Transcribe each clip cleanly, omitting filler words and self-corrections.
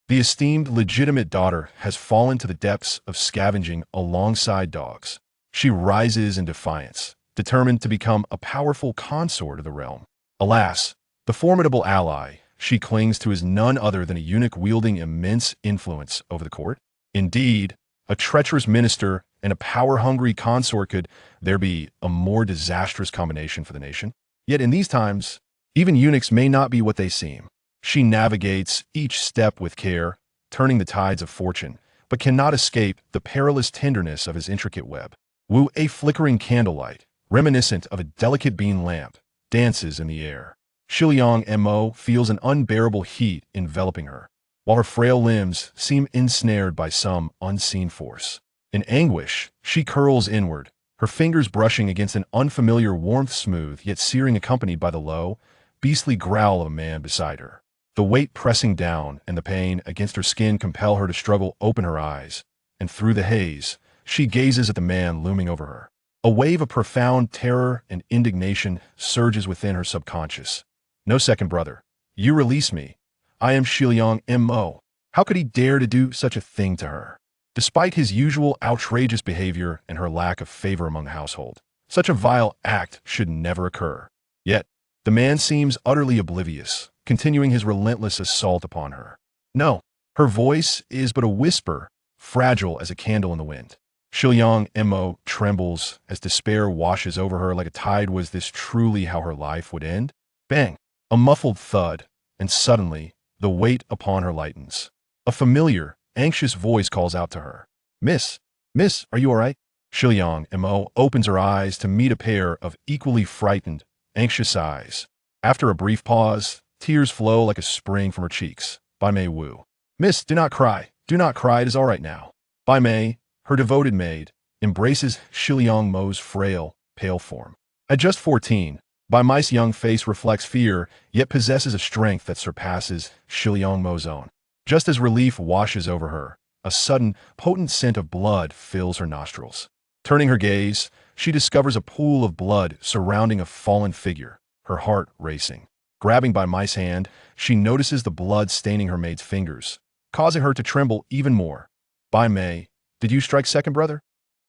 The esteemed legitimate daughter has fallen to the depths of scavenging alongside dogs. She rises in defiance, determined to become a powerful consort of the realm. Alas, the formidable ally she clings to is none other than a eunuch wielding immense influence over the court. Indeed, a treacherous minister and a power-hungry consort could there be a more disastrous combination for the nation? Yet in these times, even eunuchs may not be what they seem. She navigates each step with care, turning the tides of fortune, but cannot escape the perilous tenderness of his intricate web. A flickering candlelight, reminiscent of a delicate bean lamp, dances in the air. Shiliang Mo feels an unbearable heat enveloping her, while her frail limbs seem ensnared by some unseen force. In anguish, she curls inward, her fingers brushing against an unfamiliar warmth, smooth yet searing, accompanied by the low, beastly growl of a man beside her. The weight pressing down and the pain against her skin compel her to struggle open her eyes, and through the haze, she gazes at the man looming over her. A wave of profound terror and indignation surges within her subconscious. No, second brother. You release me. I am Shiliang Mo. How could he dare to do such a thing to her? Despite his usual outrageous behavior and her lack of favor among the household, such a vile act should never occur. Yet, the man seems utterly oblivious, continuing his relentless assault upon her. No, her voice is but a whisper, fragile as a candle in the wind. Shiliang Mo trembles as despair washes over her like a tide. Was this truly how her life would end? Bang! A muffled thud, and suddenly, the weight upon her lightens. A familiar, anxious voice calls out to her. Miss, are you all right? Shiliang Mo opens her eyes to meet a pair of equally frightened, anxious eyes. After a brief pause, tears flow like a spring from her cheeks. Bai Mei Wu. Miss, do not cry. Do not cry. It is all right now. Bai Mei, her devoted maid, embraces Shiliang Mo's frail, pale form. At just 14, Bai Mei's young face reflects fear, yet possesses a strength that surpasses Shiliang Mo's own. Just as relief washes over her, a sudden, potent scent of blood fills her nostrils. Turning her gaze, she discovers a pool of blood surrounding a fallen figure, her heart racing. Grabbing Bai Mei's hand, she notices the blood staining her maid's fingers, causing her to tremble even more. Bai Mei, did you strike second brother?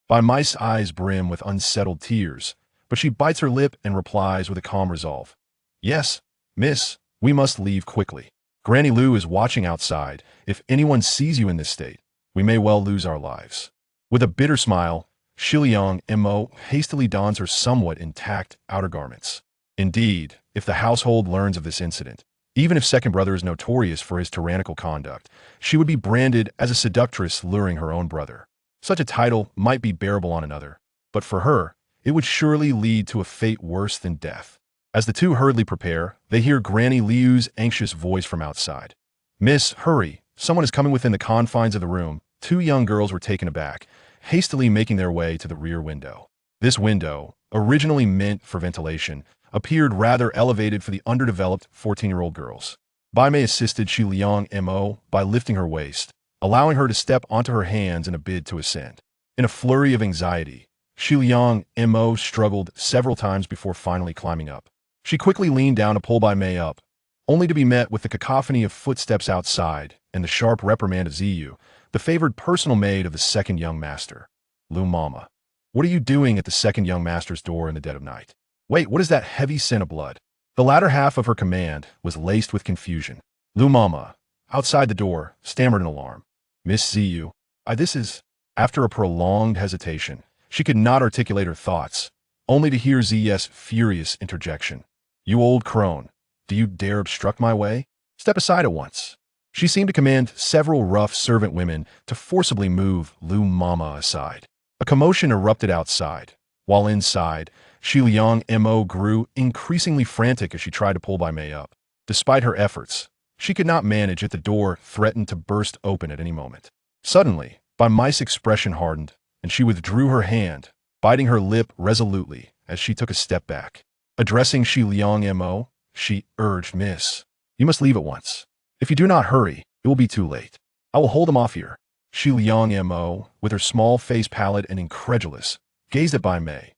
Bai Mei's eyes brim with unsettled tears, but she bites her lip and replies with a calm resolve. Yes, miss, we must leave quickly. Granny Lu is watching outside. If anyone sees you in this state, we may well lose our lives. With a bitter smile, Shiliang Mo hastily dons her somewhat intact outer garments. Indeed, if the household learns of this incident, even if second brother is notorious for his tyrannical conduct, she would be branded as a seductress luring her own brother. Such a title might be bearable on another, but for her, it would surely lead to a fate worse than death. As the two hurriedly prepare, they hear Granny Liu's anxious voice from outside. Miss, hurry, someone is coming. Within the confines of the room, two young girls were taken aback, hastily making their way to the rear window. This window, originally meant for ventilation, appeared rather elevated for the underdeveloped 14-year-old girls. Bai Mei assisted Shiliang Mo by lifting her waist, allowing her to step onto her hands in a bid to ascend. In a flurry of anxiety, Shiliang Mo struggled several times before finally climbing up. She quickly leaned down to pull Bai Mei up, only to be met with the cacophony of footsteps outside and the sharp reprimand of Ziyu, the favored personal maid of the second young master. Lu Mama, what are you doing at the second young master's door in the dead of night? Wait, what is that heavy scent of blood? The latter half of her command was laced with confusion. Lu Mama, outside the door, stammered in alarm. Miss Ziyu, this is... After a prolonged hesitation, she could not articulate her thoughts, only to hear Ziyu's furious interjection. You old crone, do you dare obstruct my way? Step aside at once. She seemed to command several rough servant women to forcibly move Lu Mama aside. A commotion erupted outside, while inside, Shiliang Mo grew increasingly frantic as she tried to pull Bai Mei up. Despite her efforts, she could not manage it. The door threatened to burst open at any moment. Suddenly, Bai Mei's expression hardened, and she withdrew her hand, biting her lip resolutely as she took a step back. Addressing Shiliang Mo, she urged, Miss, you must leave at once. If you do not hurry, it will be too late. I will hold him off here. Shiliang Mo, with her small face pallid and incredulous, gazed at Bai Mei.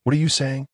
What are you saying?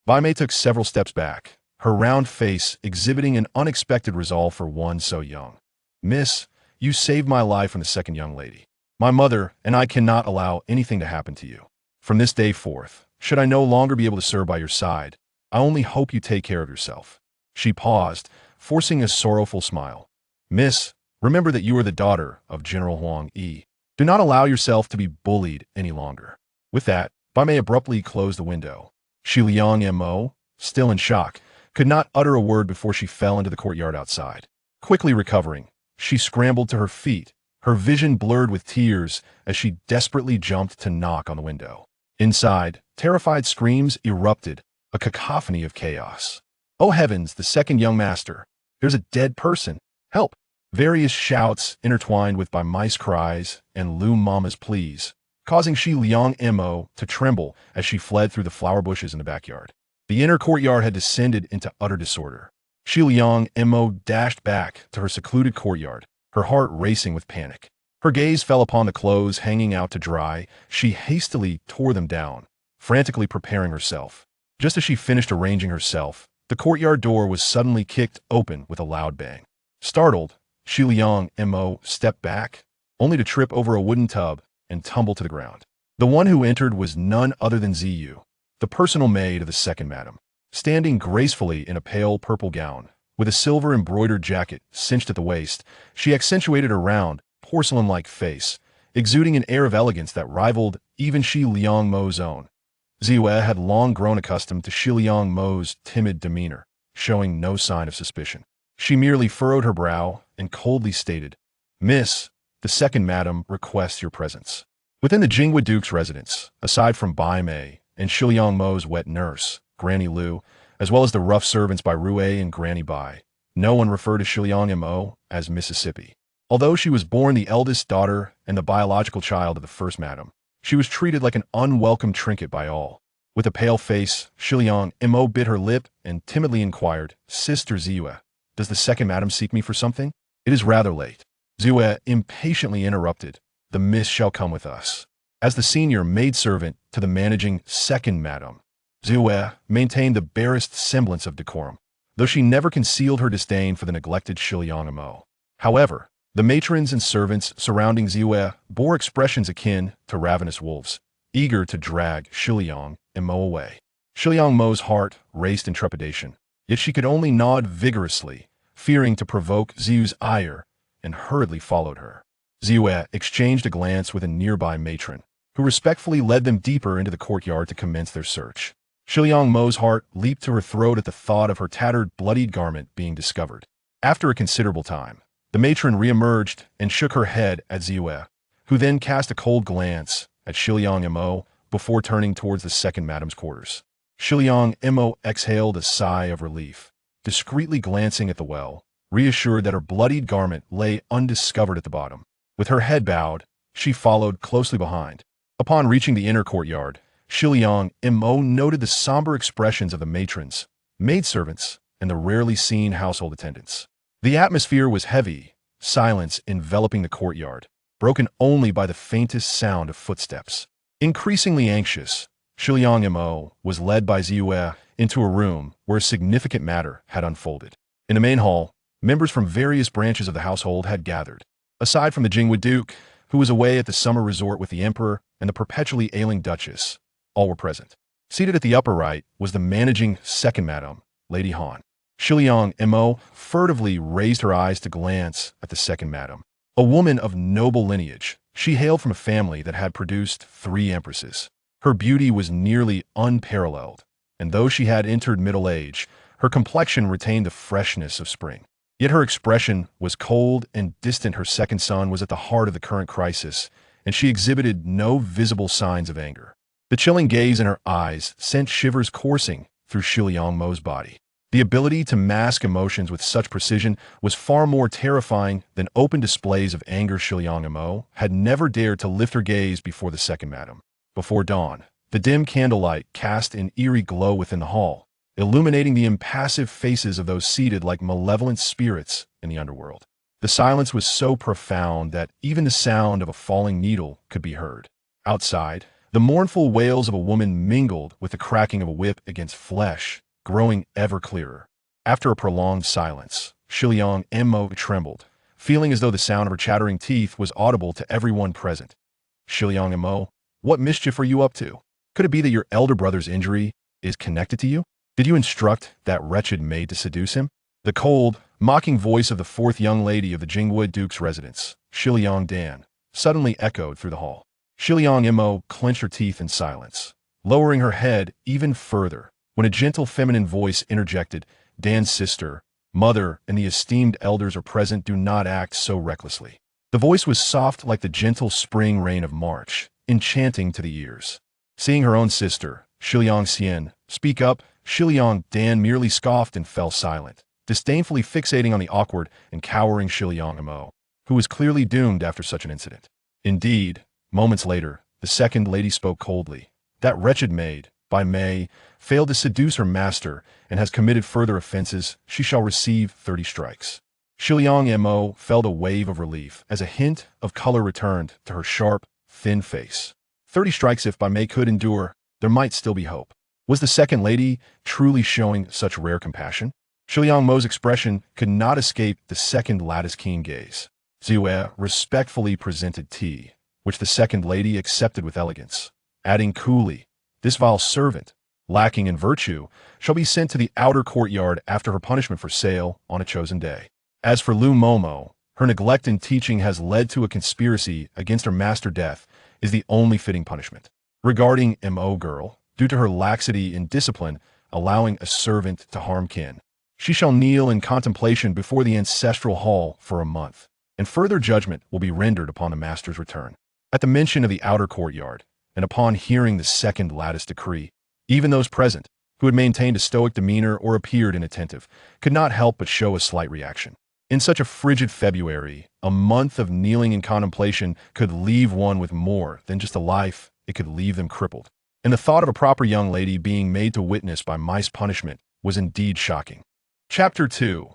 Bai Mei took several steps back, her round face exhibiting an unexpected resolve for one so young. Miss, You saved my life from the second young lady. My mother and I cannot allow anything to happen to you. From this day forth, should I no longer be able to serve by your side, I only hope you take care of yourself." She paused, forcing a sorrowful smile. "Miss, remember that you are the daughter of General Huang Yi. Do not allow yourself to be bullied any longer." With that, Bai Mei abruptly closed the window. Shi Liang Mo, still in shock, could not utter a word before she fell into the courtyard outside. Quickly recovering, she scrambled to her feet, her vision blurred with tears as she desperately jumped to knock on the window. Inside, terrified screams erupted, a cacophony of chaos. "Oh heavens, the second young master! There's a dead person! Help!" Various shouts intertwined with Bai Mei's cries and Lu Mama's pleas, causing Shi Liang Mo to tremble as she fled through the flower bushes in the backyard. The inner courtyard had descended into utter disorder. Shi Liang Mo dashed back to her secluded courtyard, her heart racing with panic. Her gaze fell upon the clothes hanging out to dry. She hastily tore them down, frantically preparing herself. Just as she finished arranging herself, the courtyard door was suddenly kicked open with a loud bang. Startled, Shi Liang Mo stepped back, only to trip over a wooden tub and tumble to the ground. The one who entered was none other than Ziyu, the personal maid of the second madam. Standing gracefully in a pale purple gown, with a silver embroidered jacket cinched at the waist, she accentuated her round, porcelain-like face, exuding an air of elegance that rivaled even Shi Liang Mo's own. Ziyu had long grown accustomed to Shi Liang Mo's timid demeanor, showing no sign of suspicion. She merely furrowed her brow and coldly stated, "Miss, the second madam requests your presence." Within the Jingwa Duke's residence, aside from Bai Mei and Shi Liang Mo's wet nurse, Granny Lu, as well as the rough servants by Rue and Granny Bai, no one referred to Shi Liang Mo as Mississippi. Although she was born the eldest daughter and the biological child of the first madam, she was treated like an unwelcome trinket by all. With a pale face, Shi Liang Mo bit her lip and timidly inquired, "Sister Ziyu, does the second madam seek me for something? It is rather late." Ziyu impatiently interrupted, "The miss shall come with us." As the senior maidservant to the managing second madam, Ziyu maintained the barest semblance of decorum, though she never concealed her disdain for the neglected Shi Liang Mo. However, the matrons and servants surrounding Ziyu bore expressions akin to ravenous wolves, eager to drag Shi Liang Mo away. Shi Liang Mo's heart raced in trepidation, yet she could only nod vigorously, fearing to provoke Ziyu's ire, and hurriedly followed her. Ziyu exchanged a glance with a nearby matron, who respectfully led them deeper into the courtyard to commence their search. Shi Liang Mo's heart leaped to her throat at the thought of her tattered, bloodied garment being discovered. After a considerable time, the matron reemerged and shook her head at Ziyu, who then cast a cold glance at Shi Liang Mo before turning towards the second madam's quarters. Shi Liang Mo exhaled a sigh of relief, discreetly glancing at the well, reassured that her bloodied garment lay undiscovered at the bottom. With her head bowed, she followed closely behind. Upon reaching the inner courtyard, Shi Liang Mo noted the somber expressions of the matrons, maidservants, and the rarely seen household attendants. The atmosphere was heavy, silence enveloping the courtyard, broken only by the faintest sound of footsteps. Increasingly anxious, Shi Liang Mo was led by Ziyu into a room where a significant matter had unfolded. In the main hall, members from various branches of the household had gathered. Aside from the Jingwa Duke, who was away at the summer resort with the emperor and the perpetually ailing duchess, all were present. Seated at the upper right was the managing second madam, Lady Han. Shi Liang Mo furtively raised her eyes to glance at the second madam. A woman of noble lineage, she hailed from a family that had produced 3 empresses. Her beauty was nearly unparalleled, and though she had entered middle age, her complexion retained the freshness of spring. Yet her expression was cold and distant. Her second son was at the heart of the current crisis, and she exhibited no visible signs of anger. The chilling gaze in her eyes sent shivers coursing through Shi Liang Mo's body. The ability to mask emotions with such precision was far more terrifying than open displays of anger. Shi Liang Mo had never dared to lift her gaze before the second madam. Before dawn, the dim candlelight cast an eerie glow within the hall, illuminating the impassive faces of those seated like malevolent spirits in the underworld. The silence was so profound that even the sound of a falling needle could be heard. Outside, the mournful wails of a woman mingled with the cracking of a whip against flesh, growing ever clearer. After a prolonged silence, Shi Liang Mo trembled, feeling as though the sound of her chattering teeth was audible to everyone present. Shiliang Mo, what mischief are you up to? Could it be that your elder brother's injury is connected to you? Did you instruct that wretched maid to seduce him? The cold, mocking voice of the fourth young lady of the Jingwood Duke's residence, Shiliang Dan, suddenly echoed through the hall. Shiliang Mo clenched her teeth in silence, lowering her head even further when a gentle feminine voice interjected, Dan's sister, mother, and the esteemed elders are present. Do not act so recklessly. The voice was soft like the gentle spring rain of March, enchanting to the ears. Seeing her own sister, Shiliang Xian, speak up, Shiliang Dan merely scoffed and fell silent, disdainfully fixating on the awkward and cowering Shiliang Mo, who was clearly doomed after such an incident. Indeed, moments later, the second lady spoke coldly. That wretched maid, by May, failed to seduce her master and has committed further offenses. She shall receive 30 strikes. Shiliang Mo felt a wave of relief as a hint of color returned to her sharp, thin face. 30 strikes. If by May could endure, there might still be hope. Was the second lady truly showing such rare compassion? Shiliang Mo's expression could not escape the second lattice keen gaze. Zue respectfully presented tea, which the second lady accepted with elegance, adding coolly, this vile servant, lacking in virtue, shall be sent to the outer courtyard after her punishment for sale on a chosen day. As for Lu Momo, her neglect in teaching has led to a conspiracy against her master. Death is the only fitting punishment. Regarding Mo girl, due to her laxity in discipline, allowing a servant to harm kin, she shall kneel in contemplation before the ancestral hall for a month, and further judgment will be rendered upon the master's return. At the mention of the outer courtyard, and upon hearing the second lattice decree, even those present, who had maintained a stoic demeanor or appeared inattentive, could not help but show a slight reaction. In such a frigid February, a month of kneeling in contemplation could leave one with more than just a life. It could leave them crippled. And the thought of a proper young lady being made to witness by mice punishment was indeed shocking. Chapter 2.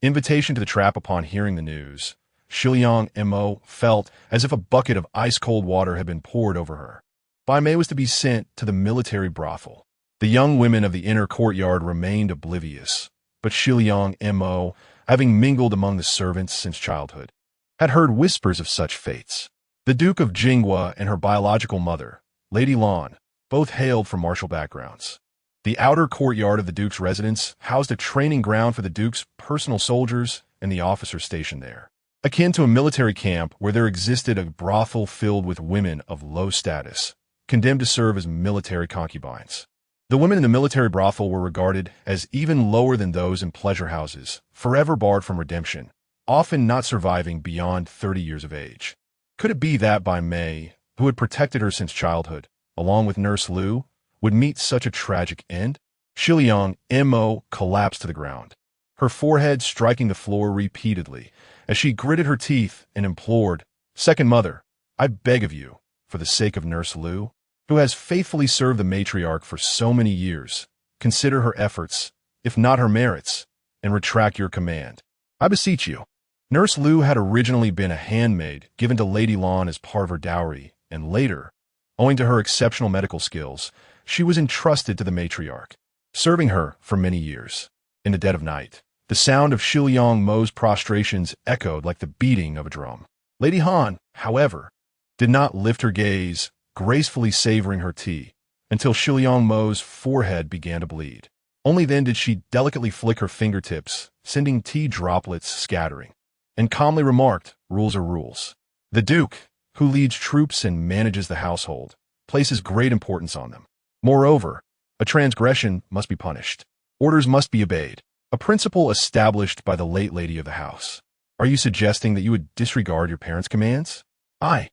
Invitation to the trap. Upon hearing the news, Shiliang Mo felt as if a bucket of ice-cold water had been poured over her. Bai Mei was to be sent to the military brothel. The young women of the inner courtyard remained oblivious, but Shiliang Mo, having mingled among the servants since childhood, had heard whispers of such fates. The Duke of Jinghua and her biological mother, Lady Lan, both hailed from martial backgrounds. The outer courtyard of the Duke's residence housed a training ground for the Duke's personal soldiers and the officers stationed there, akin to a military camp where there existed a brothel filled with women of low status, condemned to serve as military concubines. The women in the military brothel were regarded as even lower than those in pleasure houses, forever barred from redemption, often not surviving beyond 30 years of age. Could it be that Bai Mei, who had protected her since childhood, along with Nurse Lu, would meet such a tragic end? Shiliang Mo collapsed to the ground, her forehead striking the floor repeatedly as she gritted her teeth and implored, "Second mother, I beg of you, for the sake of Nurse Lu, who has faithfully served the matriarch for so many years, consider her efforts, if not her merits, and retract your command. I beseech you." Nurse Lu had originally been a handmaid given to Lady Lan as part of her dowry, and later, owing to her exceptional medical skills, she was entrusted to the matriarch, serving her for many years. In the dead of night, the sound of Shiliang Mo's prostrations echoed like the beating of a drum. Lady Han, however, did not lift her gaze, gracefully savoring her tea, until Shiliang Mo's forehead began to bleed. Only then did she delicately flick her fingertips, sending tea droplets scattering, and calmly remarked, "Rules are rules. The Duke, who leads troops and manages the household, places great importance on them. Moreover, a transgression must be punished. Orders must be obeyed, a principle established by the late lady of the house. Are you suggesting that you would disregard your parents' commands?" I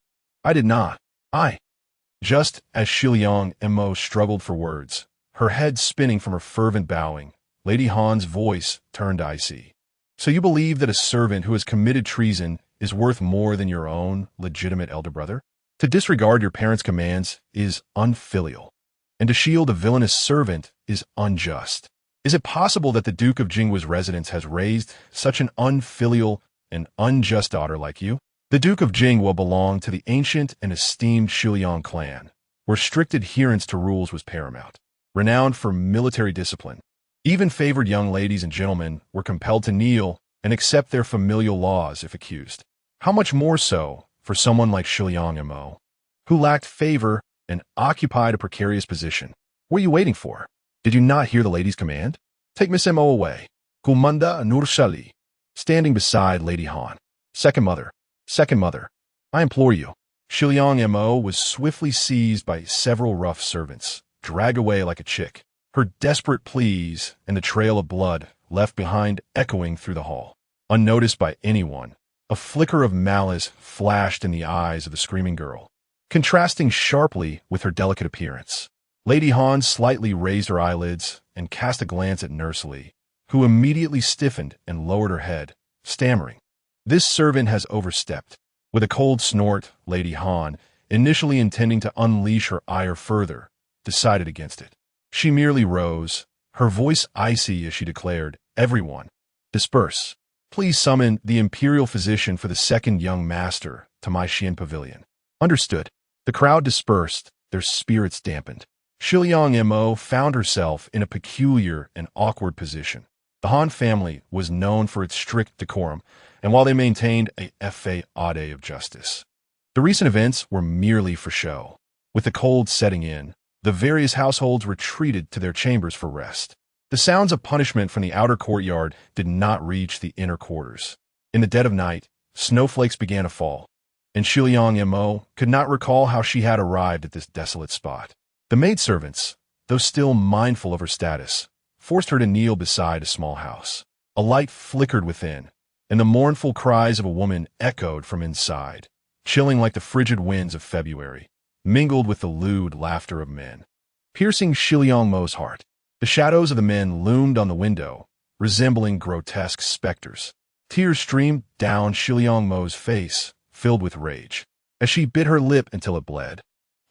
did not. Just as Shiliang Mo struggled for words, her head spinning from her fervent bowing, Lady Han's voice turned icy. "So you believe that a servant who has committed treason is worth more than your own legitimate elder brother? To disregard your parents' commands is unfilial, and to shield a villainous servant is unjust. Is it possible that the Duke of Jinghua's residence has raised such an unfilial and unjust daughter like you?" The Duke of Jinghua belonged to the ancient and esteemed Shiliang clan, where strict adherence to rules was paramount. Renowned for military discipline, even favored young ladies and gentlemen were compelled to kneel and accept their familial laws if accused. How much more so for someone like Shiliang Mo, who lacked favor and occupied a precarious position? What are you waiting for? Did you not hear the lady's command? Take Miss Mo away. Kumanda Nurshali, standing beside Lady Han. Second mother, I implore you. Shiliang Mo was swiftly seized by several rough servants, dragged away like a chick, her desperate pleas and the trail of blood left behind echoing through the hall. Unnoticed by anyone, a flicker of malice flashed in the eyes of the screaming girl, contrasting sharply with her delicate appearance. Lady Han slightly raised her eyelids and cast a glance at Nurse Lee, who immediately stiffened and lowered her head, stammering, "This servant has overstepped." With a cold snort, Lady Han, initially intending to unleash her ire further, decided against it. She merely rose, her voice icy as she declared, "Everyone, disperse. Please summon the imperial physician for the second young master to my Xian pavilion." Understood. The crowd dispersed, their spirits dampened. Shiliang Mo found herself in a peculiar and awkward position. The Han family was known for its strict decorum, and while they maintained a fa ade of justice, the recent events were merely for show. With the cold setting in, the various households retreated to their chambers for rest. The sounds of punishment from the outer courtyard did not reach the inner quarters. In the dead of night, snowflakes began to fall, and Shiliang Mo could not recall how she had arrived at this desolate spot. The maidservants, though still mindful of her status, forced her to kneel beside a small house. A light flickered within, and the mournful cries of a woman echoed from inside, chilling like the frigid winds of February, mingled with the lewd laughter of men. Piercing Shiliang Mo's heart, the shadows of the men loomed on the window, resembling grotesque specters. Tears streamed down Shiliang Mo's face, filled with rage, as she bit her lip until it bled.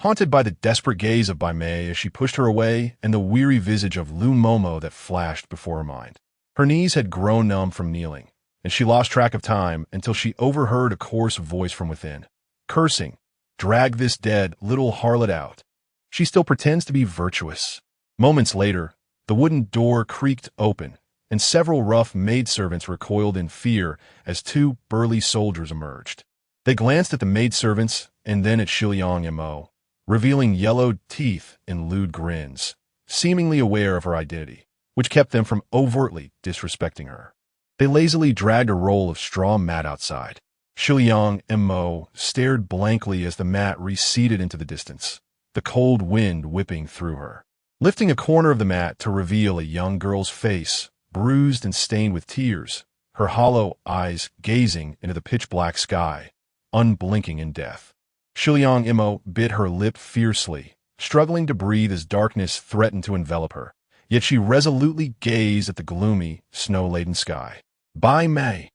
Haunted by the desperate gaze of Bai Mei as she pushed her away and the weary visage of Lu Momo that flashed before her mind. Her knees had grown numb from kneeling, and she lost track of time until she overheard a coarse voice from within, cursing, "Drag this dead little harlot out. She still pretends to be virtuous." Moments later, the wooden door creaked open, and several rough maidservants recoiled in fear as two burly soldiers emerged. They glanced at the maidservants and then at Shiliang Mo, revealing yellowed teeth in lewd grins, seemingly aware of her identity, which kept them from overtly disrespecting her. They lazily dragged a roll of straw mat outside. Shiliang Mo stared blankly as the mat receded into the distance, the cold wind whipping through her. Lifting a corner of the mat to reveal a young girl's face, bruised and stained with tears, her hollow eyes gazing into the pitch-black sky, unblinking in death. Shiliang Mo bit her lip fiercely, struggling to breathe as darkness threatened to envelop her, yet she resolutely gazed at the gloomy, snow-laden sky. Bai Mei.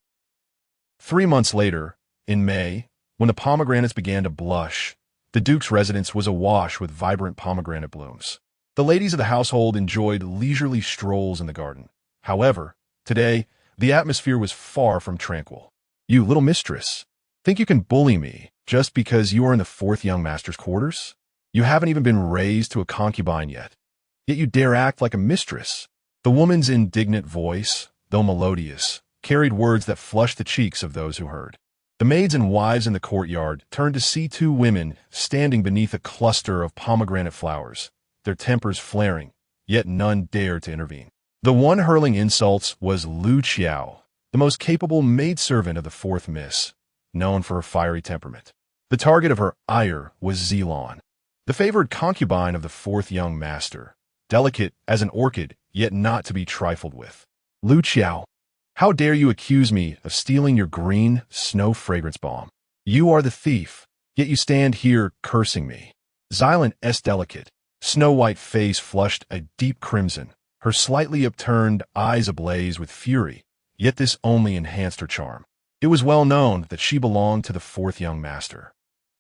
3 months later, in May, when the pomegranates began to blush, the Duke's residence was awash with vibrant pomegranate blooms. The ladies of the household enjoyed leisurely strolls in the garden. However, today, the atmosphere was far from tranquil. "You little mistress, think you can bully me just because you are in the fourth young master's quarters? You haven't even been raised to a concubine yet, you dare act like a mistress." The woman's indignant voice, though melodious, carried words that flushed the cheeks of those who heard. The maids and wives in the courtyard turned to see two women standing beneath a cluster of pomegranate flowers, their tempers flaring, yet none dared to intervene. The one hurling insults was Lu Qiao, the most capable maidservant of the fourth miss, known for her fiery temperament. The target of her ire was Zilon, the favored concubine of the fourth young master, delicate as an orchid, yet not to be trifled with. "Lu Qiao, how dare you accuse me of stealing your green snow fragrance bomb? You are the thief, yet you stand here cursing me." Xylon S. delicate, snow-white face flushed a deep crimson, her slightly upturned eyes ablaze with fury, yet this only enhanced her charm. It was well known that she belonged to the fourth young master.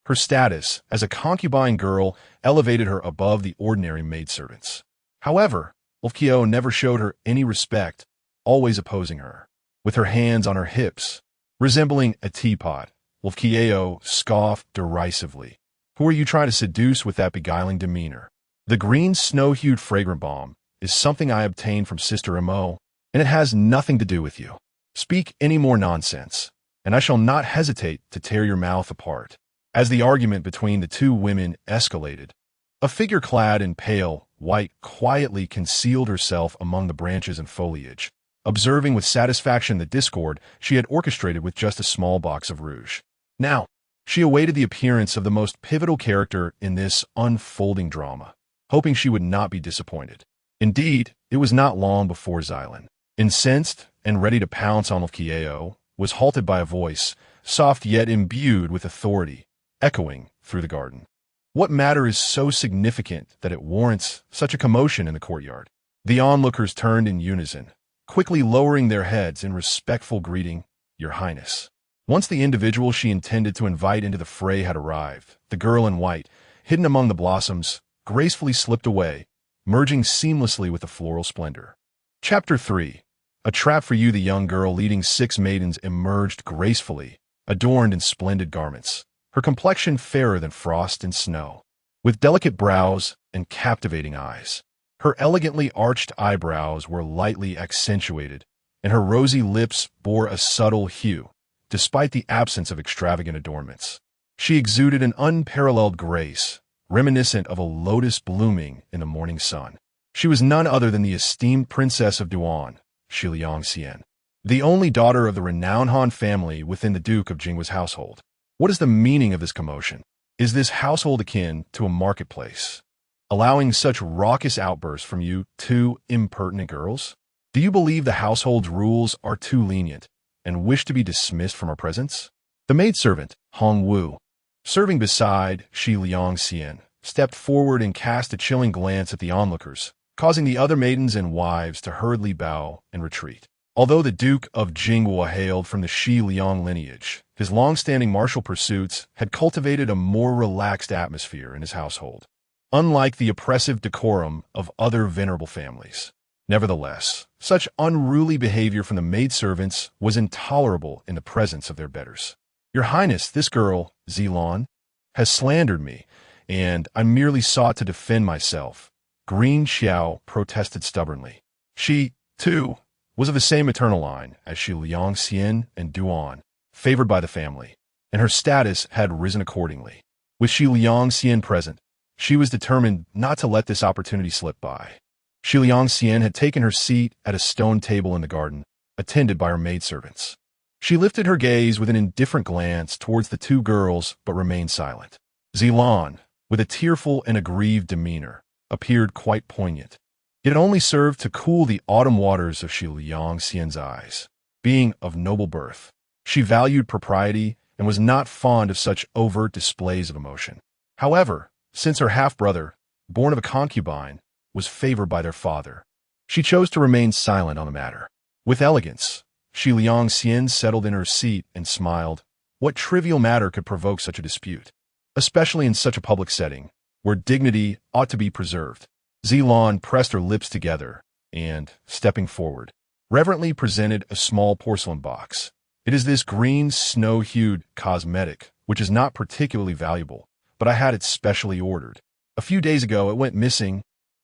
Her status as a concubine girl elevated her above the ordinary maidservants. However, Wolfkio never showed her any respect, always opposing her. With her hands on her hips, resembling a teapot, Wolfkio scoffed derisively. "Who are you trying to seduce with that beguiling demeanor? The green snow-hued fragrant balm is something I obtained from Sister Mo, and it has nothing to do with you." Speak any more nonsense, and I shall not hesitate to tear your mouth apart. As the argument between the two women escalated, a figure clad in pale white quietly concealed herself among the branches and foliage, observing with satisfaction the discord she had orchestrated with just a small box of rouge. Now, she awaited the appearance of the most pivotal character in this unfolding drama, hoping she would not be disappointed. Indeed, it was not long before Xylan, incensed and ready to pounce on Lkiao, was halted by a voice, soft yet imbued with authority, echoing through the garden. What matter is so significant that it warrants such a commotion in the courtyard? The onlookers turned in unison, quickly lowering their heads in respectful greeting, Your Highness. Once the individual she intended to invite into the fray had arrived, the girl in white, hidden among the blossoms, gracefully slipped away, merging seamlessly with the floral splendor. Chapter 3. A trap for you. The young girl leading 6 maidens emerged gracefully, adorned in splendid garments, her complexion fairer than frost and snow, with delicate brows and captivating eyes. Her elegantly arched eyebrows were lightly accentuated, and her rosy lips bore a subtle hue, despite the absence of extravagant adornments. She exuded an unparalleled grace, reminiscent of a lotus blooming in the morning sun. She was none other than the esteemed Princess of Duan, Shi Liangxian, the only daughter of the renowned Han family within the Duke of Jingwa's household. What is the meaning of this commotion? Is this household akin to a marketplace, allowing such raucous outbursts from you 2 impertinent girls? Do you believe the household's rules are too lenient and wish to be dismissed from our presence? The maidservant, Hong Wu, serving beside Shi Liangxian, stepped forward and cast a chilling glance at the onlookers, causing the other maidens and wives to hurriedly bow and retreat. Although the Duke of Jingwa hailed from the Shi Liang lineage, his long-standing martial pursuits had cultivated a more relaxed atmosphere in his household, unlike the oppressive decorum of other venerable families. Nevertheless, such unruly behavior from the maidservants was intolerable in the presence of their betters. Your Highness, this girl, Xylan, has slandered me, and I merely sought to defend myself, Green Xiao protested stubbornly. She, too, was of the same maternal line as Shi Liangxian and Duan, favored by the family, and her status had risen accordingly. With Shi Liangxian present, she was determined not to let this opportunity slip by. Shi Liangxian had taken her seat at a stone table in the garden, attended by her maidservants. She lifted her gaze with an indifferent glance towards the 2 girls, but remained silent. Xylan, with a tearful and aggrieved demeanor, appeared quite poignant. It only served to cool the autumn waters of Shi Liangxian's eyes. Being of noble birth, she valued propriety and was not fond of such overt displays of emotion. However, since her half-brother, born of a concubine, was favored by their father, she chose to remain silent on the matter. With elegance, Shi Liangxian settled in her seat and smiled. What trivial matter could provoke such a dispute, especially in such a public setting, where dignity ought to be preserved? Xylan pressed her lips together and, stepping forward, reverently presented a small porcelain box. It is this green, snow-hued cosmetic, which is not particularly valuable, but I had it specially ordered. A few days ago it went missing,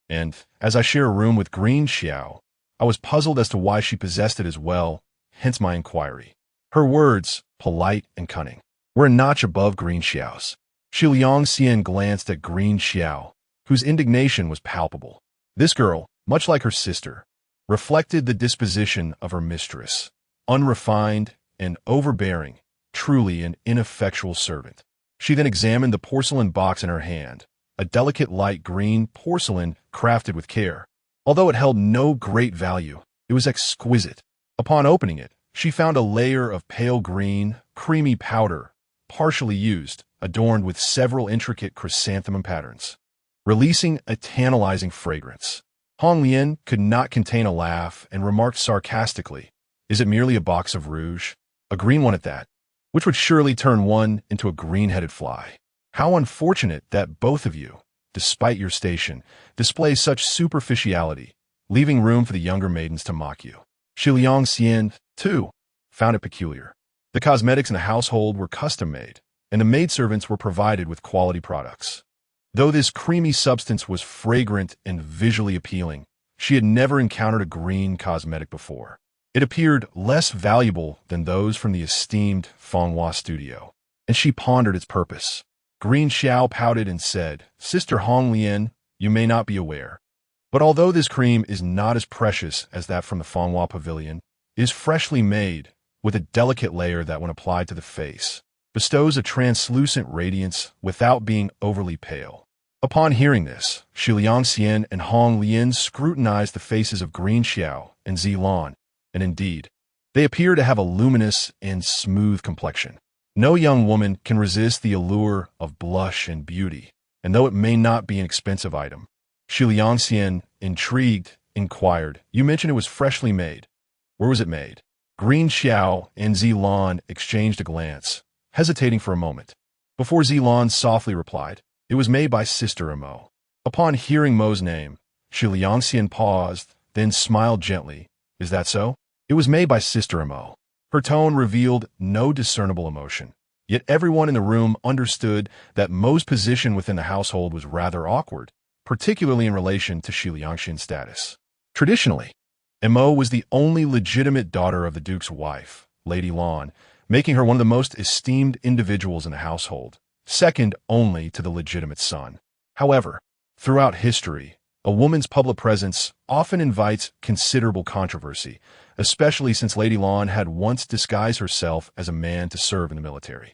and, as I share a room with Green Xiao, I was puzzled as to why she possessed it as well, hence my inquiry. Her words, polite and cunning, were a notch above Green Xiao's. Shi Liangxian glanced at Green Xiao, whose indignation was palpable. This girl, much like her sister, reflected the disposition of her mistress, unrefined and overbearing, truly an ineffectual servant. She then examined the porcelain box in her hand, a delicate light green porcelain crafted with care. Although it held no great value, it was exquisite. Upon opening it, she found a layer of pale green, creamy powder, partially used, adorned with several intricate chrysanthemum patterns, releasing a tantalizing fragrance. Hong Lian could not contain a laugh and remarked sarcastically, "Is it merely a box of rouge? A green one at that, which would surely turn one into a green-headed fly. How unfortunate that both of you, despite your station, display such superficiality, leaving room for the younger maidens to mock you." Shi Liangxian, too, found it peculiar. The cosmetics in the household were custom-made, and the maidservants were provided with quality products. Though this creamy substance was fragrant and visually appealing, she had never encountered a green cosmetic before. It appeared less valuable than those from the esteemed Fanghua studio, and she pondered its purpose. Green Xiao pouted and said, "Sister Hong Lian, you may not be aware, but although this cream is not as precious as that from the Fanghua pavilion, it is freshly made, with a delicate layer that, when applied to the face, bestows a translucent radiance without being overly pale." Upon hearing this, Shi Liangxian and Hong Lian scrutinized the faces of Green Xiao and Zilan, and indeed, they appear to have a luminous and smooth complexion. No young woman can resist the allure of blush and beauty, and though it may not be an expensive item, Shi Liangxian, intrigued, inquired, "You mentioned it was freshly made. Where was it made?" Green Xiao and Zilan exchanged a glance, hesitating for a moment, before Zilan softly replied, "It was made by Sister Mo." Upon hearing Mo's name, Shi Liangxian paused, then smiled gently. "Is that so?" "It was made by Sister Mo." Her tone revealed no discernible emotion, yet everyone in the room understood that Mo's position within the household was rather awkward, particularly in relation to Shi Liangxian's status. Traditionally, Mo was the only legitimate daughter of the Duke's wife, Lady Lan, making her one of the most esteemed individuals in the household, second only to the legitimate son. However, throughout history, a woman's public presence often invites considerable controversy, especially since Lady Lan had once disguised herself as a man to serve in the military.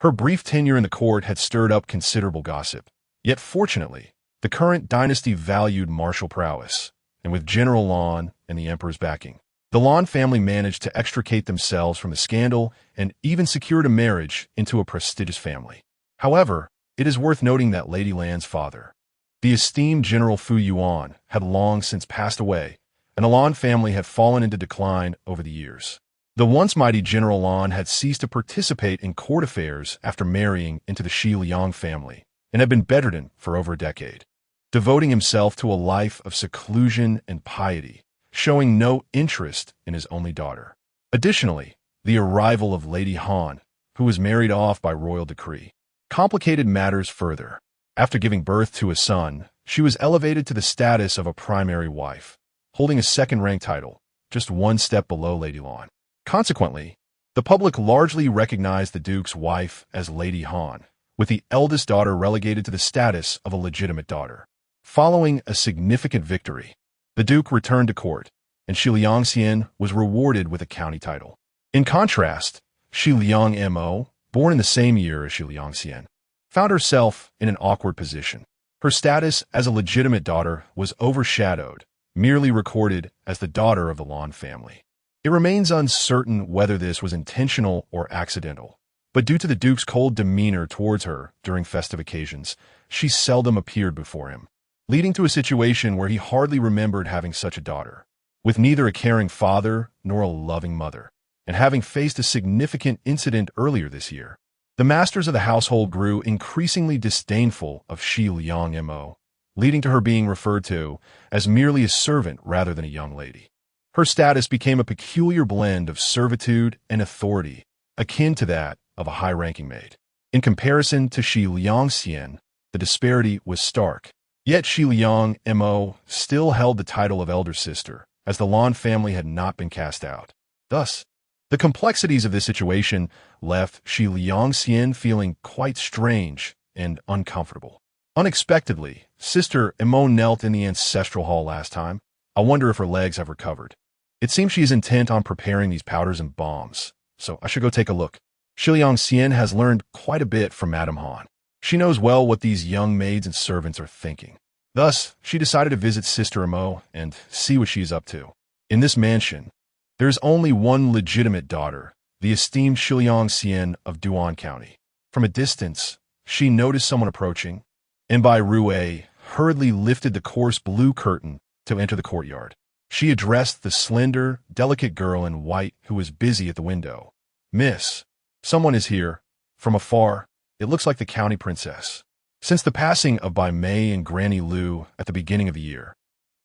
Her brief tenure in the court had stirred up considerable gossip, yet fortunately, the current dynasty valued martial prowess, and with General Lan and the emperor's backing, the Lan family managed to extricate themselves from the scandal and even secured a marriage into a prestigious family. However, it is worth noting that Lady Lan's father, the esteemed General Fu Yuan, had long since passed away, and the Lan family had fallen into decline over the years. The once mighty General Lan had ceased to participate in court affairs after marrying into the Shi Liang family, and had been bedridden for over a decade, devoting himself to a life of seclusion and piety, showing no interest in his only daughter. Additionally, the arrival of Lady Han, who was married off by royal decree, complicated matters further. After giving birth to a son, she was elevated to the status of a primary wife, holding a second-rank title, just one step below Lady Lan. Consequently, the public largely recognized the Duke's wife as Lady Han, with the eldest daughter relegated to the status of a legitimate daughter. Following a significant victory, the Duke returned to court, and Shi Liangxian was rewarded with a county title. In contrast, Shi Liang Mo, born in the same year as Shi Liangxian, found herself in an awkward position. Her status as a legitimate daughter was overshadowed, merely recorded as the daughter of the Lan family. It remains uncertain whether this was intentional or accidental, but due to the Duke's cold demeanor towards her during festive occasions, she seldom appeared before him, leading to a situation where he hardly remembered having such a daughter, with neither a caring father nor a loving mother, and having faced a significant incident earlier this year. The masters of the household grew increasingly disdainful of Shi Liang Mo, leading to her being referred to as merely a servant rather than a young lady. Her status became a peculiar blend of servitude and authority, akin to that of a high-ranking maid. In comparison to Shi Liangxian, the disparity was stark. Yet Shi Liang Mo still held the title of elder sister, as the Lan family had not been cast out. Thus, the complexities of this situation left Shi Liangxian feeling quite strange and uncomfortable. Unexpectedly, Sister Mo knelt in the ancestral hall last time. I wonder if her legs have recovered. It seems she is intent on preparing these powders and bombs, so I should go take a look. Shi Liangxian has learned quite a bit from Madame Han. She knows well what these young maids and servants are thinking. Thus, she decided to visit Sister Mo and see what she is up to. In this mansion, there is only one legitimate daughter, the esteemed Shi Liangxian of Duan County. From a distance, she noticed someone approaching, and by Rue hurriedly lifted the coarse blue curtain to enter the courtyard. She addressed the slender, delicate girl in white who was busy at the window. "Miss, someone is here. From afar, it looks like the county princess." Since the passing of Bai Mei and Granny Lu at the beginning of the year,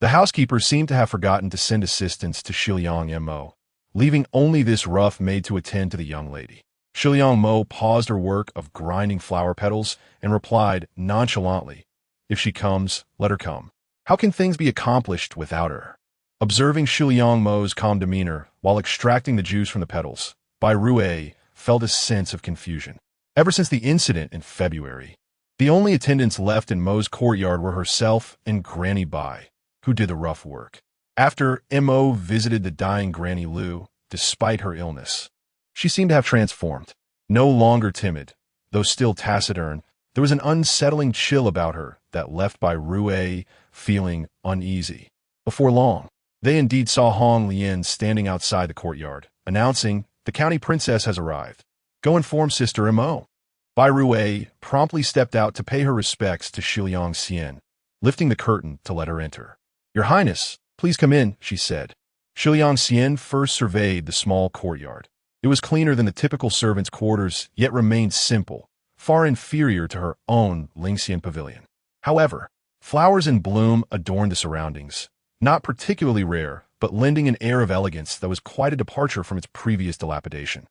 the housekeeper seemed to have forgotten to send assistance to Shi Liang Mo, leaving only this rough maid to attend to the young lady. Shi Liang Mo paused her work of grinding flower petals and replied nonchalantly, "If she comes, let her come. How can things be accomplished without her?" Observing Shiliang Mo's calm demeanor while extracting the juice from the petals, Bai Rui felt a sense of confusion. Ever since the incident in February, the only attendants left in Mo's courtyard were herself and Granny Bai, who did the rough work. After Mo visited the dying Granny Lu, despite her illness, she seemed to have transformed. No longer timid, though still taciturn, there was an unsettling chill about her that left Bai Rui feeling uneasy. Before long, they indeed saw Hong Lian standing outside the courtyard, announcing, "The county princess has arrived. Go inform Sister Mo." Bai Rui promptly stepped out to pay her respects to Shiliang Xian, lifting the curtain to let her enter. "Your Highness, please come in," she said. Shiliang Xian first surveyed the small courtyard. It was cleaner than the typical servant's quarters, yet remained simple, far inferior to her own Lingxian pavilion. However, flowers in bloom adorned the surroundings, not particularly rare, but lending an air of elegance that was quite a departure from its previous dilapidation.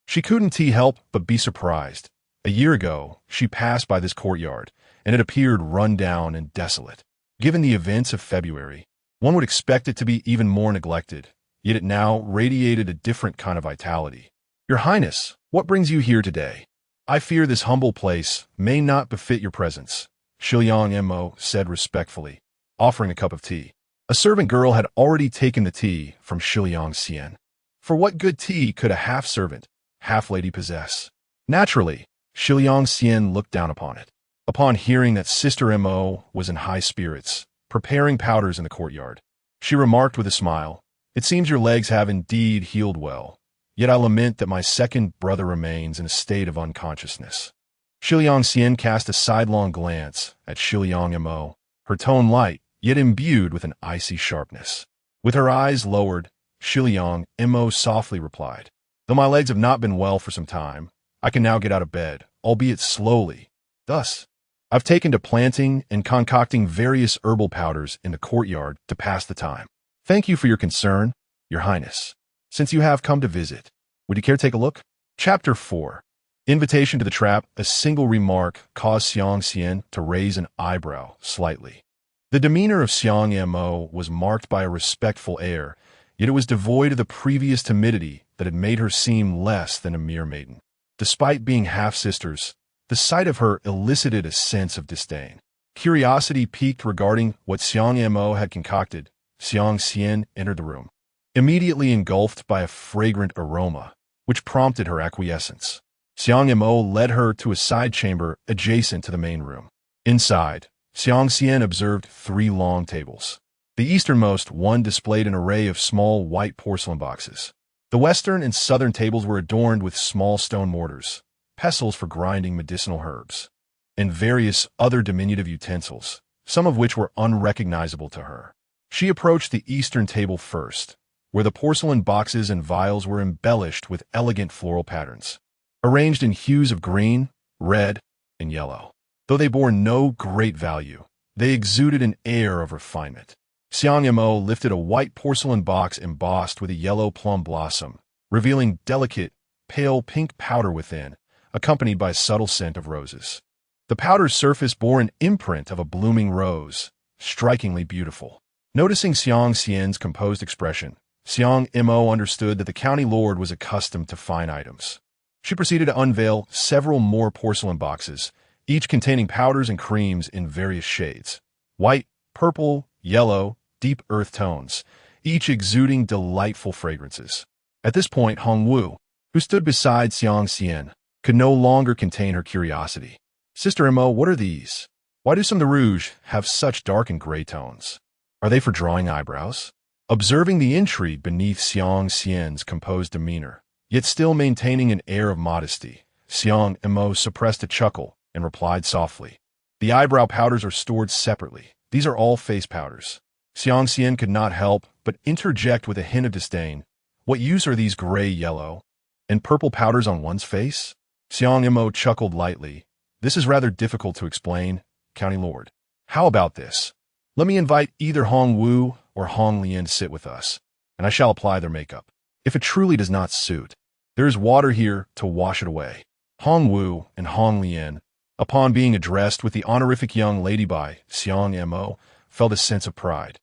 She couldn't help but be surprised. A year ago, she passed by this courtyard, and it appeared run down and desolate. Given the events of February, one would expect it to be even more neglected, yet it now radiated a different kind of vitality. "Your Highness, what brings you here today? I fear this humble place may not befit your presence," Shiliang Mo said respectfully, offering a cup of tea. A servant girl had already taken the tea from Shiliang Xian. For what good tea could a half-servant, half-lady possess? Naturally, Shiliang Xian looked down upon it. Upon hearing that Sister Mo was in high spirits, preparing powders in the courtyard, she remarked with a smile, "It seems your legs have indeed healed well, yet I lament that my second brother remains in a state of unconsciousness." Shiliang Xian cast a sidelong glance at Shiliang Mo, her tone light, yet imbued with an icy sharpness. With her eyes lowered, Shiliang Mo softly replied, "Though my legs have not been well for some time, I can now get out of bed, albeit slowly. Thus, I've taken to planting and concocting various herbal powders in the courtyard to pass the time. Thank you for your concern, Your Highness. Since you have come to visit, would you care to take a look?" Chapter 4. Invitation to the Trap. A single remark caused Xiang Xian to raise an eyebrow slightly. The demeanor of Xiang Mo was marked by a respectful air, yet it was devoid of the previous timidity that had made her seem less than a mere maiden. Despite being half-sisters, the sight of her elicited a sense of disdain. Curiosity piqued regarding what Xiang Mo had concocted. Xiang Xian entered the room, immediately engulfed by a fragrant aroma, which prompted her acquiescence. Xiang Mo led her to a side chamber adjacent to the main room. Inside, Xiang Xian observed 3 long tables. The easternmost one displayed an array of small white porcelain boxes. The western and southern tables were adorned with small stone mortars, pestles for grinding medicinal herbs, and various other diminutive utensils, some of which were unrecognizable to her. She approached the eastern table first, where the porcelain boxes and vials were embellished with elegant floral patterns, arranged in hues of green, red, and yellow. Though they bore no great value, they exuded an air of refinement. Xiang Mo lifted a white porcelain box embossed with a yellow plum blossom, revealing delicate, pale pink powder within, accompanied by a subtle scent of roses. The powder's surface bore an imprint of a blooming rose, strikingly beautiful. Noticing Xiang Xian's composed expression, Xiang Mo understood that the county lord was accustomed to fine items. She proceeded to unveil several more porcelain boxes, each containing powders and creams in various shades: white, purple, yellow, deep earth tones, each exuding delightful fragrances. At this point, Hong Wu, who stood beside Xiang Xian, could no longer contain her curiosity. "Sister Mo, what are these? Why do some of the rouge have such dark and gray tones? Are they for drawing eyebrows?" Observing the intrigue beneath Xiang Xian's composed demeanor, yet still maintaining an air of modesty, Xiang Mo suppressed a chuckle and replied softly, "The eyebrow powders are stored separately. These are all face powders." Xiang Xian could not help but interject with a hint of disdain, "What use are these gray, yellow, and purple powders on one's face?" Xiang Mo chuckled lightly. "This is rather difficult to explain, County Lord. How about this? Let me invite either Hong Wu or Hong Lian to sit with us, and I shall apply their makeup. If it truly does not suit, there is water here to wash it away." Hong Wu and Hong Lian, upon being addressed with the honorific young lady by Xiang Mo, felt a sense of pride.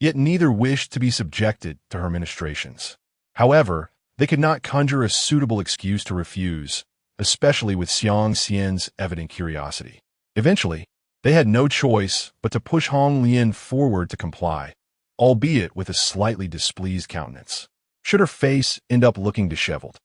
yet neither wished to be subjected to her ministrations. However, they could not conjure a suitable excuse to refuse, especially with Xiang Xian's evident curiosity. Eventually, they had no choice but to push Hong Lian forward to comply, albeit with a slightly displeased countenance. Should her face end up looking disheveled,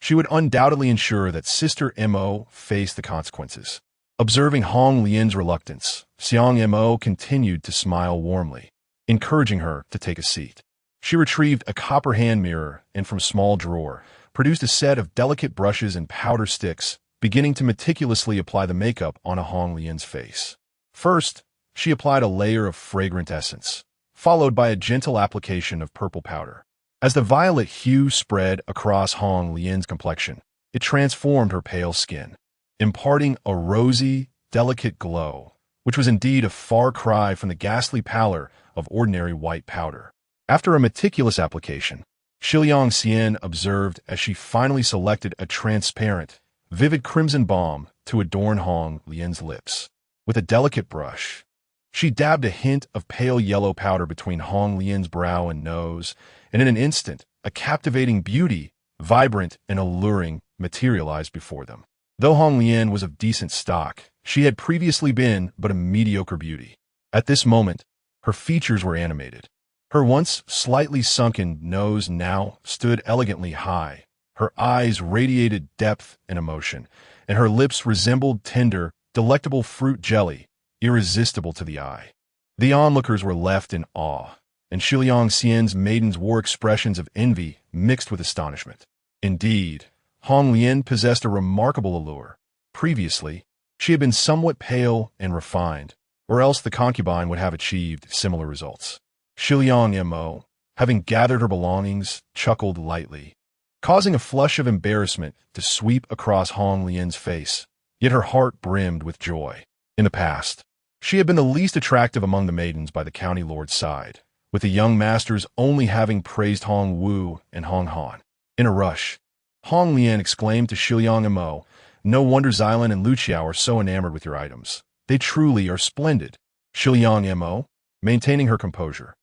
she would undoubtedly ensure that Sister Mo faced the consequences. Observing Hong Lian's reluctance, Xiang Mo continued to smile warmly, encouraging her to take a seat. She retrieved a copper hand mirror and from a small drawer, produced a set of delicate brushes and powder sticks, beginning to meticulously apply the makeup on a Hong Lian's face. First, she applied a layer of fragrant essence, followed by a gentle application of purple powder. As the violet hue spread across Hong Lian's complexion, it transformed her pale skin, imparting a rosy, delicate glow, which was indeed a far cry from the ghastly pallor of ordinary white powder. After a meticulous application, Xiang Xian observed as she finally selected a transparent, vivid crimson balm to adorn Hong Lian's lips. With a delicate brush, she dabbed a hint of pale yellow powder between Hong Lian's brow and nose, and in an instant, a captivating beauty, vibrant and alluring, materialized before them. Though Hong Lian was of decent stock, she had previously been but a mediocre beauty. At this moment, her features were animated. Her once slightly sunken nose now stood elegantly high. Her eyes radiated depth and emotion, and her lips resembled tender, delectable fruit jelly, irresistible to the eye. The onlookers were left in awe, and Xiang Xian's maidens wore expressions of envy mixed with astonishment. Indeed, Hong Lian possessed a remarkable allure. Previously, she had been somewhat pale and refined, or else the concubine would have achieved similar results. Xiang Mo, having gathered her belongings, chuckled lightly, causing a flush of embarrassment to sweep across Hong Lian's face, yet her heart brimmed with joy. In the past, she had been the least attractive among the maidens by the county lord's side, with the young masters only having praised Hong Wu and Hong Han. In a rush, Hong Lian exclaimed to Xiang Mo, "No wonder Xylan and Luqiao are so enamored with your items. They truly are splendid." Xiang Mo, maintaining her composure,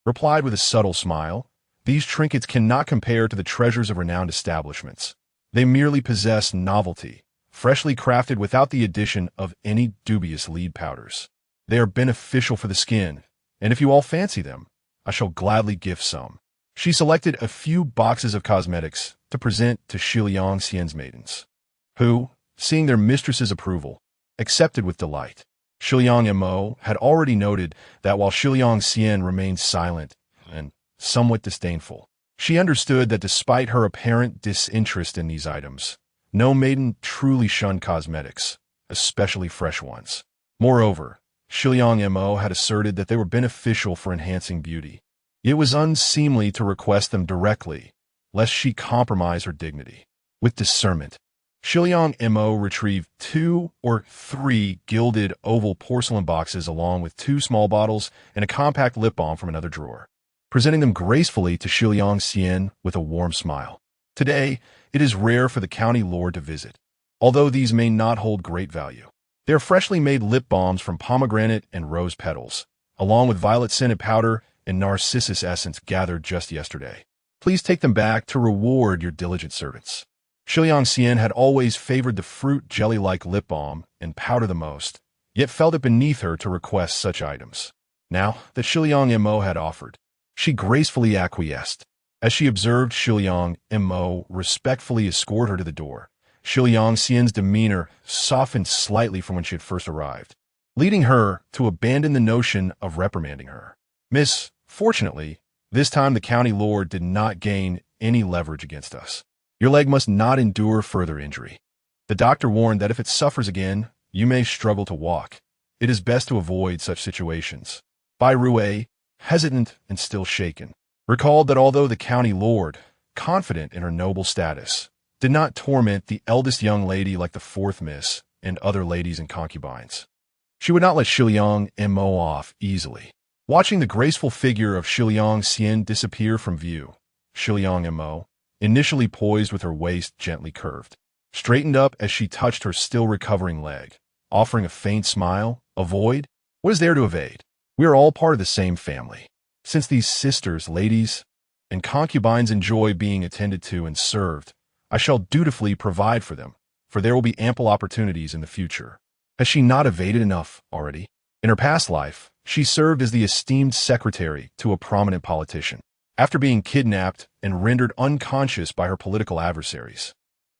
replied with a subtle smile, "These trinkets cannot compare to the treasures of renowned establishments. They merely possess novelty, freshly crafted without the addition of any dubious lead powders. They are beneficial for the skin, and if you all fancy them, I shall gladly gift some." She selected a few boxes of cosmetics to present to Xiang Xian's maidens, who, seeing their mistress's approval, accepted with delight. Xiang Mo had already noted that while Xiang Xian remained silent and somewhat disdainful, she understood that despite her apparent disinterest in these items, no maiden truly shunned cosmetics, especially fresh ones. Moreover, Xiang Mo had asserted that they were beneficial for enhancing beauty. It was unseemly to request them directly, lest she compromise her dignity. With discernment, Xiang Mo retrieved 2 or 3 gilded oval porcelain boxes along with 2 small bottles and a compact lip balm from another drawer, presenting them gracefully to Xiang Xian with a warm smile. Today, it is rare for the county lord to visit, although these may not hold great value. They are freshly made lip balms from pomegranate and rose petals, along with violet-scented powder and narcissus essence gathered just yesterday. Please take them back to reward your diligent servants. Xiang Xian had always favored the fruit jelly-like lip balm and powder the most, yet felt it beneath her to request such items. Now that Xiang Mo had offered, she gracefully acquiesced. As she observed Xiang Mo respectfully escort her to the door, Xiang Xian's demeanor softened slightly from when she had first arrived, leading her to abandon the notion of reprimanding her. "Miss, fortunately, this time the county lord did not gain any leverage against us. Your leg must not endure further injury. The doctor warned that if it suffers again, you may struggle to walk. It is best to avoid such situations." Bai Rui, hesitant and still shaken, recalled that although the county lord, confident in her noble status, did not torment the eldest young lady like the 4th miss and other ladies and concubines, she would not let Xiang Mo off easily. Watching the graceful figure of Xiang Xian disappear from view, Xiang Mo, initially poised with her waist gently curved, straightened up as she touched her still recovering leg, offering a faint smile. "Avoid? What is there to evade? We are all part of the same family." Since these sisters, ladies, and concubines enjoy being attended to and served, I shall dutifully provide for them, for there will be ample opportunities in the future. Has she not evaded enough already? In her past life, she served as the esteemed secretary to a prominent politician. After being kidnapped and rendered unconscious by her political adversaries,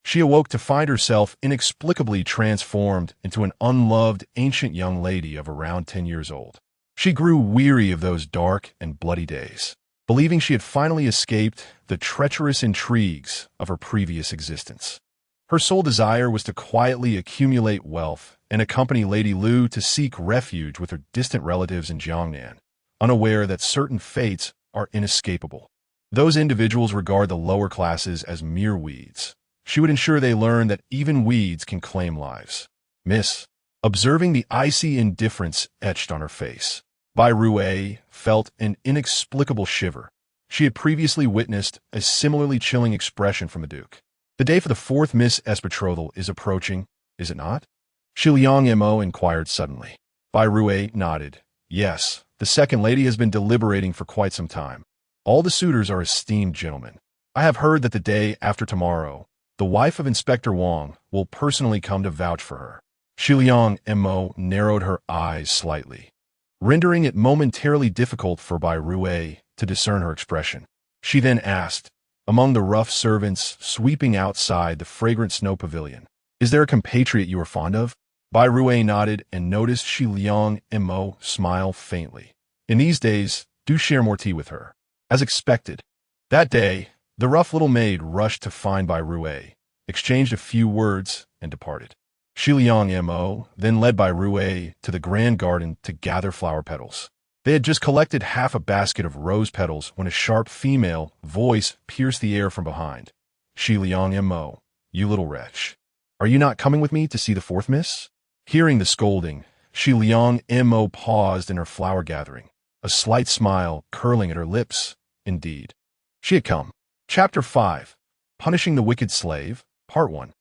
she awoke to find herself inexplicably transformed into an unloved ancient young lady of around 10 years old. She grew weary of those dark and bloody days, believing she had finally escaped the treacherous intrigues of her previous existence. Her sole desire was to quietly accumulate wealth and accompany Lady Lu to seek refuge with her distant relatives in Jiangnan, unaware that certain fates are inescapable. Those individuals regard the lower classes as mere weeds. She would ensure they learn that even weeds can claim lives. Miss, observing the icy indifference etched on her face, Bai Rui felt an inexplicable shiver. She had previously witnessed a similarly chilling expression from the Duke. The day for the fourth Miss S betrothal is approaching, is it not? Shi Liang Mo inquired suddenly. Bai Rui nodded. Yes, the second lady has been deliberating for quite some time. All the suitors are esteemed gentlemen. I have heard that the day after tomorrow, the wife of Inspector Wang will personally come to vouch for her. Shi Liang Mo narrowed her eyes slightly, rendering it momentarily difficult for Bai Rui to discern her expression. She then asked, among the rough servants sweeping outside the fragrant snow pavilion, is there a compatriot you are fond of? Bai Rui nodded and noticed Shi Liang Mo smile faintly. In these days, do share more tea with her. As expected, that day, the rough little maid rushed to find Bai Rui, exchanged a few words, and departed. Shi Liang Mo then led Bai Rui to the grand garden to gather flower petals. They had just collected half a basket of rose petals when a sharp female voice pierced the air from behind. Shi Liang Mo, you little wretch. Are you not coming with me to see the fourth miss? Hearing the scolding, Shi Liang Mo paused in her flower gathering, a slight smile curling at her lips. Indeed, she had come. Chapter 5. Punishing the Wicked Slave, Part 1.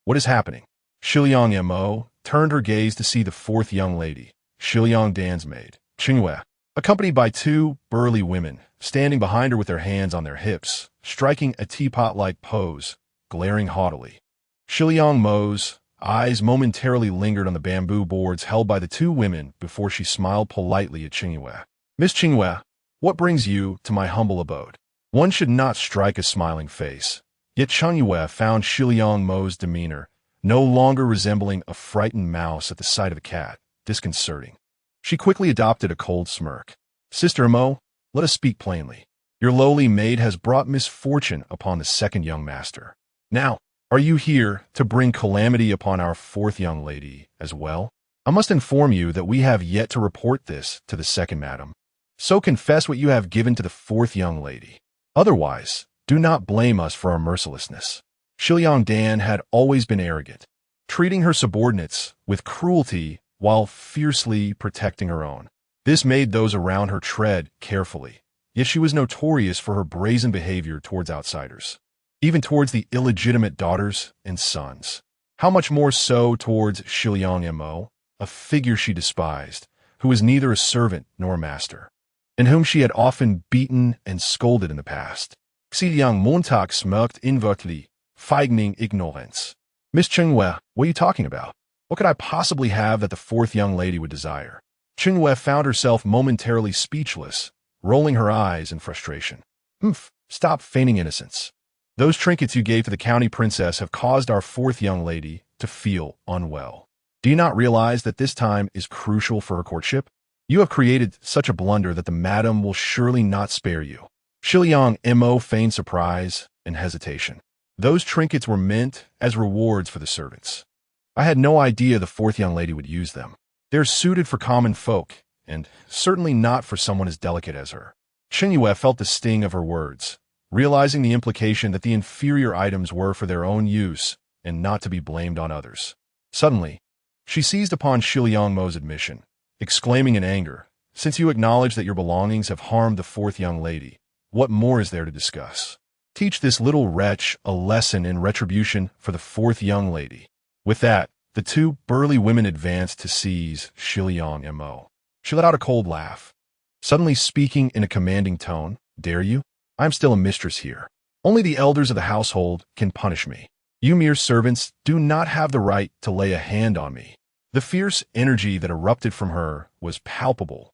What is happening? Shi Liang Mo turned her gaze to see the fourth young lady, Shi Liang Dan's maid, Qingyue, accompanied by two burly women, standing behind her with their hands on their hips, striking a teapot-like pose, glaring haughtily. Shi Liang Mo's eyes momentarily lingered on the bamboo boards held by the two women before she smiled politely at Qingyue. Miss Qingyue, what brings you to my humble abode? One should not strike a smiling face, yet Qingyue found Shi Liang Mo's demeanor, no longer resembling a frightened mouse at the sight of a cat, disconcerting. She quickly adopted a cold smirk. Sister Mo, let us speak plainly. Your lowly maid has brought misfortune upon the second young master. Now, are you here to bring calamity upon our fourth young lady as well? I must inform you that we have yet to report this to the second madam. So confess what you have given to the fourth young lady. Otherwise, do not blame us for our mercilessness. Shi Liang Dan had always been arrogant, treating her subordinates with cruelty while fiercely protecting her own. This made those around her tread carefully, yet she was notorious for her brazen behavior towards outsiders, even towards the illegitimate daughters and sons. How much more so towards Shi Liang Mo, a figure she despised, who was neither a servant nor a master, and whom she had often beaten and scolded in the past. Xi Liang Montag smirked invertly, feigning ignorance. Miss Qingyue, what are you talking about? What could I possibly have that the fourth young lady would desire? Qingyue found herself momentarily speechless, rolling her eyes in frustration. Stop feigning innocence. Those trinkets you gave to the county princess have caused our fourth young lady to feel unwell. Do you not realize that this time is crucial for her courtship? You have created such a blunder that the madam will surely not spare you. Shi Liang Mo feigned surprise and hesitation. Those trinkets were meant as rewards for the servants. I had no idea the fourth young lady would use them. They're suited for common folk, and certainly not for someone as delicate as her. Qingyue felt the sting of her words, realizing the implication that the inferior items were for their own use and not to be blamed on others. Suddenly, she seized upon Shi Liang Mo's admission, exclaiming in anger, since you acknowledge that your belongings have harmed the fourth young lady, what more is there to discuss? Teach this little wretch a lesson in retribution for the fourth young lady. With that, the two burly women advanced to seize Shi Liang Mo. She let out a cold laugh. suddenly speaking in a commanding tone. Dare you? I am still a mistress here. Only the elders of the household can punish me. You mere servants do not have the right to lay a hand on me. The fierce energy that erupted from her was palpable,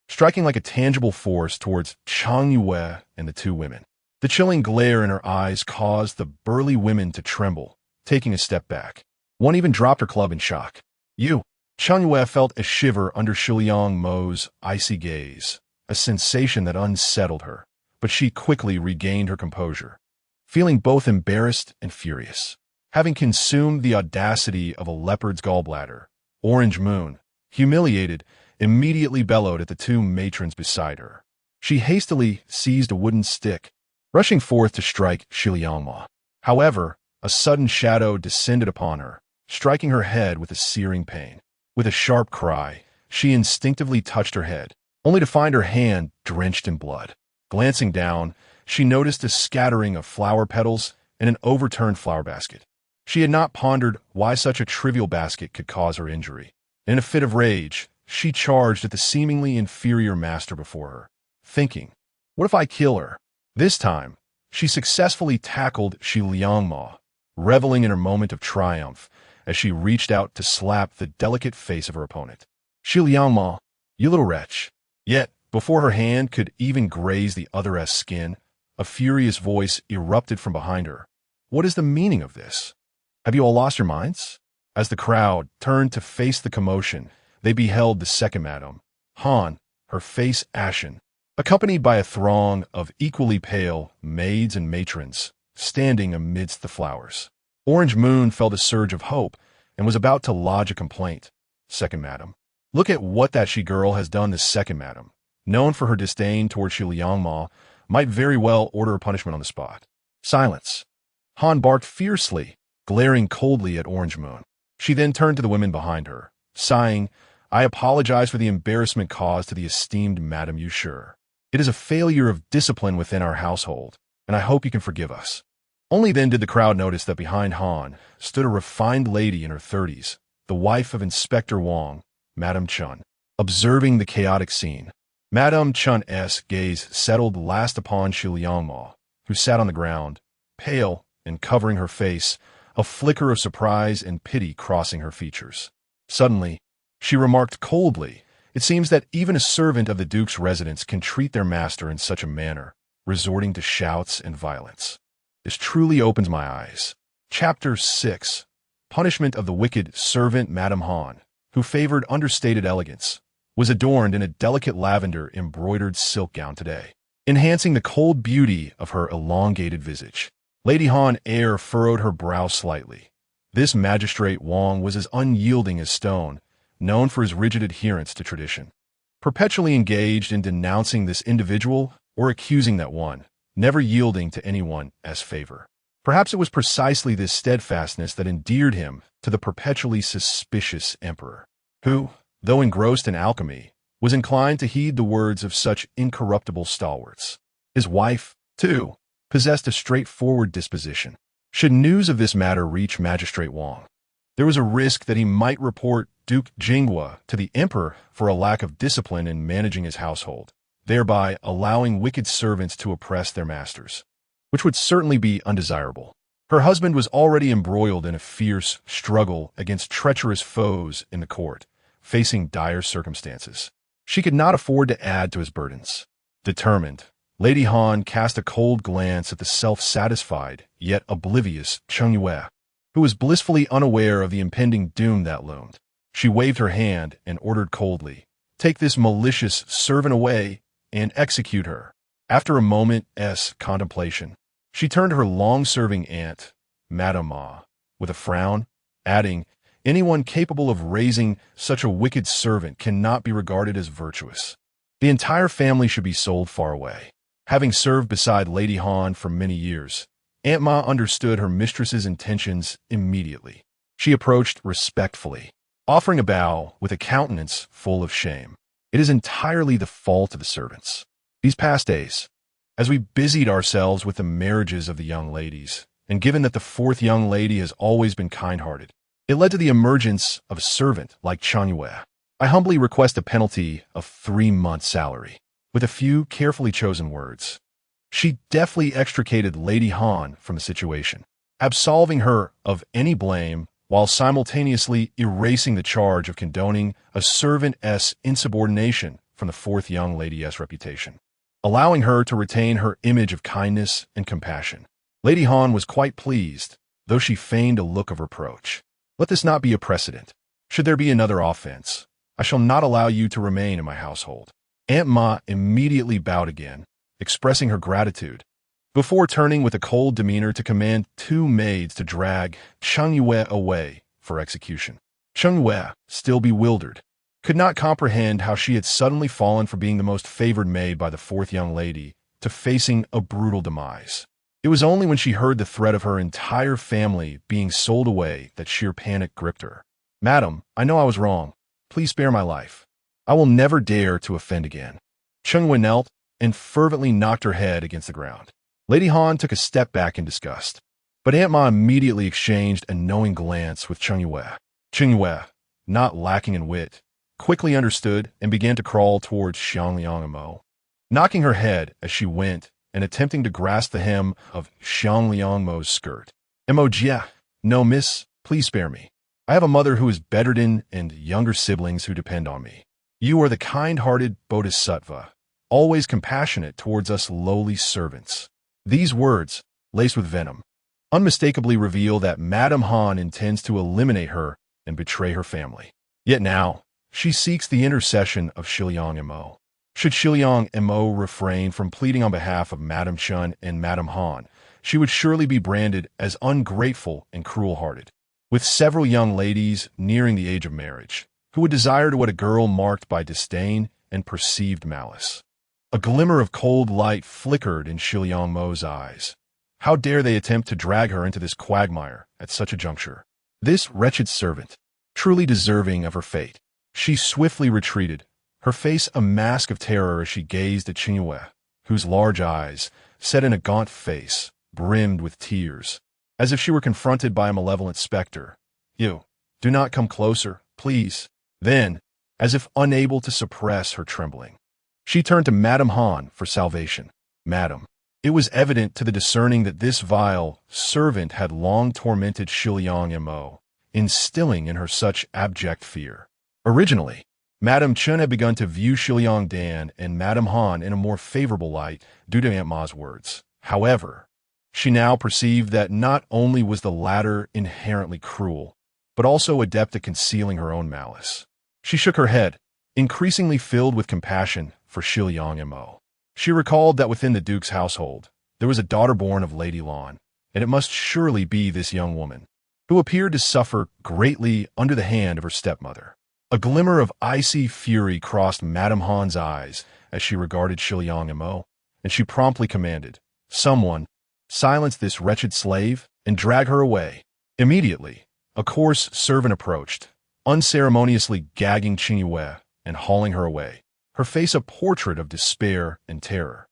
striking like a tangible force towards Chang Yue and the two women. The chilling glare in her eyes caused the burly women to tremble, taking a step back. One even dropped her club in shock. You! Chang Yue felt a shiver under Shiliang Mo's icy gaze, a sensation that unsettled her, but she quickly regained her composure, feeling both embarrassed and furious. Having consumed the audacity of a leopard's gallbladder, Orange Moon, humiliated, immediately bellowed at the two matrons beside her. She hastily seized a wooden stick, rushing forth to strike Shiliangma. However, a sudden shadow descended upon her, striking her head with a searing pain. With a sharp cry, she instinctively touched her head, only to find her hand drenched in blood. Glancing down, she noticed a scattering of flower petals and an overturned flower basket. She had not pondered why such a trivial basket could cause her injury. In a fit of rage, she charged at the seemingly inferior master before her, thinking, what if I kill her? This time, she successfully tackled Shi Liangma, reveling in her moment of triumph as she reached out to slap the delicate face of her opponent. Shi Liangma, you little wretch. Yet, before her hand could even graze the other's skin, a furious voice erupted from behind her. What is the meaning of this? Have you all lost your minds? As the crowd turned to face the commotion, they beheld the second madam, Han, her face ashen, accompanied by a throng of equally pale maids and matrons, standing amidst the flowers. Orange Moon felt a surge of hope and was about to lodge a complaint. Second madam. Look at what that she-girl has done. The second madam, known for her disdain toward Shi Liangma, might very well order a punishment on the spot. Silence. Han barked fiercely, glaring coldly at Orange Moon. She then turned to the women behind her, sighing, I apologize for the embarrassment caused to the esteemed Madame Yushur. It is a failure of discipline within our household, and I hope you can forgive us. Only then did the crowd notice that behind Han stood a refined lady in her 30s, the wife of Inspector Wang, Madame Chun. Observing the chaotic scene, Madame Chun's gaze settled last upon Shi Liangma, who sat on the ground, pale and covering her face, a flicker of surprise and pity crossing her features. Suddenly, she remarked coldly, it seems that even a servant of the Duke's residence can treat their master in such a manner, resorting to shouts and violence. This truly opens my eyes. Chapter 6. Punishment of the wicked servant. Madame Han, who favored understated elegance, was adorned in a delicate lavender embroidered silk gown today, enhancing the cold beauty of her elongated visage. Lady Han air furrowed her brow slightly. This magistrate Wang was as unyielding as stone, known for his rigid adherence to tradition. Perpetually engaged in denouncing this individual or accusing that one, never yielding to anyone's favor. Perhaps it was precisely this steadfastness that endeared him to the perpetually suspicious emperor, who, though engrossed in alchemy, was inclined to heed the words of such incorruptible stalwarts. His wife, too, possessed a straightforward disposition. Should news of this matter reach Magistrate Wang, there was a risk that he might report Duke Jinghua to the emperor for a lack of discipline in managing his household, thereby allowing wicked servants to oppress their masters, which would certainly be undesirable. Her husband was already embroiled in a fierce struggle against treacherous foes in the court, facing dire circumstances. She could not afford to add to his burdens. Determined, Lady Han cast a cold glance at the self-satisfied, yet oblivious Cheng Yue, who was blissfully unaware of the impending doom that loomed. She waved her hand and ordered coldly, "Take this malicious servant away and execute her." After a moment's contemplation, she turned to her long-serving aunt, Madame Ma, with a frown, adding, "Anyone capable of raising such a wicked servant cannot be regarded as virtuous. The entire family should be sold far away." Having served beside Lady Han for many years, Aunt Ma understood her mistress's intentions immediately. She approached respectfully, offering a bow with a countenance full of shame. It is entirely the fault of the servants. These past days, as we busied ourselves with the marriages of the young ladies, and given that the fourth young lady has always been kind-hearted, it led to the emergence of a servant like Chang Yue. I humbly request a penalty of 3 months' salary. with a few carefully chosen words. She deftly extricated Lady Han from the situation, absolving her of any blame while simultaneously erasing the charge of condoning a servant's insubordination from the fourth young lady's reputation, allowing her to retain her image of kindness and compassion. Lady Han was quite pleased, though she feigned a look of reproach. Let this not be a precedent. Should there be another offense, I shall not allow you to remain in my household. Aunt Ma immediately bowed again, expressing her gratitude, before turning with a cold demeanor to command 2 maids to drag Cheng Yue away for execution. Cheng Yue, still bewildered, could not comprehend how she had suddenly fallen from being the most favored maid by the fourth young lady to facing a brutal demise. It was only when she heard the threat of her entire family being sold away that sheer panic gripped her. Madam, I know I was wrong. Please spare my life. I will never dare to offend again. Cheng Yue knelt and fervently knocked her head against the ground. Lady Han took a step back in disgust, but Aunt Ma immediately exchanged a knowing glance with Cheng Yue. Cheng Yue, not lacking in wit, quickly understood and began to crawl towards Xiangliang Mo, knocking her head as she went and attempting to grasp the hem of Xiangliang Mo's skirt. Jia, no miss, please spare me. I have a mother who is bedridden and younger siblings who depend on me. You are the kind-hearted Bodhisattva, always compassionate towards us lowly servants. These words, laced with venom, unmistakably reveal that Madame Han intends to eliminate her and betray her family. Yet now, she seeks the intercession of Shiliang Mo. Should Shiliang Mo refrain from pleading on behalf of Madame Chun and Madame Han, she would surely be branded as ungrateful and cruel-hearted, with several young ladies nearing the age of marriage, who would desire to wed a girl marked by disdain and perceived malice. A glimmer of cold light flickered in Shiliang Mo's eyes. How dare they attempt to drag her into this quagmire at such a juncture? This wretched servant, truly deserving of her fate. She swiftly retreated, her face a mask of terror as she gazed at Cheng Yue, whose large eyes, set in a gaunt face, brimmed with tears, as if she were confronted by a malevolent specter. You, do not come closer, please. Then, as if unable to suppress her trembling, she turned to Madame Han for salvation. Madam, it was evident to the discerning that this vile servant had long tormented Shiliang Mo, instilling in her such abject fear. Originally, Madame Chun had begun to view Shiliang Dan and Madame Han in a more favorable light due to Aunt Ma's words. However, she now perceived that not only was the latter inherently cruel, but also adept at concealing her own malice. She shook her head, increasingly filled with compassion for Shiliang Mo. She recalled that within the Duke's household, there was a daughter born of Lady Lan, and it must surely be this young woman, who appeared to suffer greatly under the hand of her stepmother. A glimmer of icy fury crossed Madame Han's eyes as she regarded Shiliang Mo, and she promptly commanded, "Someone, silence this wretched slave and drag her away." Immediately, a coarse servant approached, unceremoniously gagging Cheng Yue and hauling her away, her face a portrait of despair and terror.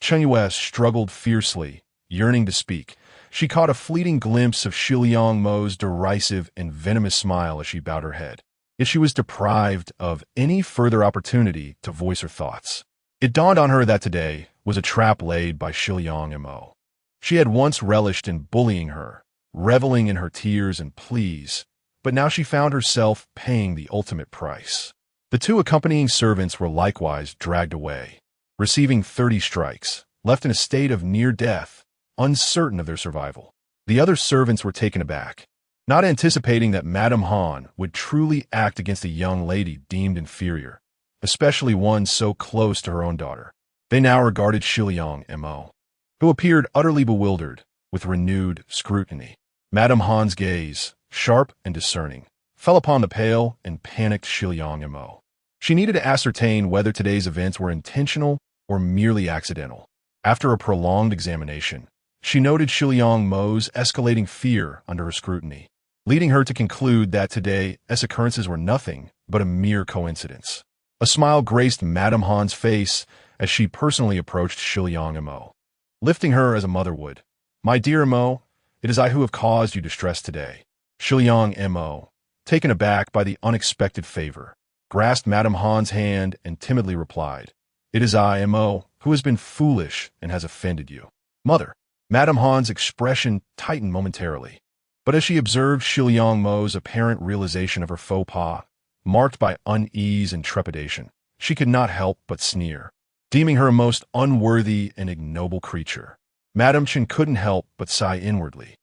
Cheng Yue struggled fiercely, yearning to speak. She caught a fleeting glimpse of Shiliang Mo's derisive and venomous smile as she bowed her head. Yet she was deprived of any further opportunity to voice her thoughts. It dawned on her that today was a trap laid by Shiliang Mo. She had once relished in bullying her, reveling in her tears and pleas, but now she found herself paying the ultimate price. The 2 accompanying servants were likewise dragged away, receiving 30 strikes, left in a state of near death, uncertain of their survival. The other servants were taken aback, not anticipating that Madame Han would truly act against a young lady deemed inferior, especially one so close to her own daughter. They now regarded Shiliang Mo, who appeared utterly bewildered, with renewed scrutiny. Madame Han's gaze, sharp and discerning, fell upon the pale and panicked Shiliang Mo. She needed to ascertain whether today's events were intentional or merely accidental. After a prolonged examination, she noted Shiliang Mo's escalating fear under her scrutiny, leading her to conclude that today's occurrences were nothing but a mere coincidence. A smile graced Madame Han's face as she personally approached Shiliang Mo, lifting her as a mother would. "My dear Mo, it is I who have caused you distress today." Shiliang Mo, taken aback by the unexpected favor, grasped Madame Han's hand and timidly replied, It is I, Mo, who has been foolish and has offended you. Mother. Madame Han's expression tightened momentarily. But as she observed Shiliang Mo's apparent realization of her faux pas, marked by unease and trepidation, she could not help but sneer, deeming her a most unworthy and ignoble creature. Madame Chen couldn't help but sigh inwardly,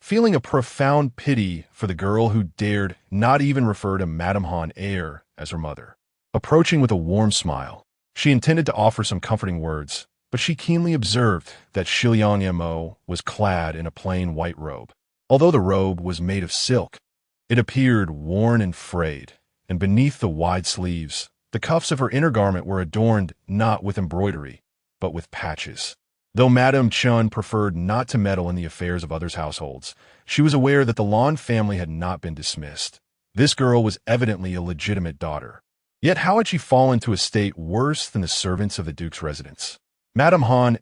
feeling a profound pity for the girl who dared not even refer to Madame Han as her mother. Approaching with a warm smile, she intended to offer some comforting words, but she keenly observed that Shiliang Mo was clad in a plain white robe. Although the robe was made of silk, it appeared worn and frayed, and beneath the wide sleeves, the cuffs of her inner garment were adorned not with embroidery, but with patches. Though Madame Chen preferred not to meddle in the affairs of others' households, she was aware that the Lan family had not been dismissed. This girl was evidently a legitimate daughter. Yet how had she fallen to a state worse than the servants of the Duke's residence? Madame Han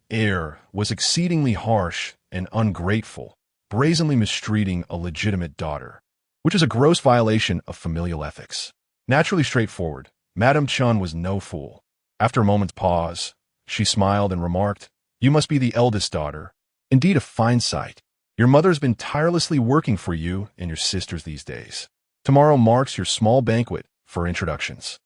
was exceedingly harsh and ungrateful, brazenly mistreating a legitimate daughter, which is a gross violation of familial ethics. Naturally straightforward, Madame Chen was no fool. After a moment's pause, she smiled and remarked, "You must be the eldest daughter. Indeed a fine sight. Your mother's been tirelessly working for you and your sisters these days. Tomorrow marks your small banquet for introductions.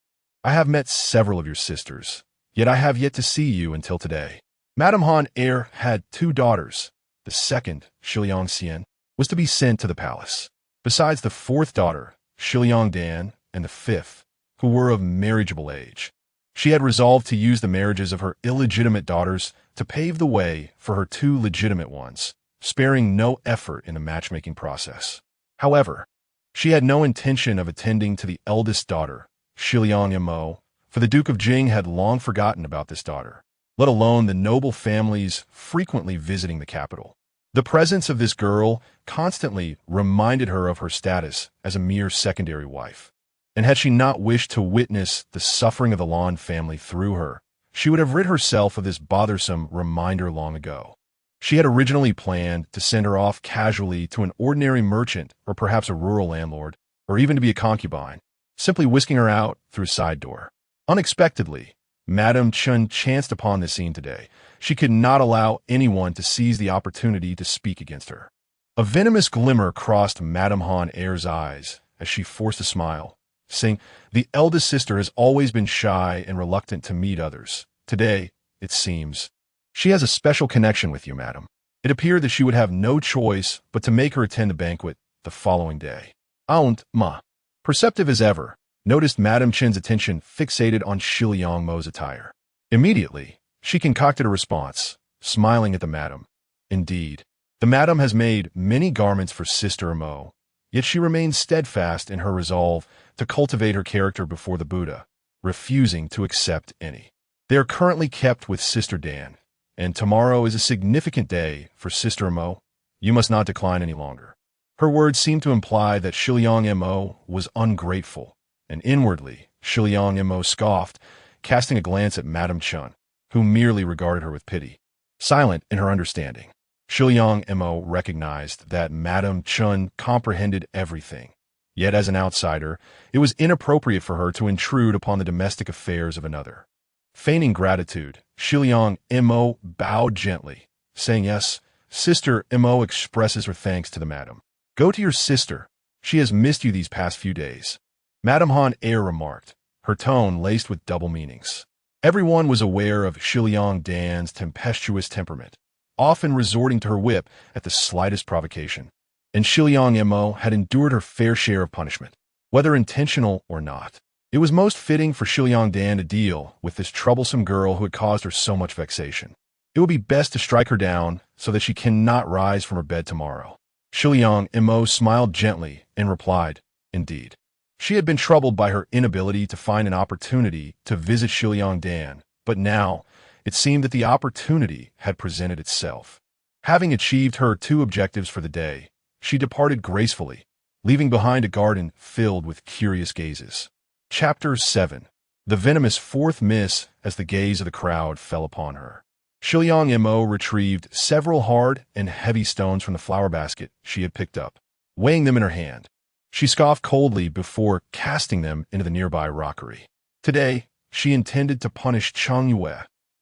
I have met several of your sisters, yet I have yet to see you until today." Madame Han had 2 daughters. The second, Shiliang Xian, was to be sent to the palace. Besides the 4th daughter, Shiliang Dan, and the 5th, who were of marriageable age. She had resolved to use the marriages of her illegitimate daughters to pave the way for her 2 legitimate ones, sparing no effort in the matchmaking process. However, she had no intention of attending to the eldest daughter, Shiliang Mo, for the Duke of Jing had long forgotten about this daughter, let alone the noble families frequently visiting the capital. The presence of this girl constantly reminded her of her status as a mere secondary wife. And had she not wished to witness the suffering of the Lan family through her, she would have rid herself of this bothersome reminder long ago. She had originally planned to send her off casually to an ordinary merchant or perhaps a rural landlord, or even to be a concubine, simply whisking her out through a side door. Unexpectedly, Madame Chen chanced upon this scene today. She could not allow anyone to seize the opportunity to speak against her. A venomous glimmer crossed Madame Han eyes as she forced a smile, saying, "The eldest sister has always been shy and reluctant to meet others. Today, it seems, she has a special connection with you, madam." It appeared that she would have no choice but to make her attend the banquet the following day. Aunt Ma, perceptive as ever, noticed Madame Chen's attention fixated on Shiliang Mo's attire. Immediately, she concocted a response, smiling at the madam. Indeed, the madam has made many garments for Sister Mo, yet she remains steadfast in her resolve to cultivate her character before the Buddha, refusing to accept any. They are currently kept with Sister Dan, and tomorrow is a significant day for Sister Mo. You must not decline any longer. Her words seemed to imply that Shiliang Mo was ungrateful, and inwardly, Shiliang Mo scoffed, casting a glance at Madame Chen, who merely regarded her with pity. Silent in her understanding, Shiliang Mo recognized that Madame Chen comprehended everything. Yet as an outsider, it was inappropriate for her to intrude upon the domestic affairs of another. Feigning gratitude, Shiliang Mo bowed gently, saying, "Yes, Sister Mo expresses her thanks to the madam. Go to your sister. She has missed you these past few days." Madame Han remarked, her tone laced with double meanings. Everyone was aware of Shiliang Dan's tempestuous temperament, often resorting to her whip at the slightest provocation. And Shiliang Mo had endured her fair share of punishment, whether intentional or not. It was most fitting for Shiliang Dan to deal with this troublesome girl who had caused her so much vexation. It would be best to strike her down so that she cannot rise from her bed tomorrow. Shiliang Mo smiled gently and replied, "Indeed." She had been troubled by her inability to find an opportunity to visit Shiliang Dan, but now it seemed that the opportunity had presented itself. Having achieved her 2 objectives for the day, she departed gracefully, leaving behind a garden filled with curious gazes. Chapter 7. The venomous 4th miss as the gaze of the crowd fell upon her. Shiliang Mo retrieved several hard and heavy stones from the flower basket she had picked up. Weighing them in her hand, she scoffed coldly before casting them into the nearby rockery. Today, she intended to punish Cheng Yue,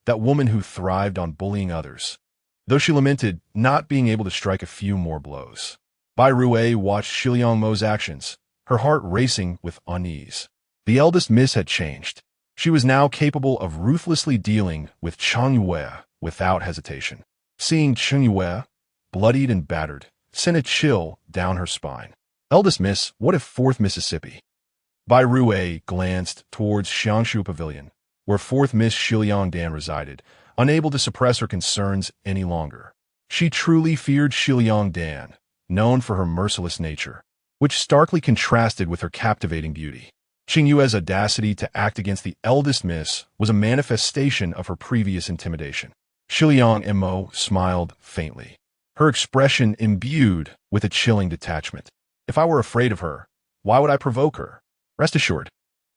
that woman who thrived on bullying others, though she lamented not being able to strike a few more blows. Bai Rui watched Shiliang Mo's actions, her heart racing with unease. The eldest miss had changed. She was now capable of ruthlessly dealing with Cheng Yue without hesitation. Seeing Cheng Yue, bloodied and battered, sent a chill down her spine. Eldest miss, what if 4th Mississippi? Bai Rui glanced towards Xiangshu Pavilion, where 4th Miss Shiliang Dan resided, unable to suppress her concerns any longer. She truly feared Shiliang Dan, known for her merciless nature, which starkly contrasted with her captivating beauty. Qing Yue's audacity to act against the eldest miss was a manifestation of her previous intimidation. Shiliang Mo smiled faintly, her expression imbued with a chilling detachment. If I were afraid of her, why would I provoke her? Rest assured,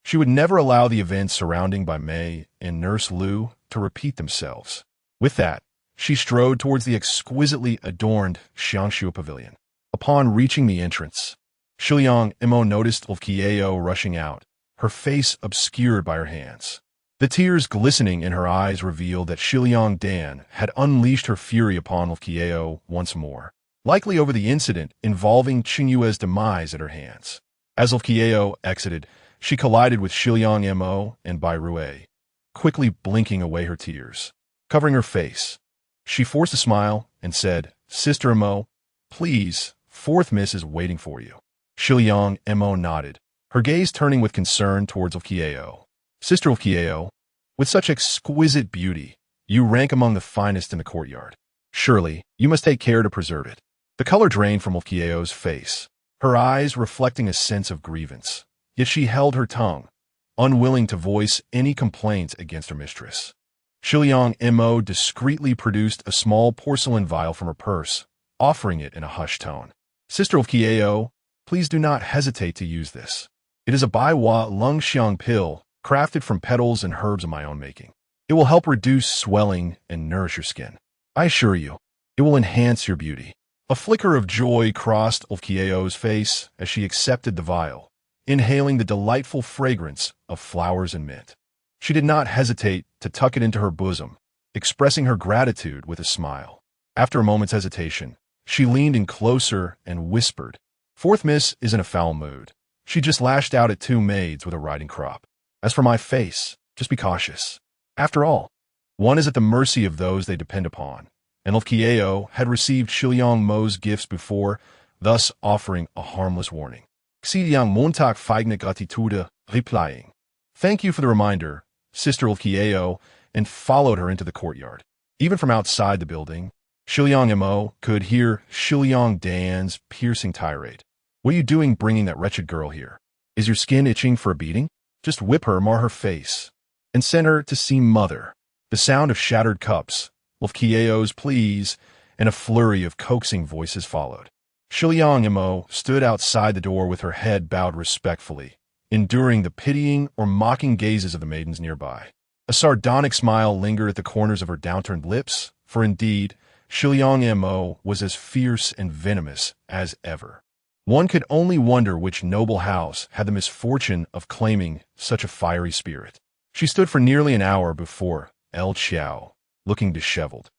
she would never allow the events surrounding Bai Mei and Nurse Lu to repeat themselves. With that, she strode towards the exquisitely adorned Xiangshu Pavilion. Upon reaching the entrance, Shiliang Mo noticed Kieo rushing out, her face obscured by her hands. The tears glistening in her eyes revealed that Shiliang Dan had unleashed her fury upon Kieo once more, likely over the incident involving Qing Yue's demise at her hands. As Kieo exited, she collided with Shiliang Mo and Bai Rui, quickly blinking away her tears. Covering her face, she forced a smile and said, "Sister Mo, please, 4th Miss is waiting for you." Shiliang Mo nodded, her gaze turning with concern towards Kieo. "Sister Kieo, with such exquisite beauty, you rank among the finest in the courtyard. Surely, you must take care to preserve it." The color drained from Kieo's face, her eyes reflecting a sense of grievance. Yet she held her tongue, unwilling to voice any complaints against her mistress. Shiliang Mo discreetly produced a small porcelain vial from her purse, offering it in a hushed tone. "Sister of Kieo, please do not hesitate to use this. It is a Baiwa Lung Xiang pill, crafted from petals and herbs of my own making. It will help reduce swelling and nourish your skin. I assure you, it will enhance your beauty." A flicker of joy crossed Kieo's face as she accepted the vial, inhaling the delightful fragrance of flowers and mint. She did not hesitate to tuck it into her bosom, expressing her gratitude with a smile. After a moment's hesitation, she leaned in closer and whispered, "4th Miss is in a foul mood. She just lashed out at 2 maids with a riding crop. As for my face, just be cautious. After all, one is at the mercy of those they depend upon." And Kieo had received Shiliang Mo's gifts before, thus offering a harmless warning. Xidiang Montag feignet Gratitude, replying, "Thank you for the reminder, Sister Kieo," and followed her into the courtyard. Even from outside the building, Shiliang Mo could hear Shiliang Dan's piercing tirade. "What are you doing bringing that wretched girl here? Is your skin itching for a beating? Just whip her, mar her face, and send her to see Mother." The sound of shattered cups, Kieo's pleas, and a flurry of coaxing voices followed. Shiliang Mo stood outside the door with her head bowed respectfully, enduring the pitying or mocking gazes of the maidens nearby. A sardonic smile lingered at the corners of her downturned lips, for indeed, Shiliang Mo was as fierce and venomous as ever. One could only wonder which noble house had the misfortune of claiming such a fiery spirit. She stood for nearly an hour before El Chiao, looking disheveled,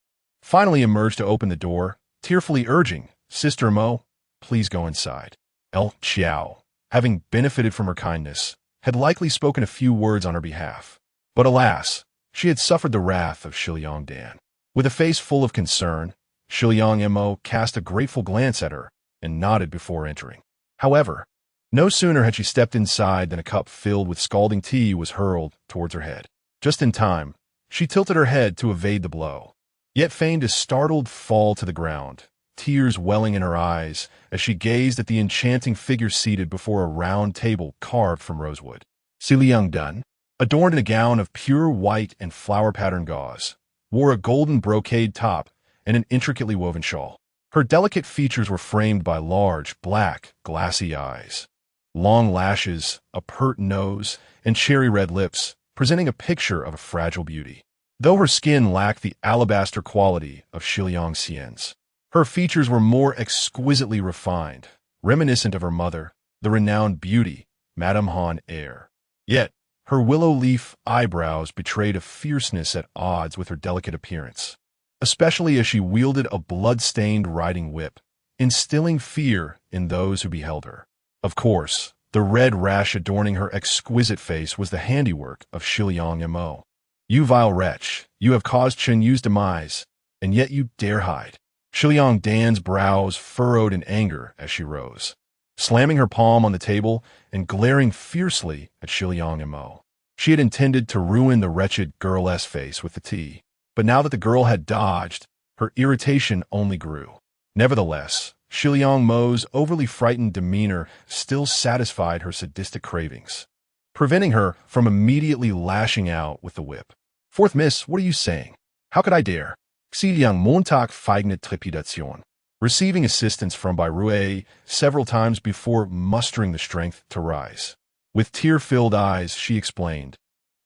finally emerged to open the door, tearfully urging, "Sister Mo, please go inside." El Chiao, having benefited from her kindness, had likely spoken a few words on her behalf. But alas, she had suffered the wrath of Shiliang Dan. With a face full of concern, Shiliang Mo cast a grateful glance at her and nodded before entering. However, no sooner had she stepped inside than a cup filled with scalding tea was hurled towards her head. Just in time, she tilted her head to evade the blow, yet feigned a startled fall to the ground, tears welling in her eyes as she gazed at the enchanting figure seated before a round table carved from rosewood. Siliang Dun, adorned in a gown of pure white and flower-patterned gauze, wore a golden brocade top and an intricately woven shawl. Her delicate features were framed by large, black, glassy eyes, long lashes, a pert nose, and cherry-red lips, presenting a picture of a fragile beauty. Though her skin lacked the alabaster quality of Shiliang Xian's, her features were more exquisitely refined, reminiscent of her mother, the renowned beauty, Madame Han Eyre. Yet, Her willow leaf eyebrows betrayed a fierceness at odds with her delicate appearance, especially as she wielded a blood-stained riding whip, instilling fear in those who beheld her. Of course, the red rash adorning her exquisite face was the handiwork of Shiliang Mo. You vile wretch, you have caused Chen Yu's demise, and yet you dare hide. Shiliang Dan's brows furrowed in anger as she rose, slamming her palm on the table and glaring fiercely at Shiliang Mo. She had intended to ruin the wretched girl's face with the tea, but now that the girl had dodged, her irritation only grew. Nevertheless, Shiliang Mo's overly frightened demeanor still satisfied her sadistic cravings, preventing her from immediately lashing out with the whip. Fourth miss, what are you saying? How could I dare? Xiliang Montag feignet Trepidation. Receiving assistance from Bairue several times before mustering the strength to rise. With tear-filled eyes, she explained,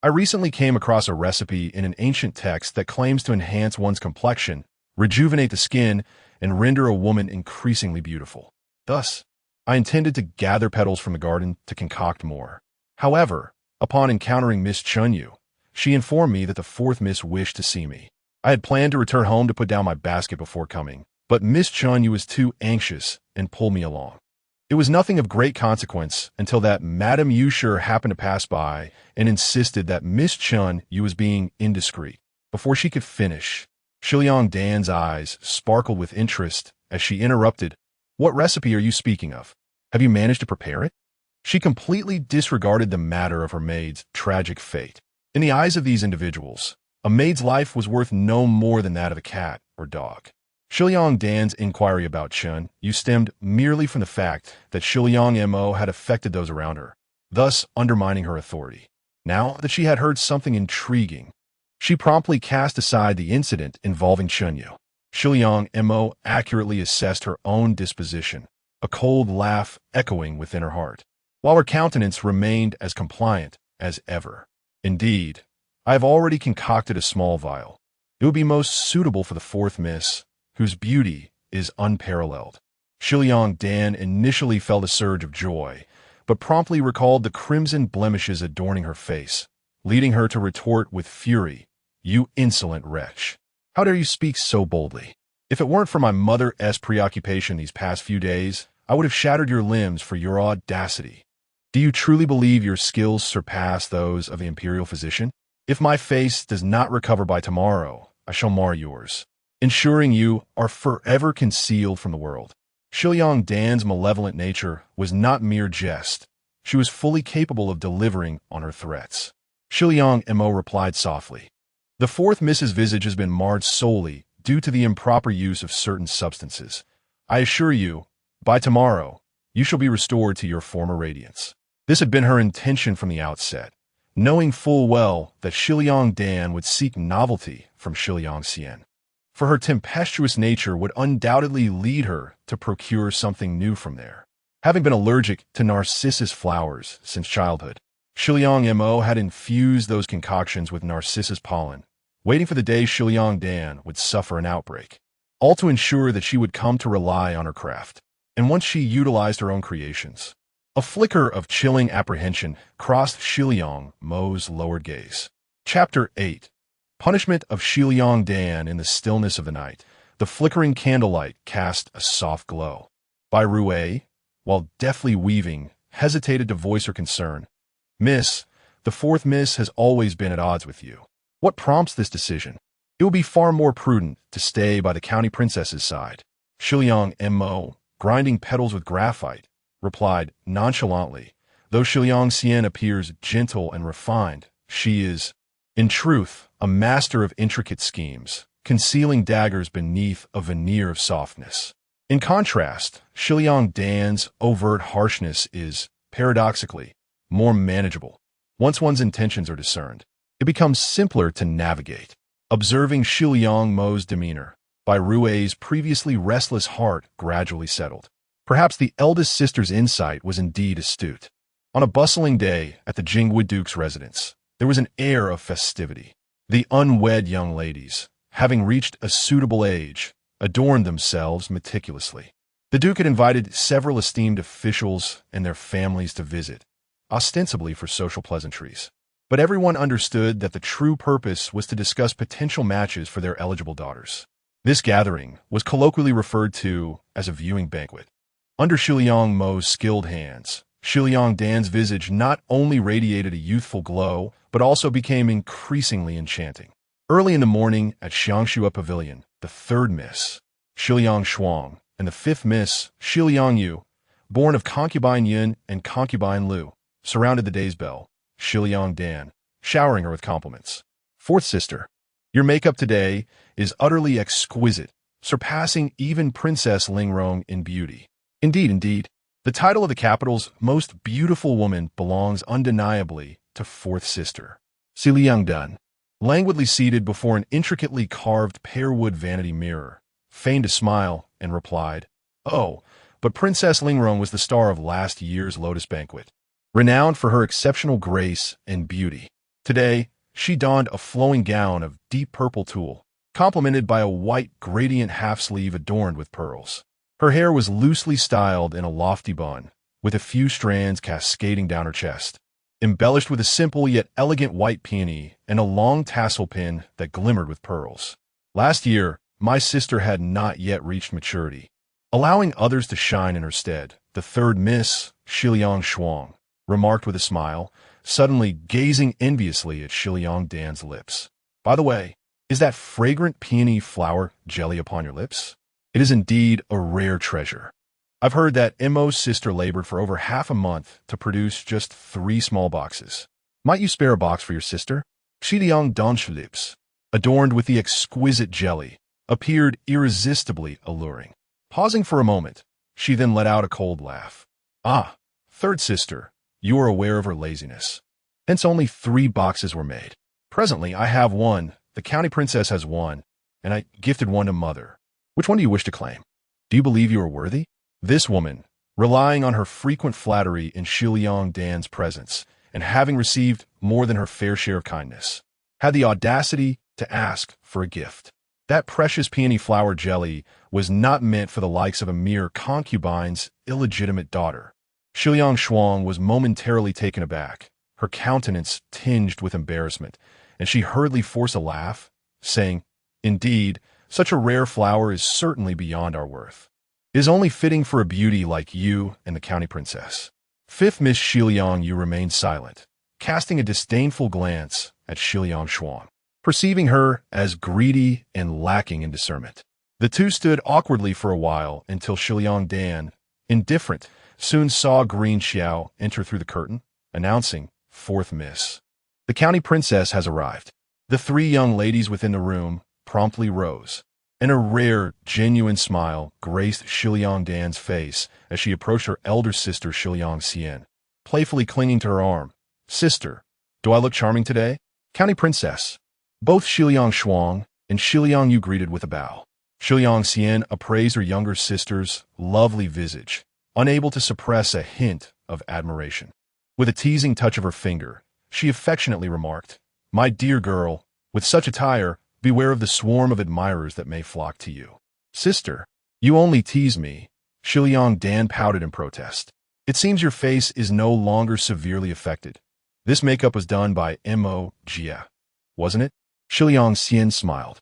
I recently came across a recipe in an ancient text that claims to enhance one's complexion, rejuvenate the skin, and render a woman increasingly beautiful. Thus, I intended to gather petals from the garden to concoct more. However, upon encountering Miss Chunyu, she informed me that the fourth miss wished to see me. I had planned to return home to put down my basket before coming, but Miss Chunyu was too anxious and pulled me along. It was nothing of great consequence until that Madame Yusher happened to pass by and insisted that Miss Chunyu was being indiscreet. Before she could finish, Shiliang Dan's eyes sparkled with interest as she interrupted, What recipe are you speaking of? Have you managed to prepare it? She completely disregarded the matter of her maid's tragic fate. In the eyes of these individuals, a maid's life was worth no more than that of a cat or dog. Shiliang Dan's inquiry about Chen Yu stemmed merely from the fact that Shiliang Mo had affected those around her, thus undermining her authority. Now that she had heard something intriguing, she promptly cast aside the incident involving Chen Yu. Shiliang Mo accurately assessed her own disposition, a cold laugh echoing within her heart, while her countenance remained as compliant as ever. Indeed, I have already concocted a small vial. It would be most suitable for the fourth miss, whose beauty is unparalleled. Shiliang Dan initially felt a surge of joy, but promptly recalled the crimson blemishes adorning her face, leading her to retort with fury, You insolent wretch! How dare you speak so boldly? If it weren't for my mother's preoccupation these past few days, I would have shattered your limbs for your audacity. Do you truly believe your skills surpass those of the imperial physician? If my face does not recover by tomorrow, I shall mar yours, ensuring you are forever concealed from the world. Shiliang Dan's malevolent nature was not mere jest. She was fully capable of delivering on her threats. Shiliang Mo replied softly, The fourth miss's visage has been marred solely due to the improper use of certain substances. I assure you, by tomorrow, you shall be restored to your former radiance. This had been her intention from the outset, knowing full well that Shiliang Dan would seek novelty from Shiliang Xian. For her tempestuous nature would undoubtedly lead her to procure something new from there. Having been allergic to narcissus flowers since childhood, Shiliang Mo had infused those concoctions with narcissus pollen, waiting for the day Shiliang Dan would suffer an outbreak, all to ensure that she would come to rely on her craft. And once she utilized her own creations, a flicker of chilling apprehension crossed Shiliang Mo's lowered gaze. Chapter 8. Punishment of Shiliang Dan. In the stillness of the night, the flickering candlelight cast a soft glow. Bairue, while deftly weaving, hesitated to voice her concern. Miss, the fourth miss has always been at odds with you. What prompts this decision? It will be far more prudent to stay by the county princess's side. Shiliang Mo, grinding petals with graphite, replied nonchalantly, Though Shiliang Xian appears gentle and refined, she is, in truth, a master of intricate schemes, concealing daggers beneath a veneer of softness. In contrast, Shiliang Dan's overt harshness is, paradoxically, more manageable. Once one's intentions are discerned, it becomes simpler to navigate. Observing Shiliang Mo's demeanor, Bairue's previously restless heart gradually settled. Perhaps the eldest sister's insight was indeed astute. On a bustling day at the Jingwood Duke's residence, there was an air of festivity. The unwed young ladies, having reached a suitable age, adorned themselves meticulously. The Duke had invited several esteemed officials and their families to visit, ostensibly for social pleasantries. But everyone understood that the true purpose was to discuss potential matches for their eligible daughters. This gathering was colloquially referred to as a viewing banquet. Under Shiliang Mo's skilled hands, Shiliang Dan's visage not only radiated a youthful glow, but also became increasingly enchanting. Early in the morning at Xiangshua Pavilion, the third Miss, Shiliang Shuang, and the fifth Miss, Shiliang Yu, born of Concubine Yin and Concubine Lu, surrounded the day's belle, Shiliang Dan, showering her with compliments. Fourth sister, your makeup today is utterly exquisite, surpassing even Princess Lingrong in beauty. Indeed, the title of the capital's most beautiful woman belongs undeniably to fourth sister. Xiliang Dan, languidly seated before an intricately carved pearwood vanity mirror, feigned a smile and replied, "Oh, but Princess Lingrong was the star of last year's Lotus Banquet, renowned for her exceptional grace and beauty. Today, she donned a flowing gown of deep purple tulle, complemented by a white gradient half-sleeve adorned with pearls. Her hair was loosely styled in a lofty bun, with a few strands cascading down her chest, embellished with a simple yet elegant white peony and a long tassel pin that glimmered with pearls. Last year, my sister had not yet reached maturity, allowing others to shine in her stead. The third Miss, Shiliang Shuang, remarked with a smile, suddenly gazing enviously at Shiliang Dan's lips. By the way, is that fragrant peony flower jelly upon your lips? It is indeed a rare treasure. I've heard that Mo's sister labored for over half a month to produce just 3 small boxes. Might you spare a box for your sister? Xiliang Dan's lips, adorned with the exquisite jelly, appeared irresistibly alluring. Pausing for a moment, she then let out a cold laugh. Ah, third sister, you are aware of her laziness. Hence only 3 boxes were made. Presently I have 1, the county princess has 1, and I gifted 1 to mother. Which one do you wish to claim? Do you believe you are worthy? This woman, relying on her frequent flattery in Shiliang Dan's presence, and having received more than her fair share of kindness, had the audacity to ask for a gift. That precious peony flower jelly was not meant for the likes of a mere concubine's illegitimate daughter. Shiliang Shuang was momentarily taken aback, her countenance tinged with embarrassment, and she hurriedly forced a laugh, saying, "Indeed, such a rare flower is certainly beyond our worth. It is only fitting for a beauty like you and the county princess." Fifth Miss Shiliang Yu remained silent, casting a disdainful glance at Shiliang Shuang, perceiving her as greedy and lacking in discernment. The two stood awkwardly for a while until Shiliang Dan, indifferent, soon saw Green Xiao enter through the curtain, announcing, "Fourth Miss. The county princess has arrived." The 3 young ladies within the room promptly rose, and a rare, genuine smile graced Shiliang Dan's face as she approached her elder sister Shiliang Xian, playfully clinging to her arm. "Sister, do I look charming today?" "County princess." Both Shiliang Shuang and Shiliang Yu greeted with a bow. Shiliang Xian appraised her younger sister's lovely visage, unable to suppress a hint of admiration. With a teasing touch of her finger, she affectionately remarked, "My dear girl, with such attire, beware of the swarm of admirers that may flock to you." "Sister, you only tease me." Shiliang Dan pouted in protest. "It seems your face is no longer severely affected. This makeup was done by Mo Jia, wasn't it?" Shiliang Xian smiled,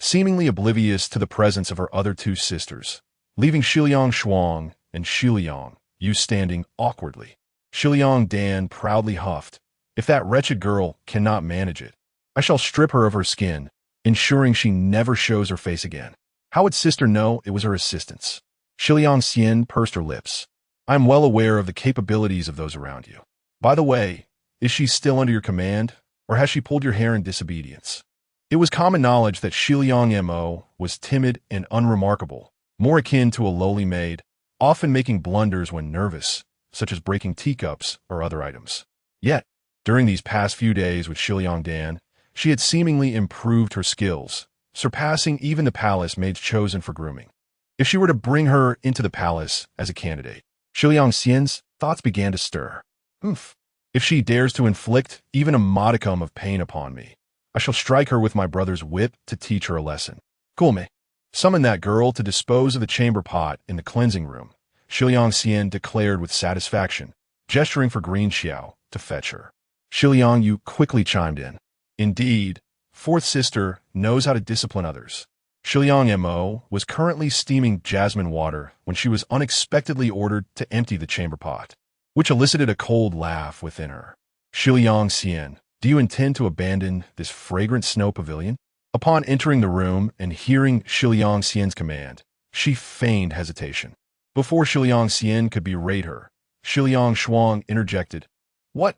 seemingly oblivious to the presence of her other 2 sisters, leaving Shiliang Shuang and Shiliang Yu standing awkwardly. Shiliang Dan proudly huffed, "If that wretched girl cannot manage it, I shall strip her of her skin, ensuring she never shows her face again." How would sister know it was her assistants? Shiliang Xian pursed her lips. "I am well aware of the capabilities of those around you. By the way, is she still under your command, or has she pulled your hair in disobedience?" It was common knowledge that Shiliang Mo was timid and unremarkable, more akin to a lowly maid, often making blunders when nervous, such as breaking teacups or other items. Yet, during these past few days with Shiliang Dan, she had seemingly improved her skills, surpassing even the palace maids chosen for grooming. If she were to bring her into the palace as a candidate, Shiliang Xian's thoughts began to stir. If she dares to inflict even a modicum of pain upon me, I shall strike her with my brother's whip to teach her a lesson. Gulme, summon that girl to dispose of the chamber pot in the cleansing room, Shiliang Xian declared with satisfaction, gesturing for Green Xiao to fetch her. Shiliang Yu quickly chimed in. Indeed, fourth sister knows how to discipline others. Shiliang Mo was currently steaming jasmine water when she was unexpectedly ordered to empty the chamber pot, which elicited a cold laugh within her. Shiliang Xian, do you intend to abandon this fragrant snow pavilion? Upon entering the room and hearing Shiliang Xian's command, she feigned hesitation. Before Shiliang Xian could berate her, Shiliang Shuang interjected, What?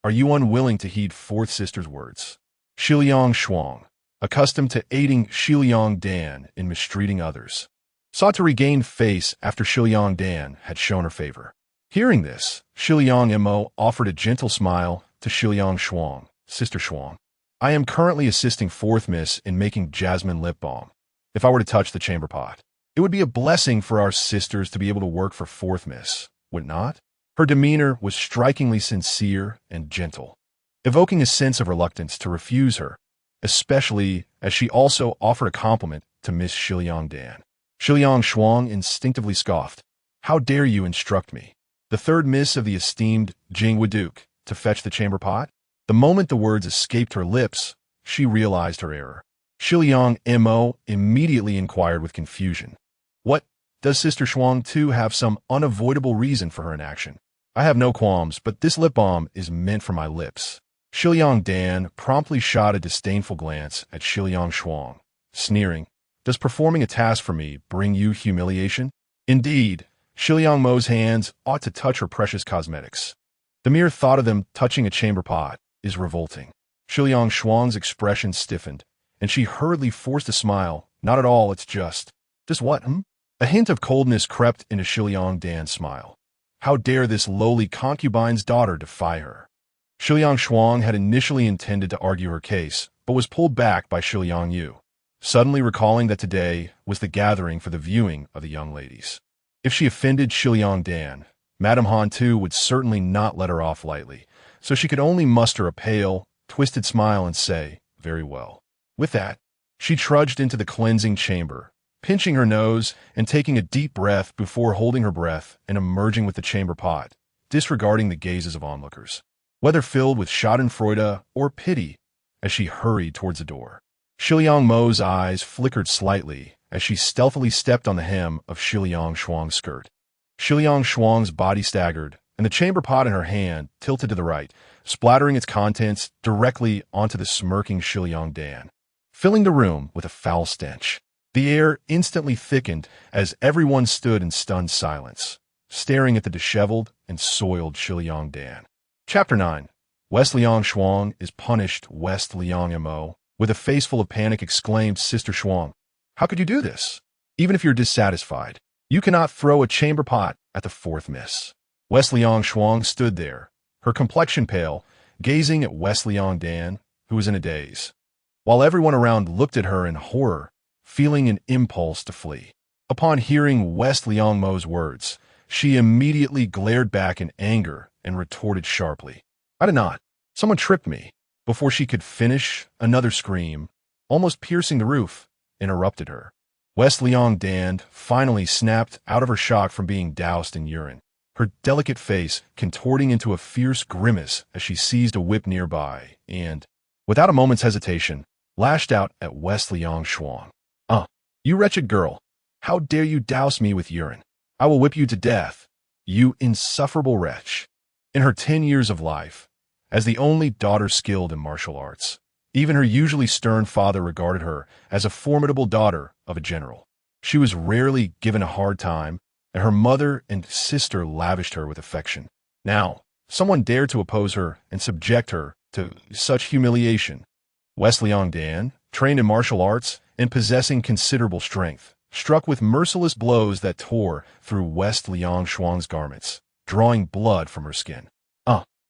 Are you unwilling to heed fourth sister's words? Shiliang Shuang, accustomed to aiding Shiliang Dan in mistreating others, sought to regain face after Shiliang Dan had shown her favor. Hearing this, Shiliang Mo offered a gentle smile to Shiliang Shuang, Sister Shuang. I am currently assisting fourth miss in making jasmine lip balm. If I were to touch the chamber pot, it would be a blessing for our sisters to be able to work for fourth miss, would it not? Her demeanor was strikingly sincere and gentle, evoking a sense of reluctance to refuse her, especially as she also offered a compliment to Miss Shiliang Dan. Shiliang Shuang instinctively scoffed. How dare you instruct me, the third miss of the esteemed Jingwa Duke, to fetch the chamber pot? The moment the words escaped her lips, she realized her error. Shiliang Mo immediately inquired with confusion. What, does Sister Shuang too have some unavoidable reason for her inaction? I have no qualms, but this lip balm is meant for my lips. Shiliang Dan promptly shot a disdainful glance at Shiliang Shuang, sneering, Does performing a task for me bring you humiliation? Indeed, Shiliang Mo's hands ought to touch her precious cosmetics. The mere thought of them touching a chamber pot is revolting. Shiliang Shuang's expression stiffened, and she hurriedly forced a smile. Not at all, it's just what, A hint of coldness crept into Shiliang Dan's smile. How dare this lowly concubine's daughter defy her? Shiliang Shuang had initially intended to argue her case, but was pulled back by Shiliang Yu, suddenly recalling that today was the gathering for the viewing of the young ladies. If she offended Shiliang Dan, Madame Han too would certainly not let her off lightly, so she could only muster a pale, twisted smile and say, Very well. With that, she trudged into the cleansing chamber, pinching her nose and taking a deep breath before holding her breath and emerging with the chamber pot, disregarding the gazes of onlookers, whether filled with schadenfreude or pity, as she hurried towards the door. Shiliang Mo's eyes flickered slightly as she stealthily stepped on the hem of Shiliang Shuang's skirt. Shiliang Shuang's body staggered, and the chamber pot in her hand tilted to the right, splattering its contents directly onto the smirking Shiliang Dan, filling the room with a foul stench. The air instantly thickened as everyone stood in stunned silence, staring at the disheveled and soiled Shiliang Dan. Chapter 9. West Liang Shuang is punished. West Liang Mo, with a face full of panic, exclaimed, Sister Shuang, how could you do this? Even if you're dissatisfied, you cannot throw a chamber pot at the fourth miss. West Liang Shuang stood there, her complexion pale, gazing at West Liang Dan, who was in a daze, while everyone around looked at her in horror, feeling an impulse to flee. Upon hearing West Liang Mo's words, she immediately glared back in anger and retorted sharply, I did not. Someone tripped me. Before she could finish, another scream, almost piercing the roof, interrupted her. West Liang Dan finally snapped out of her shock from being doused in urine, her delicate face contorting into a fierce grimace as she seized a whip nearby and, without a moment's hesitation, lashed out at West Liang Shuang. You wretched girl, how dare you douse me with urine? I will whip you to death, you insufferable wretch. In her 10 years of life, as the only daughter skilled in martial arts, even her usually stern father regarded her as a formidable daughter of a general. She was rarely given a hard time, and her mother and sister lavished her with affection. Now, someone dared to oppose her and subject her to such humiliation. West Liang Dan, trained in martial arts and possessing considerable strength, struck with merciless blows that tore through West Liang Shuang's garments, drawing blood from her skin.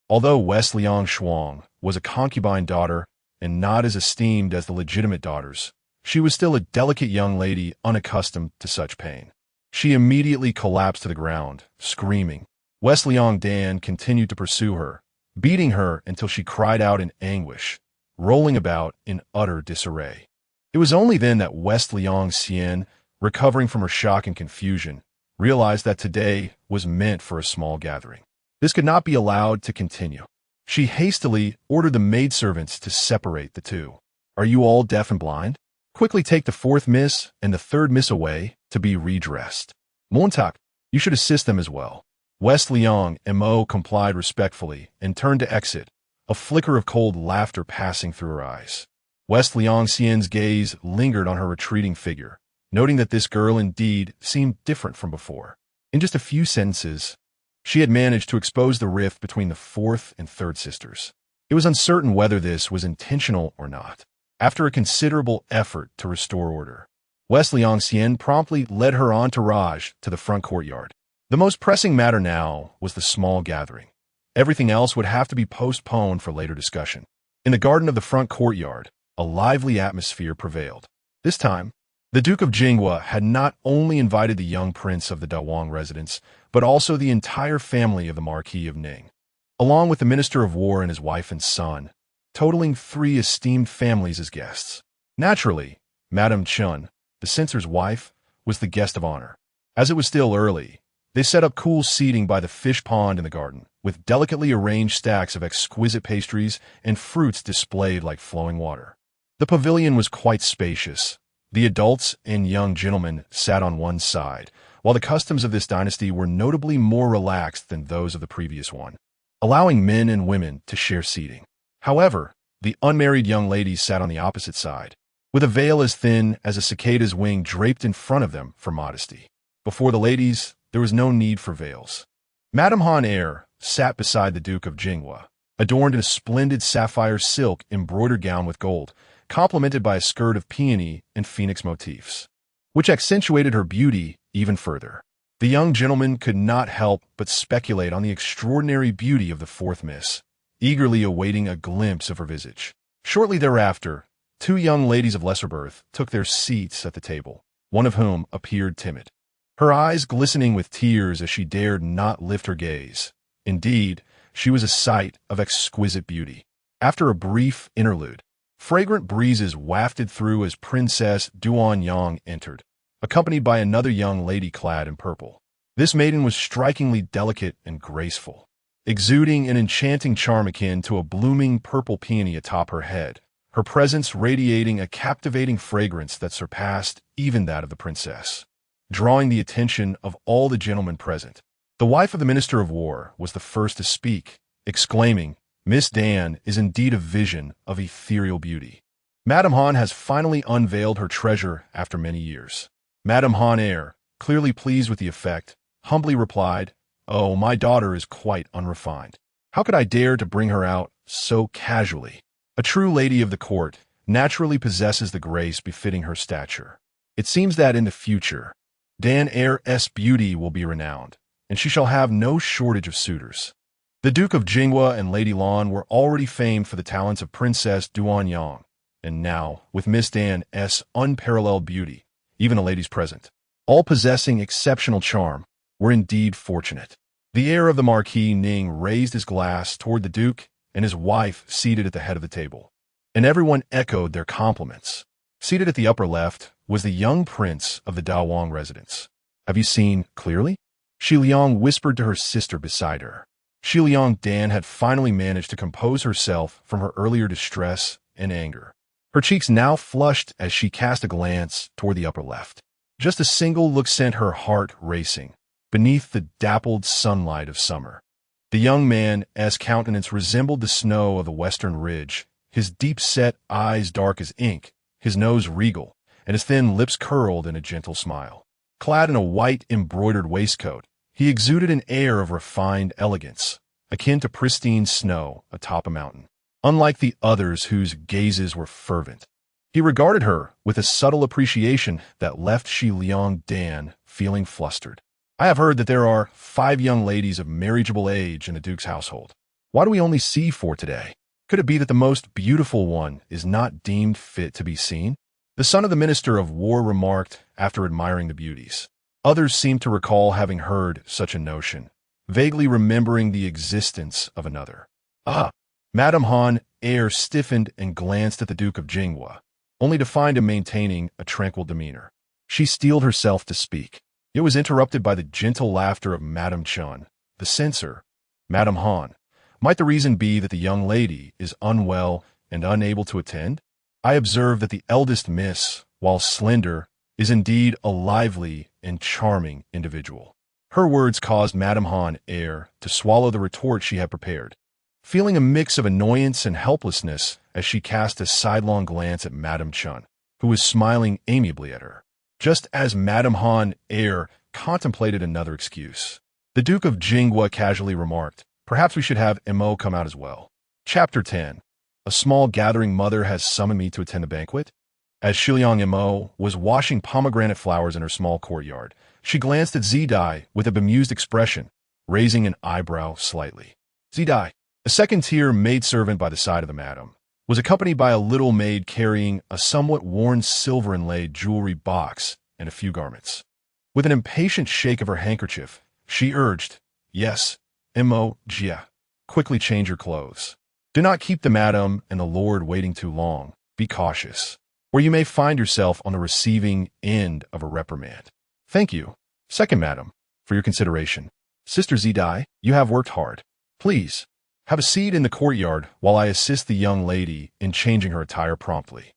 Although West Liang Shuang was a concubine daughter and not as esteemed as the legitimate daughters, she was still a delicate young lady unaccustomed to such pain. She immediately collapsed to the ground, screaming. West Liang Dan continued to pursue her, beating her until she cried out in anguish, rolling about in utter disarray. It was only then that West Liang Xian, recovering from her shock and confusion, realized that today was meant for a small gathering. This could not be allowed to continue. She hastily ordered the maidservants to separate the two. Are you all deaf and blind? Quickly take the fourth miss and the third miss away to be redressed. Montag, you should assist them as well. West Liang M.O. complied respectfully and turned to exit, a flicker of cold laughter passing through her eyes. West Liang Xian's gaze lingered on her retreating figure, noting that this girl indeed seemed different from before. In just a few sentences, she had managed to expose the rift between the fourth and third sisters. It was uncertain whether this was intentional or not. After a considerable effort to restore order, West Liang Xian promptly led her entourage to the front courtyard. The most pressing matter now was the small gathering. Everything else would have to be postponed for later discussion. In the garden of the front courtyard, a lively atmosphere prevailed. This time, the Duke of Jinghua had not only invited the young prince of the Dawang residence, but also the entire family of the Marquis of Ning, along with the Minister of War and his wife and son, totaling 3 esteemed families as guests. Naturally, Madame Chun, the censor's wife, was the guest of honor. As it was still early, they set up cool seating by the fish pond in the garden, with delicately arranged stacks of exquisite pastries and fruits displayed like flowing water. The pavilion was quite spacious. The adults and young gentlemen sat on one side, while the customs of this dynasty were notably more relaxed than those of the previous one, allowing men and women to share seating. However, the unmarried young ladies sat on the opposite side, with a veil as thin as a cicada's wing draped in front of them for modesty. Before the ladies, there was no need for veils. Madame Han Er sat beside the Duke of Jinghua, adorned in a splendid sapphire silk embroidered gown with gold, complemented by a skirt of peony and phoenix motifs, which accentuated her beauty even further. The young gentleman could not help but speculate on the extraordinary beauty of the fourth miss, eagerly awaiting a glimpse of her visage. Shortly thereafter, 2 young ladies of lesser birth took their seats at the table, one of whom appeared timid, her eyes glistening with tears as she dared not lift her gaze. Indeed, she was a sight of exquisite beauty. After a brief interlude, fragrant breezes wafted through as Princess Duanyang entered, accompanied by another young lady clad in purple. This maiden was strikingly delicate and graceful, exuding an enchanting charm akin to a blooming purple peony atop her head, her presence radiating a captivating fragrance that surpassed even that of the princess, drawing the attention of all the gentlemen present. The wife of the Minister of War was the first to speak, exclaiming, "Miss Dan is indeed a vision of ethereal beauty. Madame Han has finally unveiled her treasure after many years." Madame Han Er, clearly pleased with the effect, humbly replied, "Oh, my daughter is quite unrefined. How could I dare to bring her out so casually? A true lady of the court naturally possesses the grace befitting her stature. It seems that in the future, Dan Er's beauty will be renowned, and she shall have no shortage of suitors." The Duke of Jinghua and Lady Lan were already famed for the talents of Princess Duanyang, and now, with Miss Dan's unparalleled beauty, even the ladies present, all possessing exceptional charm, were indeed fortunate. The heir of the Marquis Ning raised his glass toward the Duke and his wife seated at the head of the table, and everyone echoed their compliments. Seated at the upper left was the young prince of the Dawang residence. "Have you seen clearly?" Shi Liang whispered to her sister beside her. Shi Liang Dan had finally managed to compose herself from her earlier distress and anger. Her cheeks now flushed as she cast a glance toward the upper left. Just a single look sent her heart racing, beneath the dappled sunlight of summer. The young man's countenance resembled the snow of the western ridge, his deep-set eyes dark as ink, his nose regal, and his thin lips curled in a gentle smile. Clad in a white embroidered waistcoat, he exuded an air of refined elegance, akin to pristine snow atop a mountain. Unlike the others whose gazes were fervent, he regarded her with a subtle appreciation that left Shi Liang Dan feeling flustered. "I have heard that there are 5 young ladies of marriageable age in the Duke's household. Why do we only see 4 today? Could it be that the most beautiful one is not deemed fit to be seen?" The son of the Minister of War remarked after admiring the beauties. Others seemed to recall having heard such a notion, vaguely remembering the existence of another. "Ah!" Madame Han Er stiffened and glanced at the Duke of Jinghua, only to find him maintaining a tranquil demeanor. She steeled herself to speak. It was interrupted by the gentle laughter of Madame Chun, the censor. "Madame Han, Might the reason be that the young lady is unwell and unable to attend? I observe that the eldest miss, while slender, is indeed a lively and charming individual. Her words caused Madame Han Eyre to swallow the retort she had prepared, feeling a mix of annoyance and helplessness as she cast a sidelong glance at Madame Chun, who was smiling amiably at her. Just as Madame Han Eyre contemplated another excuse, the Duke of Jinghua casually remarked, "Perhaps we should have Mo come out as well." Chapter 10. A small gathering mother has summoned me to attend the banquet. As Shiliang Mo was washing pomegranate flowers in her small courtyard, she glanced at Zidai with a bemused expression, raising an eyebrow slightly. Zidai, a second-tier maidservant by the side of the madam, was accompanied by a little maid carrying a somewhat worn silver-inlaid jewelry box and a few garments. With an impatient shake of her handkerchief, she urged, "Yes, Mo, Jia, quickly change your clothes. Do not keep the madam and the lord waiting too long. Be cautious, or you may find yourself on the receiving end of a reprimand." "Thank you, second madam, for your consideration. Sister Zidai, you have worked hard. Please, have a seat in the courtyard while I assist the young lady in changing her attire promptly."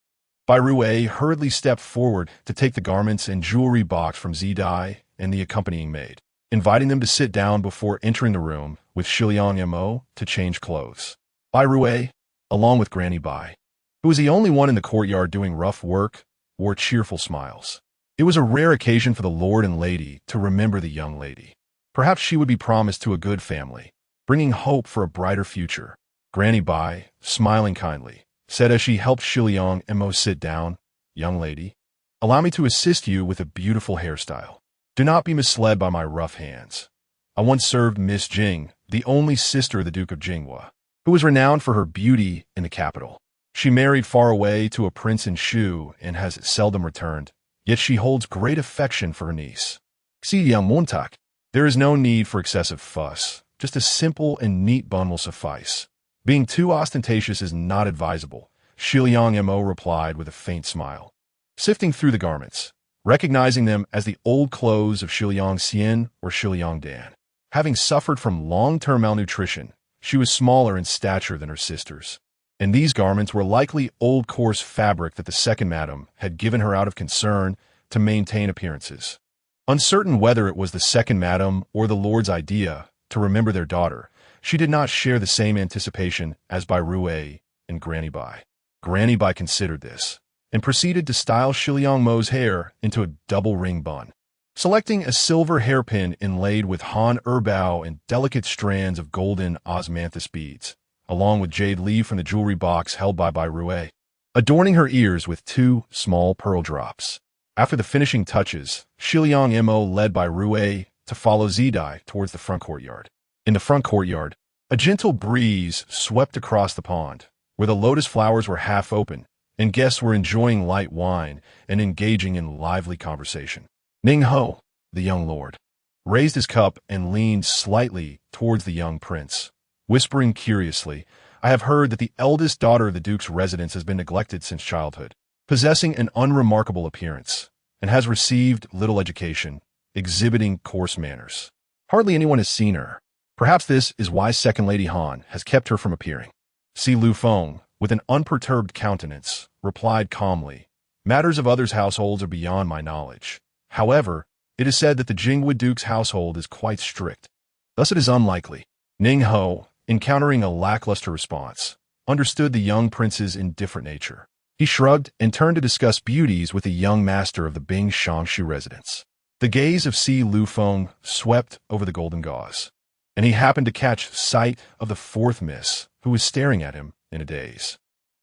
Bai Rui hurriedly stepped forward to take the garments and jewelry box from Zidai and the accompanying maid, inviting them to sit down before entering the room with Shiliang Mo to change clothes. Bai Rui, along with Granny Bai, who was the only one in the courtyard doing rough work, wore cheerful smiles. It was a rare occasion for the lord and lady to remember the young lady. Perhaps she would be promised to a good family, bringing hope for a brighter future. Granny Bai, smiling kindly, said as she helped Shiliang Mo sit down, "Young lady, allow me to assist you with a beautiful hairstyle. Do not be misled by my rough hands. I once served Miss Jing, the only sister of the Duke of Jinghua, who was renowned for her beauty in the capital. She married far away to a prince in Shu and has seldom returned, yet she holds great affection for her niece. See, young Montak, there is no need for excessive fuss. Just a simple and neat bun will suffice. Being too ostentatious is not advisable," Shiliang Mo replied with a faint smile. Sifting through the garments, recognizing them as the old clothes of Shiliang Xian or Shiliang Dan. Having suffered from long-term malnutrition, she was smaller in stature than her sisters, and these garments were likely old coarse fabric that the second madam had given her out of concern to maintain appearances. Uncertain whether it was the second madam or the lord's idea to remember their daughter, she did not share the same anticipation as Bai Rui and Granny Bai. Granny Bai considered this, and proceeded to style Shiliang Mo's hair into a double-ring bun. Selecting a silver hairpin inlaid with Han Erbao and delicate strands of golden osmanthus beads, along with jade leaf from the jewelry box held by Bai Rui, adorning her ears with 2 small pearl drops. After the finishing touches, Shiliang Mo led Bai Rui to follow Zidai towards the front courtyard. In the front courtyard, a gentle breeze swept across the pond, where the lotus flowers were half open, and guests were enjoying light wine and engaging in lively conversation. Ning Ho, the young lord, raised his cup and leaned slightly towards the young prince, whispering curiously, "I have heard that the eldest daughter of the duke's residence has been neglected since childhood, possessing an unremarkable appearance, and has received little education, exhibiting coarse manners. Hardly anyone has seen her. Perhaps this is why Second Lady Han has kept her from appearing." Si Lu Feng, with an unperturbed countenance, replied calmly, "Matters of others' households are beyond my knowledge. However, it is said that the Jinghua Duke's household is quite strict. Thus it is unlikely." Ning Ho, encountering a lackluster response, understood the young prince's indifferent nature. He shrugged and turned to discuss beauties with the young master of the Bing Shangshu residence. The gaze of Si Lu Feng swept over the golden gauze, and he happened to catch sight of the fourth miss, who was staring at him in a daze.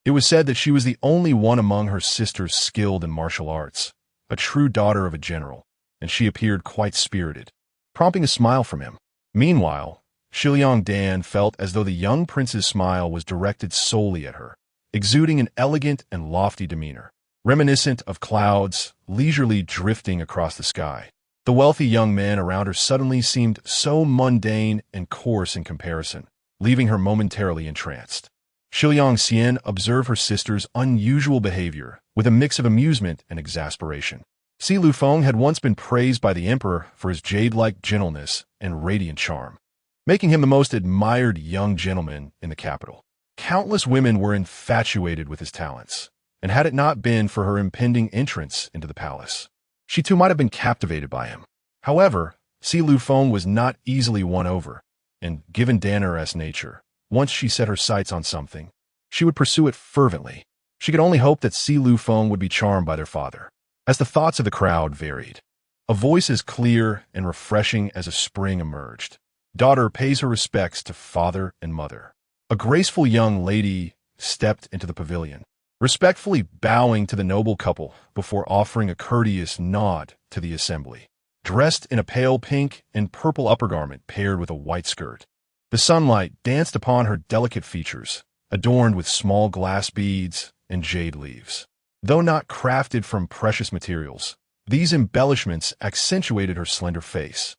It was said that she was the only one among her sisters skilled in martial arts, a true daughter of a general, and she appeared quite spirited, prompting a smile from him. Meanwhile, Shiliang Dan felt as though the young prince's smile was directed solely at her, exuding an elegant and lofty demeanor, reminiscent of clouds leisurely drifting across the sky. The wealthy young men around her suddenly seemed so mundane and coarse in comparison, leaving her momentarily entranced. Shiliang Xian observed her sister's unusual behavior with a mix of amusement and exasperation. Si Lu Feng had once been praised by the emperor for his jade-like gentleness and radiant charm. making him the most admired young gentleman in the capital. Countless women were infatuated with his talents, and had it not been for her impending entrance into the palace, she too might have been captivated by him. However, Si Lufeng was not easily won over, and given Danner's nature, once she set her sights on something, she would pursue it fervently. She could only hope that Si Lufeng would be charmed by their father. As the thoughts of the crowd varied, a voice as clear and refreshing as a spring emerged. Daughter pays her respects to father and mother. A graceful young lady stepped into the pavilion, respectfully bowing to the noble couple before offering a courteous nod to the assembly. Dressed in a pale pink and purple upper garment paired with a white skirt, the sunlight danced upon her delicate features, adorned with small glass beads and jade leaves. Though not crafted from precious materials, these embellishments accentuated her slender face,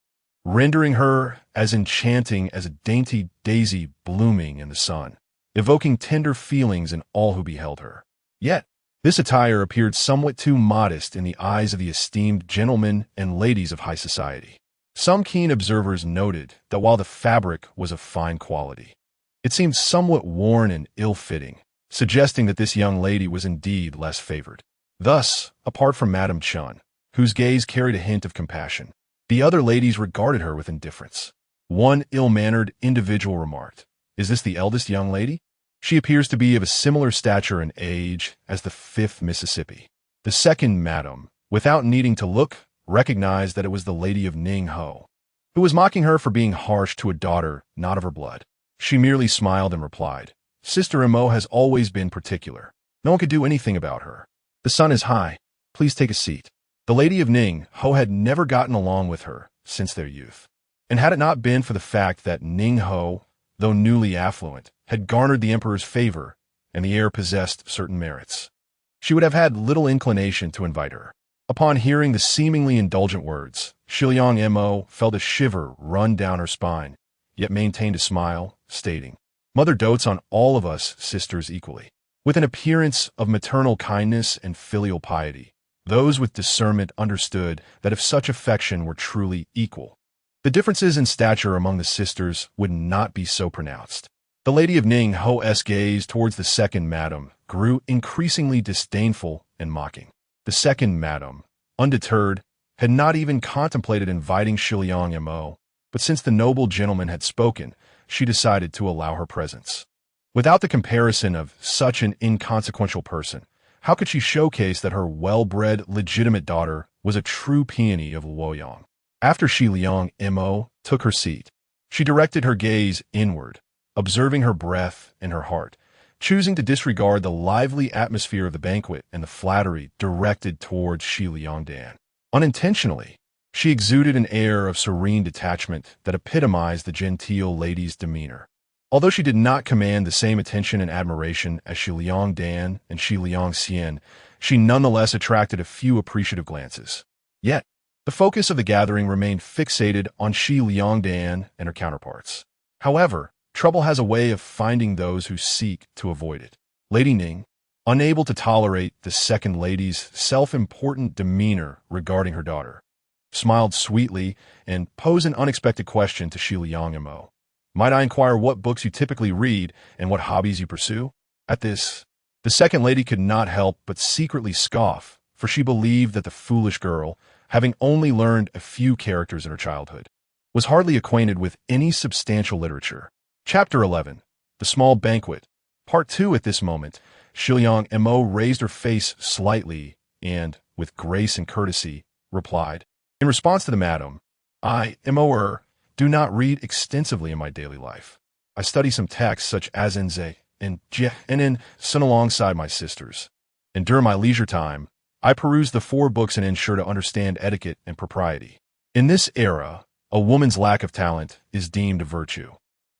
rendering her as enchanting as a dainty daisy blooming in the sun, evoking tender feelings in all who beheld her. Yet, this attire appeared somewhat too modest in the eyes of the esteemed gentlemen and ladies of high society. Some keen observers noted that while the fabric was of fine quality, it seemed somewhat worn and ill-fitting, suggesting that this young lady was indeed less favored. Thus, apart from Madame Chun, whose gaze carried a hint of compassion, the other ladies regarded her with indifference. One ill-mannered individual remarked, "Is this the eldest young lady? She appears to be of a similar stature and age as the 5th Mississippi." The second madam, without needing to look, recognized that it was the lady of Ning Ho, who was mocking her for being harsh to a daughter not of her blood. She merely smiled and replied, "Sister Mo has always been particular. No one could do anything about her. The sun is high. Please take a seat." The lady of Ning Ho had never gotten along with her since their youth, and had it not been for the fact that Ning Ho, though newly affluent, had garnered the emperor's favor and the heir possessed certain merits, she would have had little inclination to invite her. Upon hearing the seemingly indulgent words, Shiliang Mo felt a shiver run down her spine, yet maintained a smile, stating, "Mother dotes on all of us sisters equally." With an appearance of maternal kindness and filial piety, those with discernment understood that if such affection were truly equal, the differences in stature among the sisters would not be so pronounced. The lady of Ning Ho's gaze towards the second madam grew increasingly disdainful and mocking. The second madam, undeterred, had not even contemplated inviting Shiliang Mo, but since the noble gentleman had spoken, she decided to allow her presence. Without the comparison of such an inconsequential person, how could she showcase that her well-bred, legitimate daughter was a true peony of Luoyang? After Shiliang Mo took her seat, she directed her gaze inward, observing her breath and her heart, choosing to disregard the lively atmosphere of the banquet and the flattery directed towards Shi Liangdan. Unintentionally, she exuded an air of serene detachment that epitomized the genteel lady's demeanor. Although she did not command the same attention and admiration as Shi Liangdan and Shi Liangxian, she nonetheless attracted a few appreciative glances. Yet, the focus of the gathering remained fixated on Shi Liangdan and her counterparts. However, trouble has a way of finding those who seek to avoid it. Lady Ning, unable to tolerate the second lady's self-important demeanor regarding her daughter, smiled sweetly and posed an unexpected question to Shi Liangmo. "Might I inquire what books you typically read and what hobbies you pursue?" At this, the second lady could not help but secretly scoff, for she believed that the foolish girl, having only learned a few characters in her childhood, was hardly acquainted with any substantial literature. Chapter 11. The Small Banquet. Part 2. At this moment, Shiliang Mo raised her face slightly and, with grace and courtesy, replied, "In response to the madam, I, Mo, do not read extensively in my daily life. I study some texts such as Enze and Jie and in Sun alongside my sisters. And during my leisure time, I peruse the 4 books and ensure to understand etiquette and propriety. In this era, a woman's lack of talent is deemed a virtue."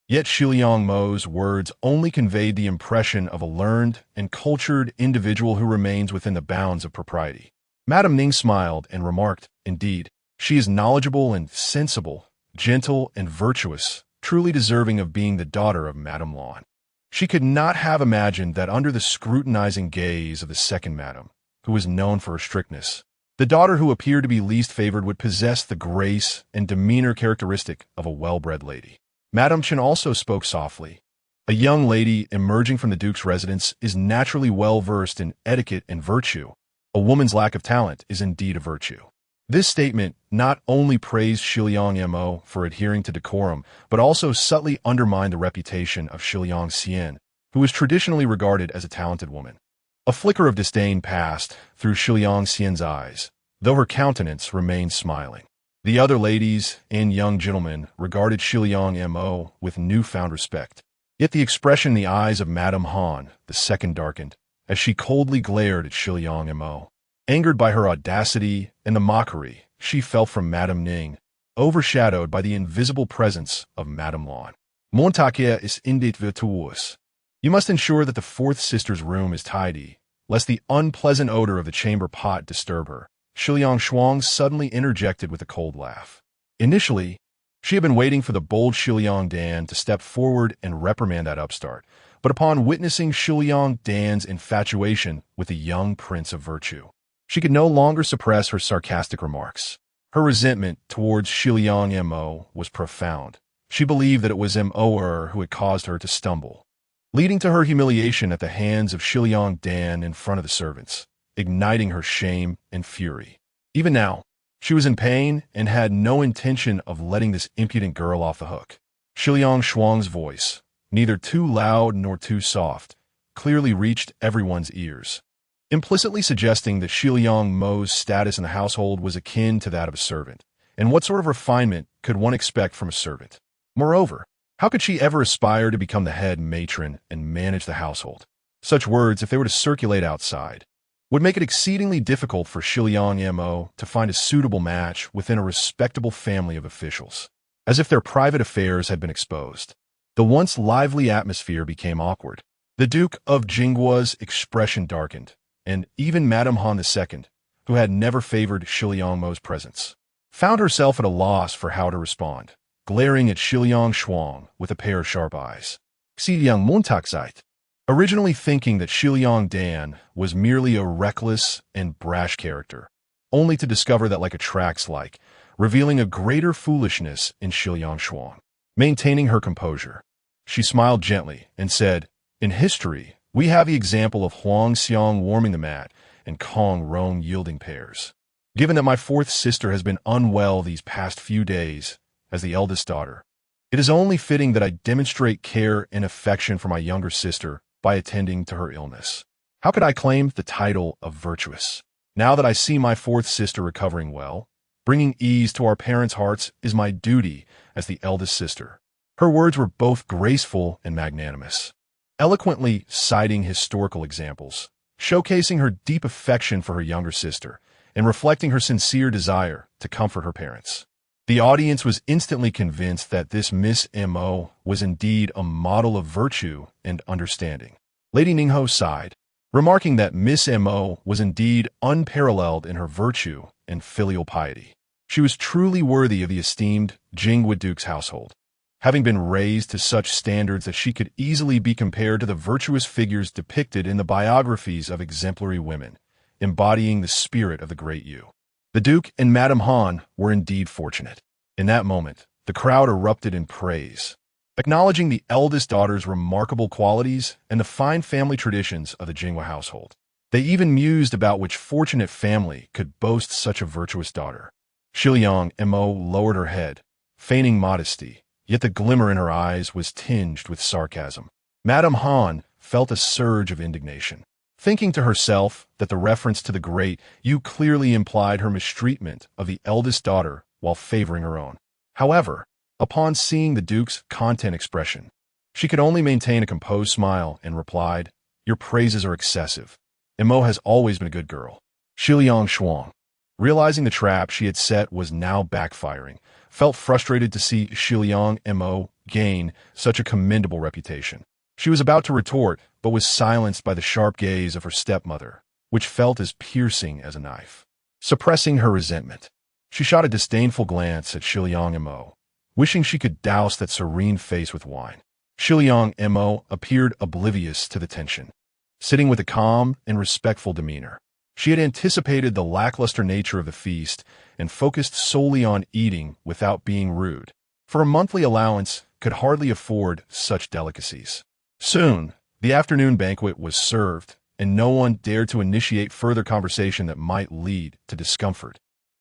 Yet Shiliang Mo's words only conveyed the impression of a learned and cultured individual who remains within the bounds of propriety. Madame Ning smiled and remarked, "Indeed, she is knowledgeable and sensible, gentle and virtuous, truly deserving of being the daughter of Madame Lan." She could not have imagined that under the scrutinizing gaze of the second madam, who was known for her strictness, the daughter who appeared to be least favored would possess the grace and demeanor characteristic of a well-bred lady. Madame Chen also spoke softly. A young lady emerging from the Duke's residence is naturally well versed in etiquette and virtue. A woman's lack of talent is indeed a virtue. This statement not only praised Shiliang Mo for adhering to decorum, but also subtly undermined the reputation of Shiliang Xian, who was traditionally regarded as a talented woman. A flicker of disdain passed through Shiliang Xian's eyes, though her countenance remained smiling. The other ladies and young gentlemen regarded Shiliang Mo with newfound respect. Yet the expression in the eyes of Madame Han the second darkened, as she coldly glared at Shiliang Mo. Angered by her audacity and the mockery she felt from Madame Ning, overshadowed by the invisible presence of Madame Lan. Montakia is invincible. You must ensure that the fourth sister's room is tidy, lest the unpleasant odor of the chamber pot disturb her. Shiliang Shuang suddenly interjected with a cold laugh. Initially, she had been waiting for the bold Shiliang Dan to step forward and reprimand that upstart, but upon witnessing Shiliang Dan's infatuation with the young prince of virtue, she could no longer suppress her sarcastic remarks. Her resentment towards Shiliang Mo was profound. She believed that it was Mo who had caused her to stumble, leading to her humiliation at the hands of Shiliang Dan in front of the servants, igniting her shame and fury. Even now, she was in pain and had no intention of letting this impudent girl off the hook. Shiliang Shuang's voice, neither too loud nor too soft, clearly reached everyone's ears, implicitly suggesting that Shiliang Mo's status in the household was akin to that of a servant. And what sort of refinement could one expect from a servant? Moreover, how could she ever aspire to become the head matron and manage the household? Such words, if they were to circulate outside, would make it exceedingly difficult for Shiliang Mo to find a suitable match within a respectable family of officials. As if their private affairs had been exposed, the once lively atmosphere became awkward. The Duke of Jinggua's expression darkened, and even Madame Han II, who had never favored Shiliang Mo's presence, found herself at a loss for how to respond, glaring at Shiliang Shuang with a pair of sharp eyes. Xiliang Montaxite, originally thinking that Shiliang Dan was merely a reckless and brash character, only to discover that like attracts like, revealing a greater foolishness in Shiliang Shuang. Maintaining her composure, she smiled gently and said, "In history, we have the example of Huang Xiang warming the mat and Kong Rong yielding pairs. Given that my fourth sister has been unwell these past few days, as the eldest daughter, it is only fitting that I demonstrate care and affection for my younger sister by attending to her illness. How could I claim the title of virtuous? Now that I see my fourth sister recovering well, bringing ease to our parents' hearts is my duty as the eldest sister." Her words were both graceful and magnanimous, eloquently citing historical examples, showcasing her deep affection for her younger sister, and reflecting her sincere desire to comfort her parents. The audience was instantly convinced that this Miss Mo was indeed a model of virtue and understanding. Lady Ningho sighed, remarking that Miss Mo was indeed unparalleled in her virtue and filial piety. She was truly worthy of the esteemed Jingwa Duke's household, having been raised to such standards that she could easily be compared to the virtuous figures depicted in the biographies of exemplary women, embodying the spirit of the great Yu. The Duke and Madame Han were indeed fortunate. In that moment, the crowd erupted in praise, acknowledging the eldest daughter's remarkable qualities and the fine family traditions of the Jingwa household. They even mused about which fortunate family could boast such a virtuous daughter. Shiliang Mo lowered her head, feigning modesty, yet the glimmer in her eyes was tinged with sarcasm. Madame Han felt a surge of indignation, thinking to herself that the reference to the great Yu clearly implied her mistreatment of the eldest daughter while favoring her own. However, upon seeing the Duke's content expression, she could only maintain a composed smile and replied, "Your praises are excessive. Mo has always been a good girl." Shiliang Shuang, realizing the trap she had set was now backfiring, felt frustrated to see Shiliang Mo gain such a commendable reputation. She was about to retort, but was silenced by the sharp gaze of her stepmother, which felt as piercing as a knife. Suppressing her resentment, she shot a disdainful glance at Shiliang Mo, wishing she could douse that serene face with wine. Shiliang Mo appeared oblivious to the tension, sitting with a calm and respectful demeanor. She had anticipated the lackluster nature of the feast and focused solely on eating without being rude. For a monthly allowance could hardly afford such delicacies. Soon, the afternoon banquet was served, and no one dared to initiate further conversation that might lead to discomfort,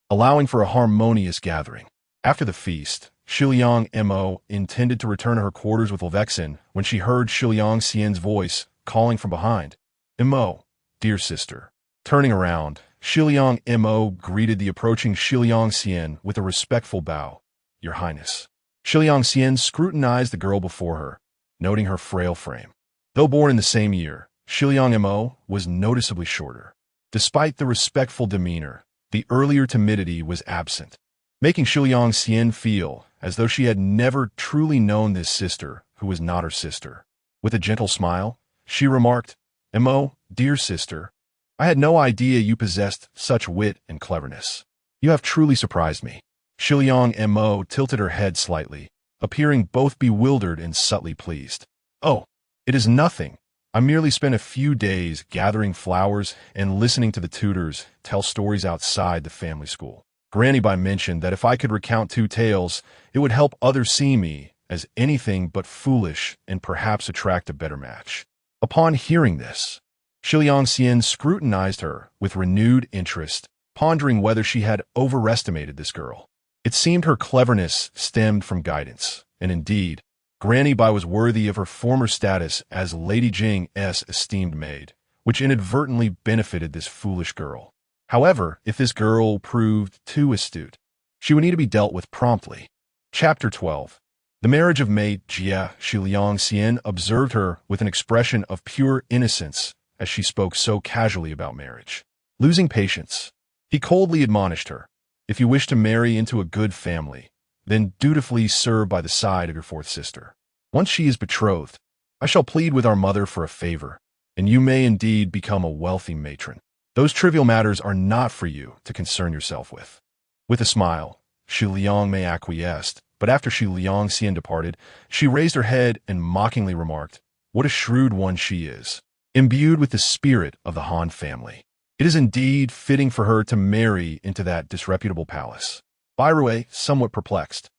allowing for a harmonious gathering. After the feast, Shiliang Mo intended to return to her quarters with Levexin when she heard Shiliang Xian's voice calling from behind. Mo, dear sister. Turning around, Shiliang Mo greeted the approaching Shiliang Xian with a respectful bow. Your Highness. Shiliang Xian scrutinized the girl before her, noting her frail frame. Though born in the same year, Shiliang Mo was noticeably shorter. Despite the respectful demeanor, the earlier timidity was absent, making Shiliang Xian feel as though she had never truly known this sister who was not her sister. With a gentle smile, she remarked, Mo, dear sister, I had no idea you possessed such wit and cleverness. You have truly surprised me. Shiliang Mo tilted her head slightly, appearing both bewildered and subtly pleased. Oh, it is nothing. I merely spent a few days gathering flowers and listening to the tutors tell stories outside the family school. Granny mentioned that if I could recount 2 tales, it would help others see me as anything but foolish and perhaps attract a better match. Upon hearing this, Shiliang Xian scrutinized her with renewed interest, pondering whether she had overestimated this girl. It seemed her cleverness stemmed from guidance, and indeed, Granny Bai was worthy of her former status as Lady Jing's esteemed maid, which inadvertently benefited this foolish girl. However, if this girl proved too astute, she would need to be dealt with promptly. Chapter 12. The marriage of Mei Jie. Shiliang Xian observed her with an expression of pure innocence as she spoke so casually about marriage. Losing patience, he coldly admonished her, if you wish to marry into a good family, then dutifully serve by the side of your 4th sister. Once she is betrothed, I shall plead with our mother for a favor, and you may indeed become a wealthy matron. Those trivial matters are not for you to concern yourself with. With a smile, Shiliang Mei acquiesced, but after Shiliang Xian departed, she raised her head and mockingly remarked, what a shrewd one she is, imbued with the spirit of the Han family. It is indeed fitting for her to marry into that disreputable palace. Bai Rui, somewhat perplexed,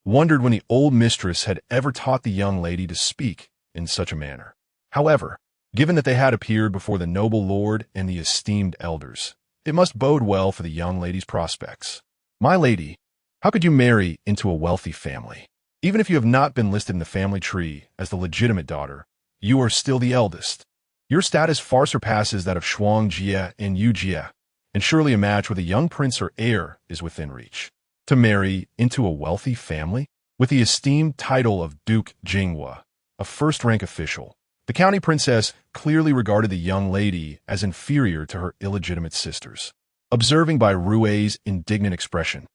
wondered when the old mistress had ever taught the young lady to speak in such a manner. However, given that they had appeared before the noble lord and the esteemed elders, it must bode well for the young lady's prospects. My lady, how could you marry into a wealthy family? Even if you have not been listed in the family tree as the legitimate daughter, you are still the eldest. Your status far surpasses that of Shuang Jie and Yu Jie, and surely a match with a young prince or heir is within reach. To marry into a wealthy family? With the esteemed title of Duke Jinghua, a first-rank official, the county princess clearly regarded the young lady as inferior to her illegitimate sisters. Observing Bai Rui's indignant expression,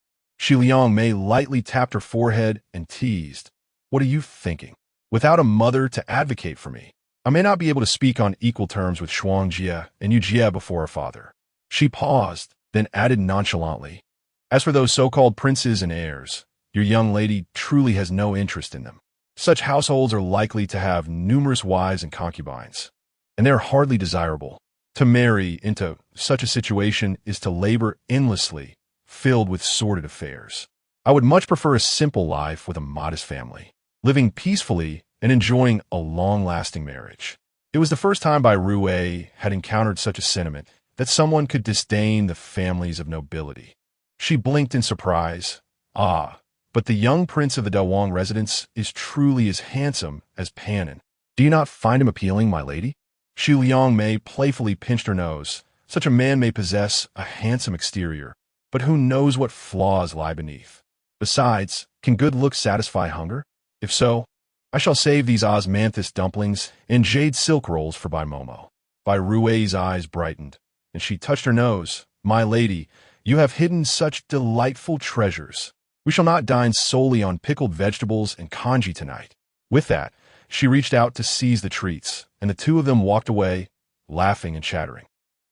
Shiliang Mei lightly tapped her forehead and teased, what are you thinking? Without a mother to advocate for me, I may not be able to speak on equal terms with Shuang Jie and Yu Jie before her father. She paused, then added nonchalantly, as for those so-called princes and heirs, your young lady truly has no interest in them. Such households are likely to have numerous wives and concubines, and they are hardly desirable. To marry into such a situation is to labor endlessly, filled with sordid affairs. I would much prefer a simple life with a modest family, living peacefully and enjoying a long-lasting marriage. It was the first time Bai Rui had encountered such a sentiment, that someone could disdain the families of nobility. She blinked in surprise. Ah, but the young prince of the Dawang residence is truly as handsome as Panin. Do you not find him appealing, my lady? Shiliang Mei playfully pinched her nose. Such a man may possess a handsome exterior, but who knows what flaws lie beneath? Besides, can good looks satisfy hunger? If so, I shall save these osmanthus dumplings and jade silk rolls for Bai Momo. Bai Rui's eyes brightened, and she touched her nose. My lady, you have hidden such delightful treasures. We shall not dine solely on pickled vegetables and congee tonight. With that, she reached out to seize the treats, and the two of them walked away, laughing and chattering.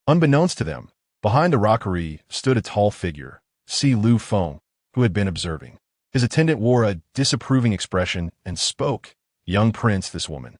Unbeknownst to them, behind the rockery stood a tall figure, Si Lu Feng, who had been observing. His attendant wore a disapproving expression and spoke, young prince, this woman,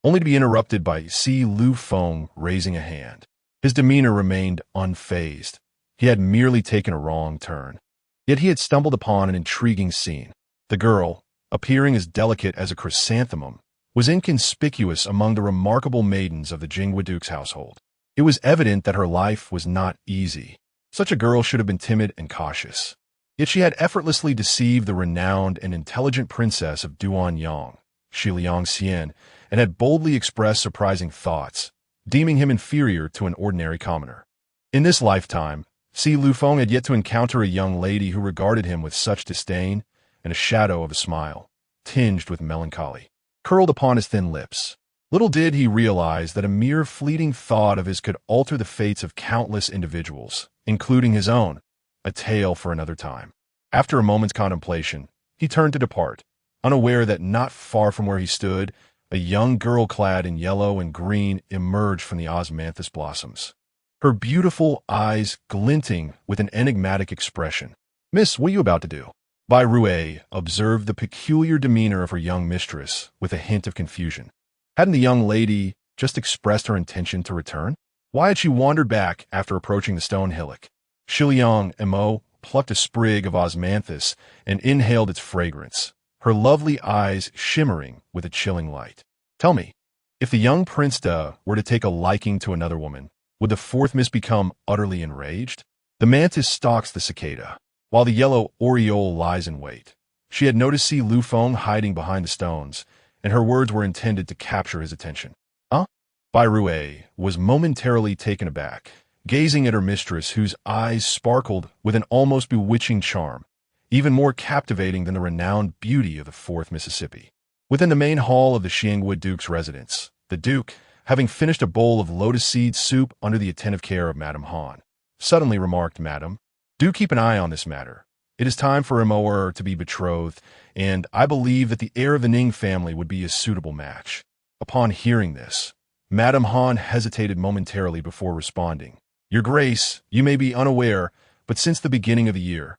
only to be interrupted by Si Lu Feng raising a hand. His demeanor remained unfazed. He had merely taken a wrong turn. Yet he had stumbled upon an intriguing scene. The girl, appearing as delicate as a chrysanthemum, was inconspicuous among the remarkable maidens of the Jingwa Duke's household. It was evident that her life was not easy. Such a girl should have been timid and cautious. Yet she had effortlessly deceived the renowned and intelligent princess of Duanyang, Shi Liangxian, and had boldly expressed surprising thoughts, deeming him inferior to an ordinary commoner. In this lifetime, Si Lufeng had yet to encounter a young lady who regarded him with such disdain, and a shadow of a smile, tinged with melancholy, curled upon his thin lips. Little did he realize that a mere fleeting thought of his could alter the fates of countless individuals, including his own, a tale for another time. After a moment's contemplation, he turned to depart, unaware that not far from where he stood, a young girl clad in yellow and green emerged from the osmanthus blossoms, her beautiful eyes glinting with an enigmatic expression. "Miss, what are you about to do?" Bai Rui observed the peculiar demeanor of her young mistress with a hint of confusion. Hadn't the young lady just expressed her intention to return? Why had she wandered back after approaching the stone hillock? Shiliang Mo plucked a sprig of osmanthus and inhaled its fragrance, her lovely eyes shimmering with a chilling light. "Tell me, if the young Prince De were to take a liking to another woman, would the fourth miss become utterly enraged?" The mantis stalks the cicada, while the yellow oriole lies in wait. She had noticed Si Lufeng hiding behind the stones, and her words were intended to capture his attention. "Huh?" Bai Rui was momentarily taken aback, gazing at her mistress whose eyes sparkled with an almost bewitching charm, even more captivating than the renowned beauty of the fourth Mississippi. Within the main hall of the Xiangwu Duke's residence, the Duke, having finished a bowl of lotus seed soup under the attentive care of Madame Han, suddenly remarked, "Madam, do keep an eye on this matter. It is time for Mo to be betrothed, and I believe that the heir of the Ning family would be a suitable match." Upon hearing this, Madame Han hesitated momentarily before responding. "Your Grace, you may be unaware, but since the beginning of the year,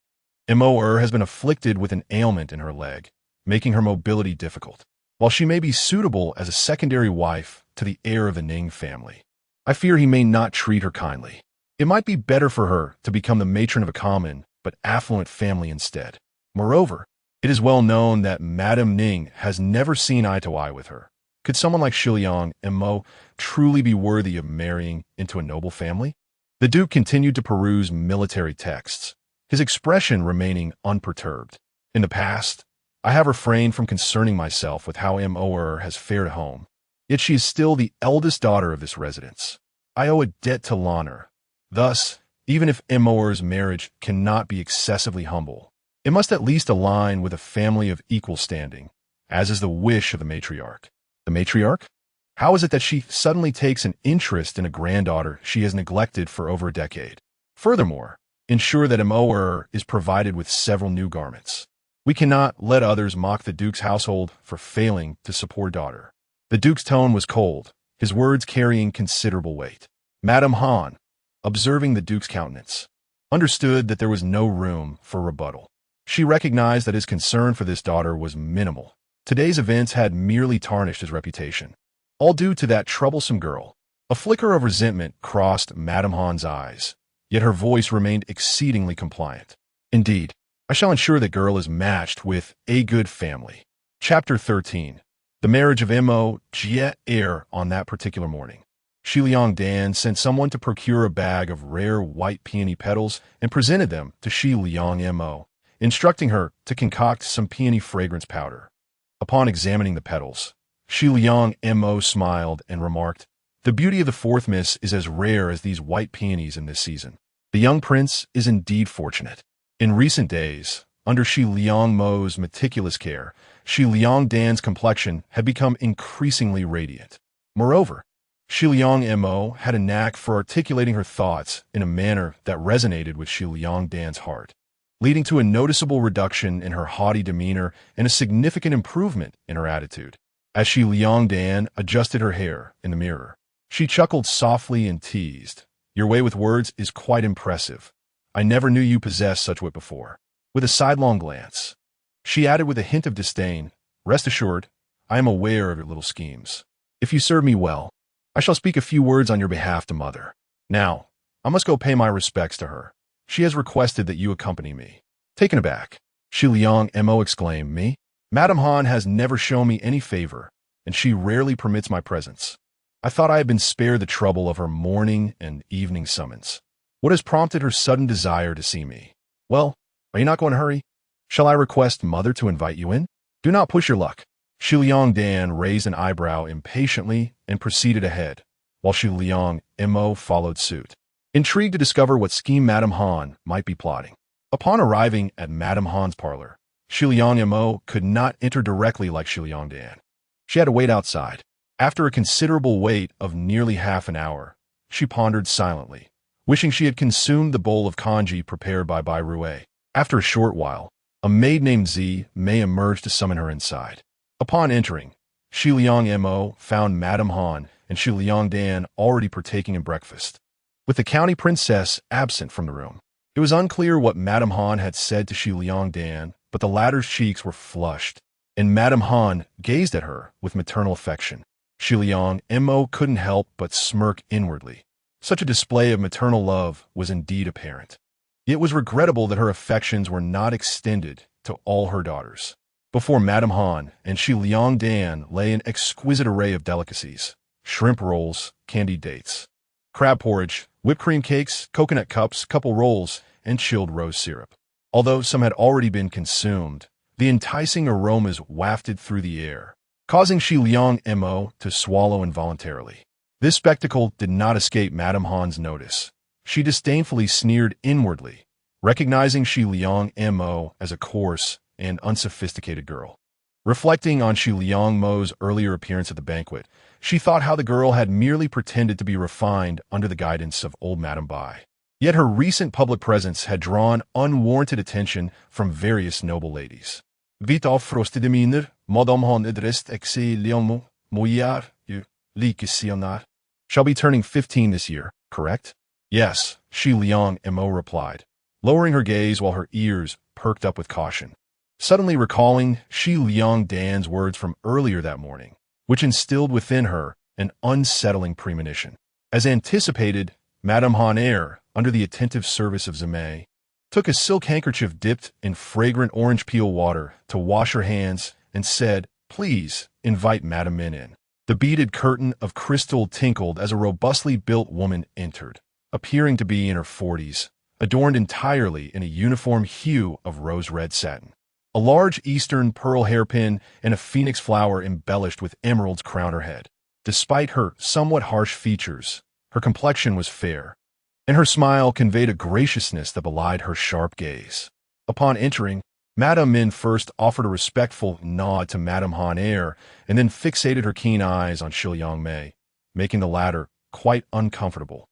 Mo has been afflicted with an ailment in her leg, making her mobility difficult. While she may be suitable as a secondary wife to the heir of the Ning family, I fear he may not treat her kindly. It might be better for her to become the matron of a common but affluent family instead. Moreover, it is well known that Madame Ning has never seen eye to eye with her. Could someone like Shiliang Mo truly be worthy of marrying into a noble family?" The Duke continued to peruse military texts, his expression remaining unperturbed. "In the past, I have refrained from concerning myself with how Mo has fared at home. Yet she is still the eldest daughter of this residence. I owe a debt to honor. Thus, even if Mo's marriage cannot be excessively humble, it must at least align with a family of equal standing, as is the wish of the matriarch." "The matriarch? How is it that she suddenly takes an interest in a granddaughter she has neglected for over a decade? Furthermore, ensure that Mo is provided with several new garments. We cannot let others mock the Duke's household for failing to support daughter." The Duke's tone was cold, his words carrying considerable weight. Madame Han, observing the Duke's countenance, understood that there was no room for rebuttal. She recognized that his concern for this daughter was minimal. Today's events had merely tarnished his reputation, all due to that troublesome girl. A flicker of resentment crossed Madame Han's eyes, yet her voice remained exceedingly compliant. "Indeed, I shall ensure that girl is matched with a good family." Chapter 13. The marriage of Mo Jie heir. On that particular morning, Shiliang Dan sent someone to procure a bag of rare white peony petals and presented them to Shi Liang Mo, instructing her to concoct some peony fragrance powder. Upon examining the petals, Shi Liang Mo smiled and remarked, "The beauty of the fourth miss is as rare as these white peonies in this season. The young prince is indeed fortunate." In recent days, under Shi Liang Mo's meticulous care, Shi Liang Dan's complexion had become increasingly radiant. Moreover, Shi Liang Mo had a knack for articulating her thoughts in a manner that resonated with Shi Liang Dan's heart, leading to a noticeable reduction in her haughty demeanor and a significant improvement in her attitude. As Shi Liang Dan adjusted her hair in the mirror, she chuckled softly and teased, "Your way with words is quite impressive. I never knew you possessed such wit before." With a sidelong glance, she added with a hint of disdain, "Rest assured, I am aware of your little schemes. If you serve me well, I shall speak a few words on your behalf to Mother. Now, I must go pay my respects to her. She has requested that you accompany me." Taken aback, Shi Liang Mo exclaimed, "Me? Madame Han has never shown me any favor, and she rarely permits my presence. I thought I had been spared the trouble of her morning and evening summons. What has prompted her sudden desire to see me? Well, are you not going to hurry? Shall I request Mother to invite you in? Do not push your luck. Xu Liangdan raised an eyebrow impatiently and proceeded ahead, while Xu Liang Mo followed suit, intrigued to discover what scheme Madame Han might be plotting. Upon arriving at Madame Han's parlor, Xu Liang Mo could not enter directly like Xu Liangdan. She had to wait outside. After a considerable wait of nearly half an hour, she pondered silently, wishing she had consumed the bowl of congee prepared by Bai Rui. After a short while, a maid named Zi Mei emerged to summon her inside. Upon entering, Xu Liang Mo found Madame Han and Xu Liangdan already partaking in breakfast, with the county princess absent from the room. It was unclear what Madame Han had said to Xu Liangdan, but the latter's cheeks were flushed, and Madame Han gazed at her with maternal affection. Xu Liang Mo couldn't help but smirk inwardly. Such a display of maternal love was indeed apparent. It was regrettable that her affections were not extended to all her daughters. Before Madame Han and Xu Liangdan lay an exquisite array of delicacies: shrimp rolls, candied dates, crab porridge, whipped cream cakes, coconut cups, couple rolls, and chilled rose syrup. Although some had already been consumed, the enticing aromas wafted through the air, causing Xu Liang Mo to swallow involuntarily. This spectacle did not escape Madame Han's notice. She disdainfully sneered inwardly, recognizing Xu Liang Mo as a coarse and unsophisticated girl. Reflecting on Xu Liang Mo's earlier appearance at the banquet, she thought how the girl had merely pretended to be refined under the guidance of old Madame Bai. Yet her recent public presence had drawn unwarranted attention from various noble ladies. Vit av frostedeminer, Madame Han edrest exe lianmo, moyar, you likesionar. Shall be turning 15 this year, correct? Yes, Xu Liang Mo replied, lowering her gaze while her ears perked up with caution. Suddenly recalling Xu Liangdan's words from earlier that morning, which instilled within her an unsettling premonition. As anticipated, Madame Han, under the attentive service of Zimei, took a silk handkerchief dipped in fragrant orange peel water to wash her hands and said, "Please invite Madame Min in." The beaded curtain of crystal tinkled as a robustly built woman entered, appearing to be in her 40s, adorned entirely in a uniform hue of rose-red satin. A large Eastern pearl hairpin and a phoenix flower embellished with emeralds crowned her head. Despite her somewhat harsh features, her complexion was fair, and her smile conveyed a graciousness that belied her sharp gaze. Upon entering, Madame Min first offered a respectful nod to Madame Han and then fixated her keen eyes on Xu Liangmei, making the latter quite uncomfortable,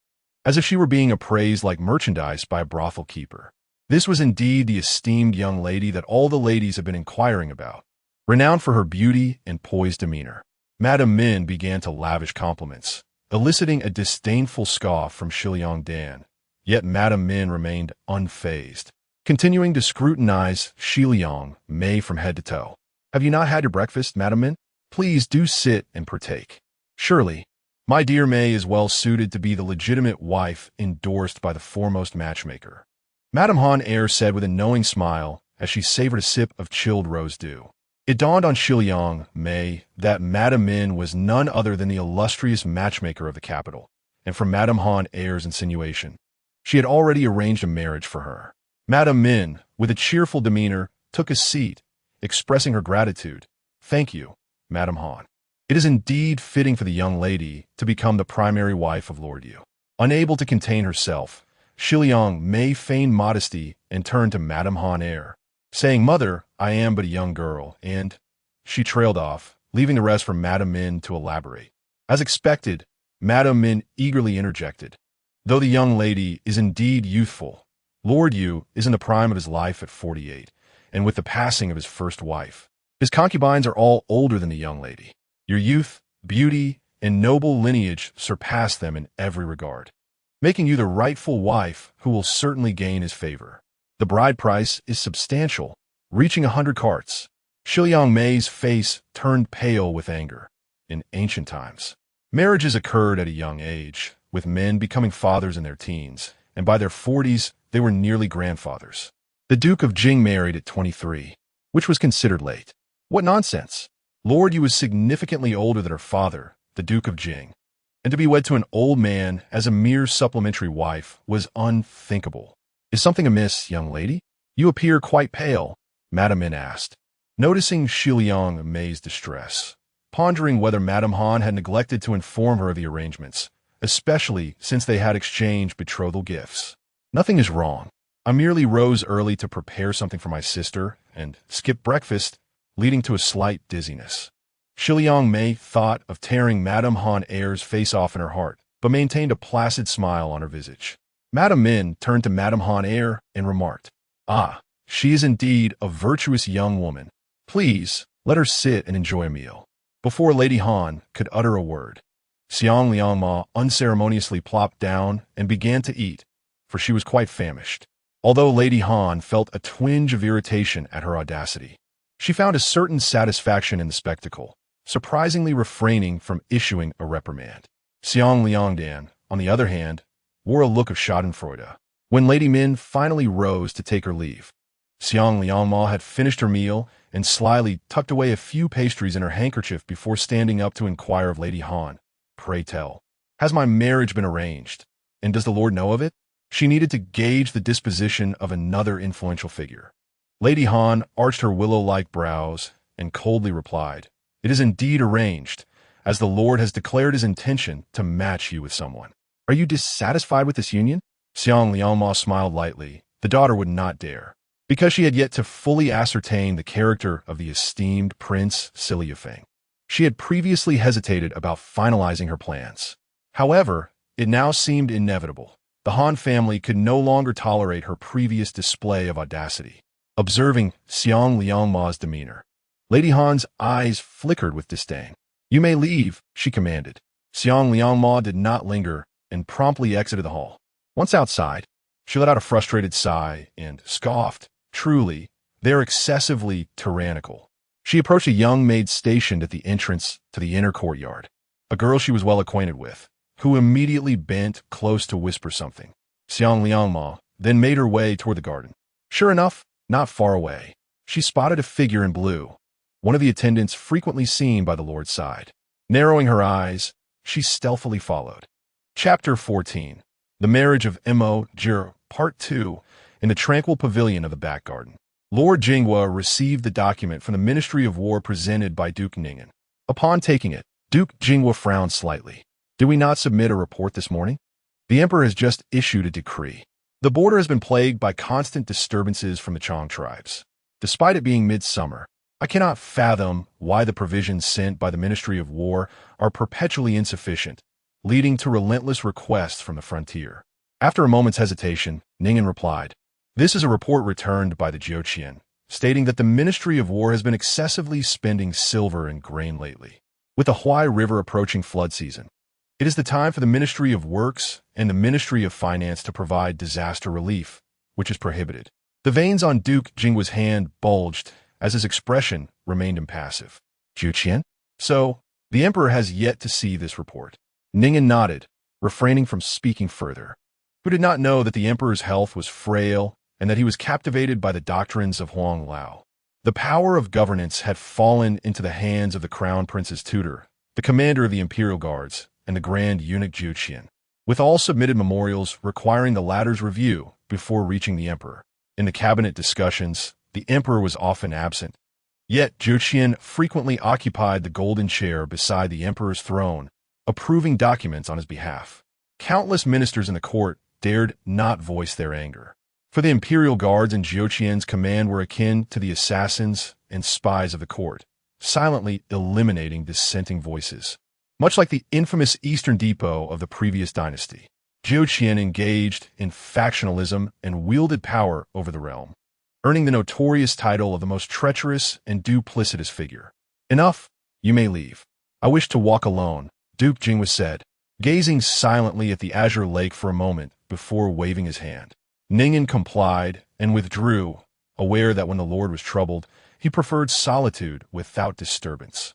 as if she were being appraised like merchandise by a brothel keeper. This was indeed the esteemed young lady that all the ladies had been inquiring about. Renowned for her beauty and poised demeanor, Madame Min began to lavish compliments, eliciting a disdainful scoff from Xu Liangdan. Yet Madame Min remained unfazed, continuing to scrutinize Xu Liangmei from head to toe. "Have you not had your breakfast, Madame Min? Please do sit and partake. Surely, my dear Mei is well suited to be the legitimate wife endorsed by the foremost matchmaker." Madame Han said with a knowing smile as she savored a sip of chilled rose dew. It dawned on Xu Liangmei that Madame Min was none other than the illustrious matchmaker of the capital, and from Madame Han insinuation, she had already arranged a marriage for her. Madame Min, with a cheerful demeanor, took a seat, expressing her gratitude. "Thank you, Madame Han. It is indeed fitting for the young lady to become the primary wife of Lord Yu." Unable to contain herself, Xu Liangmei feigned modesty and turned to Madame Han, saying, "Mother, I am but a young girl," and she trailed off, leaving the rest for Madame Min to elaborate. As expected, Madame Min eagerly interjected, "Though the young lady is indeed youthful, Lord Yu is in the prime of his life at 48, and with the passing of his first wife, his concubines are all older than the young lady. Your youth, beauty, and noble lineage surpass them in every regard, making you the rightful wife who will certainly gain his favor. The bride price is substantial, reaching 100 carts." Xu Liangmei's face turned pale with anger. In ancient times, marriages occurred at a young age, with men becoming fathers in their teens, and by their 40s, they were nearly grandfathers. The Duke of Jing married at 23, which was considered late. What nonsense! Lord Yu was significantly older than her father, the Duke of Jing, and to be wed to an old man as a mere supplementary wife was unthinkable. Is something amiss, young lady? You appear quite pale, Madame Min asked, noticing Shiliang's amazed distress, pondering whether Madame Han had neglected to inform her of the arrangements, especially since they had exchanged betrothal gifts. Nothing is wrong. I merely rose early to prepare something for my sister and skipped breakfast, leading to a slight dizziness. Shiliang Mei thought of tearing Madame Han Er's face off in her heart, but maintained a placid smile on her visage. Madame Min turned to Madame Han Er and remarked, "Ah, she is indeed a virtuous young woman. Please, let her sit and enjoy a meal." Before Lady Han could utter a word, Xiang Liangma unceremoniously plopped down and began to eat, for she was quite famished. Although Lady Han felt a twinge of irritation at her audacity, she found a certain satisfaction in the spectacle, surprisingly refraining from issuing a reprimand. Xiang Liangdan, on the other hand, wore a look of schadenfreude. When Lady Min finally rose to take her leave, Xiang Liangma had finished her meal and slyly tucked away a few pastries in her handkerchief before standing up to inquire of Lady Han, "Pray tell, has my marriage been arranged, and does the Lord know of it?" She needed to gauge the disposition of another influential figure. Lady Han arched her willow-like brows and coldly replied, "It is indeed arranged, as the Lord has declared his intention to match you with someone. Are you dissatisfied with this union?" Xiang Liangma smiled lightly. The daughter would not dare, because she had yet to fully ascertain the character of the esteemed Prince Siliafeng. She had previously hesitated about finalizing her plans. However, it now seemed inevitable. The Han family could no longer tolerate her previous display of audacity. Observing Xiang Liangma's demeanor, Lady Han's eyes flickered with disdain. "You may leave," she commanded. Xiang Liangma did not linger and promptly exited the hall. Once outside, she let out a frustrated sigh and scoffed. Truly, they're excessively tyrannical. She approached a young maid stationed at the entrance to the inner courtyard, a girl she was well acquainted with, who immediately bent close to whisper something. Xiang Liangma then made her way toward the garden. Sure enough, not far away, she spotted a figure in blue, one of the attendants frequently seen by the Lord's side. Narrowing her eyes, she stealthily followed. Chapter 14. The Marriage of Mo Jir, Part 2, in the tranquil pavilion of the back garden. Lord Jinghua received the document from the Ministry of War presented by Duke Ningen. Upon taking it, Duke Jinghua frowned slightly. "Did we not submit a report this morning? The Emperor has just issued a decree. The border has been plagued by constant disturbances from the Chong tribes. Despite it being midsummer, I cannot fathom why the provisions sent by the Ministry of War are perpetually insufficient, leading to relentless requests from the frontier." After a moment's hesitation, Ningen replied, "This is a report returned by the Jiuqian, stating that the Ministry of War has been excessively spending silver and grain lately. With the Huai River approaching flood season, it is the time for the Ministry of Works and the Ministry of Finance to provide disaster relief, which is prohibited." The veins on Duke Jinghua's hand bulged as his expression remained impassive. "Jiuqian? So, the Emperor has yet to see this report." Ningen nodded, refraining from speaking further. Who did not know that the Emperor's health was frail and that he was captivated by the doctrines of Huang Lao? The power of governance had fallen into the hands of the Crown Prince's tutor, the commander of the Imperial Guards, and the Grand Eunuch Jiuqian, with all submitted memorials requiring the latter's review before reaching the Emperor. In the cabinet discussions, the Emperor was often absent. Yet Jiuqian frequently occupied the golden chair beside the Emperor's throne, approving documents on his behalf. Countless ministers in the court dared not voice their anger, for the Imperial Guards in Jiuqian's command were akin to the assassins and spies of the court, silently eliminating dissenting voices. Much like the infamous Eastern Depot of the previous dynasty, Jiuqian engaged in factionalism and wielded power over the realm, earning the notorious title of the most treacherous and duplicitous figure. "Enough, you may leave. I wish to walk alone," Duke Jinghua said, gazing silently at the azure lake for a moment before waving his hand. Ningen complied and withdrew, aware that when the Lord was troubled, he preferred solitude without disturbance.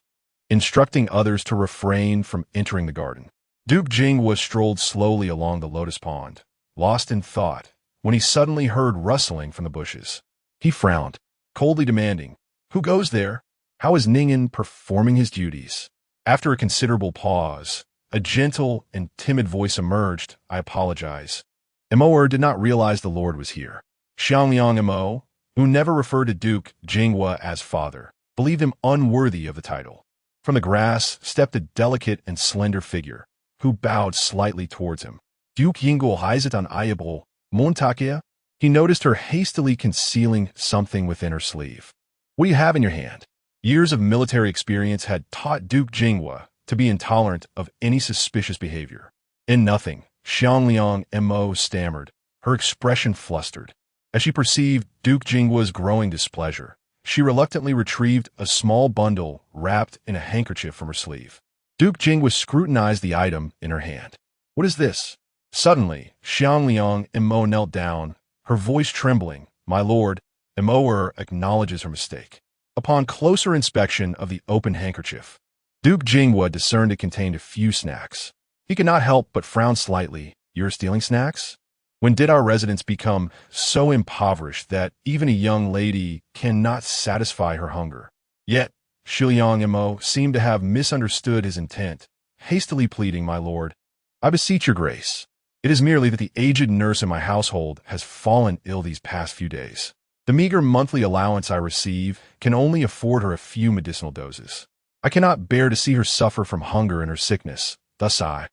Instructing others to refrain from entering the garden, Duke Jinghua strolled slowly along the lotus pond, lost in thought, when he suddenly heard rustling from the bushes. He frowned, coldly demanding, "Who goes there?" How is Ningen performing his duties? After a considerable pause, a gentle and timid voice emerged. I apologize. Emo did not realize the Lord was here. Xiangliang Emo, who never referred to Duke Jinghua as father, believed him unworthy of the title. From the grass stepped a delicate and slender figure, who bowed slightly towards him. Duke Yingguo Haizetan Ayable, Montakia? He noticed her hastily concealing something within her sleeve. What do you have in your hand? Years of military experience had taught Duke Jinghua to be intolerant of any suspicious behavior. In nothing, Xiangliang Mo stammered, her expression flustered. As she perceived Duke Jinghua's growing displeasure, she reluctantly retrieved a small bundle wrapped in a handkerchief from her sleeve. Duke Jinghua scrutinized the item in her hand. What is this? Suddenly, Xiangliang Mo knelt down, her voice trembling. My lord, Mo acknowledges her mistake. Upon closer inspection of the open handkerchief, Duke Jinghua discerned it contained a few snacks. He could not help but frown slightly. You're stealing snacks? When did our residents become so impoverished that even a young lady cannot satisfy her hunger? Yet, Shiliang Mo seemed to have misunderstood his intent, hastily pleading, my lord, I beseech your grace. It is merely that the aged nurse in my household has fallen ill these past few days. The meager monthly allowance I receive can only afford her a few medicinal doses. I cannot bear to see her suffer from hunger in her sickness. Thus I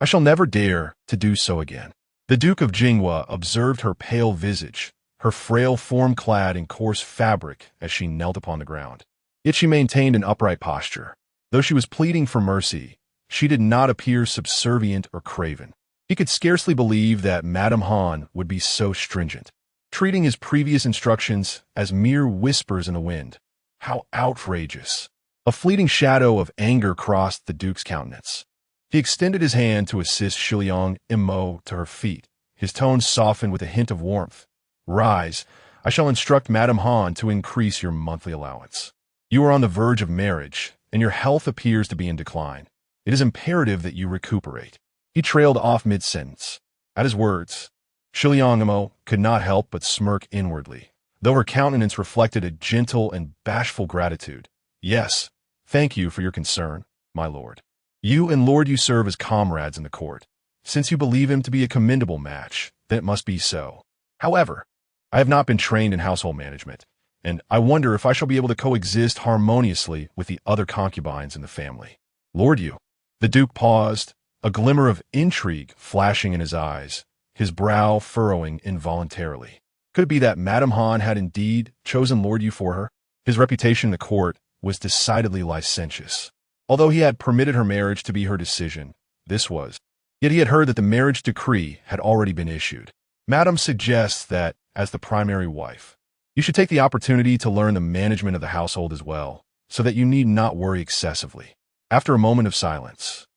shall never dare to do so again. The Duke of Jinghua observed her pale visage, her frail form clad in coarse fabric as she knelt upon the ground. Yet she maintained an upright posture. Though she was pleading for mercy, she did not appear subservient or craven. He could scarcely believe that Madame Han would be so stringent, treating his previous instructions as mere whispers in the wind. How outrageous! A fleeting shadow of anger crossed the Duke's countenance. He extended his hand to assist Shiliang Mo to her feet. His tone softened with a hint of warmth. Rise, I shall instruct Madame Han to increase your monthly allowance. You are on the verge of marriage, and your health appears to be in decline. It is imperative that you recuperate. He trailed off mid-sentence. At his words, Shiliang Mo could not help but smirk inwardly, though her countenance reflected a gentle and bashful gratitude. Yes, thank you for your concern, my lord. You and Lord you serve as comrades in the court. Since you believe him to be a commendable match, then it must be so. However, I have not been trained in household management, and I wonder if I shall be able to coexist harmoniously with the other concubines in the family. Lord you. The Duke paused, a glimmer of intrigue flashing in his eyes, his brow furrowing involuntarily. Could it be that Madame Han had indeed chosen Lord Yu for her? His reputation in the court was decidedly licentious. Although he had permitted her marriage to be her decision, yet he had heard that the marriage decree had already been issued. Madame suggests that, as the primary wife, you should take the opportunity to learn the management of the household as well, so that you need not worry excessively. After a moment of silence,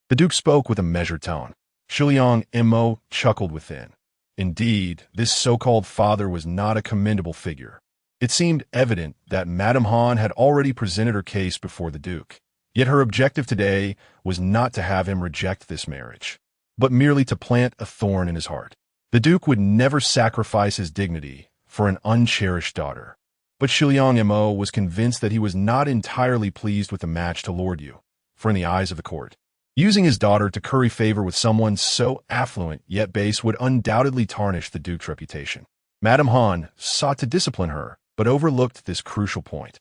the Duke spoke with a measured tone. Shiliang Mo chuckled within. Indeed, this so-called father was not a commendable figure. It seemed evident that Madame Han had already presented her case before the Duke. Yet her objective today was not to have him reject this marriage, but merely to plant a thorn in his heart. The Duke would never sacrifice his dignity for an uncherished daughter. But Shiliang Mo was convinced that he was not entirely pleased with the match to Lord Yu, for in the eyes of the court, using his daughter to curry favor with someone so affluent yet base would undoubtedly tarnish the Duke's reputation. Madame Han sought to discipline her, but overlooked this crucial point.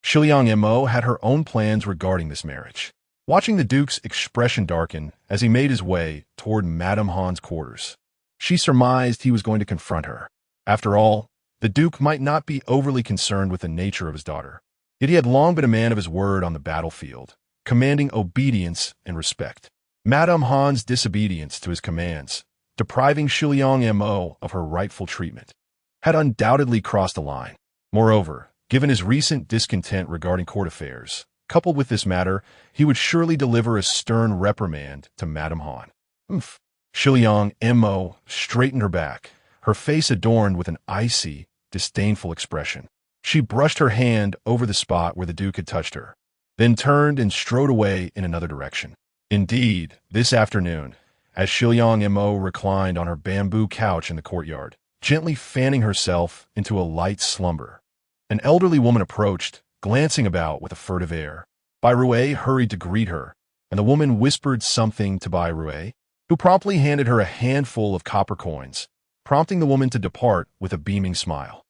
Shiliang Mo had her own plans regarding this marriage. Watching the Duke's expression darken as he made his way toward Madame Han's quarters, she surmised he was going to confront her. After all, the Duke might not be overly concerned with the nature of his daughter. Yet he had long been a man of his word on the battlefield, commanding obedience and respect. Madame Han's disobedience to his commands, depriving Shiliang Mo of her rightful treatment, had undoubtedly crossed a line. Moreover, given his recent discontent regarding court affairs, coupled with this matter, he would surely deliver a stern reprimand to Madame Han. Shiliang Mo straightened her back, her face adorned with an icy, disdainful expression. She brushed her hand over the spot where the Duke had touched her, then turned and strode away in another direction. Indeed, this afternoon, as Shiliang Mo reclined on her bamboo couch in the courtyard, gently fanning herself into a light slumber, an elderly woman approached, glancing about with a furtive air. Bai Rui hurried to greet her, and the woman whispered something to Bai Rui, who promptly handed her a handful of copper coins, prompting the woman to depart with a beaming smile.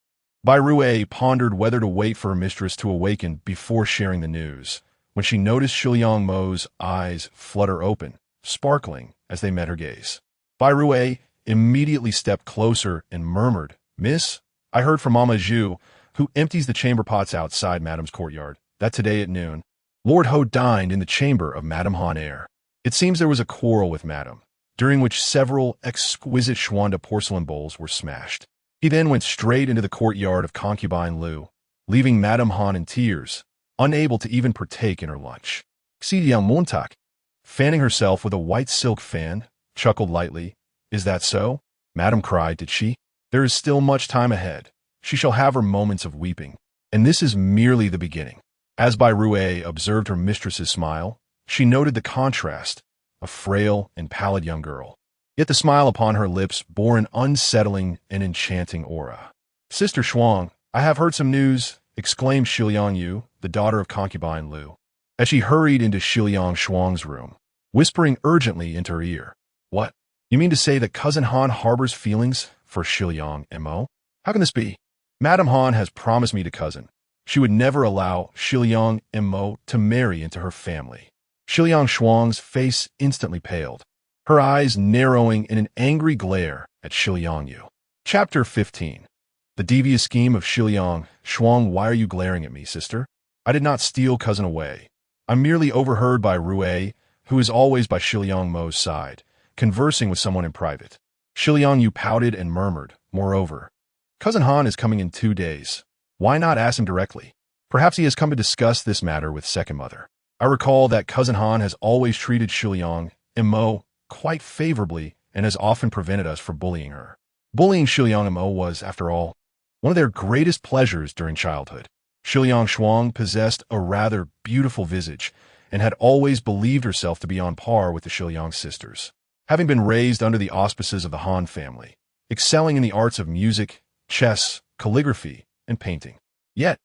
Bai Rui pondered whether to wait for her mistress to awaken before sharing the news, when she noticed Shiliang Mo's eyes flutter open, sparkling as they met her gaze. Bai Rui immediately stepped closer and murmured, "Miss, I heard from Mama Zhu, who empties the chamber pots outside Madame's courtyard, that today at noon, Lord Ho dined in the chamber of Madame Han Air. It seems there was a quarrel with Madame, during which several exquisite Schwanda porcelain bowls were smashed. He then went straight into the courtyard of Concubine Lu, leaving Madame Han in tears, unable to even partake in her lunch. Xi Yang Montak, fanning herself with a white silk fan, chuckled lightly. Is that so? Madame cried, did she? There is still much time ahead. She shall have her moments of weeping. And this is merely the beginning. As Bai Rui observed her mistress's smile, she noted the contrast, a frail and pallid young girl. Yet the smile upon her lips bore an unsettling and enchanting aura. Sister Shuang, I have heard some news, exclaimed Shiliang Yu, the daughter of Concubine Lu, as she hurried into Shiliang Shuang's room, whispering urgently into her ear. What? You mean to say that Cousin Han harbors feelings for Shiliang Mo? How can this be? Madame Han has promised me to Cousin. She would never allow Shiliang Mo to marry into her family. Shiliang Shuang's face instantly paled, her eyes narrowing in an angry glare at Shiliang Yu. Chapter 15. The devious scheme of Shiliang Shuang. Why are you glaring at me, sister? I did not steal Cousin away. I merely overheard Bai Rui, who is always by Shiliang Mo's side, conversing with someone in private. Shiliang Yu pouted and murmured, moreover, Cousin Han is coming in 2 days. Why not ask him directly? Perhaps he has come to discuss this matter with second mother. I recall that Cousin Han has always treated Shiliang Mo quite favorably and has often prevented us from bullying her. Bullying Shiliang Mo was, after all, one of their greatest pleasures during childhood. Shiliang Shuang possessed a rather beautiful visage and had always believed herself to be on par with the Shiliang sisters, having been raised under the auspices of the Han family, excelling in the arts of music, chess, calligraphy, and painting. Yet,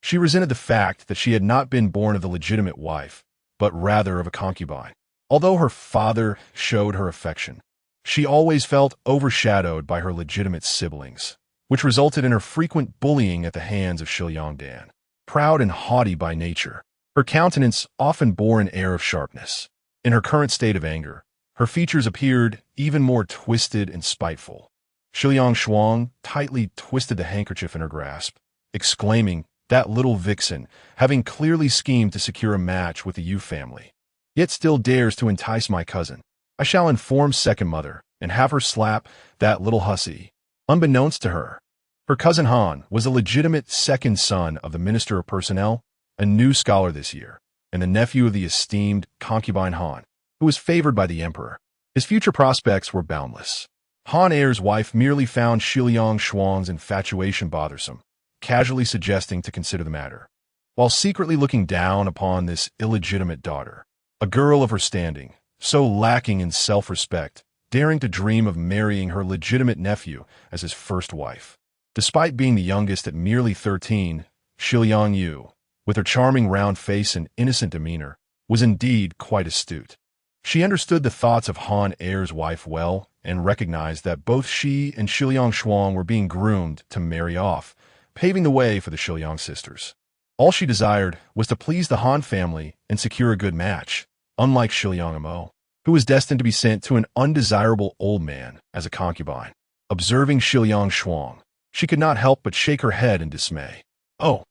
she resented the fact that she had not been born of the legitimate wife, but rather of a concubine. Although her father showed her affection, she always felt overshadowed by her legitimate siblings, which resulted in her frequent bullying at the hands of Shiliang Dan. Proud and haughty by nature, her countenance often bore an air of sharpness. In her current state of anger, her features appeared even more twisted and spiteful. Shiliang Shuang tightly twisted the handkerchief in her grasp, exclaiming, that little vixen, having clearly schemed to secure a match with the Yu family, yet still dares to entice my cousin. I shall inform second mother and have her slap that little hussy. Unbeknownst to her, her cousin Han was a legitimate second son of the Minister of Personnel, a new scholar this year, and the nephew of the esteemed Concubine Han, who was favored by the emperor. His future prospects were boundless. Han Air's wife merely found Shiliang Shuang's infatuation bothersome, casually suggesting to consider the matter, while secretly looking down upon this illegitimate daughter, a girl of her standing, so lacking in self-respect, daring to dream of marrying her legitimate nephew as his first wife. Despite being the youngest at merely 13, Shiliang Yu, with her charming round face and innocent demeanor, was indeed quite astute. She understood the thoughts of Han Air's wife well and recognized that both she and Shiliang Shuang were being groomed to marry off, paving the way for the Shiliang sisters. All she desired was to please the Han family and secure a good match, unlike Shiliang Mo, who was destined to be sent to an undesirable old man as a concubine. Observing Shiliang Shuang, she could not help but shake her head in dismay. Oh,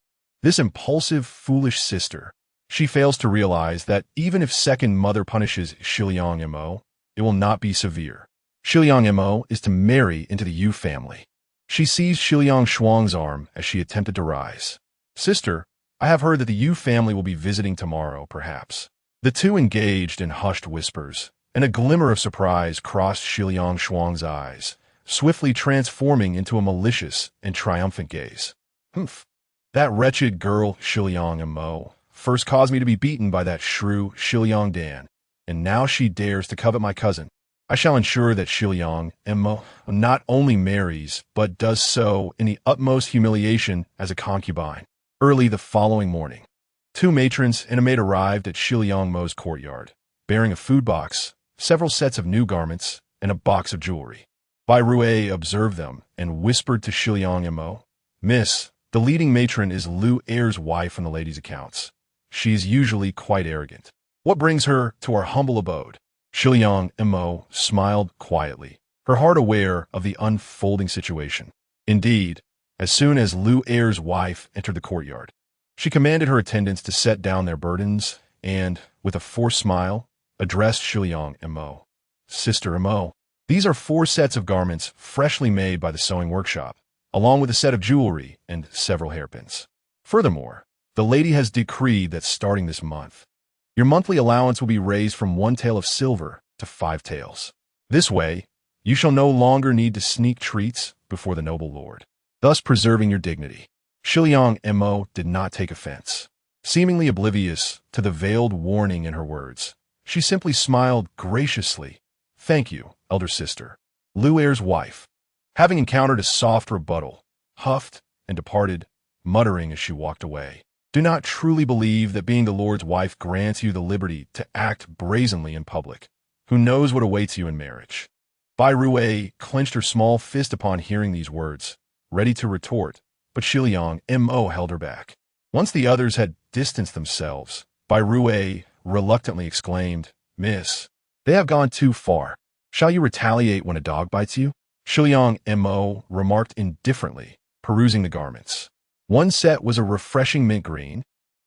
this impulsive, foolish sister. She fails to realize that even if second mother punishes Shiliang Mo, it will not be severe. Shiliang Mo is to marry into the Yu family. She seized Shiliang Shuang's arm as she attempted to rise. Sister, I have heard that the Yu family will be visiting tomorrow, perhaps. The two engaged in hushed whispers, and a glimmer of surprise crossed Shiliang Shuang's eyes, swiftly transforming into a malicious and triumphant gaze. Humph. That wretched girl Shiliang Mo first caused me to be beaten by that shrew Shiliang Dan, and now she dares to covet my cousin. I shall ensure that Shiliang Mo not only marries, but does so in the utmost humiliation as a concubine. Early the following morning, two matrons and a maid arrived at Shiliangmo's courtyard, bearing a food box, several sets of new garments, and a box of jewelry. Bai Rui observed them and whispered to Shiliangmo, "Miss, the leading matron is Lu Er's wife on the lady's accounts. She is usually quite arrogant. What brings her to our humble abode?" Shiliangmo smiled quietly, her heart aware of the unfolding situation. Indeed, as soon as Lu Er's wife entered the courtyard, she commanded her attendants to set down their burdens and, with a forced smile, addressed Shiliangmo. "Sister Mo, these are 4 sets of garments freshly made by the sewing workshop, along with a set of jewelry and several hairpins. Furthermore, the lady has decreed that starting this month, your monthly allowance will be raised from 1 tael of silver to 5 taels. This way, you shall no longer need to sneak treats before the noble lord, thus preserving your dignity." Shiliangmo did not take offense. Seemingly oblivious to the veiled warning in her words, she simply smiled graciously. "Thank you, elder sister." Lu Er's wife, having encountered a soft rebuttal, huffed and departed, muttering as she walked away, "Do not truly believe that being the Lord's wife grants you the liberty to act brazenly in public. Who knows what awaits you in marriage?" Bai Rui clenched her small fist upon hearing these words, ready to retort, but Shiliangmo held her back. Once the others had distanced themselves, Bai Rui reluctantly exclaimed, "Miss, they have gone too far. Shall you retaliate when a dog bites you?" Shiliangmo remarked indifferently, perusing the garments. One set was a refreshing mint green,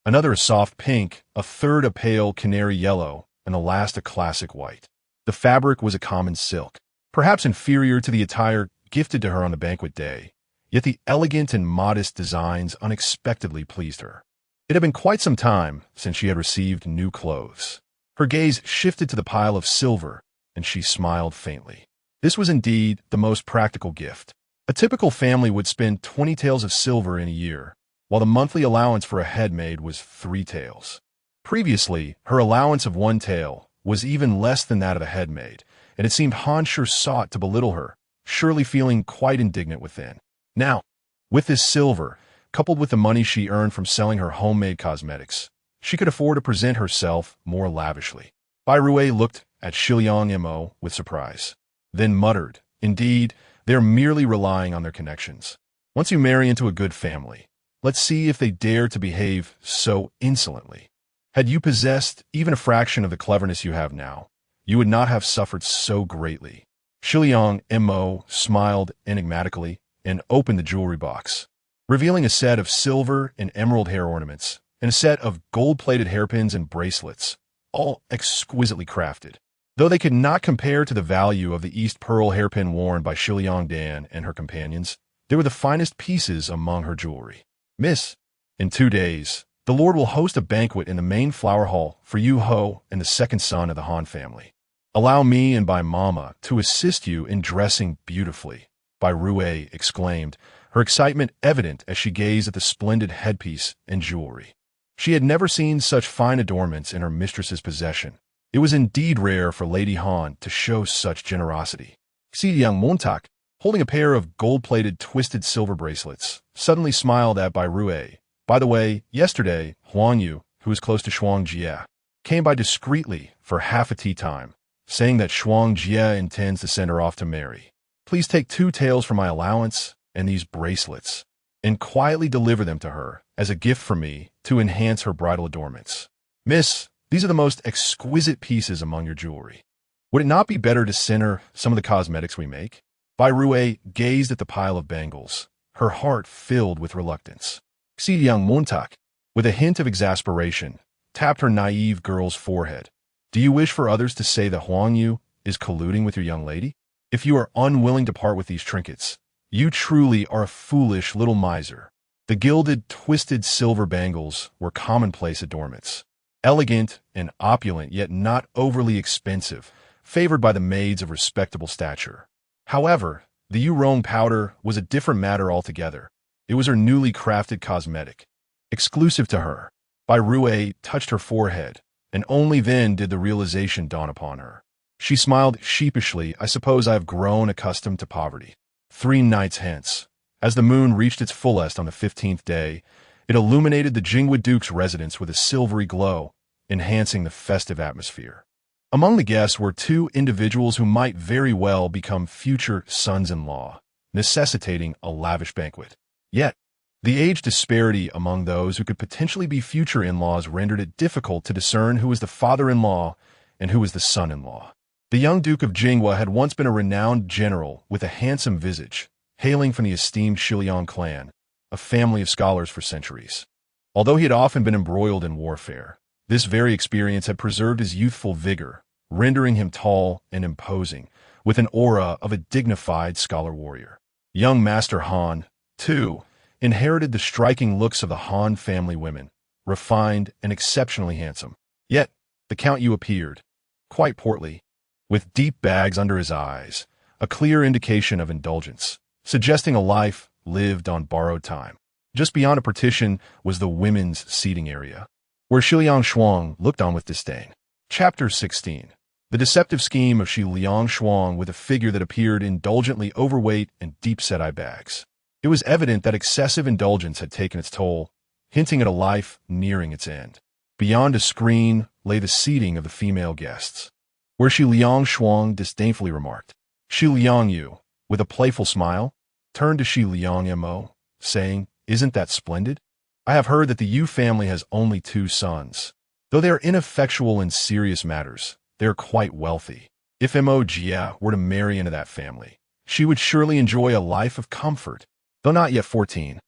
another a soft pink, a third a pale canary yellow, and the last a classic white. The fabric was a common silk, perhaps inferior to the attire gifted to her on the banquet day, yet the elegant and modest designs unexpectedly pleased her. It had been quite some time since she had received new clothes. Her gaze shifted to the pile of silver, and she smiled faintly. This was indeed the most practical gift. A typical family would spend 20 taels of silver in a year, while the monthly allowance for a headmaid was 3 taels. Previously, her allowance of 1 tael was even less than that of a headmaid, and it seemed Hansher sought to belittle her, surely feeling quite indignant within. Now, with this silver, coupled with the money she earned from selling her homemade cosmetics, she could afford to present herself more lavishly. Bai Rui looked at Shiliangmo with surprise, then muttered, "Indeed, they're merely relying on their connections. Once you marry into a good family, let's see if they dare to behave so insolently. Had you possessed even a fraction of the cleverness you have now, you would not have suffered so greatly." Shiliangmo smiled enigmatically and opened the jewelry box, revealing a set of silver and emerald hair ornaments and a set of gold-plated hairpins and bracelets, all exquisitely crafted. Though they could not compare to the value of the East Pearl hairpin worn by Shiliangdan and her companions, they were the finest pieces among her jewelry. "Miss, in 2 days, the Lord will host a banquet in the main flower hall for you Ho and the second son of the Han family. Allow me and Bai Mama to assist you in dressing beautifully," Bai Rui exclaimed, her excitement evident as she gazed at the splendid headpiece and jewelry. She had never seen such fine adornments in her mistress's possession. It was indeed rare for Lady Han to show such generosity. Young Montak, holding a pair of gold-plated twisted silver bracelets, suddenly smiled at Bai Rui. "By the way, yesterday, Huang Yu, who is close to Shuang Jie, came by discreetly for half a tea time, saying that Shuang Jie intends to send her off to marry. Please take 2 taels from my allowance and these bracelets, and quietly deliver them to her as a gift from me to enhance her bridal adornments. Miss, these are the most exquisite pieces among your jewelry. Would it not be better to send her some of the cosmetics we make?" Bai Rui gazed at the pile of bangles, her heart filled with reluctance. Young Montak, with a hint of exasperation, tapped her naive girl's forehead. "Do you wish for others to say that Huang Yu is colluding with your young lady? If you are unwilling to part with these trinkets, you truly are a foolish little miser." The gilded, twisted silver bangles were commonplace adornments, elegant and opulent yet not overly expensive, favored by the maids of respectable stature. However, the Yurong powder was a different matter altogether. It was her newly crafted cosmetic, exclusive to her. Bai Rui touched her forehead, and only then did the realization dawn upon her. She smiled sheepishly. "I suppose I have grown accustomed to poverty. 3 nights hence, as the moon reached its fullest on the 15th day, It illuminated the Jingwa Duke's residence with a silvery glow, enhancing the festive atmosphere. Among the guests were two individuals who might very well become future sons-in-law, necessitating a lavish banquet. Yet, the age disparity among those who could potentially be future in-laws rendered it difficult to discern who was the father-in-law and who was the son-in-law. The young Duke of Jingwa had once been a renowned general with a handsome visage, hailing from the esteemed Shiliang clan, a family of scholars for centuries. Although he had often been embroiled in warfare, this very experience had preserved his youthful vigor, rendering him tall and imposing, with an aura of a dignified scholar-warrior. Young Master Han, too, inherited the striking looks of the Han family women, refined and exceptionally handsome. Yet, the Count Yu appeared, quite portly, with deep bags under his eyes, a clear indication of indulgence, suggesting a life lived on borrowed time. Just beyond a partition was the women's seating area, where Shiliang Shuang looked on with disdain. Chapter 16. The deceptive scheme of Shiliang Shuang with a figure that appeared indulgently overweight and deep-set eye bags. It was evident that excessive indulgence had taken its toll, hinting at a life nearing its end. Beyond a screen lay the seating of the female guests, where Shiliang Shuang disdainfully remarked. Shiliang Yu, with a playful smile, turned to Shiliang Mo, saying, "Isn't that splendid? I have heard that the Yu family has only 2 sons. Though they are ineffectual in serious matters, they are quite wealthy. If Mo Jia were to marry into that family, she would surely enjoy a life of comfort." Though not yet 14,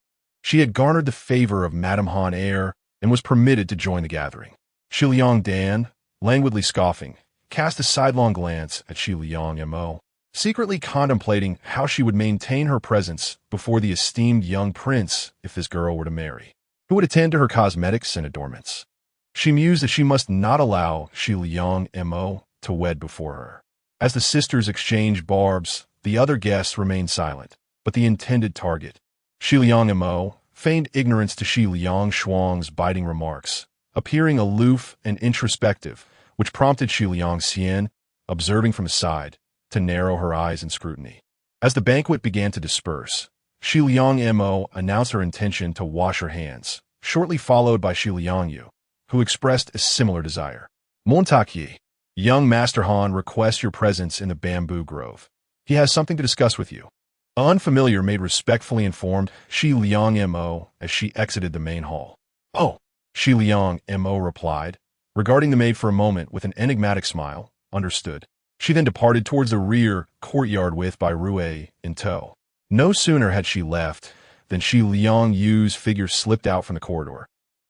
she had garnered the favor of Madame Han Air and was permitted to join the gathering. Shiliang Dan, languidly scoffing, cast a sidelong glance at Shiliang Mo, secretly contemplating how she would maintain her presence before the esteemed young prince if this girl were to marry, who would attend to her cosmetics and adornments. She mused that she must not allow Shiliang Mo to wed before her. As the sisters exchanged barbs, the other guests remained silent, but the intended target, Shiliang Mo, feigned ignorance to Shiliang Shuang's biting remarks, appearing aloof and introspective, which prompted Shiliang Xian, observing from aside, to narrow her eyes in scrutiny. As the banquet began to disperse, Shiliang Mo announced her intention to wash her hands, shortly followed by Shiliang Yu, who expressed a similar desire. Montaque, young Master Han requests your presence in the bamboo grove. He has something to discuss with you. An unfamiliar maid respectfully informed Shiliang Mo as she exited the main hall. "Oh," Shiliang Mo replied, regarding the maid for a moment with an enigmatic smile. "Understood." She then departed towards the rear courtyard with Bai Rui in tow. No sooner had she left than Shiliang Yu's figure slipped out from the corridor,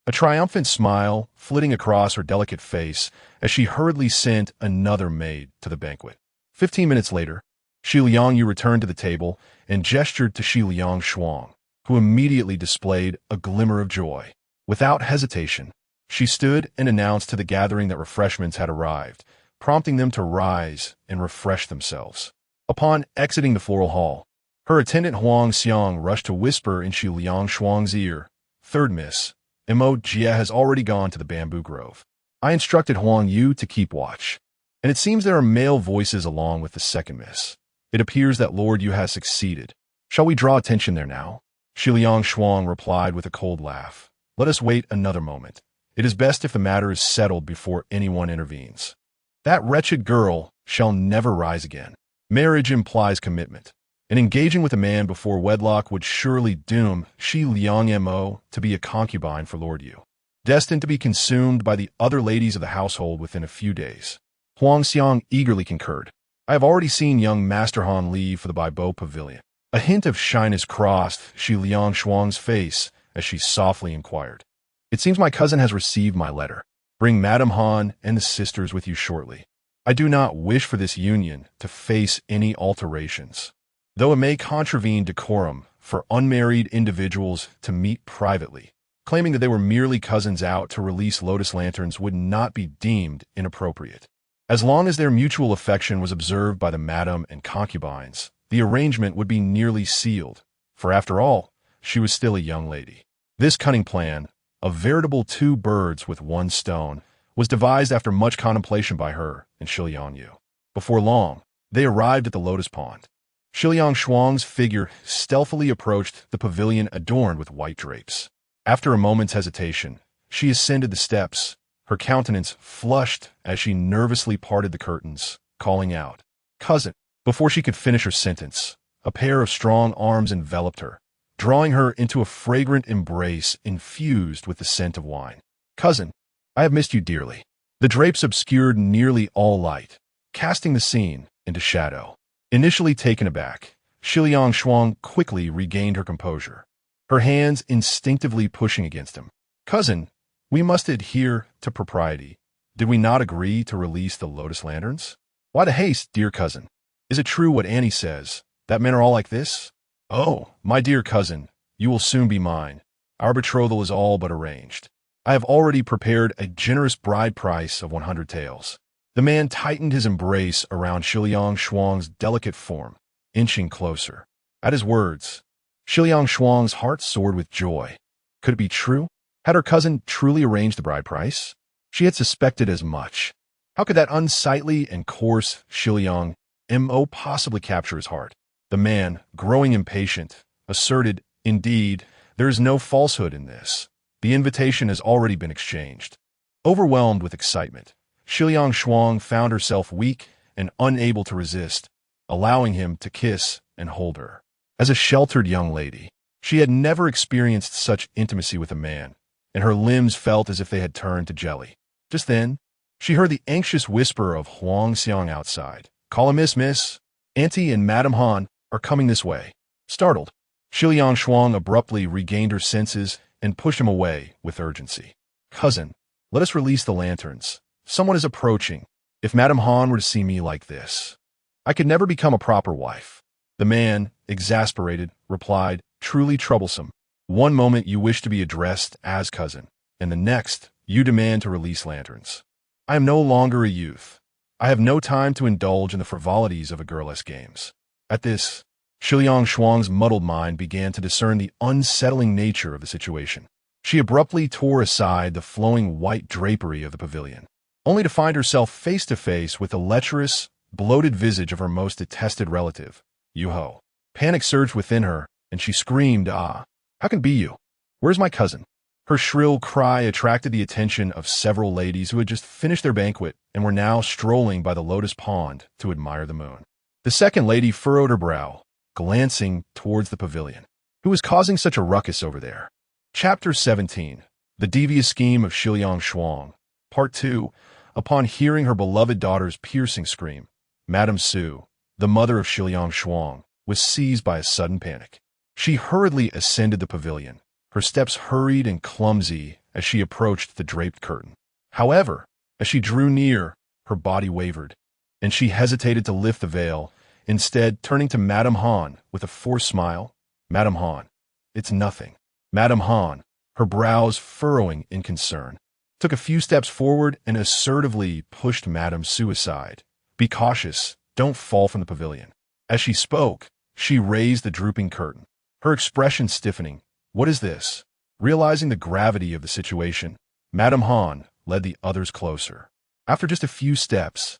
a triumphant smile flitting across her delicate face as she hurriedly sent another maid to the banquet. 15 minutes later, Shiliang Yu returned to the table and gestured to Shiliang Shuang, who immediately displayed a glimmer of joy. Without hesitation, she stood and announced to the gathering that refreshments had arrived, prompting them to rise and refresh themselves. Upon exiting the floral hall, her attendant Huang Xiang rushed to whisper in Shiliang Shuang's ear, "Third Miss, Mo Jia has already gone to the bamboo grove. I instructed Huang Yu to keep watch, and it seems there are male voices along with the second miss. It appears that Lord Yu has succeeded. Shall we draw attention there now?" Shiliang Shuang replied with a cold laugh. "Let us wait another moment. It is best if the matter is settled before anyone intervenes. That wretched girl shall never rise again. Marriage implies commitment, and engaging with a man before wedlock would surely doom Shiliang Mo to be a concubine for Lord Yu, destined to be consumed by the other ladies of the household within a few days." Huang Xiang eagerly concurred. "I have already seen young Master Han leave for the Baibo Pavilion." A hint of shyness crossed Shiliang Shuang's face as she softly inquired. "It seems my cousin has received my letter. Bring Madame Han and the sisters with you shortly. I do not wish for this union to face any alterations, though it may contravene decorum for unmarried individuals to meet privately. Claiming that they were merely cousins out to release lotus lanterns would not be deemed inappropriate. As long as their mutual affection was observed by the madam and concubines, the arrangement would be nearly sealed, for after all, she was still a young lady. This cunning plan, a veritable 2 birds with 1 stone, was devised after much contemplation by her and Shiliang Yu. Before long, they arrived at the lotus pond. Shiliang Shuang's figure stealthily approached the pavilion adorned with white drapes. After a moment's hesitation, she ascended the steps, her countenance flushed as she nervously parted the curtains, calling out, "Cousin." Before she could finish her sentence, a pair of strong arms enveloped her, drawing her into a fragrant embrace infused with the scent of wine. "Cousin, I have missed you dearly." The drapes obscured nearly all light, casting the scene into shadow. Initially taken aback, Shiliang Shuang quickly regained her composure, her hands instinctively pushing against him. "Cousin, we must adhere to propriety. Did we not agree to release the lotus lanterns? Why the haste, dear cousin? Is it true what Annie says, that men are all like this? Oh, my dear cousin, you will soon be mine. Our betrothal is all but arranged. I have already prepared a generous bride price of 100 taels." The man tightened his embrace around Shiliang Shuang's delicate form, inching closer. At his words, Shiliang Shuang's heart soared with joy. Could it be true? Had her cousin truly arranged the bride price? She had suspected as much. How could that unsightly and coarse Shiliang Mo possibly capture his heart? The man, growing impatient, asserted, "Indeed, there is no falsehood in this. The invitation has already been exchanged." Overwhelmed with excitement, Shiliang Shuang found herself weak and unable to resist, allowing him to kiss and hold her. As a sheltered young lady, she had never experienced such intimacy with a man, and her limbs felt as if they had turned to jelly. Just then, she heard the anxious whisper of Huang Xiang outside. "Call a miss. Auntie and Madame Han are coming this way." Startled, Shiliang Shuang abruptly regained her senses and pushed him away with urgency. "Cousin, let us release the lanterns. Someone is approaching. If Madame Han were to see me like this, I could never become a proper wife." The man, exasperated, replied, "Truly troublesome. One moment you wish to be addressed as cousin, and the next you demand to release lanterns. I am no longer a youth. I have no time to indulge in the frivolities of a girlesque games." At this, Shiliang Shuang's muddled mind began to discern the unsettling nature of the situation. She abruptly tore aside the flowing white drapery of the pavilion, only to find herself face to face with the lecherous, bloated visage of her most detested relative, Yu-ho. Panic surged within her, and she screamed, "Ah, how can it be you? Where's my cousin?" Her shrill cry attracted the attention of several ladies who had just finished their banquet and were now strolling by the lotus pond to admire the moon. The second lady furrowed her brow, glancing towards the pavilion. Who is causing such a ruckus over there? Chapter 17. The Devious Scheme of Shiliang Shuang. Part 2. Upon hearing her beloved daughter's piercing scream, Madame Su, the mother of Shiliang Shuang, was seized by a sudden panic. She hurriedly ascended the pavilion, her steps hurried and clumsy as she approached the draped curtain. However, as she drew near, her body wavered, and she hesitated to lift the veil, instead turning to Madame Han with a forced smile. "Madame Han, it's nothing." Madame Han, her brows furrowing in concern, took a few steps forward and assertively pushed Madame Su aside. "Be cautious, don't fall from the pavilion." As she spoke, she raised the drooping curtain, her expression stiffening. "What is this?" Realizing the gravity of the situation, Madame Han led the others closer. After just a few steps,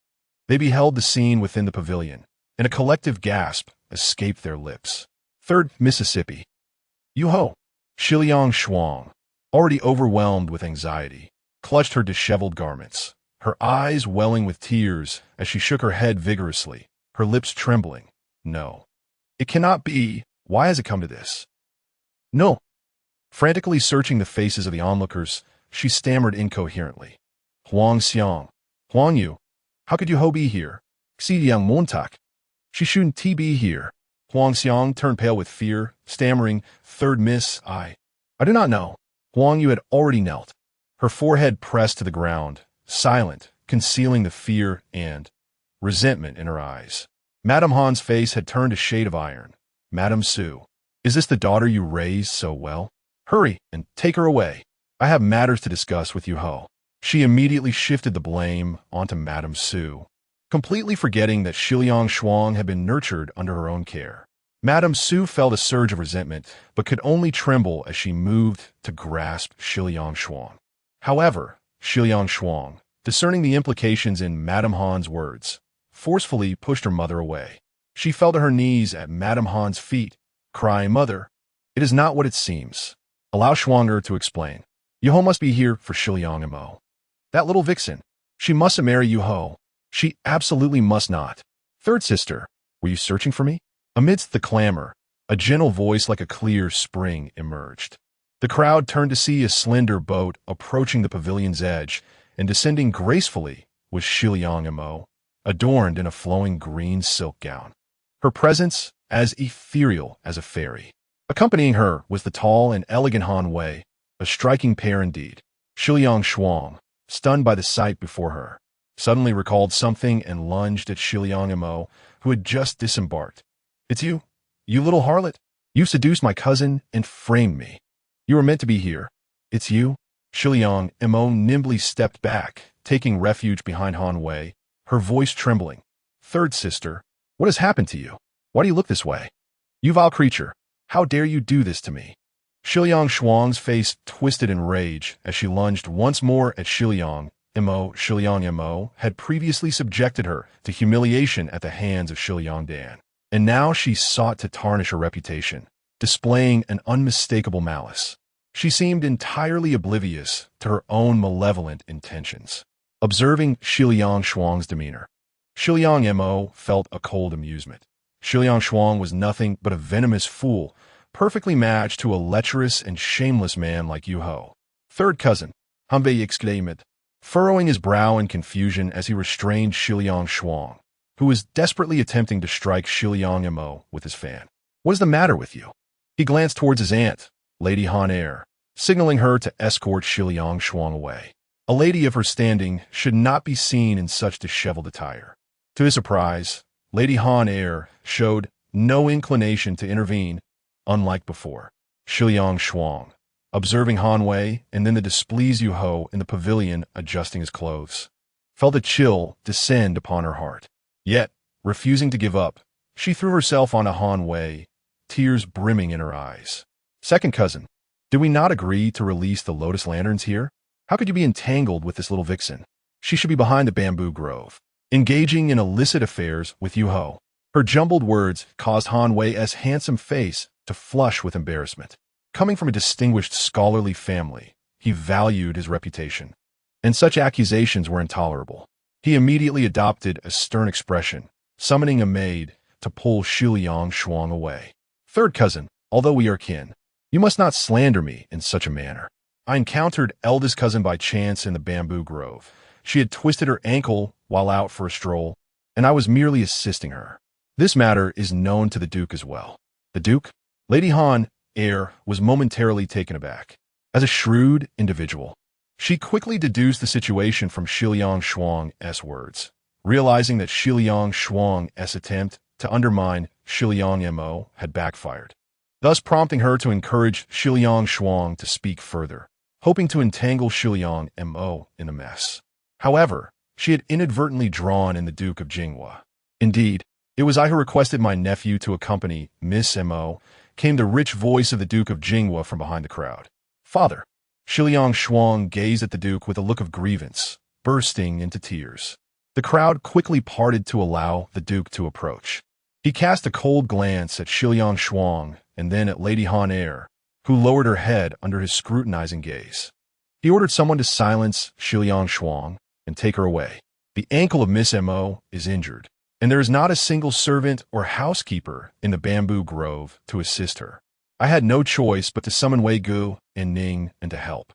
they beheld the scene within the pavilion, and a collective gasp escaped their lips. 3rd Mississippi. Yu-ho. Shiliang Shuang, already overwhelmed with anxiety, clutched her disheveled garments, her eyes welling with tears as she shook her head vigorously, her lips trembling. "No. It cannot be. Why has it come to this? No." Frantically searching the faces of the onlookers, she stammered incoherently. "Huang Xiang. Huang Yu. How could Yu-ho be here? Xi Yang Montak. She shouldn't be here." Huang Xiang turned pale with fear, stammering, "Third Miss, I do not know." Huang Yu had already knelt, her forehead pressed to the ground, silent, concealing the fear and resentment in her eyes. Madame Han's face had turned a shade of iron. "Madame Su, is this the daughter you raised so well? Hurry and take her away. I have matters to discuss with Yu-ho." She immediately shifted the blame onto Madame Su, completely forgetting that Shiliang Shuang had been nurtured under her own care. Madame Su felt a surge of resentment, but could only tremble as she moved to grasp Shiliang Shuang. However, Shiliang Shuang, discerning the implications in Madame Han's words, forcefully pushed her mother away. She fell to her knees at Madame Han's feet, crying, "Mother, it is not what it seems. Allow Schwanger to explain. Yuho must be here for Shiliang Mo. That little vixen. She mustn't marry Yuho. She absolutely must not. Third sister, were you searching for me? Amidst the clamor, a gentle voice like a clear spring emerged. The crowd turned to see a slender boat approaching the pavilion's edge, and descending gracefully was Shiliang Mo, adorned in a flowing green silk gown. Her presence as ethereal as a fairy. Accompanying her was the tall and elegant Han Wei, a striking pair indeed. Shiliang Shuang, stunned by the sight before her, suddenly recalled something and lunged at Shiliang Mo, who had just disembarked. It's you, you little harlot. You seduced my cousin and framed me. You were meant to be here. It's you. Shiliang Mo nimbly stepped back, taking refuge behind Han Wei, her voice trembling. Third sister, what has happened to you? Why do you look this way? You vile creature, how dare you do this to me? Shiliang Shuang's face twisted in rage as she lunged once more at Shiliang Mo. Shiliang Mo had previously subjected her to humiliation at the hands of Shiliang Dan, and now she sought to tarnish her reputation, displaying an unmistakable malice. She seemed entirely oblivious to her own malevolent intentions. Observing Shiliang Shuang's demeanor, Shiliang Mo felt a cold amusement. Shiliang Shuang was nothing but a venomous fool, perfectly matched to a lecherous and shameless man like Yu Ho. Third cousin, Han Bei exclaimed, furrowing his brow in confusion as he restrained Shiliang Shuang, who was desperately attempting to strike Shiliang Mo with his fan. What is the matter with you? He glanced towards his aunt, Lady Han Er, signaling her to escort Shiliang Shuang away. A lady of her standing should not be seen in such disheveled attire. To his surprise, Lady Han Er showed no inclination to intervene, unlike before. Shiliang Shuang, observing Han Wei and then the displeased Yu Ho in the pavilion adjusting his clothes, felt a chill descend upon her heart. Yet, refusing to give up, she threw herself onto Han Wei, tears brimming in her eyes. Second cousin, did we not agree to release the lotus lanterns here? How could you be entangled with this little vixen? She should be behind the bamboo grove, engaging in illicit affairs with Yu Ho. Her jumbled words caused Han Wei's handsome face to flush with embarrassment. Coming from a distinguished scholarly family, he valued his reputation, and such accusations were intolerable. He immediately adopted a stern expression, summoning a maid to pull Shiliang Shuang away. Third cousin, although we are kin, you must not slander me in such a manner. I encountered eldest cousin by chance in the bamboo grove. She had twisted her ankle while out for a stroll, and I was merely assisting her. This matter is known to the Duke as well. The Duke? Lady Han Er was momentarily taken aback. As a shrewd individual, she quickly deduced the situation from Shiliang Shuang's words, realizing that Shiliang Shuang's attempt to undermine Shiliang Mo had backfired, thus prompting her to encourage Shiliang Shuang to speak further, hoping to entangle Shiliang Mo in the mess. However, she had inadvertently drawn in the Duke of Jinghua. Indeed, it was I who requested my nephew to accompany Miss Mo, came the rich voice of the Duke of Jinghua from behind the crowd. Father. Shiliang Shuang gazed at the Duke with a look of grievance, bursting into tears. The crowd quickly parted to allow the Duke to approach. He cast a cold glance at Shiliang Shuang and then at Lady Han Er, who lowered her head under his scrutinizing gaze. He ordered someone to silence Shiliang Shuang and take her away. The ankle of Miss Mo is injured, and there is not a single servant or housekeeper in the bamboo grove to assist her. I had no choice but to summon Wei Gu and Ning and to help,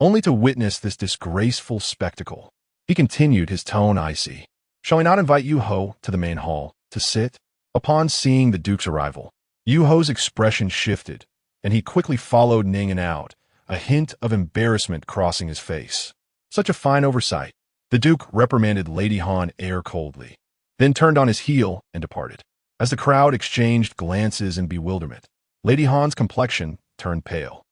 only to witness this disgraceful spectacle. He continued, his tone icy. Shall I not invite Yu Ho to the main hall to sit? Upon seeing the Duke's arrival, Yu Ho's expression shifted, and he quickly followed Ning and out, a hint of embarrassment crossing his face. Such a fine oversight. The Duke reprimanded Lady Han Er coldly, then turned on his heel and departed. As the crowd exchanged glances in bewilderment, Lady Han's complexion turned pale.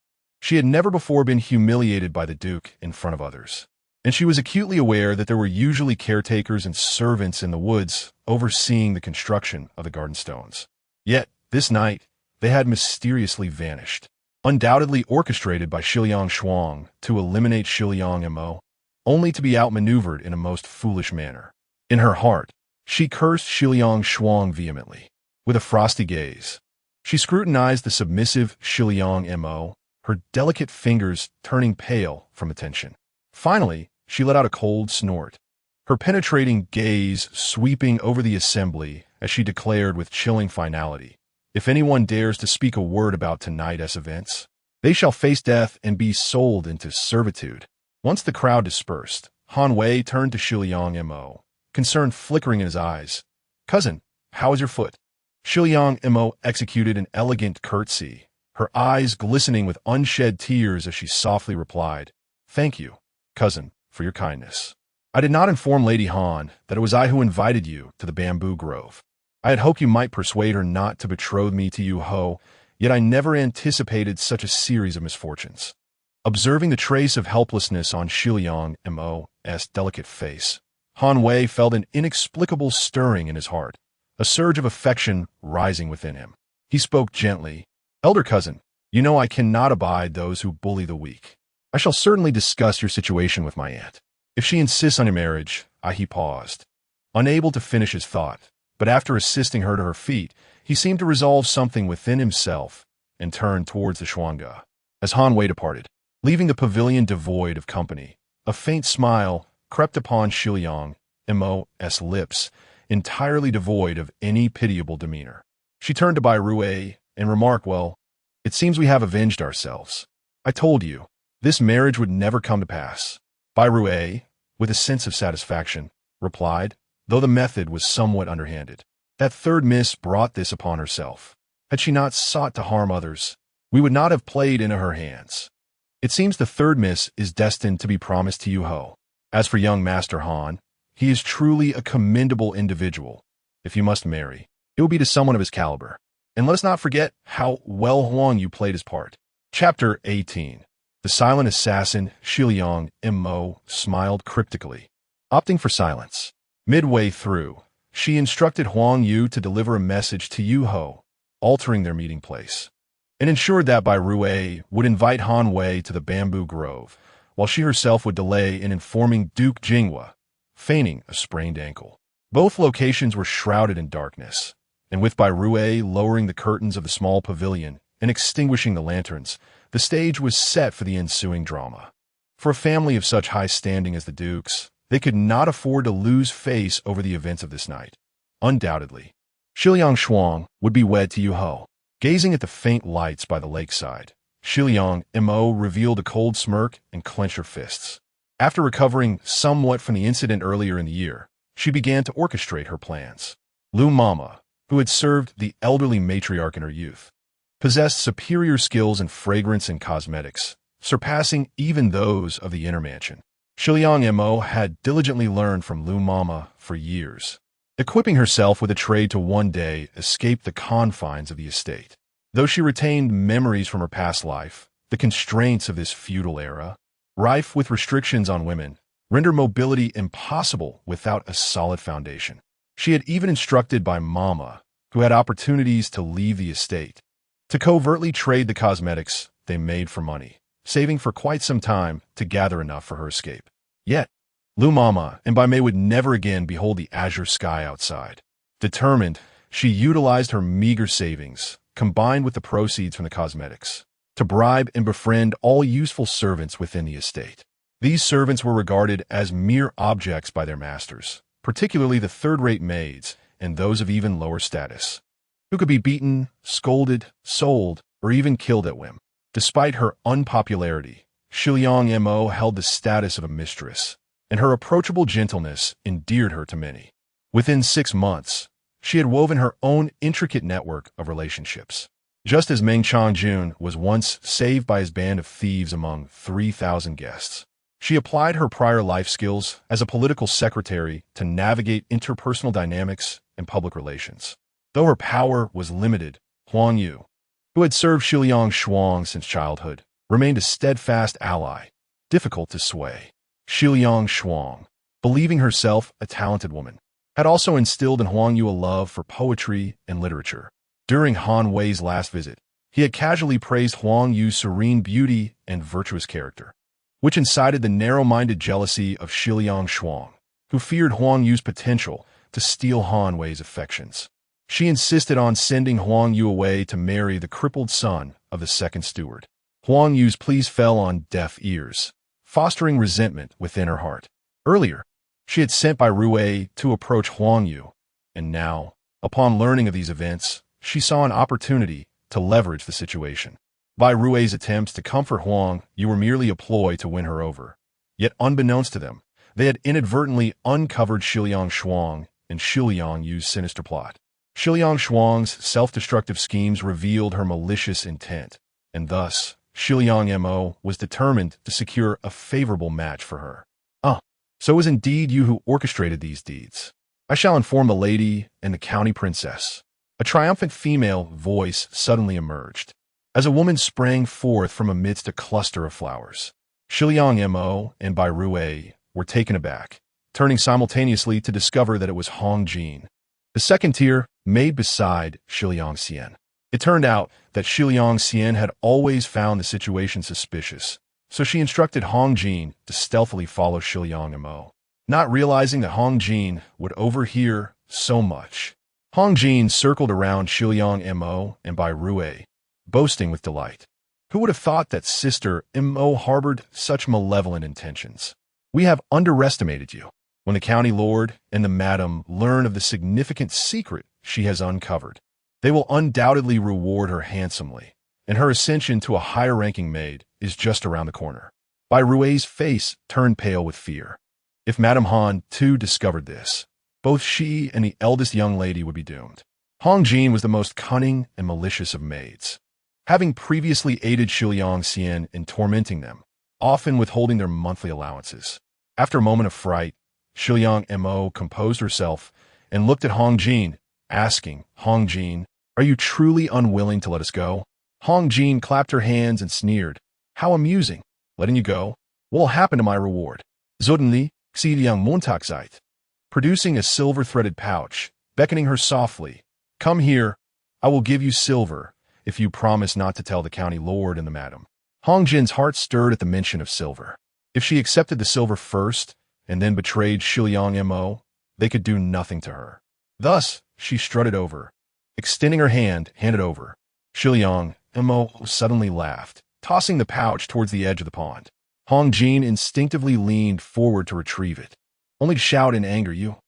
She had never before been humiliated by the Duke in front of others, and she was acutely aware that there were usually caretakers and servants in the woods overseeing the construction of the garden stones. Yet, this night, they had mysteriously vanished, undoubtedly orchestrated by Shiliang Shuang to eliminate Shiliang Mo, only to be outmaneuvered in a most foolish manner. In her heart, she cursed Shiliang Shuang vehemently. With a frosty gaze, she scrutinized the submissive Shiliang Mo, her delicate fingers turning pale from attention. Finally, she let out a cold snort, her penetrating gaze sweeping over the assembly as she declared with chilling finality, "If anyone dares to speak a word about tonight's events, they shall face death and be sold into servitude." Once the crowd dispersed, Han Wei turned to Shiliang Mo, concern flickering in his eyes. "Cousin, how is your foot?" Shiliang Mo executed an elegant curtsy, her eyes glistening with unshed tears as she softly replied, "Thank you, cousin, for your kindness. I did not inform Lady Han that it was I who invited you to the bamboo grove. I had hoped you might persuade her not to betroth me to you, Ho, yet I never anticipated such a series of misfortunes." Observing the trace of helplessness on Shiliang Mo's delicate face, Han Wei felt an inexplicable stirring in his heart, a surge of affection rising within him. He spoke gently, "Elder cousin, you know I cannot abide those who bully the weak. I shall certainly discuss your situation with my aunt. If she insists on your marriage," he paused, unable to finish his thought, but after assisting her to her feet, he seemed to resolve something within himself and turned towards the Shuangge. As Han Wei departed, leaving the pavilion devoid of company, a faint smile crept upon Shiliang Mo's lips, entirely devoid of any pitiable demeanor. She turned to Bai Rui and remarked, "Well, it seems we have avenged ourselves. I told you, this marriage would never come to pass." Bai Rui, with a sense of satisfaction, replied, though the method was somewhat underhanded, "That third miss brought this upon herself. Had she not sought to harm others, we would not have played into her hands. It seems the third miss is destined to be promised to you, Ho. As for young Master Han, he is truly a commendable individual. If you must marry, it will be to someone of his caliber. And let us not forget how well Huang Yu played his part." Chapter 18. The silent assassin, Shiliang Mo, smiled cryptically, opting for silence. Midway through, she instructed Huang Yu to deliver a message to Yu Ho, altering their meeting place, and ensured that Bai Rui would invite Han Wei to the bamboo grove, while she herself would delay in informing Duke Jinghua, feigning a sprained ankle. Both locations were shrouded in darkness, and with Bai Rui lowering the curtains of the small pavilion and extinguishing the lanterns, the stage was set for the ensuing drama. For a family of such high standing as the Dukes, they could not afford to lose face over the events of this night. Undoubtedly, Shiliang Shuang would be wed to Yu Ho. Gazing at the faint lights by the lakeside, Shiliang Mo revealed a cold smirk and clenched her fists. After recovering somewhat from the incident earlier in the year, she began to orchestrate her plans. Lu Mama, who had served the elderly matriarch in her youth, possessed superior skills in fragrance and cosmetics, surpassing even those of the inner mansion. Shiliang Mo had diligently learned from Lu Mama for years, equipping herself with a trade to one day escape the confines of the estate. Though she retained memories from her past life, the constraints of this feudal era, rife with restrictions on women, render mobility impossible without a solid foundation. She had even instructed by Mama, who had opportunities to leave the estate, to covertly trade the cosmetics they made for money, saving for quite some time to gather enough for her escape. Yet, Lu Mama and Bai Mei would never again behold the azure sky outside. Determined, she utilized her meager savings, combined with the proceeds from the cosmetics, to bribe and befriend all useful servants within the estate. These servants were regarded as mere objects by their masters, particularly the third-rate maids and those of even lower status, who could be beaten, scolded, sold, or even killed at whim. Despite her unpopularity, Shiliang Mo held the status of a mistress, and her approachable gentleness endeared her to many. Within 6 months, she had woven her own intricate network of relationships. Just as Meng Changjun was once saved by his band of thieves among 3,000 guests, she applied her prior life skills as a political secretary to navigate interpersonal dynamics and public relations. Though her power was limited, Huang Yu, who had served Shiliang Shuang since childhood, remained a steadfast ally, difficult to sway. Shiliang Shuang, believing herself a talented woman, had also instilled in Huang Yu a love for poetry and literature. During Han Wei's last visit, he had casually praised Huang Yu's serene beauty and virtuous character, which incited the narrow-minded jealousy of Shiliang Shuang, who feared Huang Yu's potential to steal Han Wei's affections. She insisted on sending Huang Yu away to marry the crippled son of the second steward. Huang Yu's pleas fell on deaf ears, fostering resentment within her heart. Earlier, she had sent Bai Rui to approach Huang Yu, and now, upon learning of these events, she saw an opportunity to leverage the situation. Bai Rui's attempts to comfort Huang Yu were merely a ploy to win her over. Yet unbeknownst to them, they had inadvertently uncovered Shiliang Shuang and Shiliang Yu's sinister plot. Shiliang Shuang's self-destructive schemes revealed her malicious intent, and thus, Shiliang Mo was determined to secure a favorable match for her. So it was indeed you who orchestrated these deeds. I shall inform the lady and the county princess. A triumphant female voice suddenly emerged, as a woman sprang forth from amidst a cluster of flowers. Shiliang Mo and Bai Rui were taken aback, turning simultaneously to discover that it was Hong Jin, the second tier maid beside Shiliang Xian. It turned out that Shiliang Xian had always found the situation suspicious, so she instructed Hong Jin to stealthily follow Shiliang Mo, not realizing that Hong Jin would overhear so much. Hong Jin circled around Shiliang Mo and Bai Rui, boasting with delight. Who would have thought that Sister Mo harbored such malevolent intentions? We have underestimated you. When the county lord and the madam learn of the significant secret she has uncovered, they will undoubtedly reward her handsomely, and her ascension to a higher-ranking maid is just around the corner. Bai Rui's face turned pale with fear. If Madame Han too discovered this, both she and the eldest young lady would be doomed. Hong Jin was the most cunning and malicious of maids, having previously aided Shiliang Xian in tormenting them, often withholding their monthly allowances. After a moment of fright, Shiliang Mo composed herself and looked at Hong Jin, asking, "Hong Jin, are you truly unwilling to let us go?" Hong Jin clapped her hands and sneered. "How amusing. Letting you go? What will happen to my reward?" Suddenly, Xiliang Montag Zeit, producing a silver-threaded pouch, beckoning her softly. "Come here. I will give you silver, if you promise not to tell the county lord and the madam." Hong Jin's heart stirred at the mention of silver. If she accepted the silver first, and then betrayed Shiliang Mo, they could do nothing to her. Thus, she strutted over, extending her hand, handed over. Shiliang Mo suddenly laughed, tossing the pouch towards the edge of the pond. Hong Jin instinctively leaned forward to retrieve it, only to shout in anger, "You!"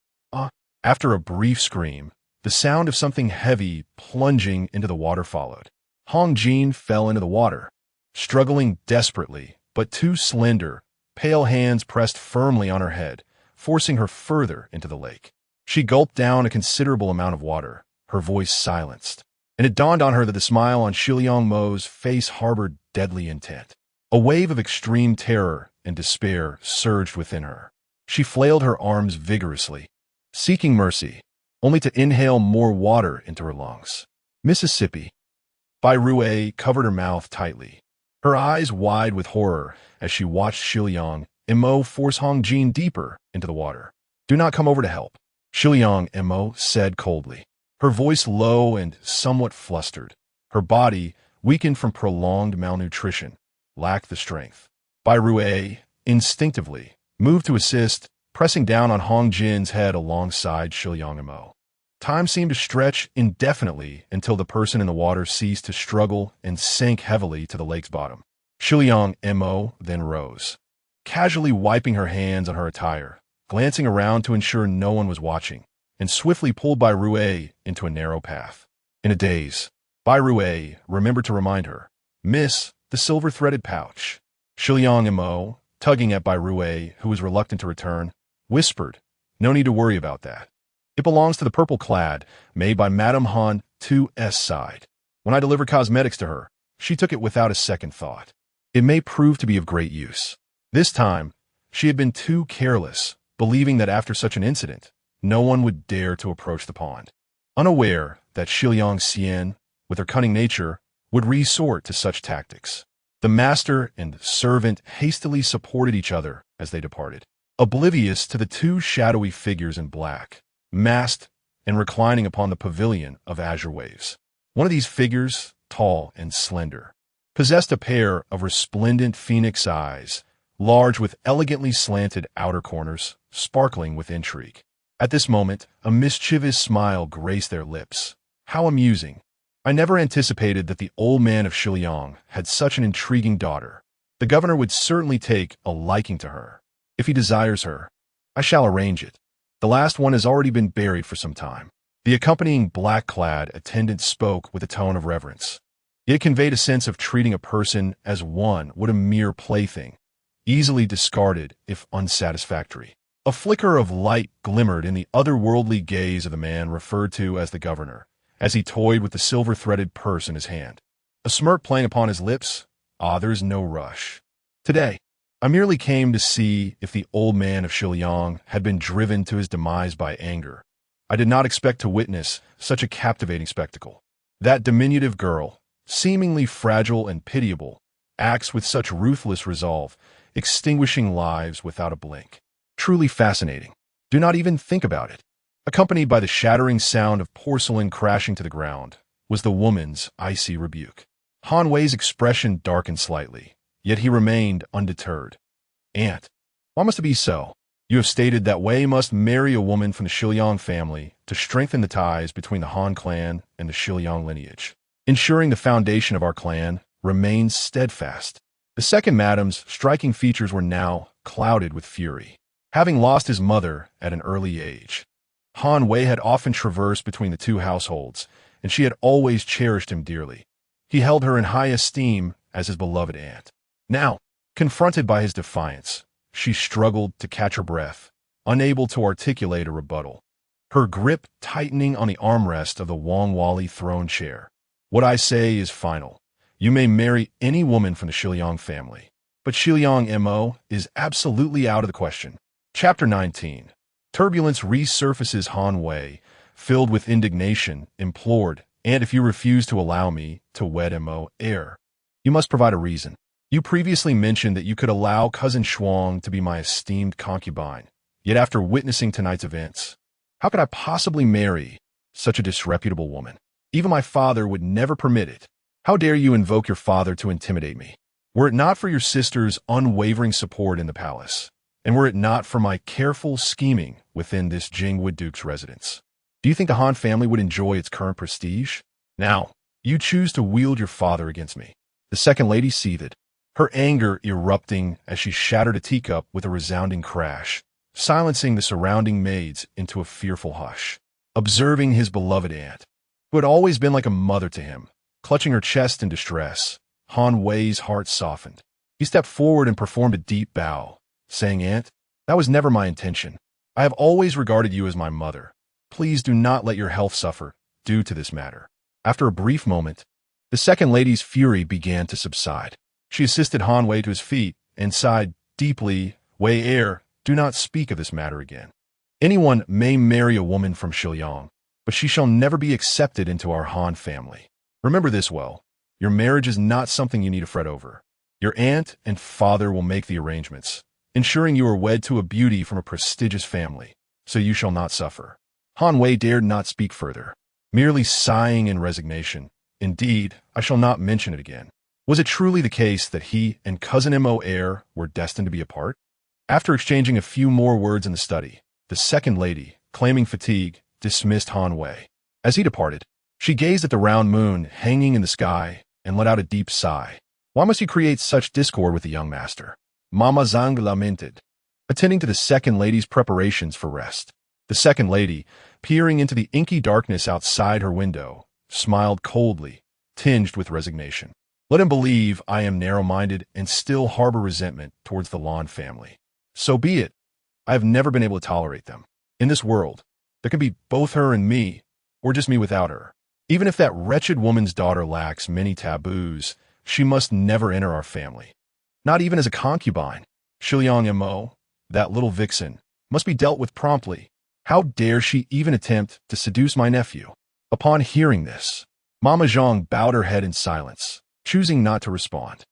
After a brief scream, the sound of something heavy plunging into the water followed. Hong Jin fell into the water, struggling desperately, but too slender. Pale hands pressed firmly on her head, forcing her further into the lake. She gulped down a considerable amount of water, her voice silenced, and it dawned on her that the smile on Shiliang Mo's face harbored deadly intent. A wave of extreme terror and despair surged within her. She flailed her arms vigorously, seeking mercy, only to inhale more water into her lungs. Mississippi. Bai Rui covered her mouth tightly, her eyes wide with horror as she watched Shiliang Mo force Hong Jin deeper into the water. "Do not come over to help," Shiliang Mo said coldly, her voice low and somewhat flustered. Her body, weakened from prolonged malnutrition, lacked the strength. Bai Rui, instinctively, moved to assist, pressing down on Hong Jin's head alongside Shiliang Mo. Time seemed to stretch indefinitely until the person in the water ceased to struggle and sank heavily to the lake's bottom. Shiliang Mo then rose, casually wiping her hands on her attire, glancing around to ensure no one was watching, and swiftly pulled Bai Rui into a narrow path. In a daze, Bai Rui remembered to remind her, "Miss, the silver-threaded pouch." Shiliang Mo, tugging at Bai Rui, who was reluctant to return, whispered, "No need to worry about that. It belongs to the purple-clad, made by Madame Han 2's side. When I delivered cosmetics to her, she took it without a second thought. It may prove to be of great use." This time, she had been too careless, believing that after such an incident, no one would dare to approach the pond, unaware that Shiliang Xian, with her cunning nature, would resort to such tactics. The master and servant hastily supported each other as they departed, oblivious to the two shadowy figures in black, masked and reclining upon the pavilion of azure waves. One of these figures, tall and slender, possessed a pair of resplendent phoenix eyes, large with elegantly slanted outer corners, sparkling with intrigue. At this moment, a mischievous smile graced their lips. "How amusing. I never anticipated that the old man of Shiliang had such an intriguing daughter. The governor would certainly take a liking to her. If he desires her, I shall arrange it. The last one has already been buried for some time. The accompanying black-clad attendant spoke with a tone of reverence. It conveyed a sense of treating a person as one would a mere plaything, easily discarded if unsatisfactory. A flicker of light glimmered in the otherworldly gaze of the man referred to as the governor, as he toyed with the silver-threaded purse in his hand. A smirk playing upon his lips. There's no rush. Today, I merely came to see if the old man of Shiliang had been driven to his demise by anger. I did not expect to witness such a captivating spectacle. That diminutive girl, seemingly fragile and pitiable, acts with such ruthless resolve, extinguishing lives without a blink. Truly fascinating. Do not even think about it. Accompanied by the shattering sound of porcelain crashing to the ground, was the woman's icy rebuke. Han Wei's expression darkened slightly, yet he remained undeterred. Aunt, why must it be so? You have stated that Wei must marry a woman from the Shiliang family to strengthen the ties between the Han clan and the Shiliang lineage, ensuring the foundation of our clan remains steadfast. The second madam's striking features were now clouded with fury. Having lost his mother at an early age, Han Wei had often traversed between the two households, and she had always cherished him dearly. He held her in high esteem as his beloved aunt. Now, confronted by his defiance, she struggled to catch her breath, unable to articulate a rebuttal, her grip tightening on the armrest of the Wang Wali throne chair. What I say is final. You may marry any woman from the Shiliang family, but Shiliang Mo is absolutely out of the question. Chapter 19. Turbulence resurfaces. Han Wei, filled with indignation, implored, "And if you refuse to allow me to wed Mo heir, you must provide a reason. You previously mentioned that you could allow cousin Shuang to be my esteemed concubine, yet after witnessing tonight's events, how could I possibly marry such a disreputable woman? Even my father would never permit it. How dare you invoke your father to intimidate me? Were it not for your sister's unwavering support in the palace, and were it not for my careful scheming within this Jingwood Duke's residence, do you think the Han family would enjoy its current prestige? Now, you choose to wield your father against me." The second lady seethed, her anger erupting as she shattered a teacup with a resounding crash, silencing the surrounding maids into a fearful hush. Observing his beloved aunt, who had always been like a mother to him, clutching her chest in distress, Han Wei's heart softened. He stepped forward and performed a deep bow, saying, "Aunt, that was never my intention. I have always regarded you as my mother. Please do not let your health suffer due to this matter." After a brief moment, the second lady's fury began to subside. She assisted Han Wei to his feet and sighed deeply, "Wei heir, do not speak of this matter again. Anyone may marry a woman from Shiliang, but she shall never be accepted into our Han family. Remember this well. Your marriage is not something you need to fret over. Your aunt and father will make the arrangements, ensuring you are wed to a beauty from a prestigious family, so you shall not suffer." Han Wei dared not speak further, merely sighing in resignation. Indeed, I shall not mention it again. Was it truly the case that he and cousin Mo heir were destined to be apart? After exchanging a few more words in the study, the second lady, claiming fatigue, dismissed Han Wei. As he departed, she gazed at the round moon hanging in the sky and let out a deep sigh. Why must he create such discord with the young master? Mama Zhang lamented, attending to the second lady's preparations for rest. The second lady, peering into the inky darkness outside her window, smiled coldly, tinged with resignation. Let him believe I am narrow-minded and still harbor resentment towards the Lan family. So be it. I have never been able to tolerate them. In this world, there can be both her and me, or just me without her. Even if that wretched woman's daughter lacks many taboos, she must never enter our family. Not even as a concubine. Shiliang Mo, that little vixen, must be dealt with promptly. How dare she even attempt to seduce my nephew? Upon hearing this, Mama Zhang bowed her head in silence, choosing not to respond.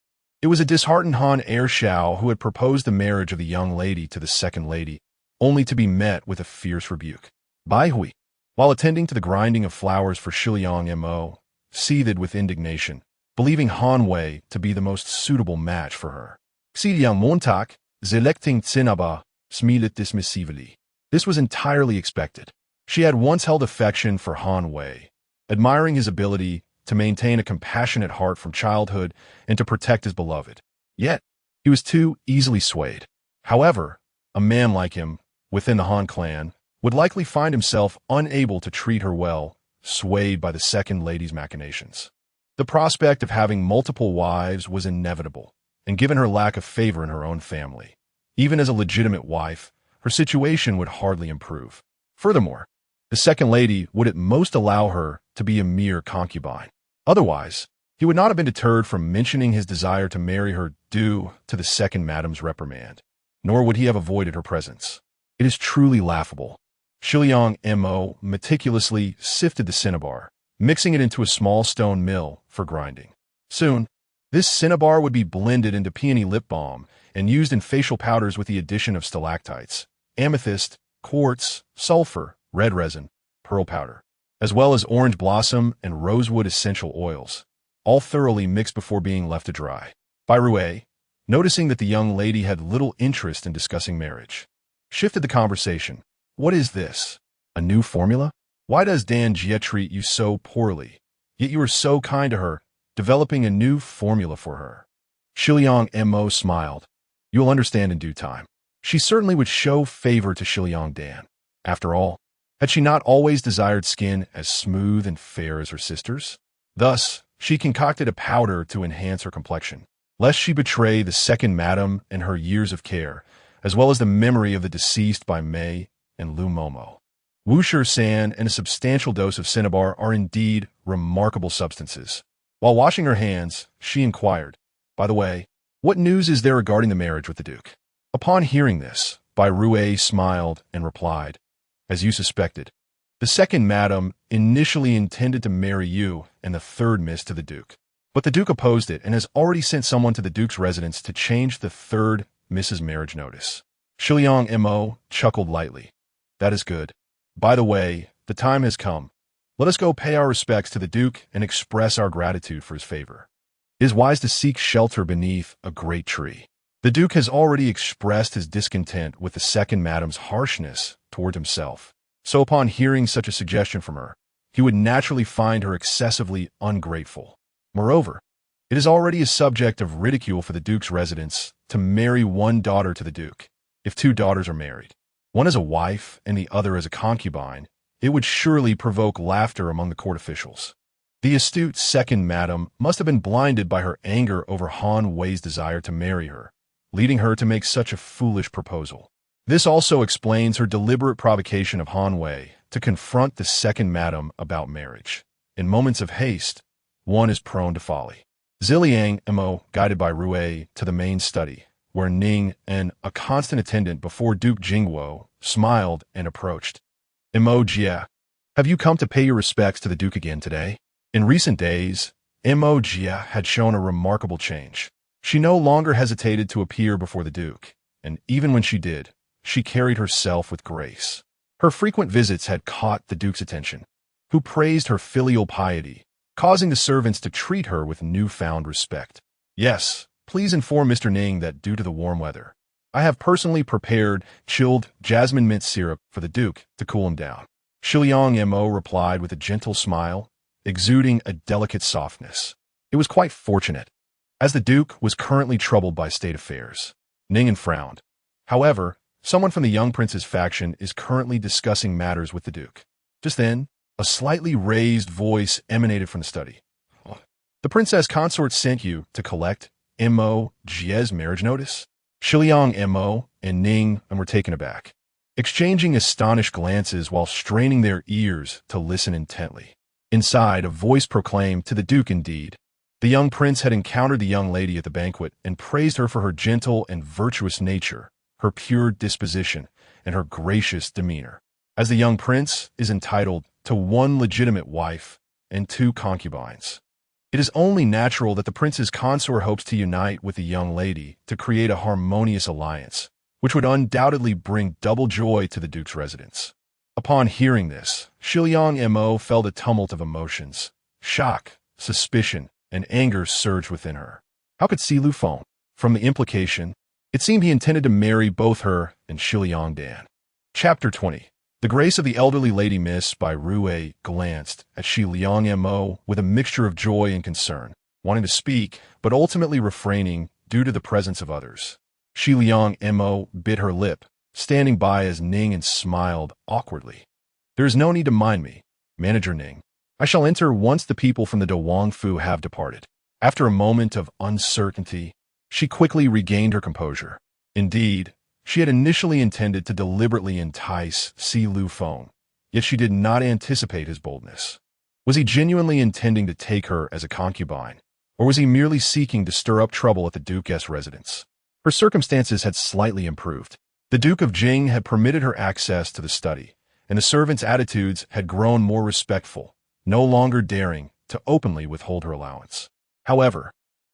It was a disheartened Han heir Shao who had proposed the marriage of the young lady to the second lady, only to be met with a fierce rebuke. Bai Hui, while attending to the grinding of flowers for Shiliang Mo, seethed with indignation, believing Han Wei to be the most suitable match for her. Xiliang Montak, selecting Tsinaba, smilet dismissively. This was entirely expected. She had once held affection for Han Wei, admiring his ability to maintain a compassionate heart from childhood and to protect his beloved. Yet, he was too easily swayed. However, a man like him, within the Han clan, would likely find himself unable to treat her well, swayed by the second lady's machinations. The prospect of having multiple wives was inevitable, and given her lack of favor in her own family, even as a legitimate wife, her situation would hardly improve. Furthermore, the second lady would at most allow her to be a mere concubine. Otherwise, he would not have been deterred from mentioning his desire to marry her due to the second madam's reprimand, nor would he have avoided her presence. It is truly laughable. Shiliang Mo meticulously sifted the cinnabar, mixing it into a small stone mill for grinding. Soon, this cinnabar would be blended into peony lip balm and used in facial powders with the addition of stalactites, amethyst, quartz, sulfur, red resin, pearl powder, as well as orange blossom and rosewood essential oils, all thoroughly mixed before being left to dry. Bai Rui, noticing that the young lady had little interest in discussing marriage, shifted the conversation. What is this? A new formula? Why does Dan Jie treat you so poorly? Yet you are so kind to her, developing a new formula for her. Shiliang Mo smiled. You'll understand in due time. She certainly would show favor to Shiliang Dan. After all, had she not always desired skin as smooth and fair as her sisters? Thus, she concocted a powder to enhance her complexion, lest she betray the second madam and her years of care, as well as the memory of the deceased by Mei and Lu Momo. Wushir San and a substantial dose of cinnabar are indeed remarkable substances. While washing her hands, she inquired, by the way, what news is there regarding the marriage with the Duke? Upon hearing this, Bai Rui smiled and replied, as you suspected, the second madam initially intended to marry you and the third miss to the Duke. But the Duke opposed it and has already sent someone to the Duke's residence to change the third Mrs. marriage notice. Shiliang Mo chuckled lightly. That is good. By the way, the time has come. Let us go pay our respects to the Duke and express our gratitude for his favor. It is wise to seek shelter beneath a great tree. The Duke has already expressed his discontent with the second madam's harshness toward himself. So upon hearing such a suggestion from her, he would naturally find her excessively ungrateful. Moreover, it is already a subject of ridicule for the Duke's residence to marry one daughter to the Duke. If two daughters are married, one as a wife and the other as a concubine, it would surely provoke laughter among the court officials. The astute second madam must have been blinded by her anger over Han Wei's desire to marry her, leading her to make such a foolish proposal. This also explains her deliberate provocation of Han Wei to confront the second madam about marriage. In moments of haste, one is prone to folly. Ziliang Mo guided by Rui to the main study, where Ning and a constant attendant before Duke Jingwo smiled and approached. Mo Jie, have you come to pay your respects to the Duke again today? In recent days, Mo Jie had shown a remarkable change. She no longer hesitated to appear before the Duke, and even when she did, she carried herself with grace. Her frequent visits had caught the Duke's attention, who praised her filial piety, causing the servants to treat her with newfound respect. Yes, please inform Mr. Ning that due to the warm weather, I have personally prepared chilled jasmine mint syrup for the Duke to cool him down. Shiliang Mo replied with a gentle smile, exuding a delicate softness. It was quite fortunate, as the Duke was currently troubled by state affairs. Ning frowned. However, someone from the young prince's faction is currently discussing matters with the Duke. Just then, a slightly raised voice emanated from the study. The princess consort sent you to collect Mo Jie's marriage notice? Shiliang Mo and Ning were taken aback, exchanging astonished glances while straining their ears to listen intently. Inside, a voice proclaimed to the Duke indeed. The young prince had encountered the young lady at the banquet and praised her for her gentle and virtuous nature, her pure disposition, and her gracious demeanor. As the young prince is entitled to one legitimate wife and two concubines, it is only natural that the prince's consort hopes to unite with the young lady to create a harmonious alliance, which would undoubtedly bring double joy to the Duke's residence. Upon hearing this, Shiliang Mo felt a tumult of emotions. Shock, suspicion, and anger surged within her. How could Si Lu Feng? From the implication, it seemed he intended to marry both her and Shiliang Dan. Chapter 20. The grace of the elderly lady Miss by Rue glanced at Shi Liang Mo with a mixture of joy and concern, wanting to speak, but ultimately refraining due to the presence of others. Shi Liang Mo bit her lip, standing by as Ning and smiled awkwardly. There is no need to mind me, Manager Ning. I shall enter once the people from the De Wang Fu have departed. After a moment of uncertainty, she quickly regained her composure. Indeed, she had initially intended to deliberately entice Si Lu Feng, yet she did not anticipate his boldness. Was he genuinely intending to take her as a concubine, or was he merely seeking to stir up trouble at the Duke's residence? Her circumstances had slightly improved. The Duke of Jing had permitted her access to the study, and the servants' attitudes had grown more respectful, no longer daring to openly withhold her allowance. However,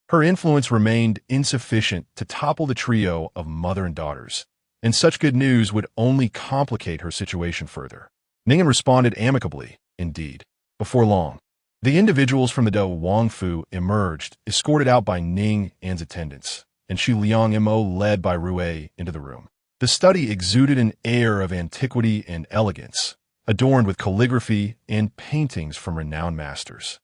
her influence remained insufficient to topple the trio of mother and daughters, and such good news would only complicate her situation further. Ningen responded amicably, indeed. Before long, the individuals from the De Wang Fu emerged, escorted out by Ning and's attendants, and Shi Liang Mo led by Rue into the room. The study exuded an air of antiquity and elegance, adorned with calligraphy and paintings from renowned masters.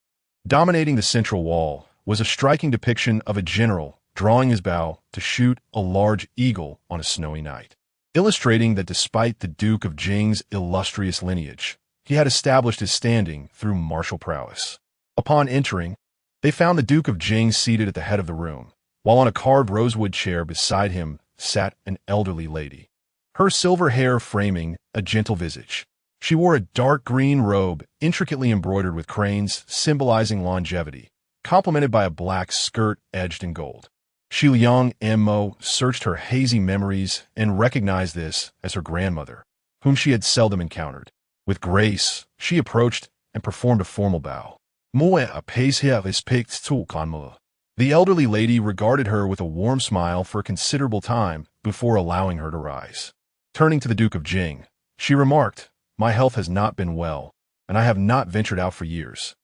Dominating the central wall was a striking depiction of a general drawing his bow to shoot a large eagle on a snowy night, illustrating that despite the Duke of Jing's illustrious lineage, he had established his standing through martial prowess. Upon entering, they found the Duke of Jing seated at the head of the room, while on a carved rosewood chair beside him sat an elderly lady, her silver hair framing a gentle visage. She wore a dark green robe intricately embroidered with cranes, symbolizing longevity, complemented by a black skirt edged in gold. Shi Liang Mo searched her hazy memories and recognized this as her grandmother, whom she had seldom encountered. With grace, she approached and performed a formal bow. The elderly lady regarded her with a warm smile for a considerable time before allowing her to rise. Turning to the Duke of Jing, she remarked, "My health has not been well, and I have not ventured out for years.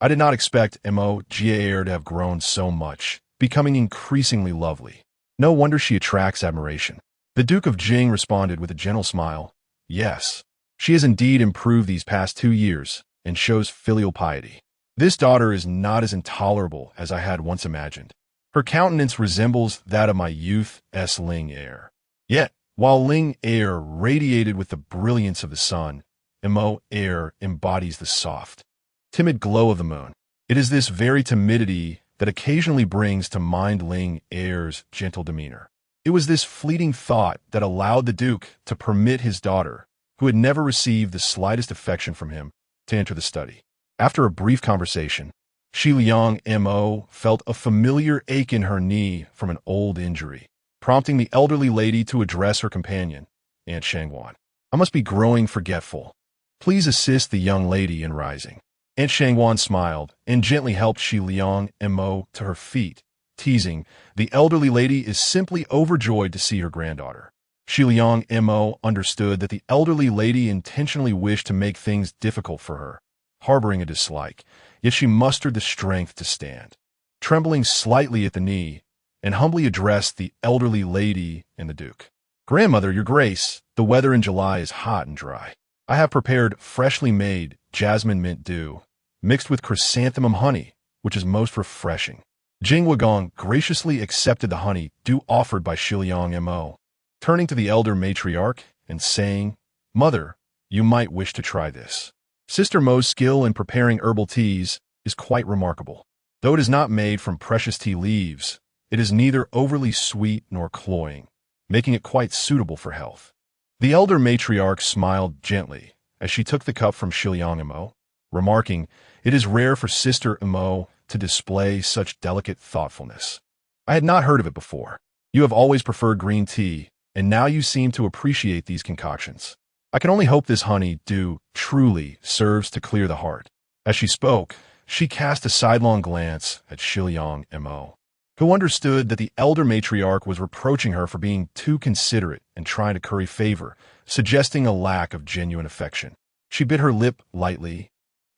I did not expect Mo Jier to have grown so much, becoming increasingly lovely. No wonder she attracts admiration." The Duke of Jing responded with a gentle smile, "Yes, she has indeed improved these past 2 years and shows filial piety. This daughter is not as intolerable as I had once imagined. Her countenance resembles that of my youth's Ling heir. Yet, while Ling heir radiated with the brilliance of the sun, Mo heir embodies the soft, timid glow of the moon. It is this very timidity that occasionally brings to mind Ling heir's gentle demeanor." It was this fleeting thought that allowed the Duke to permit his daughter, who had never received the slightest affection from him, to enter the study. After a brief conversation, Shi Liang Mo felt a familiar ache in her knee from an old injury, prompting the elderly lady to address her companion, Aunt Shangwan. "I must be growing forgetful. Please assist the young lady in rising." Aunt Shangwan smiled and gently helped Shi Liang Mo to her feet, teasing, "The elderly lady is simply overjoyed to see her granddaughter." Shi Liang Mo understood that the elderly lady intentionally wished to make things difficult for her, harboring a dislike, yet she mustered the strength to stand. Trembling slightly at the knee, and humbly addressed the elderly lady and the Duke. "Grandmother, your grace, the weather in July is hot and dry. I have prepared freshly made jasmine mint dew, mixed with chrysanthemum honey, which is most refreshing." Jing Wagong graciously accepted the honey dew offered by Shi Liang Mo, turning to the elder matriarch and saying, "Mother, you might wish to try this. Sister Mo's skill in preparing herbal teas is quite remarkable. Though it is not made from precious tea leaves, it is neither overly sweet nor cloying, making it quite suitable for health." The elder matriarch smiled gently as she took the cup from Shi Liang Mo, remarking, "It is rare for Sister Mo to display such delicate thoughtfulness. I had not heard of it before. You have always preferred green tea, and now you seem to appreciate these concoctions. I can only hope this honey dew truly serves to clear the heart." As she spoke, she cast a sidelong glance at Shi Liang Mo, who understood that the elder matriarch was reproaching her for being too considerate and trying to curry favor, suggesting a lack of genuine affection. She bit her lip lightly,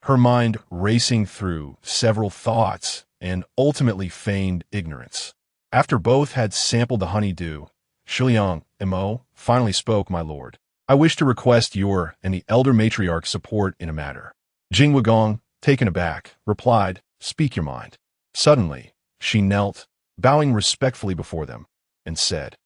her mind racing through several thoughts and ultimately feigned ignorance. After both had sampled the honey dew, Shi Liang Mo finally spoke, "My lord, I wish to request your and the elder matriarch's support in a matter. Jing Wagong, taken aback, replied, "Speak your mind." Suddenly, she knelt, bowing respectfully before them, and said,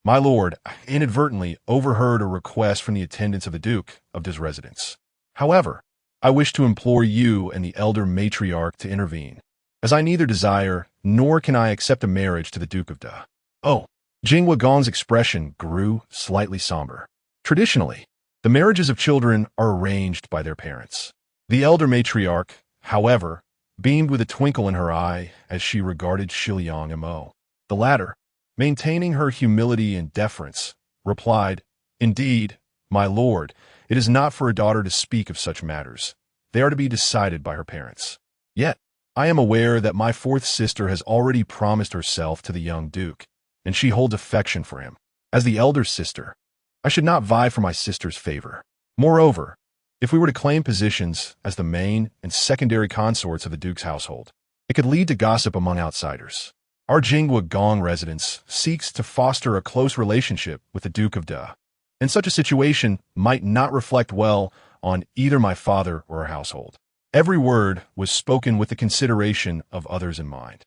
"My lord, I inadvertently overheard a request from the attendants of the Duke of Da's residence. However, I wish to implore you and the elder matriarch to intervene, as I neither desire nor can I accept a marriage to the Duke of Da." Oh, Jing Wagong's expression grew slightly somber. Traditionally, the marriages of children are arranged by their parents. The elder matriarch, however, beamed with a twinkle in her eye as she regarded Shiliang Mo. The latter, maintaining her humility and deference, replied, "Indeed, my lord, it is not for a daughter to speak of such matters. They are to be decided by her parents. Yet, I am aware that my fourth sister has already promised herself to the young duke, and she holds affection for him. As the elder sister, I should not vie for my sister's favor. Moreover, if we were to claim positions as the main and secondary consorts of the duke's household, it could lead to gossip among outsiders. Our Jingwa Gong residence seeks to foster a close relationship with the Duke of Da, and such a situation might not reflect well on either my father or our household." Every word was spoken with the consideration of others in mind.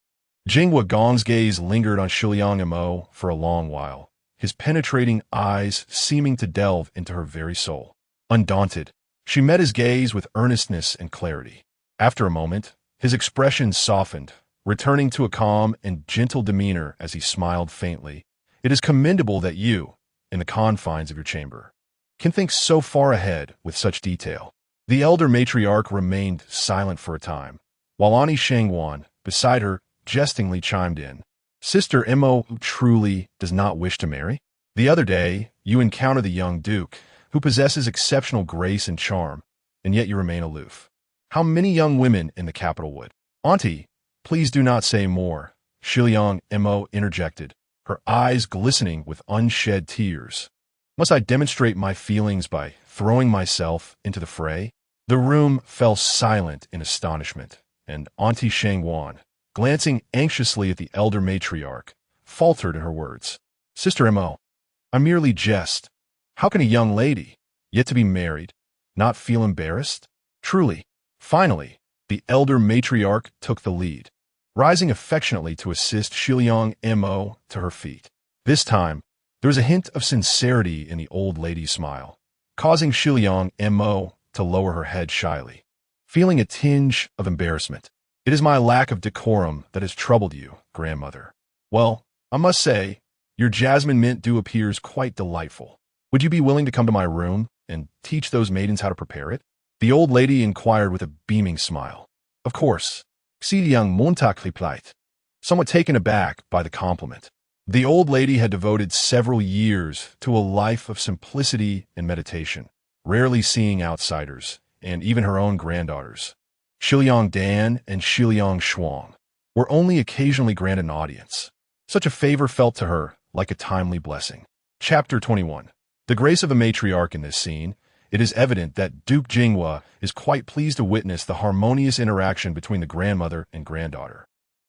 Jingwa Gong's gaze lingered on Shiliang Mo for a long while, his penetrating eyes seeming to delve into her very soul. Undaunted, she met his gaze with earnestness and clarity. After a moment, his expression softened, returning to a calm and gentle demeanor as he smiled faintly. "It is commendable that you, in the confines of your chamber, can think so far ahead with such detail." The elder matriarch remained silent for a time, while Ani Shangwan, beside her, jestingly chimed in, "Sister Mo truly does not wish to marry? The other day, you encounter the young duke, who possesses exceptional grace and charm, and yet you remain aloof. How many young women in the capital would?" "Auntie, please do not say more," Shiliang Mo interjected, her eyes glistening with unshed tears. "Must I demonstrate my feelings by throwing myself into the fray?" The room fell silent in astonishment, and Auntie Shangwan, glancing anxiously at the elder matriarch, faltered in her words. "Sister Mo, I merely jest. How can a young lady, yet to be married, not feel embarrassed?" Truly. Finally, the elder matriarch took the lead, rising affectionately to assist Shiliang Mo to her feet. This time, there was a hint of sincerity in the old lady's smile, causing Shiliang Mo to lower her head shyly, feeling a tinge of embarrassment. "It is my lack of decorum that has troubled you, grandmother. Well, I must say, your jasmine mint dew appears quite delightful. Would you be willing to come to my room and teach those maidens how to prepare it?" The old lady inquired with a beaming smile. "Of course." Xiliang Montak replied, somewhat taken aback by the compliment. The old lady had devoted several years to a life of simplicity and meditation, rarely seeing outsiders, and even her own granddaughters, Shiliang Dan and Shiliang Shuang, were only occasionally granted an audience. Such a favor felt to her like a timely blessing. Chapter 21. The grace of a matriarch in this scene. It is evident that Duke Jinghua is quite pleased to witness the harmonious interaction between the grandmother and granddaughter.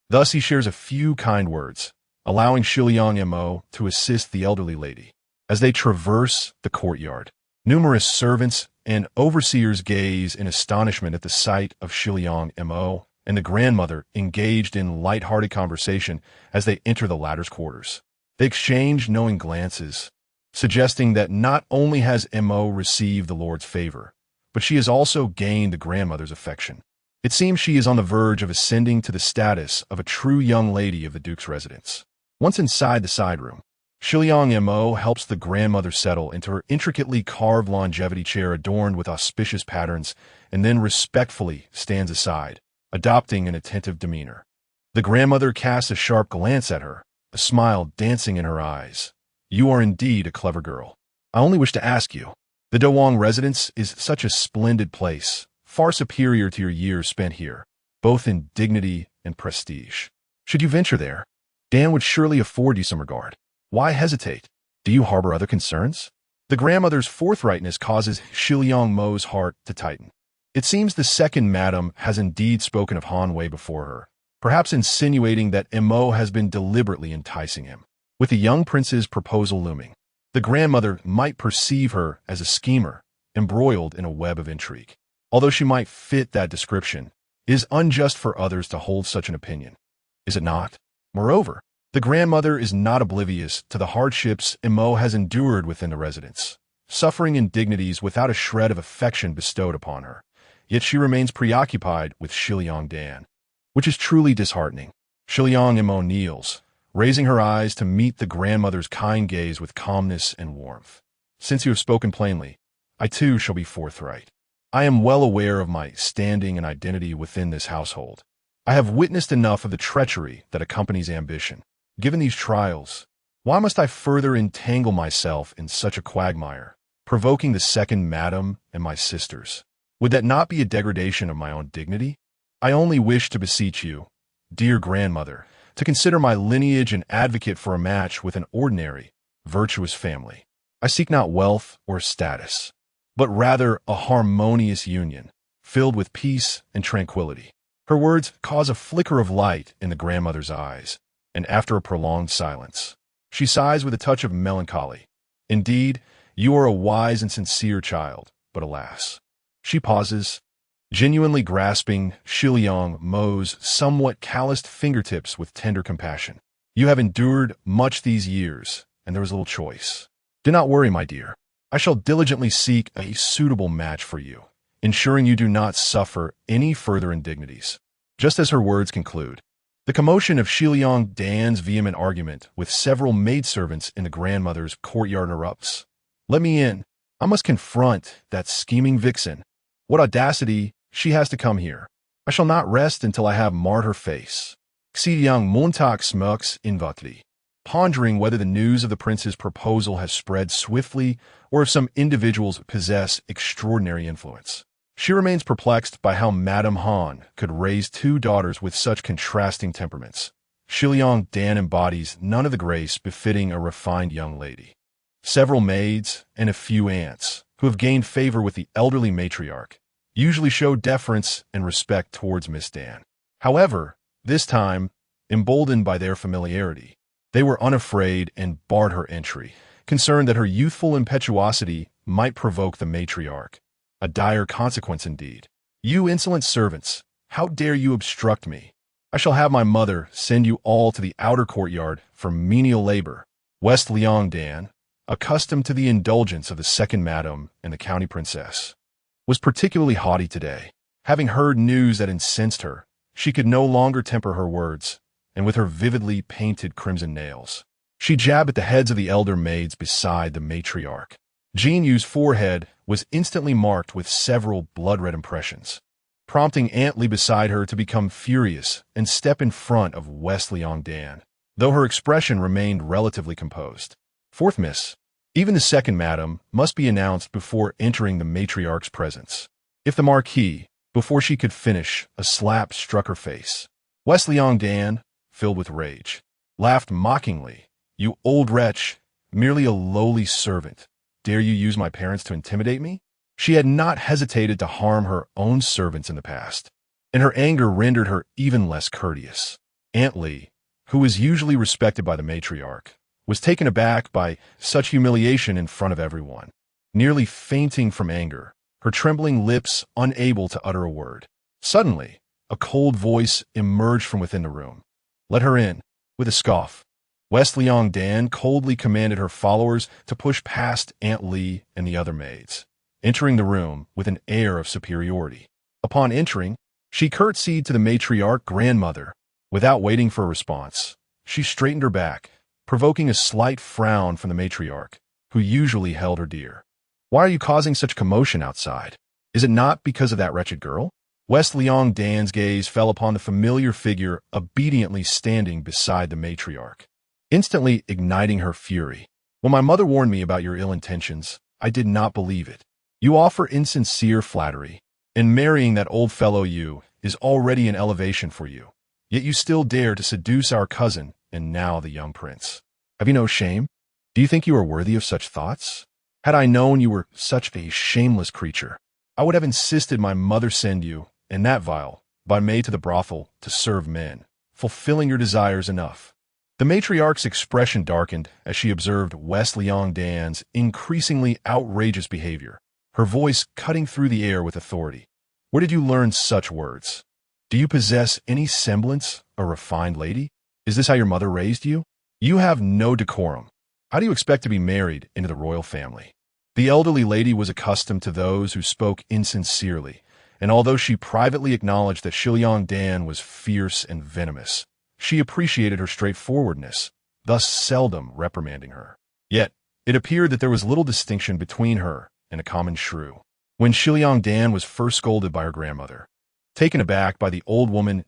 Thus he shares a few kind words, allowing Shiliang Mo to assist the elderly lady. As they traverse the courtyard, numerous servants and overseers gaze in astonishment at the sight of Shiliang Mo and the grandmother engaged in light-hearted conversation as they enter the latter's quarters. They exchange knowing glances, suggesting that not only has Mo received the Lord's favor, but she has also gained the grandmother's affection. It seems she is on the verge of ascending to the status of a true young lady of the Duke's residence. Once inside the side room, Shiliang Mo helps the grandmother settle into her intricately carved longevity chair adorned with auspicious patterns, and then respectfully stands aside, adopting an attentive demeanor. The grandmother casts a sharp glance at her, a smile dancing in her eyes. "You are indeed a clever girl. I only wish to ask you, the Dawang residence is such a splendid place, far superior to your years spent here, both in dignity and prestige. Should you venture there, Dan would surely afford you some regard. Why hesitate? Do you harbor other concerns?" The grandmother's forthrightness causes Shiliang Mo's heart to tighten. It seems the second madam has indeed spoken of Han Wei before her, perhaps insinuating that Mo has been deliberately enticing him. With the young prince's proposal looming, The grandmother might perceive her as a schemer, embroiled in a web of intrigue. Although she might fit that description, it is unjust for others to hold such an opinion. Is it not? Moreover, the grandmother is not oblivious to the hardships Imo has endured within the residence, suffering indignities without a shred of affection bestowed upon her. Yet she remains preoccupied with Shiliang Dan, which is truly disheartening. Shiliang Imo kneels, raising her eyes to meet the grandmother's kind gaze with calmness and warmth. Since you have spoken plainly, I too shall be forthright. I am well aware of my standing and identity within this household. I have witnessed enough of the treachery that accompanies ambition. Given these trials, why must I further entangle myself in such a quagmire, provoking the second madam and my sisters? Would that not be a degradation of my own dignity? I only wish to beseech you, dear grandmother, to consider my lineage and advocate for a match with an ordinary, virtuous family. I seek not wealth or status, but rather a harmonious union, filled with peace and tranquility. Her words cause a flicker of light in the grandmother's eyes, and after a prolonged silence, she sighs with a touch of melancholy. Indeed, you are a wise and sincere child, but alas. She pauses, genuinely grasping Shiliang Mo's somewhat calloused fingertips with tender compassion. You have endured much these years, and there is little choice. Do not worry, my dear. I shall diligently seek a suitable match for you, ensuring you do not suffer any further indignities. Just as her words conclude, the commotion of Shiliang Dan's vehement argument with several maidservants in the grandmother's courtyard erupts. Let me in. I must confront that scheming vixen. What audacity she has to come here. I shall not rest until I have marred her face. Xidiang Montak smux invatli, pondering whether the news of the prince's proposal has spread swiftly or if some individuals possess extraordinary influence. She remains perplexed by how Madame Han could raise two daughters with such contrasting temperaments. Shiliang Dan embodies none of the grace befitting a refined young lady. Several maids and a few aunts, who have gained favor with the elderly matriarch, usually show deference and respect towards Miss Dan. However, this time, emboldened by their familiarity, they were unafraid and barred her entry, concerned that her youthful impetuosity might provoke the matriarch. A dire consequence indeed. You insolent servants, how dare you obstruct me? I shall have my mother send you all to the outer courtyard for menial labor. West Liang Dan, accustomed to the indulgence of the second madam and the county princess, was particularly haughty today. Having heard news that incensed her, she could no longer temper her words, and with her vividly painted crimson nails, she jabbed at the heads of the elder maids beside the matriarch. Jean Yu's forehead was instantly marked with several blood-red impressions, prompting Aunt Li beside her to become furious and step in front of West Liang Dan, though her expression remained relatively composed. Fourth miss, even the second madam must be announced before entering the matriarch's presence. If the marquis, before she could finish, a slap struck her face. West Liang Dan, filled with rage, laughed mockingly. You old wretch, merely a lowly servant. Dare you use my parents to intimidate me? She had not hesitated to harm her own servants in the past, and her anger rendered her even less courteous. Aunt Li, who was usually respected by the matriarch, was taken aback by such humiliation in front of everyone, nearly fainting from anger, her trembling lips unable to utter a word. Suddenly, a cold voice emerged from within the room. Let her in. With a scoff, West Liang Dan coldly commanded her followers to push past Aunt Li and the other maids, entering the room with an air of superiority. Upon entering, she curtsied to the matriarch grandmother. Without waiting for a response, she straightened her back, provoking a slight frown from the matriarch, who usually held her dear. Why are you causing such commotion outside? Is it not because of that wretched girl? West Liang Dan's gaze fell upon the familiar figure obediently standing beside the matriarch, instantly igniting her fury. When my mother warned me about your ill intentions, I did not believe it. You offer insincere flattery, and marrying that old fellow Yu is already an elevation for you. Yet you still dare to seduce our cousin and now the young prince. Have you no shame? Do you think you are worthy of such thoughts? Had I known you were such a shameless creature, I would have insisted my mother send you, and that vile, by maid to the brothel to serve men, fulfilling your desires enough. The matriarch's expression darkened as she observed West Liang Dan's increasingly outrageous behavior, her voice cutting through the air with authority. Where did you learn such words? Do you possess any semblance of a refined lady? Is this how your mother raised you? You have no decorum. How do you expect to be married into the royal family? The elderly lady was accustomed to those who spoke insincerely, and although she privately acknowledged that Shiliang Dan was fierce and venomous, she appreciated her straightforwardness, thus seldom reprimanding her. Yet, it appeared that there was little distinction between her and a common shrew. When Shiliang Dan was first scolded by her grandmother, taken aback by the old woman's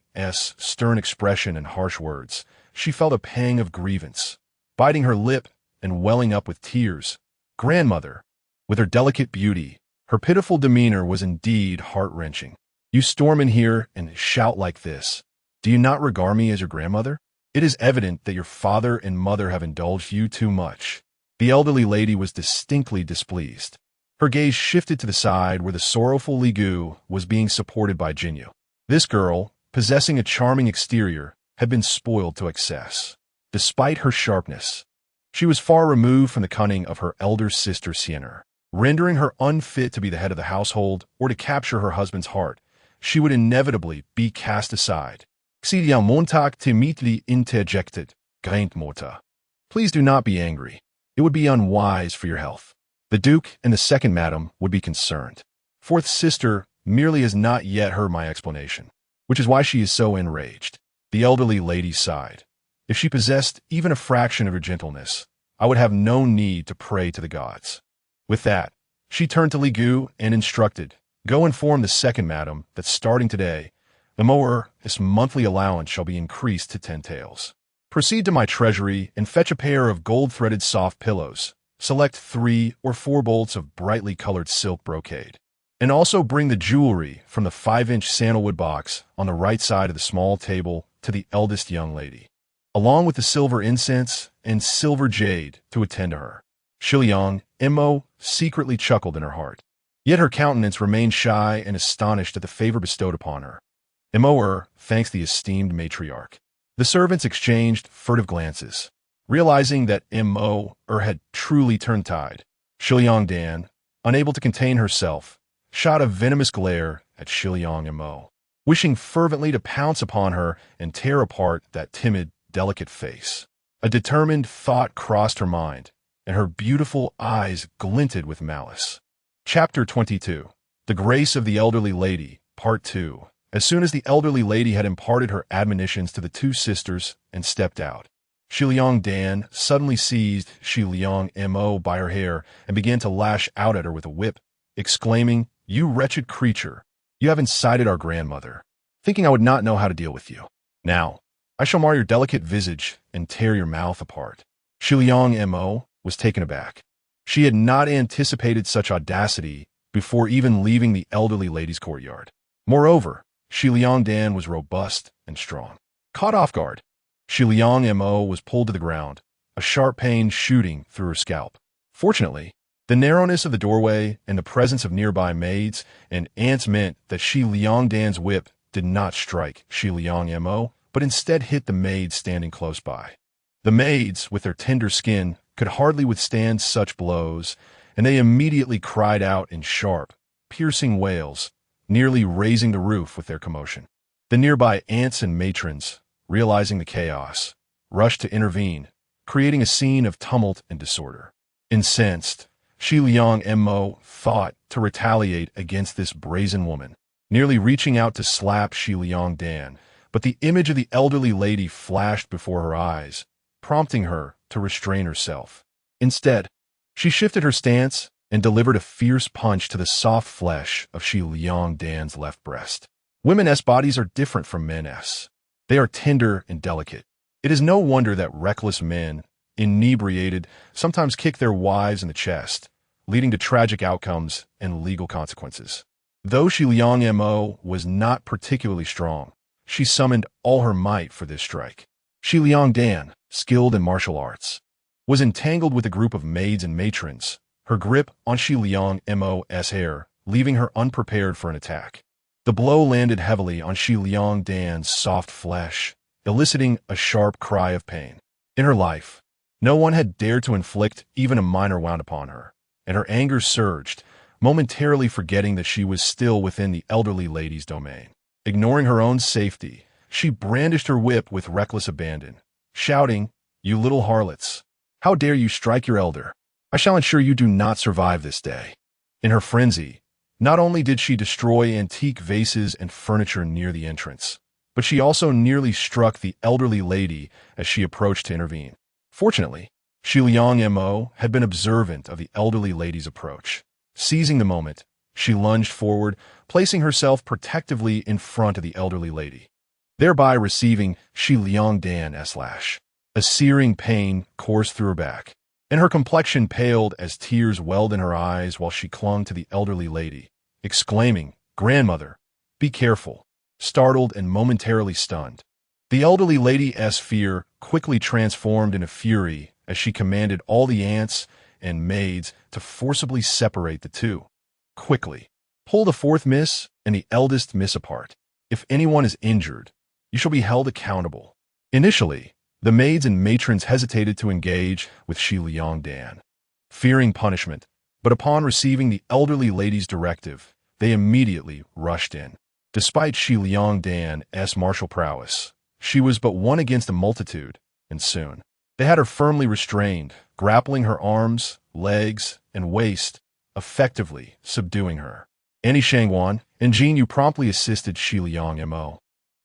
stern expression and harsh words, she felt a pang of grievance. Biting her lip and welling up with tears, grandmother, with her delicate beauty, her pitiful demeanor was indeed heart-wrenching. You storm in here and shout like this. Do you not regard me as your grandmother? It is evident that your father and mother have indulged you too much. The elderly lady was distinctly displeased. Her gaze shifted to the side where the sorrowful Li Gu was being supported by Jinyu. This girl, possessing a charming exterior, had been spoiled to excess. Despite her sharpness, she was far removed from the cunning of her elder sister Sienna, rendering her unfit to be the head of the household or to capture her husband's heart. She would inevitably be cast aside. Xidiao Montag timidly interjected, Grand Mota. Please do not be angry. It would be unwise for your health. The Duke and the second madam would be concerned. Fourth sister merely has not yet heard my explanation, which is why she is so enraged. The elderly lady sighed. If she possessed even a fraction of your gentleness, I would have no need to pray to the gods. With that, she turned to Li Gu and instructed, Go inform the second madam that starting today, the mower's monthly allowance shall be increased to 10 taels. Proceed to my treasury and fetch a pair of gold-threaded soft pillows. Select 3 or 4 bolts of brightly colored silk brocade. And also bring the jewelry from the 5-inch sandalwood box on the right side of the small table to the eldest young lady, along with the silver incense and silver jade to attend to her. Shiliang Mo secretly chuckled in her heart. Yet her countenance remained shy and astonished at the favor bestowed upon her. Mo thanks the esteemed matriarch. The servants exchanged furtive glances. Realizing that Mo had truly turned tide, Shiliang Dan, unable to contain herself, shot a venomous glare at Shiliang Mo, wishing fervently to pounce upon her and tear apart that timid, delicate face. A determined thought crossed her mind, and her beautiful eyes glinted with malice. Chapter 22. The Grace of the Elderly Lady, Part 2. As soon as the elderly lady had imparted her admonitions to the two sisters and stepped out, Shiliang Dan suddenly seized Shiliang Mo by her hair and began to lash out at her with a whip, exclaiming, You wretched creature, you have incited our grandmother, thinking I would not know how to deal with you. Now, I shall mar your delicate visage and tear your mouth apart. Shiliang Mo was taken aback. She had not anticipated such audacity before even leaving the elderly lady's courtyard. Moreover, Shiliang Dan was robust and strong. Caught off guard, Shiliang Mo was pulled to the ground, a sharp pain shooting through her scalp. Fortunately, the narrowness of the doorway and the presence of nearby maids and aunts meant that Shiliang Dan's whip did not strike Shiliang Mo, but instead hit the maids standing close by. The maids, with their tender skin, could hardly withstand such blows, and they immediately cried out in sharp, piercing wails, nearly raising the roof with their commotion. The nearby aunts and matrons, realizing the chaos, rushed to intervene, creating a scene of tumult and disorder. Incensed, Shiliang Mo thought to retaliate against this brazen woman, nearly reaching out to slap Shiliang Dan, but the image of the elderly lady flashed before her eyes, prompting her to restrain herself. Instead, she shifted her stance and delivered a fierce punch to the soft flesh of Shiliang Dan's left breast. Women's bodies are different from men's. They are tender and delicate. It is no wonder that reckless men, inebriated, sometimes kick their wives in the chest, leading to tragic outcomes and legal consequences. Though Shiliang Mo was not particularly strong, she summoned all her might for this strike. Shiliang Dan, skilled in martial arts, was entangled with a group of maids and matrons, her grip on Shiliang Mo's hair, leaving her unprepared for an attack. The blow landed heavily on Shiliang Dan's soft flesh, eliciting a sharp cry of pain. In her life, no one had dared to inflict even a minor wound upon her, and her anger surged, momentarily forgetting that she was still within the elderly lady's domain. Ignoring her own safety, she brandished her whip with reckless abandon, shouting, "You little harlots! How dare you strike your elder? I shall ensure you do not survive this day." In her frenzy, not only did she destroy antique vases and furniture near the entrance, but she also nearly struck the elderly lady as she approached to intervene. Fortunately, Shi Liang Mo had been observant of the elderly lady's approach. Seizing the moment, she lunged forward, placing herself protectively in front of the elderly lady, thereby receiving Shi Liang Dan's lash. A searing pain coursed through her back, and her complexion paled as tears welled in her eyes while she clung to the elderly lady, exclaiming, "Grandmother, be careful." Startled and momentarily stunned, the elderly lady's fear quickly transformed into fury as she commanded all the aunts and maids to forcibly separate the two. "Quickly, pull the fourth miss and the eldest miss apart. If anyone is injured, you shall be held accountable." Initially, the maids and matrons hesitated to engage with Shi Liang Dan, fearing punishment, but upon receiving the elderly lady's directive, they immediately rushed in. Despite Shi Liang Dan's martial prowess, she was but one against a multitude, and soon they had her firmly restrained, grappling her arms, legs, and waist, effectively subduing her. Annie Shangwan and Jin Yu promptly assisted Shi Liang Mo,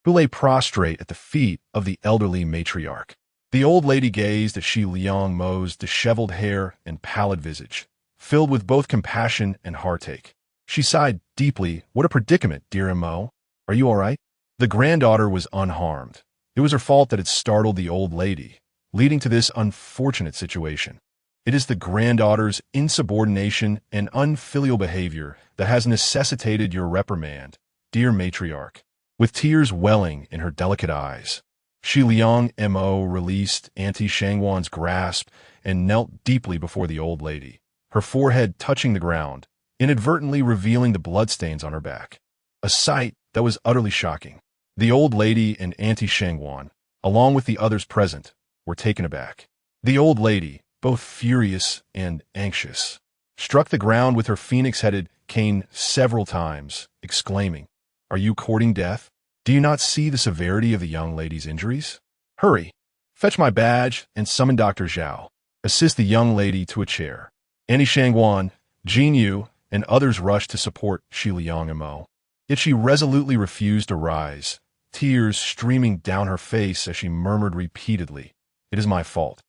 who lay prostrate at the feet of the elderly matriarch. The old lady gazed at Shi Liang Mo's disheveled hair and pallid visage, filled with both compassion and heartache. She sighed deeply. "What a predicament, dear Mo. Are you all right?" The granddaughter was unharmed. It was her fault that had startled the old lady, leading to this unfortunate situation. It is the granddaughter's insubordination and unfilial behavior that has necessitated your reprimand, dear matriarch. With tears welling in her delicate eyes, Shi Liang Mo released Auntie Shangwan's grasp and knelt deeply before the old lady, her forehead touching the ground, inadvertently revealing the bloodstains on her back. A sight that was utterly shocking. The old lady and Auntie Shangwan, along with the others present, were taken aback. The old lady, both furious and anxious, struck the ground with her phoenix-headed cane several times, exclaiming, "Are you courting death? Do you not see the severity of the young lady's injuries? Hurry, fetch my badge and summon Dr. Zhao. Assist the young lady to a chair." Annie Shangwan, Jin Yu, and others rushed to support Shi Liang Mo. Yet she resolutely refused to rise, tears streaming down her face as she murmured repeatedly, "It is my fault.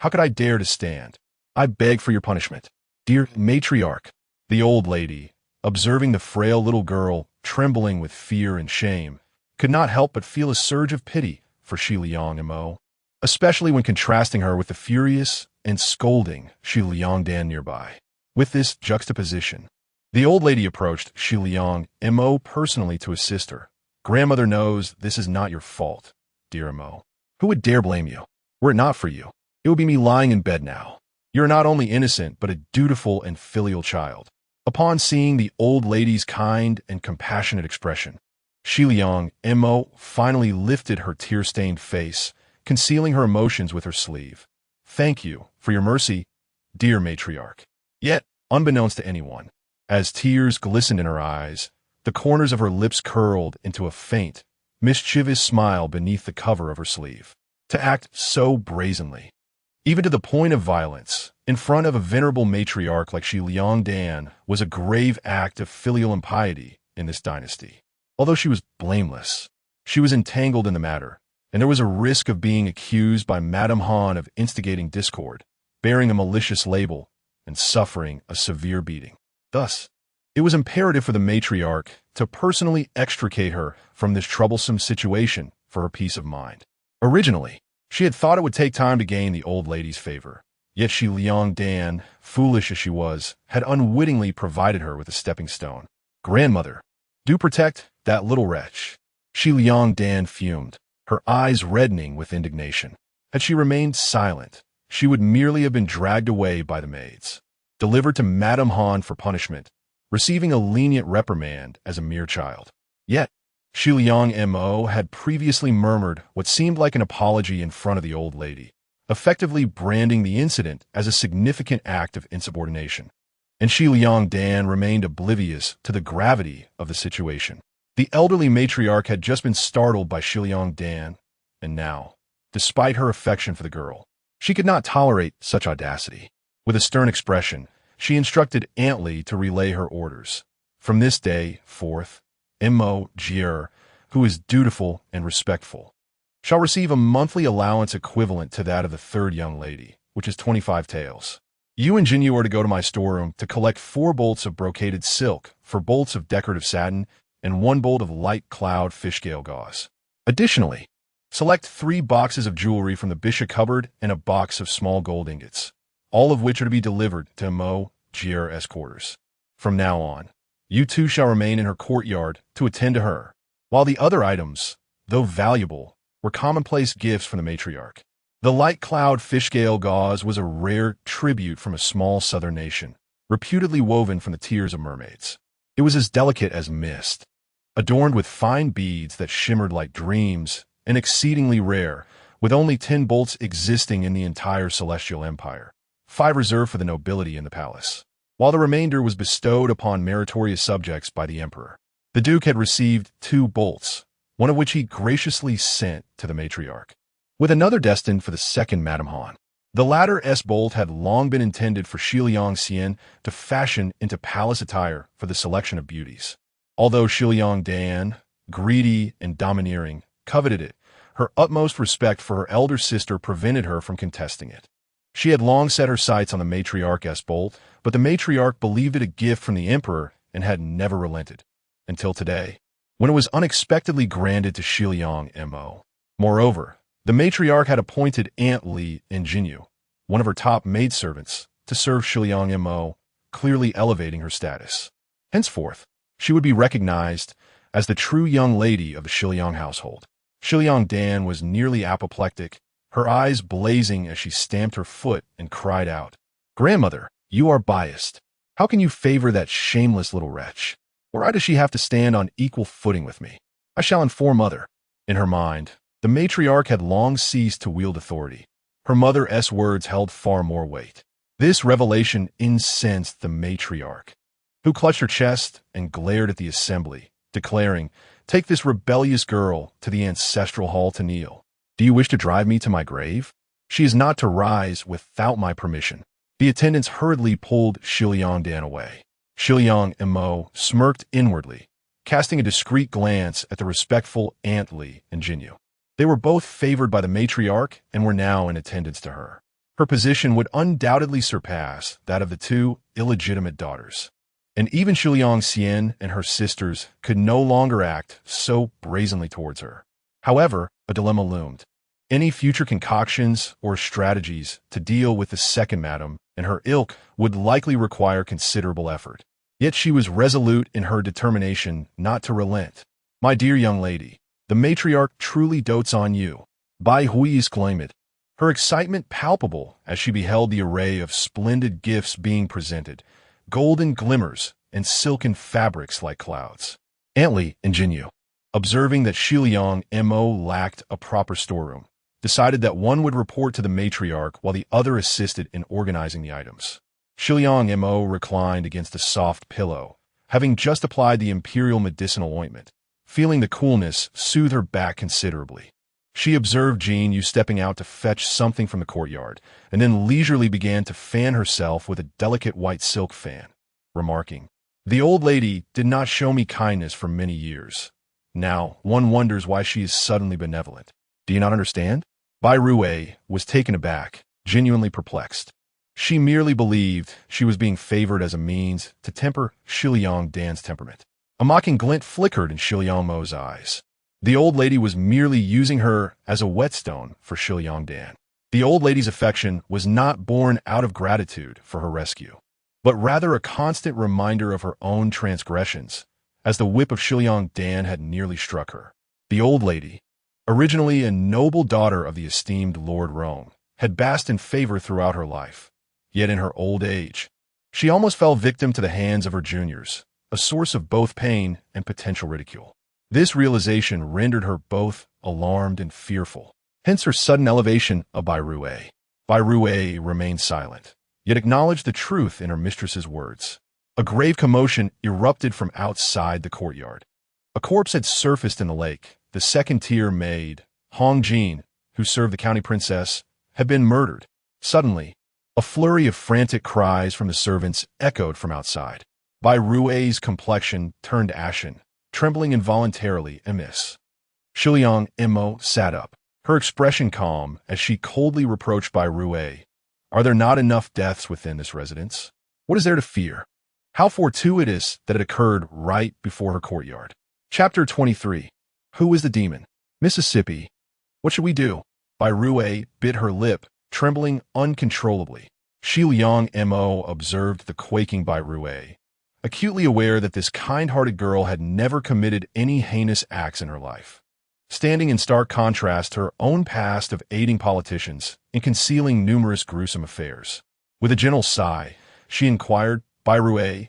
How could I dare to stand? I beg for your punishment, dear matriarch." The old lady, observing the frail little girl trembling with fear and shame, could not help but feel a surge of pity for Shi Liang Mo, especially when contrasting her with the furious and scolding Shi Liang Dan nearby. With this juxtaposition, the old lady approached Shi Liang Mo personally to assist her. "Grandmother knows this is not your fault, dear Mo. Who would dare blame you? Were it not for you, it would be me lying in bed now. You are not only innocent, but a dutiful and filial child." Upon seeing the old lady's kind and compassionate expression, Shi Liang Mo finally lifted her tear-stained face, concealing her emotions with her sleeve. "Thank you for your mercy, dear matriarch." Yet, unbeknownst to anyone, as tears glistened in her eyes, the corners of her lips curled into a faint, mischievous smile beneath the cover of her sleeve. To act so brazenly, even to the point of violence, in front of a venerable matriarch like Shi Liang Dan, was a grave act of filial impiety in this dynasty. Although she was blameless, she was entangled in the matter, and there was a risk of being accused by Madame Han of instigating discord, bearing a malicious label, and suffering a severe beating. Thus, it was imperative for the matriarch to personally extricate her from this troublesome situation for her peace of mind. Originally, she had thought it would take time to gain the old lady's favor, yet Shi Liang Dan, foolish as she was, had unwittingly provided her with a stepping stone. "Grandmother, do protect that little wretch." Shi Liang Dan fumed, her eyes reddening with indignation. Had she remained silent, she would merely have been dragged away by the maids, delivered to Madame Han for punishment, receiving a lenient reprimand as a mere child. Yet, Shi Liang Mo had previously murmured what seemed like an apology in front of the old lady, effectively branding the incident as a significant act of insubordination. And Shi Dan remained oblivious to the gravity of the situation. The elderly matriarch had just been startled by Shi Dan, and now, despite her affection for the girl, she could not tolerate such audacity. With a stern expression, she instructed Aunt Li to relay her orders. From this day forth, Mo Jier, who is dutiful and respectful, shall receive a monthly allowance equivalent to that of the third young lady, which is 25 taels. You and Jinyu are to go to my storeroom to collect 4 bolts of brocaded silk for bolts of decorative satin and 1 bolt of light cloud fishscale gauze. Additionally, select 3 boxes of jewelry from the bishop cupboard and a box of small gold ingots, all of which are to be delivered to Mo Jier's quarters. From now on, you two shall remain in her courtyard to attend to her, while the other items, though valuable, were commonplace gifts from the matriarch. The light cloud fishscale gauze was a rare tribute from a small southern nation, reputedly woven from the tears of mermaids. It was as delicate as mist, adorned with fine beads that shimmered like dreams, and exceedingly rare, with only 10 bolts existing in the entire celestial empire, 5 reserved for the nobility in the palace, while the remainder was bestowed upon meritorious subjects by the emperor. The duke had received 2 bolts, one of which he graciously sent to the matriarch, with another destined for the second Madame Han. The latter's bolt had long been intended for Shi Xian to fashion into palace attire for the selection of beauties. Although Shi Dan, greedy and domineering, coveted it, her utmost respect for her elder sister prevented her from contesting it. She had long set her sights on the matriarch's bolt, but the matriarch believed it a gift from the emperor and had never relented, until today, when it was unexpectedly granted to Shi Mo. Moreover, the matriarch had appointed Aunt Li and Jinyu, one of her top maidservants, to serve Shi Mo, clearly elevating her status. Henceforth, she would be recognized as the true young lady of the Shi household. Shi Dan was nearly apoplectic, her eyes blazing as she stamped her foot and cried out, "Grandmother, you are biased. How can you favor that shameless little wretch? Why does she have to stand on equal footing with me? I shall inform mother." In her mind, the matriarch had long ceased to wield authority. Her mother's words held far more weight. This revelation incensed the matriarch, who clutched her chest and glared at the assembly, declaring, "Take this rebellious girl to the ancestral hall to kneel. Do you wish to drive me to my grave? She is not to rise without my permission." The attendants hurriedly pulled Shi Dan away. Shi Mo smirked inwardly, casting a discreet glance at the respectful Aunt Li and Jinyu. They were both favored by the matriarch and were now in attendance to her. Her position would undoubtedly surpass that of the 2 illegitimate daughters. And even Shi Xian and her sisters could no longer act so brazenly towards her. However, a dilemma loomed. Any future concoctions or strategies to deal with the second madam and her ilk would likely require considerable effort. Yet she was resolute in her determination not to relent. "My dear young lady, the matriarch truly dotes on you." Bai Hui exclaimed, her excitement palpable as she beheld the array of splendid gifts being presented, golden glimmers and silken fabrics like clouds. Aunt Li and Jinyu, observing that Shi Mo lacked a proper storeroom, decided that one would report to the matriarch while the other assisted in organizing the items. Shi Mo reclined against a soft pillow, having just applied the imperial medicinal ointment. Feeling the coolness soothe her back considerably. She observed Jinyu stepping out to fetch something from the courtyard, and then leisurely began to fan herself with a delicate white silk fan, remarking, "The old lady did not show me kindness for many years. Now, one wonders why she is suddenly benevolent. Do you not understand?" Bai Rui was taken aback, genuinely perplexed. She merely believed she was being favored as a means to temper Shi Dan's temperament. A mocking glint flickered in Shi Mo's eyes. The old lady was merely using her as a whetstone for Shi Dan. The old lady's affection was not born out of gratitude for her rescue, but rather a constant reminder of her own transgressions, as the whip of Shi Dan had nearly struck her. The old lady, originally a noble daughter of the esteemed Lord Rome, had basked in favor throughout her life. Yet in her old age, she almost fell victim to the hands of her juniors, a source of both pain and potential ridicule. This realization rendered her both alarmed and fearful, hence her sudden elevation of Bai Rui. Bai Rui remained silent, yet acknowledged the truth in her mistress's words. A grave commotion erupted from outside the courtyard. A corpse had surfaced in the lake. The second-tier maid, Hong Jin, who served the county princess, had been murdered. Suddenly, a flurry of frantic cries from the servants echoed from outside. Bai Rui's complexion turned ashen, trembling involuntarily amiss. Shiliang Mo sat up, her expression calm as she coldly reproached Bai Rui. Are there not enough deaths within this residence? What is there to fear? How fortuitous that it occurred right before her courtyard. Chapter 23. Who is the demon? Mississippi. What should we do? Bai Rui bit her lip, trembling uncontrollably. Shiliang Mo observed the quaking Bai Rui, acutely aware that this kind-hearted girl had never committed any heinous acts in her life. Standing in stark contrast to her own past of aiding politicians and concealing numerous gruesome affairs. With a gentle sigh, she inquired, Bai Rui,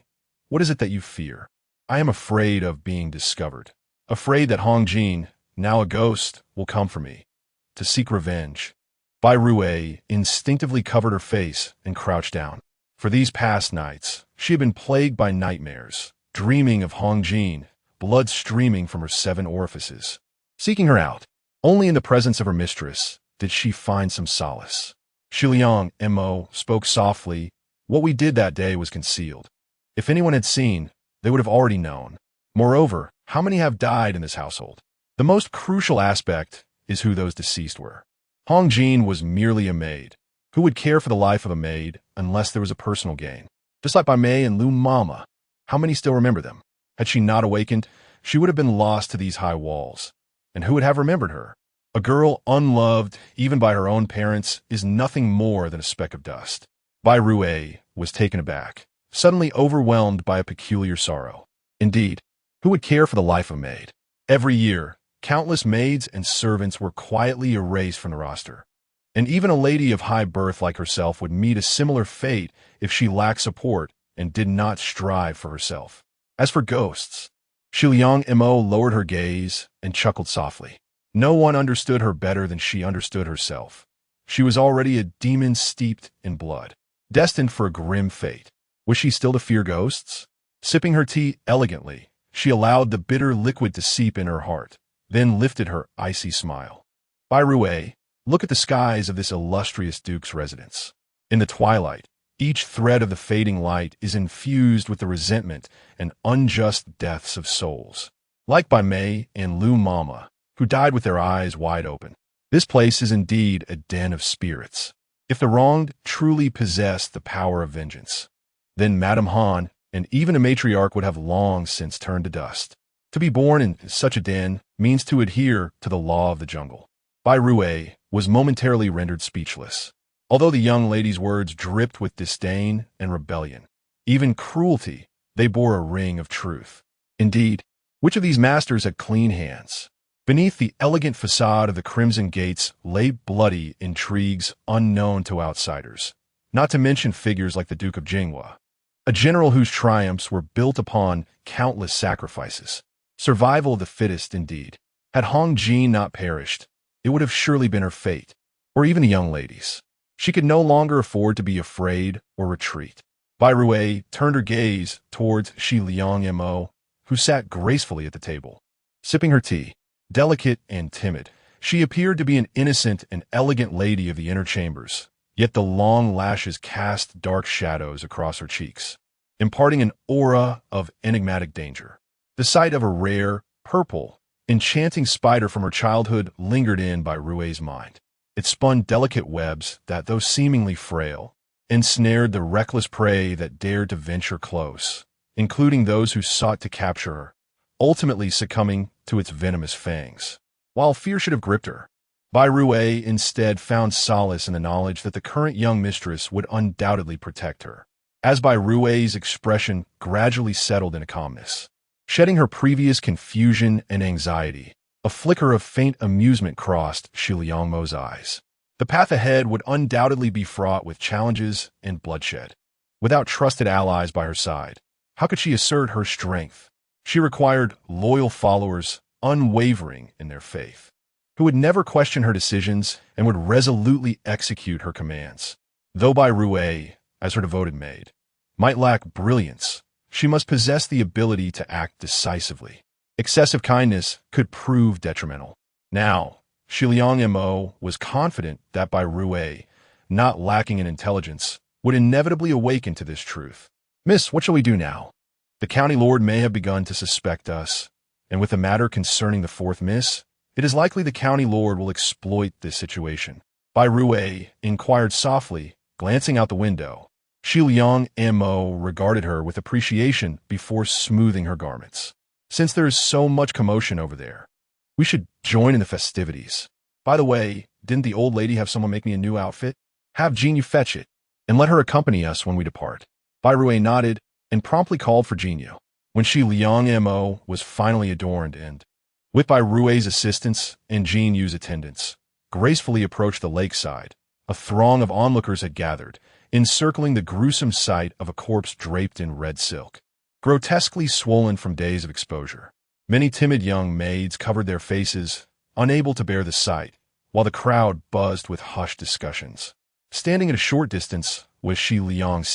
what is it that you fear? I am afraid of being discovered. Afraid that Hong Jin, now a ghost, will come for me, to seek revenge. Bai Rui instinctively covered her face and crouched down. For these past nights, she had been plagued by nightmares, dreaming of Hong Jin, blood streaming from her 7 orifices. Seeking her out, only in the presence of her mistress did she find some solace. Shiliang Mo spoke softly. What we did that day was concealed. If anyone had seen, they would have already known. Moreover, how many have died in this household? The most crucial aspect is who those deceased were. Hong Jin was merely a maid. Who would care for the life of a maid unless there was a personal gain? Just like Bai Mei and Lu Mama, how many still remember them? Had she not awakened, she would have been lost to these high walls. And who would have remembered her? A girl unloved, even by her own parents, is nothing more than a speck of dust. Bai Rui was taken aback, suddenly overwhelmed by a peculiar sorrow. Indeed, who would care for the life of a maid? Every year, countless maids and servants were quietly erased from the roster. And even a lady of high birth like herself would meet a similar fate if she lacked support and did not strive for herself. As for ghosts, Shiliang Mo lowered her gaze and chuckled softly. No one understood her better than she understood herself. She was already a demon steeped in blood, destined for a grim fate. Was she still to fear ghosts? Sipping her tea elegantly, she allowed the bitter liquid to seep in her heart, then lifted her icy smile. Bai Rui, look at the skies of this illustrious duke's residence. In the twilight, each thread of the fading light is infused with the resentment and unjust deaths of souls. Like Bai Mei and Lu Mama, who died with their eyes wide open. This place is indeed a den of spirits. If the wronged truly possessed the power of vengeance, then Madame Han and even a matriarch would have long since turned to dust. To be born in such a den means to adhere to the law of the jungle. Bai Rui was momentarily rendered speechless. Although the young lady's words dripped with disdain and rebellion, even cruelty, they bore a ring of truth. Indeed, which of these masters had clean hands? Beneath the elegant facade of the Crimson Gates lay bloody intrigues unknown to outsiders, not to mention figures like the Duke of Jinghua, a general whose triumphs were built upon countless sacrifices. Survival of the fittest, indeed. Had Hong Jin not perished, it would have surely been her fate, or even the young lady's. She could no longer afford to be afraid or retreat. Bai Rui turned her gaze towards Shiliang Mo, who sat gracefully at the table, sipping her tea. Delicate and timid, she appeared to be an innocent and elegant lady of the inner chambers, yet the long lashes cast dark shadows across her cheeks, imparting an aura of enigmatic danger. The sight of a rare, purple, enchanting spider from her childhood lingered in Bai Rui's mind. It spun delicate webs that, though seemingly frail, ensnared the reckless prey that dared to venture close, including those who sought to capture her, ultimately succumbing to its venomous fangs. While fear should have gripped her, Bai Rui instead found solace in the knowledge that the current young mistress would undoubtedly protect her. As Bai Rui's expression gradually settled into calmness, shedding her previous confusion and anxiety, a flicker of faint amusement crossed Shiliang Mo's eyes. The path ahead would undoubtedly be fraught with challenges and bloodshed. Without trusted allies by her side, how could she assert her strength? She required loyal followers, unwavering in their faith. who would never question her decisions and would resolutely execute her commands. Though Bai Rui, as her devoted maid, might lack brilliance, she must possess the ability to act decisively. Excessive kindness could prove detrimental. Now, Shiliang Mo was confident that Bai Rui, not lacking in intelligence, would inevitably awaken to this truth. "Miss, what shall we do now? The county lord may have begun to suspect us, and with the matter concerning the fourth miss, it is likely the county lord will exploit this situation." Bai Rui inquired softly, glancing out the window. Shiliang Mo regarded her with appreciation before smoothing her garments. "Since there is so much commotion over there, we should join in the festivities. By the way, didn't the old lady have someone make me a new outfit? Have Jinyu fetch it, and let her accompany us when we depart." Bai Rui nodded and promptly called for Jinyu. When Shiliang Mo was finally adorned and, with Bai Rui's assistance and Jinyu's attendants, gracefully approached the lakeside, a throng of onlookers had gathered, encircling the gruesome sight of a corpse draped in red silk, grotesquely swollen from days of exposure. Many timid young maids covered their faces, unable to bear the sight, while the crowd buzzed with hushed discussions. Standing at a short distance was Shi Liang,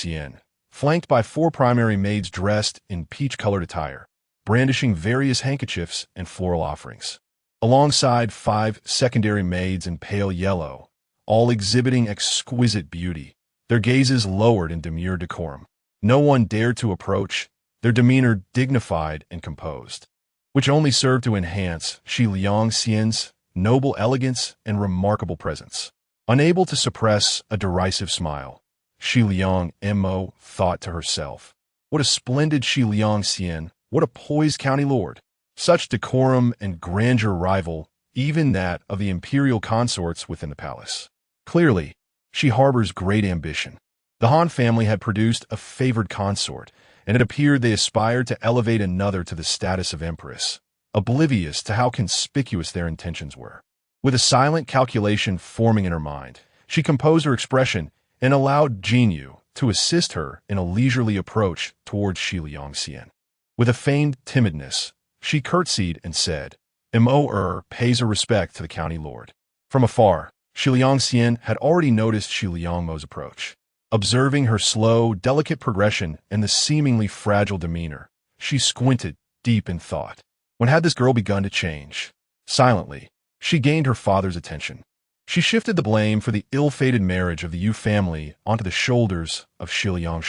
flanked by 4 primary maids dressed in peach-colored attire, brandishing various handkerchiefs and floral offerings, alongside 5 secondary maids in pale yellow, all exhibiting exquisite beauty, their gazes lowered in demure decorum. No one dared to approach, their demeanor dignified and composed, which only served to enhance Shi Liang's noble elegance and remarkable presence. Unable to suppress a derisive smile, Shi Liang Mo thought to herself, "What a splendid Shi Liang, what a poised county lord! Such decorum and grandeur rival even that of the imperial consorts within the palace. Clearly, she harbors great ambition. The Han family had produced a favored consort, and it appeared they aspired to elevate another to the status of empress, oblivious to how conspicuous their intentions were." With a silent calculation forming in her mind, she composed her expression and allowed Jinyu to assist her in a leisurely approach towards Shi Liang. With a feigned timidness, she curtsied and said, "Mo pays her respect to the county lord." From afar, Shi Liang had already noticed Shi Liang Mo's approach. Observing her slow, delicate progression and the seemingly fragile demeanor, she squinted, deep in thought. When had this girl begun to change? Silently, she gained her father's attention. She shifted the blame for the ill-fated marriage of the Yu family onto the shoulders of Shi Liang.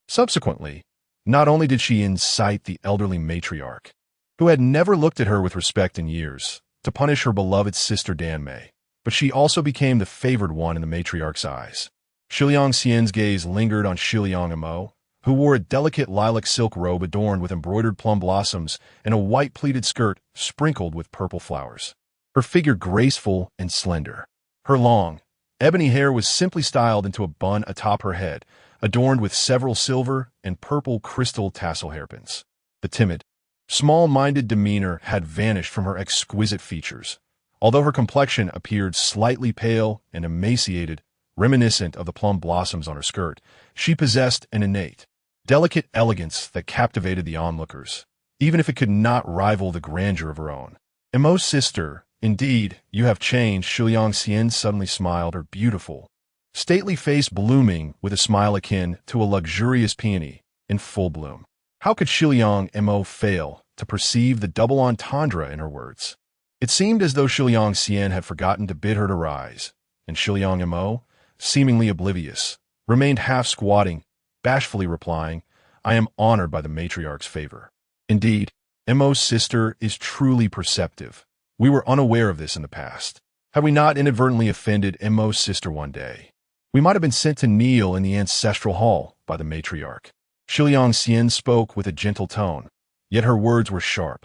Subsequently, not only did she incite the elderly matriarch, who had never looked at her with respect in years, to punish her beloved sister Danmei, but she also became the favored one in the matriarch's eyes. Shi Liang's gaze lingered on Shiliang Mo, who wore a delicate lilac silk robe adorned with embroidered plum blossoms and a white pleated skirt sprinkled with purple flowers. Her figure graceful and slender. Her long, ebony hair was simply styled into a bun atop her head, adorned with several silver and purple crystal tassel hairpins. The timid, small-minded demeanor had vanished from her exquisite features, although her complexion appeared slightly pale and emaciated, reminiscent of the plum blossoms on her skirt. She possessed an innate, delicate elegance that captivated the onlookers, even if it could not rival the grandeur of her own. Mo's sister, indeed, you have changed. Shi Liang suddenly smiled, her beautiful, stately face blooming with a smile akin to a luxurious peony in full bloom. How could Shi Liang Mo fail to perceive the double entendre in her words? It seemed as though Shi Liang had forgotten to bid her to rise, and Shi Liang Mo, seemingly oblivious, remained half-squatting, bashfully replying, "I am honored by the matriarch's favor." Indeed, Mo's sister is truly perceptive. We were unaware of this in the past. Had we not inadvertently offended Mo's sister one day, we might have been sent to kneel in the ancestral hall by the matriarch. Shi Liang spoke with a gentle tone, yet her words were sharp,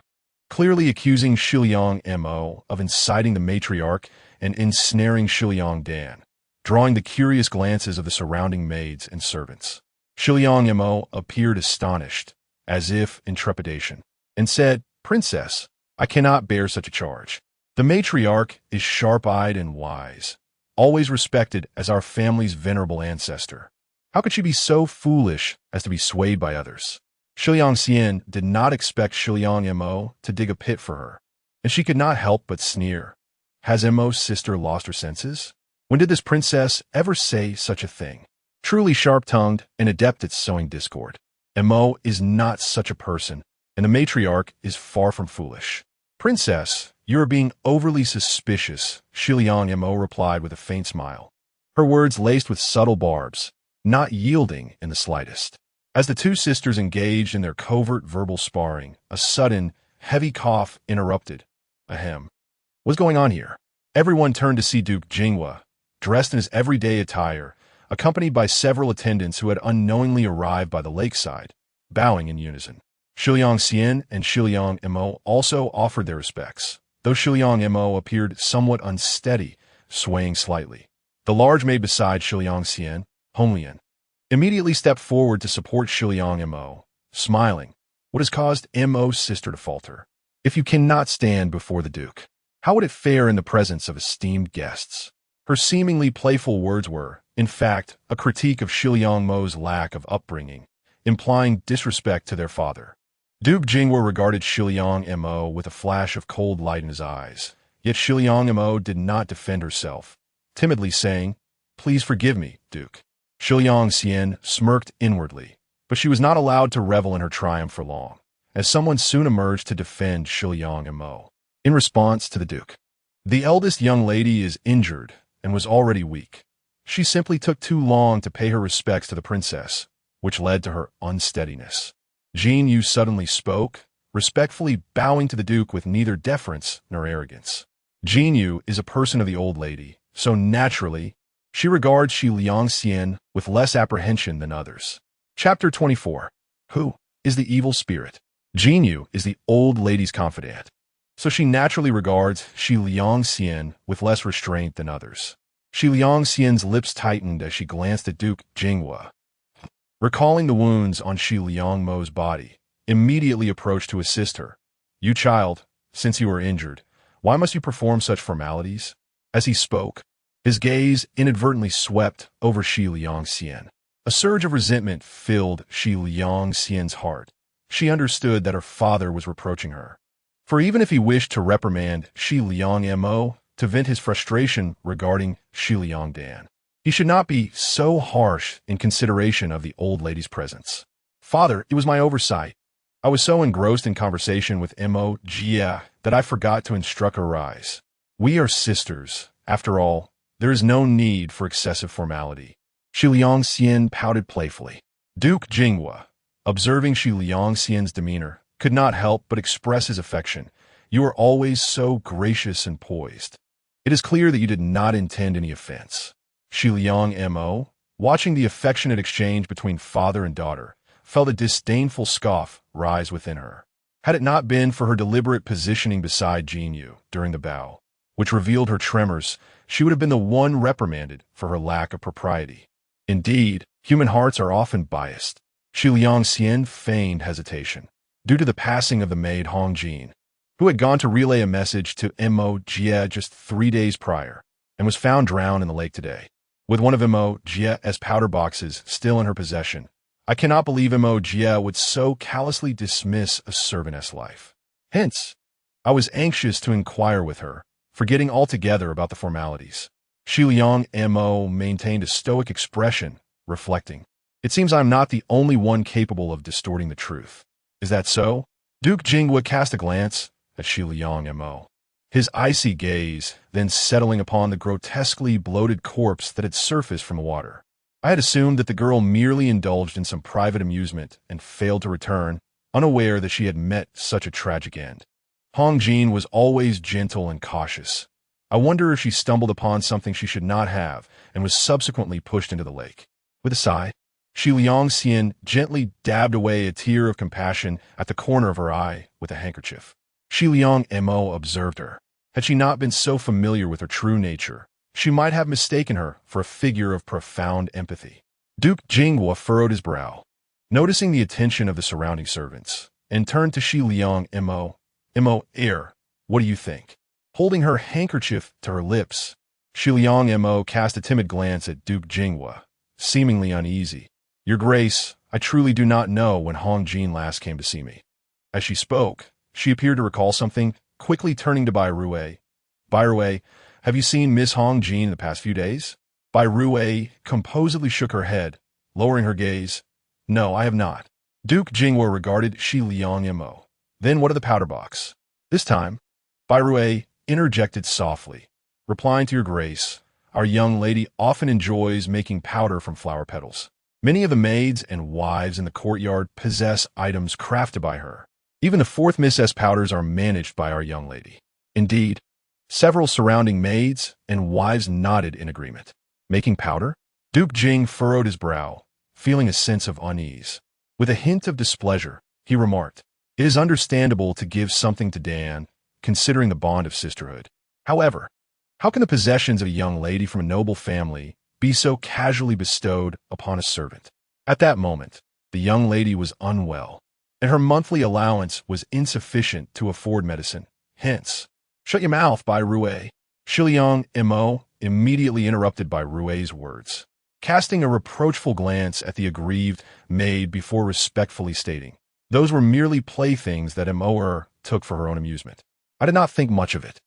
clearly accusing Shi Liang Mo of inciting the matriarch and ensnaring Shi Liang Dan, drawing the curious glances of the surrounding maids and servants. Shi Liang Mo appeared astonished, as if in trepidation, and said, "Princess, I cannot bear such a charge. The matriarch is sharp-eyed and wise, always respected as our family's venerable ancestor. How could she be so foolish as to be swayed by others?" Shi Liang did not expect Shi Liang Mo to dig a pit for her, and she could not help but sneer. Has Mo's sister lost her senses? When did this princess ever say such a thing? Truly sharp-tongued and adept at sowing discord. Mo is not such a person, and the matriarch is far from foolish. Princess, you are being overly suspicious, Shiliang Mo replied with a faint smile. Her words laced with subtle barbs, not yielding in the slightest. As the two sisters engaged in their covert verbal sparring, a sudden, heavy cough interrupted. Ahem. What's going on here? Everyone turned to see Duke Jinghua, dressed in his everyday attire, accompanied by several attendants who had unknowingly arrived by the lakeside, bowing in unison. Shiliang Xian and Shiliang Mo also offered their respects, though Shiliang Mo appeared somewhat unsteady, swaying slightly. The large maid beside Shiliang Xian, Honglian, immediately stepped forward to support Shiliang Mo, smiling. What has caused Mo's sister to falter? If you cannot stand before the Duke, how would it fare in the presence of esteemed guests? Her seemingly playful words were, in fact, a critique of Shiliang Mo's lack of upbringing, implying disrespect to their father. Duke Jinghua regarded Shiliang Mo with a flash of cold light in his eyes, yet Shiliang Mo did not defend herself, timidly saying, "Please forgive me, Duke." Shiliang Xian smirked inwardly, but she was not allowed to revel in her triumph for long, as someone soon emerged to defend Shiliang Mo. In response to the Duke, the eldest young lady is injured and was already weak. She simply took too long to pay her respects to the princess, which led to her unsteadiness. Jin Yu suddenly spoke, respectfully bowing to the Duke with neither deference nor arrogance. Jin Yu is a person of the old lady, so naturally, she regards Shiliang Xian with less apprehension than others. Chapter 24. Who is the evil spirit? Jin Yu is the old lady's confidant, so she naturally regards Shiliang Xian with less restraint than others. Shiliang Xian's lips tightened as she glanced at Duke Jinghua. Recalling the wounds on Shiliang Mo's body, immediately approached to assist her. You child, since you are injured, why must you perform such formalities? As he spoke, his gaze inadvertently swept over Shiliang Xian. A surge of resentment filled Shiliang Xian's heart. She understood that her father was reproaching her. For even if he wished to reprimand Shiliang Mo to vent his frustration regarding Shiliang Dan, he should not be so harsh in consideration of the old lady's presence. Father, it was my oversight. I was so engrossed in conversation with Mo Jia that I forgot to instruct her rise. We are sisters. After all, there is no need for excessive formality. Shiliang Xian pouted playfully. Duke Jinghua, observing Shiliang Xian's demeanor, could not help but express his affection. You are always so gracious and poised. It is clear that you did not intend any offense. Shiliang Mo, watching the affectionate exchange between father and daughter, felt a disdainful scoff rise within her. Had it not been for her deliberate positioning beside Jin Yu during the bow, which revealed her tremors, she would have been the one reprimanded for her lack of propriety. Indeed, human hearts are often biased. Shiliang Xian feigned hesitation, due to the passing of the maid Hong Jin, who had gone to relay a message to Mo Jia just 3 days prior, and was found drowned in the lake today. With one of Mo Jia's powder boxes still in her possession, I cannot believe Mo Jia would so callously dismiss a servantess life. Hence, I was anxious to inquire with her, forgetting altogether about the formalities. Shiliang Mo maintained a stoic expression, reflecting, "It seems I am not the only one capable of distorting the truth. Is that so?" Duke Jinghua cast a glance at Shiliang Mo, his icy gaze then settling upon the grotesquely bloated corpse that had surfaced from the water. I had assumed that the girl merely indulged in some private amusement and failed to return, unaware that she had met such a tragic end. Hong Jin was always gentle and cautious. I wonder if she stumbled upon something she should not have and was subsequently pushed into the lake. With a sigh, Shiliang Xian gently dabbed away a tear of compassion at the corner of her eye with a handkerchief. Shiliang Mo observed her. Had she not been so familiar with her true nature, she might have mistaken her for a figure of profound empathy. Duke Jinghua furrowed his brow, noticing the attention of the surrounding servants, and turned to Shiliang Mo. Mo, what do you think? Holding her handkerchief to her lips, Shiliang Mo cast a timid glance at Duke Jinghua, seemingly uneasy. Your Grace, I truly do not know when Hong Jin last came to see me. As she spoke, she appeared to recall something, quickly turning to Bai Rui. Bai Rui, have you seen Miss Hong Jin in the past few days? Bai Rui composedly shook her head, lowering her gaze. No, I have not. Duke Jingwo regarded Shi Liang Mo. Then what of the powder box? This time, Bai Rui interjected softly, replying to your grace, our young lady often enjoys making powder from flower petals. Many of the maids and wives in the courtyard possess items crafted by her. Even the fourth Miss S powders are managed by our young lady. Indeed, several surrounding maids and wives nodded in agreement. Making powder? Duke Jing furrowed his brow, feeling a sense of unease. With a hint of displeasure, he remarked, it is understandable to give something to Dan, considering the bond of sisterhood. However, how can the possessions of a young lady from a noble family be so casually bestowed upon a servant? At that moment, the young lady was unwell, and her monthly allowance was insufficient to afford medicine. Hence, shut your mouth, Bai Rui. Shiliang Mo immediately interrupted Bai Rui's words, casting a reproachful glance at the aggrieved maid before respectfully stating, those were merely playthings that Mo took for her own amusement. I did not think much of it.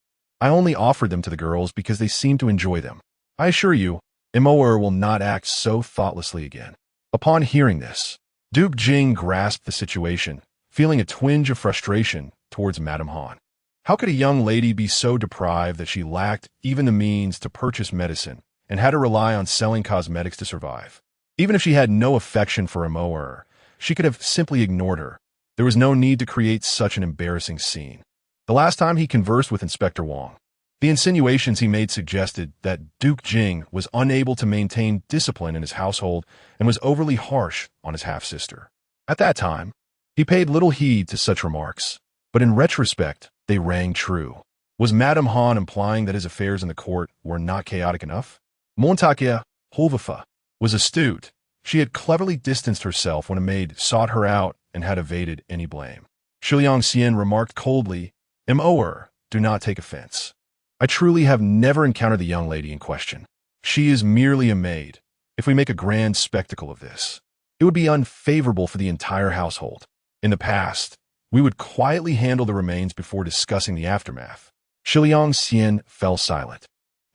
I only offered them to the girls because they seemed to enjoy them. I assure you, Mo will not act so thoughtlessly again. Upon hearing this, Duke Jing grasped the situation, feeling a twinge of frustration towards Madame Han. How could a young lady be so deprived that she lacked even the means to purchase medicine and had to rely on selling cosmetics to survive? Even if she had no affection for Mo, she could have simply ignored her. There was no need to create such an embarrassing scene. The last time he conversed with Inspector Wang, the insinuations he made suggested that Duke Jing was unable to maintain discipline in his household and was overly harsh on his half-sister. At that time, he paid little heed to such remarks, but in retrospect, they rang true. Was Madame Han implying that his affairs in the court were not chaotic enough? Montakia Holvafa was astute. She had cleverly distanced herself when a maid sought her out and had evaded any blame. Shiliang Xian remarked coldly, Mo, do not take offense. I truly have never encountered the young lady in question. She is merely a maid. If we make a grand spectacle of this, it would be unfavorable for the entire household. In the past, we would quietly handle the remains before discussing the aftermath. Shiliang Xian fell silent,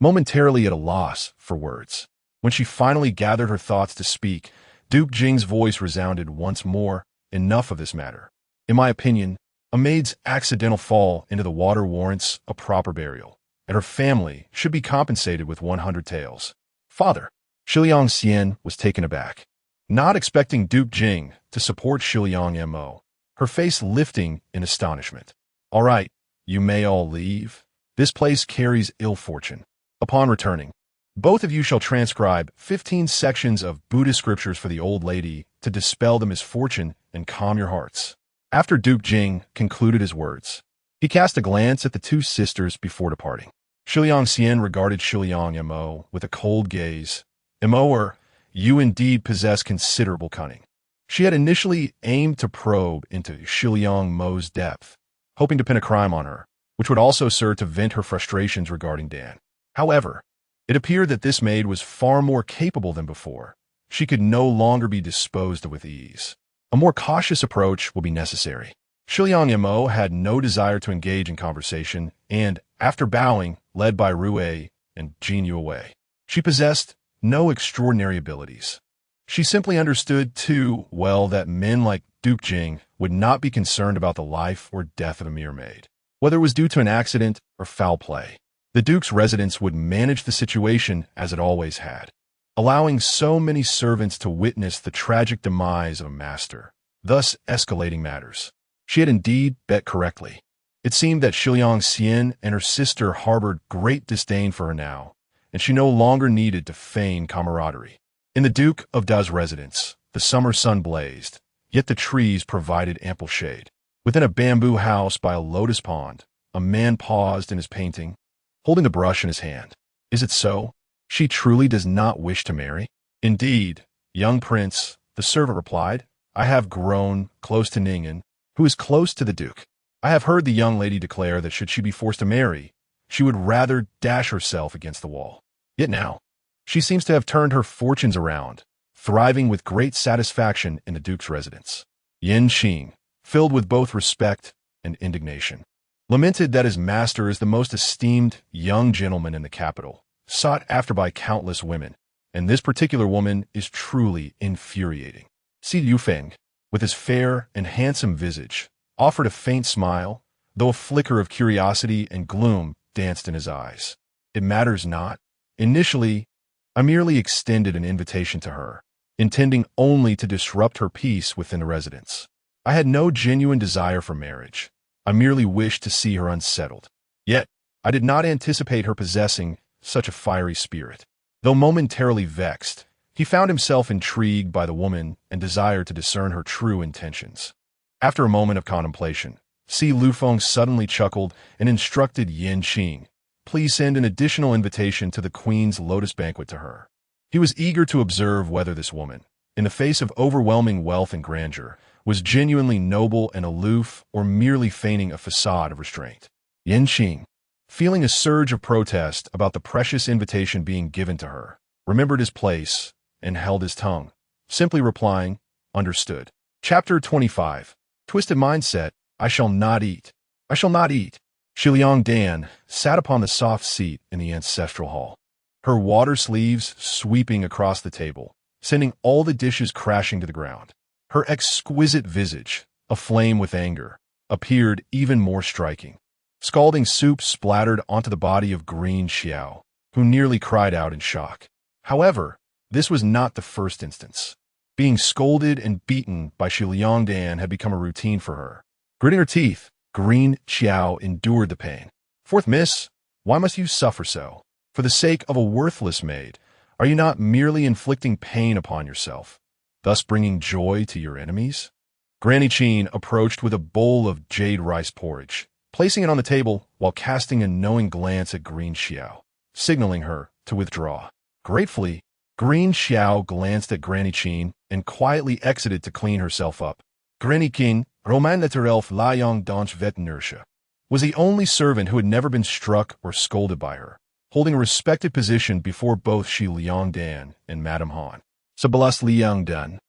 momentarily at a loss for words. When she finally gathered her thoughts to speak, Duke Jing's voice resounded once more, enough of this matter. In my opinion, a maid's accidental fall into the water warrants a proper burial, and her family should be compensated with 100 taels. Father, Shiliang Xian was taken aback, not expecting Duke Jing to support Shiliang Mo, her face lifting in astonishment. All right, you may all leave. This place carries ill fortune. Upon returning, both of you shall transcribe 15 sections of Buddhist scriptures for the old lady to dispel the misfortune and calm your hearts. After Duke Jing concluded his words, he cast a glance at the two sisters before departing. Shiliang Xian regarded Shiliang Mo with a cold gaze. Mo, you indeed possess considerable cunning. She had initially aimed to probe into Shiliang Mo's depth, hoping to pin a crime on her, which would also serve to vent her frustrations regarding Dan. However, it appeared that this maid was far more capable than before. She could no longer be disposed of with ease. A more cautious approach will be necessary. Shiliang Mo had no desire to engage in conversation, and, after bowing, led by Rui and Jin Yue, she possessed no extraordinary abilities. She simply understood too well that men like Duke Jing would not be concerned about the life or death of a mere maid, whether it was due to an accident or foul play. The Duke's residence would manage the situation as it always had, allowing so many servants to witness the tragic demise of a master, thus escalating matters. She had indeed bet correctly. It seemed that Shiliang Xian and her sister harbored great disdain for her now, and she no longer needed to feign camaraderie. In the Duke of Da's residence, the summer sun blazed, yet the trees provided ample shade. Within a bamboo house by a lotus pond, a man paused in his painting, holding the brush in his hand. Is it so? She truly does not wish to marry? Indeed, young prince, the servant replied, I have grown close to Ningen, who is close to the Duke. I have heard the young lady declare that should she be forced to marry, she would rather dash herself against the wall. Yet now, she seems to have turned her fortunes around, thriving with great satisfaction in the Duke's residence. Yin Qing, filled with both respect and indignation. lamented that his master is the most esteemed young gentleman in the capital, sought after by countless women, and this particular woman is truly infuriating. Si Yufeng, with his fair and handsome visage, offered a faint smile, though a flicker of curiosity and gloom danced in his eyes. It matters not. Initially, I merely extended an invitation to her, intending only to disrupt her peace within the residence. I had no genuine desire for marriage. I merely wished to see her unsettled. Yet, I did not anticipate her possessing such a fiery spirit. Though momentarily vexed, he found himself intrigued by the woman and desired to discern her true intentions. After a moment of contemplation, Si Lufeng suddenly chuckled and instructed Yin Qing, "Please send an additional invitation to the Queen's lotus banquet to her." He was eager to observe whether this woman, in the face of overwhelming wealth and grandeur, was genuinely noble and aloof or merely feigning a facade of restraint. Yin Qing, feeling a surge of protest about the precious invitation being given to her, remembered his place and held his tongue, simply replying, "Understood." Chapter 25. Twisted Mindset. I shall not eat. I shall not eat. Shiliang Dan sat upon the soft seat in the ancestral hall, her water sleeves sweeping across the table, sending all the dishes crashing to the ground. Her exquisite visage, aflame with anger, appeared even more striking. Scalding soup splattered onto the body of Green Xiao, who nearly cried out in shock. However, this was not the first instance. Being scolded and beaten by Shiliang Dan had become a routine for her. Gritting her teeth, Green Xiao endured the pain. "Fourth miss, why must you suffer so? For the sake of a worthless maid, are you not merely inflicting pain upon yourself, thus bringing joy to your enemies?" Granny Chin approached with a bowl of jade rice porridge, placing it on the table while casting a knowing glance at Green Xiao, signaling her to withdraw. Gratefully, Green Xiao glanced at Granny Chin and quietly exited to clean herself up. Granny King, Roman Letterelf Layong Donch Vetnersha, was the only servant who had never been struck or scolded by her, holding a respected position before both Shi Liang Dan and Madame Han. Sabalas Liang Dan,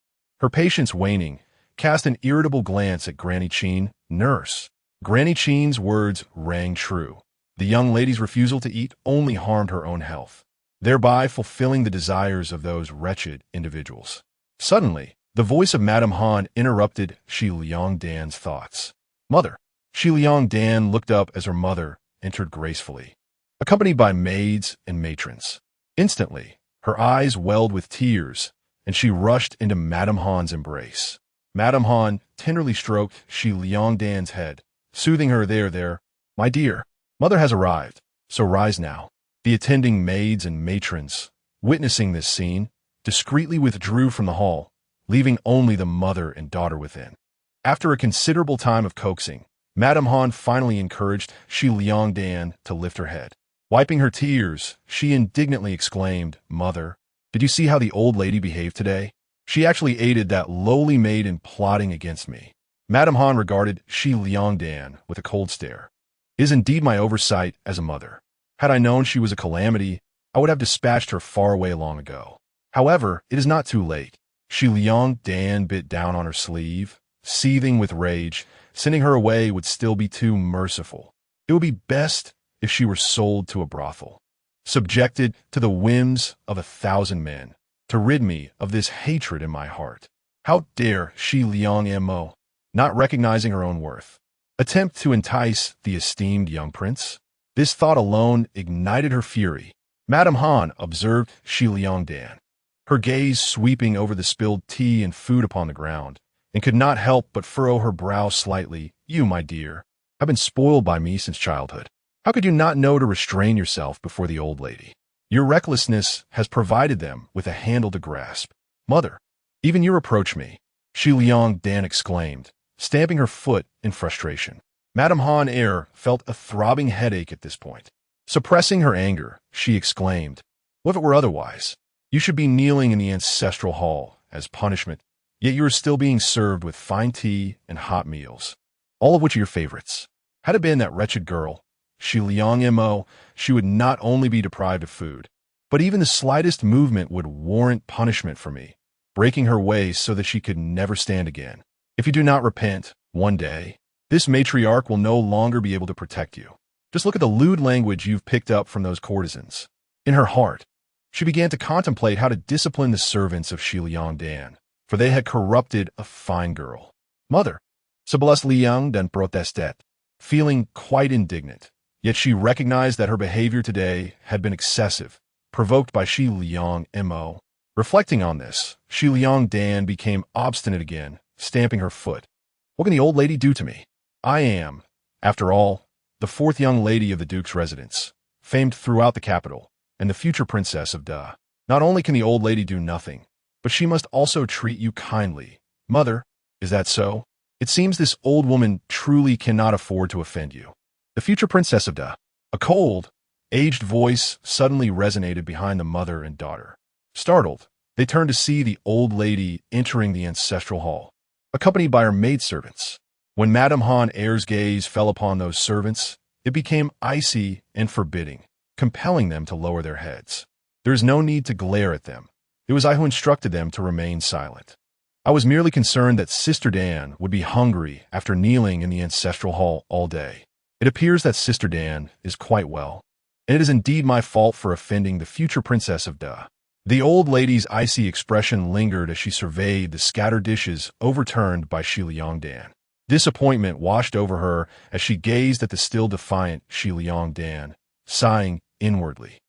her patience waning, cast an irritable glance at Granny Chin, nurse. Granny Chin's words rang true. The young lady's refusal to eat only harmed her own health, thereby fulfilling the desires of those wretched individuals. Suddenly, the voice of Madame Han interrupted Shi Liang Dan's thoughts. "Mother." Shi Liang Dan looked up as her mother entered gracefully, accompanied by maids and matrons. Instantly, her eyes welled with tears, and she rushed into Madame Han's embrace. Madame Han tenderly stroked Shi Liang Dan's head, soothing her, there, my dear, mother has arrived, so rise now." The attending maids and matrons, witnessing this scene, discreetly withdrew from the hall, leaving only the mother and daughter within. After a considerable time of coaxing, Madame Han finally encouraged Shi Liang Dan to lift her head. Wiping her tears, she indignantly exclaimed, "Mother, did you see how the old lady behaved today? She actually aided that lowly maid in plotting against me." Madame Han regarded Shi Liang Dan with a cold stare. "It is indeed my oversight as a mother. Had I known she was a calamity, I would have dispatched her far away long ago. However, it is not too late." Shi Liang Dan bit down on her sleeve, seething with rage. Sending her away would still be too merciful. It would be best if she were sold to a brothel, subjected to the whims of 1,000 men, to rid me of this hatred in my heart. How dare Shi Liang Mo, not recognizing her own worth, attempt to entice the esteemed young prince? This thought alone ignited her fury. Madame Han observed Shi Liang Dan, her gaze sweeping over the spilled tea and food upon the ground, and could not help but furrow her brow slightly. "You, my dear, have been spoiled by me since childhood. How could you not know to restrain yourself before the old lady? Your recklessness has provided them with a handle to grasp. Mother, even you reproach me," Shi Liang Dan exclaimed, stamping her foot in frustration. Madame Han felt a throbbing headache at this point. Suppressing her anger, she exclaimed, "What if it were otherwise? You should be kneeling in the ancestral hall as punishment, yet you are still being served with fine tea and hot meals, all of which are your favorites. Had it been that wretched girl, Shi Liang Mo, she would not only be deprived of food, but even the slightest movement would warrant punishment for me, breaking her waist so that she could never stand again. If you do not repent, one day, This matriarch will no longer be able to protect you. Just look at the lewd language you've picked up from those courtesans. In her heart, she began to contemplate how to discipline the servants of Shi Liang Dan, for they had corrupted a fine girl. Mother, Sibyllus Liang then protested, feeling quite indignant. Yet she recognized that her behavior today had been excessive, provoked by Shi Liang Mo. Reflecting on this, Shi Liang Dan became obstinate again, stamping her foot. What can the old lady do to me? I am, after all, the fourth young lady of the Duke's residence, famed throughout the capital, and the future princess of Da. Not only can the old lady do nothing, but she must also treat you kindly. Mother, is that so? It seems this old woman truly cannot afford to offend you. The future princess of Da. A cold, aged voice suddenly resonated behind the mother and daughter. Startled, they turned to see the old lady entering the ancestral hall, accompanied by her maidservants. When Madame Han Er's gaze fell upon those servants, it became icy and forbidding, compelling them to lower their heads. There is no need to glare at them. It was I who instructed them to remain silent. I was merely concerned that Sister Dan would be hungry after kneeling in the ancestral hall all day. It appears that Sister Dan is quite well, and it is indeed my fault for offending the future princess of Da. The old lady's icy expression lingered as she surveyed the scattered dishes overturned by Shi Liang Dan. Disappointment washed over her as she gazed at the still defiant Shi Liang Dan, sighing inwardly.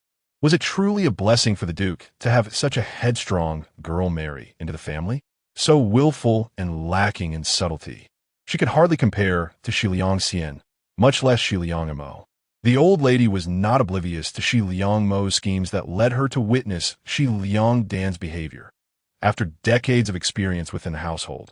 Was it truly a blessing for the Duke to have such a headstrong girl marry into the family? So willful and lacking in subtlety. She could hardly compare to Shi Liang Xian, much less Shi Liang Mo. The old lady was not oblivious to Shi Liang Mo's schemes that led her to witness Shi Liang Dan's behavior. After decades of experience within the household,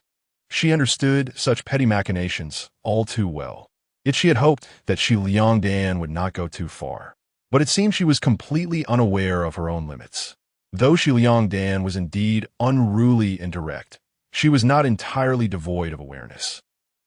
she understood such petty machinations all too well. Yet she had hoped that Shi Liang Dan would not go too far. But it seemed she was completely unaware of her own limits. Though Shi Liang Dan was indeed unruly and direct, she was not entirely devoid of awareness.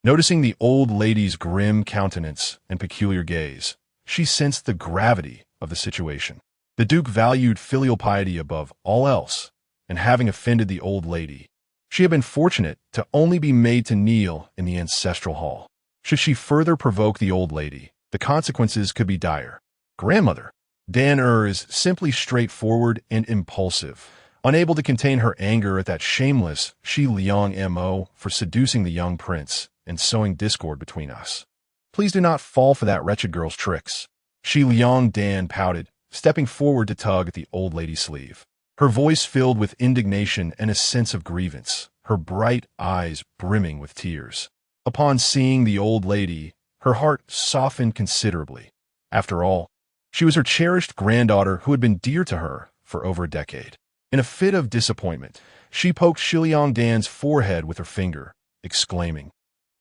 Noticing the old lady's grim countenance and peculiar gaze, she sensed the gravity of the situation. The Duke valued filial piety above all else, and having offended the old lady, she had been fortunate to only be made to kneel in the ancestral hall. Should she further provoke the old lady, the consequences could be dire. Grandmother, Dan is simply straightforward and impulsive, unable to contain her anger at that shameless Shi Liang Mo for seducing the young prince and sowing discord between us. Please do not fall for that wretched girl's tricks. Shi Liang Dan pouted, stepping forward to tug at the old lady's sleeve. Her voice filled with indignation and a sense of grievance, her bright eyes brimming with tears. Upon seeing the old lady, her heart softened considerably. After all, she was her cherished granddaughter who had been dear to her for over a decade. In a fit of disappointment, she poked Shi Liang Dan's forehead with her finger, exclaiming,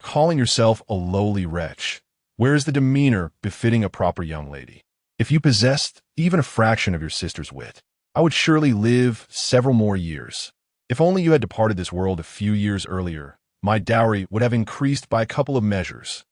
"Calling yourself a lowly wretch, where is the demeanor befitting a proper young lady? If you possessed even a fraction of your sister's wit, I would surely live several more years. If only you had departed this world a few years earlier, my dowry would have increased by a couple of measures."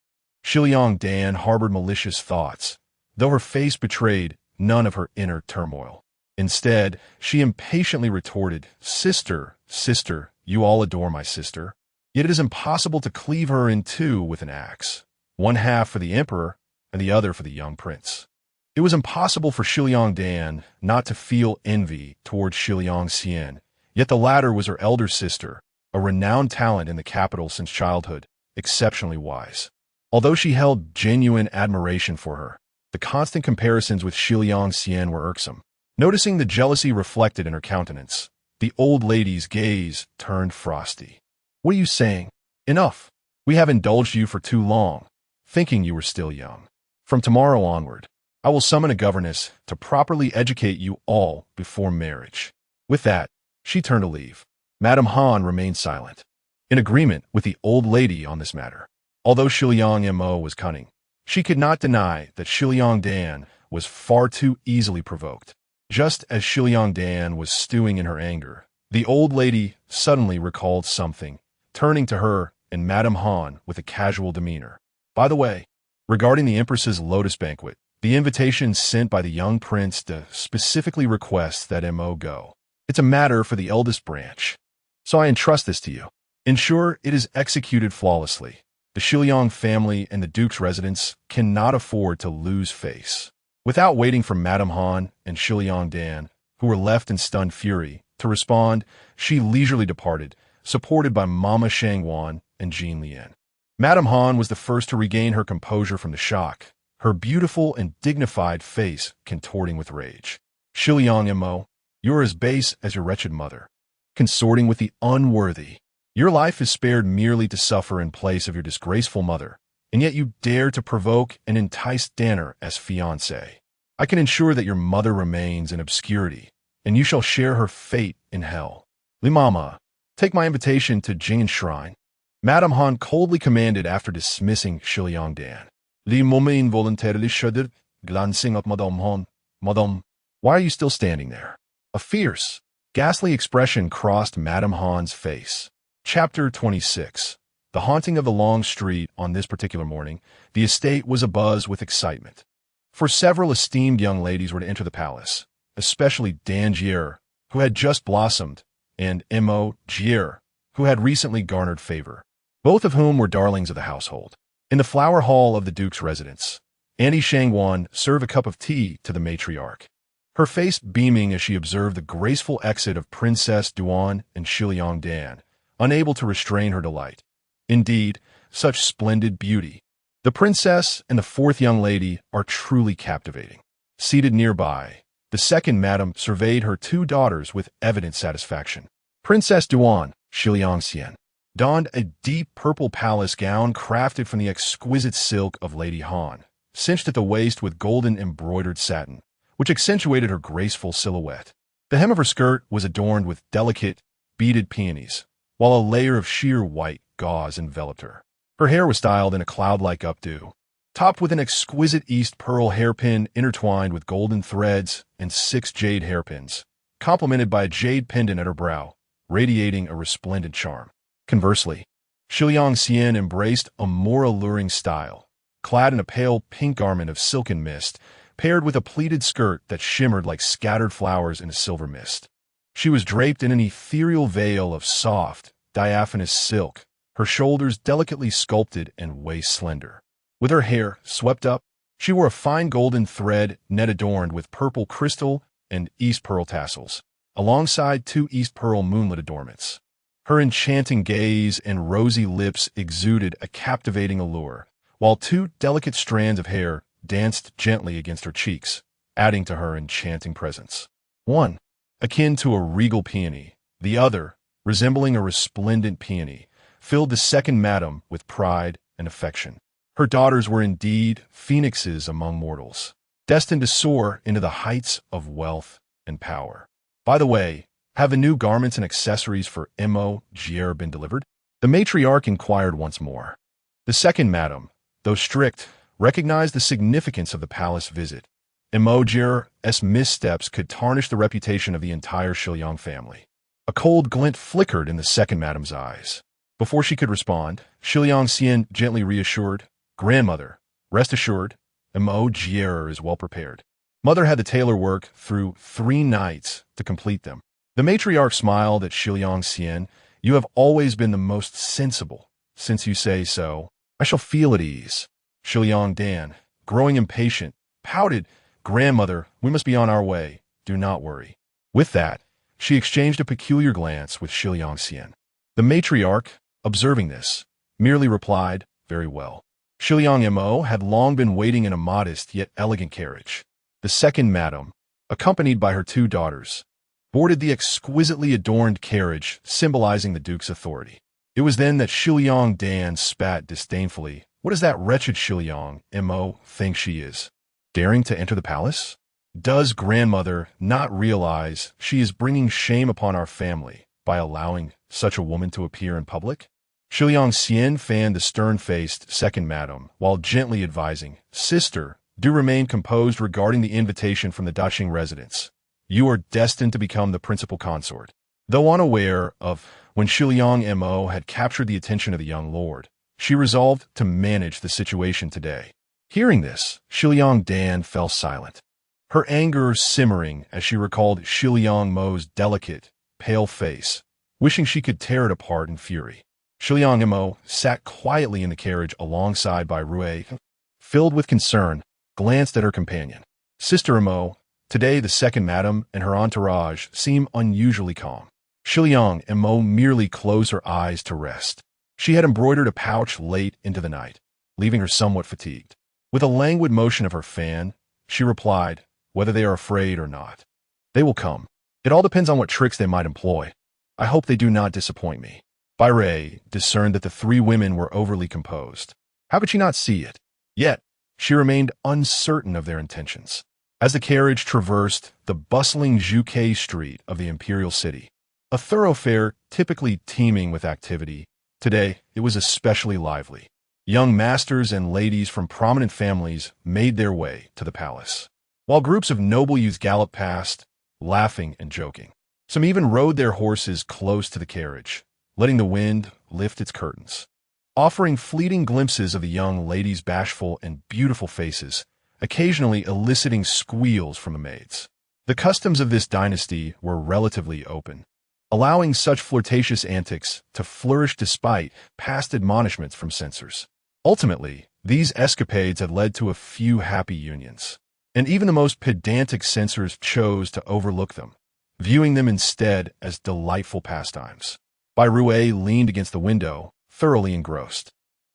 Shi Liang Dan harbored malicious thoughts, though her face betrayed none of her inner turmoil. Instead, she impatiently retorted, Sister, you all adore my sister. Yet it is impossible to cleave her in two with an axe, one half for the emperor and the other for the young prince." It was impossible for Shi Liang Dan not to feel envy towards Shi Liang Xian, yet the latter was her elder sister, a renowned talent in the capital since childhood, exceptionally wise. Although she held genuine admiration for her, the constant comparisons with Shi Liang Xian were irksome. Noticing the jealousy reflected in her countenance, the old lady's gaze turned frosty. "What are you saying? Enough. We have indulged you for too long, thinking you were still young. From tomorrow onward, I will summon a governess to properly educate you all before marriage." With that, she turned to leave. Madame Han remained silent, in agreement with the old lady on this matter. Although Shi Liang Mo was cunning, she could not deny that Shi Liang Dan was far too easily provoked. Just as Shi Liang Dan was stewing in her anger, the old lady suddenly recalled something, turning to her and Madame Han with a casual demeanor. "By the way, regarding the Empress's lotus banquet, the invitation sent by the young prince to specifically request that Mo go. It's a matter for the eldest branch, so I entrust this to you. Ensure it is executed flawlessly. The Shiliang family and the Duke's residence cannot afford to lose face. Without waiting for Madame Han and Shiliang Dan, who were left in stunned fury, to respond, she leisurely departed, supported by Mama Shangwan and Jean Lian. Madame Han was the first to regain her composure from the shock, her beautiful and dignified face contorting with rage. Shiliang Mo, you are as base as your wretched mother, consorting with the unworthy. Your life is spared merely to suffer in place of your disgraceful mother, and yet you dare to provoke and entice Danner as fiancé. I can ensure that your mother remains in obscurity, and you shall share her fate in hell. Limama, take my invitation to Jing'an Shrine. Madame Han coldly commanded after dismissing Shiliang Dan. Li Mome involuntarily shuddered, glancing at Madame Han. Madame, why are you still standing there? A fierce, ghastly expression crossed Madame Han's face. Chapter 26. The haunting of the long street on this particular morning, the estate was abuzz with excitement. For several esteemed young ladies were to enter the palace, especially Dan Jier, who had just blossomed, and Mo Jier, who had recently garnered favor, both of whom were darlings of the household. In the flower hall of the Duke's residence, Annie Shangwan served a cup of tea to the matriarch, her face beaming as she observed the graceful exit of Princess Duan and Shiliang Dan, unable to restrain her delight. Indeed, such splendid beauty. The princess and the fourth young lady are truly captivating. Seated nearby, the second madam surveyed her two daughters with evident satisfaction. Princess Duan, Shiliang Xian, donned a deep purple palace gown crafted from the exquisite silk of Lady Han, cinched at the waist with golden embroidered satin, which accentuated her graceful silhouette. The hem of her skirt was adorned with delicate, beaded peonies, while a layer of sheer white gauze enveloped her. Her hair was styled in a cloud-like updo, topped with an exquisite East pearl hairpin intertwined with golden threads and 6 jade hairpins, complemented by a jade pendant at her brow, radiating a resplendent charm. Conversely, Shiliang Xian embraced a more alluring style, clad in a pale pink garment of silken mist, paired with a pleated skirt that shimmered like scattered flowers in a silver mist. She was draped in an ethereal veil of soft, diaphanous silk, her shoulders delicately sculpted and waist slender. With her hair swept up, she wore a fine golden thread net adorned with purple crystal and East pearl tassels, alongside 2 East pearl moonlit adornments. Her enchanting gaze and rosy lips exuded a captivating allure, while 2 delicate strands of hair danced gently against her cheeks, adding to her enchanting presence. One, akin to a regal peony, the other, resembling a resplendent peony, filled the second madam with pride and affection. Her daughters were indeed phoenixes among mortals, destined to soar into the heights of wealth and power. By the way, have the new garments and accessories for Mo Jier been delivered? The matriarch inquired once more. The second madam, though strict, recognized the significance of the palace visit. Mo Jier's missteps could tarnish the reputation of the entire Shiliang family. A cold glint flickered in the second madam's eyes. Before she could respond, Shiliang Xian gently reassured, "Grandmother, rest assured, Mo Jier is well prepared. Mother had the tailor work through 3 nights to complete them." The matriarch smiled at Shiliang Xian. "You have always been the most sensible. Since you say so, I shall feel at ease." Shiliang Dan, growing impatient, pouted, "Grandmother, we must be on our way. Do not worry." With that, she exchanged a peculiar glance with Shiliang Xian. The matriarch, observing this, merely replied, "Very well." Shiliang Mo had long been waiting in a modest yet elegant carriage. The second madam, accompanied by her 2 daughters, boarded the exquisitely adorned carriage symbolizing the Duke's authority. It was then that Shiliang Dan spat disdainfully. "What does that wretched Shiliang Mo think she is? Daring to enter the palace? Does grandmother not realize she is bringing shame upon our family by allowing such a woman to appear in public?" Shiliang Xian fanned the stern-faced second madam while gently advising, "Sister, do remain composed regarding the invitation from the Dashing residence. You are destined to become the principal consort." Though unaware of when Shiliang Mo had captured the attention of the young lord, she resolved to manage the situation today. Hearing this, Shiliang Dan fell silent, her anger simmering as she recalled Shiliang Mo's delicate, pale face, wishing she could tear it apart in fury. Shiliang Mo sat quietly in the carriage alongside Bai Rui, filled with concern, glanced at her companion. Sister Mo, today the second madam and her entourage seem unusually calm. Shiliang Mo merely closed her eyes to rest. She had embroidered a pouch late into the night, leaving her somewhat fatigued. With a languid motion of her fan, she replied, whether they are afraid or not. They will come. It all depends on what tricks they might employ. I hope they do not disappoint me. Bai Rui discerned that the three women were overly composed. How could she not see it? Yet, she remained uncertain of their intentions. As the carriage traversed the bustling Zhuke street of the imperial city, a thoroughfare typically teeming with activity, today it was especially lively. Young masters and ladies from prominent families made their way to the palace, while groups of noble youths galloped past, laughing and joking. Some even rode their horses close to the carriage, letting the wind lift its curtains, offering fleeting glimpses of the young ladies' bashful and beautiful faces, occasionally eliciting squeals from the maids. The customs of this dynasty were relatively open, allowing such flirtatious antics to flourish despite past admonishments from censors. Ultimately, these escapades had led to a few happy unions, and even the most pedantic censors chose to overlook them, viewing them instead as delightful pastimes. Bai Rui leaned against the window, thoroughly engrossed.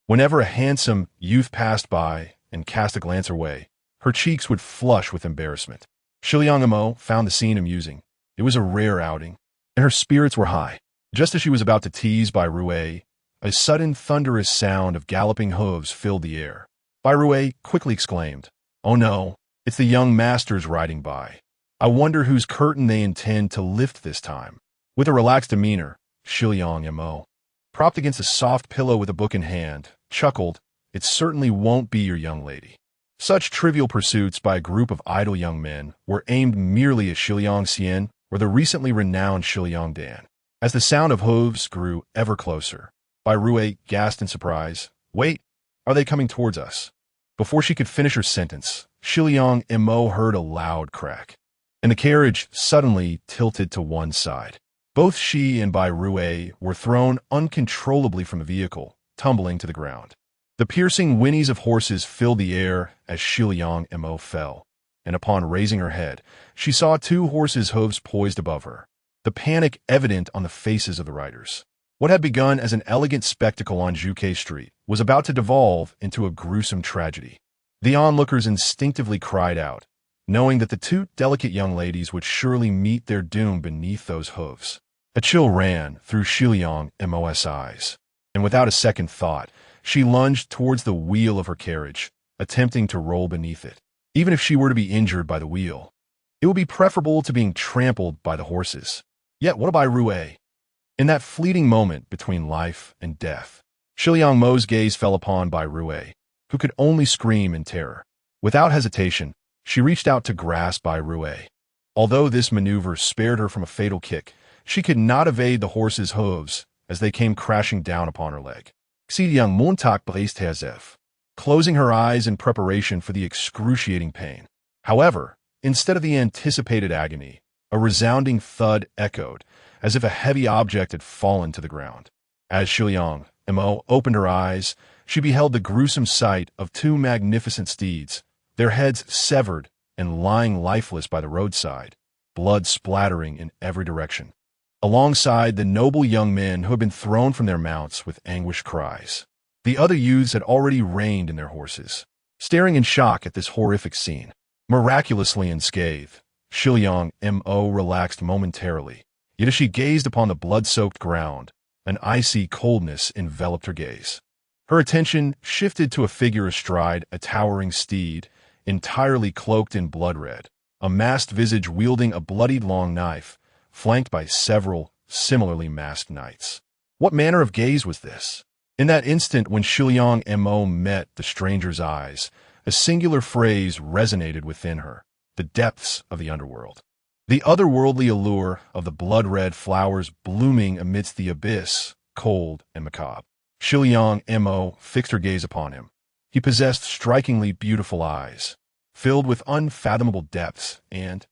Whenever a handsome youth passed by and cast a glance her way, her cheeks would flush with embarrassment. Shiliang Mo found the scene amusing. It was a rare outing, and her spirits were high. Just as she was about to tease Bai Rui, a sudden thunderous sound of galloping hooves filled the air. Bai Rui quickly exclaimed, "Oh no, it's the young masters riding by. I wonder whose curtain they intend to lift this time." With a relaxed demeanor, Shiliang Mo, propped against a soft pillow with a book in hand, chuckled, "It certainly won't be your young lady." Such trivial pursuits by a group of idle young men were aimed merely at Shiliang Xian or the recently renowned Shiliang Dan. As the sound of hooves grew ever closer, Bai Rui gasped in surprise, "Wait, are they coming towards us?" Before she could finish her sentence, Shiliang Mo heard a loud crack, and the carriage suddenly tilted to one side. Both she and Bai Rui were thrown uncontrollably from the vehicle, tumbling to the ground. The piercing whinnies of horses filled the air as Shiliang Mo fell, and upon raising her head, she saw two horses' hooves poised above her, the panic evident on the faces of the riders. What had begun as an elegant spectacle on Zhuke Street was about to devolve into a gruesome tragedy. The onlookers instinctively cried out, knowing that the two delicate young ladies would surely meet their doom beneath those hooves. A chill ran through Shiliang Mo's eyes, and without a second thought, she lunged towards the wheel of her carriage, attempting to roll beneath it. Even if she were to be injured by the wheel, it would be preferable to being trampled by the horses. Yet what about Bai Rui? In that fleeting moment between life and death, Shiliang Mo's gaze fell upon Bai Rui, who could only scream in terror. Without hesitation, she reached out to grasp Bai Rui. Although this maneuver spared her from a fatal kick, she could not evade the horse's hooves as they came crashing down upon her leg. Xidiang Montak braced herself, closing her eyes in preparation for the excruciating pain. However, instead of the anticipated agony, a resounding thud echoed, as if a heavy object had fallen to the ground. As Shiliang Mo opened her eyes, she beheld the gruesome sight of two magnificent steeds, their heads severed and lying lifeless by the roadside, blood splattering in every direction, alongside the noble young men who had been thrown from their mounts with anguished cries. The other youths had already reined in their horses, staring in shock at this horrific scene. Miraculously unscathed, Shiliang Mo relaxed momentarily, yet as she gazed upon the blood-soaked ground, an icy coldness enveloped her gaze. Her attention shifted to a figure astride a towering steed, entirely cloaked in blood red, a masked visage wielding a bloodied long knife, flanked by several similarly masked knights. What manner of gaze was this? In that instant when Shiliang Mo met the stranger's eyes, a singular phrase resonated within her, the depths of the underworld. The otherworldly allure of the blood-red flowers blooming amidst the abyss, cold and macabre. Shiliang Mo fixed her gaze upon him. He possessed strikingly beautiful eyes, filled with unfathomable depths and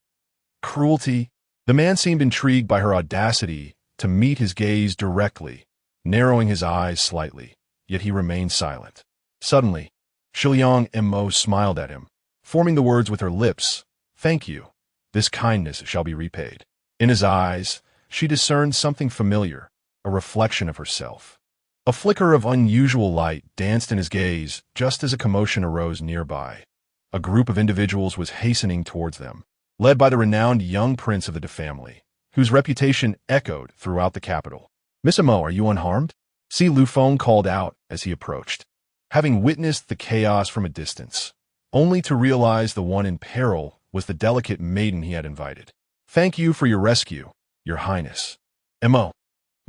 cruelty. The man seemed intrigued by her audacity to meet his gaze directly, narrowing his eyes slightly, yet he remained silent. Suddenly, Shiliang Mo smiled at him, forming the words with her lips, "Thank you. This kindness shall be repaid." In his eyes, she discerned something familiar, a reflection of herself. A flicker of unusual light danced in his gaze just as a commotion arose nearby. A group of individuals was hastening towards them, led by the renowned young prince of the family, whose reputation echoed throughout the capital. "Miss Mo, are you unharmed?" Si Lufeng called out as he approached, having witnessed the chaos from a distance, only to realize the one in peril was the delicate maiden he had invited. "Thank you for your rescue, your highness." Mo.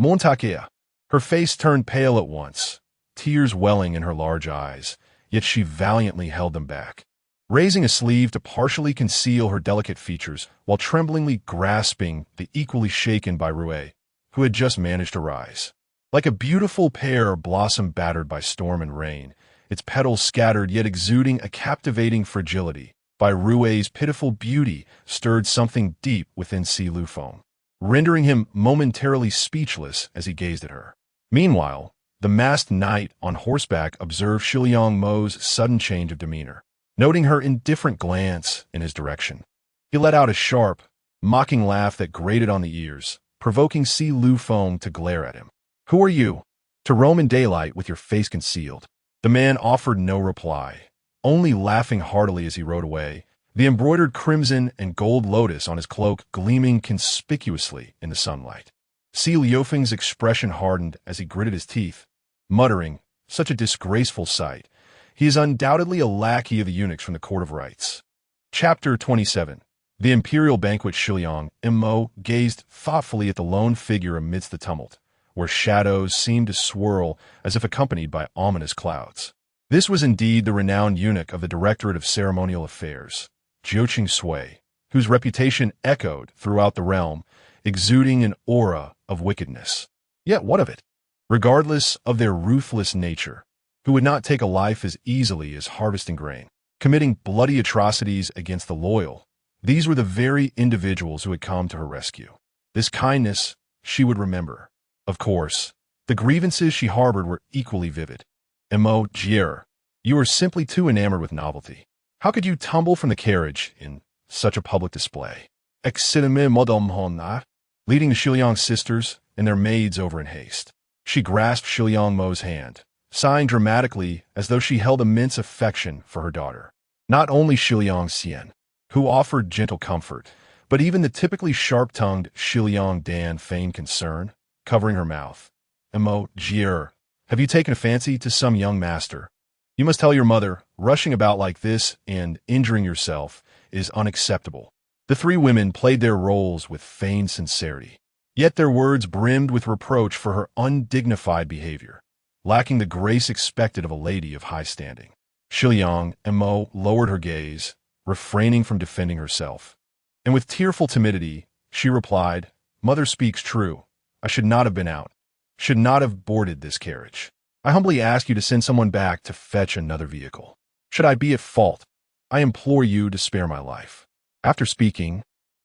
Montakea. Her face turned pale at once, tears welling in her large eyes, yet she valiantly held them back, raising a sleeve to partially conceal her delicate features while tremblingly grasping the equally shaken by Rue, who had just managed to rise. Like a beautiful pear blossom battered by storm and rain, its petals scattered yet exuding a captivating fragility, by Rue's pitiful beauty stirred something deep within Si Lufeng, rendering him momentarily speechless as he gazed at her. Meanwhile, the masked knight on horseback observed Shiliang Mo's sudden change of demeanor, noting her indifferent glance in his direction. He let out a sharp, mocking laugh that grated on the ears, provoking Si Lufeng to glare at him. "Who are you, to roam in daylight with your face concealed?" The man offered no reply, only laughing heartily as he rode away, the embroidered crimson and gold lotus on his cloak gleaming conspicuously in the sunlight. Si Lufeng's expression hardened as he gritted his teeth, muttering, "Such a disgraceful sight. He is undoubtedly a lackey of the eunuchs from the Court of Rights." Chapter 27. The Imperial Banquet. Shiliang Mo gazed thoughtfully at the lone figure amidst the tumult, where shadows seemed to swirl as if accompanied by ominous clouds. This was indeed the renowned eunuch of the Directorate of Ceremonial Affairs, Jiuqing Sui, whose reputation echoed throughout the realm, exuding an aura of wickedness. Yet what of it? Regardless of their ruthless nature, who would not take a life as easily as harvesting grain, committing bloody atrocities against the loyal, these were the very individuals who had come to her rescue. This kindness she would remember. Of course, the grievances she harbored were equally vivid. Mo Jier, you are simply too enamored with novelty. How could you tumble from the carriage in such a public display? Excitame Madame Honna, leading the Shiliang sisters and their maids over in haste. She grasped Shiliang Mo's hand, sighing dramatically as though she held immense affection for her daughter. Not only Shiliang Xian, who offered gentle comfort, but even the typically sharp-tongued Shiliang Dan feigned concern, covering her mouth. Mo Jier, have you taken a fancy to some young master? You must tell your mother, rushing about like this and injuring yourself is unacceptable. The three women played their roles with feigned sincerity, yet their words brimmed with reproach for her undignified behavior, lacking the grace expected of a lady of high standing. Shiliang Mo lowered her gaze, refraining from defending herself, and with tearful timidity, she replied, "Mother speaks true. I should not have been out, should not have boarded this carriage. I humbly ask you to send someone back to fetch another vehicle. Should I be at fault, I implore you to spare my life." After speaking,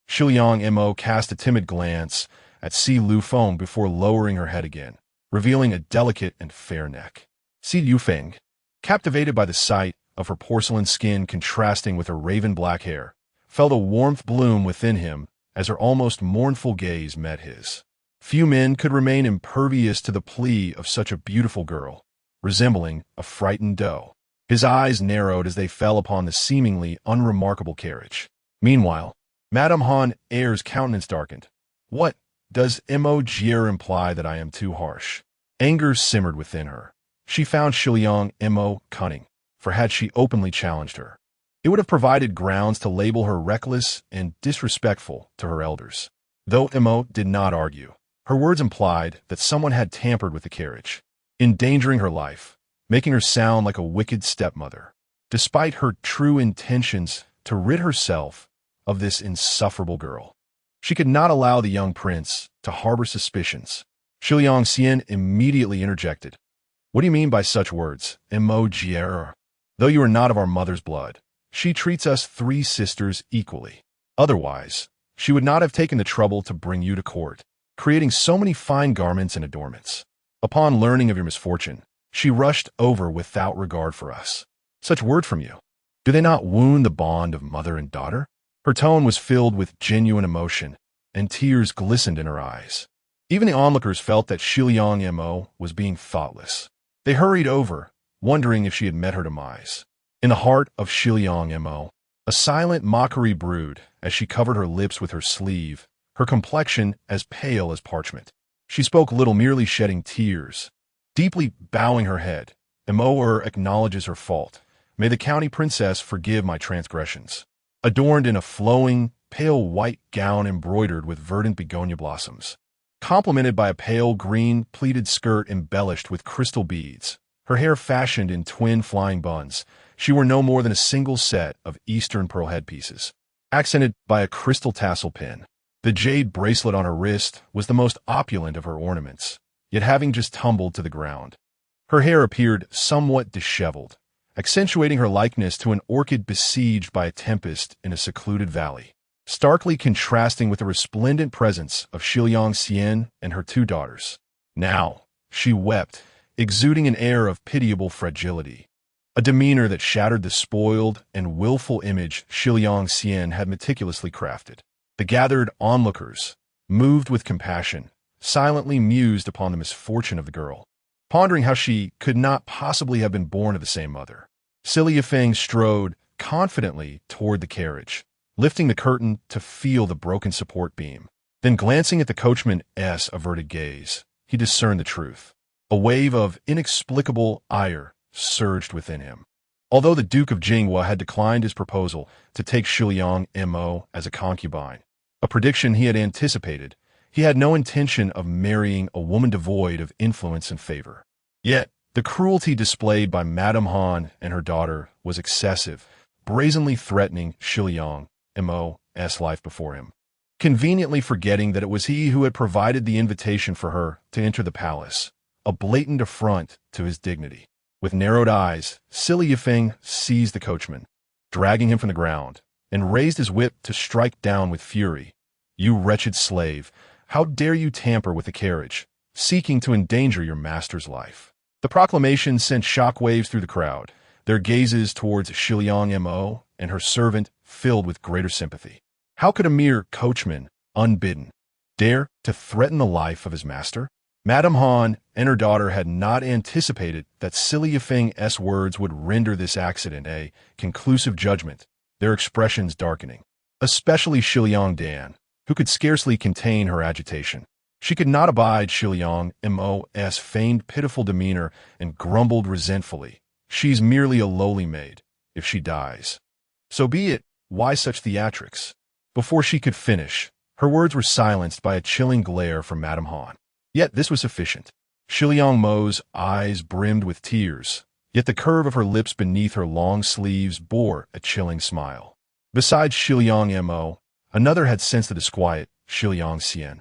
Shiliang Mo cast a timid glance at Si Lufeng before lowering her head again, revealing a delicate and fair neck. Si Lufeng, captivated by the sight of her porcelain skin contrasting with her raven-black hair, felt a warmth bloom within him as her almost mournful gaze met his. Few men could remain impervious to the plea of such a beautiful girl, resembling a frightened doe. His eyes narrowed as they fell upon the seemingly unremarkable carriage. Meanwhile, Madame Han Air's countenance darkened. "What, does Mo Jier imply that I am too harsh?" Anger simmered within her. She found Shiliang Mo cunning, for had she openly challenged her, it would have provided grounds to label her reckless and disrespectful to her elders. Though Mo did not argue, her words implied that someone had tampered with the carriage, endangering her life, making her sound like a wicked stepmother, despite her true intentions to rid herself of this insufferable girl. She could not allow the young prince to harbor suspicions. Shiliang Xian immediately interjected. "What do you mean by such words, Mo Jier? Though you are not of our mother's blood, she treats us three sisters equally. Otherwise, she would not have taken the trouble to bring you to court, creating so many fine garments and adornments." Upon learning of your misfortune, she rushed over without regard for us. Such word from you. Do they not wound the bond of mother and daughter? Her tone was filled with genuine emotion, and tears glistened in her eyes. Even the onlookers felt that Shiliang Mo was being thoughtless. They hurried over, wondering if she had met her demise. In the heart of Shiliang Mo, a silent mockery brewed as she covered her lips with her sleeve, her complexion as pale as parchment. She spoke little, merely shedding tears. Deeply bowing her head, Mo acknowledges her fault. May the county princess forgive my transgressions. Adorned in a flowing, pale white gown embroidered with verdant begonia blossoms, complemented by a pale green pleated skirt embellished with crystal beads, her hair fashioned in twin flying buns, she wore no more than a single set of Eastern pearl headpieces, accented by a crystal tassel pin. The jade bracelet on her wrist was the most opulent of her ornaments, yet having just tumbled to the ground. Her hair appeared somewhat disheveled, accentuating her likeness to an orchid besieged by a tempest in a secluded valley, starkly contrasting with the resplendent presence of Shiliang Xian and her two daughters. Now, she wept, exuding an air of pitiable fragility, a demeanor that shattered the spoiled and willful image Shiliang Xian had meticulously crafted. The gathered onlookers, moved with compassion, silently mused upon the misfortune of the girl, pondering how she could not possibly have been born of the same mother. Silly Yifeng strode confidently toward the carriage, lifting the curtain to feel the broken support beam. Then glancing at the coachman's averted gaze, he discerned the truth. A wave of inexplicable ire surged within him. Although the Duke of Jinghua had declined his proposal to take Shiliang Mo as a concubine, a prediction he had anticipated, he had no intention of marrying a woman devoid of influence and favor. Yet, the cruelty displayed by Madame Han and her daughter was excessive, brazenly threatening Shiliang Mo's life before him. Conveniently forgetting that it was he who had provided the invitation for her to enter the palace, a blatant affront to his dignity. With narrowed eyes, Silly Yifeng seized the coachman, dragging him from the ground, and raised his whip to strike down with fury. You wretched slave, how dare you tamper with the carriage, seeking to endanger your master's life? The proclamation sent shockwaves through the crowd, their gazes towards Shiliang Mo and her servant filled with greater sympathy. How could a mere coachman, unbidden, dare to threaten the life of his master? Madame Han and her daughter had not anticipated that Silly Yifeng's words would render this accident a conclusive judgment, their expressions darkening. Especially Shiliang Dan, who could scarcely contain her agitation. She could not abide Shiliang Mo's feigned pitiful demeanor and grumbled resentfully. She's merely a lowly maid. If she dies, so be it. Why such theatrics? Before she could finish, her words were silenced by a chilling glare from Madame Han. Yet this was sufficient. Shiliang Mo's eyes brimmed with tears, yet the curve of her lips beneath her long sleeves bore a chilling smile. Besides Shiliang Mo, another had sensed the disquiet, Shiliang Xian,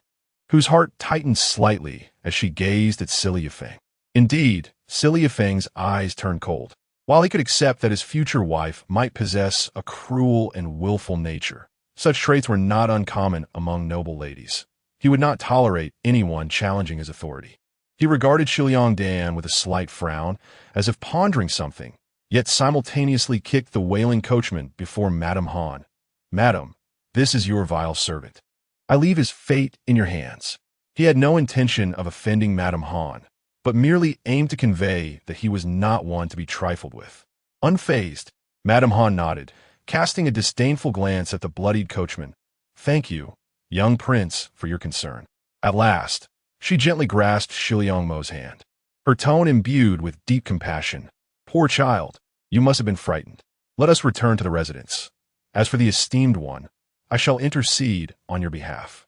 whose heart tightened slightly as she gazed at Silly Yifeng. Indeed, Silly Yifeng's eyes turned cold. While he could accept that his future wife might possess a cruel and willful nature, such traits were not uncommon among noble ladies. He would not tolerate anyone challenging his authority. He regarded Shiliang Dan with a slight frown, as if pondering something, yet simultaneously kicked the wailing coachman before Madame Han. Madam, this is your vile servant. I leave his fate in your hands. He had no intention of offending Madame Han, but merely aimed to convey that he was not one to be trifled with. Unfazed, Madame Han nodded, casting a disdainful glance at the bloodied coachman. Thank you, young prince, for your concern. At last, she gently grasped Shiliang Mo's hand, her tone imbued with deep compassion. Poor child, you must have been frightened. Let us return to the residence. As for the esteemed one, I shall intercede on your behalf.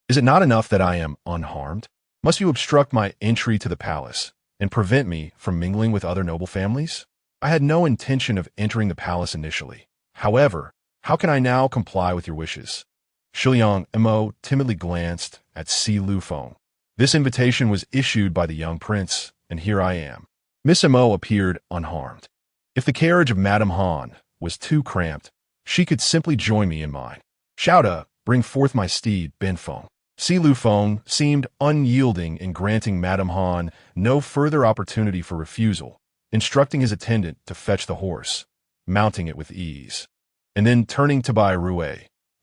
Is it not enough that I am unharmed? Must you obstruct my entry to the palace and prevent me from mingling with other noble families? I had no intention of entering the palace initially. However, how can I now comply with your wishes? Shiliang Mo timidly glanced at Si Lufeng. This invitation was issued by the young prince, and here I am. Miss Mo appeared unharmed. If the carriage of Madame Han was too cramped, she could simply join me in mine. Shouta, bring forth my steed, Benfeng. Si Lufeng seemed unyielding in granting Madame Han no further opportunity for refusal, instructing his attendant to fetch the horse, mounting it with ease, and then turning to Bai Rue,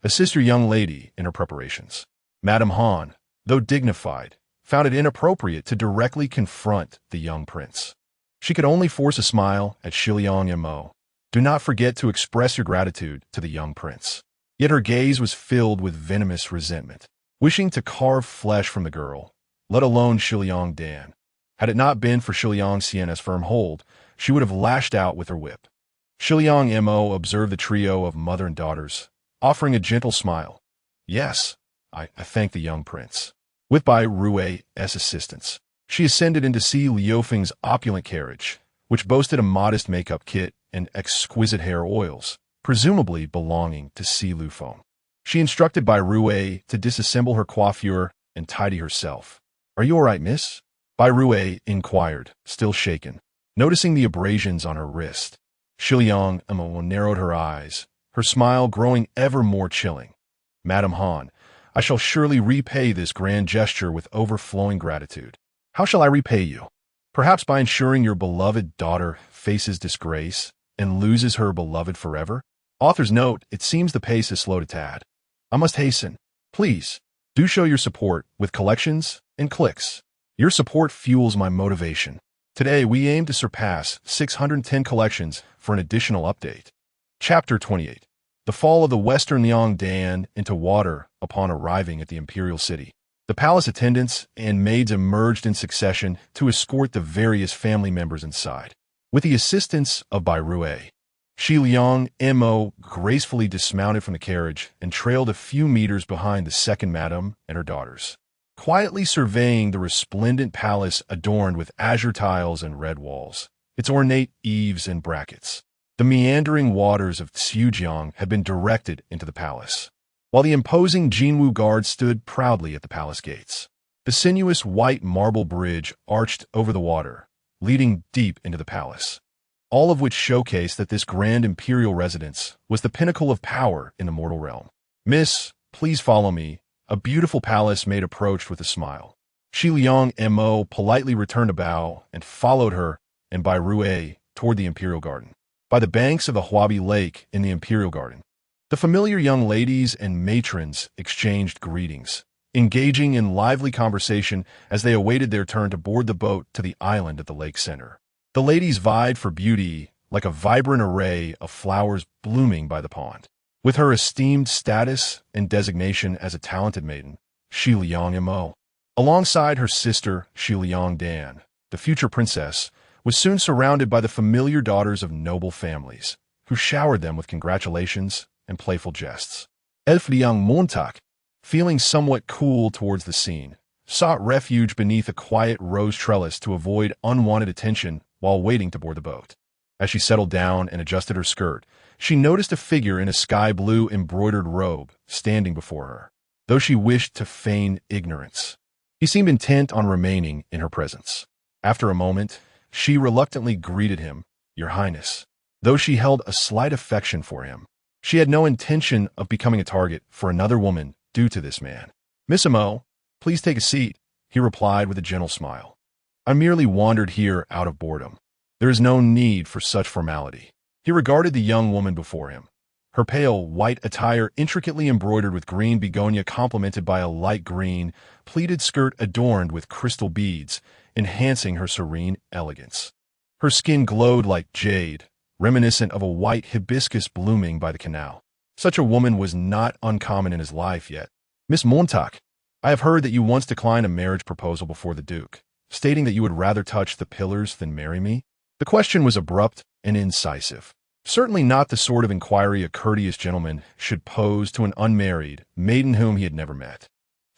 assist your young lady in her preparations. Madame Han, though dignified, found it inappropriate to directly confront the young prince. She could only force a smile at Shiliang Mo. Do not forget to express your gratitude to the young prince. Yet her gaze was filled with venomous resentment, wishing to carve flesh from the girl, let alone Shiliang Dan. Had it not been for Shiliang Sienna's firm hold, she would have lashed out with her whip. Shiliang Mo observed the trio of mother and daughters, offering a gentle smile. Yes, I thank the young prince. With Bai Rue's assistance, she ascended into Si Liufeng's opulent carriage, which boasted a modest makeup kit and exquisite hair oils, presumably belonging to Si Lufeng. She instructed Bai Rue to disassemble her coiffure and tidy herself. Are you all right, miss? Bai Rue inquired, still shaken, noticing the abrasions on her wrist. Shiliang Mo narrowed her eyes, her smile growing ever more chilling. Madame Han, I shall surely repay this grand gesture with overflowing gratitude. How shall I repay you? Perhaps by ensuring your beloved daughter faces disgrace and loses her beloved forever? Author's note, it seems the pace is slow to tad. I must hasten. Please, do show your support with collections and clicks. Your support fuels my motivation. Today, we aim to surpass 610 collections for an additional update. Chapter 28. The fall of the Western Yongdan into water upon arriving at the imperial city. The palace attendants and maids emerged in succession to escort the various family members inside. With the assistance of Bai Rue, Shiliang Mo gracefully dismounted from the carriage and trailed a few meters behind the second madam and her daughters, quietly surveying the resplendent palace adorned with azure tiles and red walls, its ornate eaves and brackets. The meandering waters of Xiujiang had been directed into the palace, while the imposing Jinwu guard stood proudly at the palace gates. The sinuous white marble bridge arched over the water, leading deep into the palace, all of which showcased that this grand imperial residence was the pinnacle of power in the mortal realm. Miss, please follow me. A beautiful palace maid approached with a smile. Shiliang Mo politely returned a bow and followed her and Bai Rue toward the imperial garden. By the banks of the Huabi Lake in the imperial garden, the familiar young ladies and matrons exchanged greetings, engaging in lively conversation as they awaited their turn to board the boat to the island at the lake center. The ladies vied for beauty like a vibrant array of flowers blooming by the pond. With her esteemed status and designation as a talented maiden, Shiliang Mo, alongside her sister Shiliang Dan, the future princess, was soon surrounded by the familiar daughters of noble families, who showered them with congratulations and playful jests. Elf Liang Montauk, feeling somewhat cool towards the scene, sought refuge beneath a quiet rose trellis to avoid unwanted attention while waiting to board the boat. As she settled down and adjusted her skirt, she noticed a figure in a sky-blue embroidered robe standing before her, though she wished to feign ignorance. He seemed intent on remaining in her presence. After a moment, she reluctantly greeted him, Your Highness. Though she held a slight affection for him, she had no intention of becoming a target for another woman due to this man. Miss Mo, please take a seat, he replied with a gentle smile. I merely wandered here out of boredom. There is no need for such formality. He regarded the young woman before him, her pale white attire intricately embroidered with green begonia complemented by a light green, pleated skirt adorned with crystal beads, enhancing her serene elegance. Her skin glowed like jade, reminiscent of a white hibiscus blooming by the canal. Such a woman was not uncommon in his life yet. Miss Montauk, I have heard that you once declined a marriage proposal before the Duke, stating that you would rather touch the pillars than marry me. The question was abrupt and incisive. Certainly not the sort of inquiry a courteous gentleman should pose to an unmarried maiden whom he had never met.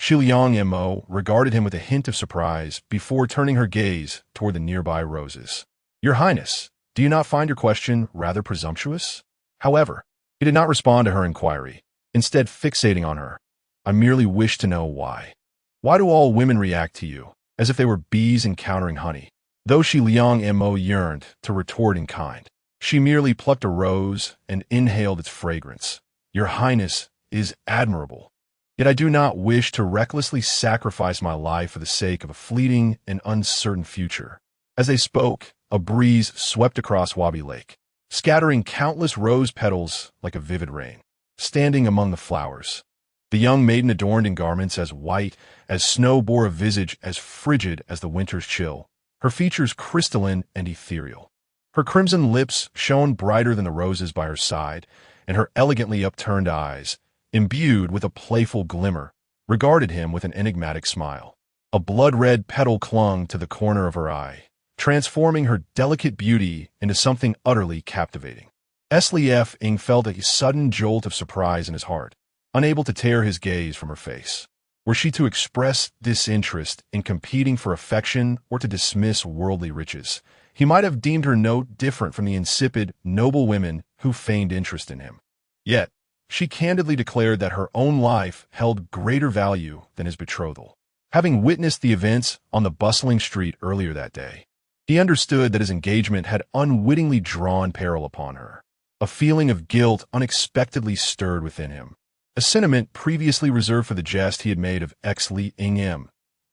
Shiliang Mo regarded him with a hint of surprise before turning her gaze toward the nearby roses. Your Highness, do you not find your question rather presumptuous? However, he did not respond to her inquiry, instead fixating on her. I merely wish to know why. Why do all women react to you, as if they were bees encountering honey? Though Shiliang Mo yearned to retort in kind, she merely plucked a rose and inhaled its fragrance. Your Highness is admirable. Yet I do not wish to recklessly sacrifice my life for the sake of a fleeting and uncertain future." As they spoke, a breeze swept across Wabi Lake, scattering countless rose petals like a vivid rain. Standing among the flowers, the young maiden adorned in garments as white as snow bore a visage as frigid as the winter's chill, her features crystalline and ethereal. Her crimson lips shone brighter than the roses by her side, and her elegantly upturned eyes, imbued with a playful glimmer, regarded him with an enigmatic smile. A blood-red petal clung to the corner of her eye, transforming her delicate beauty into something utterly captivating. Eng felt a sudden jolt of surprise in his heart, unable to tear his gaze from her face. Were she to express disinterest in competing for affection or to dismiss worldly riches, he might have deemed her no different from the insipid, noble women who feigned interest in him. Yet, she candidly declared that her own life held greater value than his betrothal. Having witnessed the events on the bustling street earlier that day, he understood that his engagement had unwittingly drawn peril upon her. A feeling of guilt unexpectedly stirred within him, a sentiment previously reserved for the jest he had made of Ex-Li-Ing-Em.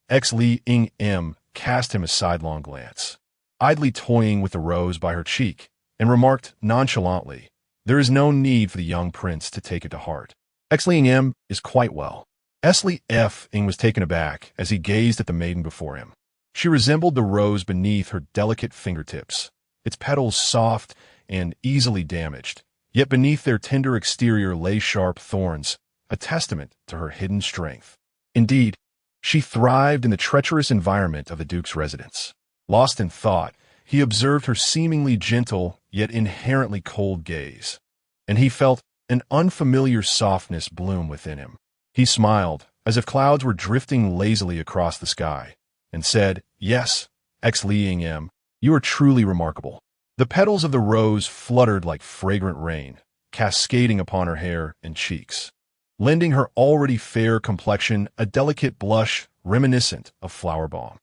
Ex-Li-Ing-Em cast him a sidelong glance, idly toying with the rose by her cheek, and remarked nonchalantly, "There is no need for the young prince to take it to heart. Ex-Li-Ing-Em is quite well." Ing was taken aback as he gazed at the maiden before him. She resembled the rose beneath her delicate fingertips, its petals soft and easily damaged, yet beneath their tender exterior lay sharp thorns, a testament to her hidden strength. Indeed, she thrived in the treacherous environment of the Duke's residence. Lost in thought, he observed her seemingly gentle yet inherently cold gaze, and he felt an unfamiliar softness bloom within him. He smiled, as if clouds were drifting lazily across the sky, and said, "Yes, Ex-Li-Ing-Em, you are truly remarkable." The petals of the rose fluttered like fragrant rain, cascading upon her hair and cheeks, lending her already fair complexion a delicate blush reminiscent of flower balm.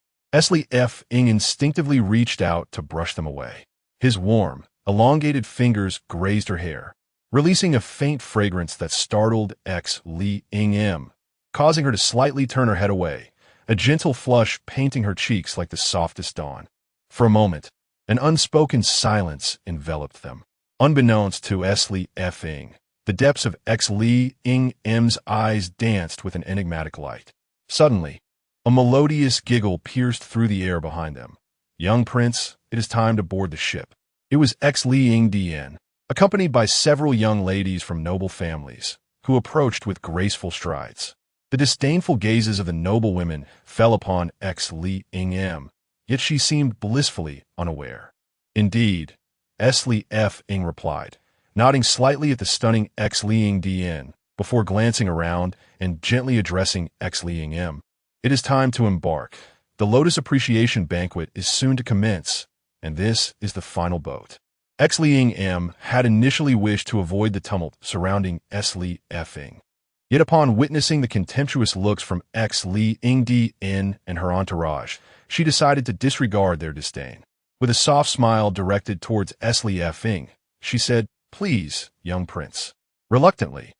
Ing instinctively reached out to brush them away. His warm, elongated fingers grazed her hair, releasing a faint fragrance that startled Ex-Li-Ing-Em, causing her to slightly turn her head away, a gentle flush painting her cheeks like the softest dawn. For a moment, an unspoken silence enveloped them. Unbeknownst to Ing, the depths of Ex-Li-Ing-Em's eyes danced with an enigmatic light. Suddenly, a melodious giggle pierced through the air behind them. "Young prince, it is time to board the ship." It was Ex-Li-Ing-Dien, accompanied by several young ladies from noble families, who approached with graceful strides. The disdainful gazes of the noble women fell upon Ex-Li-Ing-Em, yet she seemed blissfully unaware. "Indeed," Ing replied, nodding slightly at the stunning Ex-Li-Ing-Dien before glancing around and gently addressing Ex-Li-Ing-Em. "It is time to embark. The Lotus Appreciation Banquet is soon to commence, and this is the final boat." Ex-Li-Ing-Em had initially wished to avoid the tumult surrounding Ing. Yet upon witnessing the contemptuous looks from Ex-Li-Ing-Dien and her entourage, she decided to disregard their disdain. With a soft smile directed towards Ing, she said, "Please, young prince." Reluctantly,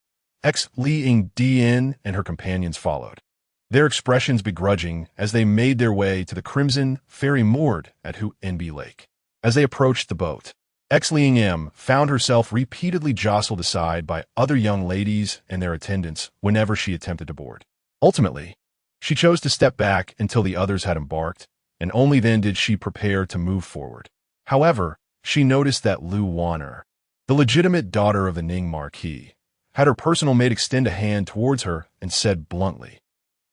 Ex-Li-Ing-Dien and her companions followed, their expressions begrudging as they made their way to the crimson ferry moored at Enby Lake. As they approached the boat, Ex-Li-Ing-Em found herself repeatedly jostled aside by other young ladies and their attendants whenever she attempted to board. Ultimately, she chose to step back until the others had embarked, and only then did she prepare to move forward. However, she noticed that Lu Wan'er, the legitimate daughter of the Ning Marquis, had her personal maid extend a hand towards her and said bluntly,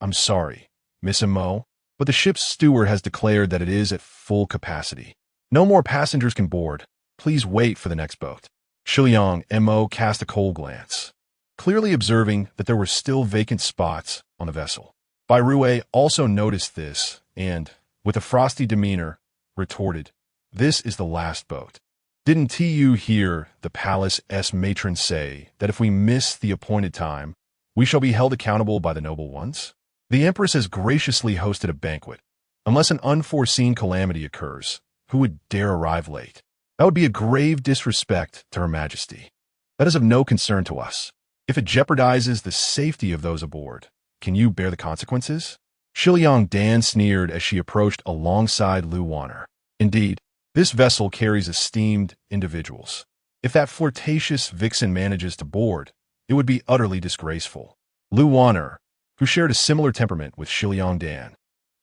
"I'm sorry, Miss Mo, but the ship's steward has declared that it is at full capacity. No more passengers can board. Please wait for the next boat." Shiliang Mo cast a cold glance, clearly observing that there were still vacant spots on the vessel. Bai Rui also noticed this and, with a frosty demeanor, retorted, "This is the last boat. Didn't you hear the palace's matron say that if we miss the appointed time, we shall be held accountable by the noble ones? The Empress has graciously hosted a banquet. Unless an unforeseen calamity occurs, who would dare arrive late? That would be a grave disrespect to Her Majesty. That is of no concern to us. If it jeopardizes the safety of those aboard, can you bear the consequences? Shiliang Dan sneered as she approached alongside Lu Wanner. Indeed, this vessel carries esteemed individuals. If that flirtatious vixen manages to board, it would be utterly disgraceful. Lu Wanner, who shared a similar temperament with Shiliang Dan,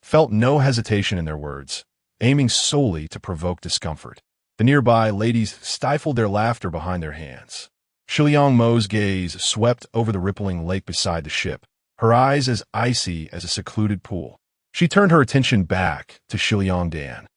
felt no hesitation in their words, aiming solely to provoke discomfort. The nearby ladies stifled their laughter behind their hands. Shiliang Mo's gaze swept over the rippling lake beside the ship, her eyes as icy as a secluded pool. She turned her attention back to Shiliang Dan,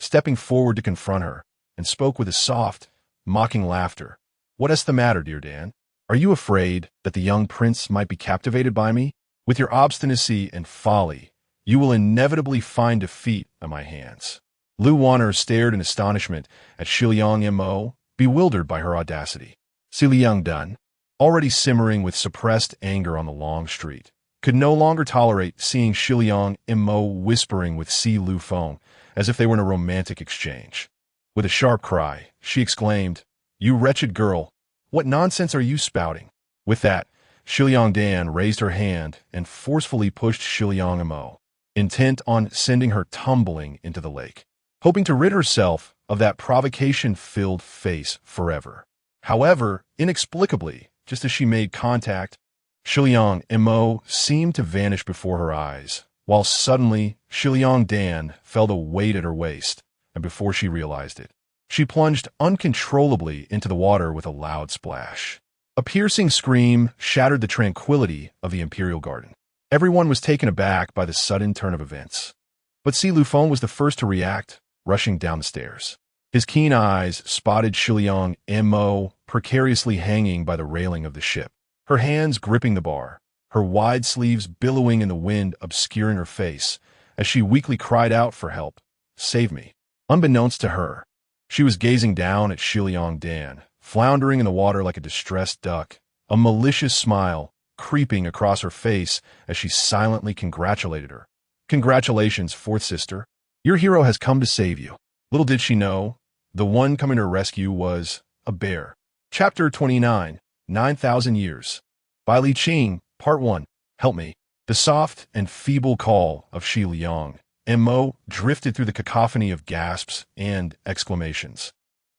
stepping forward to confront her, and spoke with a soft, mocking laughter. "What's the matter, dear Dan? Are you afraid that the young prince might be captivated by me? With your obstinacy and folly, you will inevitably find defeat at my hands." Lu Wanner stared in astonishment at Shiliang Mo, bewildered by her audacity. Si Liang Dun, already simmering with suppressed anger on the long street, could no longer tolerate seeing Shiliang Mo whispering with Si Lu Feng as if they were in a romantic exchange. With a sharp cry, she exclaimed, "You wretched girl, what nonsense are you spouting?" With that, Shiliang Dan raised her hand and forcefully pushed Shiliang Mo, intent on sending her tumbling into the lake, hoping to rid herself of that provocation-filled face forever. However, inexplicably, just as she made contact, Shiliang Mo seemed to vanish before her eyes, while suddenly Shiliang Dan felt a weight at her waist, and before she realized it, she plunged uncontrollably into the water with a loud splash. A piercing scream shattered the tranquility of the Imperial Garden. Everyone was taken aback by the sudden turn of events. But Si Lu Feng was the first to react, rushing down the stairs. His keen eyes spotted Shiliang Mo precariously hanging by the railing of the ship, her hands gripping the bar, her wide sleeves billowing in the wind obscuring her face, as she weakly cried out for help. "Save me." Unbeknownst to her, she was gazing down at Shiliang Dan, floundering in the water like a distressed duck, a malicious smile creeping across her face as she silently congratulated her. "Congratulations, fourth sister. Your hero has come to save you." Little did she know, the one coming to her rescue was a bear. Chapter 29, 9,000 Years. By Li Qing, Part 1. Help me. The soft and feeble call of Shiliang Mo drifted through the cacophony of gasps and exclamations,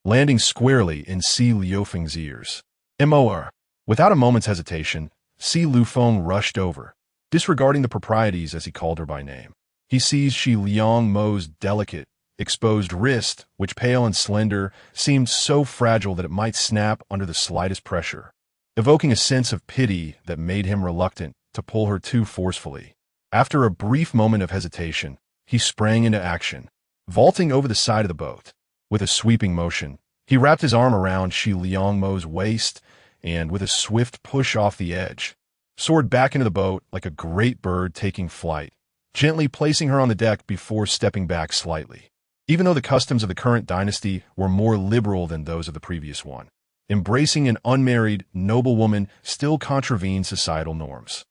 landing squarely in Si Liufeng's ears. "Mor." Without a moment's hesitation, Si Lufeng rushed over, disregarding the proprieties as he called her by name. He seized Shiliang Mo's delicate, exposed wrist, which pale and slender, seemed so fragile that it might snap under the slightest pressure, evoking a sense of pity that made him reluctant to pull her too forcefully. After a brief moment of hesitation, he sprang into action, vaulting over the side of the boat. With a sweeping motion, he wrapped his arm around Shiliang Mo's waist and, with a swift push off the edge, soared back into the boat like a great bird taking flight, gently placing her on the deck before stepping back slightly. Even though the customs of the current dynasty were more liberal than those of the previous one, embracing an unmarried, noble woman still contravened societal norms.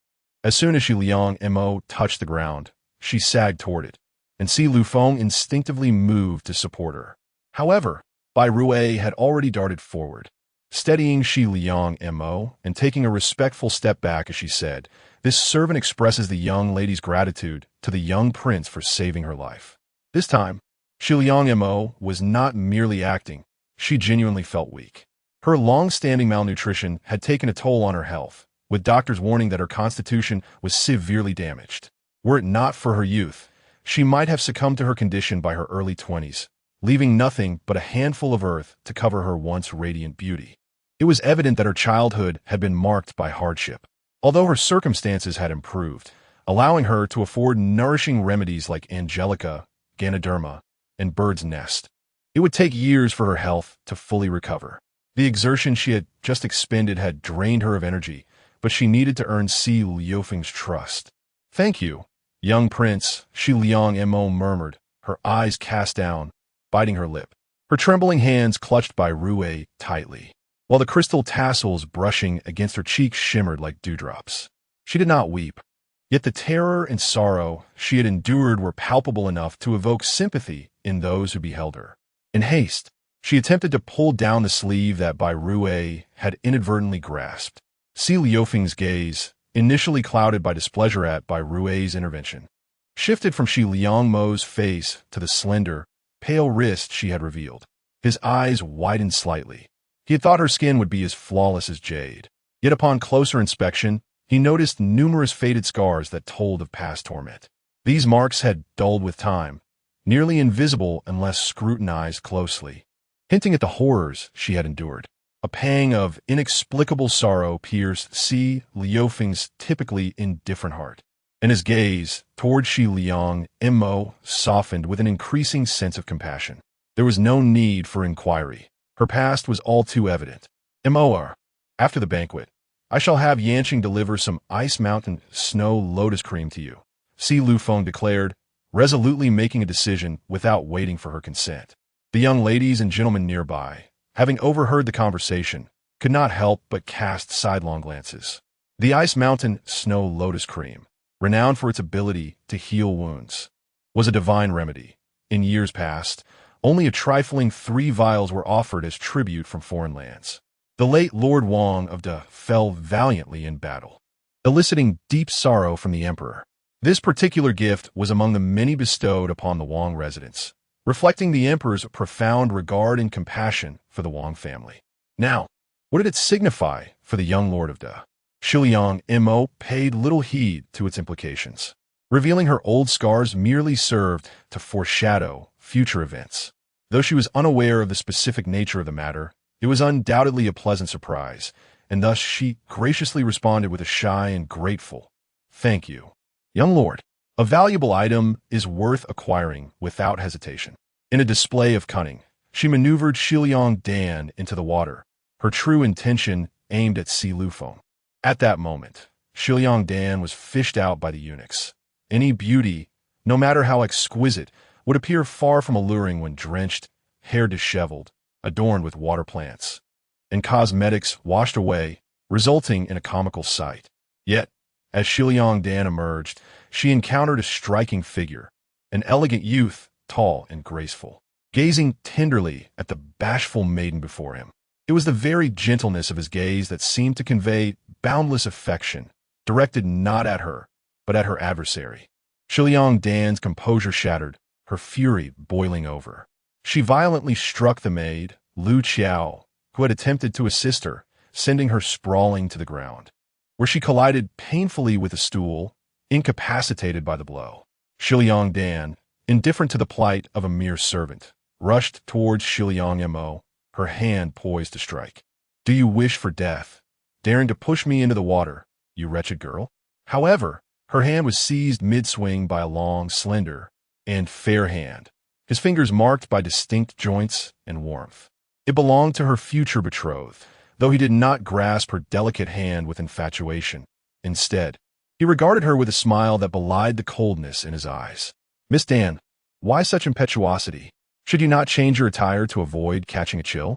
As soon as Shiliang Mo touched the ground, she sagged toward it, and Si Lufeng instinctively moved to support her. However, Bai Rui had already darted forward, steadying Shiliang Mo and taking a respectful step back as she said, "This servant expresses the young lady's gratitude to the young prince for saving her life." This time, Shiliang Mo was not merely acting, she genuinely felt weak. Her long-standing malnutrition had taken a toll on her health, with doctors warning that her constitution was severely damaged. Were it not for her youth, she might have succumbed to her condition by her early 20s, leaving nothing but a handful of earth to cover her once radiant beauty. It was evident that her childhood had been marked by hardship, although her circumstances had improved, allowing her to afford nourishing remedies like angelica, ganoderma, and bird's nest. It would take years for her health to fully recover. The exertion she had just expended had drained her of energy, but she needed to earn Si Liufeng's trust. "Thank you, young prince," Shiliang Mo murmured, her eyes cast down, biting her lip. Her trembling hands clutched Bai Rui tightly, while the crystal tassels brushing against her cheeks shimmered like dewdrops. She did not weep, yet the terror and sorrow she had endured were palpable enough to evoke sympathy in those who beheld her. In haste, she attempted to pull down the sleeve that Bai Rui had inadvertently grasped, Si Liufeng's gaze, initially clouded by displeasure by Rui's intervention, shifted from Shi Liangmo's face to the slender, pale wrist she had revealed. His eyes widened slightly. He had thought her skin would be as flawless as jade. Yet upon closer inspection, he noticed numerous faded scars that told of past torment. These marks had dulled with time, nearly invisible unless scrutinized closely, hinting at the horrors she had endured. A pang of inexplicable sorrow pierced Si Liufeng's typically indifferent heart, and his gaze toward Shi Liang Mo softened with an increasing sense of compassion. There was no need for inquiry. Her past was all too evident. Mor, after the banquet, I shall have Yanqing deliver some ice mountain snow lotus cream to you, Si Lufeng declared, resolutely making a decision without waiting for her consent. The young ladies and gentlemen nearby, having overheard the conversation, could not help but cast sidelong glances. The ice mountain snow lotus cream, renowned for its ability to heal wounds, was a divine remedy. In years past, only a trifling 3 vials were offered as tribute from foreign lands. The late Lord Wang of Da fell valiantly in battle, eliciting deep sorrow from the emperor. This particular gift was among the many bestowed upon the Wang residents, reflecting the emperor's profound regard and compassion for the Wang family. Now, what did it signify for the young lord of Da? Shi Liang Mo paid little heed to its implications. Revealing her old scars merely served to foreshadow future events. Though she was unaware of the specific nature of the matter, it was undoubtedly a pleasant surprise, and thus she graciously responded with a shy and grateful, "Thank you, young lord. A valuable item is worth acquiring without hesitation." In a display of cunning, she maneuvered Shi Liang Dan into the water, her true intention aimed at Si Lufeng. At that moment, Shi Liang Dan was fished out by the eunuchs. Any beauty, no matter how exquisite, would appear far from alluring when drenched, hair disheveled, adorned with water plants, and cosmetics washed away, resulting in a comical sight. Yet, as Shi Liang Dan emerged, she encountered a striking figure, an elegant youth, tall and graceful, gazing tenderly at the bashful maiden before him. It was the very gentleness of his gaze that seemed to convey boundless affection, directed not at her, but at her adversary. Shi Liang Dan's composure shattered, her fury boiling over. She violently struck the maid, Lu Qiao, who had attempted to assist her, sending her sprawling to the ground, where she collided painfully with a stool, incapacitated by the blow. Shi Liang Dan, indifferent to the plight of a mere servant, rushed towards Shi Liang Mo, her hand poised to strike. "Do you wish for death, daring to push me into the water, you wretched girl?" However, her hand was seized mid-swing by a long, slender, and fair hand, his fingers marked by distinct joints and warmth. It belonged to her future betrothed, though he did not grasp her delicate hand with infatuation. Instead, he regarded her with a smile that belied the coldness in his eyes. "Miss Dan, why such impetuosity? Should you not change your attire to avoid catching a chill?"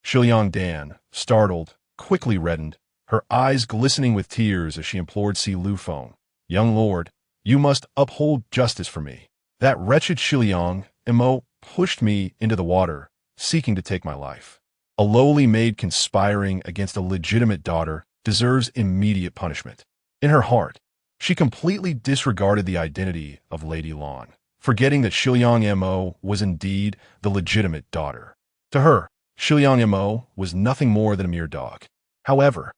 Shi Liang Dan, startled, quickly reddened, her eyes glistening with tears as she implored Si Lufeng, "Young lord, you must uphold justice for me. That wretched Shi Liang Mo pushed me into the water, seeking to take my life. A lowly maid conspiring against a legitimate daughter deserves immediate punishment." In her heart, she completely disregarded the identity of Lady Lan, forgetting that Shi Liang Mo was indeed the legitimate daughter. To her, Shi Liang Mo was nothing more than a mere dog. However,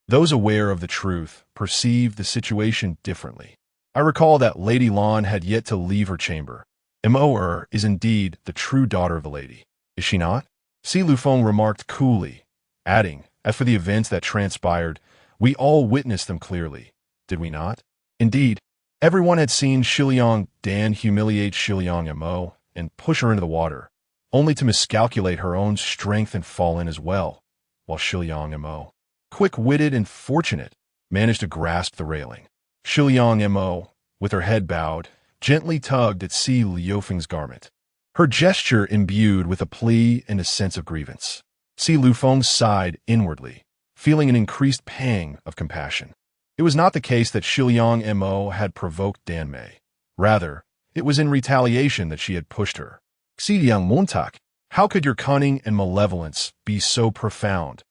those aware of the truth perceived the situation differently. I recall that Lady Lan had yet to leave her chamber. Mo is indeed the true daughter of the lady, is she not? Si Lufeng remarked coolly, adding, as for the events that transpired, we all witnessed them clearly, did we not? Indeed, everyone had seen Shi Liang Dan humiliate Shi Liang Mo and push her into the water, only to miscalculate her own strength and fall in as well, while Shi Liang Mo, quick-witted and fortunate, managed to grasp the railing. Shi Liang Mo, with her head bowed, gently tugged at Si Liufeng's garment, her gesture imbued with a plea and a sense of grievance. Si Lufeng sighed inwardly, feeling an increased pang of compassion. It was not the case that Shi Liang Mo had provoked Dan Mei. Rather, it was in retaliation that she had pushed her. "Xi Liang Montak, how could your cunning and malevolence be so profound?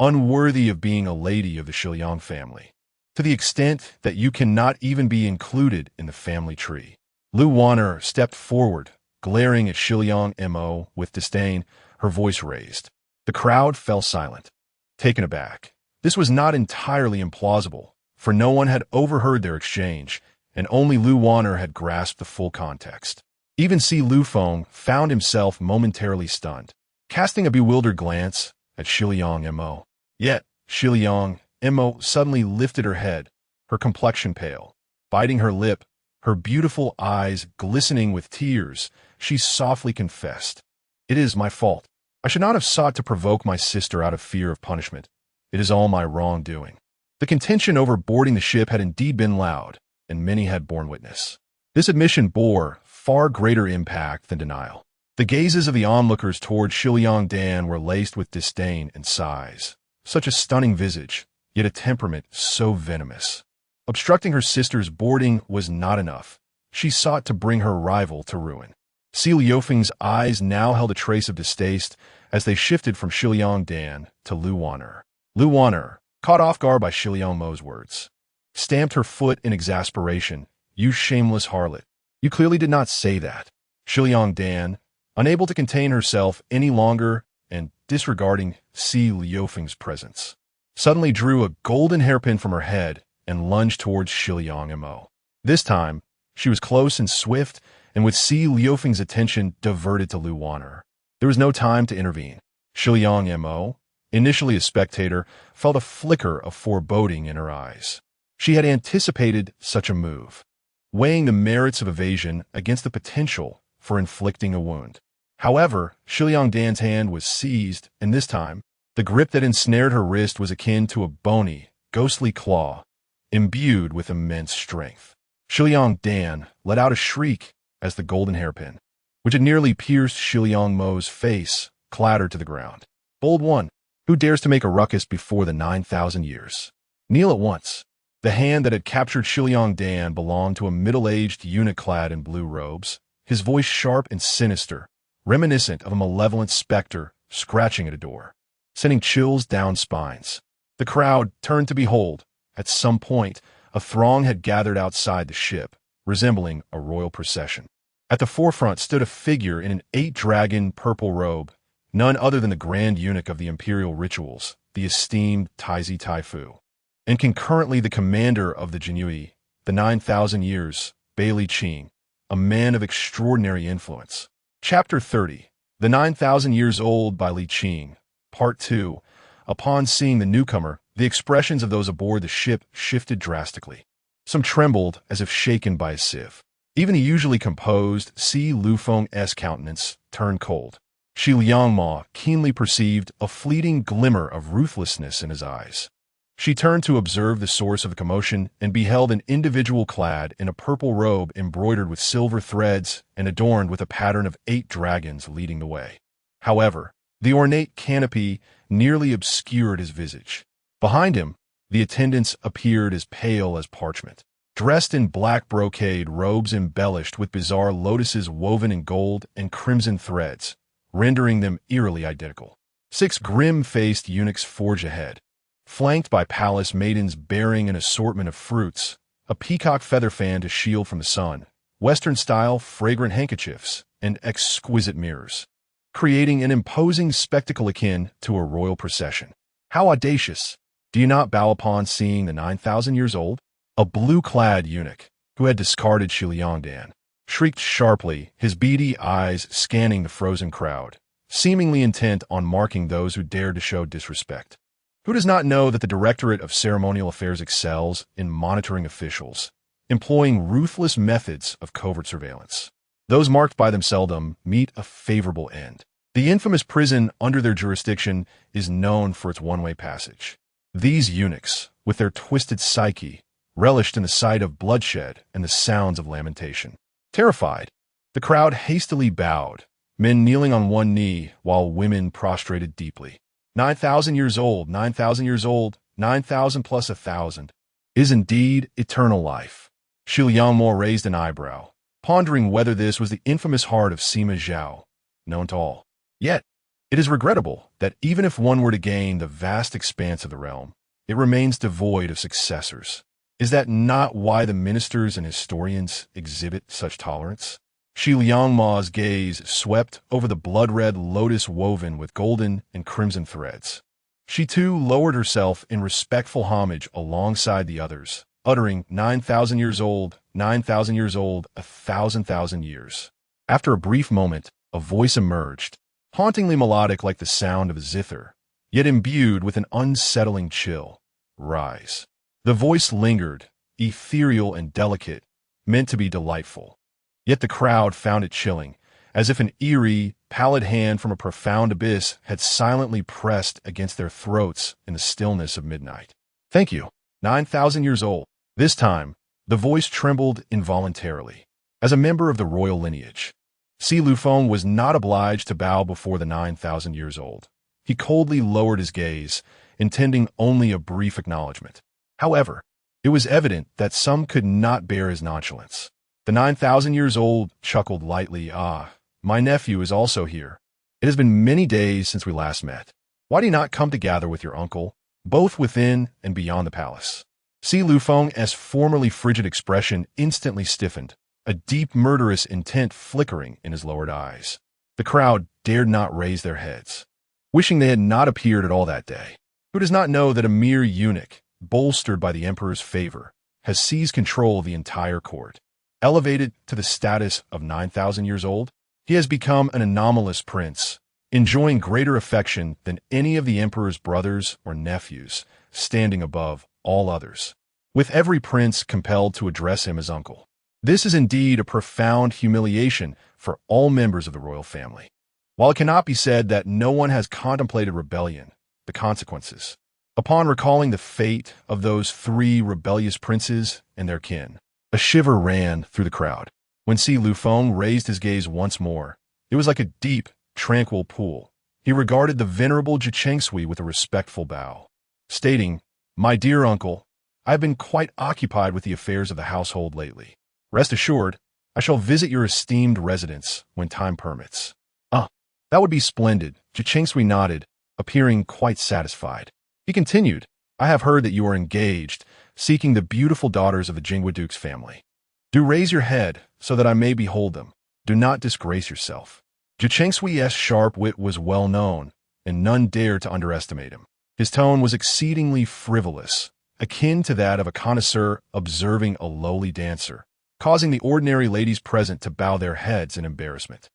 unworthy of being a lady of the Shiliang family, to the extent that you cannot even be included in the family tree. Lu Wanner stepped forward, glaring at Shiliang Mo with disdain, her voice raised. The crowd fell silent, taken aback. This was not entirely implausible, for no one had overheard their exchange, and only Lu Wanner had grasped the full context. Even Si Lufeng found himself momentarily stunned, casting a bewildered glance at Shiliang Mo. Yet, Shiliang Mo suddenly lifted her head, her complexion pale. Biting her lip, her beautiful eyes glistening with tears, she softly confessed, "It is my fault. I should not have sought to provoke my sister out of fear of punishment. It is all my wrongdoing." The contention over boarding the ship had indeed been loud, and many had borne witness. This admission bore far greater impact than denial. The gazes of the onlookers toward Shiliang Dan were laced with disdain and sighs. Such a stunning visage, yet a temperament so venomous. Obstructing her sister's boarding was not enough. She sought to bring her rival to ruin. Si Liufeng's eyes now held a trace of distaste as they shifted from Shiliang Dan to Lu Wanner. Lu Wanner, caught off guard by Shiliang Mo's words, stamped her foot in exasperation. "You shameless harlot. You clearly did not say that." Shiliang Dan, unable to contain herself any longer and disregarding Si Liufeng's presence, suddenly drew a golden hairpin from her head and lunged towards Shiliang Mo. This time, she was close and swift, and with Si Liufeng's attention diverted to Lu Wanner. There was no time to intervene. Shiliang Mo, initially a spectator, felt a flicker of foreboding in her eyes. She had anticipated such a move, weighing the merits of evasion against the potential for inflicting a wound. However, Shiliang Dan's hand was seized, and this time, the grip that ensnared her wrist was akin to a bony, ghostly claw, imbued with immense strength. Shiliang Dan let out a shriek as the golden hairpin, which had nearly pierced Shiliang Mo's face, clattered to the ground. "Bold one, who dares to make a ruckus before the 9,000 years? Kneel at once." The hand that had captured Shiliang Dan belonged to a middle-aged eunuch clad in blue robes, his voice sharp and sinister, reminiscent of a malevolent specter scratching at a door, sending chills down spines. The crowd turned to behold. At some point, a throng had gathered outside the ship, resembling a royal procession. At the forefront stood a figure in an 8-dragon purple robe, none other than the grand eunuch of the imperial rituals, the esteemed Taizi Taifu, and concurrently the commander of the Jinui, the 9,000 years, Bei Li Qing, a man of extraordinary influence. Chapter 30, The 9,000 Years Old by Li Qing, Part 2. Upon seeing the newcomer, the expressions of those aboard the ship shifted drastically. Some trembled as if shaken by a sieve. Even the usually composed Si Lufeng's countenance turned cold. Shi Liangma keenly perceived a fleeting glimmer of ruthlessness in his eyes. She turned to observe the source of the commotion and beheld an individual clad in a purple robe embroidered with silver threads and adorned with a pattern of 8 dragons leading the way. However, the ornate canopy nearly obscured his visage. Behind him, the attendants appeared as pale as parchment, dressed in black brocade robes embellished with bizarre lotuses woven in gold and crimson threads, rendering them eerily identical. 6 grim-faced eunuchs forged ahead, flanked by palace maidens bearing an assortment of fruits, a peacock feather fan to shield from the sun, Western-style fragrant handkerchiefs, and exquisite mirrors, creating an imposing spectacle akin to a royal procession. How audacious! Do you not bow upon seeing the 9,000 years old? A blue-clad eunuch, who had discarded Shiliang Dan, shrieked sharply, his beady eyes scanning the frozen crowd, seemingly intent on marking those who dared to show disrespect. Who does not know that the Directorate of Ceremonial Affairs excels in monitoring officials, employing ruthless methods of covert surveillance? Those marked by them seldom meet a favorable end. The infamous prison under their jurisdiction is known for its one-way passage. These eunuchs, with their twisted psyche, relished in the sight of bloodshed and the sounds of lamentation. Terrified, the crowd hastily bowed, men kneeling on one knee while women prostrated deeply. 9,000 years old, 9,000 years old, 9,000 plus 1,000, is indeed eternal life. Shi Liangmo raised an eyebrow, pondering whether this was the infamous heart of Sima Zhao, known to all. Yet, It is regrettable that even if one were to gain the vast expanse of the realm, it remains devoid of successors. Is that not why the ministers and historians exhibit such tolerance? Shi Liangma's gaze swept over the blood-red lotus woven with golden and crimson threads. She too lowered herself in respectful homage alongside the others, uttering 9,000 years old, 9,000 years old, 1,000,000 years. After a brief moment, a voice emerged, hauntingly melodic like the sound of a zither, yet imbued with an unsettling chill. Rise. The voice lingered, ethereal and delicate, meant to be delightful. Yet the crowd found it chilling, as if an eerie, pallid hand from a profound abyss had silently pressed against their throats in the stillness of midnight. Thank you. 9,000 years old. This time, the voice trembled involuntarily. As a member of the royal lineage, Si Lufeng was not obliged to bow before the 9,000 years old. He coldly lowered his gaze, intending only a brief acknowledgement. However, it was evident that some could not bear his nonchalance. The 9,000 years old chuckled lightly. Ah, my nephew is also here. It has been many days since we last met. Why do you not come to gather with your uncle, both within and beyond the palace? Si Lufeng's formerly frigid expression instantly stiffened, a deep murderous intent flickering in his lowered eyes. The crowd dared not raise their heads, wishing they had not appeared at all that day. Who does not know that a mere eunuch, bolstered by the emperor's favor, has seized control of the entire court? Elevated to the status of 9,000 years old, he has become an anomalous prince, enjoying greater affection than any of the emperor's brothers or nephews, standing above all others, with every prince compelled to address him as uncle. This is indeed a profound humiliation for all members of the royal family. While it cannot be said that no one has contemplated rebellion, the consequences, upon recalling the fate of those 3 rebellious princes and their kin, a shiver ran through the crowd. When Si Lufeng raised his gaze once more, it was like a deep, tranquil pool. He regarded the venerable Jichengsui with a respectful bow, stating, "My dear uncle, I have been quite occupied with the affairs of the household lately. Rest assured, I shall visit your esteemed residence when time permits." That would be splendid," Jichengsui nodded, appearing quite satisfied. He continued, "I have heard that you are engaged, seeking the beautiful daughters of the Jingwadukes family. Do raise your head, so that I may behold them. Do not disgrace yourself." Jichensui's sharp wit was well known, and none dared to underestimate him. His tone was exceedingly frivolous, akin to that of a connoisseur observing a lowly dancer, causing the ordinary ladies present to bow their heads in embarrassment.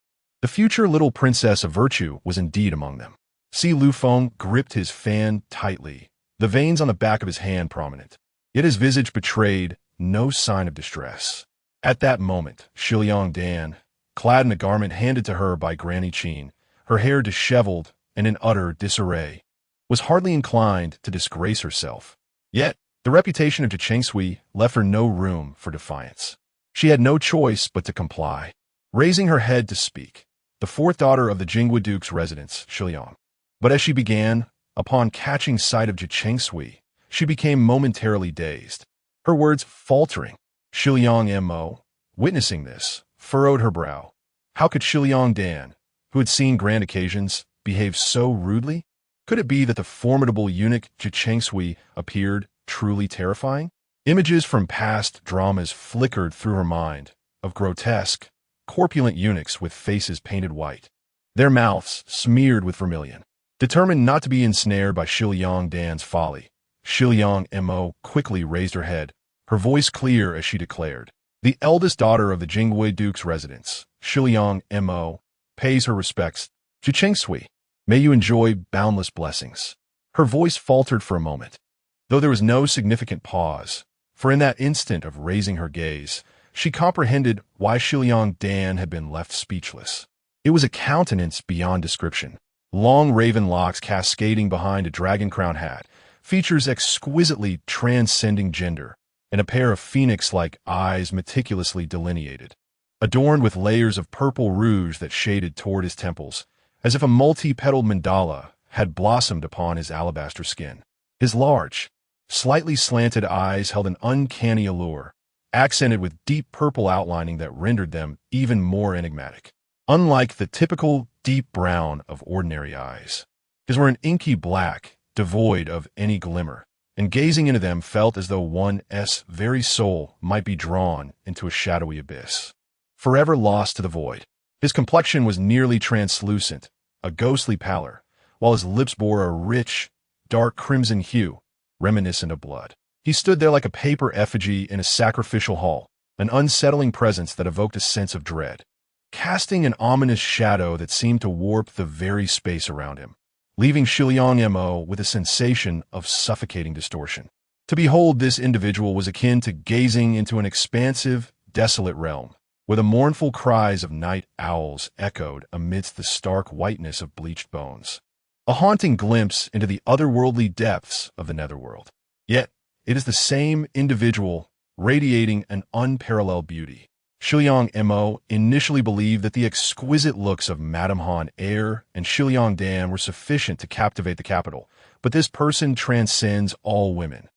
The future little princess of virtue was indeed among them. Si Lufeng gripped his fan tightly, the veins on the back of his hand prominent. Yet his visage betrayed no sign of distress. At that moment, Shiliang Dan, clad in a garment handed to her by Granny Qin, her hair disheveled and in utter disarray, was hardly inclined to disgrace herself. Yet, the reputation of Jichengsui left her no room for defiance. She had no choice but to comply. Raising her head to speak, the 4th daughter of the Jingwaduke's residence, Shiliang. But as she began, upon catching sight of Jichengsui, she became momentarily dazed, her words faltering. Shiliang Mo, witnessing this, furrowed her brow. How could Shiliang Dan, who had seen grand occasions, behave so rudely? Could it be that the formidable eunuch Jichengsui appeared truly terrifying? Images from past dramas flickered through her mind, of grotesque, corpulent eunuchs with faces painted white, their mouths smeared with vermilion. Determined not to be ensnared by Shiliang Dan's folly, Shiliang Mo quickly raised her head, her voice clear as she declared, "The eldest daughter of the Jingwei Duke's residence, Shiliang Mo, pays her respects. Jichengsui, may you enjoy boundless blessings." Her voice faltered for a moment, though there was no significant pause, for in that instant of raising her gaze, she comprehended why Shiliang Dan had been left speechless. It was a countenance beyond description. Long raven locks cascading behind a dragon crown hat, features exquisitely transcending gender, and a pair of phoenix-like eyes meticulously delineated, adorned with layers of purple rouge that shaded toward his temples, as if a multi-petaled mandala had blossomed upon his alabaster skin. His large, slightly slanted eyes held an uncanny allure, accented with deep purple outlining that rendered them even more enigmatic. Unlike the typical deep brown of ordinary eyes. His were an inky black, devoid of any glimmer, and gazing into them felt as though one's very soul might be drawn into a shadowy abyss, forever lost to the void. His complexion was nearly translucent, a ghostly pallor, while his lips bore a rich, dark crimson hue, reminiscent of blood. He stood there like a paper effigy in a sacrificial hall, an unsettling presence that evoked a sense of dread, casting an ominous shadow that seemed to warp the very space around him, leaving Shiliang Mo with a sensation of suffocating distortion. To behold this individual was akin to gazing into an expansive, desolate realm, where the mournful cries of night owls echoed amidst the stark whiteness of bleached bones. A haunting glimpse into the otherworldly depths of the netherworld. Yet, it is the same individual radiating an unparalleled beauty. Shiliang Mo initially believed that the exquisite looks of Madame Han Er and Shiliang Dan were sufficient to captivate the capital, but this person transcends all women,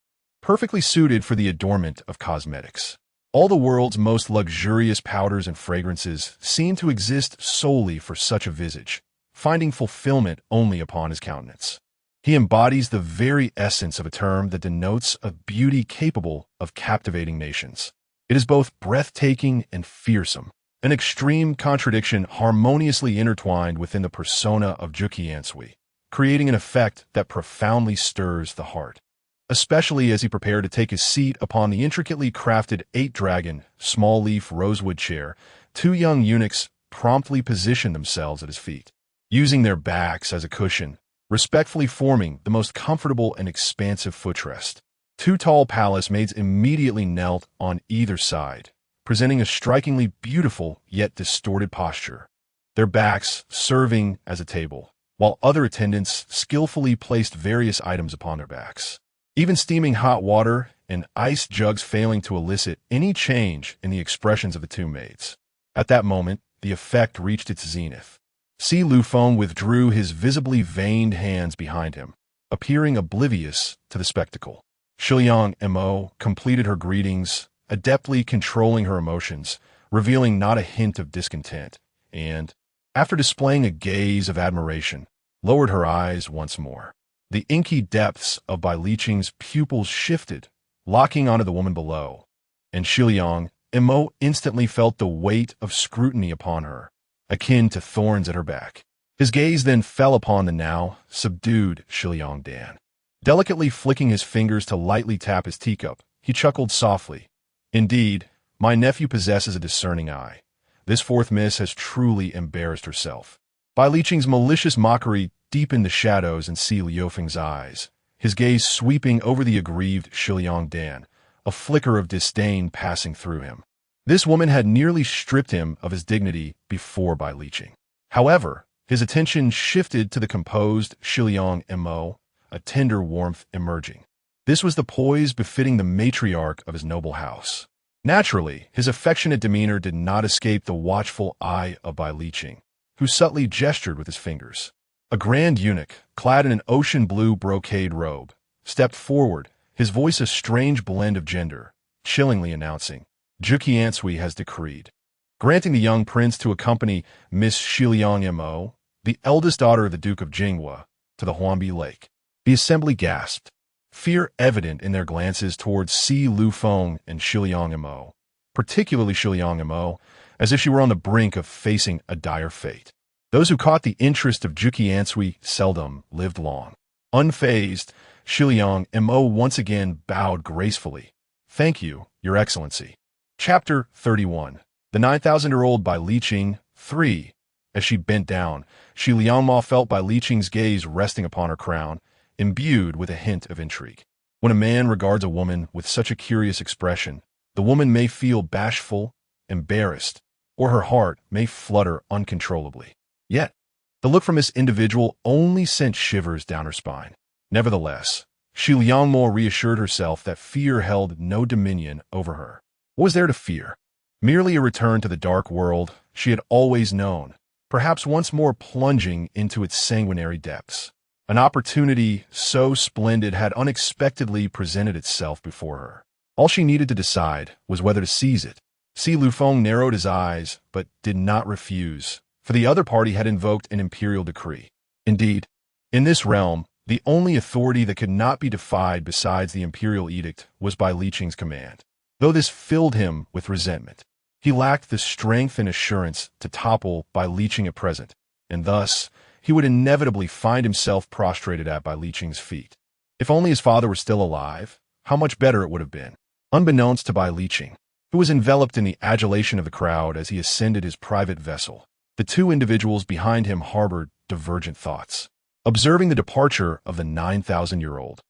perfectly suited for the adornment of cosmetics. All the world's most luxurious powders and fragrances seem to exist solely for such a visage, finding fulfillment only upon his countenance. He embodies the very essence of a term that denotes a beauty capable of captivating nations. It is both breathtaking and fearsome, an extreme contradiction harmoniously intertwined within the persona of Juqiansui, creating an effect that profoundly stirs the heart. Especially as he prepared to take his seat upon the intricately crafted eight-dragon, small-leaf rosewood chair, two young eunuchs promptly positioned themselves at his feet, using their backs as a cushion, respectfully forming the most comfortable and expansive footrest. Two tall palace maids immediately knelt on either side, presenting a strikingly beautiful yet distorted posture, their backs serving as a table, while other attendants skillfully placed various items upon their backs. Even steaming hot water and ice jugs failing to elicit any change in the expressions of the two maids. At that moment, the effect reached its zenith. Si Lufeng withdrew his visibly veined hands behind him, appearing oblivious to the spectacle. Shiliang Mo completed her greetings, adeptly controlling her emotions, revealing not a hint of discontent, and, after displaying a gaze of admiration, lowered her eyes once more. The inky depths of Bai Liqing's pupils shifted, locking onto the woman below, and Shiliang Mo instantly felt the weight of scrutiny upon her, akin to thorns at her back. His gaze then fell upon the now subdued Shiliang Dan. Delicately flicking his fingers to lightly tap his teacup, he chuckled softly. Indeed, my nephew possesses a discerning eye. This fourth miss has truly embarrassed herself. Bai Liqing's malicious mockery deepened the shadows in Si Liufeng's eyes, his gaze sweeping over the aggrieved Shiliang Dan, a flicker of disdain passing through him. This woman had nearly stripped him of his dignity before Bai Liqing. However, his attention shifted to the composed Shiliang Mo, a tender warmth emerging. This was the poise befitting the matriarch of his noble house. Naturally, his affectionate demeanor did not escape the watchful eye of Bai Liqing, who subtly gestured with his fingers. A grand eunuch, clad in an ocean blue brocade robe, stepped forward, his voice a strange blend of gender, chillingly announcing, Juqiansui has decreed, granting the young prince to accompany Miss Shiliang Mo, the eldest daughter of the Duke of Jinghua, to the Huangbi Lake. The assembly gasped, fear evident in their glances towards Si Lufeng and Shiliang Mo, particularly Shiliang Mo, as if she were on the brink of facing a dire fate. Those who caught the interest of Juqiansui seldom lived long. Unfazed, Shiliang Mo once again bowed gracefully. Thank you, Your Excellency. Chapter 31. The 9,000-year-old Bai Liqing, 3. As she bent down, Shiliang Ma felt Bai Liqing's gaze resting upon her crown, imbued with a hint of intrigue. When a man regards a woman with such a curious expression, the woman may feel bashful, embarrassed, or her heart may flutter uncontrollably. Yet, the look from this individual only sent shivers down her spine. Nevertheless, Shiliang Ma reassured herself that fear held no dominion over her. What was there to fear? Merely a return to the dark world she had always known, perhaps once more plunging into its sanguinary depths. An opportunity so splendid had unexpectedly presented itself before her. All she needed to decide was whether to seize it. Si Lufeng narrowed his eyes, but did not refuse, for the other party had invoked an imperial decree. Indeed, in this realm, the only authority that could not be defied besides the imperial edict was by Liqing's command. Though this filled him with resentment, he lacked the strength and assurance to topple by Liqing at present, and thus he would inevitably find himself prostrated at by Liqing's feet. If only his father were still alive, how much better it would have been. Unbeknownst to Bai Liqing, who was enveloped in the adulation of the crowd as he ascended his private vessel, the two individuals behind him harbored divergent thoughts. Observing the departure of the 9,000-year-old,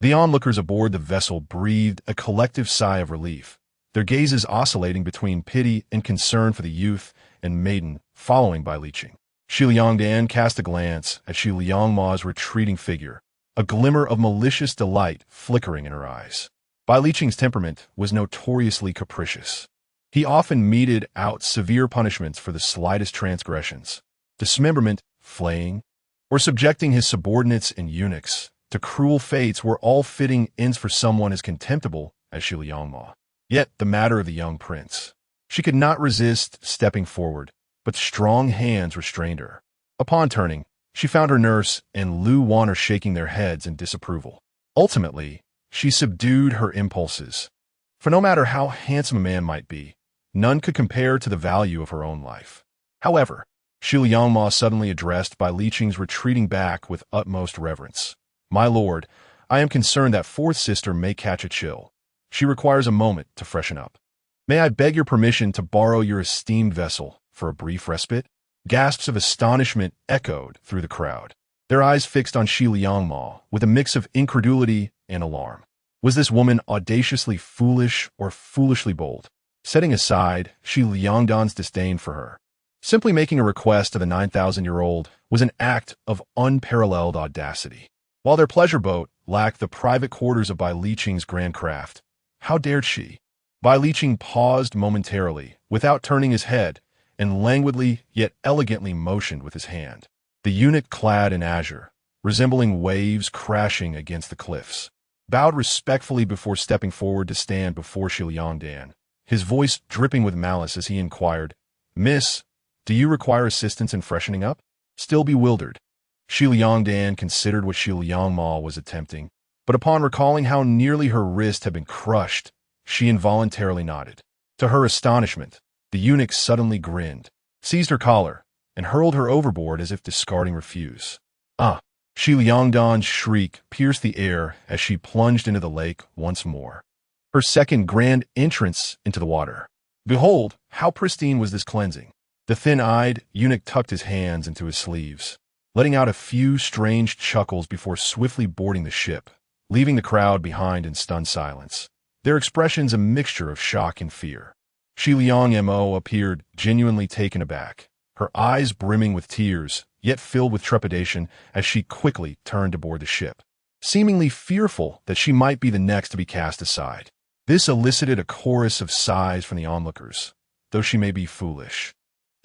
the onlookers aboard the vessel breathed a collective sigh of relief, their gazes oscillating between pity and concern for the youth and maiden following Bai Liqing. Shi Liangdan cast a glance at Shi Liangma's retreating figure, a glimmer of malicious delight flickering in her eyes. Bai Liqing's temperament was notoriously capricious. He often meted out severe punishments for the slightest transgressions. Dismemberment, flaying, or subjecting his subordinates and eunuchs to cruel fates were all fitting ends for someone as contemptible as Shi Liangma. Yet the matter of the young prince. She could not resist stepping forward, but strong hands restrained her. Upon turning, she found her nurse and Lu Wanner shaking their heads in disapproval. Ultimately, she subdued her impulses, for no matter how handsome a man might be, none could compare to the value of her own life. However, Shi Liangma suddenly addressed Bai Liqing's retreating back with utmost reverence. "My lord, I am concerned that fourth sister may catch a chill. She requires a moment to freshen up. May I beg your permission to borrow your esteemed vessel for a brief respite?" Gasps of astonishment echoed through the crowd, their eyes fixed on Shi Liangma with a mix of incredulity and alarm. Was this woman audaciously foolish or foolishly bold? Setting aside Shi Liangdan's disdain for her, simply making a request to the 9,000-year-old was an act of unparalleled audacity. While their pleasure boat lacked the private quarters of Bai Liqing's grand craft, how dared she? Bai Liqing paused momentarily, without turning his head, and languidly yet elegantly motioned with his hand. The eunuch clad in azure, resembling waves crashing against the cliffs, bowed respectfully before stepping forward to stand before Shi Liangdan, his voice dripping with malice as he inquired, "Miss, do you require assistance in freshening up?" Still bewildered, Shi Liangdan considered what Shi Liangma was attempting, but upon recalling how nearly her wrist had been crushed, she involuntarily nodded. To her astonishment, the eunuch suddenly grinned, seized her collar, and hurled her overboard as if discarding refuse. "Ah!" Shi Liangdan's shriek pierced the air as she plunged into the lake once more. Her second grand entrance into the water. Behold, how pristine was this cleansing! The thin-eyed eunuch tucked his hands into his sleeves, letting out a few strange chuckles before swiftly boarding the ship, leaving the crowd behind in stunned silence, their expressions a mixture of shock and fear. Shi Liangmo appeared genuinely taken aback, her eyes brimming with tears, yet filled with trepidation as she quickly turned to board the ship, seemingly fearful that she might be the next to be cast aside. This elicited a chorus of sighs from the onlookers, though she may be foolish.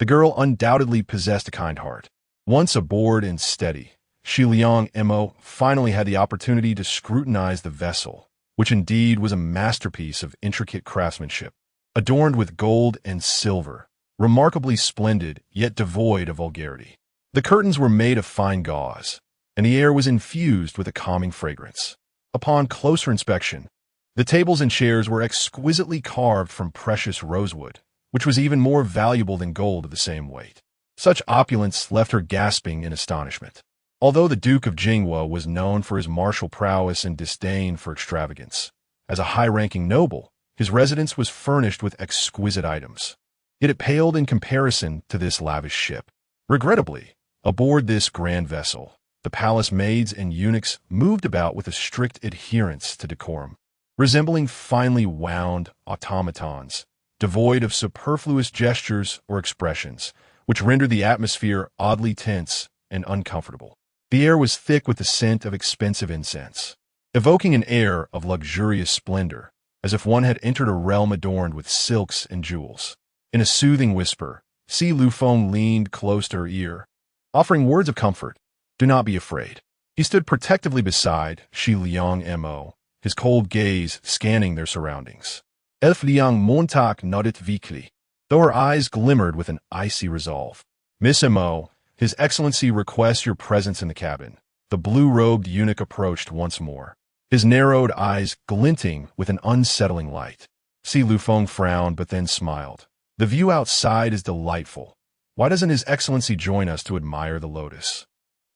The girl undoubtedly possessed a kind heart. Once aboard and steady, Shi Liangmo finally had the opportunity to scrutinize the vessel, which indeed was a masterpiece of intricate craftsmanship, adorned with gold and silver, remarkably splendid yet devoid of vulgarity. The curtains were made of fine gauze, and the air was infused with a calming fragrance. Upon closer inspection, the tables and chairs were exquisitely carved from precious rosewood, which was even more valuable than gold of the same weight. Such opulence left her gasping in astonishment. Although the Duke of Jingwo was known for his martial prowess and disdain for extravagance, as a high-ranking noble, his residence was furnished with exquisite items. Yet it paled in comparison to this lavish ship. Regrettably, aboard this grand vessel, the palace maids and eunuchs moved about with a strict adherence to decorum, resembling finely wound automatons, devoid of superfluous gestures or expressions, which rendered the atmosphere oddly tense and uncomfortable. The air was thick with the scent of expensive incense, evoking an air of luxurious splendor, as if one had entered a realm adorned with silks and jewels. In a soothing whisper, Si Lufeng leaned close to her ear, offering words of comfort. "Do not be afraid." He stood protectively beside Shi Liangmo, his cold gaze scanning their surroundings. Elf Liang Montag nodded weakly, though her eyes glimmered with an icy resolve. Miss Mo, His Excellency requests your presence in the cabin. The blue-robed eunuch approached once more, his narrowed eyes glinting with an unsettling light. Si Lufeng frowned but then smiled. The view outside is delightful. Why doesn't His Excellency join us to admire the lotus?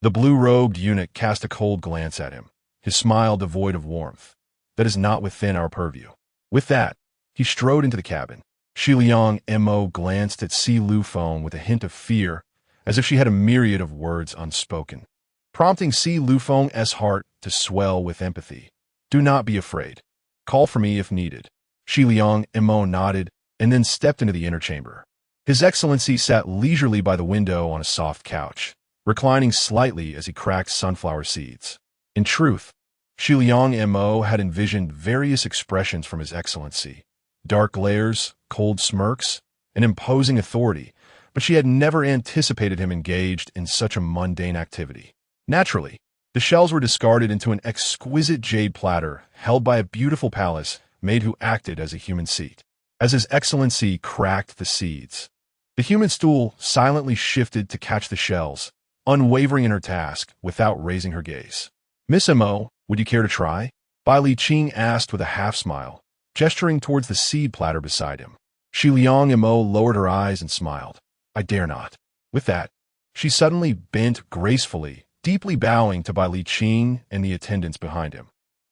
The blue-robed eunuch cast a cold glance at him, his smile devoid of warmth. That is not within our purview. With that, he strode into the cabin. Shi Liang Mo glanced at Si Lufeng with a hint of fear, as if she had a myriad of words unspoken, prompting Si Lufeng's heart to swell with empathy. Do not be afraid. Call for me if needed. Shi Liang Mo nodded and then stepped into the inner chamber. His Excellency sat leisurely by the window on a soft couch, reclining slightly as he cracked sunflower seeds. In truth, Shi Liang Mo had envisioned various expressions from His Excellency: dark glares, cold smirks, and imposing authority, but she had never anticipated him engaged in such a mundane activity. Naturally, the shells were discarded into an exquisite jade platter held by a beautiful Pallas maid who acted as a human seat. As His Excellency cracked the seeds, the human stool silently shifted to catch the shells, unwavering in her task without raising her gaze. Miss Mo, would you care to try? Bai Li Qing asked with a half-smile, gesturing towards the seed platter beside him. Shi Liang Mo lowered her eyes and smiled. I dare not. With that, she suddenly bent gracefully, deeply bowing to Bai Li Qing and the attendants behind him.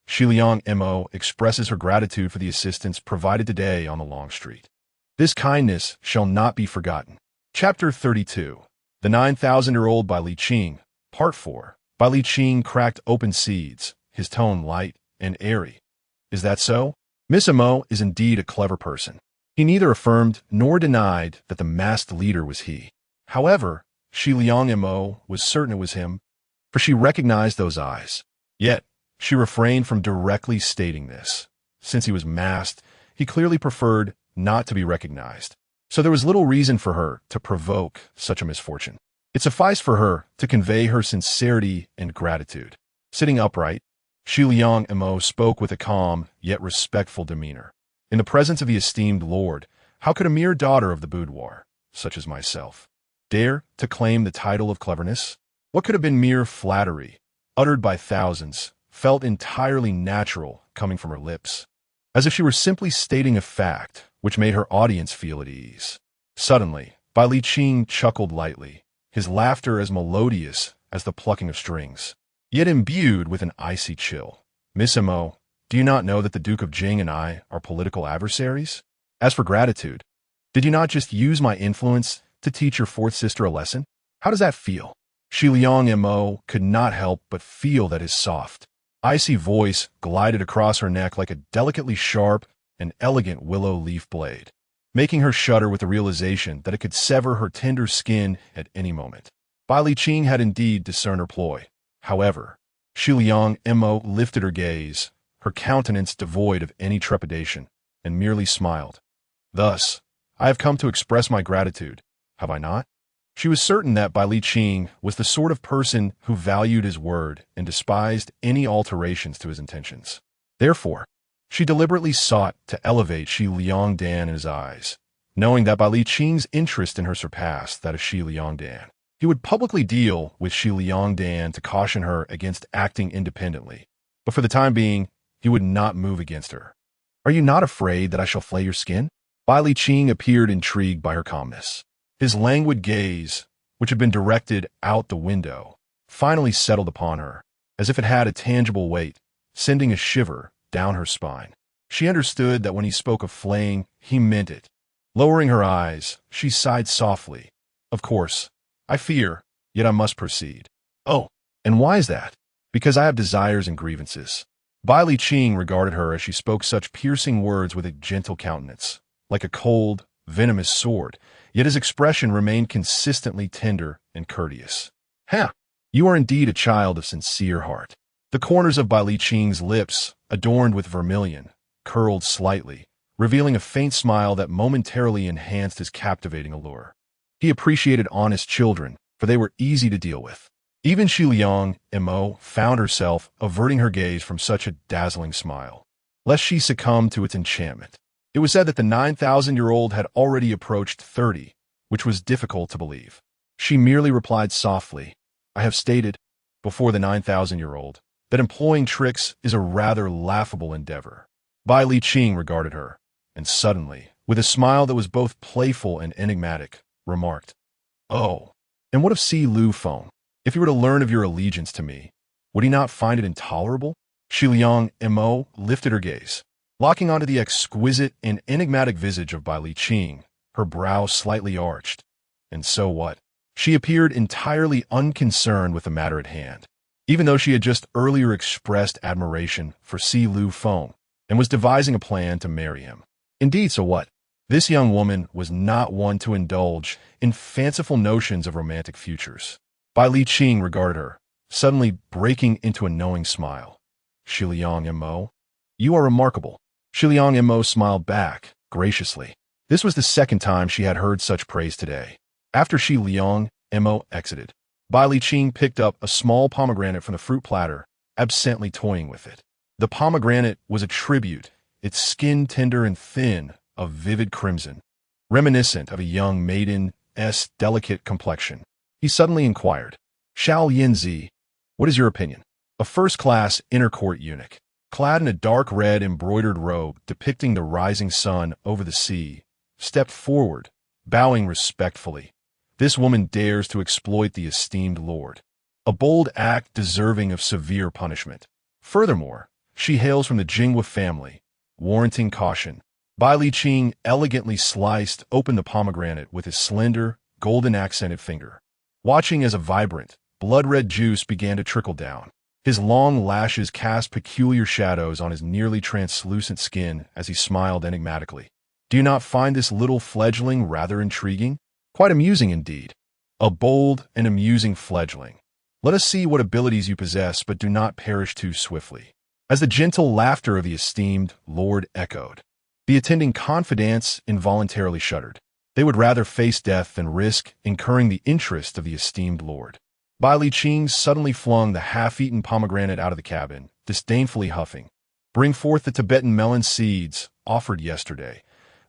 Shi Liang Mo expresses her gratitude for the assistance provided today on the long street. This kindness shall not be forgotten. Chapter 32. The 9,000-year-old Bai Li Qing, Part 4. Bai Li Qing cracked open seeds, his tone light and airy. Is that so? Miss Mo is indeed a clever person. He neither affirmed nor denied that the masked leader was he. However, Shi Liang Mo was certain it was him, for she recognized those eyes. Yet, she refrained from directly stating this. Since he was masked, he clearly preferred not to be recognized, so there was little reason for her to provoke such a misfortune. It sufficed for her to convey her sincerity and gratitude. Sitting upright, Shi Liang Mo spoke with a calm yet respectful demeanor. In the presence of the esteemed lord, how could a mere daughter of the boudoir, such as myself, dare to claim the title of cleverness? What could have been mere flattery, uttered by thousands, felt entirely natural coming from her lips, as if she were simply stating a fact which made her audience feel at ease. Suddenly, Bai Li Qing chuckled lightly, his laughter as melodious as the plucking of strings, yet imbued with an icy chill. Miss Mo, do you not know that the Duke of Jing and I are political adversaries? As for gratitude, did you not just use my influence to teach your fourth sister a lesson? How does that feel? Shi Liang Mo could not help but feel that his soft, icy voice glided across her neck like a delicately sharp and elegant willow leaf blade, making her shudder with the realization that it could sever her tender skin at any moment. Bai Li Qing had indeed discerned her ploy. However, Shi Liang Mo lifted her gaze, her countenance devoid of any trepidation, and merely smiled. Thus, I have come to express my gratitude, have I not? She was certain that Bai Li Qing was the sort of person who valued his word and despised any alterations to his intentions. Therefore, she deliberately sought to elevate Shi Liangdan in his eyes, knowing that Bai Li Qing's interest in her surpassed that of Shi Liangdan. He would publicly deal with Shi Liangdan to caution her against acting independently, but for the time being, he would not move against her. Are you not afraid that I shall flay your skin? Bai Li Qing appeared intrigued by her calmness. His languid gaze, which had been directed out the window, finally settled upon her, as if it had a tangible weight, sending a shiver down her spine. She understood that when he spoke of flaying, he meant it. Lowering her eyes, she sighed softly. Of course, I fear, yet I must proceed. Oh, and why is that? Because I have desires and grievances. Bai Li Qing regarded her as she spoke such piercing words with a gentle countenance, like a cold, venomous sword, yet his expression remained consistently tender and courteous. Ha! You are indeed a child of sincere heart. The corners of Bai Li Qing's lips, adorned with vermilion, curled slightly, revealing a faint smile that momentarily enhanced his captivating allure. He appreciated honest children, for they were easy to deal with. Even Shi Liang Mo found herself averting her gaze from such a dazzling smile, lest she succumb to its enchantment. It was said that the 9,000-year-old had already approached 30, which was difficult to believe. She merely replied softly, I have stated, before the 9,000-year-old, that employing tricks is a rather laughable endeavor. Bai Li Qing regarded her, and suddenly, with a smile that was both playful and enigmatic, remarked, Oh, and what of Si Lu Feng? If he were to learn of your allegiance to me, would he not find it intolerable? Shi Liang Mo lifted her gaze, locking onto the exquisite and enigmatic visage of Bai Li Qing, her brow slightly arched. And so what? She appeared entirely unconcerned with the matter at hand, even though she had just earlier expressed admiration for Si Lu Feng and was devising a plan to marry him. Indeed, so what? This young woman was not one to indulge in fanciful notions of romantic futures. Bai Li Qing regarded her, suddenly breaking into a knowing smile. Shi Liang Mo, you are remarkable. Shi Liang Mo smiled back, graciously. This was the second time she had heard such praise today. After Shi Liang Mo exited, Bai Li Qing picked up a small pomegranate from the fruit platter, absently toying with it. The pomegranate was a tribute, its skin tender and thin, of vivid crimson, reminiscent of a young maiden's delicate complexion. He suddenly inquired, Xiao Yinzi, what is your opinion? A first-class inner-court eunuch, clad in a dark red embroidered robe depicting the rising sun over the sea, stepped forward, bowing respectfully. This woman dares to exploit the esteemed lord, a bold act deserving of severe punishment. Furthermore, she hails from the Jinghua family, warranting caution. Bai Li Qing elegantly sliced open the pomegranate with his slender, golden-accented finger, watching as a vibrant, blood-red juice began to trickle down. His long lashes cast peculiar shadows on his nearly translucent skin as he smiled enigmatically. Do you not find this little fledgling rather intriguing? Quite amusing indeed. A bold and amusing fledgling. Let us see what abilities you possess, but do not perish too swiftly. As the gentle laughter of the esteemed lord echoed, the attending confidants involuntarily shuddered. They would rather face death than risk incurring the interest of the esteemed lord. Bai Li Qing suddenly flung the half-eaten pomegranate out of the cabin, disdainfully huffing. Bring forth the Tibetan melon seeds offered yesterday.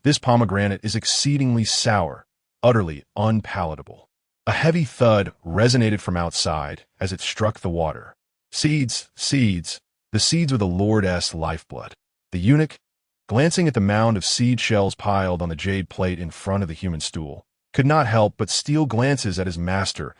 This pomegranate is exceedingly sour, utterly unpalatable. A heavy thud resonated from outside as it struck the water. Seeds, seeds, the seeds were the lord's lifeblood. The eunuch, glancing at the mound of seed shells piled on the jade plate in front of the human stool, could not help but steal glances at his master's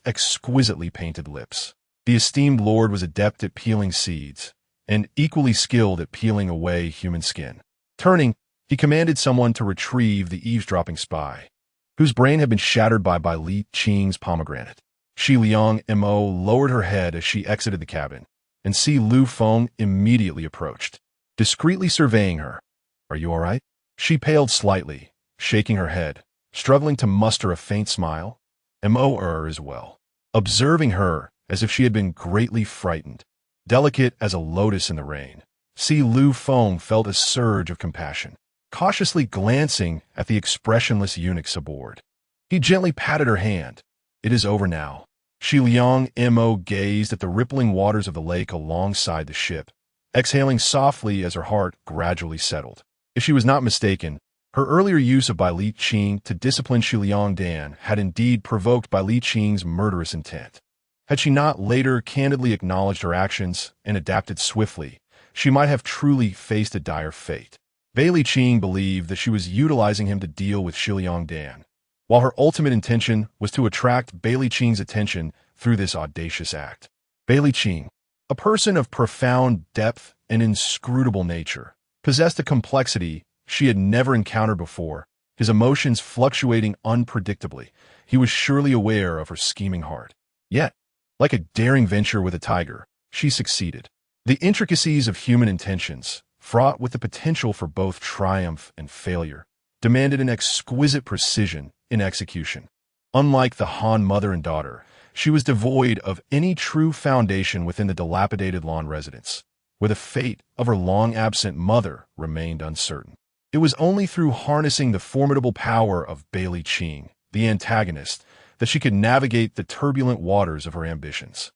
exquisitely painted lips. The esteemed lord was adept at peeling seeds, and equally skilled at peeling away human skin. Turning, he commanded someone to retrieve the eavesdropping spy, whose brain had been shattered by Bai Li Qing's pomegranate. Shi Liang Mo lowered her head as she exited the cabin, and Si Lu Feng immediately approached, discreetly surveying her. Are you all right? She paled slightly, shaking her head, struggling to muster a faint smile. Mo as well, observing her as if she had been greatly frightened. Delicate as a lotus in the rain, Si Lu Feng felt a surge of compassion. Cautiously glancing at the expressionless eunuchs aboard, he gently patted her hand. It is over now. Shi Liang Mo gazed at the rippling waters of the lake alongside the ship, exhaling softly as her heart gradually settled. If she was not mistaken, her earlier use of Bai Li Qing to discipline Shi Liang Dan had indeed provoked Bai Li Qing's murderous intent. Had she not later candidly acknowledged her actions and adapted swiftly, she might have truly faced a dire fate. Bai Li Qing believed that she was utilizing him to deal with Shi Liang Dan, while her ultimate intention was to attract Bai Li Qing's attention through this audacious act. Bai Li Qing, a person of profound depth and inscrutable nature, possessed a complexity she had never encountered before, his emotions fluctuating unpredictably. He was surely aware of her scheming heart. Yet, like a daring venture with a tiger, she succeeded. The intricacies of human intentions, fraught with the potential for both triumph and failure, demanded an exquisite precision in execution. Unlike the Han mother and daughter, she was devoid of any true foundation within the dilapidated lawn residence, where the fate of her long-absent mother remained uncertain. It was only through harnessing the formidable power of Bai Li Qing, the antagonist, that she could navigate the turbulent waters of her ambitions.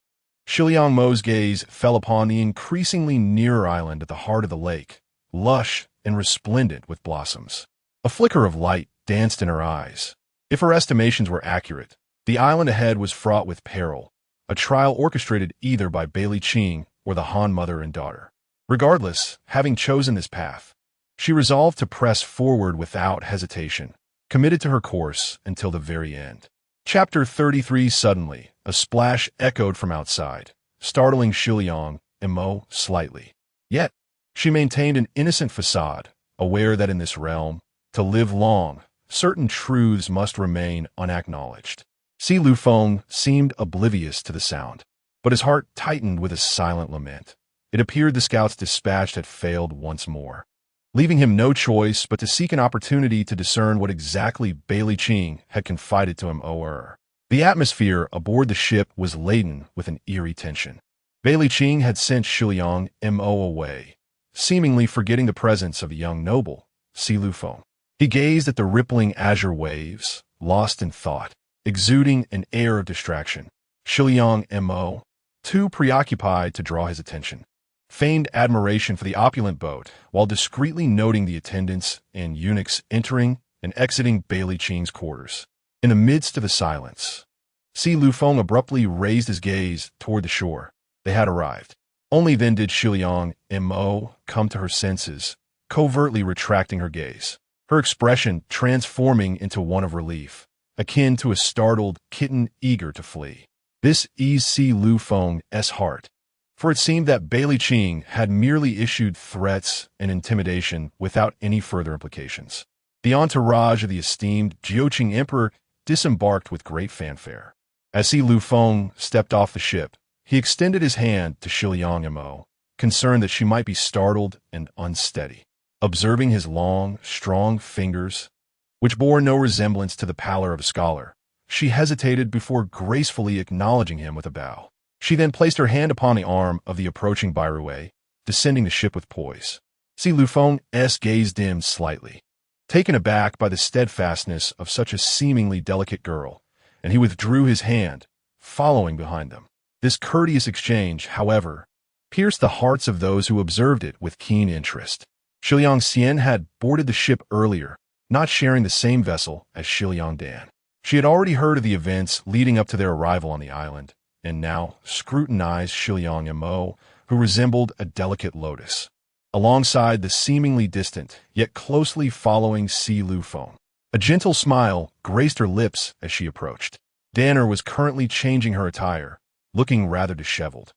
Shi Liang Mo's gaze fell upon the increasingly nearer island at the heart of the lake, lush and resplendent with blossoms. A flicker of light danced in her eyes. If her estimations were accurate, The island ahead was fraught with peril, a trial orchestrated either by Bailey Ching or the Han mother and daughter. Regardless, having chosen this path, she resolved to press forward without hesitation, committed to her course until the very end. Chapter 33. Suddenly, a splash echoed from outside, startling Shiliang and Mo slightly. Yet, she maintained an innocent facade, aware that in this realm, to live long, certain truths must remain unacknowledged. Si Lufeng seemed oblivious to the sound, but his heart tightened with a silent lament. It appeared the scout's dispatch had failed once more, leaving him no choice but to seek an opportunity to discern what exactly Bailey Ching had confided to him. The atmosphere aboard the ship was laden with an eerie tension. Bailey Ching had sent Shiliang Mo away, seemingly forgetting the presence of a young noble, Si Lufeng. He gazed at the rippling azure waves, lost in thought, exuding an air of distraction. Shiliang Mo, too preoccupied to draw his attention, feigned admiration for the opulent boat while discreetly noting the attendants and eunuchs entering and exiting Bailey Ching's quarters. In the midst of the silence, Si Lufeng abruptly raised his gaze toward the shore. They had arrived. Only then did Shiliang Mo come to her senses, covertly retracting her gaze, her expression transforming into one of relief, akin to a startled kitten eager to flee. This eased Si Lufeng's heart, for it seemed that Bailey Ching had merely issued threats and intimidation without any further implications. The entourage of the esteemed Jiuqing Emperor disembarked with great fanfare. As Si Lufeng stepped off the ship, he extended his hand to Shiliang Mo, concerned that she might be startled and unsteady. Observing his long, strong fingers, which bore no resemblance to the pallor of a scholar, she hesitated before gracefully acknowledging him with a bow. She then placed her hand upon the arm of the approaching Bairuei, descending the ship with poise. Si Lufeng's gaze dimmed slightly, taken aback by the steadfastness of such a seemingly delicate girl, and he withdrew his hand, following behind them. This courteous exchange, however, pierced the hearts of those who observed it with keen interest. Shiliang Xian had boarded the ship earlier, not sharing the same vessel as Shiliang Dan. She had already heard of the events leading up to their arrival on the island, and now scrutinized Shiliang Mo, who resembled a delicate lotus, alongside the seemingly distant, yet closely following Si Lufeng. A gentle smile graced her lips as she approached. Danner was currently changing her attire, looking rather disheveled,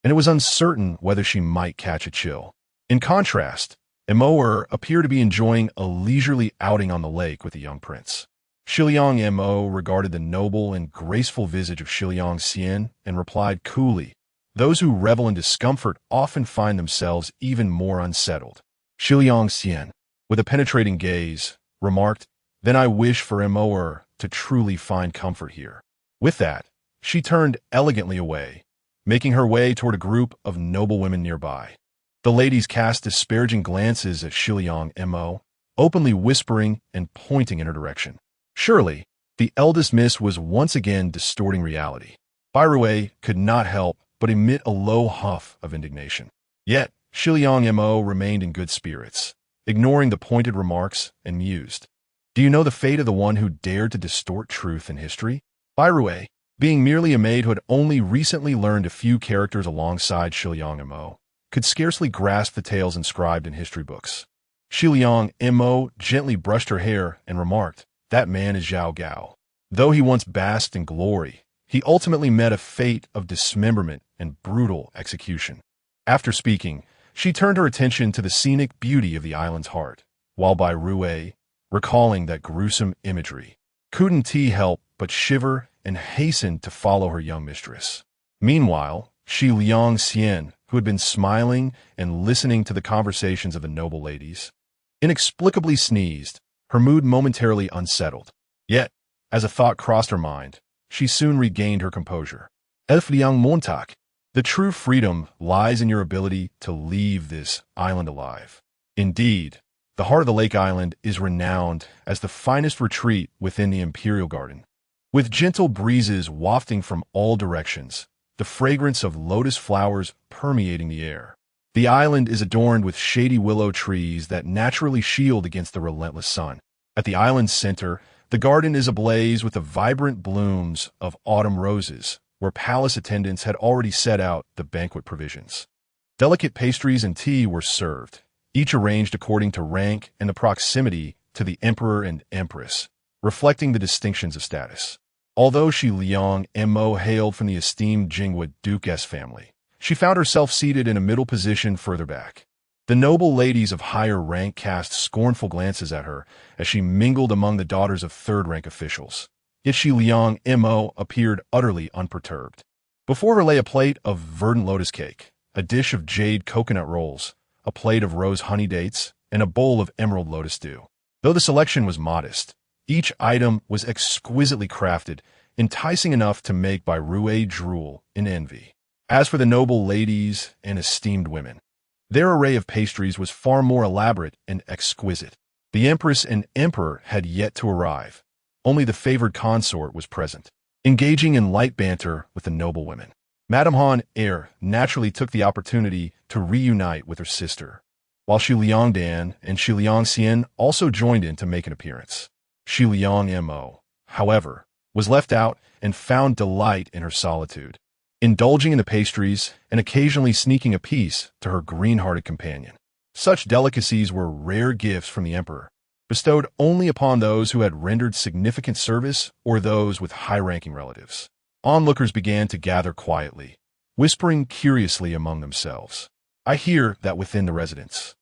and it was uncertain whether she might catch a chill. In contrast, Mo appeared to be enjoying a leisurely outing on the lake with the young prince. Shiliang Mo regarded the noble and graceful visage of Shiliang Xian and replied coolly, "Those who revel in discomfort often find themselves even more unsettled." Shiliang Xian, with a penetrating gaze, remarked, "Then I wish for Mo to truly find comfort here." With that, she turned elegantly away, making her way toward a group of noble women nearby. The ladies cast disparaging glances at Shiliang Mo, openly whispering and pointing in her direction. Surely, the eldest miss was once again distorting reality. Bairuei could not help but emit a low huff of indignation. Yet, Shiliang Mo remained in good spirits, ignoring the pointed remarks, and mused. Do you know the fate of the one who dared to distort truth in history? Bairuei, being merely a maid who had only recently learned a few characters alongside Shiliang Mo, could scarcely grasp the tales inscribed in history books. Shiliang Mo gently brushed her hair and remarked, "That man is Zhao Gao. Though he once basked in glory, he ultimately met a fate of dismemberment and brutal execution." After speaking, she turned her attention to the scenic beauty of the island's heart, while Bairuei, recalling that gruesome imagery, couldn't help but shiver and hastened to follow her young mistress. Meanwhile, Shiliang Xian, who had been smiling and listening to the conversations of the noble ladies, inexplicably sneezed, her mood momentarily unsettled. Yet, as a thought crossed her mind, she soon regained her composure. Elf Liang Montak, the true freedom lies in your ability to leave this island alive. Indeed, the heart of the lake island is renowned as the finest retreat within the imperial garden. With gentle breezes wafting from all directions, the fragrance of lotus flowers permeating the air. The island is adorned with shady willow trees that naturally shield against the relentless sun. At the island's center, The garden is ablaze with the vibrant blooms of autumn roses, where palace attendants had already set out the banquet provisions. Delicate pastries and tea were served, each arranged according to rank and the proximity to the emperor and empress, reflecting the distinctions of status. Although Shi Liang Mo hailed from the esteemed Jingwa Duke-S family, she found herself seated in a middle position further back. The noble ladies of higher rank cast scornful glances at her as she mingled among the daughters of third-rank officials. Yet Shi Liang Mo appeared utterly unperturbed. Before her lay a plate of verdant lotus cake, a dish of jade coconut rolls, a plate of rose honey dates, and a bowl of emerald lotus dew. Though the selection was modest, each item was exquisitely crafted, enticing enough to make Bai Rui drool in envy. As for the noble ladies and esteemed women, their array of pastries was far more elaborate and exquisite. The empress and emperor had yet to arrive. Only the favored consort was present, engaging in light banter with the noble women. Madame Han naturally took the opportunity to reunite with her sister, while Shi Liangdan and Shi Liangxian also joined in to make an appearance. Shi Liang Mo, however, was left out and found delight in her solitude, indulging in the pastries and occasionally sneaking a piece to her green-hearted companion. Such delicacies were rare gifts from the emperor, bestowed only upon those who had rendered significant service or those with high-ranking relatives. Onlookers began to gather quietly, whispering curiously among themselves. I hear that within the residence,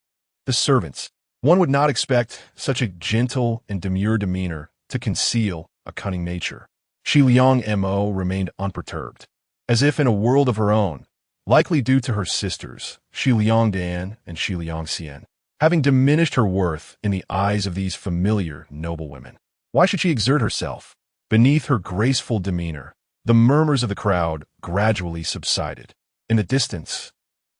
the servants, one would not expect such a gentle and demure demeanor to conceal a cunning nature. Shi Liang Mo remained unperturbed, as if in a world of her own, likely due to her sisters, Shi Liangdan and Shi Liangxian, having diminished her worth in the eyes of these familiar noble women. Why should she exert herself? Beneath her graceful demeanor, the murmurs of the crowd gradually subsided. In the distance,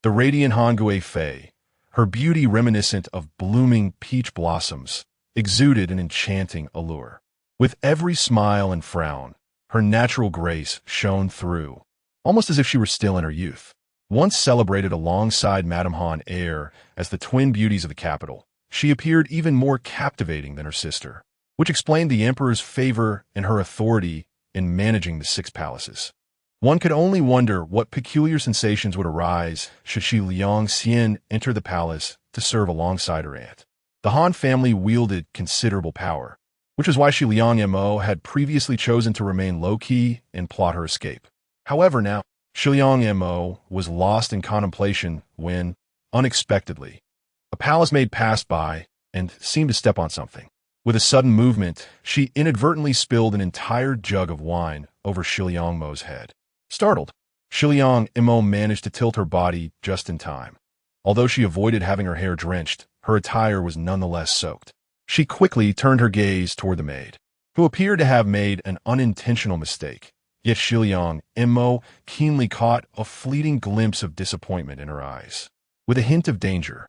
the radiant Han Guifei, her beauty reminiscent of blooming peach blossoms, exuded an enchanting allure. With every smile and frown, her natural grace shone through, almost as if she were still in her youth. Once celebrated alongside Madame Han as the twin beauties of the capital, she appeared even more captivating than her sister, which explained the emperor's favor and her authority in managing the 6 palaces. One could only wonder what peculiar sensations would arise should Shi Liangxian enter the palace to serve alongside her aunt. The Han family wielded considerable power, which is why Shi Liang Mo had previously chosen to remain low-key and plot her escape. However, now, Shi Liang Mo was lost in contemplation when, unexpectedly, a palace maid passed by and seemed to step on something. With a sudden movement, she inadvertently spilled an entire jug of wine over Shi Liang Mo's head. Startled, Shi Liang Mo managed to tilt her body just in time. Although she avoided having her hair drenched, her attire was nonetheless soaked. She quickly turned her gaze toward the maid, who appeared to have made an unintentional mistake. Yet Shi Liang Mo keenly caught a fleeting glimpse of disappointment in her eyes. With a hint of danger,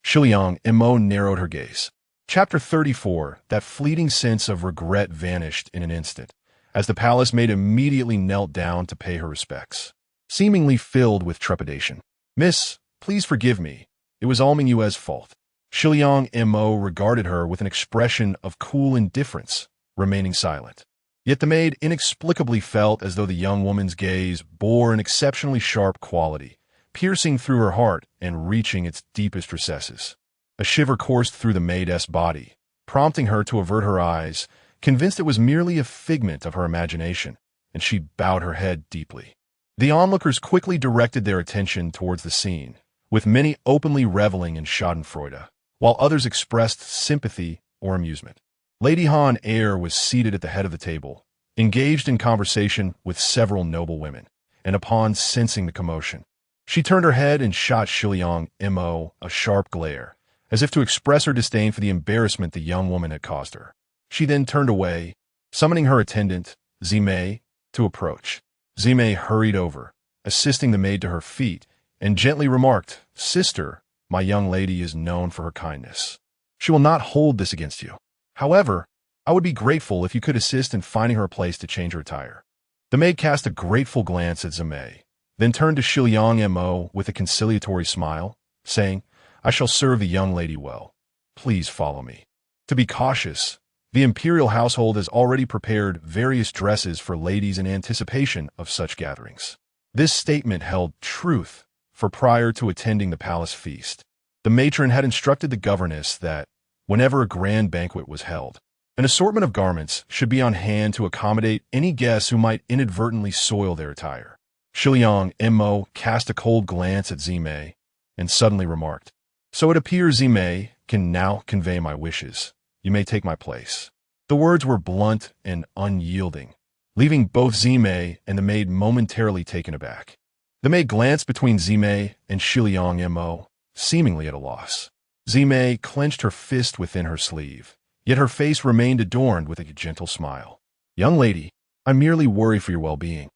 Shi Liang Mo narrowed her gaze. Chapter 34, that fleeting sense of regret vanished in an instant, as the palace maid immediately knelt down to pay her respects, seemingly filled with trepidation. Miss, please forgive me. It was all Ming Yue's fault. Shi Liang Mo regarded her with an expression of cool indifference, remaining silent. Yet the maid inexplicably felt as though the young woman's gaze bore an exceptionally sharp quality, piercing through her heart and reaching its deepest recesses. A shiver coursed through the maid's body, prompting her to avert her eyes, convinced it was merely a figment of her imagination, and she bowed her head deeply. The onlookers quickly directed their attention towards the scene, with many openly reveling in schadenfreude, while others expressed sympathy or amusement. Lady Han was seated at the head of the table, engaged in conversation with several noble women, and upon sensing the commotion, she turned her head and shot Shi Liang Mo a sharp glare, as if to express her disdain for the embarrassment the young woman had caused her. She then turned away, summoning her attendant, Zimei, to approach. Zimei hurried over, assisting the maid to her feet, and gently remarked, "Sister, my young lady is known for her kindness. She will not hold this against you. However, I would be grateful if you could assist in finding her a place to change her attire." The maid cast a grateful glance at Zimei, then turned to Shi Liang Mo with a conciliatory smile, saying, "I shall serve the young lady well. Please follow me." To be cautious, The imperial household has already prepared various dresses for ladies in anticipation of such gatherings. This statement held truth, for prior to attending the palace feast, the matron had instructed the governess that, whenever a grand banquet was held, an assortment of garments should be on hand to accommodate any guests who might inadvertently soil their attire. Shiliang Mo cast a cold glance at Zimei and suddenly remarked, "So it appears Zimei can now convey my wishes. You may take my place." The words were blunt and unyielding, leaving both Zimei and the maid momentarily taken aback. The maid glanced between Zimei and Shiliang Mo, seemingly at a loss. Zimei clenched her fist within her sleeve, yet her face remained adorned with a gentle smile. "Young lady, I merely worry for your well-being."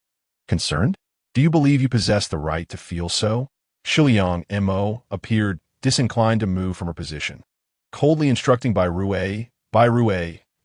"Concerned? Do you believe you possess the right to feel so?" Shiliang Mo appeared disinclined to move from her position, coldly instructing Bai Rui,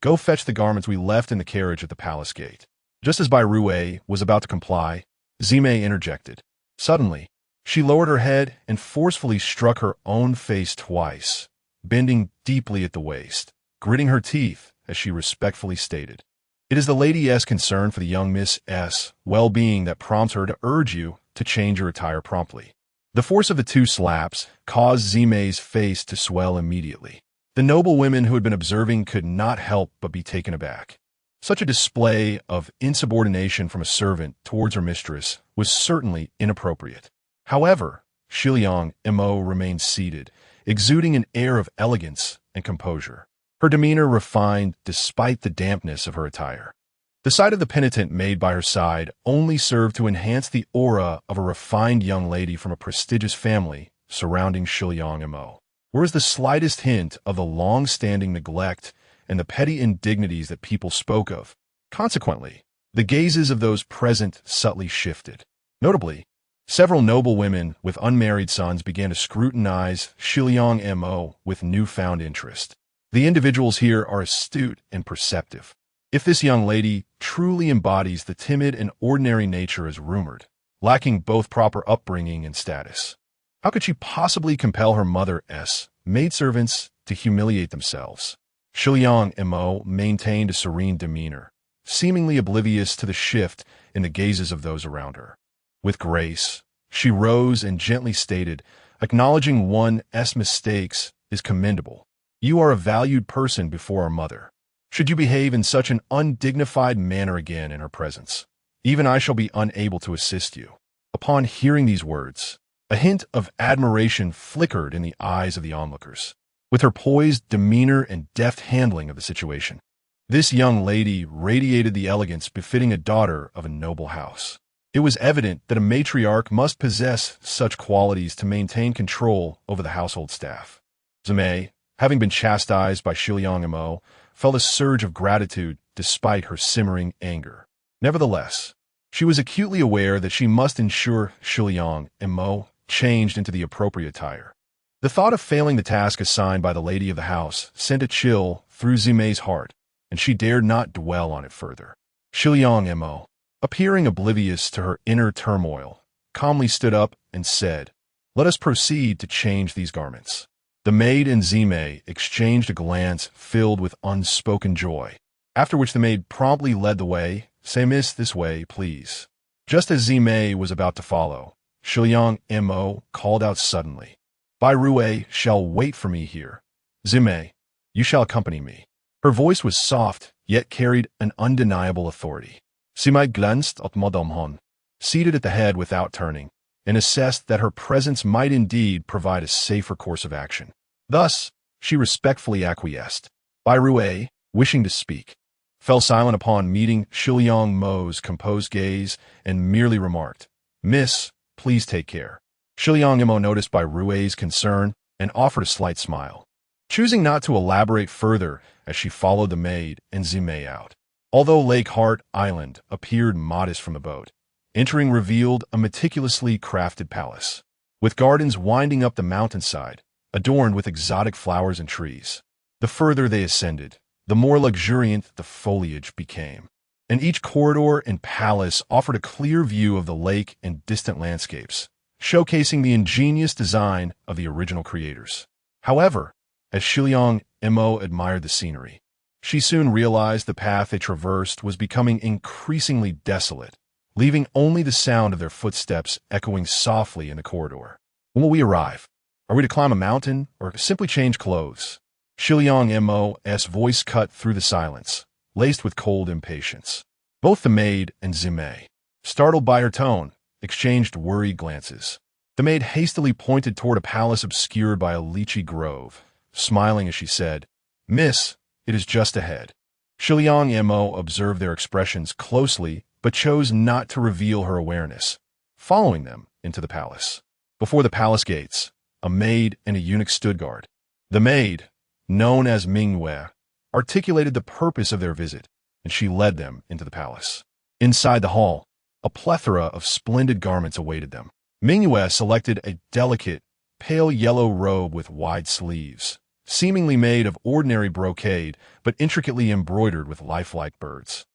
"Go fetch the garments we left in the carriage at the palace gate." Just as Bai Rui was about to comply, Zimei interjected. Suddenly, she lowered her head and forcefully struck her own face twice, bending deeply at the waist, gritting her teeth as she respectfully stated, "It is the Lady S concern for the young Miss S well-being that prompts her to urge you to change your attire promptly." The force of the two slaps caused Zimei's face to swell immediately. The noble women who had been observing could not help but be taken aback. Such a display of insubordination from a servant towards her mistress was certainly inappropriate. However, Shiliang Mo remained seated, exuding an air of elegance and composure, her demeanor refined despite the dampness of her attire. The sight of the penitent maid by her side only served to enhance the aura of a refined young lady from a prestigious family surrounding Shiliang Mo. Whereas the slightest hint of the long-standing neglect and the petty indignities that people spoke of. Consequently, the gazes of those present subtly shifted. Notably, several noble women with unmarried sons began to scrutinize Shiliang Mo with newfound interest. The individuals here are astute and perceptive. If this young lady truly embodies the timid and ordinary nature as rumored, lacking both proper upbringing and status, how could she possibly compel her mother's maidservants to humiliate themselves? Shiliang Mo maintained a serene demeanor, seemingly oblivious to the shift in the gazes of those around her. With grace, she rose and gently stated, "Acknowledging one's mistakes is commendable. You are a valued person before our mother. Should you behave in such an undignified manner again in her presence, even I shall be unable to assist you." Upon hearing these words, a hint of admiration flickered in the eyes of the onlookers. With her poised demeanor and deft handling of the situation, this young lady radiated the elegance befitting a daughter of a noble house. It was evident that a matriarch must possess such qualities to maintain control over the household staff. Zimei, having been chastised by Shiliang Mo, felt a surge of gratitude despite her simmering anger. Nevertheless, she was acutely aware that she must ensure Shiliang Mo changed into the appropriate attire. The thought of failing the task assigned by the lady of the house sent a chill through Zimei's heart, and she dared not dwell on it further. Shiliang Mo, appearing oblivious to her inner turmoil, calmly stood up and said, "Let us proceed to change these garments." The maid and Zimei exchanged a glance filled with unspoken joy, after which the maid promptly led the way, "Say, miss, this way, please." Just as Zimei was about to follow, Shiliang Mo called out suddenly, "Bai Rui shall wait for me here. Zimei, you shall accompany me." Her voice was soft, yet carried an undeniable authority. Zimei glanced at Madame Han, seated at the head without turning, and assessed that her presence might indeed provide a safer course of action. Thus, she respectfully acquiesced. Bai Rui, wishing to speak, fell silent upon meeting Shiliang Mo's composed gaze and merely remarked, "Miss, please take care." Shiliang Mo noticed Bai Rui's concern and offered a slight smile, choosing not to elaborate further as she followed the maid and Zimei out. Although Lake Heart Island appeared modest from the boat, entering revealed a meticulously crafted palace, with gardens winding up the mountainside, adorned with exotic flowers and trees. The further they ascended, the more luxuriant the foliage became, and each corridor and palace offered a clear view of the lake and distant landscapes, showcasing the ingenious design of the original creators. However, as Shiliang Mo admired the scenery, She soon realized the path they traversed was becoming increasingly desolate, leaving only the sound of their footsteps echoing softly in the corridor. When will we arrive? Are we to climb a mountain or simply change clothes? Shiliang Mo's voice cut through the silence, laced with cold impatience. Both the maid and Zime, startled by her tone, exchanged worried glances. The maid hastily pointed toward a palace obscured by a lychee grove, smiling as she said, "Miss, it is just ahead." Shiliang Mo observed their expressions closely, but chose not to reveal her awareness, following them into the palace. Before the palace gates, a maid and a eunuch stood guard. The maid, known as Mingyue, articulated the purpose of their visit, and she led them into the palace. Inside the hall, a plethora of splendid garments awaited them. Mingyue selected a delicate, pale yellow robe with wide sleeves, seemingly made of ordinary brocade but intricately embroidered with lifelike birds.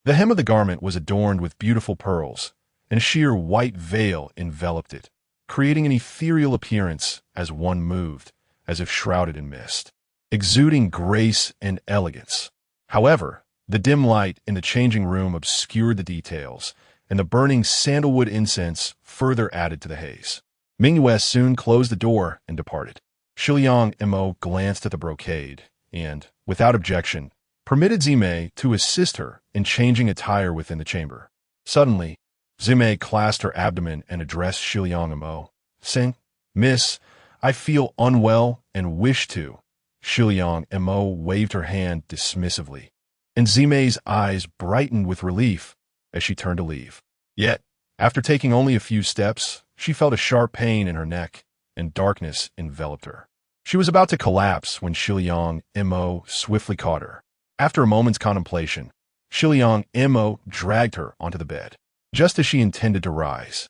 The hem of the garment was adorned with beautiful pearls, and a sheer white veil enveloped it, creating an ethereal appearance as one moved, as if shrouded in mist, exuding grace and elegance. However, the dim light in the changing room obscured the details, and the burning sandalwood incense further added to the haze. Mingyue soon closed the door and departed. Shiliang Mo glanced at the brocade and, without objection, permitted Zime to assist her in changing attire within the chamber. Suddenly, Zime clasped her abdomen and addressed Shiliang Mo, saying, "Miss, I feel unwell and wish to." Shiliang Mo waved her hand dismissively, and Zime's eyes brightened with relief as she turned to leave. Yet, after taking only a few steps, she felt a sharp pain in her neck, and darkness enveloped her. She was about to collapse when Shiliang Mo swiftly caught her. After a moment's contemplation, Shiliang Mo dragged her onto the bed, just as she intended to rise.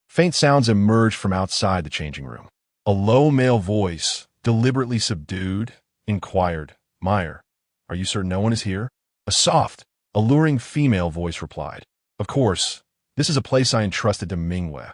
Faint sounds emerged from outside the changing room. A low male voice, deliberately subdued, inquired, "Meyer, are you certain no one is here?" A soft, alluring female voice replied, "Of course, this is a place I entrusted to Mingyue.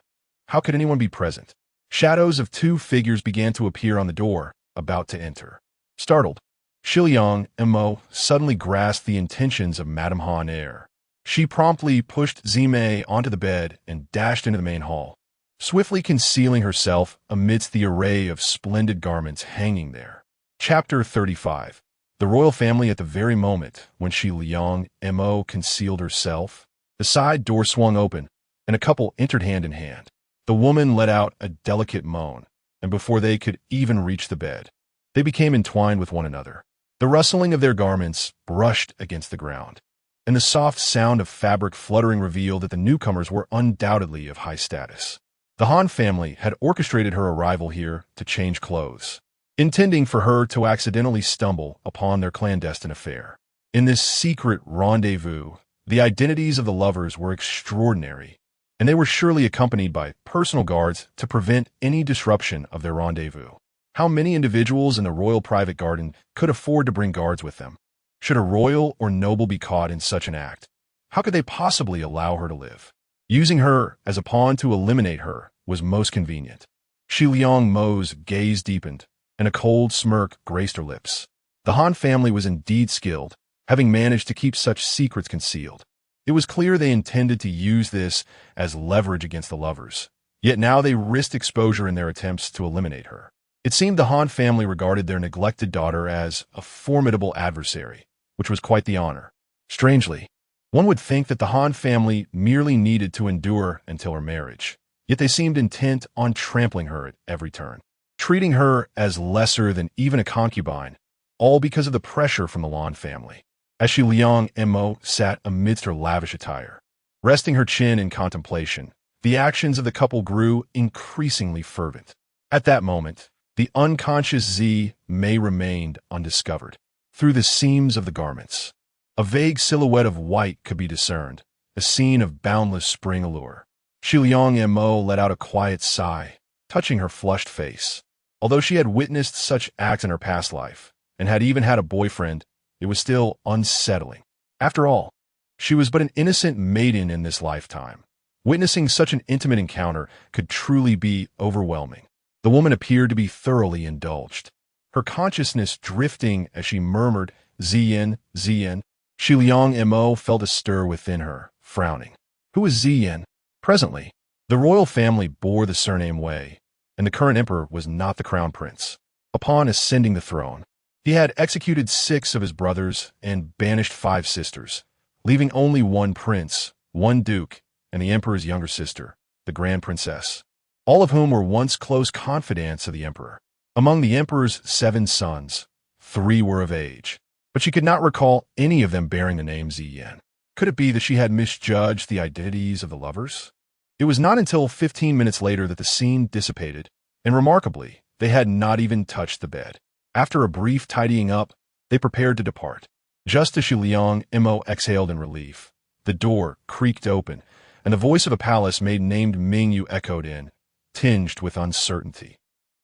How could anyone be present?" Shadows of two figures began to appear on the door, about to enter. Startled, Shiliang Mo suddenly grasped the intentions of Madame Han Er. She promptly pushed Zime onto the bed and dashed into the main hall, swiftly concealing herself amidst the array of splendid garments hanging there. Chapter 35. The royal family at the very moment when Shiliang Mo concealed herself. The side door swung open, and a couple entered hand in hand. The woman let out a delicate moan, and before they could even reach the bed, they became entwined with one another. The rustling of their garments brushed against the ground, and the soft sound of fabric fluttering revealed that the newcomers were undoubtedly of high status. The Han family had orchestrated her arrival here to change clothes, intending for her to accidentally stumble upon their clandestine affair. In this secret rendezvous, the identities of the lovers were extraordinary, and they were surely accompanied by personal guards to prevent any disruption of their rendezvous. How many individuals in the royal private garden could afford to bring guards with them? Should a royal or noble be caught in such an act, how could they possibly allow her to live? Using her as a pawn to eliminate her was most convenient. Shiliang Mo's gaze deepened, and a cold smirk graced her lips. The Han family was indeed skilled, having managed to keep such secrets concealed. It was clear they intended to use this as leverage against the lovers, yet now they risked exposure in their attempts to eliminate her. It seemed the Han family regarded their neglected daughter as a formidable adversary, which was quite the honor. Strangely, one would think that the Han family merely needed to endure until her marriage, yet they seemed intent on trampling her at every turn, treating her as lesser than even a concubine, all because of the pressure from the Lan family. As Shiliang Mo sat amidst her lavish attire, resting her chin in contemplation, the actions of the couple grew increasingly fervent. At that moment, the unconscious May remained undiscovered. Through the seams of the garments, a vague silhouette of white could be discerned, a scene of boundless spring allure. Shiliang Mo let out a quiet sigh, touching her flushed face. Although she had witnessed such acts in her past life, and had even had a boyfriend, it was still unsettling. After all, she was but an innocent maiden in this lifetime. Witnessing such an intimate encounter could truly be overwhelming. The woman appeared to be thoroughly indulged, her consciousness drifting as she murmured, Ziyin, Ziyin. Shi Liang Mo felt a stir within her, frowning. Who is Ziyin? Presently, the royal family bore the surname Wei, and the current emperor was not the crown prince. Upon ascending the throne, he had executed 6 of his brothers and banished 5 sisters, leaving only 1 prince, 1 duke, and the emperor's younger sister, the grand princess, all of whom were once close confidants of the emperor. Among the emperor's 7 sons, 3 were of age, but she could not recall any of them bearing the name Ziyin. Could it be that she had misjudged the identities of the lovers? It was not until 15 minutes later that the scene dissipated, and remarkably, they had not even touched the bed. After a brief tidying up, they prepared to depart. Just as Shi Liang Mo exhaled in relief, the door creaked open, and the voice of a palace maid named Mingyu echoed in, tinged with uncertainty.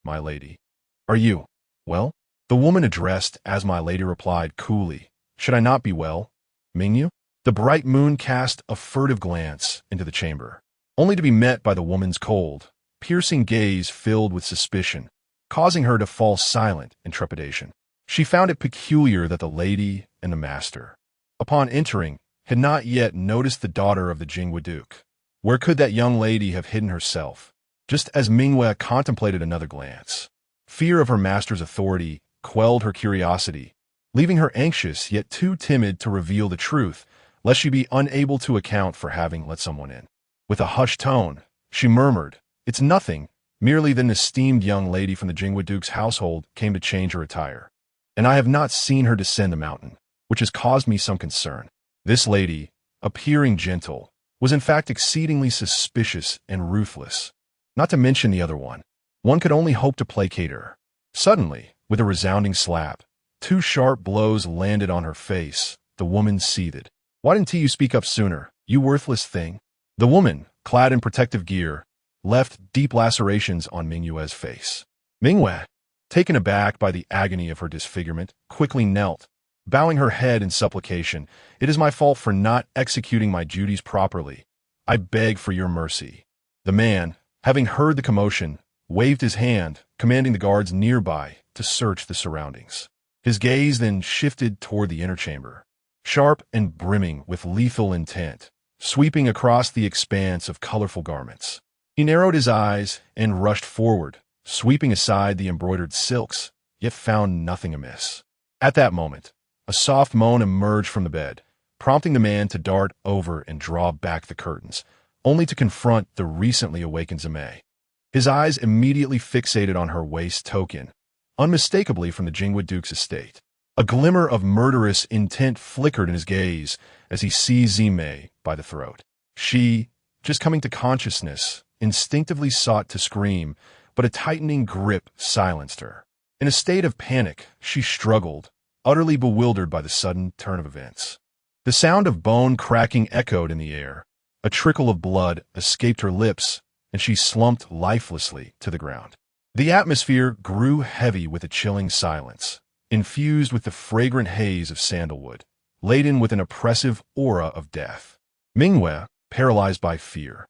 "My lady, are you well?" The woman addressed as my lady replied coolly, "Should I not be well, Mingyu?" The bright moon cast a furtive glance into the chamber, only to be met by the woman's cold, piercing gaze filled with suspicion, causing her to fall silent in trepidation. She found it peculiar that the lady and the master, upon entering, had not yet noticed the daughter of the Jingwa Duke. Where could that young lady have hidden herself? Just as Mingwei contemplated another glance, fear of her master's authority quelled her curiosity, leaving her anxious yet too timid to reveal the truth, lest she be unable to account for having let someone in. With a hushed tone, she murmured, "It's nothing, merely that an esteemed young lady from the Jingwa Duke's household came to change her attire, and I have not seen her descend the mountain, which has caused me some concern." This lady, appearing gentle, was in fact exceedingly suspicious and ruthless, not to mention the other one. One could only hope to placate her. Suddenly, with a resounding slap, 2 sharp blows landed on her face. The woman seethed. "Why didn't you speak up sooner, you worthless thing?" The woman, clad in protective gear, left deep lacerations on Mingyue's face. Mingwei, taken aback by the agony of her disfigurement, quickly knelt, bowing her head in supplication. "It is my fault for not executing my duties properly. I beg for your mercy." The man, having heard the commotion, waved his hand, commanding the guards nearby to search the surroundings. His gaze then shifted toward the inner chamber, sharp and brimming with lethal intent, sweeping across the expanse of colorful garments. He narrowed his eyes and rushed forward, sweeping aside the embroidered silks, yet found nothing amiss. At that moment, a soft moan emerged from the bed, prompting the man to dart over and draw back the curtains, only to confront the recently awakened Zimei. His eyes immediately fixated on her waist token, unmistakably from the Jingwa Duke's estate. A glimmer of murderous intent flickered in his gaze as he seized Zimei by the throat. She, just coming to consciousness, instinctively sought to scream, but a tightening grip silenced her. In a state of panic, she struggled, utterly bewildered by the sudden turn of events. The sound of bone cracking echoed in the air. A trickle of blood escaped her lips, and she slumped lifelessly to the ground. The atmosphere grew heavy with a chilling silence, infused with the fragrant haze of sandalwood, laden with an oppressive aura of death. Mingwei, paralyzed by fear,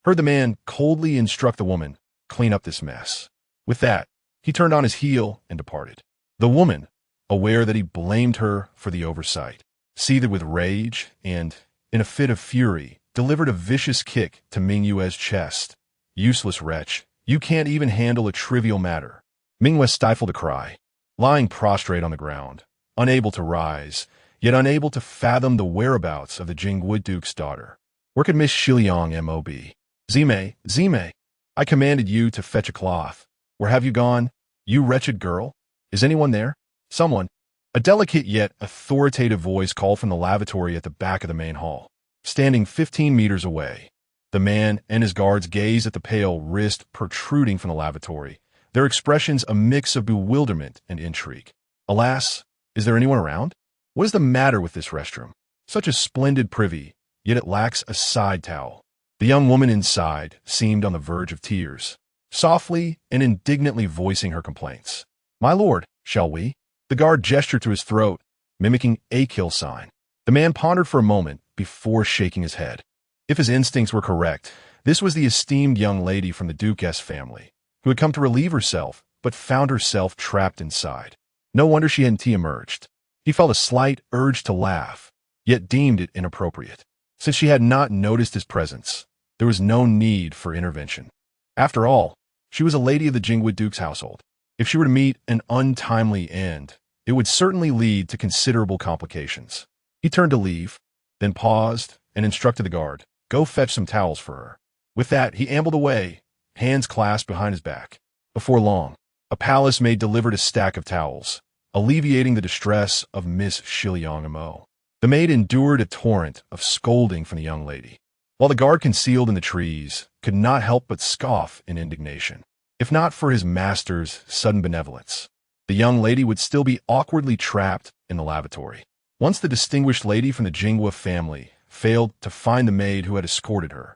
heard the man coldly instruct the woman, "Clean up this mess." With that, he turned on his heel and departed. The woman, aware that he blamed her for the oversight, seethed with rage and, in a fit of fury, delivered a vicious kick to Mingyue's chest. "Useless wretch, you can't even handle a trivial matter." Mingwei stifled a cry, lying prostrate on the ground, unable to rise, yet unable to fathom the whereabouts of the Jingwa Duke's daughter. Where could Miss Shi Liang Mo be? "Zimei, Zimei, I commanded you to fetch a cloth. Where have you gone, you wretched girl? Is anyone there? Someone." A delicate yet authoritative voice called from the lavatory at the back of the main hall. Standing 15 meters away, the man and his guards gazed at the pale wrist protruding from the lavatory, their expressions a mix of bewilderment and intrigue. Alas, is there anyone around? What is the matter with this restroom? Such a splendid privy, yet it lacks a side towel. The young woman inside seemed on the verge of tears, softly and indignantly voicing her complaints. "My lord, shall we?" The guard gestured to his throat, mimicking a kill sign. The man pondered for a moment before shaking his head. If his instincts were correct, this was the esteemed young lady from the Duke's family, who had come to relieve herself, but found herself trapped inside. No wonder she hadn't emerged. He felt a slight urge to laugh, yet deemed it inappropriate. Since she had not noticed his presence, there was no need for intervention. After all, she was a lady of the Jingwood Duke's household. If she were to meet an untimely end, it would certainly lead to considerable complications. He turned to leave, then paused and instructed the guard, "Go fetch some towels for her." With that, he ambled away, hands clasped behind his back. Before long, a palace maid delivered a stack of towels, alleviating the distress of Miss Shiliang. The maid endured a torrent of scolding from the young lady, while the guard concealed in the trees could not help but scoff in indignation. If not for his master's sudden benevolence, the young lady would still be awkwardly trapped in the lavatory. Once the distinguished lady from the Jinghua family failed to find the maid who had escorted her,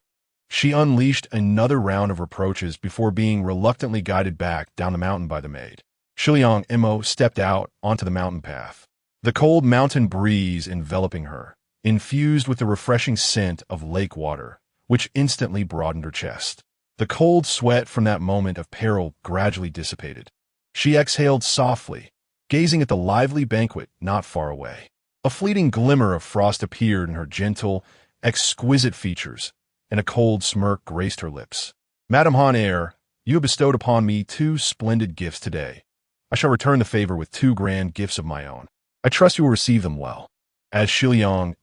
she unleashed another round of reproaches before being reluctantly guided back down the mountain by the maid. Shiliang stepped out onto the mountain path, the cold mountain breeze enveloping her, infused with the refreshing scent of lake water, which instantly broadened her chest. The cold sweat from that moment of peril gradually dissipated. She exhaled softly, gazing at the lively banquet not far away. A fleeting glimmer of frost appeared in her gentle, exquisite features, and a cold smirk graced her lips. "Madame Han Air, you have bestowed upon me 2 splendid gifts today. I shall return the favor with 2 grand gifts of my own. I trust you will receive them well." As Shiliang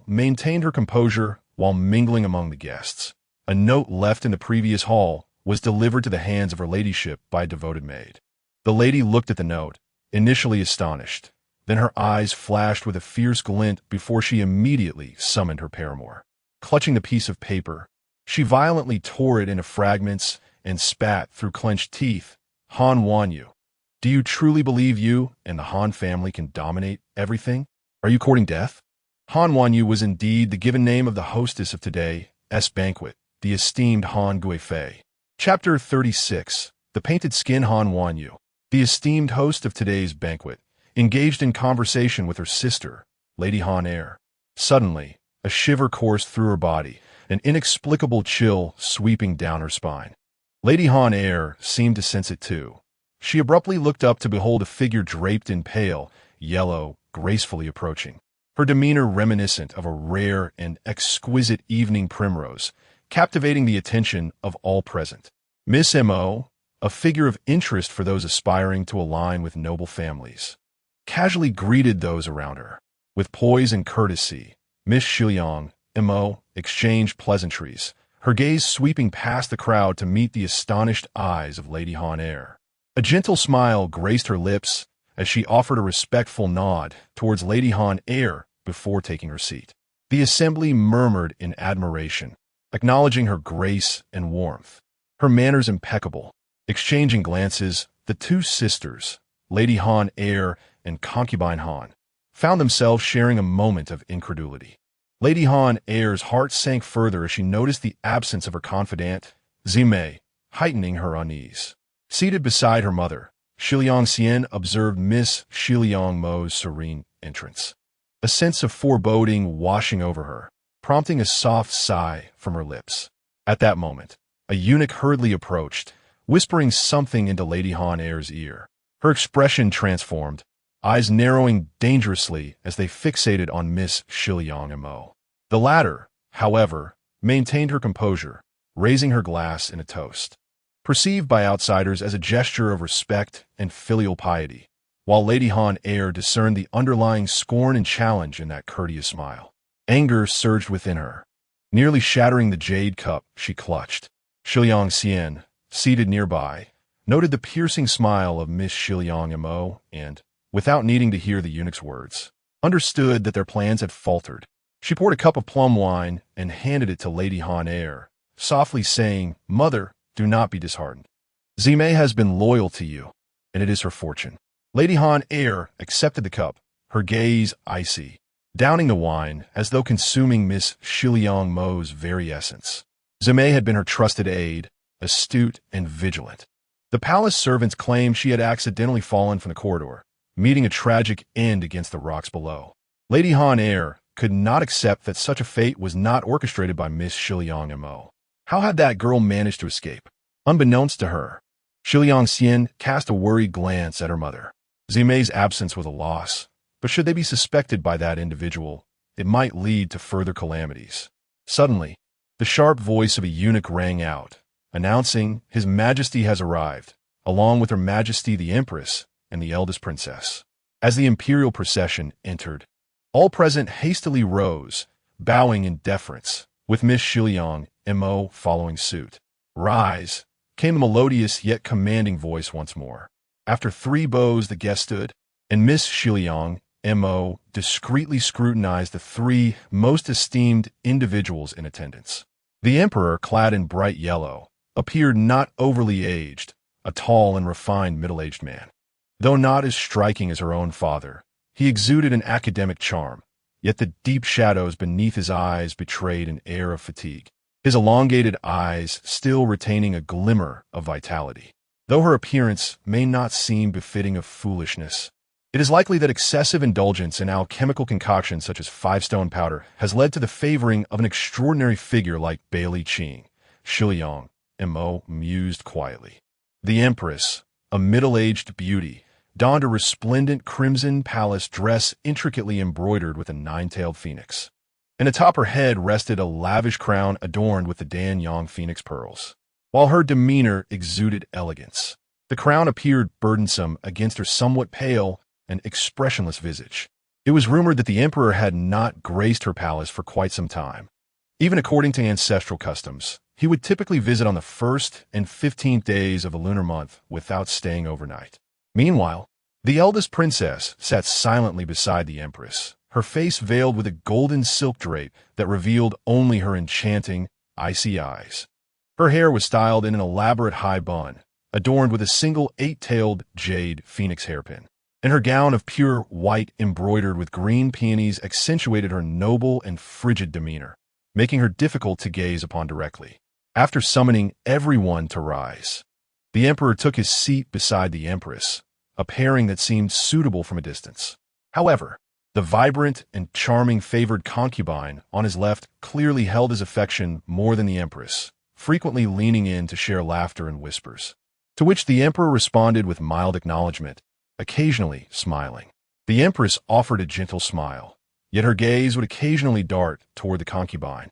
maintained her composure while mingling among the guests, a note left in the previous hall was delivered to the hands of her ladyship by a devoted maid. The lady looked at the note, initially astonished. Then her eyes flashed with a fierce glint before she immediately summoned her paramour. Clutching the piece of paper, she violently tore it into fragments and spat through clenched teeth. "Han Wanyu, do you truly believe you and the Han family can dominate everything? Are you courting death?" Han Wanyu was indeed the given name of the hostess of today's banquet, the esteemed Han Guifei. Chapter 36. The Painted Skin. Han Wanyu, the esteemed host of today's banquet, engaged in conversation with her sister, Lady Han Air. Suddenly, a shiver coursed through her body, an inexplicable chill sweeping down her spine. Lady Han Air seemed to sense it too. She abruptly looked up to behold a figure draped in pale, yellow, gracefully approaching. Her demeanor reminiscent of a rare and exquisite evening primrose, captivating the attention of all present. Miss M.O., a figure of interest for those aspiring to align with noble families, casually greeted those around her. With poise and courtesy, Miss Shiliang M.O. exchanged pleasantries, her gaze sweeping past the crowd to meet the astonished eyes of Lady Han Air. A gentle smile graced her lips as she offered a respectful nod towards Lady Han Air before taking her seat. The assembly murmured in admiration, acknowledging her grace and warmth, her manners impeccable. Exchanging glances, the 2 sisters, Lady Han Air and Concubine Han, found themselves sharing a moment of incredulity. Lady Han Air's heart sank further as she noticed the absence of her confidante, Zimei, heightening her unease. Seated beside her mother, Shiliang Xian observed Miss Shiliang Mo's serene entrance. A sense of foreboding washing over her, prompting a soft sigh from her lips. At that moment, a eunuch hurriedly approached, whispering something into Lady Han Air's ear. Her expression transformed, eyes narrowing dangerously as they fixated on Miss Shiliang Mo. The latter, however, maintained her composure, raising her glass in a toast, perceived by outsiders as a gesture of respect and filial piety, while Lady Han Air discerned the underlying scorn and challenge in that courteous smile. Anger surged within her, nearly shattering the jade cup she clutched. Shiliang Xian, seated nearby, noted the piercing smile of Miss Shiliang Mo and, without needing to hear the eunuch's words, understood that their plans had faltered. She poured a cup of plum wine and handed it to Lady Han Air, softly saying, "Mother, do not be disheartened. Zimei has been loyal to you, and it is her fortune." Lady Han Air accepted the cup, her gaze icy, downing the wine as though consuming Miss Shiliang Mo's very essence. Zimei had been her trusted aide, astute and vigilant. The palace servants claimed she had accidentally fallen from the corridor, meeting a tragic end against the rocks below. Lady Han Air could not accept that such a fate was not orchestrated by Miss Shiliang Mo. How had that girl managed to escape? Unbeknownst to her, Shiliang Xian cast a worried glance at her mother. Zimei's absence was a loss, but should they be suspected by that individual, it might lead to further calamities. Suddenly, the sharp voice of a eunuch rang out, announcing, "His Majesty has arrived, along with Her Majesty the Empress and the eldest princess." As the imperial procession entered, all present hastily rose, bowing in deference, with Miss Shiliang Mo following suit. "Rise," came the melodious yet commanding voice once more. After 3 bows the guest stood, and Miss Shiliang Mo discreetly scrutinized the 3 most esteemed individuals in attendance. The emperor, clad in bright yellow, appeared not overly aged, a tall and refined middle-aged man. Though not as striking as her own father, he exuded an academic charm, yet the deep shadows beneath his eyes betrayed an air of fatigue, his elongated eyes still retaining a glimmer of vitality. Though her appearance may not seem befitting of foolishness, it is likely that excessive indulgence in alchemical concoctions such as 5-stone powder has led to the favoring of an extraordinary figure like Bailey Qing. Shiliang Mo mused quietly. The empress, a middle-aged beauty, donned a resplendent crimson palace dress intricately embroidered with a 9-tailed phoenix, and atop her head rested a lavish crown adorned with the Dan-Yang phoenix pearls. While her demeanor exuded elegance, the crown appeared burdensome against her somewhat pale and expressionless visage. It was rumored that the emperor had not graced her palace for quite some time. Even according to ancestral customs, he would typically visit on the 1st and 15th days of a lunar month without staying overnight. Meanwhile, the eldest princess sat silently beside the empress, her face veiled with a golden silk drape that revealed only her enchanting, icy eyes. Her hair was styled in an elaborate high bun, adorned with a single 8-tailed jade phoenix hairpin, and her gown of pure white embroidered with green peonies accentuated her noble and frigid demeanor, making her difficult to gaze upon directly. After summoning everyone to rise, the emperor took his seat beside the empress, a pairing that seemed suitable from a distance. However, the vibrant and charming favored concubine on his left clearly held his affection more than the empress, frequently leaning in to share laughter and whispers, to which the emperor responded with mild acknowledgement, occasionally smiling. The empress offered a gentle smile, yet her gaze would occasionally dart toward the concubine,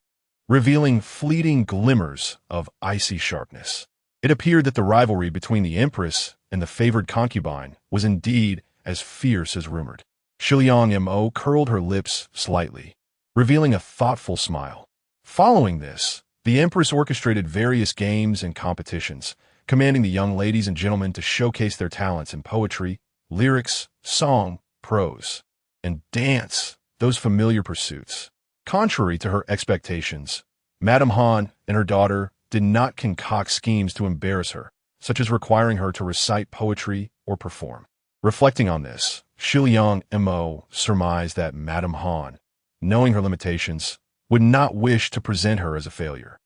revealing fleeting glimmers of icy sharpness. It appeared that the rivalry between the empress and the favored concubine was indeed as fierce as rumored. Shiliang Mo curled her lips slightly, revealing a thoughtful smile. Following this, the empress orchestrated various games and competitions, commanding the young ladies and gentlemen to showcase their talents in poetry, lyrics, song, prose, and dance, those familiar pursuits. Contrary to her expectations, Madame Han and her daughter did not concoct schemes to embarrass her, such as requiring her to recite poetry or perform. Reflecting on this, Shiliang Mo surmised that Madame Han, knowing her limitations, would not wish to present her as a failure,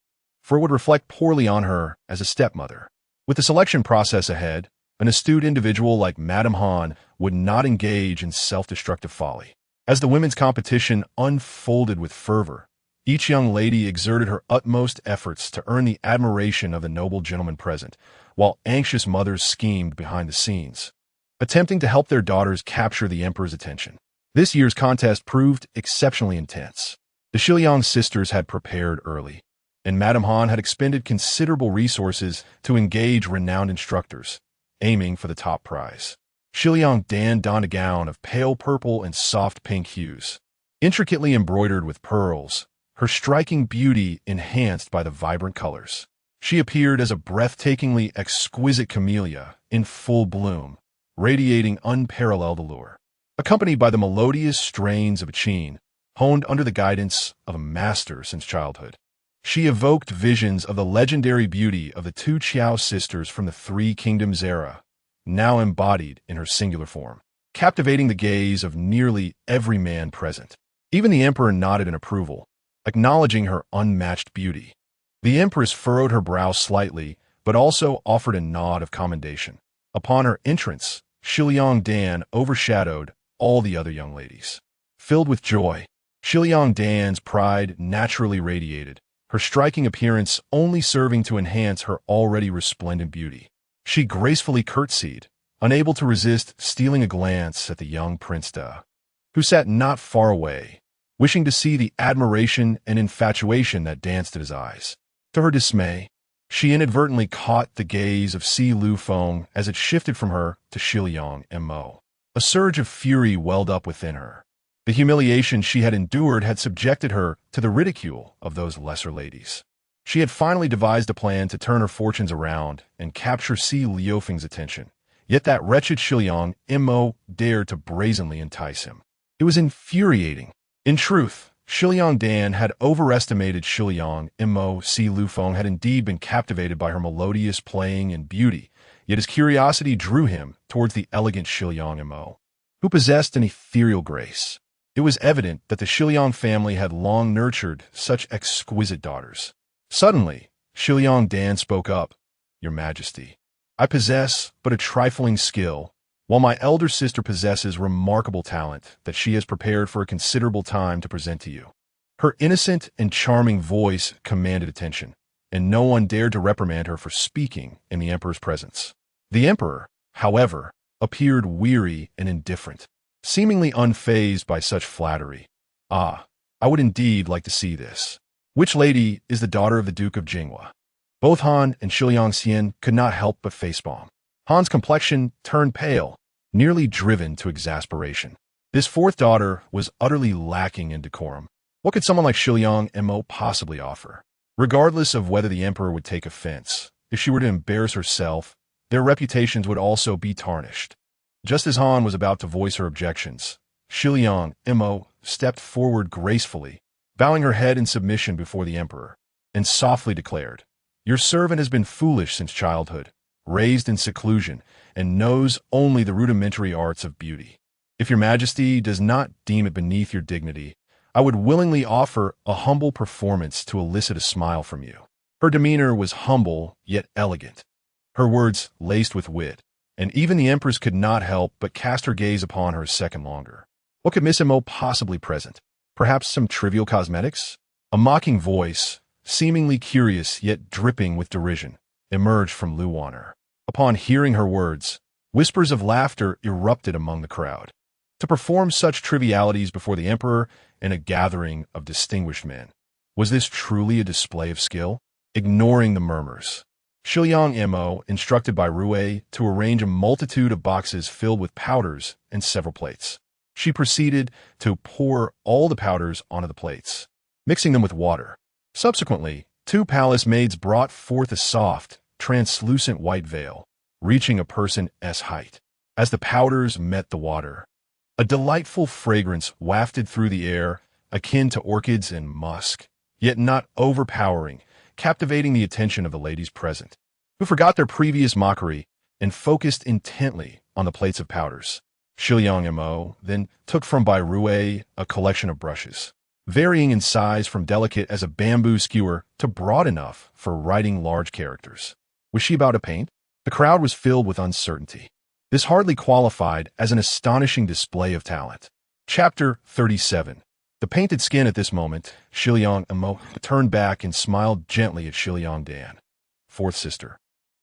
for it would reflect poorly on her as a stepmother. With the selection process ahead, an astute individual like Madame Han would not engage in self-destructive folly. As the women's competition unfolded with fervor, each young lady exerted her utmost efforts to earn the admiration of the noble gentlemen present, while anxious mothers schemed behind the scenes, attempting to help their daughters capture the emperor's attention. This year's contest proved exceptionally intense. The Shiliang sisters had prepared early, and Madame Han had expended considerable resources to engage renowned instructors, aiming for the top prize. Shiliang Dan donned a gown of pale purple and soft pink hues, intricately embroidered with pearls, her striking beauty enhanced by the vibrant colors. She appeared as a breathtakingly exquisite camellia in full bloom, radiating unparalleled allure. Accompanied by the melodious strains of a qin, honed under the guidance of a master since childhood, she evoked visions of the legendary beauty of the 2 Qiao sisters from the 3 Kingdoms era, now embodied in her singular form, captivating the gaze of nearly every man present. Even the emperor nodded in approval, acknowledging her unmatched beauty. The empress furrowed her brow slightly, but also offered a nod of commendation. Upon her entrance, Shiliang Dan overshadowed all the other young ladies. Filled with joy, Shiliang Dan's pride naturally radiated, her striking appearance only serving to enhance her already resplendent beauty. She gracefully curtsied, unable to resist stealing a glance at the young Prince Da. who sat not far away, wishing to see the admiration and infatuation that danced at his eyes. To her dismay, she inadvertently caught the gaze of Si Lu Feng as it shifted from her to Shiliang Mo. A surge of fury welled up within her. The humiliation she had endured had subjected her to the ridicule of those lesser ladies. She had finally devised a plan to turn her fortunes around and capture Si Liufeng's attention. Yet that wretched Shiliang Mo dared to brazenly entice him. It was infuriating. In truth, Shiliang Dan had overestimated Shiliang Mo. Si Lufeng had indeed been captivated by her melodious playing and beauty, yet his curiosity drew him towards the elegant Shiliang Mo, who possessed an ethereal grace. It was evident that the Shiliang family had long nurtured such exquisite daughters. Suddenly, Shiliang Dan spoke up. "Your Majesty, I possess but a trifling skill, while my elder sister possesses remarkable talent that she has prepared for a considerable time to present to you." Her innocent and charming voice commanded attention, and no one dared to reprimand her for speaking in the emperor's presence. The emperor, however, appeared weary and indifferent, seemingly unfazed by such flattery. "Ah, I would indeed like to see this. Which lady is the daughter of the Duke of Jinghua?" Both Han and Shiliang Xian could not help but facepalm. Han's complexion turned pale, nearly driven to exasperation. This fourth daughter was utterly lacking in decorum. What could someone like Shiliang Mo possibly offer? Regardless of whether the emperor would take offense, if she were to embarrass herself, their reputations would also be tarnished. Just as Han was about to voice her objections, Shiliang Mo stepped forward gracefully, bowing her head in submission before the emperor, and softly declared, "Your servant has been foolish since childhood, raised in seclusion, and knows only the rudimentary arts of beauty. If your Majesty does not deem it beneath your dignity, I would willingly offer a humble performance to elicit a smile from you." Her demeanor was humble yet elegant, her words laced with wit, and even the empress could not help but cast her gaze upon her a second longer. What could Miss Mo possibly present? Perhaps some trivial cosmetics? A mocking voice, seemingly curious yet dripping with derision, emerged from Lu Wanner. Upon hearing her words, whispers of laughter erupted among the crowd. To perform such trivialities before the emperor and a gathering of distinguished men, was this truly a display of skill? Ignoring the murmurs, Shiliang Mo instructed by Rue to arrange a multitude of boxes filled with powders and several plates. She proceeded to pour all the powders onto the plates, mixing them with water. Subsequently, 2 palace maids brought forth a soft, translucent white veil, reaching a person's height. As the powders met the water, a delightful fragrance wafted through the air, akin to orchids and musk, yet not overpowering, captivating the attention of the ladies present, who forgot their previous mockery and focused intently on the plates of powders. Shiliang Mo then took from Bai Rue a collection of brushes, varying in size from delicate as a bamboo skewer to broad enough for writing large characters. Was she about to paint? The crowd was filled with uncertainty. This hardly qualified as an astonishing display of talent. Chapter 37. The painted skin. At this moment, Shiliang Mo turned back and smiled gently at Shiliang Dan. "Fourth sister,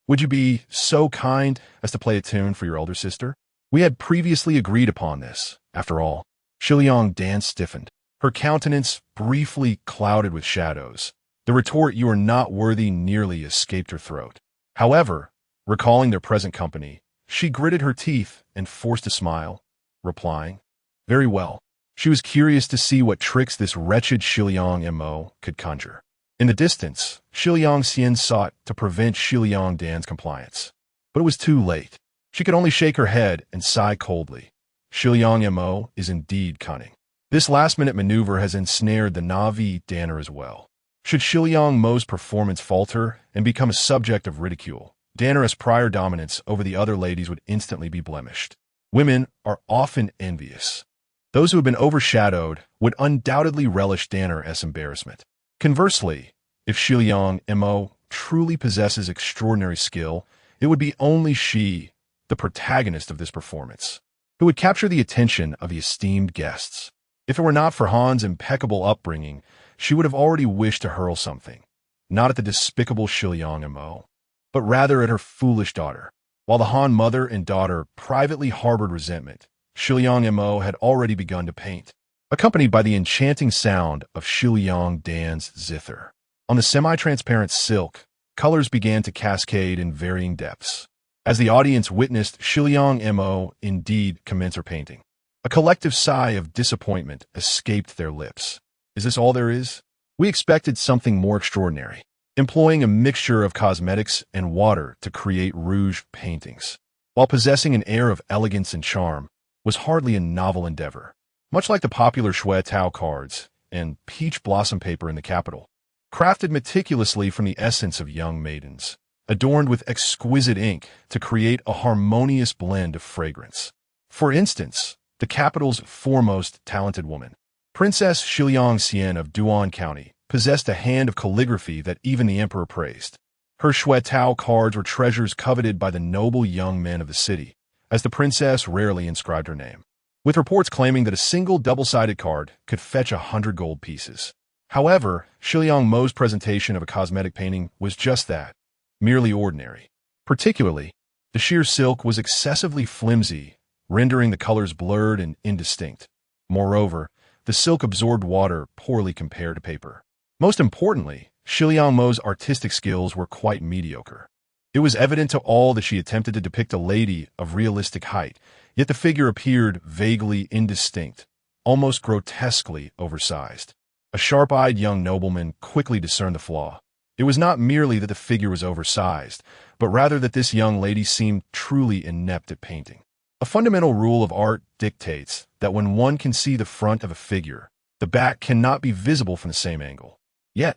would you be so kind as to play a tune for your elder sister? We had previously agreed upon this, after all." Shiliang Dan stiffened, her countenance briefly clouded with shadows. The retort, "You are not worthy," nearly escaped her throat. However, recalling their present company, she gritted her teeth and forced a smile, replying, "Very well." She was curious to see what tricks this wretched Shiliang Mo could conjure. In the distance, Shiliang Xian sought to prevent Shiliang Dan's compliance, but it was too late. She could only shake her head and sigh coldly. Shiliang Mo is indeed cunning. This last-minute maneuver has ensnared the Navi Danner as well. Should Shiliang Mo's performance falter and become a subject of ridicule, Danner's prior dominance over the other ladies would instantly be blemished. Women are often envious. Those who have been overshadowed would undoubtedly relish Danner's embarrassment. Conversely, if Shiliang Mo truly possesses extraordinary skill, it would be only she, the protagonist of this performance, who would capture the attention of the esteemed guests. If it were not for Han's impeccable upbringing, she would have already wished to hurl something, not at the despicable Shiliang Mo, but rather at her foolish daughter. While the Han mother and daughter privately harbored resentment, Shiliang Mo had already begun to paint, accompanied by the enchanting sound of Shiliang Dan's zither. On the semi-transparent silk, colors began to cascade in varying depths. As the audience witnessed Shiliang Mo indeed commence her painting, a collective sigh of disappointment escaped their lips. Is this all there is? We expected something more extraordinary, employing a mixture of cosmetics and water to create rouge paintings, while possessing an air of elegance and charm, was hardly a novel endeavor. Much like the popular Shui Tao cards and peach blossom paper in the capital, crafted meticulously from the essence of young maidens, adorned with exquisite ink to create a harmonious blend of fragrance. For instance, the capital's foremost talented woman, Princess Shiliang Xian of Duan County, possessed a hand of calligraphy that even the emperor praised. Her Shui Tao cards were treasures coveted by the noble young men of the city, as the princess rarely inscribed her name, with reports claiming that a single double-sided card could fetch 100 gold pieces. However, Shiliang Mo's presentation of a cosmetic painting was just that, merely ordinary. Particularly, the sheer silk was excessively flimsy, rendering the colors blurred and indistinct. Moreover, the silk absorbed water poorly compared to paper. Most importantly, Shiliang Mo's artistic skills were quite mediocre. It was evident to all that she attempted to depict a lady of realistic height, yet the figure appeared vaguely indistinct, almost grotesquely oversized. A sharp-eyed young nobleman quickly discerned the flaw. It was not merely that the figure was oversized, but rather that this young lady seemed truly inept at painting. A fundamental rule of art dictates that when one can see the front of a figure, the back cannot be visible from the same angle. Yet,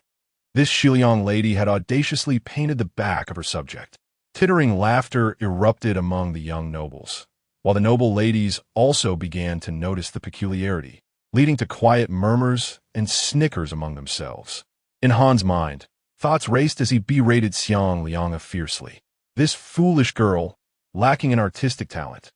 this Shiliang lady had audaciously painted the back of her subject. Tittering laughter erupted among the young nobles, while the noble ladies also began to notice the peculiarity, leading to quiet murmurs and snickers among themselves. In Han's mind, thoughts raced as he berated Xiang Lianga fiercely. This foolish girl, lacking in artistic talent,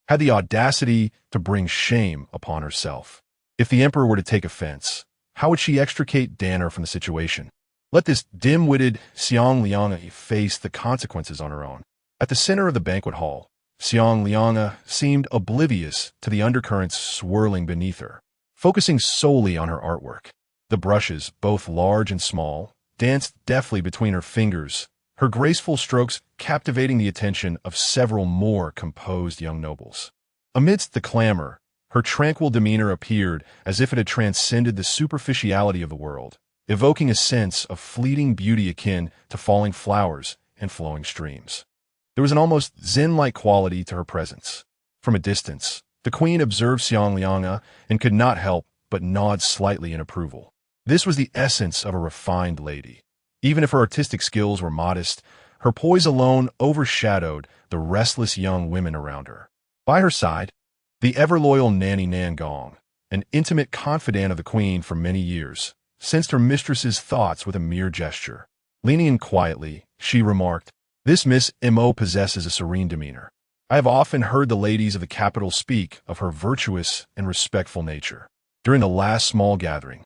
had the audacity to bring shame upon herself. If the emperor were to take offense, how would she extricate Danner from the situation? Let this dim-witted Xiang Lianga face the consequences on her own. At the center of the banquet hall, Xiang Lianga seemed oblivious to the undercurrents swirling beneath her, focusing solely on her artwork. The brushes, both large and small, danced deftly between her fingers, her graceful strokes captivating the attention of several more composed young nobles. Amidst the clamor, her tranquil demeanor appeared as if it had transcended the superficiality of the world, evoking a sense of fleeting beauty akin to falling flowers and flowing streams. There was an almost zen-like quality to her presence. From a distance, the queen observed Xiang Lianga and could not help but nod slightly in approval. This was the essence of a refined lady. Even if her artistic skills were modest, her poise alone overshadowed the restless young women around her. By her side, the ever-loyal Nanny Nangong, an intimate confidant of the queen for many years, sensed her mistress's thoughts with a mere gesture. Leaning in quietly, she remarked, "This Miss Mo possesses a serene demeanor. I have often heard the ladies of the capital speak of her virtuous and respectful nature. During the last small gathering,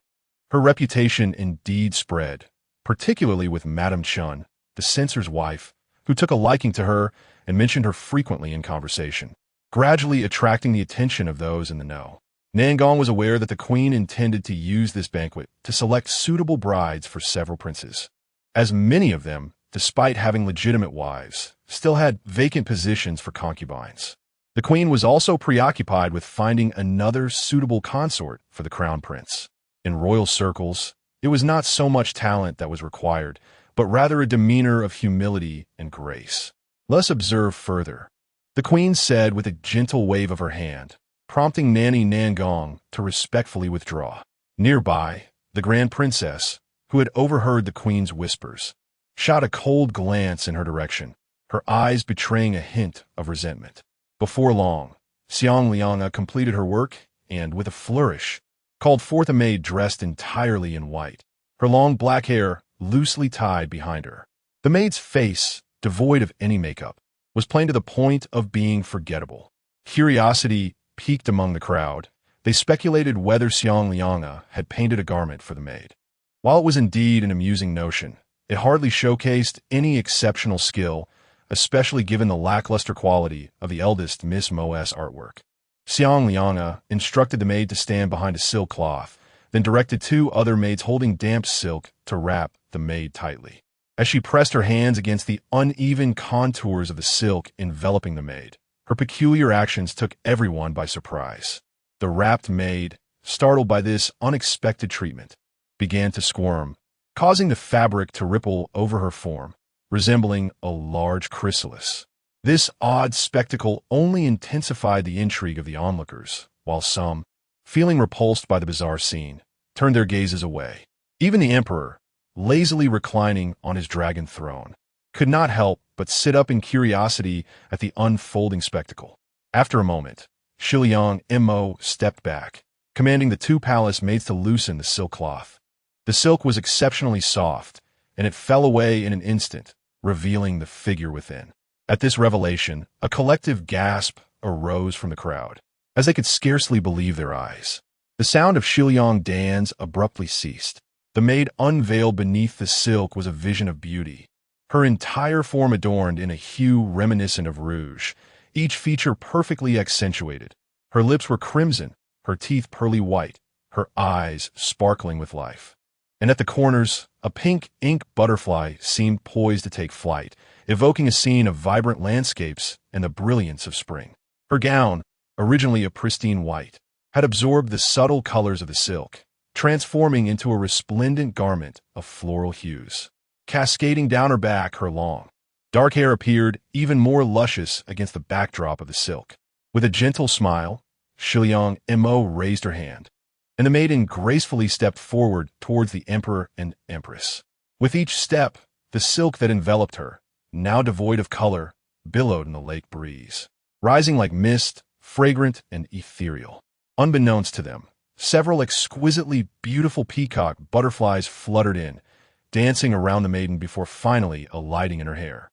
her reputation indeed spread, particularly with Madame Chun, the censor's wife, who took a liking to her and mentioned her frequently in conversation, gradually attracting the attention of those in the know." Nangong was aware that the queen intended to use this banquet to select suitable brides for several princes, as many of them, despite having legitimate wives, still had vacant positions for concubines. The queen was also preoccupied with finding another suitable consort for the crown prince. In royal circles, it was not so much talent that was required, but rather a demeanor of humility and grace. Let's observe further, the queen said with a gentle wave of her hand, prompting Nanny Nangong to respectfully withdraw. Nearby, the grand princess, who had overheard the queen's whispers, shot a cold glance in her direction, her eyes betraying a hint of resentment. Before long, Xiang Lianga completed her work and, with a flourish, called forth a maid dressed entirely in white, her long black hair loosely tied behind her. The maid's face, devoid of any makeup, was plain to the point of being forgettable. Curiosity peaked among the crowd. They speculated whether Xiang Lianga had painted a garment for the maid. While it was indeed an amusing notion, it hardly showcased any exceptional skill, especially given the lackluster quality of the eldest Miss Mo's artwork. Xiang Lianga instructed the maid to stand behind a silk cloth, then directed two other maids holding damp silk to wrap the maid tightly. As she pressed her hands against the uneven contours of the silk enveloping the maid, her peculiar actions took everyone by surprise. The wrapped maid, startled by this unexpected treatment, began to squirm, causing the fabric to ripple over her form, resembling a large chrysalis. This odd spectacle only intensified the intrigue of the onlookers, while some, feeling repulsed by the bizarre scene, turned their gazes away. Even the emperor, lazily reclining on his dragon throne, could not help but sit up in curiosity at the unfolding spectacle. After a moment, Shiliang Mo stepped back, commanding the two palace maids to loosen the silk cloth. The silk was exceptionally soft, and it fell away in an instant, revealing the figure within. At this revelation, a collective gasp arose from the crowd, as they could scarcely believe their eyes. The sound of Shiliang dance abruptly ceased. The maid unveiled beneath the silk was a vision of beauty, her entire form adorned in a hue reminiscent of rouge, each feature perfectly accentuated. Her lips were crimson, her teeth pearly white, her eyes sparkling with life. And at the corners, a pink ink butterfly seemed poised to take flight, evoking a scene of vibrant landscapes and the brilliance of spring. Her gown, originally a pristine white, had absorbed the subtle colors of the silk, transforming into a resplendent garment of floral hues. Cascading down her back, her long, dark hair appeared even more luscious against the backdrop of the silk. With a gentle smile, Shiliang Mo raised her hand, and the maiden gracefully stepped forward towards the emperor and empress. With each step, the silk that enveloped her, now devoid of color, billowed in the lake breeze, rising like mist, fragrant and ethereal. Unbeknownst to them, several exquisitely beautiful peacock butterflies fluttered in, dancing around the maiden before finally alighting in her hair.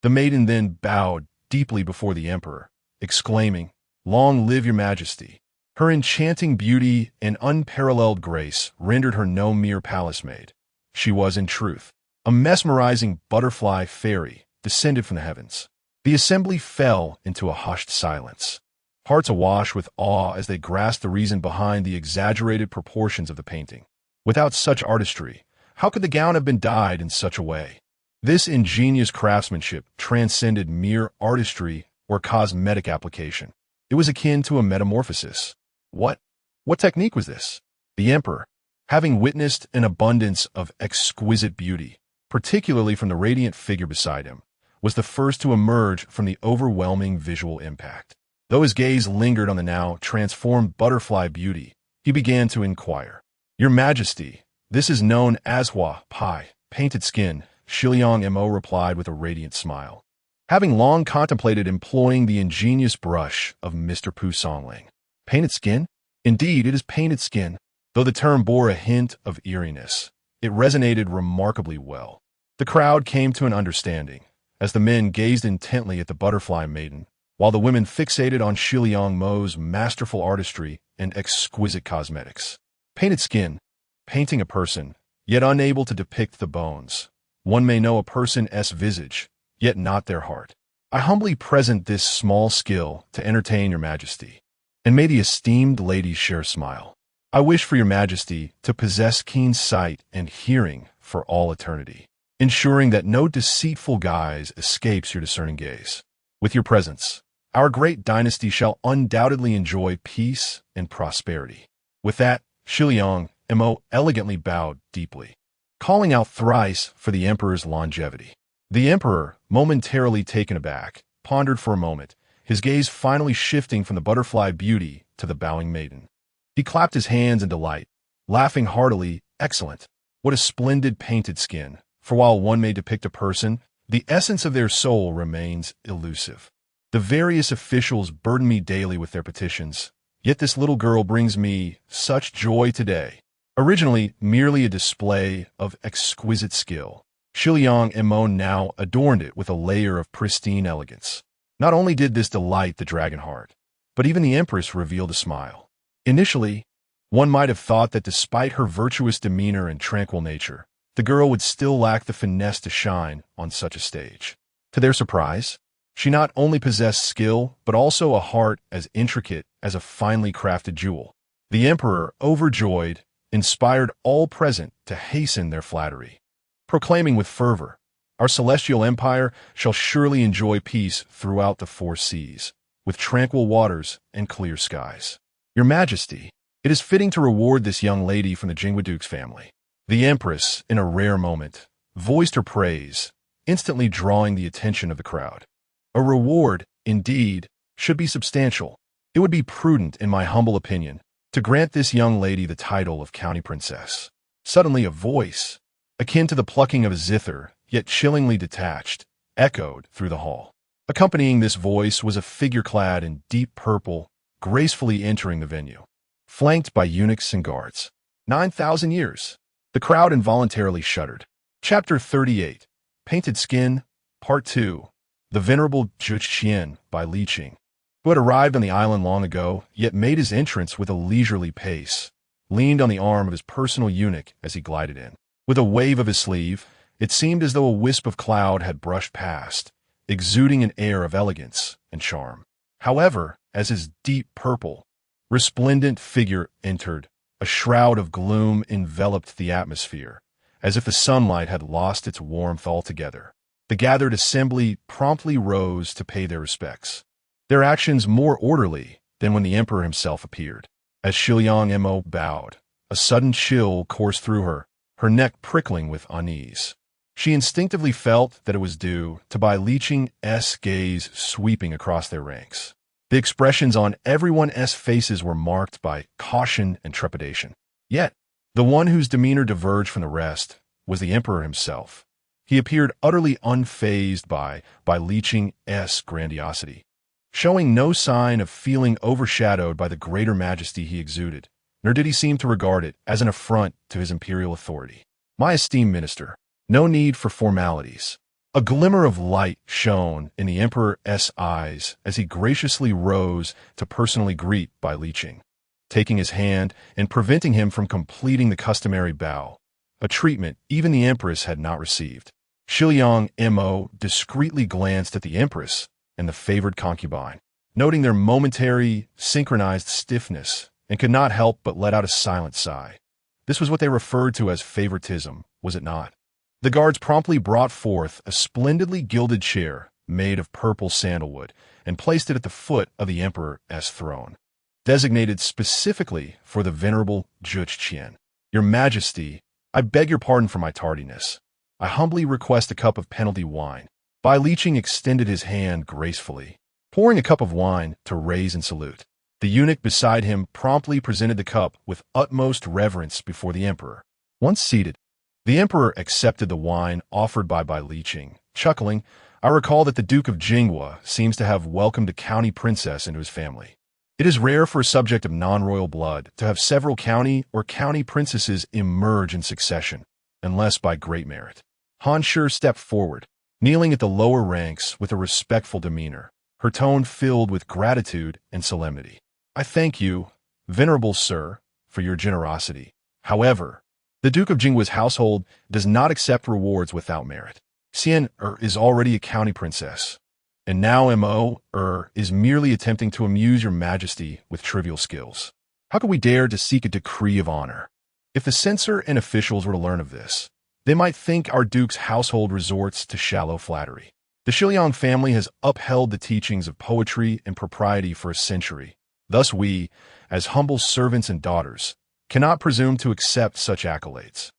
The maiden then bowed deeply before the emperor, exclaiming, "Long live your majesty." Her enchanting beauty and unparalleled grace rendered her no mere palace maid. She was, in truth, a mesmerizing butterfly fairy descended from the heavens. The assembly fell into a hushed silence, hearts awash with awe as they grasped the reason behind the exaggerated proportions of the painting. Without such artistry, how could the gown have been dyed in such a way? This ingenious craftsmanship transcended mere artistry or cosmetic application. It was akin to a metamorphosis. What technique was this? The emperor, having witnessed an abundance of exquisite beauty, particularly from the radiant figure beside him, was the first to emerge from the overwhelming visual impact. Though his gaze lingered on the now transformed butterfly beauty, he began to inquire. "Your Majesty, this is known as Hua Pai, painted skin," Shiliang Mo replied with a radiant smile, having long contemplated employing the ingenious brush of Mr. Pu Songling. Painted skin? Indeed, it is painted skin. Though the term bore a hint of eeriness, it resonated remarkably well. The crowd came to an understanding, as the men gazed intently at the butterfly maiden, while the women fixated on Shiliang Mo's masterful artistry and exquisite cosmetics. Painted skin, painting a person, yet unable to depict the bones. One may know a person's visage, yet not their heart. I humbly present this small skill to entertain your majesty, and may the esteemed ladies share a smile. I wish for your majesty to possess keen sight and hearing for all eternity, ensuring that no deceitful guise escapes your discerning gaze. With your presence, our great dynasty shall undoubtedly enjoy peace and prosperity." With that, Shiliang Mo elegantly bowed deeply, calling out thrice for the emperor's longevity. The emperor, momentarily taken aback, pondered for a moment, his gaze finally shifting from the butterfly beauty to the bowing maiden. He clapped his hands in delight, laughing heartily. "Excellent! What a splendid painted skin! For while one may depict a person, the essence of their soul remains elusive. The various officials burden me daily with their petitions, yet this little girl brings me such joy today." Originally merely a display of exquisite skill, Shiliang Mo now adorned it with a layer of pristine elegance. Not only did this delight the dragon heart, but even the empress revealed a smile. Initially, one might have thought that despite her virtuous demeanor and tranquil nature, the girl would still lack the finesse to shine on such a stage. To their surprise, She not only possessed skill, but also a heart as intricate as a finely crafted jewel. The emperor, overjoyed, inspired all present to hasten their flattery, proclaiming with fervor, "Our celestial empire shall surely enjoy peace throughout the four seas, with tranquil waters and clear skies. Your Majesty, it is fitting to reward this young lady from the Jingwaduke's family." The empress, in a rare moment, voiced her praise, instantly drawing the attention of the crowd. A reward, indeed, should be substantial. It would be prudent, in my humble opinion, to grant this young lady the title of county princess. Suddenly a voice, akin to the plucking of a zither, yet chillingly detached, echoed through the hall. Accompanying this voice was a figure clad in deep purple, gracefully entering the venue, flanked by eunuchs and guards. 9,000 years. The crowd involuntarily shuddered. Chapter 38, Painted Skin, Part 2, The Venerable Juqian by Li Qing, who had arrived on the island long ago, yet made his entrance with a leisurely pace, leaned on the arm of his personal eunuch as he glided in. With a wave of his sleeve, it seemed as though a wisp of cloud had brushed past, exuding an air of elegance and charm. However, as his deep purple, resplendent figure entered, a shroud of gloom enveloped the atmosphere, as if the sunlight had lost its warmth altogether. The gathered assembly promptly rose to pay their respects, their actions more orderly than when the emperor himself appeared. As Shiliang Mo bowed, a sudden chill coursed through her, her neck prickling with unease. She instinctively felt that it was due to Bai Liqing's gaze sweeping across their ranks. The expressions on everyone's faces were marked by caution and trepidation. Yet, the one whose demeanor diverged from the rest was the emperor himself. He appeared utterly unfazed by Li Qing's grandiosity, showing no sign of feeling overshadowed by the greater majesty he exuded, nor did he seem to regard it as an affront to his imperial authority. "My esteemed minister, no need for formalities." A glimmer of light shone in the emperor's eyes as he graciously rose to personally greet Bai Liqing, taking his hand and preventing him from completing the customary bow, a treatment even the empress had not received. Shiliang Mo discreetly glanced at the empress and the favored concubine, noting their momentary, synchronized stiffness, and could not help but let out a silent sigh. This was what they referred to as favoritism, was it not? The guards promptly brought forth a splendidly gilded chair made of purple sandalwood and placed it at the foot of the emperor's throne, designated specifically for the venerable Juqian. "Your Majesty, I beg your pardon for my tardiness. I humbly request a cup of penalty wine." Bai Liqing extended his hand gracefully, pouring a cup of wine to raise and salute. The eunuch beside him promptly presented the cup with utmost reverence before the emperor. Once seated, the emperor accepted the wine offered by Bai Liqing, chuckling, "I recall that the Duke of Jingwa seems to have welcomed a county princess into his family. It is rare for a subject of non-royal blood to have several county or county princesses emerge in succession, unless by great merit." Han Shi stepped forward, kneeling at the lower ranks with a respectful demeanor, her tone filled with gratitude and solemnity. "I thank you, venerable sir, for your generosity. However, the Duke of Jingwa's household does not accept rewards without merit. Xian is already a county princess, and now Mo is merely attempting to amuse your Majesty with trivial skills. How could we dare to seek a decree of honor? If the censor and officials were to learn of this, they might think our Duke's household resorts to shallow flattery. The Shiliang family has upheld the teachings of poetry and propriety for a century. Thus we, as humble servants and daughters, cannot presume to accept such accolades."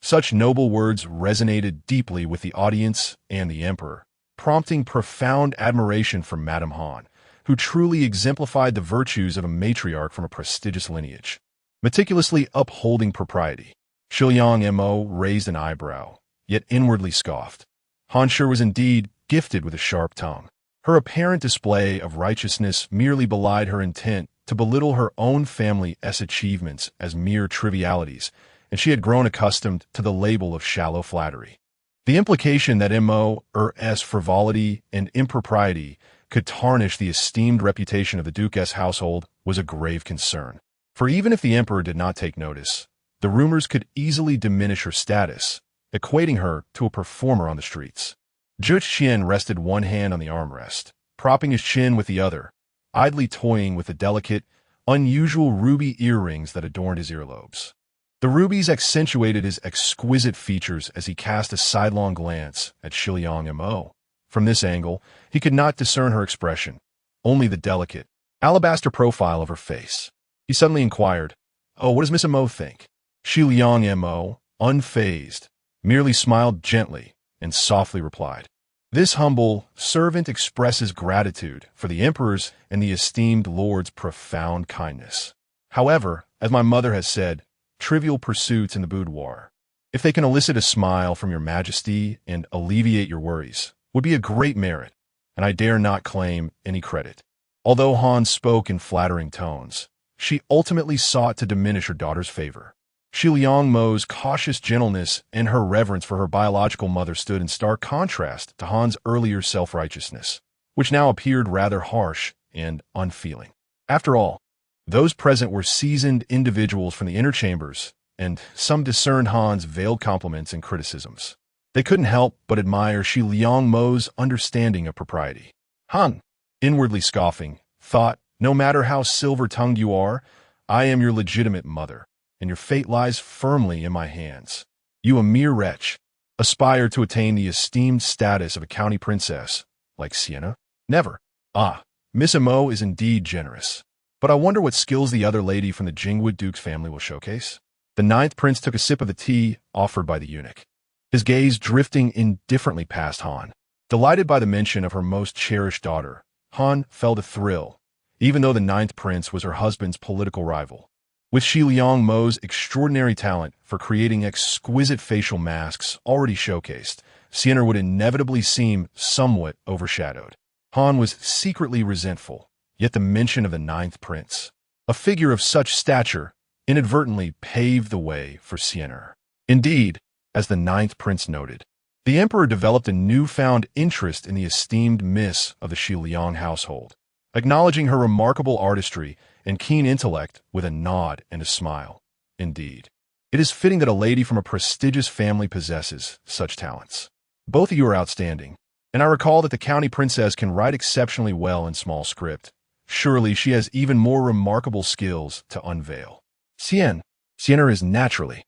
Such noble words resonated deeply with the audience and the emperor, prompting profound admiration for Madame Han, who truly exemplified the virtues of a matriarch from a prestigious lineage. Meticulously upholding propriety, Shiliang Mo raised an eyebrow, yet inwardly scoffed. Han Shi was indeed gifted with a sharp tongue. Her apparent display of righteousness merely belied her intent to belittle her own family's achievements as mere trivialities, and she had grown accustomed to the label of shallow flattery. The implication that Mo's frivolity and impropriety could tarnish the esteemed reputation of the Duke's household was a grave concern. For even if the emperor did not take notice, the rumors could easily diminish her status, equating her to a performer on the streets. Zhu Qian rested one hand on the armrest, propping his chin with the other, idly toying with the delicate, unusual ruby earrings that adorned his earlobes. The rubies accentuated his exquisite features as he cast a sidelong glance at Shiliang Mo. From this angle, he could not discern her expression, only the delicate, alabaster profile of her face. He suddenly inquired, "Oh, what does Miss Mo think?" Shiliang Mo, unfazed, merely smiled gently and softly replied, "This humble servant expresses gratitude for the emperor's and the esteemed lord's profound kindness. However, as my mother has said, trivial pursuits in the boudoir, if they can elicit a smile from your majesty and alleviate your worries, would be a great merit, and I dare not claim any credit." Although Han spoke in flattering tones, she ultimately sought to diminish her daughter's favor. Shiliang Mo's cautious gentleness and her reverence for her biological mother stood in stark contrast to Han's earlier self-righteousness, which now appeared rather harsh and unfeeling. After all, those present were seasoned individuals from the inner chambers, and some discerned Han's veiled compliments and criticisms. They couldn't help but admire Shiliang Mo's understanding of propriety. Han, inwardly scoffing, thought, "No matter how silver-tongued you are, I am your legitimate mother, and your fate lies firmly in my hands. You, a mere wretch, aspire to attain the esteemed status of a county princess, like Sienna? Never. Ah, Miss Mo is indeed generous. But I wonder what skills the other lady from the Jingwood Duke's family will showcase." The ninth prince took a sip of the tea offered by the eunuch, his gaze drifting indifferently past Han. Delighted by the mention of her most cherished daughter, Han felt a thrill, even though the ninth prince was her husband's political rival. With Shiliang Mo's extraordinary talent for creating exquisite facial masks already showcased, Sienna would inevitably seem somewhat overshadowed. Han was secretly resentful, yet the mention of the ninth prince, a figure of such stature, inadvertently paved the way for Sienna. Indeed, as the ninth prince noted, the emperor developed a newfound interest in the esteemed miss of the Shiliang household, acknowledging her remarkable artistry and keen intellect with a nod and a smile. Indeed, it is fitting that a lady from a prestigious family possesses such talents. Both of you are outstanding, and I recall that the county princess can write exceptionally well in small script. Surely she has even more remarkable skills to unveil. Sienna is naturally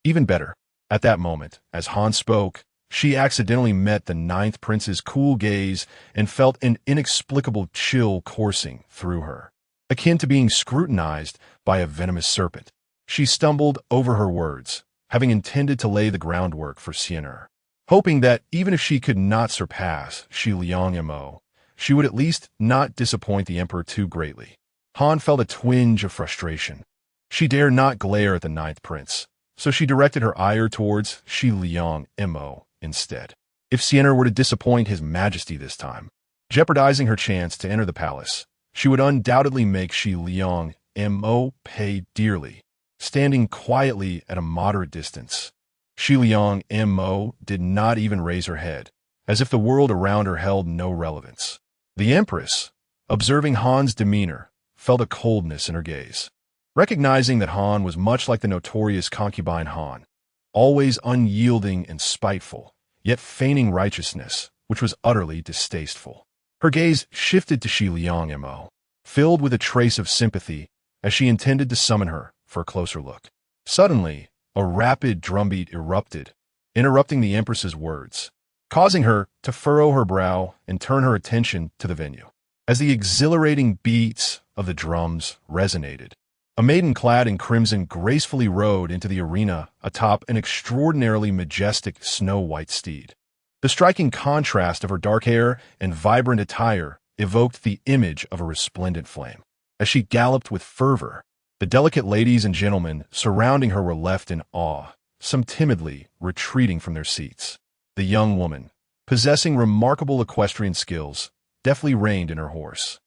even better. At that moment, as Han spoke, she accidentally met the ninth prince's cool gaze and felt an inexplicable chill coursing through her, akin to being scrutinized by a venomous serpent. She stumbled over her words, having intended to lay the groundwork for Sienna, hoping that even if she could not surpass Shiliang Mo, she would at least not disappoint the emperor too greatly. Han felt a twinge of frustration. She dared not glare at the ninth prince, so she directed her ire towards Shiliang Mo instead. If Sienna were to disappoint his majesty this time, jeopardizing her chance to enter the palace, she would undoubtedly make Shiliang Mo pay dearly, standing quietly at a moderate distance. Shiliang Mo did not even raise her head, as if the world around her held no relevance. The empress, observing Han's demeanor, felt a coldness in her gaze. Recognizing that Han was much like the notorious concubine Han, always unyielding and spiteful, yet feigning righteousness, which was utterly distasteful. Her gaze shifted to Shiliang Mo, filled with a trace of sympathy, as she intended to summon her for a closer look. Suddenly, a rapid drumbeat erupted, interrupting the empress's words, causing her to furrow her brow and turn her attention to the venue. As the exhilarating beats of the drums resonated, a maiden clad in crimson gracefully rode into the arena atop an extraordinarily majestic snow-white steed. The striking contrast of her dark hair and vibrant attire evoked the image of a resplendent flame. As she galloped with fervor, the delicate ladies and gentlemen surrounding her were left in awe, some timidly retreating from their seats. The young woman, possessing remarkable equestrian skills, deftly reined in her horse,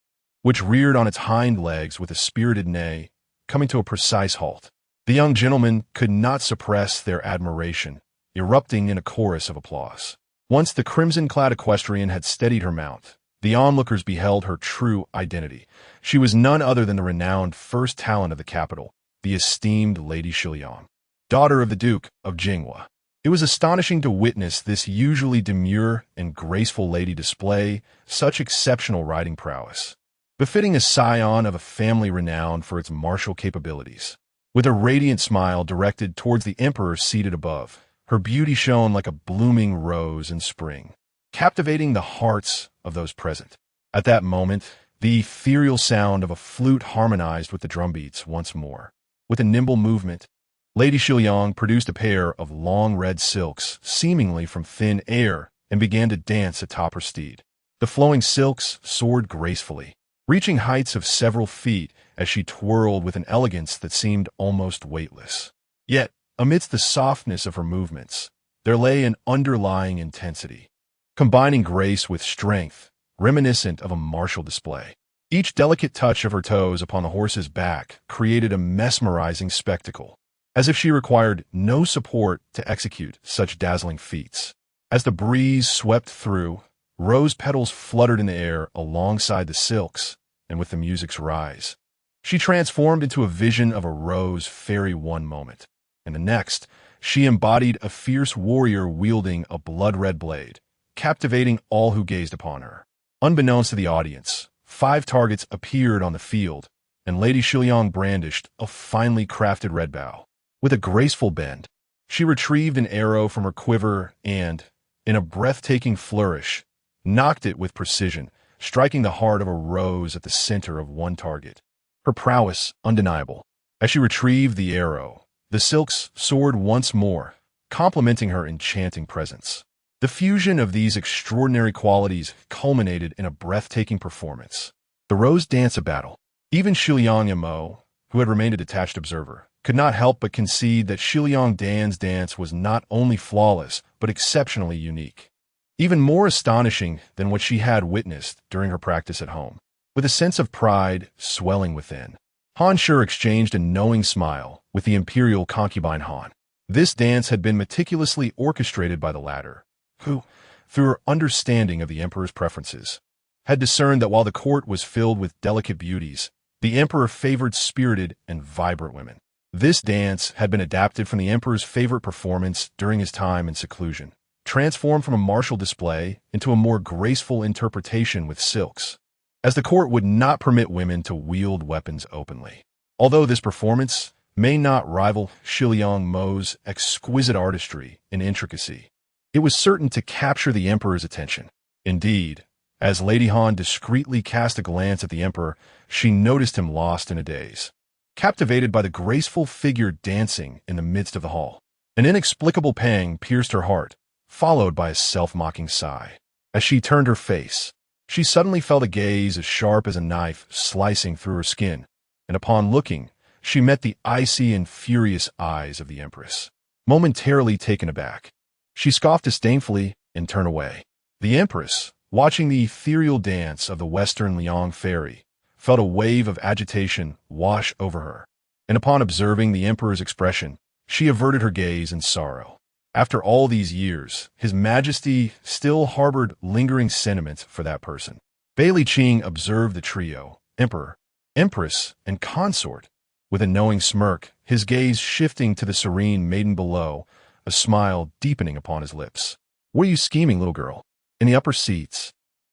which reared on its hind legs with a spirited neigh, coming to a precise halt. The young gentlemen could not suppress their admiration, erupting in a chorus of applause. Once the crimson-clad equestrian had steadied her mount, the onlookers beheld her true identity. She was none other than the renowned first talent of the capital, the esteemed Lady Shiliang, daughter of the Duke of Jinghua. It was astonishing to witness this usually demure and graceful lady display such exceptional riding prowess, befitting a scion of a family renowned for its martial capabilities. With a radiant smile directed towards the emperor seated above, her beauty shone like a blooming rose in spring, captivating the hearts of those present. At that moment, the ethereal sound of a flute harmonized with the drumbeats once more. With a nimble movement, Lady Shiliang produced a pair of long red silks, seemingly from thin air, and began to dance atop her steed. The flowing silks soared gracefully, reaching heights of several feet as she twirled with an elegance that seemed almost weightless. Yet, amidst the softness of her movements, there lay an underlying intensity, combining grace with strength, reminiscent of a martial display. Each delicate touch of her toes upon the horse's back created a mesmerizing spectacle, as if she required no support to execute such dazzling feats. As the breeze swept through, rose petals fluttered in the air alongside the silks, and with the music's rise, she transformed into a vision of a rose fairy one moment. In the next, she embodied a fierce warrior wielding a blood-red blade, captivating all who gazed upon her. Unbeknownst to the audience, 5 targets appeared on the field, and Lady Shiliang brandished a finely crafted red bow. With a graceful bend, she retrieved an arrow from her quiver and, in a breathtaking flourish, knocked it with precision, striking the heart of a rose at the center of one target. Her prowess undeniable. As she retrieved the arrow, the silks soared once more, complementing her enchanting presence. The fusion of these extraordinary qualities culminated in a breathtaking performance. The Rose Dance of Battle. Even Shiliang Mo, who had remained a detached observer, could not help but concede that Shiliang Dan's dance was not only flawless, but exceptionally unique. Even more astonishing than what she had witnessed during her practice at home. With a sense of pride swelling within, Han Shure exchanged a knowing smile with the imperial concubine Han. This dance had been meticulously orchestrated by the latter, who, through her understanding of the emperor's preferences, had discerned that while the court was filled with delicate beauties, the emperor favored spirited and vibrant women. This dance had been adapted from the emperor's favorite performance during his time in seclusion, transformed from a martial display into a more graceful interpretation with silks, as the court would not permit women to wield weapons openly. Although this performance may not rival Shiliang Mo's exquisite artistry and intricacy, it was certain to capture the emperor's attention. Indeed, as Lady Han discreetly cast a glance at the emperor, she noticed him lost in a daze, captivated by the graceful figure dancing in the midst of the hall. An inexplicable pang pierced her heart, followed by a self-mocking sigh. As she turned her face, she suddenly felt a gaze as sharp as a knife slicing through her skin, and upon looking, she met the icy and furious eyes of the empress. Momentarily taken aback, she scoffed disdainfully and turned away. The empress, watching the ethereal dance of the Western Liang fairy, felt a wave of agitation wash over her, and upon observing the emperor's expression, she averted her gaze in sorrow. After all these years, His Majesty still harbored lingering sentiments for that person. Bailey Qing observed the trio, emperor, empress, and consort, with a knowing smirk, his gaze shifting to the serene maiden below, a smile deepening upon his lips. "What are you scheming, little girl?" In the upper seats,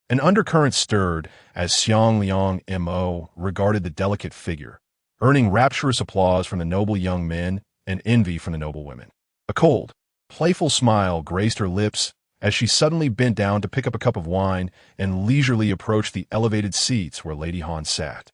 an undercurrent stirred as Xiang Liang Mo regarded the delicate figure, earning rapturous applause from the noble young men and envy from the noble women. A cold, playful smile graced her lips as she suddenly bent down to pick up a cup of wine and leisurely approached the elevated seats where Lady Han sat.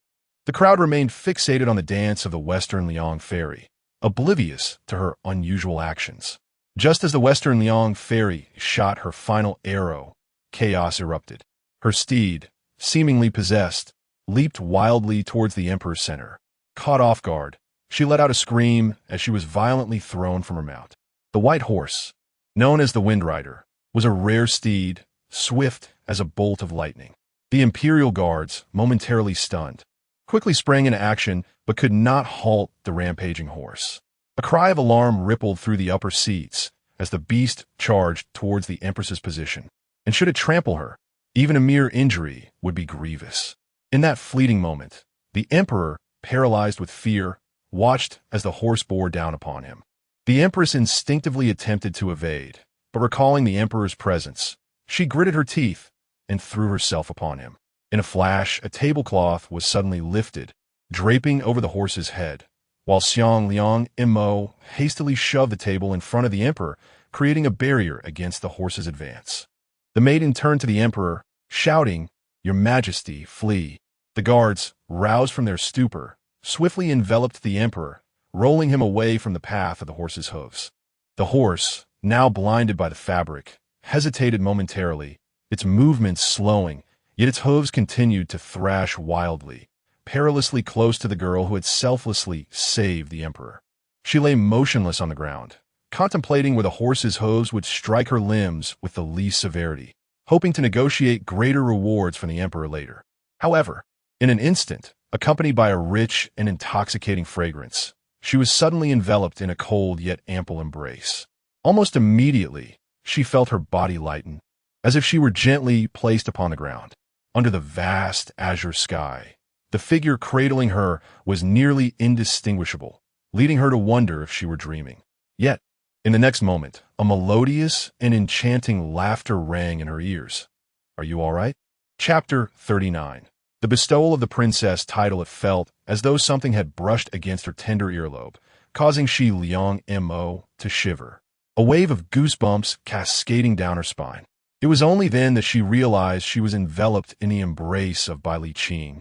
The crowd remained fixated on the dance of the Western Liang fairy, oblivious to her unusual actions. Just as the Western Liang fairy shot her final arrow, chaos erupted. Her steed, seemingly possessed, leaped wildly towards the emperor's center. Caught off guard, she let out a scream as she was violently thrown from her mount. The white horse, known as the Wind Rider, was a rare steed, swift as a bolt of lightning. The imperial guards, momentarily stunned, quickly sprang into action but could not halt the rampaging horse. A cry of alarm rippled through the upper seats as the beast charged towards the empress's position. And should it trample her, even a mere injury would be grievous. In that fleeting moment, the emperor, paralyzed with fear, watched as the horse bore down upon him. The empress instinctively attempted to evade, but recalling the emperor's presence, she gritted her teeth and threw herself upon him. In a flash, a tablecloth was suddenly lifted, draping over the horse's head, while Xiang Liang Mo hastily shoved the table in front of the emperor, creating a barrier against the horse's advance. The maiden turned to the emperor, shouting, "Your Majesty, flee." The guards, roused from their stupor, swiftly enveloped the emperor, rolling him away from the path of the horse's hooves. The horse, now blinded by the fabric, hesitated momentarily, its movements slowing, yet its hooves continued to thrash wildly, perilously close to the girl who had selflessly saved the emperor. She lay motionless on the ground, contemplating where the horse's hooves would strike her limbs with the least severity, hoping to negotiate greater rewards from the emperor later. However, in an instant, accompanied by a rich and intoxicating fragrance, she was suddenly enveloped in a cold yet ample embrace. Almost immediately, she felt her body lighten, as if she were gently placed upon the ground. Under the vast azure sky, the figure cradling her was nearly indistinguishable, leading her to wonder if she were dreaming. Yet, in the next moment, a melodious and enchanting laughter rang in her ears. "Are you all right?" Chapter 39. The bestowal of the princess title it felt as though something had brushed against her tender earlobe, causing Shi Liang Mo to shiver, a wave of goosebumps cascading down her spine. It was only then that she realized she was enveloped in the embrace of Bai Li Qing,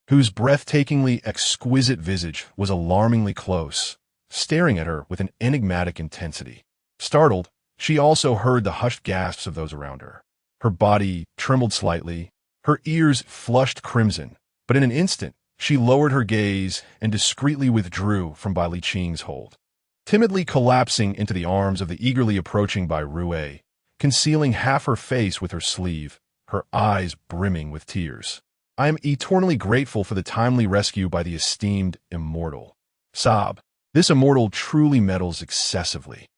whose breathtakingly exquisite visage was alarmingly close, staring at her with an enigmatic intensity. Startled, she also heard the hushed gasps of those around her. Her body trembled slightly, her ears flushed crimson, but in an instant, she lowered her gaze and discreetly withdrew from Bai Li Qing's hold. Timidly collapsing into the arms of the eagerly approaching Bai Rui, concealing half her face with her sleeve, her eyes brimming with tears. "I am eternally grateful for the timely rescue by the esteemed immortal." Sob. This immortal truly meddles excessively.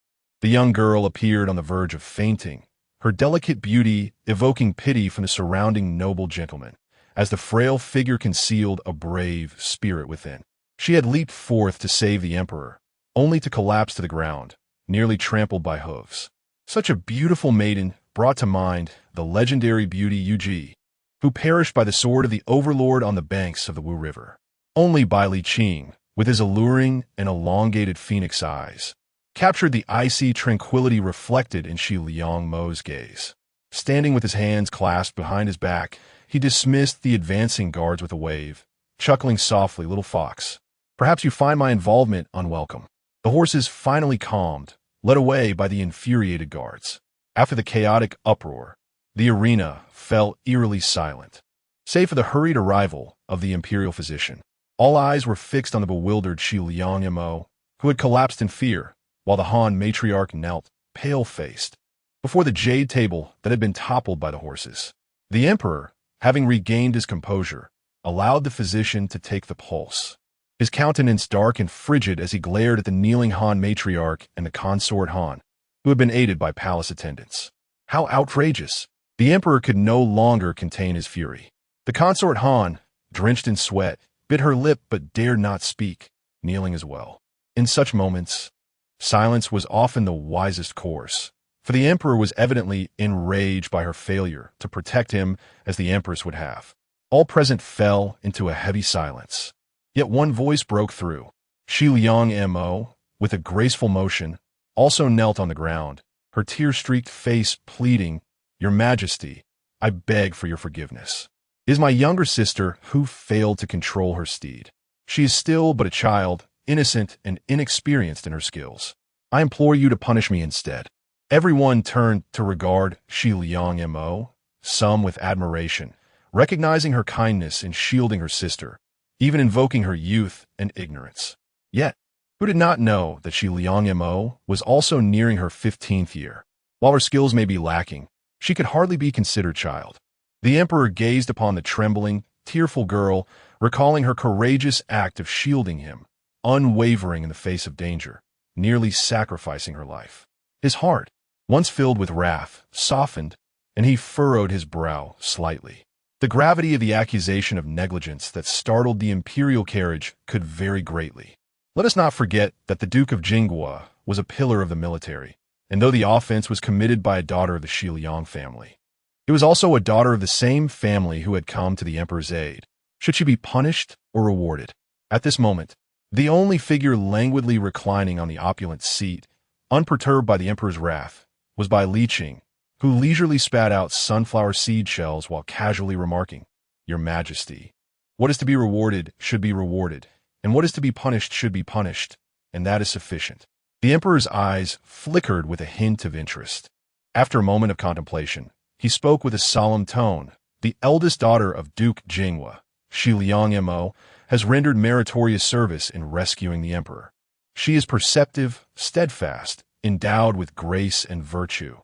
The young girl appeared on the verge of fainting, her delicate beauty evoking pity from the surrounding noble gentlemen, as the frail figure concealed a brave spirit within. She had leaped forth to save the emperor, only to collapse to the ground, nearly trampled by hooves. Such a beautiful maiden brought to mind the legendary beauty Yu, who perished by the sword of the overlord on the banks of the Wu River. Only Bai Li Qing, with his alluring and elongated phoenix eyes, captured the icy tranquility reflected in Shi Liang Mo's gaze. Standing with his hands clasped behind his back, he dismissed the advancing guards with a wave, chuckling softly, "Little fox, perhaps you find my involvement unwelcome." The horses finally calmed, led away by the infuriated guards. After the chaotic uproar, the arena fell eerily silent, save for the hurried arrival of the imperial physician. All eyes were fixed on the bewildered Shi Liang Mo, who had collapsed in fear, while the Han matriarch knelt, pale-faced, before the jade table that had been toppled by the horses. The emperor, having regained his composure, allowed the physician to take the pulse, his countenance dark and frigid as he glared at the kneeling Han matriarch and the consort Han, who had been aided by palace attendants. How outrageous! The emperor could no longer contain his fury. The consort Han, drenched in sweat, bit her lip but dared not speak, kneeling as well. In such moments, silence was often the wisest course, for the emperor was evidently enraged by her failure to protect him as the empress would have. All present fell into a heavy silence. Yet one voice broke through. Shi Liang Mo, with a graceful motion, also knelt on the ground, her tear-streaked face pleading, "Your Majesty, I beg for your forgiveness. It is my younger sister who failed to control her steed. She is still but a child, innocent and inexperienced in her skills. I implore you to punish me instead." Everyone turned to regard Shi Liang Mo, some with admiration, recognizing her kindness in shielding her sister, even invoking her youth and ignorance. Yet, who did not know that Shi Liang Mo was also nearing her 15th year? While her skills may be lacking, she could hardly be considered child. The emperor gazed upon the trembling, tearful girl, recalling her courageous act of shielding him, unwavering in the face of danger, nearly sacrificing her life. His heart, once filled with wrath, softened, and he furrowed his brow slightly. The gravity of the accusation of negligence that startled the imperial carriage could vary greatly. Let us not forget that the Duke of Jinghua was a pillar of the military, and though the offense was committed by a daughter of the Xiliang family, it was also a daughter of the same family who had come to the emperor's aid. Should she be punished or rewarded? At this moment, the only figure languidly reclining on the opulent seat, unperturbed by the emperor's wrath, was Bai Liqing, who leisurely spat out sunflower seed shells while casually remarking, "Your Majesty, what is to be rewarded should be rewarded, and what is to be punished should be punished, and that is sufficient." The emperor's eyes flickered with a hint of interest. After a moment of contemplation, he spoke with a solemn tone. "The eldest daughter of Duke Jinghua, Xiliang Mo, has rendered meritorious service in rescuing the emperor. She is perceptive, steadfast, endowed with grace and virtue.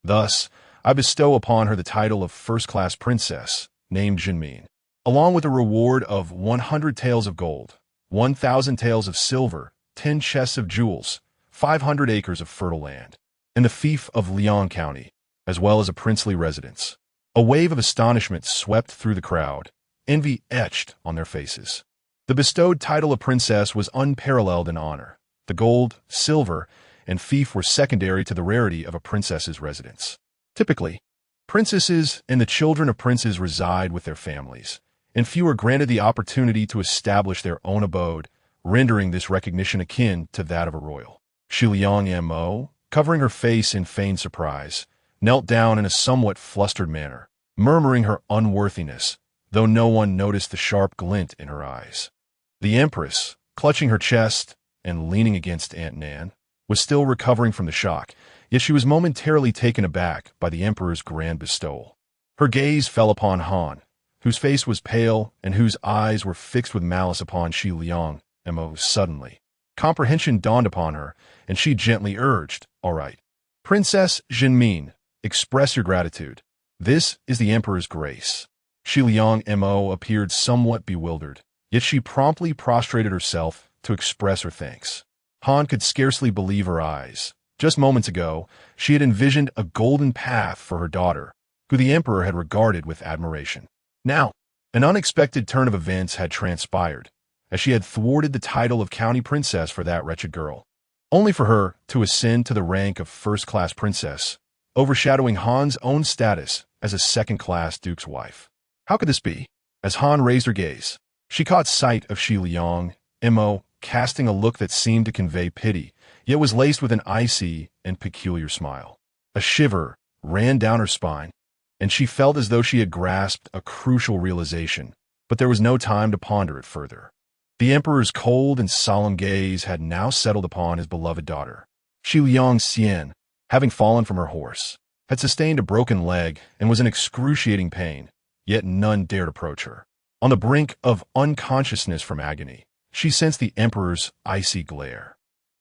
Thus, I bestow upon her the title of first-class princess, named Jinmin, along with a reward of 100 taels of gold, 1,000 taels of silver, 10 chests of jewels, 500 acres of fertile land, and the fief of Liang County, as well as a princely residence." A wave of astonishment swept through the crowd, envy etched on their faces. The bestowed title of princess was unparalleled in honor. The gold, silver, and fief were secondary to the rarity of a princess's residence. Typically, princesses and the children of princes reside with their families, and few are granted the opportunity to establish their own abode, rendering this recognition akin to that of a royal. Xiliang Mo, covering her face in feigned surprise, knelt down in a somewhat flustered manner, murmuring her unworthiness, though no one noticed the sharp glint in her eyes. The empress, clutching her chest and leaning against Aunt Nan, was still recovering from the shock, yet she was momentarily taken aback by the emperor's grand bestowal. Her gaze fell upon Han, whose face was pale and whose eyes were fixed with malice upon Xiliang Mo. Suddenly, comprehension dawned upon her, and she gently urged, "All right, Princess Jinmin, express your gratitude. This is the emperor's grace." Xiliang Mo appeared somewhat bewildered, yet she promptly prostrated herself to express her thanks. Han could scarcely believe her eyes. Just moments ago, she had envisioned a golden path for her daughter, who the emperor had regarded with admiration. Now, an unexpected turn of events had transpired, as she had thwarted the title of county princess for that wretched girl, only for her to ascend to the rank of first-class princess, overshadowing Han's own status as a second-class duke's wife. How could this be? As Han raised her gaze, she caught sight of Xiliang Mo casting a look that seemed to convey pity, yet was laced with an icy and peculiar smile. A shiver ran down her spine, and she felt as though she had grasped a crucial realization, but there was no time to ponder it further. The emperor's cold and solemn gaze had now settled upon his beloved daughter. Xiliang Xian, having fallen from her horse, had sustained a broken leg and was in excruciating pain, yet none dared approach her. On the brink of unconsciousness from agony, she sensed the emperor's icy glare,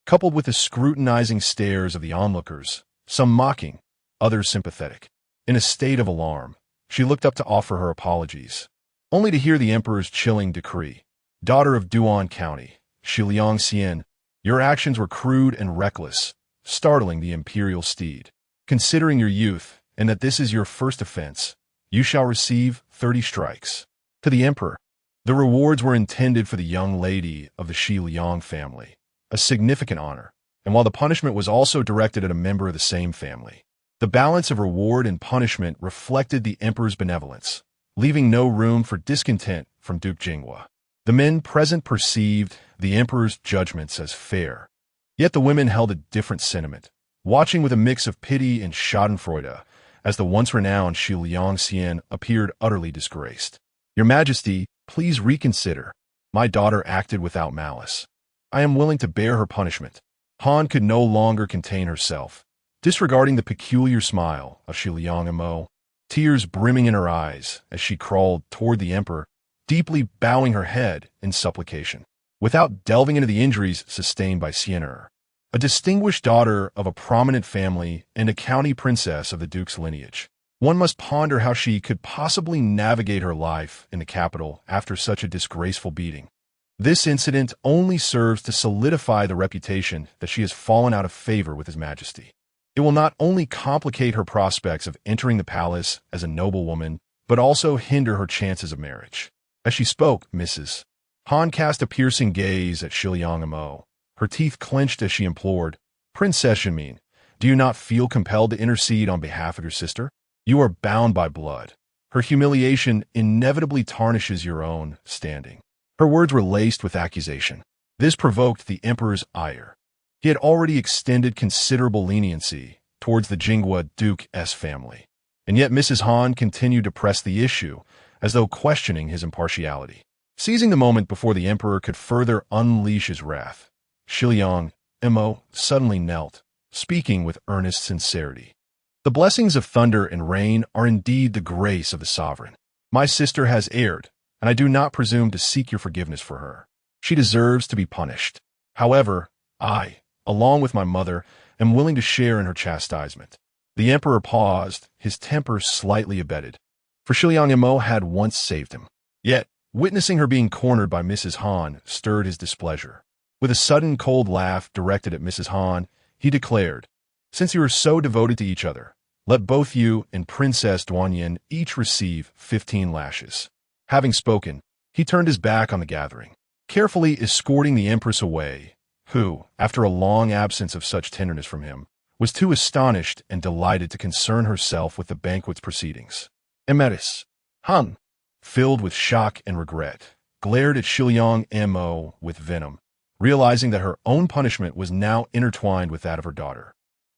coupled with the scrutinizing stares of the onlookers, some mocking, others sympathetic. In a state of alarm, she looked up to offer her apologies, only to hear the emperor's chilling decree. "Daughter of Duan County, Xiliang Xian, your actions were crude and reckless, startling the imperial steed. Considering your youth and that this is your first offense, you shall receive 30 strikes." To the emperor, the rewards were intended for the young lady of the Xiliang family, a significant honor, and while the punishment was also directed at a member of the same family, the balance of reward and punishment reflected the emperor's benevolence, leaving no room for discontent from Duke Jinghua. The men present perceived the emperor's judgments as fair, yet the women held a different sentiment, watching with a mix of pity and schadenfreude as the once renowned Xiliang Xian appeared utterly disgraced. "Your Majesty, please reconsider. My daughter acted without malice. I am willing to bear her punishment." Han could no longer contain herself, disregarding the peculiar smile of Xiliang Mo, tears brimming in her eyes as she crawled toward the emperor, deeply bowing her head in supplication. Without delving into the injuries sustained by Xian'er, a distinguished daughter of a prominent family and a county princess of the duke's lineage, one must ponder how she could possibly navigate her life in the capital after such a disgraceful beating. This incident only serves to solidify the reputation that she has fallen out of favor with His Majesty. It will not only complicate her prospects of entering the palace as a noblewoman, but also hinder her chances of marriage. As she spoke, Mrs. Han cast a piercing gaze at Xiliang Mo, her teeth clenched as she implored, Princess Shamin, do you not feel compelled to intercede on behalf of your sister? You are bound by blood. Her humiliation inevitably tarnishes your own standing. Her words were laced with accusation. This provoked the emperor's ire. He had already extended considerable leniency towards the Jinghua Duke's family, and yet Mrs. Han continued to press the issue as though questioning his impartiality. Seizing the moment before the emperor could further unleash his wrath, Shiliang Mo suddenly knelt, speaking with earnest sincerity. The blessings of thunder and rain are indeed the grace of the sovereign. My sister has erred, and I do not presume to seek your forgiveness for her. She deserves to be punished. However, I, along with my mother, am willing to share in her chastisement. The emperor paused, his temper slightly abated, for Shiliang Mo had once saved him. Yet, witnessing her being cornered by Mrs. Han stirred his displeasure. With a sudden cold laugh directed at Mrs. Han, he declared, "Since you are so devoted to each other, let both you and Princess Duanyin each receive 15 lashes." Having spoken, he turned his back on the gathering, carefully escorting the empress away, who, after a long absence of such tenderness from him, was too astonished and delighted to concern herself with the banquet's proceedings. Empress Han, filled with shock and regret, glared at Shiliang Mo with venom, realizing that her own punishment was now intertwined with that of her daughter.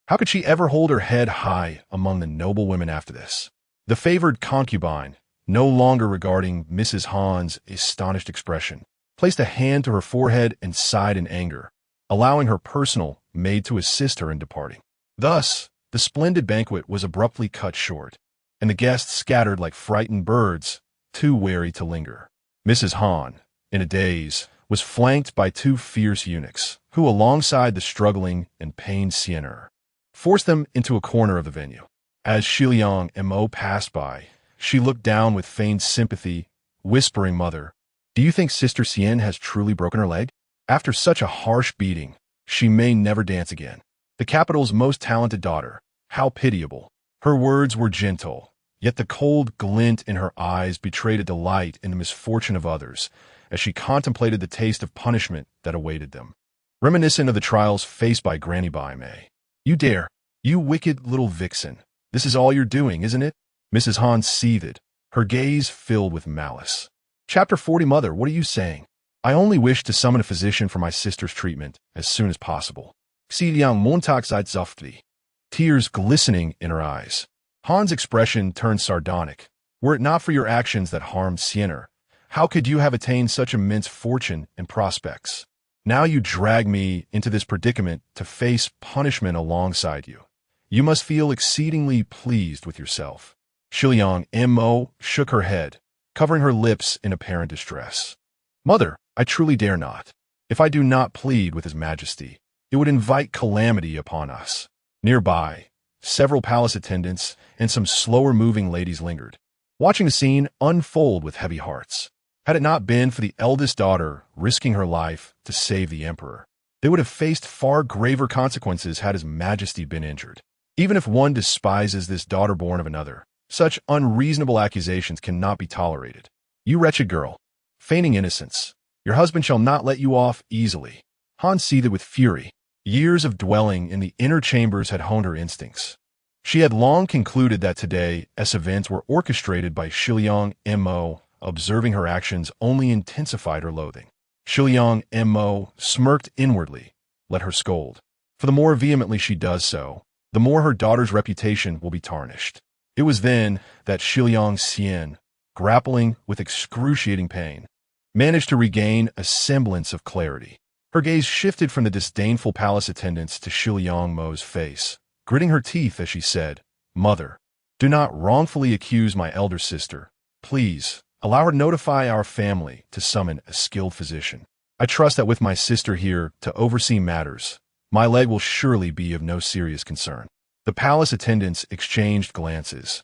How could she ever hold her head high among the noble women after this? The favored concubine, no longer regarding Mrs. Han's astonished expression, placed a hand to her forehead and sighed in anger, allowing her personal maid to assist her in departing. Thus, the splendid banquet was abruptly cut short, and the guests scattered like frightened birds, too wary to linger. Mrs. Han, in a daze, was flanked by two fierce eunuchs, who, alongside the struggling and pained Siener, forced them into a corner of the venue. As Shiliang Mo passed by, she looked down with feigned sympathy, whispering, "Mother, do you think Sister Sien has truly broken her leg? After such a harsh beating, she may never dance again. The capital's most talented daughter, how pitiable." Her words were gentle, yet the cold glint in her eyes betrayed a delight in the misfortune of others, as she contemplated the taste of punishment that awaited them. Reminiscent of the trials faced by Granny Bai Mei. "You dare, you wicked little vixen. This is all you're doing, isn't it?" Mrs. Han seethed, her gaze filled with malice. Chapter 40. Mother, what are you saying? I only wish to summon a physician for my sister's treatment as soon as possible. Xiliang Montag seit softly, tears glistening in her eyes. Han's expression turned sardonic. Were it not for your actions that harmed Siener, how could you have attained such immense fortune and prospects? Now you drag me into this predicament to face punishment alongside you. You must feel exceedingly pleased with yourself. Shiliang Mo shook her head, covering her lips in apparent distress. Mother, I truly dare not. If I do not plead with His Majesty, it would invite calamity upon us. Nearby, several palace attendants and some slower-moving ladies lingered, watching the scene unfold with heavy hearts. Had it not been for the eldest daughter risking her life to save the emperor, they would have faced far graver consequences had His Majesty been injured. Even if one despises this daughter born of another, such unreasonable accusations cannot be tolerated. You wretched girl, feigning innocence, your husband shall not let you off easily. Han seethed with fury. Years of dwelling in the inner chambers had honed her instincts. She had long concluded that today's events were orchestrated by Shiliang Mo. Observing her actions only intensified her loathing. Shiliang Mo smirked inwardly. Let her scold. For the more vehemently she does so, the more her daughter's reputation will be tarnished. It was then that Shiliang Sien, grappling with excruciating pain, managed to regain a semblance of clarity. Her gaze shifted from the disdainful palace attendants to Shiliang Mo's face, gritting her teeth as she said, "Mother, do not wrongfully accuse my elder sister. Please, allow her to notify our family to summon a skilled physician. I trust that with my sister here to oversee matters, my leg will surely be of no serious concern." The palace attendants exchanged glances,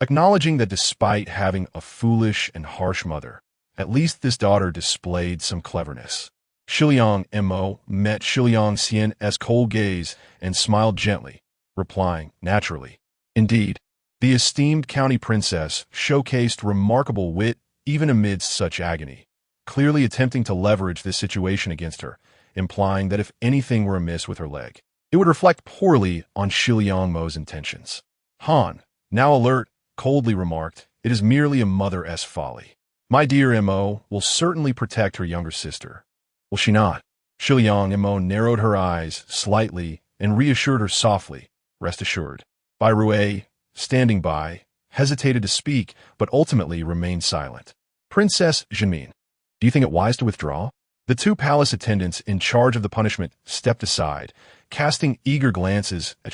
acknowledging that despite having a foolish and harsh mother, at least this daughter displayed some cleverness. Shiliang Mo met Shiliang Sien's cold gaze and smiled gently, replying naturally. Indeed, the esteemed county princess showcased remarkable wit even amidst such agony, clearly attempting to leverage this situation against her, implying that if anything were amiss with her leg, It would reflect poorly on Shiliangmo's intentions. Han, now alert, coldly remarked, "It is merely a mother-s folly. My dear Mo will certainly protect her younger sister. Will she not?" Mo narrowed her eyes slightly and reassured her softly, "Rest assured." Bai Rui, standing by, hesitated to speak, but ultimately remained silent. "Princess Jinmin, do you think it wise to withdraw?" The two palace attendants in charge of the punishment stepped aside, casting eager glances at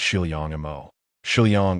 Mo.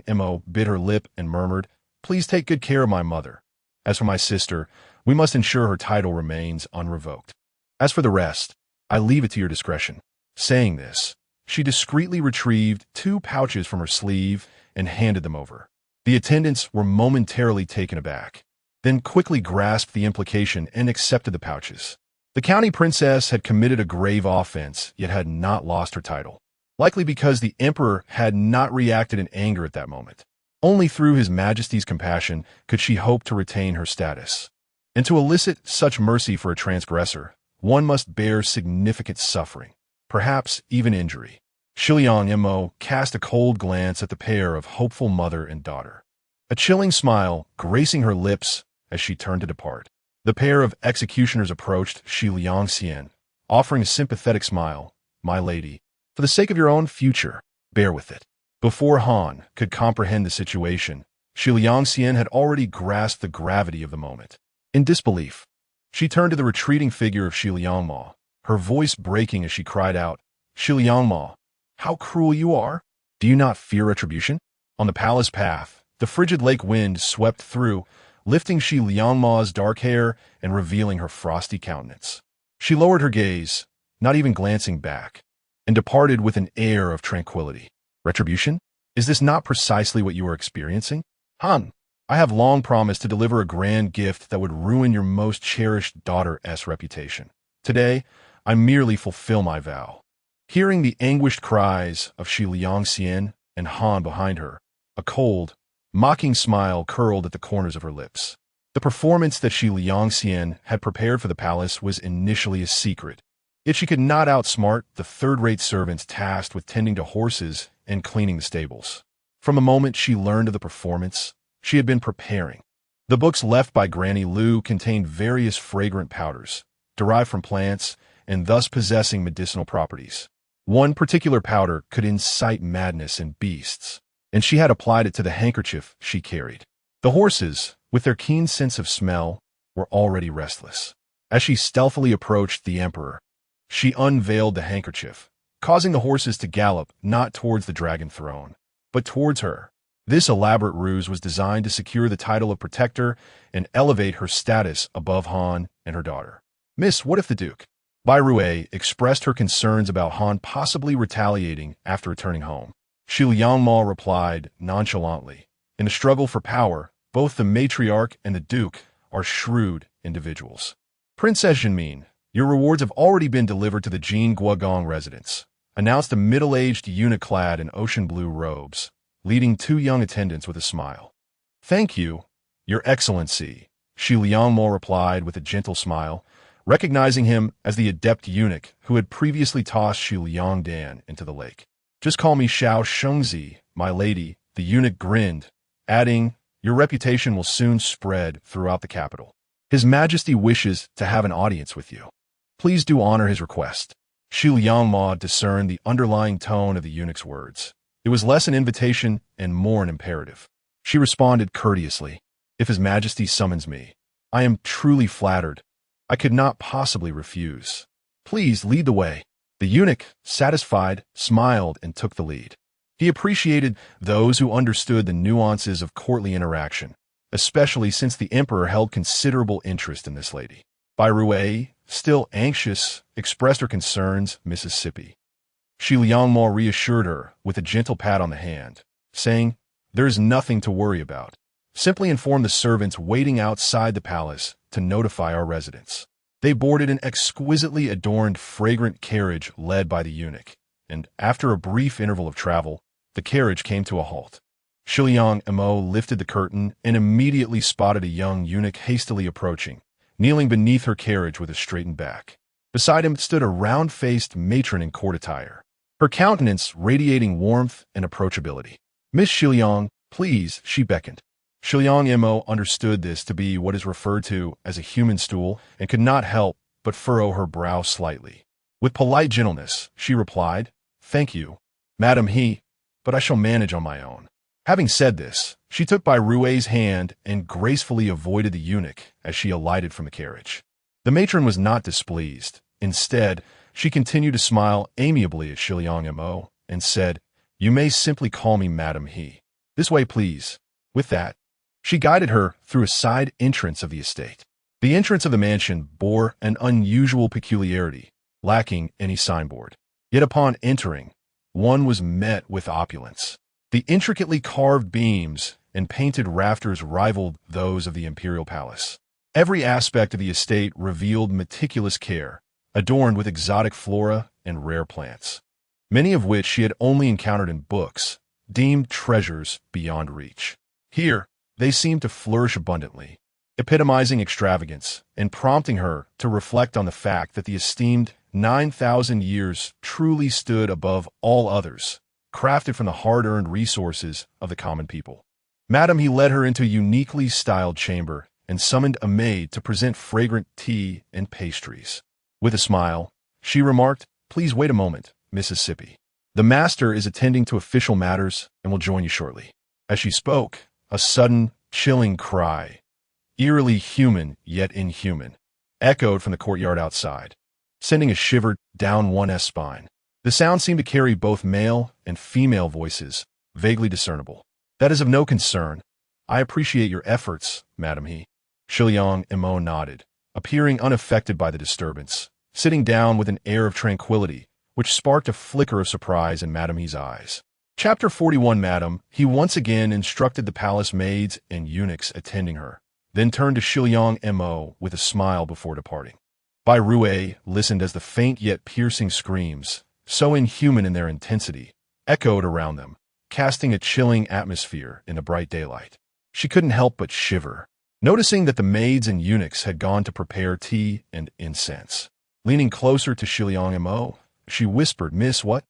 Mo bit her lip and murmured, "Please take good care of my mother. As for my sister, we must ensure her title remains unrevoked. As for the rest, I leave it to your discretion." Saying this, she discreetly retrieved 2 pouches from her sleeve and handed them over. The attendants were momentarily taken aback, then quickly grasped the implication and accepted the pouches. The county princess had committed a grave offense, yet had not lost her title, likely because the emperor had not reacted in anger at that moment. Only through his majesty's compassion could she hope to retain her status. And to elicit such mercy for a transgressor, one must bear significant suffering, perhaps even injury. Mo cast a cold glance at the pair of hopeful mother and daughter, a chilling smile gracing her lips as she turned to depart. The pair of executioners approached Xian, offering a sympathetic smile. "My lady, for the sake of your own future, bear with it." Before Han could comprehend the situation, Xian had already grasped the gravity of the moment. In disbelief, she turned to the retreating figure of Shiliangmo, her voice breaking as she cried out, "Shiliangmo, how cruel you are! Do you not fear retribution?" On the palace path, the frigid lake wind swept through, lifting Shiliangmo's dark hair and revealing her frosty countenance. She lowered her gaze, not even glancing back, and departed with an air of tranquility. "Retribution? Is this not precisely what you are experiencing? Han, I have long promised to deliver a grand gift that would ruin your most cherished daughter's reputation. Today, I merely fulfill my vow." Hearing the anguished cries of Xian and Han behind her, a cold, mocking smile curled at the corners of her lips. The performance that Xian had prepared for the palace was initially a secret, yet she could not outsmart the third-rate servants tasked with tending to horses and cleaning the stables. From the moment she learned of the performance, she had been preparing. The books left by Granny Lu contained various fragrant powders, derived from plants and thus possessing medicinal properties. One particular powder could incite madness in beasts, and she had applied it to the handkerchief she carried. The horses, with their keen sense of smell, were already restless. As she stealthily approached the emperor, she unveiled the handkerchief, causing the horses to gallop not towards the dragon throne, but towards her. This elaborate ruse was designed to secure the title of protector and elevate her status above Han and her daughter. "Miss, what if the Duke?" Bai Rui expressed her concerns about Han possibly retaliating after returning home. Shiliangmo replied nonchalantly, "In a struggle for power, both the matriarch and the Duke are shrewd individuals. Princess Jinmin, your rewards have already been delivered to the Jin Guogong residence," announced a middle-aged eunuch clad in ocean blue robes, leading 2 young attendants with a smile. "Thank you, Your Excellency," Shiliangmo replied with a gentle smile, recognizing him as the adept eunuch who had previously tossed Shiliangdan into the lake. "Just call me Xiao Shengzi, my lady," the eunuch grinned, adding, "Your reputation will soon spread throughout the capital. His Majesty wishes to have an audience with you. Please do honor his request." Shiliangmo discerned the underlying tone of the eunuch's words. It was less an invitation and more an imperative. She responded courteously, "If His Majesty summons me, I am truly flattered. I could not possibly refuse. Please lead the way." The eunuch, satisfied, smiled and took the lead. He appreciated those who understood the nuances of courtly interaction, especially since the emperor held considerable interest in this lady. Bai Rui, still anxious, expressed her concerns, Mississippi. Shiliangmo reassured her with a gentle pat on the hand, saying, "There is nothing to worry about. Simply inform the servants waiting outside the palace to notify our residents." They boarded an exquisitely adorned, fragrant carriage led by the eunuch, and after a brief interval of travel, the carriage came to a halt. Mo lifted the curtain and immediately spotted a young eunuch hastily approaching, kneeling beneath her carriage with a straightened back. Beside him stood a round-faced matron in court attire. her countenance radiating warmth and approachability. "Miss Shiliang, please," she beckoned. Shiliang Mo understood this to be what is referred to as a human stool and could not help but furrow her brow slightly. With polite gentleness, she replied, "Thank you, Madam He, but I shall manage on my own." Having said this, she took Bai Rui's hand and gracefully avoided the eunuch as she alighted from the carriage. The matron was not displeased. Instead, she continued to smile amiably at Shiliang Mo and said, "You may simply call me Madam He. This way, please." With that, she guided her through a side entrance of the estate. The entrance of the mansion bore an unusual peculiarity, lacking any signboard. Yet upon entering, one was met with opulence. The intricately carved beams and painted rafters rivaled those of the imperial palace. Every aspect of the estate revealed meticulous care, adorned with exotic flora and rare plants, many of which she had only encountered in books, deemed treasures beyond reach. Here, they seemed to flourish abundantly, epitomizing extravagance and prompting her to reflect on the fact that the esteemed 9,000 years truly stood above all others, crafted from the hard-earned resources of the common people. Madam He led her into a uniquely styled chamber and summoned a maid to present fragrant tea and pastries. With a smile, she remarked, "Please wait a moment, Mississippi. The master is attending to official matters and will join you shortly." As she spoke, a sudden, chilling cry, eerily human yet inhuman, echoed from the courtyard outside, sending a shiver down one's spine. The sound seemed to carry both male and female voices, vaguely discernible. "That is of no concern. I appreciate your efforts, Madam He." Shiliang Mo nodded, appearing unaffected by the disturbance, sitting down with an air of tranquility, which sparked a flicker of surprise in Madam He's eyes. Chapter 41. Madam He once again instructed the palace maids and eunuchs attending her, then turned to Shiliang Mo with a smile before departing. Bai Rui listened as the faint yet piercing screams, so inhuman in their intensity, echoed around them, casting a chilling atmosphere in the bright daylight. She couldn't help but shiver, noticing that the maids and eunuchs had gone to prepare tea and incense. Leaning closer to Shiliang Mo, she whispered, "Miss, what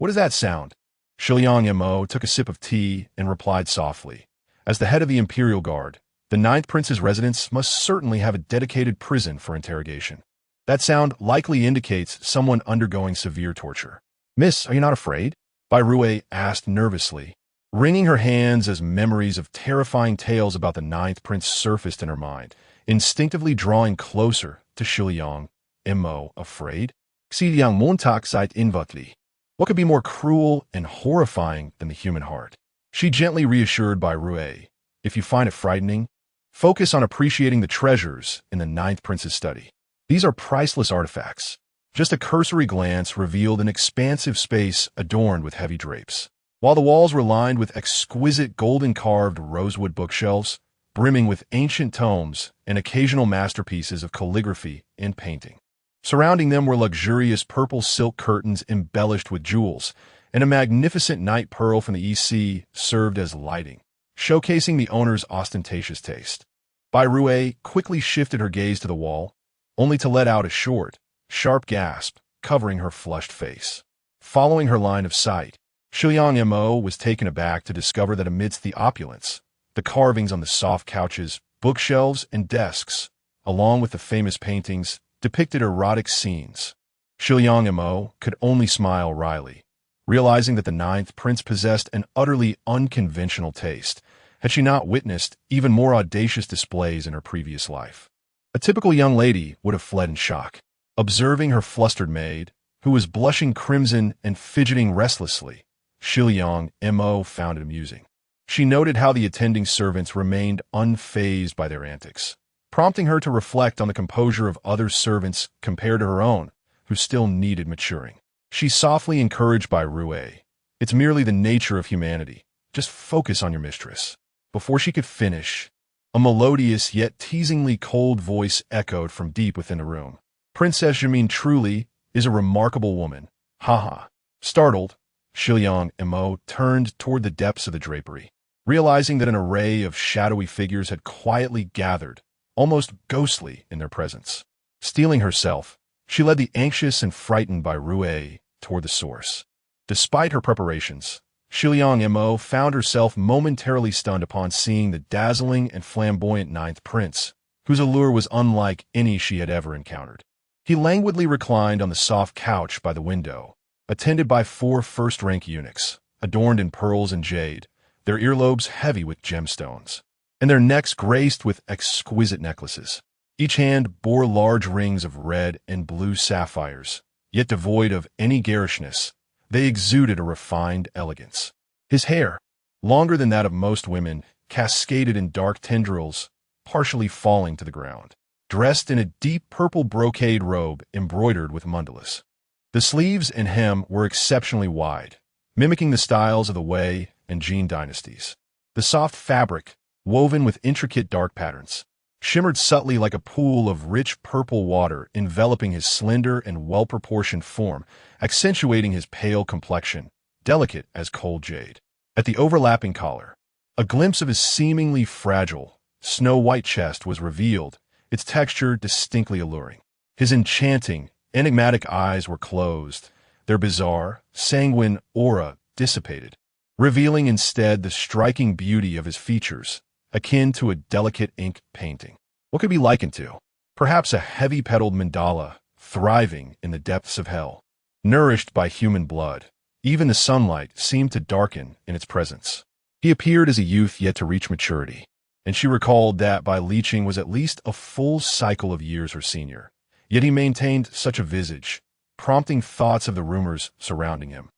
does that sound?" Shiliang Mo took a sip of tea and replied softly, "As the head of the Imperial Guard, the 9th Prince's residence must certainly have a dedicated prison for interrogation. That sound likely indicates someone undergoing severe torture." "Miss, are you not afraid?" Bai Rui asked nervously, wringing her hands as memories of terrifying tales about the 9th Prince surfaced in her mind, instinctively drawing closer to Shiliang Mo. "Afraid? Xiliang Montak seit invatli." What could be more cruel and horrifying than the human heart? She gently reassured Bai Rui, "If you find it frightening, focus on appreciating the treasures in the 9th Prince's study. These are priceless artifacts." Just a cursory glance revealed an expansive space adorned with heavy drapes, while the walls were lined with exquisite golden-carved rosewood bookshelves, brimming with ancient tomes and occasional masterpieces of calligraphy and painting. Surrounding them were luxurious purple silk curtains embellished with jewels, and a magnificent night pearl from the East Sea served as lighting, showcasing the owner's ostentatious taste. Bai Rui quickly shifted her gaze to the wall, only to let out a short, sharp gasp, covering her flushed face. Following her line of sight, Shiliang Mo was taken aback to discover that amidst the opulence, the carvings on the soft couches, bookshelves, and desks, along with the famous paintings, depicted erotic scenes. Shiliang Mo could only smile wryly, realizing that the 9th Prince possessed an utterly unconventional taste, had she not witnessed even more audacious displays in her previous life. A typical young lady would have fled in shock. Observing her flustered maid, who was blushing crimson and fidgeting restlessly, Shiliang Mo found it amusing. She noted how the attending servants remained unfazed by their antics, prompting her to reflect on the composure of other servants compared to her own, who still needed maturing. She softly encouraged Bai Rui, "It's merely the nature of humanity. Just focus on your mistress." Before she could finish, a melodious yet teasingly cold voice echoed from deep within the room. "Princess Jamin truly is a remarkable woman. Ha." Startled, Shiliang Mo turned toward the depths of the drapery, realizing that an array of shadowy figures had quietly gathered, almost ghostly in their presence. Steeling herself, she led the anxious and frightened Bai Rui toward the source. Despite her preparations, Shiliang Mo found herself momentarily stunned upon seeing the dazzling and flamboyant ninth prince, whose allure was unlike any she had ever encountered. He languidly reclined on the soft couch by the window, attended by 4 first-rank eunuchs, adorned in pearls and jade, their earlobes heavy with gemstones, and their necks graced with exquisite necklaces. Each hand bore large rings of red and blue sapphires, yet devoid of any garishness. They exuded a refined elegance. His hair, longer than that of most women, cascaded in dark tendrils, partially falling to the ground. Dressed in a deep purple brocade robe embroidered with mandalas. The sleeves and hem were exceptionally wide, mimicking the styles of the Wei and Jin dynasties. The soft fabric, woven with intricate dark patterns, shimmered subtly like a pool of rich purple water enveloping his slender and well-proportioned form, accentuating his pale complexion, delicate as cold jade. At the overlapping collar, a glimpse of his seemingly fragile, snow-white chest was revealed, its texture distinctly alluring. His enchanting, enigmatic eyes were closed, their bizarre, sanguine aura dissipated, revealing instead the striking beauty of his features, akin to a delicate ink painting. What could be likened to? Perhaps a heavy-petaled mandala, thriving in the depths of hell. Nourished by human blood, even the sunlight seemed to darken in its presence. He appeared as a youth yet to reach maturity, and she recalled that Bai Liqing was at least a full cycle of years her senior. Yet he maintained such a visage, prompting thoughts of the rumors surrounding him,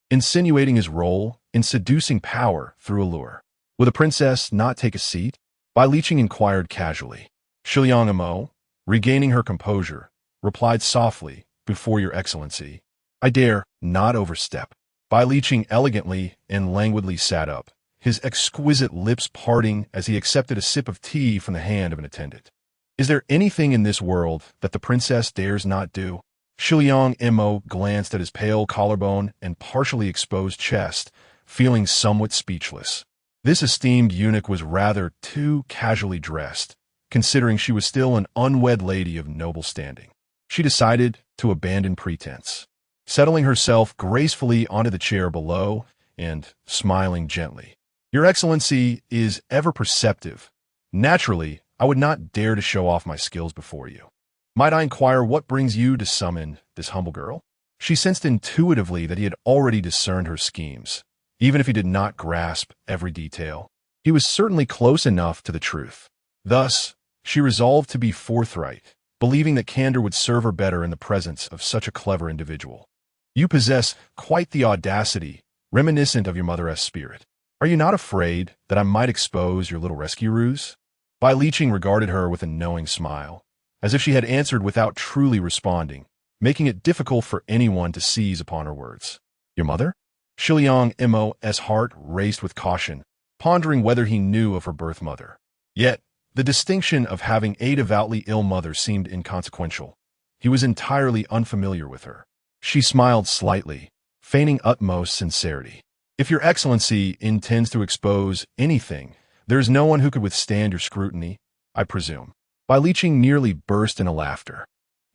insinuating his role in seducing power through allure. Will the princess not take a seat? Bai Liqing inquired casually. Shiliang Mo, regaining her composure, replied softly, "Before your excellency, I dare not overstep." Bai Liqing elegantly and languidly sat up, his exquisite lips parting as he accepted a sip of tea from the hand of an attendant. Is there anything in this world that the princess dares not do? Shiliang Mo glanced at his pale collarbone and partially exposed chest, feeling somewhat speechless. This esteemed eunuch was rather too casually dressed, considering she was still an unwed lady of noble standing. She decided to abandon pretense, settling herself gracefully onto the chair below and smiling gently. Your Excellency is ever perceptive. Naturally, I would not dare to show off my skills before you. Might I inquire what brings you to summon this humble girl? She sensed intuitively that he had already discerned her schemes, even if he did not grasp every detail. He was certainly close enough to the truth. Thus, she resolved to be forthright, believing that candor would serve her better in the presence of such a clever individual. You possess quite the audacity, reminiscent of your mother-esque spirit. Are you not afraid that I might expose your little rescue ruse? Bai Liqing regarded her with a knowing smile, as if she had answered without truly responding, making it difficult for anyone to seize upon her words. Your mother? Shiliang Mo's heart raced with caution, pondering whether he knew of her birth mother. Yet, the distinction of having a devoutly ill mother seemed inconsequential. He was entirely unfamiliar with her. She smiled slightly, feigning utmost sincerity. If your Excellency intends to expose anything, there is no one who could withstand your scrutiny, I presume. Bai Liqing nearly burst into laughter.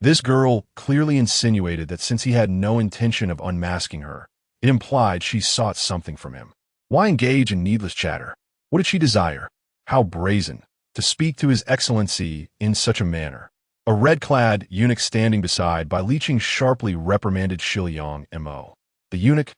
This girl clearly insinuated that since he had no intention of unmasking her, it implied she sought something from him. Why engage in needless chatter? What did she desire? How brazen, to speak to his Excellency in such a manner. A red-clad eunuch standing beside Bai Liqing sharply reprimanded Shiliang Mo. The eunuch,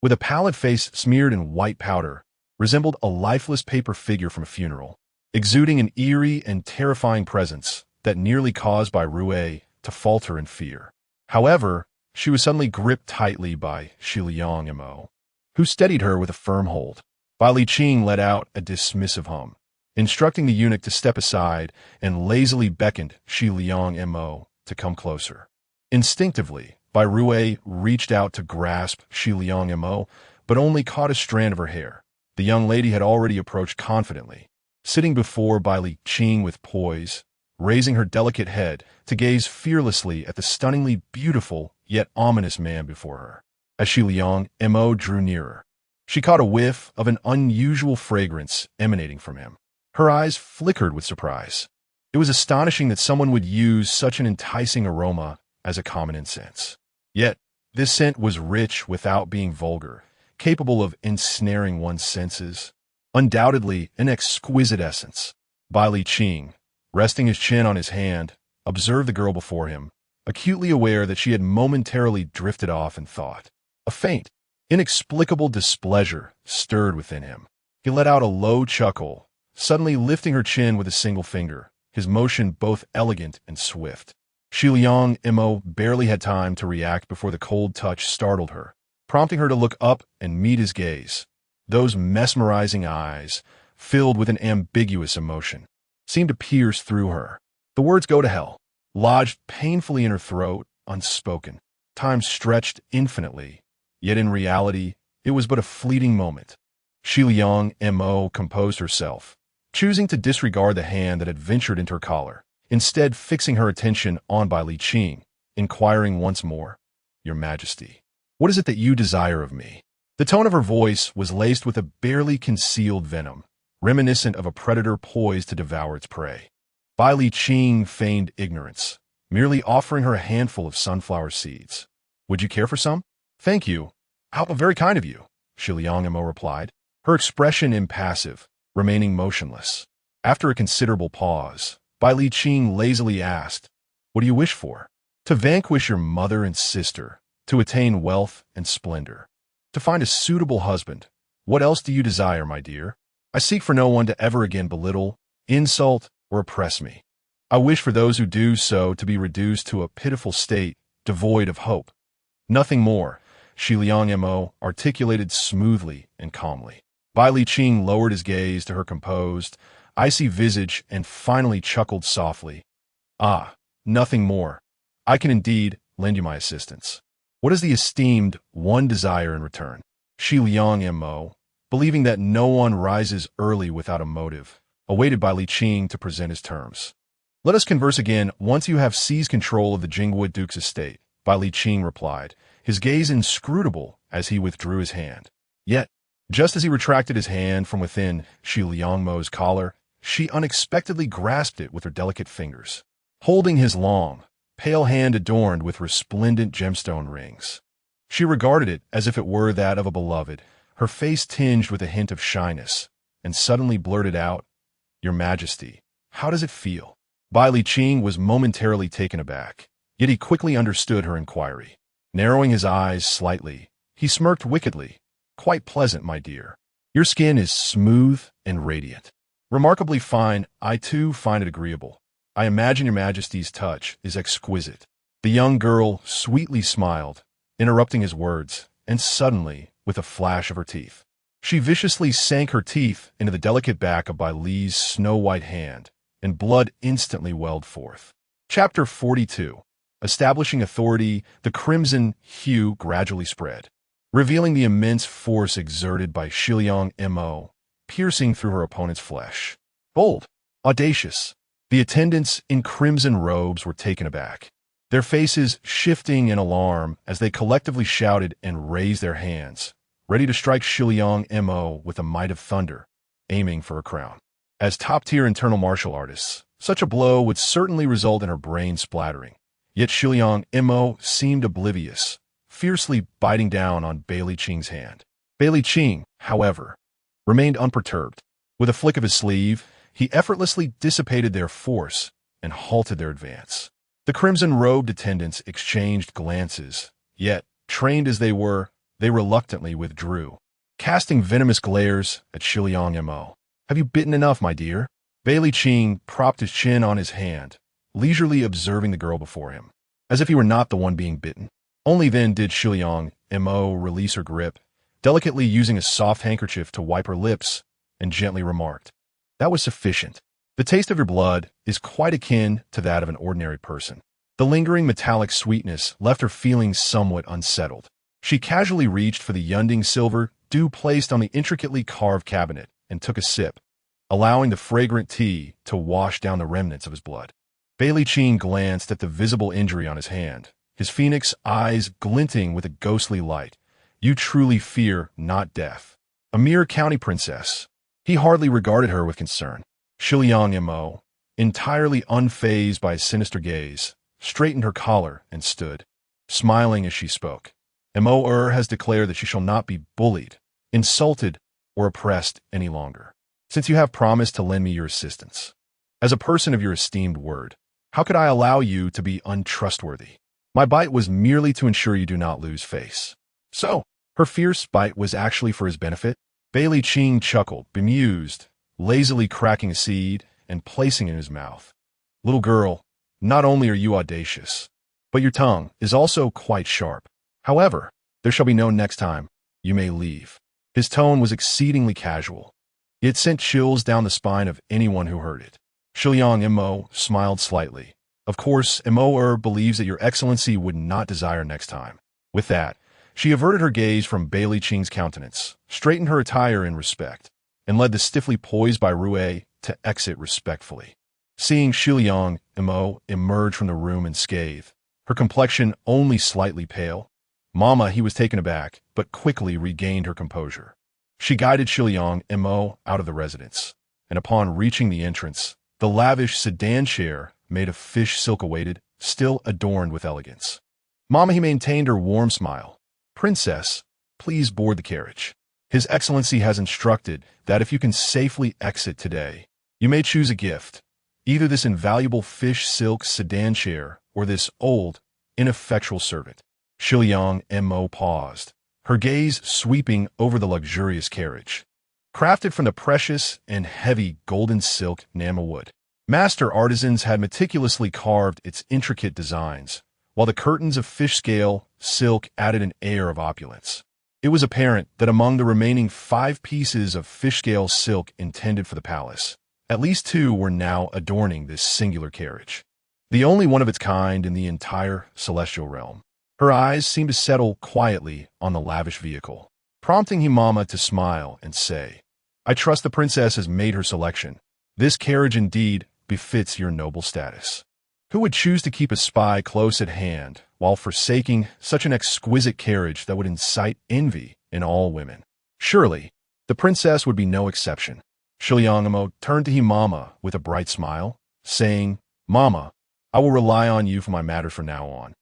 with a pallid face smeared in white powder, resembled a lifeless paper figure from a funeral, exuding an eerie and terrifying presence that nearly caused Bai Rue to falter in fear. However, she was suddenly gripped tightly by Shiliang Mo, who steadied her with a firm hold. Bai Liqing let out a dismissive hum, instructing the eunuch to step aside, and lazily beckoned Shiliang Mo to come closer. Instinctively, Bai Rue reached out to grasp Shiliang Mo, but only caught a strand of her hair. The young lady had already approached confidently, sitting before Bai Liqing with poise, raising her delicate head to gaze fearlessly at the stunningly beautiful yet ominous man before her. As Shiliang Mo drew nearer, she caught a whiff of an unusual fragrance emanating from him. Her eyes flickered with surprise. It was astonishing that someone would use such an enticing aroma as a common incense. Yet, This scent was rich without being vulgar, capable of ensnaring one's senses. Undoubtedly an exquisite essence. Bai Li Qing, resting his chin on his hand, observed the girl before him, acutely aware that she had momentarily drifted off in thought. A faint, inexplicable displeasure stirred within him. He let out a low chuckle, suddenly lifting her chin with a single finger, his motion both elegant and swift. Xiliang Mo barely had time to react before the cold touch startled her, prompting her to look up and meet his gaze. Those mesmerizing eyes, filled with an ambiguous emotion, seemed to pierce through her. The words "go to hell" lodged painfully in her throat, unspoken. Time stretched infinitely, yet in reality, it was but a fleeting moment. Xiliang Mo composed herself, choosing to disregard the hand that had ventured into her collar, instead fixing her attention on Bai Li Qing, inquiring once more, "Your Majesty, what is it that you desire of me?" The tone of her voice was laced with a barely concealed venom, reminiscent of a predator poised to devour its prey. Bai Li Qing feigned ignorance, merely offering her a handful of sunflower seeds. "Would you care for some?" "Thank you. How very kind of you," Xiliang Mo replied, her expression impassive, remaining motionless. After a considerable pause, Bai Li Qing lazily asked, "What do you wish for?" "To vanquish your mother and sister, to attain wealth and splendor, to find a suitable husband. What else do you desire, my dear? I seek for no one to ever again belittle, insult, or oppress me. I wish for those who do so to be reduced to a pitiful state, devoid of hope. Nothing more," Xiliang Mo articulated smoothly and calmly. Bai Li Qing lowered his gaze to her composed, icy visage and finally chuckled softly. "Ah, nothing more. I can indeed lend you my assistance. What is the esteemed one desire in return?" Xiliang Mo, believing that no one rises early without a motive, awaited Bai Li Qing to present his terms. "Let us converse again once you have seized control of the Jingwood Duke's estate," Bai Li Qing replied, his gaze inscrutable as he withdrew his hand. Yet, just as he retracted his hand from within Xiliang Mo's collar, she unexpectedly grasped it with her delicate fingers, holding his long, pale hand adorned with resplendent gemstone rings. She regarded it as if it were that of a beloved, her face tinged with a hint of shyness, and suddenly blurted out, "Your Majesty, how does it feel?" Bai Li Qing was momentarily taken aback, yet he quickly understood her inquiry. Narrowing his eyes slightly, he smirked wickedly. "Quite pleasant, my dear. Your skin is smooth and radiant. Remarkably fine. I too find it agreeable. I imagine your Majesty's touch is exquisite." The young girl sweetly smiled, interrupting his words, and suddenly, with a flash of her teeth, she viciously sank her teeth into the delicate back of Bai Li's snow-white hand, and blood instantly welled forth. Chapter 42. Establishing authority, the crimson hue gradually spread, revealing the immense force exerted by Xiliang Mo, piercing through her opponent's flesh. Bold, audacious, the attendants in crimson robes were taken aback, their faces shifting in alarm as they collectively shouted and raised their hands, ready to strike Xiliang Mo with the might of thunder, aiming for her crown. As top-tier internal martial artists, such a blow would certainly result in her brain splattering. Yet Xiliang Mo seemed oblivious, fiercely biting down on Bai Li Qing's hand. Bai Li Qing, however, remained unperturbed. With a flick of his sleeve, he effortlessly dissipated their force and halted their advance. The crimson-robed attendants exchanged glances, yet, trained as they were, they reluctantly withdrew, casting venomous glares at Xiliang Mo. "Have you bitten enough, my dear?" Bai Li Qing propped his chin on his hand, leisurely observing the girl before him, as if he were not the one being bitten. Only then did Xiliang Mo release her grip, delicately using a soft handkerchief to wipe her lips, and gently remarked, "That was sufficient. The taste of your blood is quite akin to that of an ordinary person." The lingering metallic sweetness left her feeling somewhat unsettled. She casually reached for the Yunding silver dew placed on the intricately carved cabinet and took a sip, allowing the fragrant tea to wash down the remnants of his blood. Bai Li Qing glanced at the visible injury on his hand, his phoenix eyes glinting with a ghostly light. "You truly fear not death. A mere county princess." He hardly regarded her with concern. Xiliang Mo, entirely unfazed by his sinister gaze, straightened her collar and stood, smiling as she spoke. Mo has declared that she shall not be bullied, insulted, or oppressed any longer. Since you have promised to lend me your assistance, as a person of your esteemed word, how could I allow you to be untrustworthy? My bite was merely to ensure you do not lose face. So, her fierce bite was actually for his benefit? Bailey Ching chuckled, bemused, lazily cracking a seed and placing it in his mouth. Little girl, not only are you audacious, but your tongue is also quite sharp. However, there shall be no next time. You may leave. His tone was exceedingly casual. It sent chills down the spine of anyone who heard it. Shiliang Mo smiled slightly. Of course, Mo believes that your excellency would not desire next time. With that, she averted her gaze from Bailey Ching's countenance, straightened her attire in respect, and led the stiffly poised by Rui to exit respectfully. Seeing Shiliang Mo emerge from the room unscathed, her complexion only slightly pale, Mama, he was taken aback, but quickly regained her composure. She guided Shiliang Mo out of the residence, and upon reaching the entrance, the lavish sedan chair made of fish silk awaited, still adorned with elegance. Mama, he maintained her warm smile. Princess, please board the carriage. His Excellency has instructed that if you can safely exit today, you may choose a gift, either this invaluable fish silk sedan chair or this old, ineffectual servant. Shiliang Mo paused, her gaze sweeping over the luxurious carriage. Crafted from the precious and heavy golden silk enamel wood, master artisans had meticulously carved its intricate designs, while the curtains of fish-scale silk added an air of opulence. It was apparent that among the remaining 5 pieces of fish-scale silk intended for the palace, at least 2 were now adorning this singular carriage, the only one of its kind in the entire celestial realm. Her eyes seemed to settle quietly on the lavish vehicle, prompting Himama to smile and say, I trust the princess has made her selection. This carriage indeed befits your noble status. Who would choose to keep a spy close at hand while forsaking such an exquisite carriage that would incite envy in all women? Surely, the princess would be no exception. Shiliangamo turned to Himama with a bright smile, saying, Mama, I will rely on you for my matters from now on.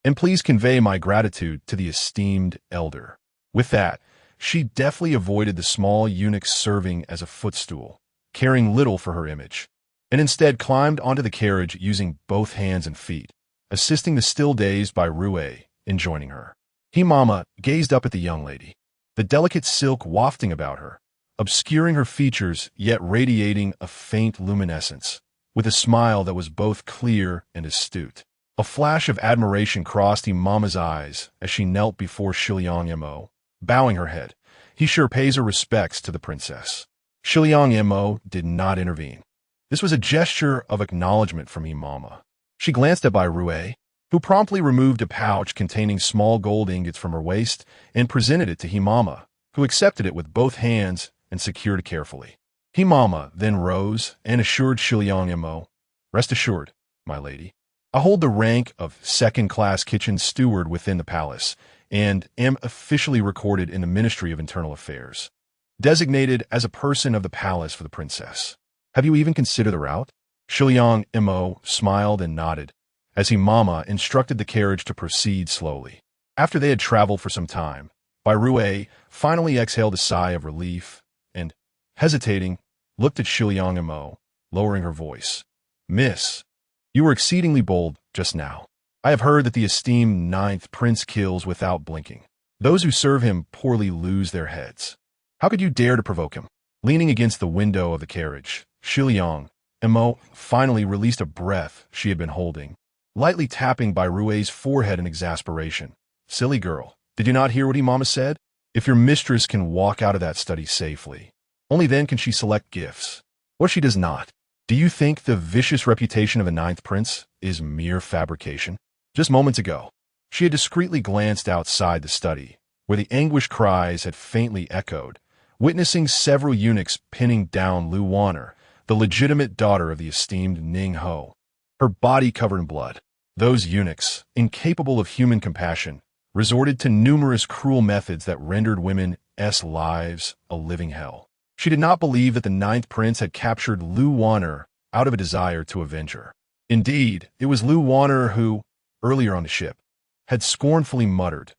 And please convey my gratitude to the esteemed elder. With that, she deftly avoided the small eunuch serving as a footstool, caring little for her image, and instead climbed onto the carriage using both hands and feet, assisting the still dazed by Rui in joining her. Himama gazed up at the young lady, the delicate silk wafting about her, obscuring her features yet radiating a faint luminescence, with a smile that was both clear and astute. A flash of admiration crossed Himama's eyes as she knelt before Shiliang Mo, bowing her head. He sure pays her respects to the princess. Shiliang Mo did not intervene. This was a gesture of acknowledgement from Himama. She glanced at Bai Rui, who promptly removed a pouch containing small gold ingots from her waist and presented it to Himama, who accepted it with both hands and secured it carefully. Himama then rose and assured Shiliang Mo, Rest assured, my lady, I hold the rank of second-class kitchen steward within the palace and am officially recorded in the Ministry of Internal Affairs, designated as a person of the palace for the princess. Have you even considered the route? Shiliang Mo smiled and nodded as Himama instructed the carriage to proceed slowly. After they had traveled for some time, Bai Rui finally exhaled a sigh of relief and, hesitating, looked at Shiliang Mo, lowering her voice. Miss, you were exceedingly bold just now. I have heard that the esteemed 9th prince kills without blinking. Those who serve him poorly lose their heads. How could you dare to provoke him? Leaning against the window of the carriage, Shiliang Mo finally released a breath she had been holding, lightly tapping Bai Rui's forehead in exasperation. Silly girl, did you not hear what Himama said? If your mistress can walk out of that study safely, only then can she select gifts. What if she does not? Do you think the vicious reputation of a 9th prince is mere fabrication? Just moments ago, she had discreetly glanced outside the study, where the anguished cries had faintly echoed, witnessing several eunuchs pinning down Lu Wanner, the legitimate daughter of the esteemed Ning Ho, her body covered in blood. Those eunuchs, incapable of human compassion, resorted to numerous cruel methods that rendered women's lives a living hell. She did not believe that the 9th prince had captured Lu Wanner out of a desire to avenge her. Indeed, it was Lu Wanner who, earlier on the ship, had scornfully muttered,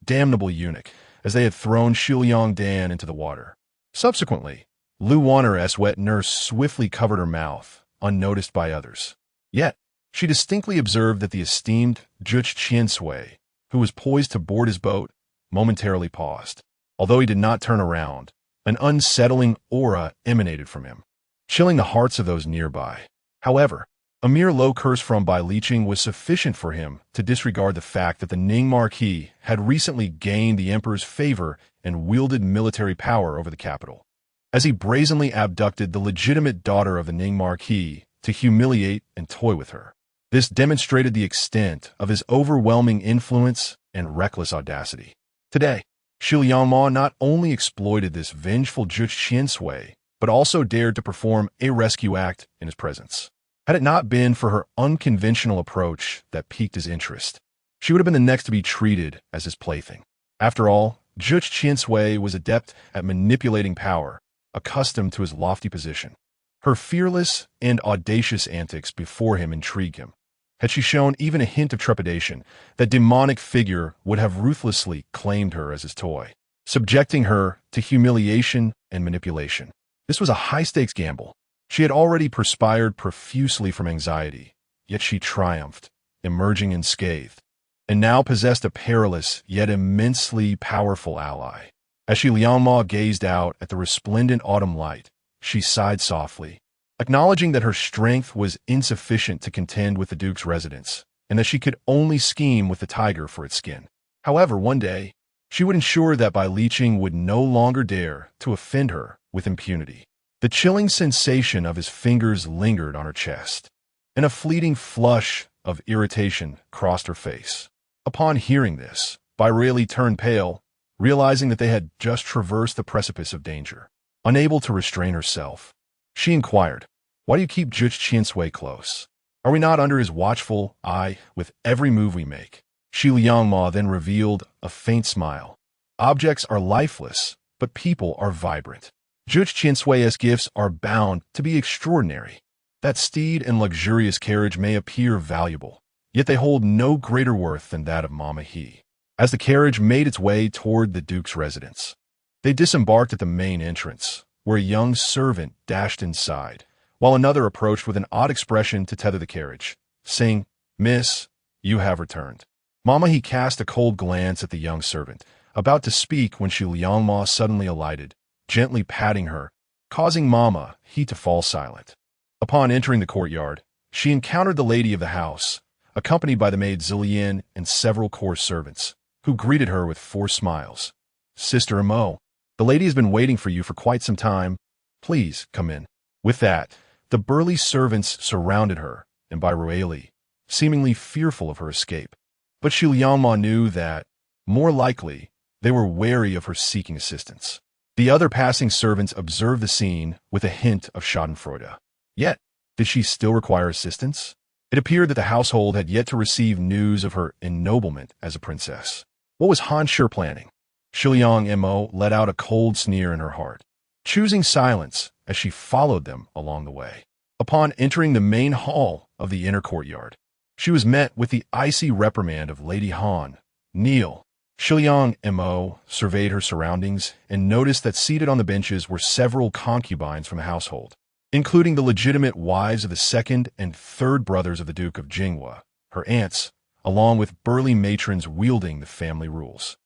damnable eunuch, as they had thrown Shiliang Dan into the water. Subsequently, Lu Wanner's wet nurse swiftly covered her mouth, unnoticed by others. Yet, she distinctly observed that the esteemed Juch Qiansui, who was poised to board his boat, momentarily paused. Although he did not turn around, an unsettling aura emanated from him, chilling the hearts of those nearby. However, a mere low curse from Bai Liqing was sufficient for him to disregard the fact that the Ning Marquis had recently gained the emperor's favor and wielded military power over the capital. As he brazenly abducted the legitimate daughter of the Ning Marquis to humiliate and toy with her. This demonstrated the extent of his overwhelming influence and reckless audacity. Today, Shiliangma not only exploited this vengeful Juch Qiansui, but also dared to perform a rescue act in his presence. Had it not been for her unconventional approach that piqued his interest, she would have been the next to be treated as his plaything. After all, Juch Qiansui was adept at manipulating power, accustomed to his lofty position. Her fearless and audacious antics before him intrigued him. Had she shown even a hint of trepidation, that demonic figure would have ruthlessly claimed her as his toy, subjecting her to humiliation and manipulation. This was a high-stakes gamble. She had already perspired profusely from anxiety, yet she triumphed, emerging unscathed, and now possessed a perilous yet immensely powerful ally. As Shiliangma gazed out at the resplendent autumn light, she sighed softly, acknowledging that her strength was insufficient to contend with the Duke's residence, and that she could only scheme with the tiger for its skin. However, one day, she would ensure that Bai Liqing would no longer dare to offend her with impunity. The chilling sensation of his fingers lingered on her chest, and a fleeting flush of irritation crossed her face. Upon hearing this, Bai Rayleigh turned pale, realizing that they had just traversed the precipice of danger. Unable to restrain herself, she inquired, "Why do you keep Juch Qiansui close? Are we not under his watchful eye with every move we make?" Shiliangma then revealed a faint smile. "Objects are lifeless, but people are vibrant. Juch Qiansui's gifts are bound to be extraordinary. That steed and luxurious carriage may appear valuable, yet they hold no greater worth than that of Mama He." As the carriage made its way toward the Duke's residence, they disembarked at the main entrance, where a young servant dashed inside, while another approached with an odd expression to tether the carriage, saying, "Miss, you have returned." Mama He cast a cold glance at the young servant, about to speak when Shiliangma suddenly alighted, gently patting her, causing Mama He to fall silent. Upon entering the courtyard, she encountered the lady of the house, accompanied by the maid Zillian and several court servants, who greeted her with forced smiles. "Sister Mo, the lady has been waiting for you for quite some time. Please, come in." With that, the burly servants surrounded her, and Bai Rayleigh, seemingly fearful of her escape. But Shiliangma knew that, more likely, they were wary of her seeking assistance. The other passing servants observed the scene with a hint of schadenfreude. Yet, did she still require assistance? It appeared that the household had yet to receive news of her ennoblement as a princess. What was Han Shi planning? Shiliangma let out a cold sneer in her heart, choosing silence as she followed them along the way. Upon entering the main hall of the inner courtyard, she was met with the icy reprimand of Lady Han. "Kneel." Shiliangma surveyed her surroundings and noticed that seated on the benches were several concubines from the household, including the legitimate wives of the second and third brothers of the Duke of Jinghua, her aunts, along with burly matrons wielding the family rules.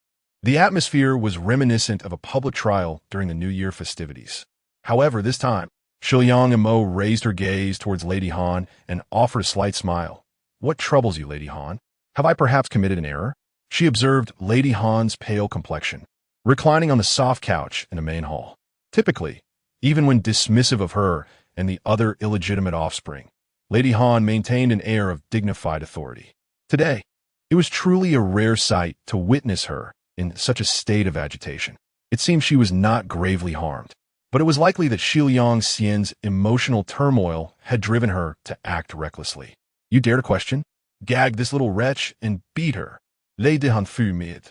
The atmosphere was reminiscent of a public trial during the New Year festivities. However, this time, Shiliangma raised her gaze towards Lady Han and offered a slight smile. "What troubles you, Lady Han? Have I perhaps committed an error?" She observed Lady Han's pale complexion, reclining on the soft couch in the main hall. Typically, even when dismissive of her and the other illegitimate offspring, Lady Han maintained an air of dignified authority. Today, it was truly a rare sight to witness her in such a state of agitation. It seemed she was not gravely harmed, but it was likely that Shiliang Xian's emotional turmoil had driven her to act recklessly. "You dare to question? Gag this little wretch and beat her." Lady Han fu mid,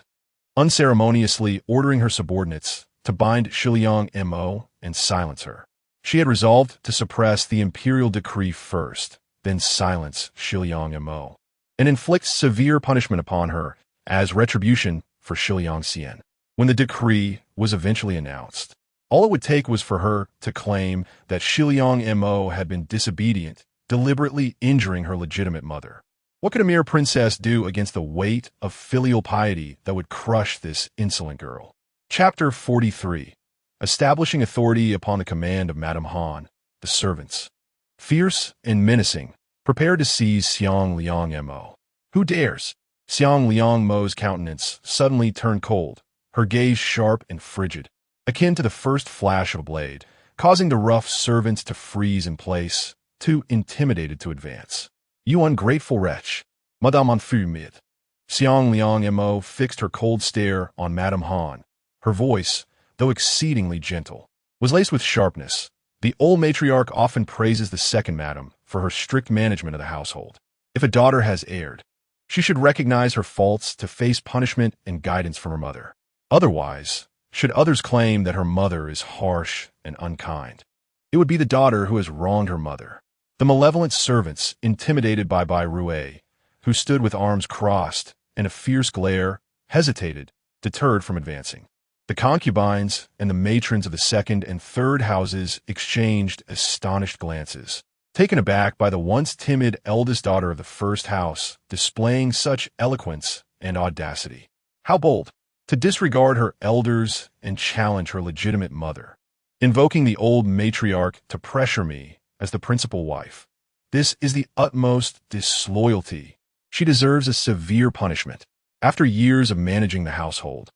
unceremoniously ordering her subordinates to bind Shiliangma and silence her. She had resolved to suppress the imperial decree first, then silence Shiliangma, and inflict severe punishment upon her as retribution for Shiliang Xian. When the decree was eventually announced, all it would take was for her to claim that Shiliang Mo had been disobedient, deliberately injuring her legitimate mother. What could a mere princess do against the weight of filial piety that would crush this insolent girl? Chapter 43. Establishing authority upon the command of Madame Han, the servants. Fierce and menacing, prepared to seize Xiang Liang Mo. Who dares? Xiang Liang Mo's countenance suddenly turned cold, her gaze sharp and frigid, akin to the first flash of a blade, causing the rough servants to freeze in place, too intimidated to advance. You ungrateful wretch! Madame en fut mid. Xiang Liang Mo fixed her cold stare on Madame Han. Her voice, though exceedingly gentle, was laced with sharpness. The old matriarch often praises the second madam for her strict management of the household. If a daughter has erred, she should recognize her faults to face punishment and guidance from her mother. Otherwise, should others claim that her mother is harsh and unkind, it would be the daughter who has wronged her mother. The malevolent servants, intimidated by Bai Rui, who stood with arms crossed and a fierce glare, hesitated, deterred from advancing. The concubines and the matrons of the second and third houses exchanged astonished glances, taken aback by the once timid eldest daughter of the first house displaying such eloquence and audacity. How bold! To disregard her elders and challenge her legitimate mother, invoking the old matriarch to pressure me as the principal wife. This is the utmost disloyalty. She deserves a severe punishment. After years of managing the household,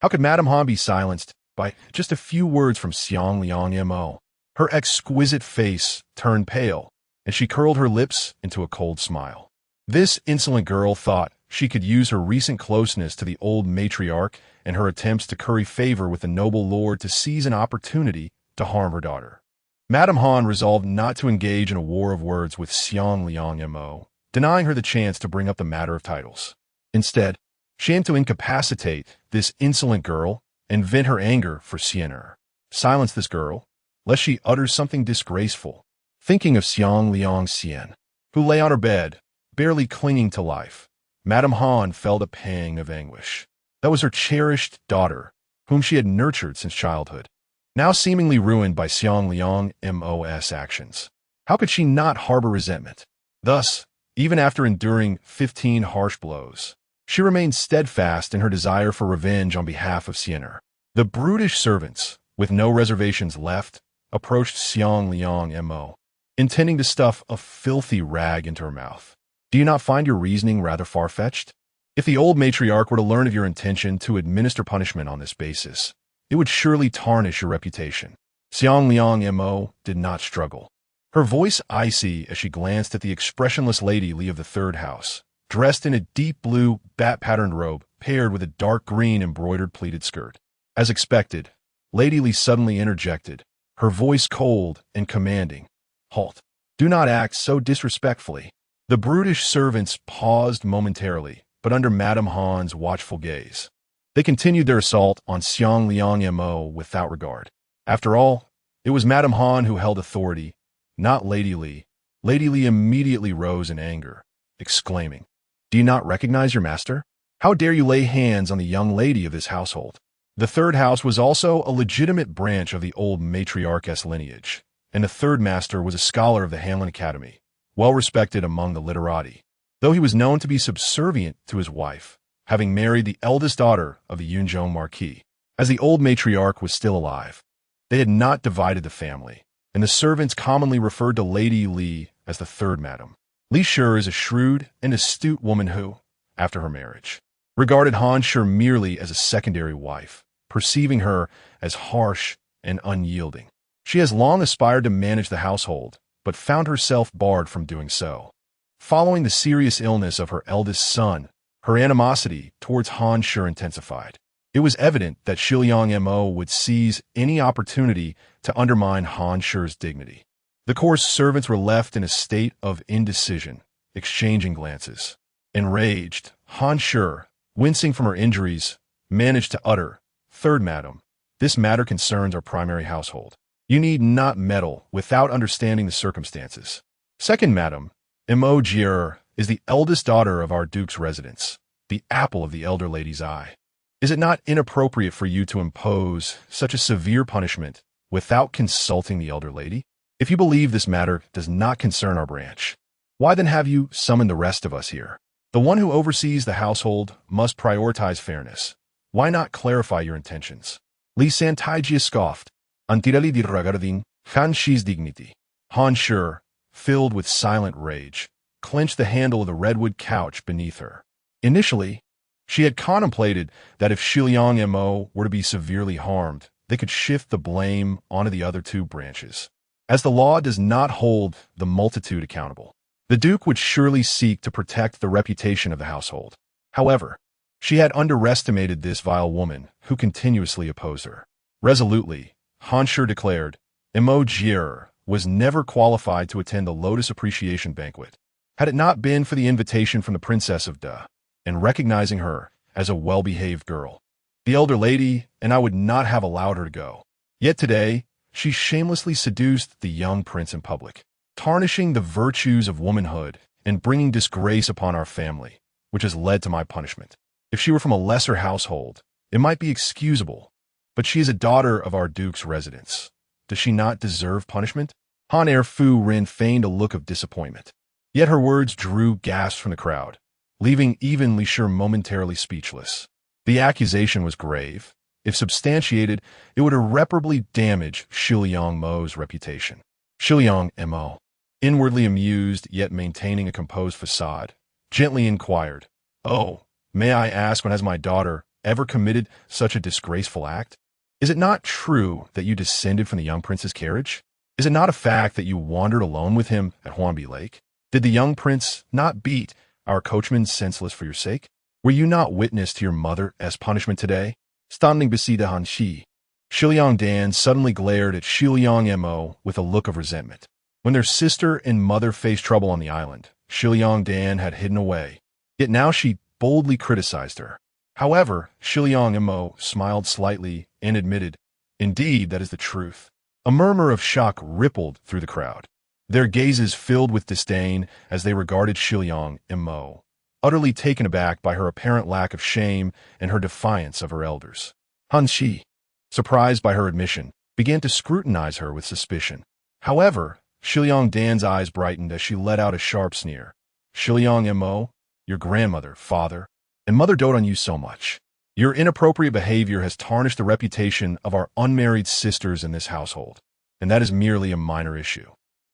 how could Madame Han be silenced by just a few words from Xiang Liang Mo? Her exquisite face turned pale, and she curled her lips into a cold smile. This insolent girl thought she could use her recent closeness to the old matriarch and her attempts to curry favor with the noble lord to seize an opportunity to harm her daughter. Madame Han resolved not to engage in a war of words with Xiang Liang Mo, denying her the chance to bring up the matter of titles. Instead, she aimed to incapacitate this insolent girl and vent her anger for Xianer. Silence this girl, lest she utters something disgraceful. Thinking of Xiang Liang Xian, who lay on her bed, barely clinging to life, Madame Han felt a pang of anguish. That was her cherished daughter, whom she had nurtured since childhood, now seemingly ruined by Xiang Liang Mo's actions. How could she not harbor resentment? Thus, even after enduring 15 harsh blows, she remained steadfast in her desire for revenge on behalf of Xianer. The brutish servants, with no reservations left, approached Xiang Liang Mo, intending to stuff a filthy rag into her mouth. Do you not find your reasoning rather far-fetched? If the old matriarch were to learn of your intention to administer punishment on this basis, it would surely tarnish your reputation. Xiang Liang Mo did not struggle. Her voice icy as she glanced at the expressionless Lady Li of the third house, dressed in a deep blue, bat-patterned robe paired with a dark green embroidered pleated skirt. As expected, Lady Li suddenly interjected, her voice cold and commanding. Halt! Do not act so disrespectfully. The brutish servants paused momentarily, but under Madame Han's watchful gaze, they continued their assault on Xiang Liang Mo without regard. After all, it was Madame Han who held authority, not Lady Li. Lady Li immediately rose in anger, exclaiming, "Do you not recognize your master? How dare you lay hands on the young lady of this household?" The third house was also a legitimate branch of the old matriarch's lineage, and the third master was a scholar of the Hanlin Academy, well respected among the literati, though he was known to be subservient to his wife, having married the eldest daughter of the Yunzhong Marquis. As the old matriarch was still alive, they had not divided the family, and the servants commonly referred to Lady Li as the third madam. Li Shi is a shrewd and astute woman who, after her marriage, regarded Han Shi merely as a secondary wife, perceiving her as harsh and unyielding. She has long aspired to manage the household, but found herself barred from doing so. Following the serious illness of her eldest son, her animosity towards Han Shi intensified. It was evident that Shiliang Mo would seize any opportunity to undermine Han Shi's dignity. The coarse servants were left in a state of indecision, exchanging glances. Enraged, Han Shi, wincing from her injuries, managed to utter, "Third madam, this matter concerns our primary household. You need not meddle without understanding the circumstances. Second madam, Mo Jier is the eldest daughter of our duke's residence, the apple of the elder lady's eye. Is it not inappropriate for you to impose such a severe punishment without consulting the elder lady? If you believe this matter does not concern our branch, why then have you summoned the rest of us here? The one who oversees the household must prioritize fairness. Why not clarify your intentions? Li Santaijia scoffed. Antirali di ragarding, Han Shi's dignity. Han Shi, filled with silent rage, clenched the handle of the redwood couch beneath her. Initially, she had contemplated that if Shiliang Mo were to be severely harmed, they could shift the blame onto the other two branches. As the law does not hold the multitude accountable, the Duke would surely seek to protect the reputation of the household. However, she had underestimated this vile woman who continuously opposed her. Resolutely, Han Shi declared, Mo Jier was never qualified to attend the Lotus Appreciation Banquet, had it not been for the invitation from the Princess of Da, and recognizing her as a well-behaved girl. The elder lady and I would not have allowed her to go. Yet today, she shamelessly seduced the young prince in public, tarnishing the virtues of womanhood and bringing disgrace upon our family, which has led to my punishment. If she were from a lesser household, it might be excusable, but she is a daughter of our duke's residence. Does she not deserve punishment? Han Er Fu Rin feigned a look of disappointment. Yet her words drew gasps from the crowd, leaving even Li Shi momentarily speechless. The accusation was grave. If substantiated, it would irreparably damage Shiliang Mo's reputation. Shiliang Mo, inwardly amused yet maintaining a composed facade, gently inquired, Oh, may I ask when has my daughter ever committed such a disgraceful act? Is it not true that you descended from the young prince's carriage? Is it not a fact that you wandered alone with him at Huanbi Lake? Did the young prince not beat our coachman senseless for your sake? Were you not witness to your mother as punishment today? Standing beside Han Shi, Shiliang Dan suddenly glared at Shiliang Mo with a look of resentment. When their sister and mother faced trouble on the island, Shiliang Dan had hidden away. Yet now she boldly criticized her. However, Shiliang Mo smiled slightly and admitted, Indeed, that is the truth. A murmur of shock rippled through the crowd. Their gazes filled with disdain as they regarded Shiliang Mo, utterly taken aback by her apparent lack of shame and her defiance of her elders. Han Shi, surprised by her admission, began to scrutinize her with suspicion. However, Shiliang Dan's eyes brightened as she let out a sharp sneer. Shiliang Mo, your grandmother, father, and mother dote on you so much. Your inappropriate behavior has tarnished the reputation of our unmarried sisters in this household, and that is merely a minor issue.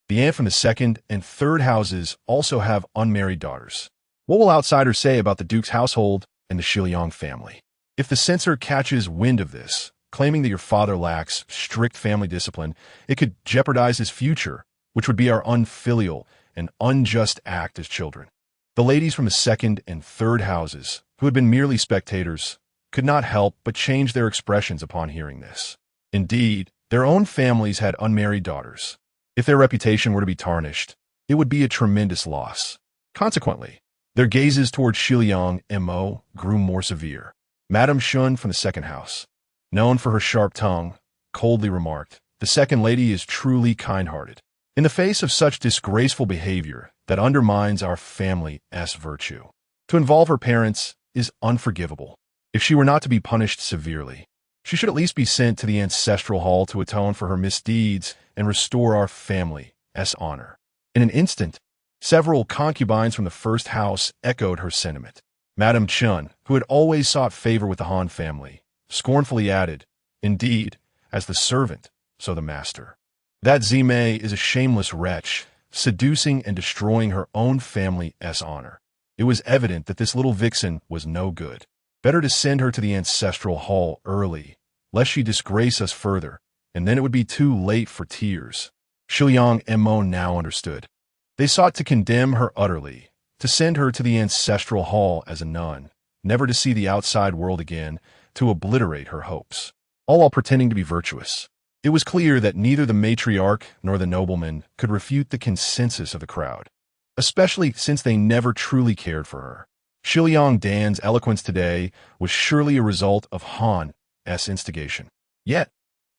The aunt from the second and third houses also have unmarried daughters. What will outsiders say about the Duke's household and the Shiliang family? If the censor catches wind of this, claiming that your father lacks strict family discipline, it could jeopardize his future, which would be our unfilial and unjust act as children. The ladies from the second and third houses, who had been merely spectators, could not help but change their expressions upon hearing this. Indeed, their own families had unmarried daughters. If their reputation were to be tarnished, it would be a tremendous loss. Consequently, their gazes toward Shiliang Mo grew more severe. Madame Shun from the second house, known for her sharp tongue, coldly remarked, The second lady is truly kind-hearted. In the face of such disgraceful behavior that undermines our family's virtue, to involve her parents is unforgivable. If she were not to be punished severely, she should at least be sent to the ancestral hall to atone for her misdeeds and restore our family's honor. In an instant, several concubines from the first house echoed her sentiment. Madame Chun, who had always sought favor with the Han family, scornfully added, Indeed, as the servant, so the master. That Zimei is a shameless wretch, seducing and destroying her own family's honor. It was evident that this little vixen was no good. Better to send her to the ancestral hall early, lest she disgrace us further, and then it would be too late for tears. Shiliang Mo now understood. They sought to condemn her utterly, to send her to the ancestral hall as a nun, never to see the outside world again, to obliterate her hopes, all while pretending to be virtuous. It was clear that neither the matriarch nor the nobleman could refute the consensus of the crowd, especially since they never truly cared for her. Shiliang Dan's eloquence today was surely a result of Han's instigation. Yet,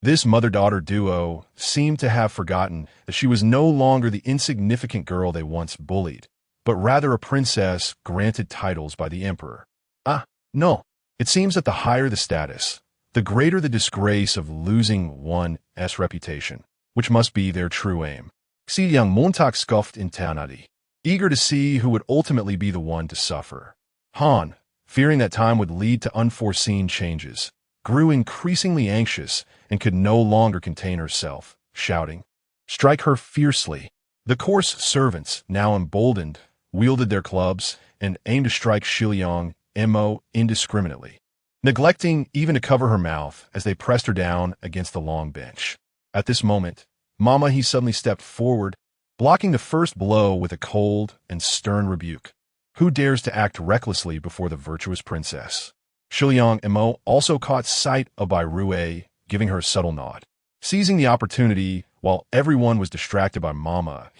this mother-daughter duo seemed to have forgotten that she was no longer the insignificant girl they once bullied, but rather a princess granted titles by the emperor. Ah, no. It seems that the higher the status, the greater the disgrace of losing one's reputation, which must be their true aim. Young Montag scoffed internally, eager to see who would ultimately be the one to suffer. Han, fearing that time would lead to unforeseen changes, grew increasingly anxious and could no longer contain herself, shouting, "Strike her fiercely!" The coarse servants, now emboldened, wielded their clubs and aimed to strike Shiliang Mo indiscriminately, neglecting even to cover her mouth as they pressed her down against the long bench. At this moment, Mama he suddenly stepped forward, blocking the first blow with a cold and stern rebuke. Who dares to act recklessly before the virtuous princess? Shiliang Mo also caught sight of Bai Rue, giving her a subtle nod. Seizing the opportunity, while everyone was distracted by Mama,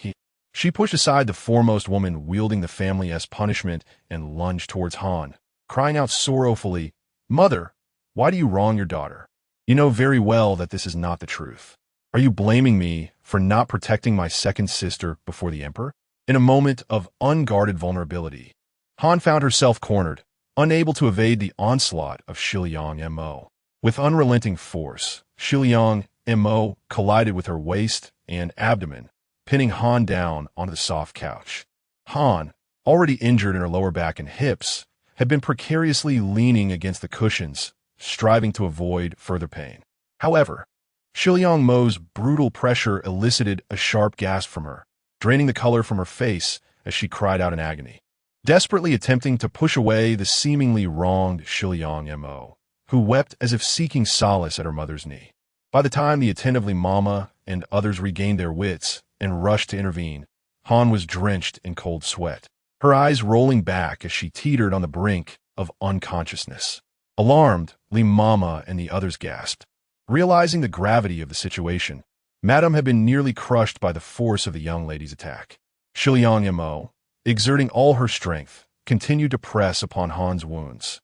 she pushed aside the foremost woman wielding the family as punishment and lunged towards Han, crying out sorrowfully, "Mother, why do you wrong your daughter? You know very well that this is not the truth. Are you blaming me for not protecting my second sister before the emperor?" In a moment of unguarded vulnerability, Han found herself cornered, unable to evade the onslaught of Shiliang Mo. With unrelenting force, Shiliang Mo collided with her waist and abdomen, pinning Han down onto the soft couch. Han, already injured in her lower back and hips, had been precariously leaning against the cushions, striving to avoid further pain. However, Shiliang Mo's brutal pressure elicited a sharp gasp from her, draining the color from her face as she cried out in agony, desperately attempting to push away the seemingly wronged Shiliang Mo, who wept as if seeking solace at her mother's knee. By the time the attentively Mama and others regained their wits and rushed to intervene, Han was drenched in cold sweat, her eyes rolling back as she teetered on the brink of unconsciousness. Alarmed, Mama and the others gasped. Realizing the gravity of the situation, Madame had been nearly crushed by the force of the young lady's attack. Shiliang Mo, exerting all her strength, continued to press upon Han's wounds,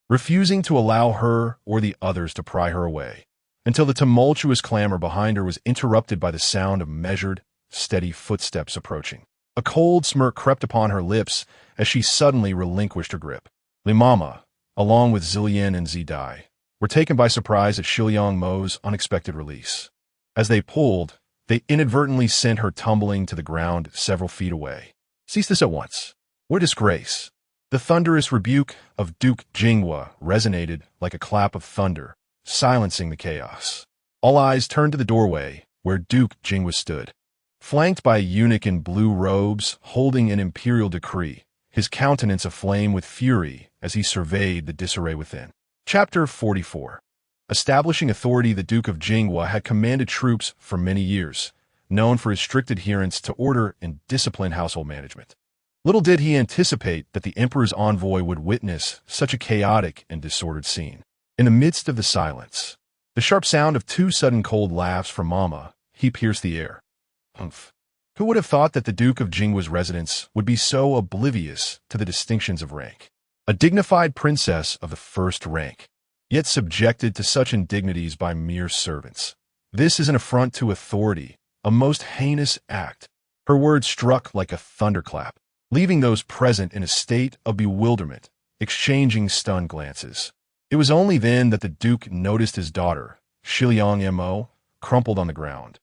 refusing to allow her or the others to pry her away, until the tumultuous clamor behind her was interrupted by the sound of measured, steady footsteps approaching. A cold smirk crept upon her lips as she suddenly relinquished her grip. Mama, along with Zillian and Zidai, were taken by surprise at Shiliang Mo's unexpected release. As they pulled, they inadvertently sent her tumbling to the ground several feet away. "Cease this at once. What a disgrace!" The thunderous rebuke of Duke Jinghua resonated like a clap of thunder, silencing the chaos. All eyes turned to the doorway where Duke Jinghua stood, flanked by a eunuch in blue robes holding an imperial decree, his countenance aflame with fury as he surveyed the disarray within. Chapter 44. Establishing authority. The Duke of Jinghua had commanded troops for many years, known for his strict adherence to order and disciplined household management. Little did he anticipate that the emperor's envoy would witness such a chaotic and disordered scene. In the midst of the silence, the sharp sound of two sudden cold laughs from Mama, he pierced the air. Humph. Who would have thought that the Duke of Jinghua's residence would be so oblivious to the distinctions of rank? A dignified princess of the first rank, yet subjected to such indignities by mere servants. This is an affront to authority, a most heinous act. Her words struck like a thunderclap, leaving those present in a state of bewilderment, exchanging stunned glances. It was only then that the Duke noticed his daughter, Shiliang Mo, crumpled on the ground,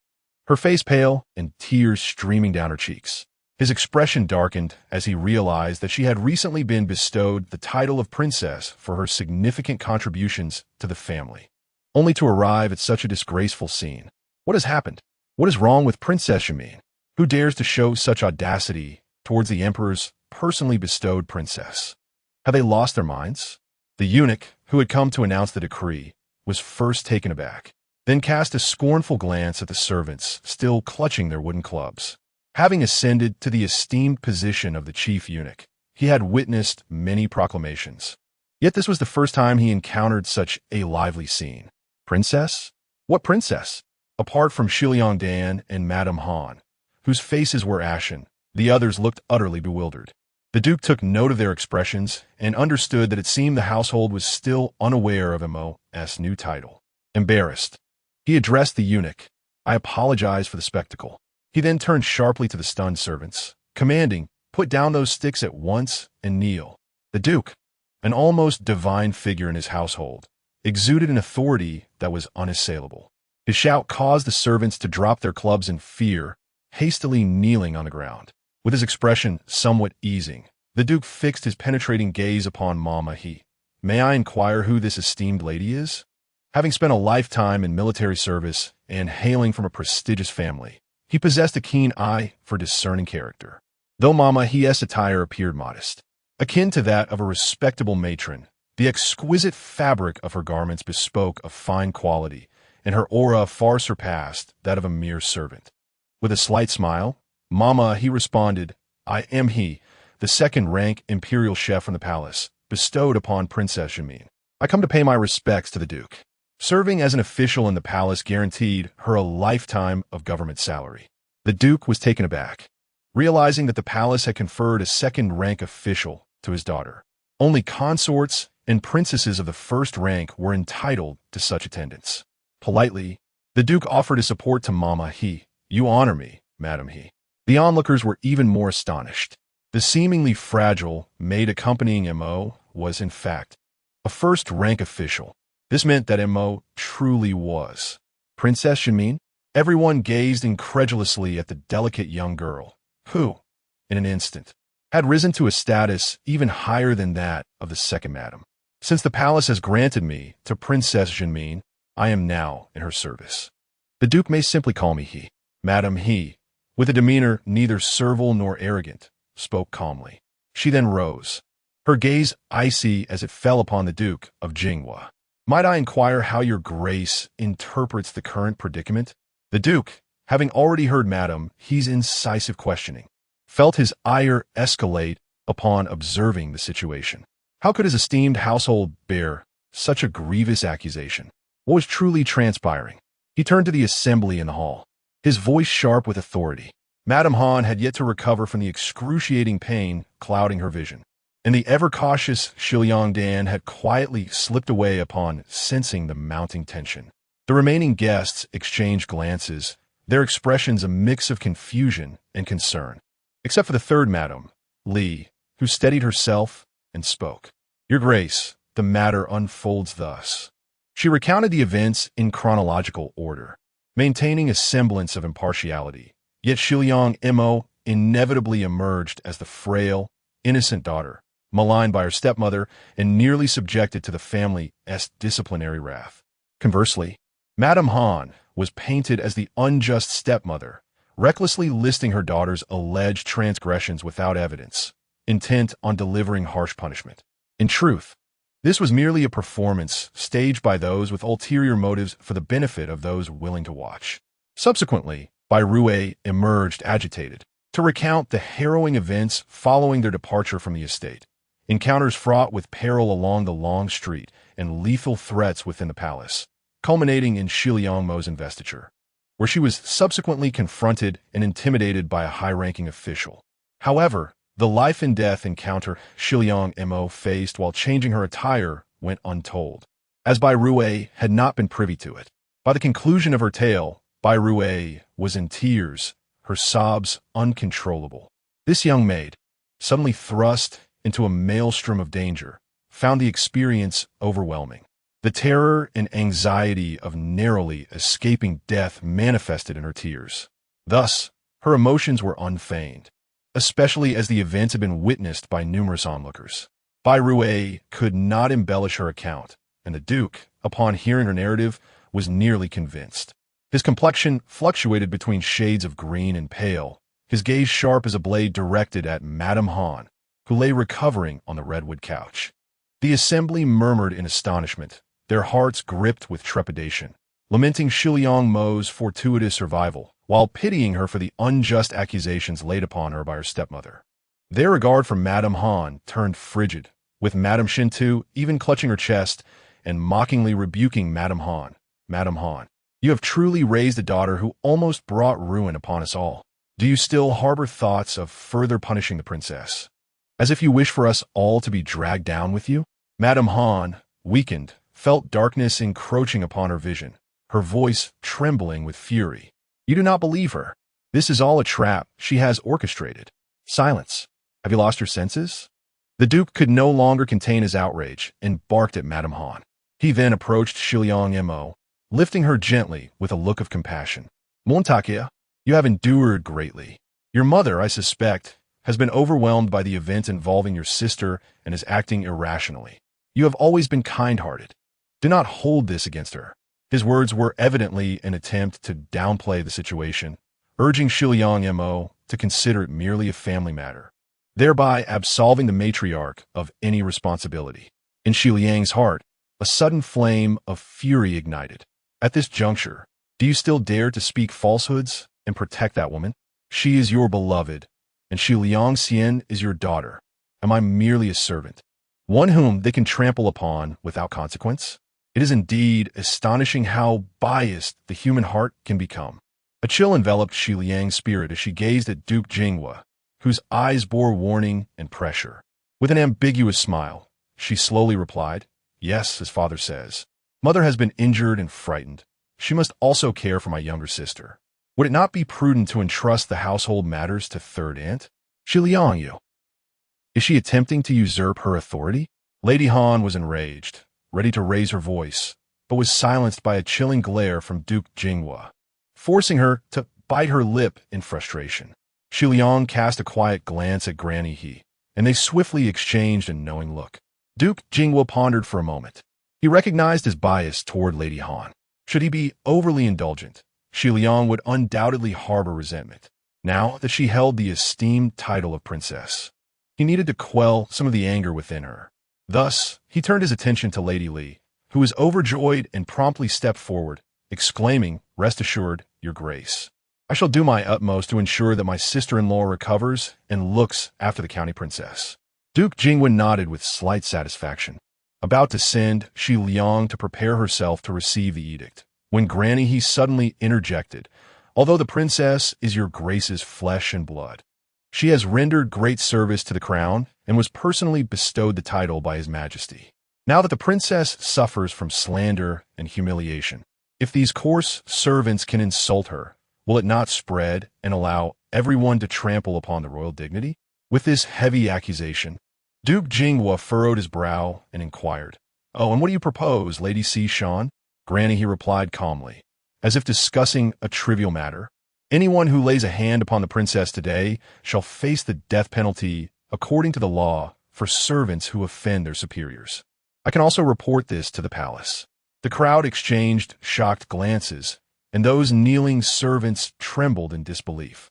her face pale and tears streaming down her cheeks. His expression darkened as he realized that she had recently been bestowed the title of princess for her significant contributions to the family, only to arrive at such a disgraceful scene. What has happened? What is wrong with Princess Shamin? Who dares to show such audacity towards the emperor's personally bestowed princess? Have they lost their minds? The eunuch, who had come to announce the decree, was first taken aback, then cast a scornful glance at the servants, still clutching their wooden clubs. Having ascended to the esteemed position of the chief eunuch, he had witnessed many proclamations. Yet this was the first time he encountered such a lively scene. Princess? What princess? Apart from Shiliang Dan and Madame Han, whose faces were ashen, the others looked utterly bewildered. The Duke took note of their expressions and understood that it seemed the household was still unaware of Mo's new title. Embarrassed, he addressed the eunuch. "I apologize for the spectacle." He then turned sharply to the stunned servants, commanding, "Put down those sticks at once and kneel." The Duke, an almost divine figure in his household, exuded an authority that was unassailable. His shout caused the servants to drop their clubs in fear, hastily kneeling on the ground. With his expression somewhat easing, the Duke fixed his penetrating gaze upon Mama He. "May I inquire who this esteemed lady is?" Having spent a lifetime in military service and hailing from a prestigious family, he possessed a keen eye for discerning character. Though Mama He's attire appeared modest, akin to that of a respectable matron, the exquisite fabric of her garments bespoke a fine quality, and her aura far surpassed that of a mere servant. With a slight smile, Mama He responded, "I am he, the second-rank imperial chef from the palace, bestowed upon Princess Jamin. I come to pay my respects to the Duke." Serving as an official in the palace guaranteed her a lifetime of government salary. The Duke was taken aback, realizing that the palace had conferred a second-rank official to his daughter. Only consorts and princesses of the first rank were entitled to such attendance. Politely, the Duke offered his support to Mama He. "You honor me, Madam He." The onlookers were even more astonished. The seemingly fragile maid accompanying M.O. was, in fact, a first-rank official. This meant that M.O. truly was Princess Jamin. Everyone gazed incredulously at the delicate young girl, who, in an instant, had risen to a status even higher than that of the second madam. "Since the palace has granted me to Princess Jamin, I am now in her service. The Duke may simply call me He." Madam He, with a demeanor neither servile nor arrogant, spoke calmly. She then rose, her gaze icy as it fell upon the Duke of Jinghua. "Might I inquire how your grace interprets the current predicament?" The Duke, having already heard Madam He's incisive questioning, felt his ire escalate upon observing the situation. How could his esteemed household bear such a grievous accusation? What was truly transpiring? He turned to the assembly in the hall, his voice sharp with authority. Madame Han had yet to recover from the excruciating pain clouding her vision, and the ever-cautious Shiliang Dan had quietly slipped away upon sensing the mounting tension. The remaining guests exchanged glances, their expressions a mix of confusion and concern, except for the third Madame, Li, who steadied herself and spoke. "Your Grace, the matter unfolds thus." She recounted the events in chronological order, maintaining a semblance of impartiality. Yet Shiliang Mo inevitably emerged as the frail, innocent daughter, maligned by her stepmother and nearly subjected to the family's disciplinary wrath. Conversely, Madame Han was painted as the unjust stepmother, recklessly listing her daughter's alleged transgressions without evidence, intent on delivering harsh punishment. In truth, this was merely a performance staged by those with ulterior motives for the benefit of those willing to watch. Subsequently, Bai Rui emerged agitated to recount the harrowing events following their departure from the estate, encounters fraught with peril along the long street and lethal threats within the palace, culminating in Shiliang Mo's investiture, where she was subsequently confronted and intimidated by a high-ranking official. However, the life-and-death encounter Shiliang Mo faced while changing her attire went untold, as Bai Rui had not been privy to it. By the conclusion of her tale, Bai Rui was in tears, her sobs uncontrollable. This young maid, suddenly thrust into a maelstrom of danger, found the experience overwhelming. The terror and anxiety of narrowly escaping death manifested in her tears. Thus, her emotions were unfeigned, especially as the events had been witnessed by numerous onlookers. Bai Rui could not embellish her account, and the Duke, upon hearing her narrative, was nearly convinced. His complexion fluctuated between shades of green and pale, his gaze sharp as a blade directed at Madame Han, who lay recovering on the redwood couch. The assembly murmured in astonishment, their hearts gripped with trepidation, lamenting Shiliang Mo's fortuitous survival, while pitying her for the unjust accusations laid upon her by her stepmother. Their regard for Madame Han turned frigid, with Madame Shintu even clutching her chest and mockingly rebuking Madame Han. "Madame Han, you have truly raised a daughter who almost brought ruin upon us all. Do you still harbor thoughts of further punishing the princess, as if you wish for us all to be dragged down with you?" Madame Han, weakened, felt darkness encroaching upon her vision, her voice trembling with fury. "You do not believe her. This is all a trap she has orchestrated." "Silence. Have you lost your senses?" The Duke could no longer contain his outrage and barked at Madame Han. He then approached Shiliang Mo, lifting her gently with a look of compassion. Montakia, you have endured greatly. Your mother, I suspect, has been overwhelmed by the event involving your sister and is acting irrationally. You have always been kind-hearted. Do not hold this against her. His words were evidently an attempt to downplay the situation, urging Shiliang Mo to consider it merely a family matter, thereby absolving the matriarch of any responsibility. In Shiliang's heart, a sudden flame of fury ignited. At this juncture, do you still dare to speak falsehoods and protect that woman? She is your beloved, and Shiliang Xian is your daughter. Am I merely a servant, one whom they can trample upon without consequence? It is indeed astonishing how biased the human heart can become. A chill enveloped Shiliang's spirit as she gazed at Duke Jinghua, whose eyes bore warning and pressure. With an ambiguous smile, she slowly replied, "Yes, as father says. Mother has been injured and frightened. She must also care for my younger sister. Would it not be prudent to entrust the household matters to third aunt? Shiliang Yu. Is she attempting to usurp her authority?" Lady Han was enraged, ready to raise her voice, but was silenced by a chilling glare from Duke Jinghua, forcing her to bite her lip in frustration. Shiliang cast a quiet glance at Granny He, and they swiftly exchanged a knowing look. Duke Jinghua pondered for a moment. He recognized his bias toward Lady Han. Should he be overly indulgent, Shiliang would undoubtedly harbor resentment, now that she held the esteemed title of princess. He needed to quell some of the anger within her. Thus, he turned his attention to Lady Li, who was overjoyed and promptly stepped forward, exclaiming, "Rest assured, Your Grace. I shall do my utmost to ensure that my sister-in-law recovers and looks after the county princess." Duke Jinghua nodded with slight satisfaction, about to send Shiliang to prepare herself to receive the edict, when Granny He suddenly interjected, "Although the princess is your Grace's flesh and blood, she has rendered great service to the crown and was personally bestowed the title by His Majesty. Now that the princess suffers from slander and humiliation, if these coarse servants can insult her, will it not spread and allow everyone to trample upon the royal dignity?" With this heavy accusation, Duke Jinghua furrowed his brow and inquired, "Oh, and what do you propose, Lady Si Shan?" Granny He replied calmly, as if discussing a trivial matter. "Anyone who lays a hand upon the princess today shall face the death penalty according to the law for servants who offend their superiors. I can also report this to the palace." The crowd exchanged shocked glances, and those kneeling servants trembled in disbelief,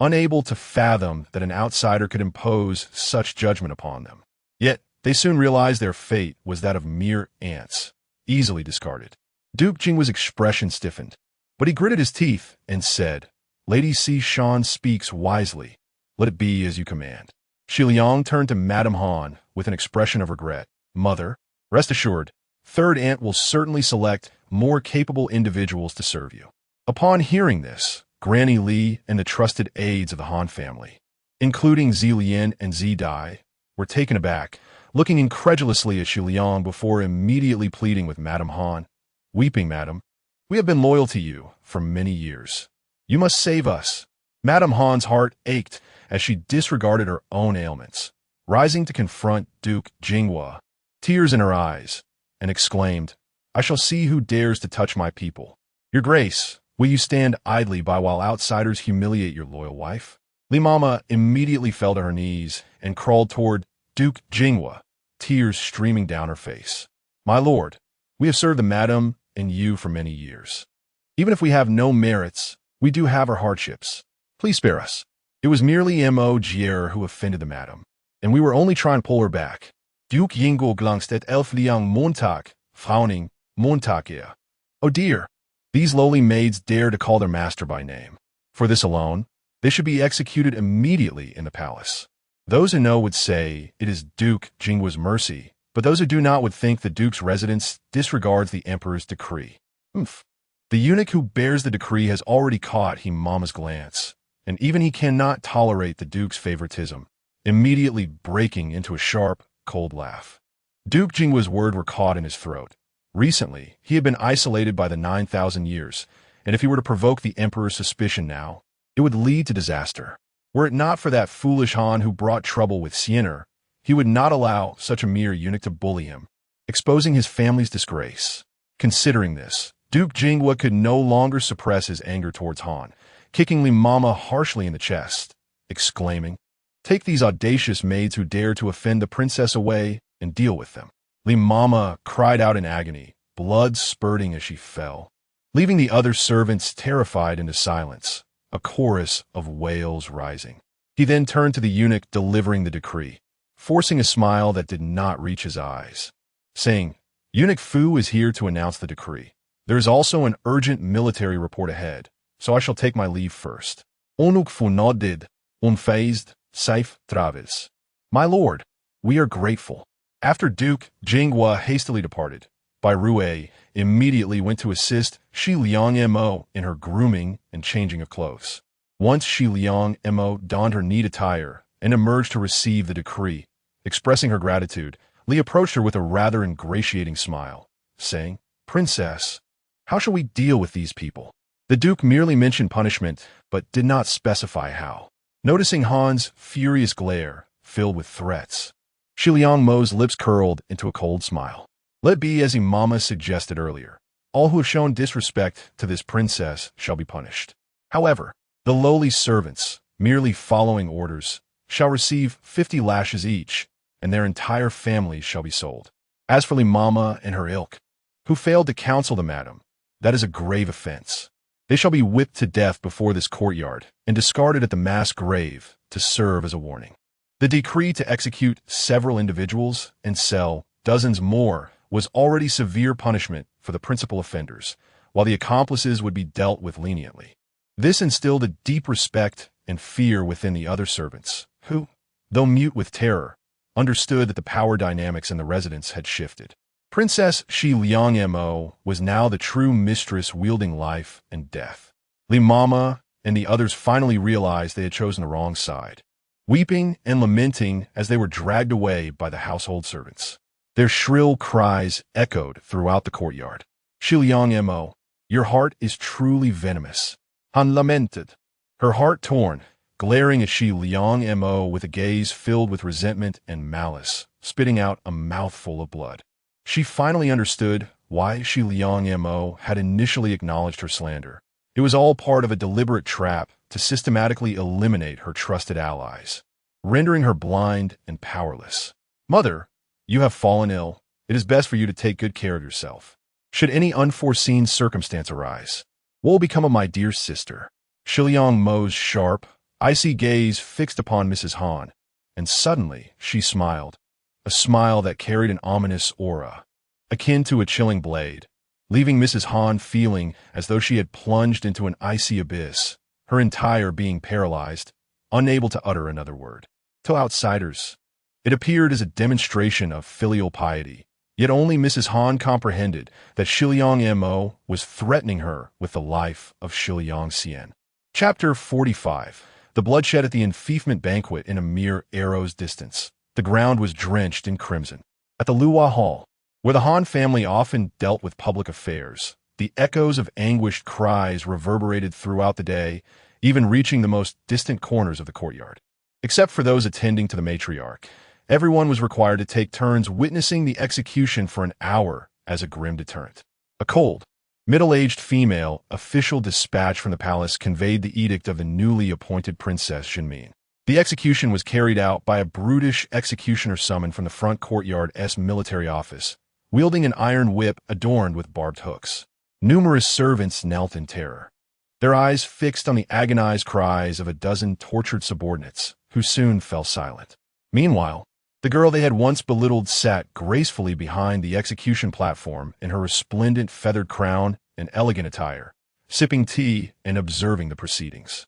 unable to fathom that an outsider could impose such judgment upon them. Yet they soon realized their fate was that of mere ants, easily discarded. Duke Jinghua's expression stiffened, but he gritted his teeth and said, "Lady Si Shan speaks wisely. Let it be as you command." Shiliang turned to Madame Han with an expression of regret. "Mother, rest assured, third aunt will certainly select more capable individuals to serve you." Upon hearing this, Granny Li and the trusted aides of the Han family, including Zilian and Zidai, were taken aback, looking incredulously at Shiliang before immediately pleading with Madame Han. "Weeping, madam, we have been loyal to you for many years. You must save us." Madame Han's heart ached as she disregarded her own ailments, rising to confront Duke Jinghua, tears in her eyes, and exclaimed, "I shall see who dares to touch my people. Your Grace, will you stand idly by while outsiders humiliate your loyal wife?" Li Mama immediately fell to her knees and crawled toward Duke Jinghua, tears streaming down her face. "My lord, we have served the madam and you for many years. Even if we have no merits, we do have our hardships. Please spare us. It was merely Mo Jier who offended the madam, and we were only trying to pull her back." Duke Yinggo glanced at Elf Liang Montag, frowning, "Montagia. Oh dear, these lowly maids dare to call their master by name. For this alone, they should be executed immediately in the palace." Those who know would say it is Duke Jinghua's mercy, but those who do not would think the Duke's residence disregards the Emperor's decree. The eunuch who bears the decree has already caught Mama's glance, and even he cannot tolerate the Duke's favoritism, immediately breaking into a sharp, cold laugh. Duke Jinghua's words were caught in his throat. Recently, he had been isolated by the 9,000 years, and if he were to provoke the Emperor's suspicion now, it would lead to disaster. Were it not for that foolish Han who brought trouble with Siener, He would not allow such a mere eunuch to bully him, exposing his family's disgrace. Considering this, Duke Jinghua could no longer suppress his anger towards Han, kicking Li Mama harshly in the chest, exclaiming, "Take these audacious maids who dare to offend the princess away and deal with them." Li Mama cried out in agony, blood spurting as she fell, leaving the other servants terrified into silence, a chorus of wails rising. He then turned to the eunuch delivering the decree, forcing a smile that did not reach his eyes, saying, "Eunuch Fu is here to announce the decree. There is also an urgent military report ahead, so I shall take my leave first." Eunuch Fu nodded, unfazed, safe travels. "My lord, we are grateful." After Duke Jinghua hastily departed, Bai Rui immediately went to assist Shi Liang Mo in her grooming and changing of clothes. Once Shi Liang Mo donned her neat attire and emerged to receive the decree, expressing her gratitude, Li approached her with a rather ingratiating smile, saying, "Princess, how shall we deal with these people?" The Duke merely mentioned punishment, but did not specify how. Noticing Han's furious glare, filled with threats, Shi Liang Mo's lips curled into a cold smile. "Let be as Imama suggested earlier. All who have shown disrespect to this princess shall be punished. However, the lowly servants, merely following orders, shall receive 50 lashes each, and their entire families shall be sold. As for Imama and her ilk, who failed to counsel the madam, that is a grave offense. They shall be whipped to death before this courtyard and discarded at the mass grave to serve as a warning." The decree to execute several individuals and sell dozens more was already severe punishment for the principal offenders, while the accomplices would be dealt with leniently. This instilled a deep respect and fear within the other servants, who, though mute with terror, understood that the power dynamics in the residence had shifted. Princess Shi Liang Mo was now the true mistress wielding life and death. Li Mama and the others finally realized they had chosen the wrong side, weeping and lamenting as they were dragged away by the household servants. Their shrill cries echoed throughout the courtyard. "Shi Liang Mo, your heart is truly venomous." Han lamented, her heart torn, glaring at Shi Liang Mo with a gaze filled with resentment and malice, spitting out a mouthful of blood. She finally understood why Shi Liang Mo had initially acknowledged her slander. It was all part of a deliberate trap to systematically eliminate her trusted allies, rendering her blind and powerless. "Mother, you have fallen ill. It is best for you to take good care of yourself. Should any unforeseen circumstance arise, what will become of my dear sister?" Shi Liang Mo's sharp, icy gaze fixed upon Mrs. Han, and suddenly she smiled, a smile that carried an ominous aura, akin to a chilling blade, leaving Mrs. Han feeling as though she had plunged into an icy abyss, her entire being paralyzed, unable to utter another word. To outsiders, it appeared as a demonstration of filial piety, yet only Mrs. Han comprehended that Shi Liang Mo was threatening her with the life of Shi Liang Xian. Chapter 45. The bloodshed at the enfeoffment banquet in a mere arrow's distance. The ground was drenched in crimson. At the Luwa Hall, where the Han family often dealt with public affairs, the echoes of anguished cries reverberated throughout the day, even reaching the most distant corners of the courtyard. Except for those attending to the matriarch, everyone was required to take turns witnessing the execution for an hour as a grim deterrent. A cold, middle-aged female official dispatch from the palace conveyed the edict of the newly appointed Princess Xinmin. The execution was carried out by a brutish executioner summoned from the front courtyard's military office, wielding an iron whip adorned with barbed hooks. Numerous servants knelt in terror, their eyes fixed on the agonized cries of a dozen tortured subordinates, who soon fell silent. Meanwhile, the girl they had once belittled sat gracefully behind the execution platform in her resplendent feathered crown and elegant attire, sipping tea and observing the proceedings.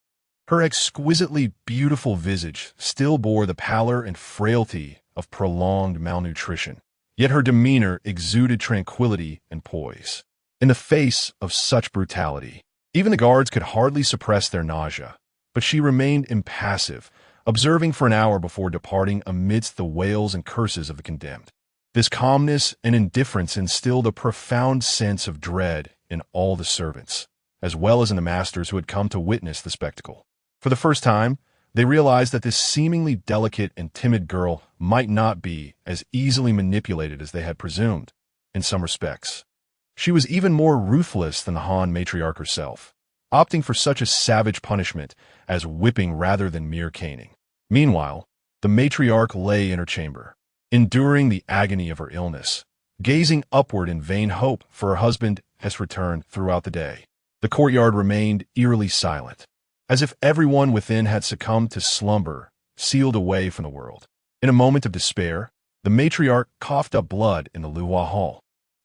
Her exquisitely beautiful visage still bore the pallor and frailty of prolonged malnutrition, yet her demeanor exuded tranquility and poise. In the face of such brutality, even the guards could hardly suppress their nausea, but she remained impassive, observing for an hour before departing amidst the wails and curses of the condemned. This calmness and indifference instilled a profound sense of dread in all the servants, as well as in the masters who had come to witness the spectacle. For the first time, They realized that this seemingly delicate and timid girl might not be as easily manipulated as they had presumed, in some respects. She was even more ruthless than the Han matriarch herself, opting for such a savage punishment as whipping rather than mere caning. Meanwhile, the matriarch lay in her chamber, enduring the agony of her illness, gazing upward in vain hope for her husband has returned throughout the day. The courtyard remained eerily silent, as if everyone within had succumbed to slumber, sealed away from the world. In a moment of despair, the matriarch coughed up blood in the Luhua hall,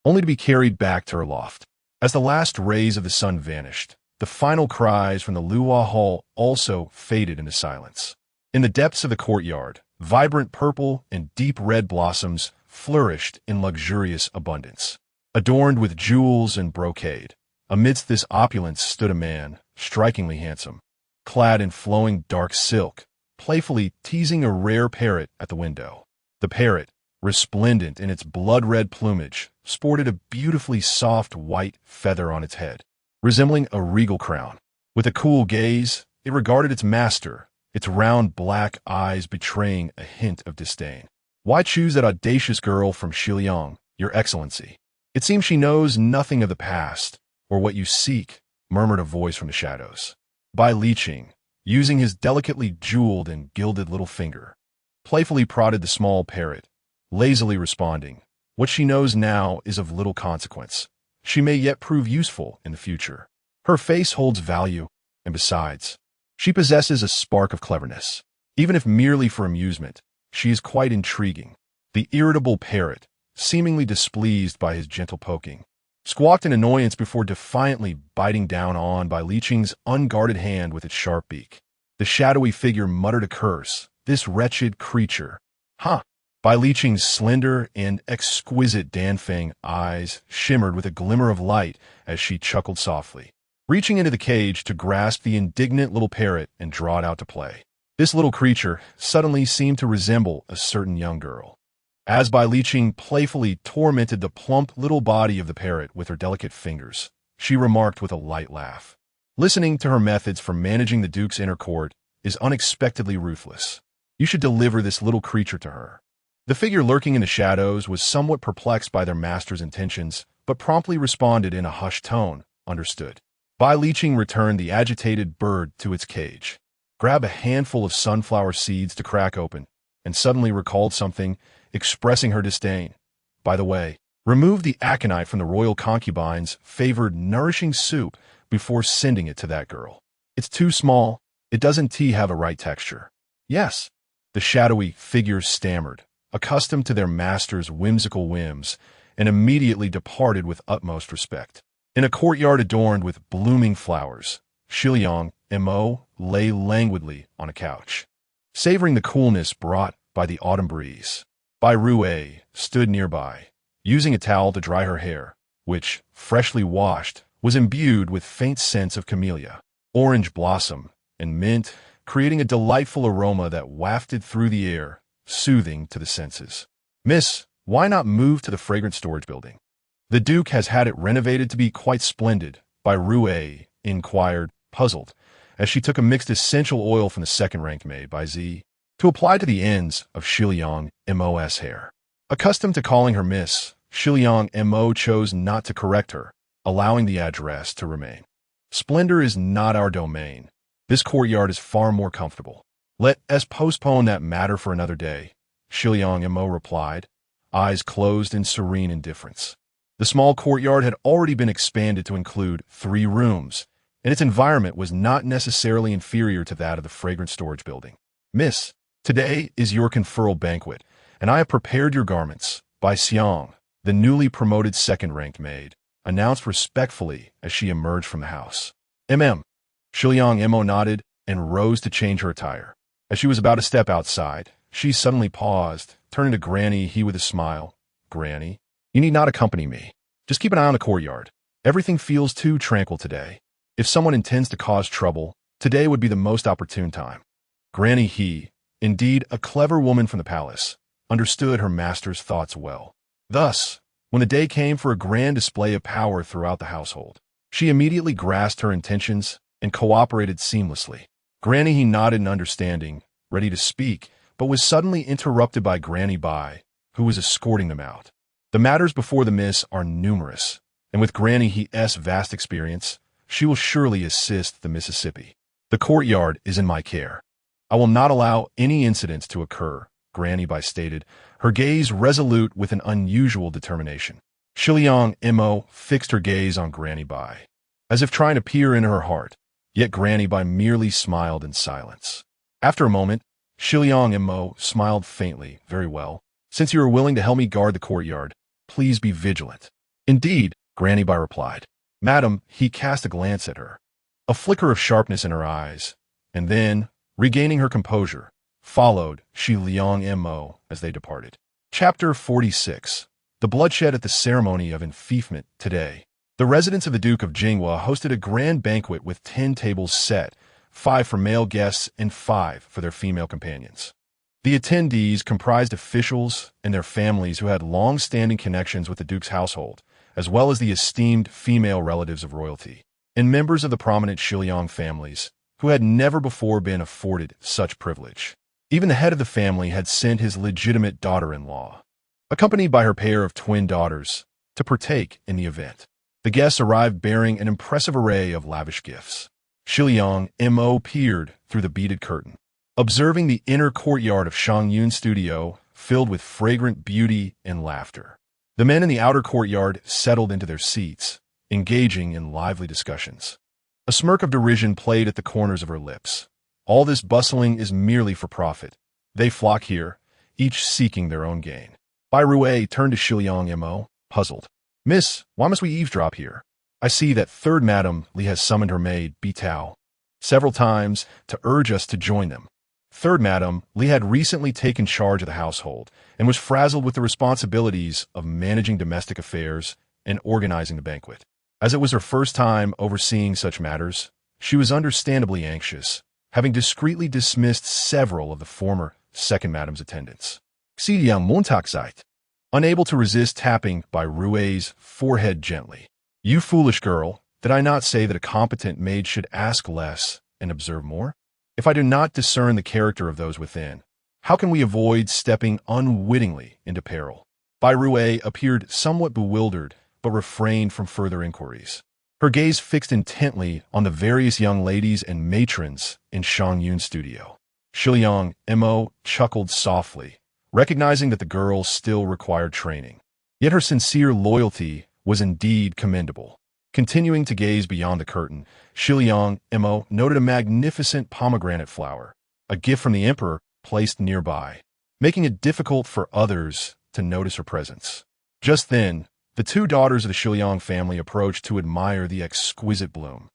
only to be carried back to her loft. As the last rays of the sun vanished, the final cries from the Luhua hall also faded into silence. In the depths of the courtyard, vibrant purple and deep red blossoms flourished in luxurious abundance. Adorned with jewels and brocade, amidst this opulence stood a man, strikingly handsome, clad in flowing dark silk, playfully teasing a rare parrot at the window. The parrot, resplendent in its blood-red plumage, sported a beautifully soft white feather on its head, resembling a regal crown. With a cool gaze, it regarded its master, its round black eyes betraying a hint of disdain. "Why choose that audacious girl from Shiliang, Your Excellency? It seems she knows nothing of the past, or what you seek," murmured a voice from the shadows. Bai Liqing, using his delicately jeweled and gilded little finger, playfully prodded the small parrot, lazily responding, "What she knows now is of little consequence. She may yet prove useful in the future. Her face holds value, and besides, she possesses a spark of cleverness. Even if merely for amusement, she is quite intriguing." The irritable parrot, seemingly displeased by his gentle poking, squawked in annoyance before defiantly biting down on Bai Liqing's unguarded hand with its sharp beak. The shadowy figure muttered a curse. This wretched creature. "Huh!" Bai Liqing's slender and exquisite Danfeng eyes shimmered with a glimmer of light as she chuckled softly, reaching into the cage to grasp the indignant little parrot and draw it out to play. This little creature suddenly seemed to resemble a certain young girl. As Bai Liqing playfully tormented the plump little body of the parrot with her delicate fingers, she remarked with a light laugh, "Listening to her methods for managing the Duke's inner court is unexpectedly ruthless. You should deliver this little creature to her." The figure lurking in the shadows was somewhat perplexed by their master's intentions, but promptly responded in a hushed tone, "Understood." Bai Liqing returned the agitated bird to its cage, grabbed a handful of sunflower seeds to crack open, and suddenly recalled something, expressing her disdain. "By the way, remove the aconite from the royal concubine's favored nourishing soup before sending it to that girl. It's too small. It doesn't have a right texture." "Yes," the shadowy figure stammered, accustomed to their master's whimsical whims, and immediately departed with utmost respect. In a courtyard adorned with blooming flowers, Shiliang Mo lay languidly on a couch, savoring the coolness brought by the autumn breeze. Bai Rue stood nearby, using a towel to dry her hair, which, freshly washed, was imbued with faint scents of camellia, orange blossom, and mint, creating a delightful aroma that wafted through the air, soothing to the senses. "Miss, why not move to the fragrant storage building? The Duke has had it renovated to be quite splendid," Bai Rue inquired, puzzled, as she took a mixed essential oil from the second-ranked maid, Bai Zi, to apply to the ends of Shiliang Mo's hair. Accustomed to calling her Miss, Shiliang Mo chose not to correct her, allowing the address to remain. "Splendor is not our domain. This courtyard is far more comfortable. Let us postpone that matter for another day," Shiliang Mo replied, eyes closed in serene indifference. The small courtyard had already been expanded to include 3 rooms, and its environment was not necessarily inferior to that of the fragrant storage building. "Miss, today is your conferral banquet, and I have prepared your garments," Bai Xiang, the newly promoted second-ranked maid, announced respectfully as she emerged from the house. Shiliang Mo nodded and rose to change her attire. As she was about to step outside, she suddenly paused, turning to Granny He with a smile. "Granny, you need not accompany me. Just keep an eye on the courtyard. Everything feels too tranquil today. If someone intends to cause trouble, today would be the most opportune time." Granny He, indeed a clever woman from the palace, understood her master's thoughts well. Thus, when the day came for a grand display of power throughout the household, she immediately grasped her intentions and cooperated seamlessly. Granny he nodded in understanding, ready to speak, but was suddenly interrupted by Granny Bai, who was escorting them out. The matters before the miss are numerous, and with Granny he's vast experience, she will surely assist the Mississippi. The courtyard is in my care. I will not allow any incidents to occur, Granny Bai stated, her gaze resolute with an unusual determination. Shiliang Mo fixed her gaze on Granny Bai, as if trying to peer into her heart, yet Granny Bai merely smiled in silence. After a moment, Shiliang Mo smiled faintly. Very well. Since you are willing to help me guard the courtyard, please be vigilant. Indeed, Granny Bai replied. Madam, he cast a glance at her. A flicker of sharpness in her eyes, and then, regaining her composure, followed Shiliang Mo as they departed. Chapter 46. The bloodshed at the ceremony of enfeoffment today. The residence of the Duke of Jinghua hosted a grand banquet with 10 tables set, 5 for male guests and 5 for their female companions. The attendees comprised officials and their families who had long-standing connections with the Duke's household, as well as the esteemed female relatives of royalty, and members of the prominent Shiliang families, who had never before been afforded such privilege. Even the head of the family had sent his legitimate daughter-in-law, accompanied by her pair of twin daughters, to partake in the event. The guests arrived bearing an impressive array of lavish gifts. Shiliang Mo peered through the beaded curtain, observing the inner courtyard of Shangyun's studio filled with fragrant beauty and laughter. The men in the outer courtyard settled into their seats, engaging in lively discussions. A smirk of derision played at the corners of her lips. All this bustling is merely for profit. They flock here, each seeking their own gain. Bai Rui turned to Shiliang Mo, puzzled. Miss, why must we eavesdrop here? I see that third Madam Li has summoned her maid, Bitao, several times to urge us to join them. Third Madam Li had recently taken charge of the household and was frazzled with the responsibilities of managing domestic affairs and organizing the banquet. As it was her first time overseeing such matters, she was understandably anxious, having discreetly dismissed several of the former second Madam's attendants. Xiliang Montaxite, unable to resist tapping Bai Rui's forehead gently. You foolish girl, did I not say that a competent maid should ask less and observe more? If I do not discern the character of those within, how can we avoid stepping unwittingly into peril? Bai Rui appeared somewhat bewildered, but refrained from further inquiries. Her gaze fixed intently on the various young ladies and matrons in Shangyun's studio. Shiliang Mo chuckled softly, recognizing that the girl still required training. Yet her sincere loyalty was indeed commendable. Continuing to gaze beyond the curtain, Shiliang Mo noted a magnificent pomegranate flower, a gift from the emperor, placed nearby, making it difficult for others to notice her presence. Just then, the 2 daughters of the Shiliang family approached to admire the exquisite bloom.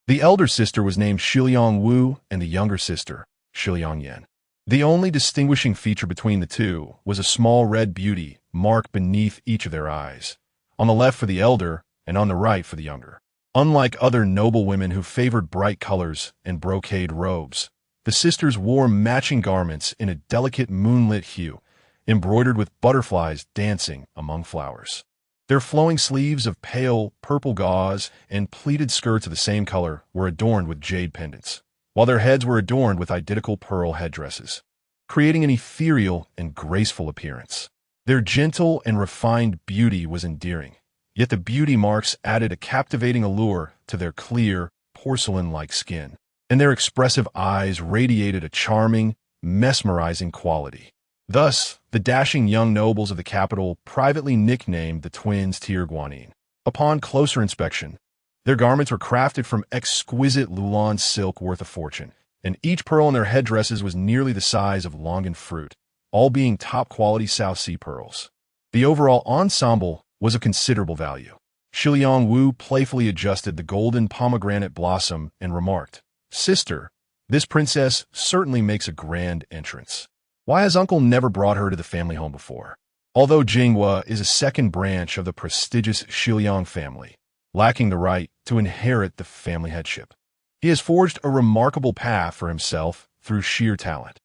The elder sister was named Shiliang Wu and the younger sister, Shiliang Yan. The only distinguishing feature between the two was a small red beauty marked beneath each of their eyes, on the left for the elder and on the right for the younger. Unlike other noble women who favored bright colors and brocade robes, the sisters wore matching garments in a delicate moonlit hue, embroidered with butterflies dancing among flowers. Their flowing sleeves of pale purple gauze and pleated skirts of the same color were adorned with jade pendants, while their heads were adorned with identical pearl headdresses, creating an ethereal and graceful appearance. Their gentle and refined beauty was endearing, yet the beauty marks added a captivating allure to their clear, porcelain-like skin, and their expressive eyes radiated a charming, mesmerizing quality. Thus, the dashing young nobles of the capital privately nicknamed the twins Tir Guanyin. Upon closer inspection, their garments were crafted from exquisite Lulan silk worth a fortune, and each pearl in their headdresses was nearly the size of longan fruit, all being top-quality South Sea pearls. The overall ensemble was of considerable value. Shiliang Wu playfully adjusted the golden pomegranate blossom and remarked, "Sister, this princess certainly makes a grand entrance. Why has uncle never brought her to the family home before?" Although Jinghua is a second branch of the prestigious Shiliang family, lacking the right to inherit the family headship, he has forged a remarkable path for himself through sheer talent,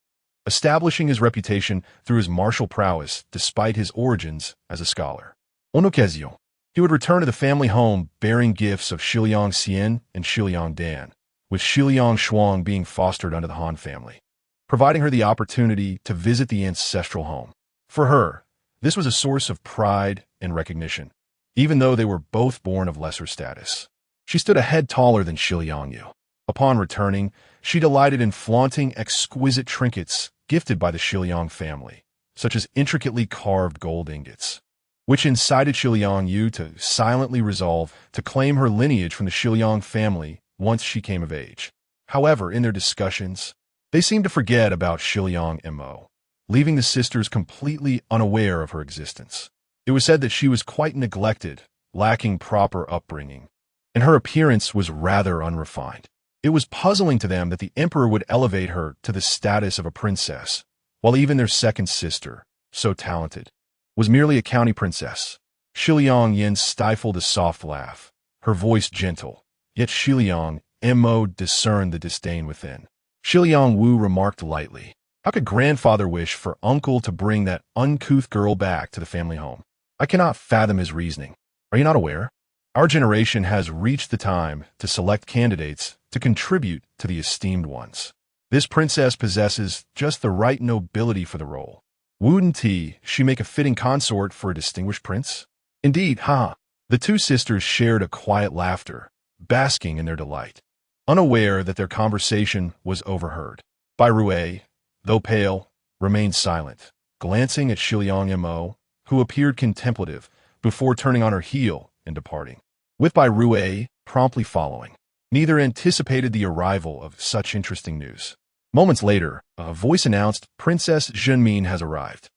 establishing his reputation through his martial prowess despite his origins as a scholar. On occasion, he would return to the family home bearing gifts of Shiliang Xian and Shiliang Dan, with Shiliang Shuang being fostered under the Han family, providing her the opportunity to visit the ancestral home. For her, this was a source of pride and recognition, even though they were both born of lesser status. She stood a head taller than Shiliang Yu. Upon returning, she delighted in flaunting exquisite trinkets gifted by the Shiliang family, such as intricately carved gold ingots, which incited Shiliang Yu to silently resolve to claim her lineage from the Shiliang family once she came of age. However, in their discussions, they seemed to forget about Shiliang Mo, leaving the sisters completely unaware of her existence. It was said that she was quite neglected, lacking proper upbringing, and her appearance was rather unrefined. It was puzzling to them that the emperor would elevate her to the status of a princess, while even their second sister, so talented, was merely a county princess. Shiliang Yin stifled a soft laugh, her voice gentle, yet Shiliang Mo discerned the disdain within. Shiliang Wu remarked lightly, "How could grandfather wish for uncle to bring that uncouth girl back to the family home? I cannot fathom his reasoning. Are you not aware? Our generation has reached the time to select candidates to contribute to the esteemed ones. This princess possesses just the right nobility for the role. Wouldn't she make a fitting consort for a distinguished prince?" Indeed, ha! The two sisters shared a quiet laughter, basking in their delight, unaware that their conversation was overheard. Bai Rui, though pale, remained silent, glancing at Shiliang Mo, who appeared contemplative before turning on her heel and departing, with Bai Rui promptly following. Neither anticipated the arrival of such interesting news. Moments later, a voice announced, "Princess Zhenmin has arrived."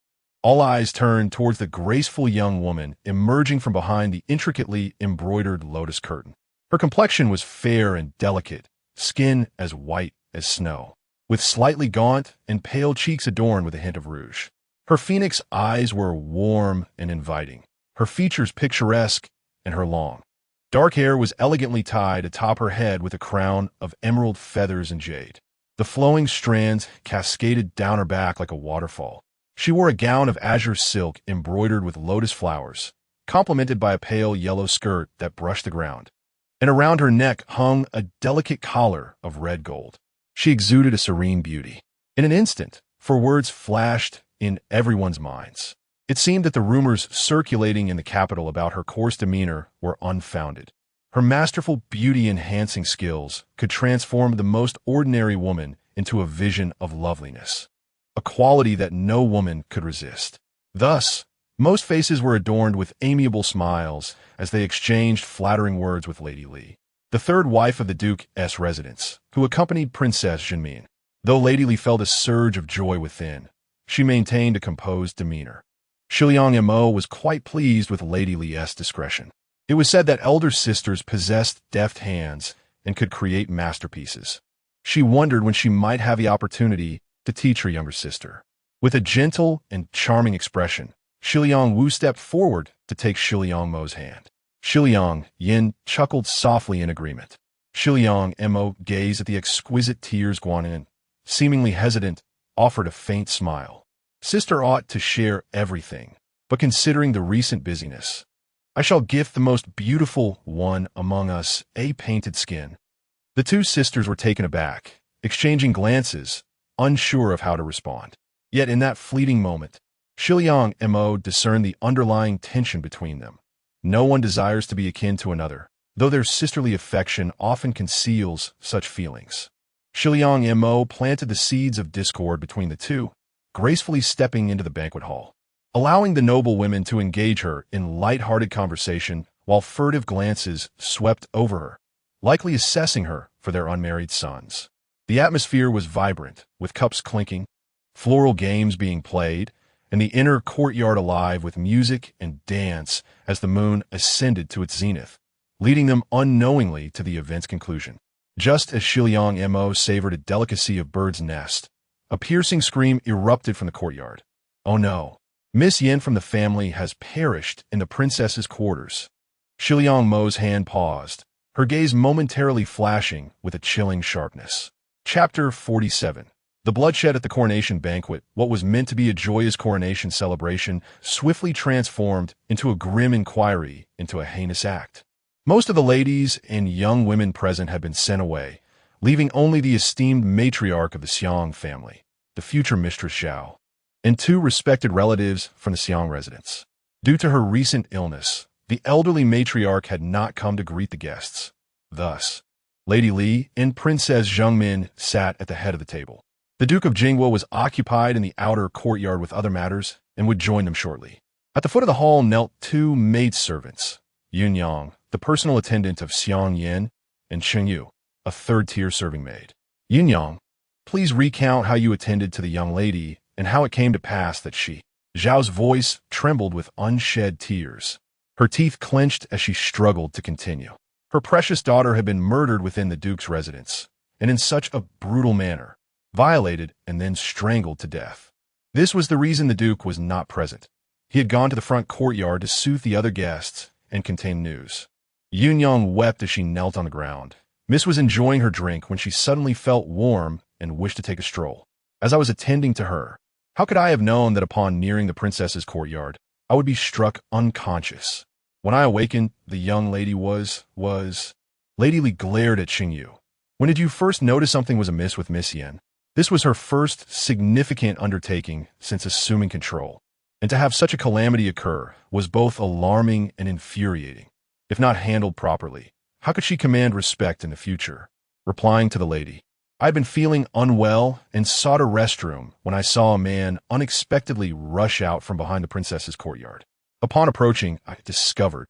All eyes turned towards the graceful young woman emerging from behind the intricately embroidered lotus curtain. Her complexion was fair and delicate, skin as white as snow, with slightly gaunt and pale cheeks adorned with a hint of rouge. Her phoenix eyes were warm and inviting, her features picturesque, and her long, dark hair was elegantly tied atop her head with a crown of emerald feathers and jade. The flowing strands cascaded down her back like a waterfall. She wore a gown of azure silk embroidered with lotus flowers, complemented by a pale yellow skirt that brushed the ground, and around her neck hung a delicate collar of red gold. She exuded a serene beauty. In an instant, for words flashed in everyone's minds. It seemed that the rumors circulating in the capital about her coarse demeanor were unfounded. Her masterful beauty-enhancing skills could transform the most ordinary woman into a vision of loveliness, a quality that no woman could resist. Thus, most faces were adorned with amiable smiles as they exchanged flattering words with Lady Li, the third wife of the Duke's residence, who accompanied Princess Zhenmin. Though Lady Li felt a surge of joy within, she maintained a composed demeanor. Shiliang Mo was quite pleased with Lady Li's discretion. It was said that elder sisters possessed deft hands and could create masterpieces. She wondered when she might have the opportunity to teach her younger sister. With a gentle and charming expression, Shiliang Wu stepped forward to take Shiliang Mo's hand. Shiliang Yin chuckled softly in agreement. Shiliang Mo gazed at the exquisite tears Guanin, seemingly hesitant, offered a faint smile. Sister ought to share everything, but considering the recent busyness, I shall gift the most beautiful one among us a painted skin. The two sisters were taken aback, exchanging glances, unsure of how to respond. Yet in that fleeting moment, Shiliang Mo discerned the underlying tension between them. No one desires to be akin to another, though their sisterly affection often conceals such feelings. Shiliang Mo planted the seeds of discord between the two, gracefully stepping into the banquet hall, allowing the noble women to engage her in light-hearted conversation while furtive glances swept over her, likely assessing her for their unmarried sons. The atmosphere was vibrant, with cups clinking, floral games being played, and the inner courtyard alive with music and dance as the moon ascended to its zenith, leading them unknowingly to the event's conclusion. Just as Shiliang Mo savored a delicacy of bird's nest, a piercing scream erupted from the courtyard. "Oh no! Miss Yin from the family has perished in the princess's quarters." Shiliang Mo's hand paused, her gaze momentarily flashing with a chilling sharpness. Chapter 47. The bloodshed at the coronation banquet, what was meant to be a joyous coronation celebration, swiftly transformed into a grim inquiry into a heinous act. Most of the ladies and young women present had been sent away, leaving only the esteemed matriarch of the Xiong family, the future Mistress Zhao, and two respected relatives from the Xiong residence. Due to her recent illness, the elderly matriarch had not come to greet the guests. Thus, Lady Li and Princess Zhengmin sat at the head of the table. The Duke of Jingwa was occupied in the outer courtyard with other matters and would join them shortly. At the foot of the hall knelt two maidservants, Yunyang, the personal attendant of Xiang Yin, and Chengyu, a third-tier serving maid. Yunyang, please recount how you attended to the young lady and how it came to pass that she... Zhao's voice trembled with unshed tears. Her teeth clenched as she struggled to continue. Her precious daughter had been murdered within the Duke's residence, and in such a brutal manner, violated and then strangled to death. This was the reason the Duke was not present. He had gone to the front courtyard to soothe the other guests and contain news. Yunyang wept as she knelt on the ground. Miss was enjoying her drink when she suddenly felt warm and wished to take a stroll. As I was attending to her, how could I have known that upon nearing the princess's courtyard, I would be struck unconscious? When I awakened, the young lady was... Lady Li glared at Xingyu. When did you first notice something was amiss with Miss Yen? This was her first significant undertaking since assuming control, and to have such a calamity occur was both alarming and infuriating. If not handled properly, how could she command respect in the future? Replying to the lady, I had been feeling unwell and sought a restroom when I saw a man unexpectedly rush out from behind the princess's courtyard. Upon approaching, I discovered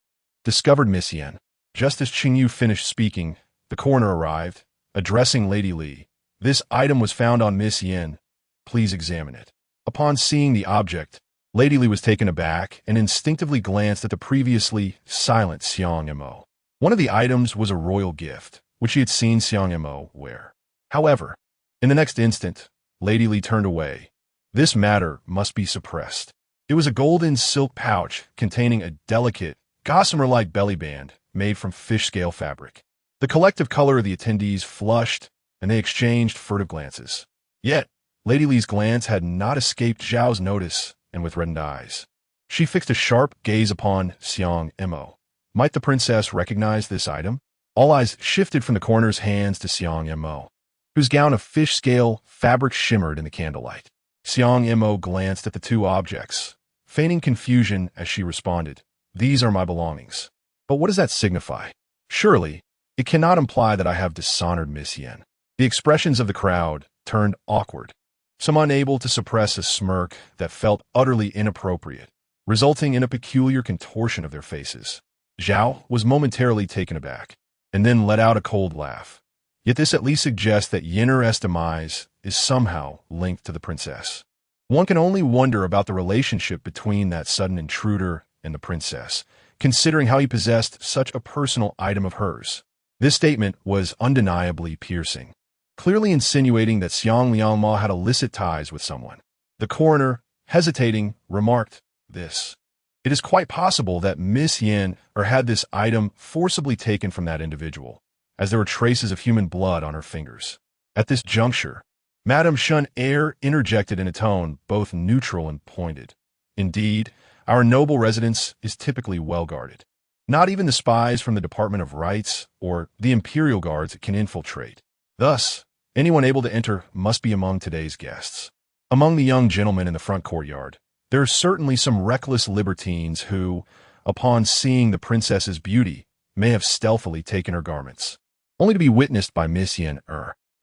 Miss Yen. Just as Qingyu finished speaking, the coroner arrived, addressing Lady Li. This item was found on Miss Yen. Please examine it. Upon seeing the object, Lady Li was taken aback and instinctively glanced at the previously silent Xiang Mo. One of the items was a royal gift, which she had seen Xiang Mo wear. However, in the next instant, Lady Li turned away. This matter must be suppressed. It was a golden silk pouch containing a delicate, gossamer-like belly band made from fish scale fabric. The collective color of the attendees flushed, and they exchanged furtive glances. Yet, Lady Li's glance had not escaped Zhao's notice, and with reddened eyes, she fixed a sharp gaze upon Xiang Mo. Might the princess recognize this item? All eyes shifted from the coroner's hands to Xiang Mo, whose gown of fish scale fabric shimmered in the candlelight. Xiang Mo glanced at the two objects, feigning confusion as she responded, These are my belongings. But what does that signify? Surely, it cannot imply that I have dishonored Miss Yen. The expressions of the crowd turned awkward, some unable to suppress a smirk that felt utterly inappropriate, resulting in a peculiar contortion of their faces. Zhao was momentarily taken aback, and then let out a cold laugh. Yet this at least suggests that Yenner's demise is somehow linked to the princess. One can only wonder about the relationship between that sudden intruder and the princess, considering how he possessed such a personal item of hers. This statement was undeniably piercing, clearly insinuating that Xiang Liangma had illicit ties with someone. The coroner, hesitating, remarked, This. It is quite possible that Miss Yen had this item forcibly taken from that individual, as there were traces of human blood on her fingers. At this juncture, Madame Shun interjected in a tone both neutral and pointed. Indeed, our noble residence is typically well guarded. Not even the spies from the Department of Rights or the Imperial Guards can infiltrate. Thus, anyone able to enter must be among today's guests. Among the young gentlemen in the front courtyard, there are certainly some reckless libertines who, upon seeing the princess's beauty, may have stealthily taken her garments, only to be witnessed by Miss Yen.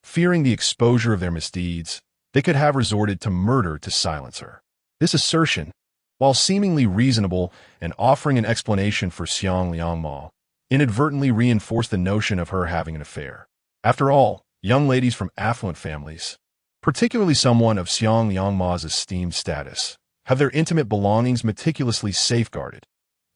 Fearing the exposure of their misdeeds, they could have resorted to murder to silence her. This assertion, while seemingly reasonable and offering an explanation for Xiang Liangma, inadvertently reinforced the notion of her having an affair. After all, young ladies from affluent families, particularly someone of Xiang Liangma's esteemed status, have their intimate belongings meticulously safeguarded.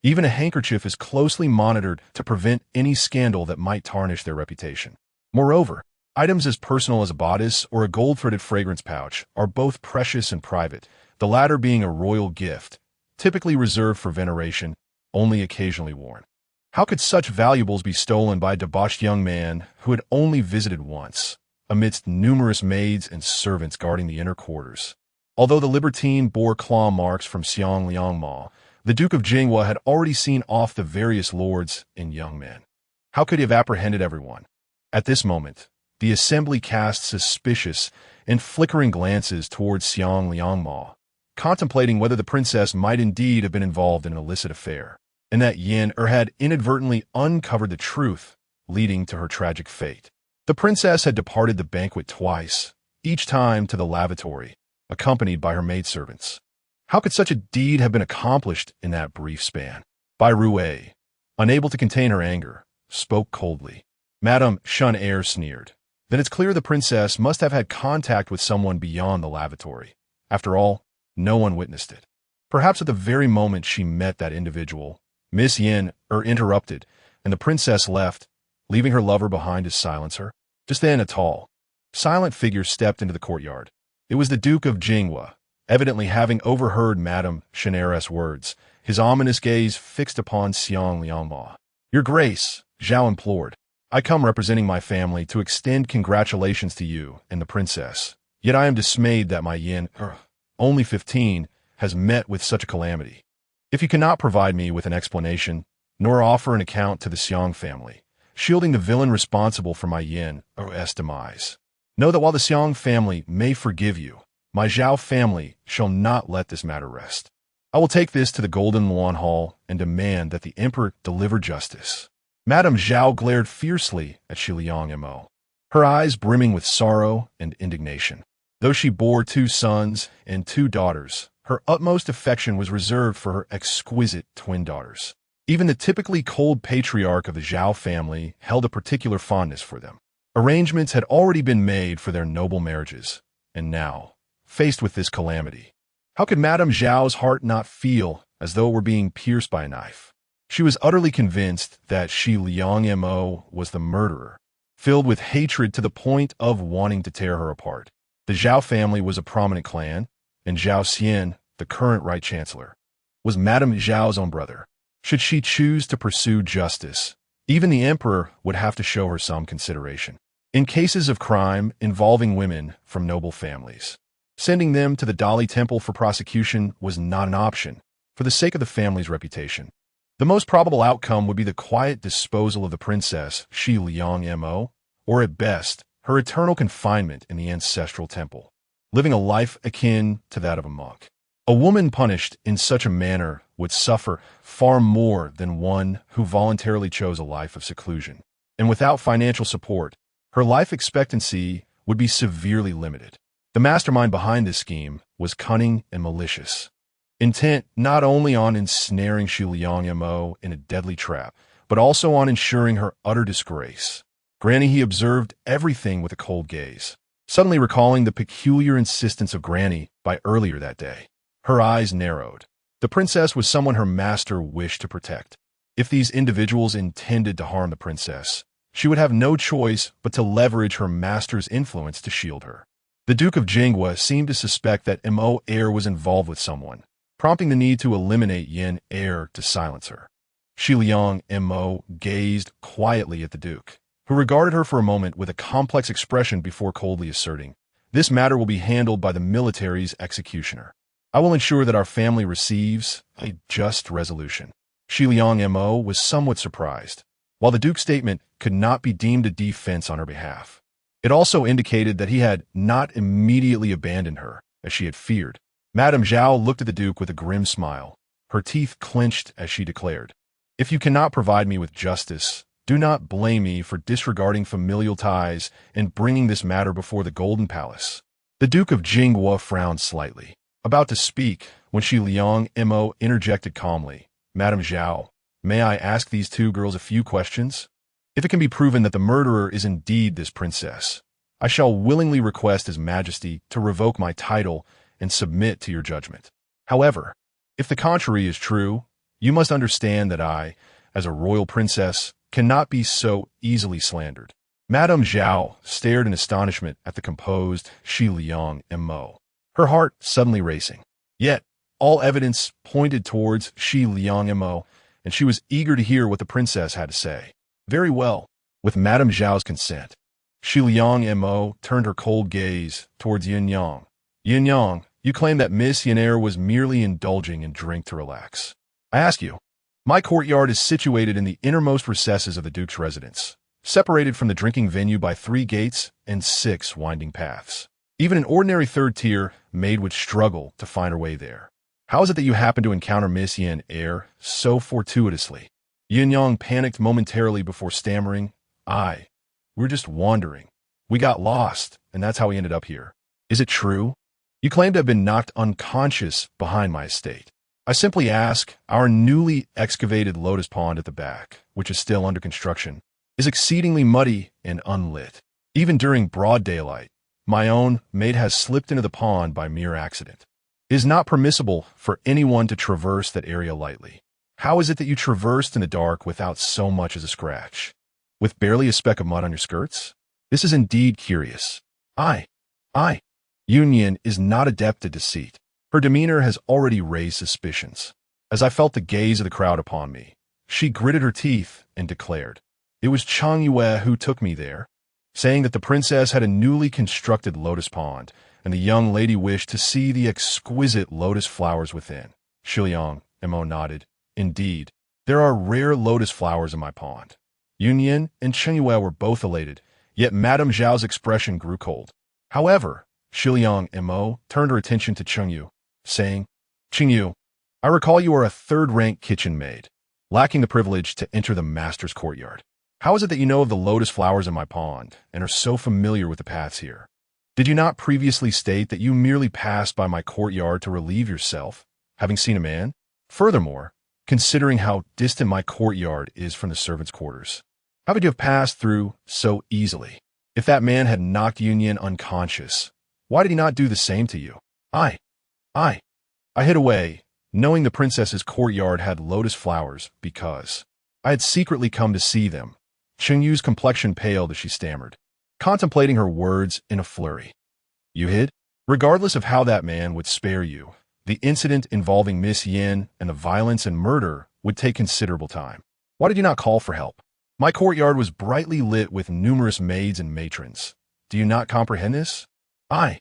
Even a handkerchief is closely monitored to prevent any scandal that might tarnish their reputation. Moreover, items as personal as a bodice or a gold-threaded fragrance pouch are both precious and private, the latter being a royal gift, typically reserved for veneration, only occasionally worn. How could such valuables be stolen by a debauched young man who had only visited once, amidst numerous maids and servants guarding the inner quarters? Although the libertine bore claw marks from Xiang Liangma, the Duke of Jingwa had already seen off the various lords and young men. How could he have apprehended everyone? At this moment, The assembly cast suspicious and flickering glances towards Xiang Liangma, contemplating whether the princess might indeed have been involved in an illicit affair, and that Yin had inadvertently uncovered the truth, leading to her tragic fate. The princess had departed the banquet twice, each time to the lavatory, accompanied by her maidservants. How could such a deed have been accomplished in that brief span? Bai Rui, unable to contain her anger, spoke coldly. Madame Shun sneered. Then it's clear the princess must have had contact with someone beyond the lavatory. After all, no one witnessed it. Perhaps at the very moment she met that individual, Miss Yin interrupted, and the princess left, leaving her lover behind to silence her. Just then a tall, silent figure stepped into the courtyard. It was the Duke of Jinghua, evidently having overheard Madame Shun's words, his ominous gaze fixed upon Xiang Liangma. Your Grace, Zhao implored, I come representing my family to extend congratulations to you and the princess. Yet I am dismayed that my Yin, only 15, has met with such a calamity. If you cannot provide me with an explanation, nor offer an account to the Xiang family, shielding the villain responsible for my Yin demise, know that while the Xiang family may forgive you, my Zhao family shall not let this matter rest. I will take this to the Golden Lawn Hall and demand that the emperor deliver justice. Madame Zhao glared fiercely at Shi Liangmo, her eyes brimming with sorrow and indignation. Though she bore 2 sons and 2 daughters, her utmost affection was reserved for her exquisite twin daughters. Even the typically cold patriarch of the Zhao family held a particular fondness for them. Arrangements had already been made for their noble marriages, and now, faced with this calamity, how could Madame Zhao's heart not feel as though it were being pierced by a knife? She was utterly convinced that Shi Liangmo was the murderer, filled with hatred to the point of wanting to tear her apart. The Zhao family was a prominent clan, and Zhao Xian, the current Right Chancellor, was Madame Zhao's own brother. Should she choose to pursue justice, even the emperor would have to show her some consideration. In cases of crime involving women from noble families, sending them to the Dali Temple for prosecution was not an option, for the sake of the family's reputation. The most probable outcome would be the quiet disposal of the princess Shi Liangmo, or at best, her eternal confinement in the ancestral temple, living a life akin to that of a monk. A woman punished in such a manner would suffer far more than one who voluntarily chose a life of seclusion, and without financial support, her life expectancy would be severely limited. The mastermind behind this scheme was cunning and malicious, intent not only on ensnaring Shi Liangmo in a deadly trap, but also on ensuring her utter disgrace. Granny, he observed everything with a cold gaze, suddenly recalling the peculiar insistence of Granny by earlier that day. Her eyes narrowed. The princess was someone her master wished to protect. If these individuals intended to harm the princess, she would have no choice but to leverage her master's influence to shield her. The Duke of Jinghua seemed to suspect that Mo was involved with someone, prompting the need to eliminate Yin to silence her. Shi Liangmo gazed quietly at the Duke, who regarded her for a moment with a complex expression before coldly asserting, "This matter will be handled by the military's executioner. I will ensure that our family receives a just resolution." Shi Liangmo was somewhat surprised. While the Duke's statement could not be deemed a defense on her behalf, it also indicated that he had not immediately abandoned her, as she had feared. Madame Zhao looked at the Duke with a grim smile, her teeth clenched as she declared, "If you cannot provide me with justice, do not blame me for disregarding familial ties and bringing this matter before the Golden Palace." The Duke of Jinghua frowned slightly, about to speak, when Shi Liangmo interjected calmly, "Madame Zhao, may I ask these 2 girls a few questions? If it can be proven that the murderer is indeed this princess, I shall willingly request His Majesty to revoke my title and submit to your judgment. However, if the contrary is true, you must understand that I, as a royal princess, cannot be so easily slandered." Madame Zhao stared in astonishment at the composed Shi Liangmo, her heart suddenly racing. Yet, all evidence pointed towards Shi Liangmo, and she was eager to hear what the princess had to say. Very well. With Madame Zhao's consent, Shi Liangmo turned her cold gaze towards Yin Yang. "Yin Yang, you claim that Miss Yin was merely indulging in drink to relax. I ask you, my courtyard is situated in the innermost recesses of the Duke's residence. separated from the drinking venue by 3 gates and 6 winding paths. Even an ordinary third-tier maid would struggle to find her way there. How is it that you happen to encounter Miss Yin Air so fortuitously? Yin Yang panicked momentarily before stammering, we're just wandering. We got lost, and that's how we ended up here. Is it true? You claim to have been knocked unconscious behind my estate. I simply ask, our newly excavated lotus pond at the back, which is still under construction, is exceedingly muddy and unlit. Even during broad daylight, my own maid has slipped into the pond by mere accident. It is not permissible for anyone to traverse that area lightly. How is it that you traversed in the dark without so much as a scratch? With barely a speck of mud on your skirts? This is indeed curious. Union is not adept at deceit. Her demeanor has already raised suspicions. As I felt the gaze of the crowd upon me, she gritted her teeth and declared, "It was Chang Yue who took me there," saying that the princess had a newly constructed lotus pond, and the young lady wished to see the exquisite lotus flowers within. Shiliang Mo nodded. Indeed, there are rare lotus flowers in my pond. Yunyan and Chen Yue were both elated, yet Madame Zhao's expression grew cold. However, Shiliang Mo turned her attention to Cheng Yu, saying, "Qingyu, I recall you are a third-rank kitchen maid, lacking the privilege to enter the master's courtyard. How is it that you know of the lotus flowers in my pond and are so familiar with the paths here? Did you not previously state that you merely passed by my courtyard to relieve yourself, having seen a man? Furthermore, considering how distant my courtyard is from the servants' quarters, how would you have passed through so easily? If that man had knocked Yunyan unconscious, why did he not do the same to you?" I hid away, knowing the princess's courtyard had lotus flowers because I had secretly come to see them. Cheng Yu's complexion paled as she stammered, contemplating her words in a flurry. "You hid? Regardless of how that man would spare you, the incident involving Miss Yin and the violence and murder would take considerable time. Why did you not call for help? My courtyard was brightly lit with numerous maids and matrons. Do you not comprehend this?" I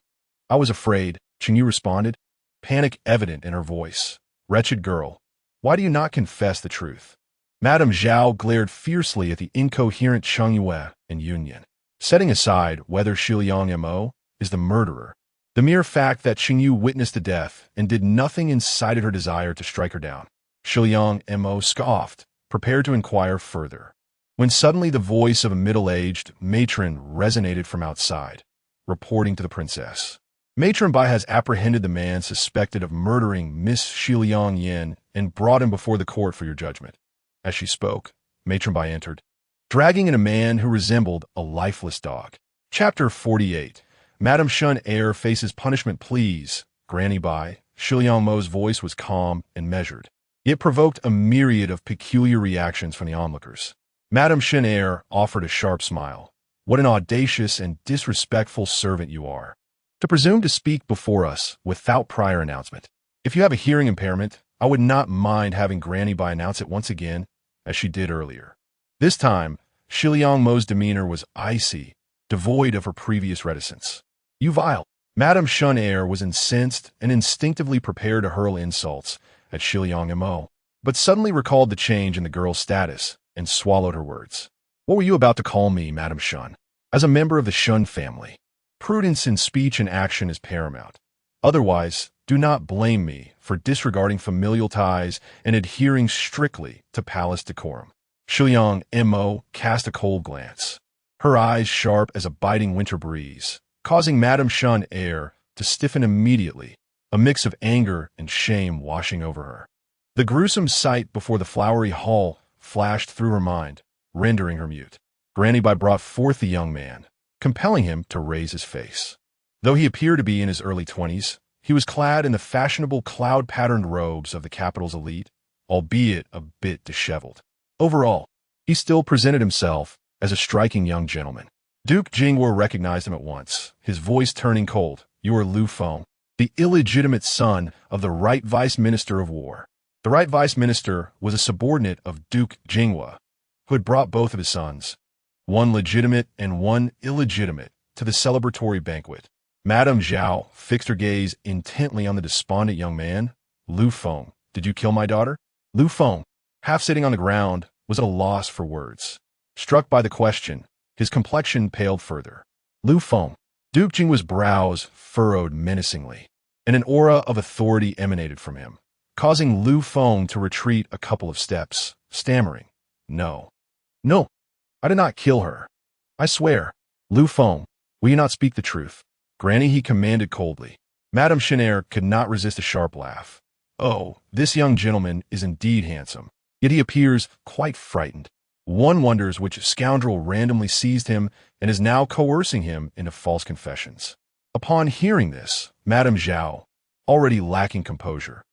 was afraid, Cheng Yu responded, panic evident in her voice. "Wretched girl, why do you not confess the truth?" Madame Zhao glared fiercely at the incoherent Cheng Yue and Yunyan. Setting aside whether Shiliang Mo is the murderer, the mere fact that Cheng Yu witnessed the death and did nothing incited her desire to strike her down. Shiliang Mo scoffed, prepared to inquire further, when suddenly the voice of a middle-aged matron resonated from outside, reporting to the princess. "Matron Bai has apprehended the man suspected of murdering Miss Shiliang Yin and brought him before the court for your judgment." As she spoke, Matron Bai entered, dragging in a man who resembled a lifeless dog. Chapter 48. Madame Shun Heir faces punishment, please. Granny Bai. Shiliang Mo's voice was calm and measured. It provoked a myriad of peculiar reactions from the onlookers. Madame Shun Heir offered a sharp smile. "What an audacious and disrespectful servant you are, to presume to speak before us without prior announcement. If you have a hearing impairment, I would not mind having Granny Bai announce it once again, as she did earlier." This time, Shiliang Mo's demeanor was icy, devoid of her previous reticence. "You vile!" Madame Shun Heir was incensed and instinctively prepared to hurl insults at Shiliang Mo, but suddenly recalled the change in the girl's status and swallowed her words. "What were you about to call me, Madame Shun? As a member of the Shun family, prudence in speech and action is paramount. Otherwise, do not blame me for disregarding familial ties and adhering strictly to palace decorum." Shiliang Mo cast a cold glance, her eyes sharp as a biting winter breeze, causing Madame Shun Heir to stiffen immediately, a mix of anger and shame washing over her. The gruesome sight before the flowery hall flashed through her mind, rendering her mute. Granny Bai brought forth the young man, compelling him to raise his face. Though he appeared to be in his early 20s, he was clad in the fashionable cloud-patterned robes of the capital's elite, albeit a bit disheveled. Overall, he still presented himself as a striking young gentleman. Duke Jingwo recognized him at once, his voice turning cold. "You are Lu Feng, the illegitimate son of the Right Vice Minister of War." The Right Vice Minister was a subordinate of Duke Jingwo, who had brought both of his sons, one legitimate and one illegitimate, to the celebratory banquet. Madame Zhao fixed her gaze intently on the despondent young man. "Lu Feng, did you kill my daughter?" Lu Feng, half sitting on the ground, was at a loss for words. Struck by the question, his complexion paled further. Lu Feng. Duke Jingwa's brows furrowed menacingly, and an aura of authority emanated from him, causing Lu Feng to retreat a couple of steps, stammering, "No. No, I did not kill her. I swear." "Lu Feng, will you not speak the truth?" "Granny," he commanded coldly. Madame Chenair could not resist a sharp laugh. "Oh, this young gentleman is indeed handsome, yet he appears quite frightened. One wonders which scoundrel randomly seized him and is now coercing him into false confessions." Upon hearing this, Madame Zhao, already lacking composure,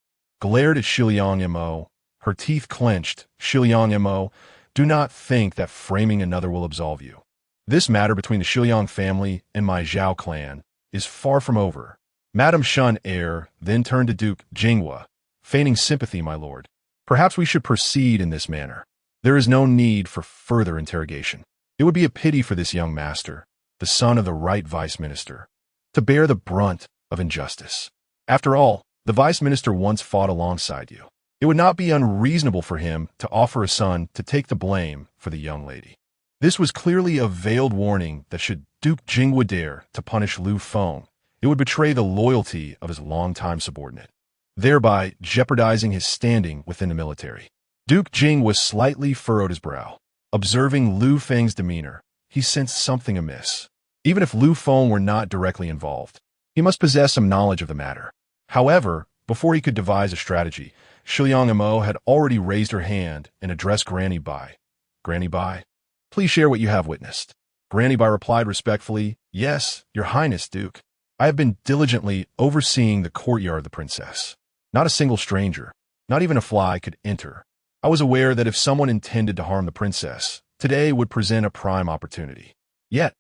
glared at Shiliang Mo, her teeth clenched. "Shiliang Mo, do not think that framing another will absolve you. This matter between the Shiliang family and my Zhao clan is far from over." Madame Chenair then turned to Duke Jingwa, feigning sympathy, "My lord, perhaps we should proceed in this manner. There is no need for further interrogation. It would be a pity for this young master, the son of the right vice minister, to bear the brunt of injustice. After all, the vice minister once fought alongside you. It would not be unreasonable for him to offer a son to take the blame for the young lady." This was clearly a veiled warning that should Duke Jingwa dare to punish Lu Feng, it would betray the loyalty of his longtime subordinate, thereby jeopardizing his standing within the military. Duke Jingwa slightly furrowed his brow. Observing Lu Feng's demeanor, he sensed something amiss. Even if Lu Feng were not directly involved, he must possess some knowledge of the matter. However, before he could devise a strategy, Shiliang Mo had already raised her hand and addressed Granny Bai. "Granny Bai, please share what you have witnessed." Granny Bai replied respectfully, "Yes, Your Highness, Duke. I have been diligently overseeing the courtyard of the princess. Not a single stranger, not even a fly, could enter. I was aware that if someone intended to harm the princess, today would present a prime opportunity. Yet,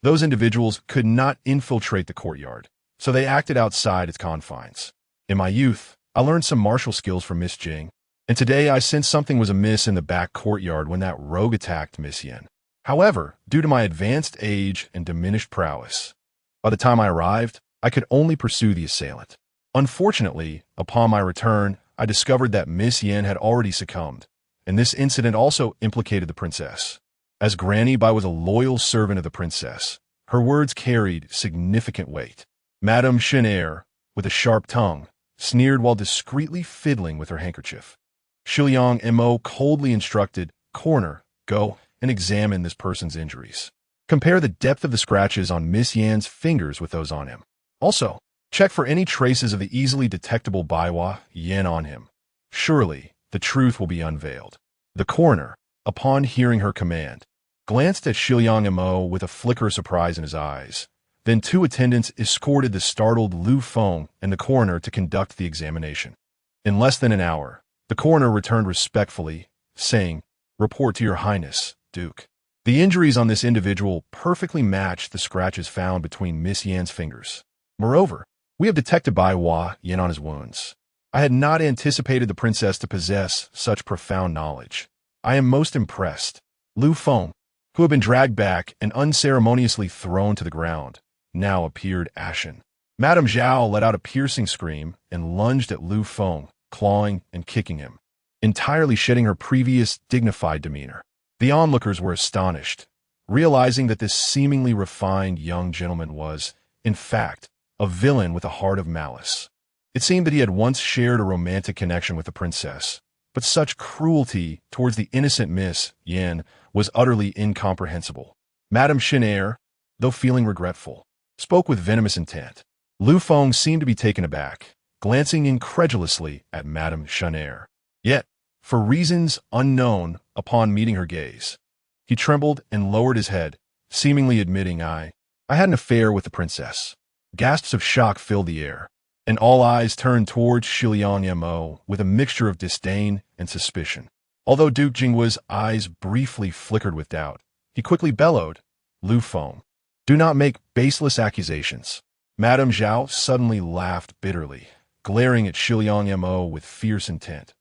those individuals could not infiltrate the courtyard, so they acted outside its confines. In my youth, I learned some martial skills from Miss Jing, and today I sensed something was amiss in the back courtyard when that rogue attacked Miss Yen. However, due to my advanced age and diminished prowess, by the time I arrived, I could only pursue the assailant. Unfortunately, upon my return, I discovered that Miss Yen had already succumbed, and this incident also implicated the princess. As Granny Bai was a loyal servant of the princess, her words carried significant weight. Madame Chenair, with a sharp tongue, sneered while discreetly fiddling with her handkerchief. Shiliang Mo coldly instructed, "Coroner, go and examine this person's injuries. Compare the depth of the scratches on Miss Yan's fingers with those on him. Also, check for any traces of the easily detectable Baiwa Yen on him. Surely, the truth will be unveiled." The coroner, upon hearing her command, glanced at Shiliang Mo with a flicker of surprise in his eyes. Then 2 attendants escorted the startled Lu Feng and the coroner to conduct the examination. In less than an hour, the coroner returned respectfully, saying, "Report to Your Highness, Duke. The injuries on this individual perfectly matched the scratches found between Miss Yan's fingers. Moreover, we have detected Baiwa Yen on his wounds. I had not anticipated the princess to possess such profound knowledge. I am most impressed." Lu Feng, who had been dragged back and unceremoniously thrown to the ground, now appeared ashen. Madame Zhao let out a piercing scream and lunged at Lu Feng, clawing and kicking him, entirely shedding her previous dignified demeanor. The onlookers were astonished, realizing that this seemingly refined young gentleman was, in fact, a villain with a heart of malice. It seemed that he had once shared a romantic connection with the princess, but such cruelty towards the innocent Miss Yen was utterly incomprehensible. Madame Chenair, though feeling regretful, spoke with venomous intent. Lu Feng seemed to be taken aback, glancing incredulously at Madame Chenair. Yet, for reasons unknown upon meeting her gaze, he trembled and lowered his head, seemingly admitting, I had an affair with the princess." Gasps of shock filled the air, and all eyes turned towards Shiliang Mo with a mixture of disdain and suspicion. Although Duke Jingwa's eyes briefly flickered with doubt, he quickly bellowed, "Lu Feng, do not make baseless accusations." Madame Zhao suddenly laughed bitterly, glaring at Shiliang Mo with fierce intent.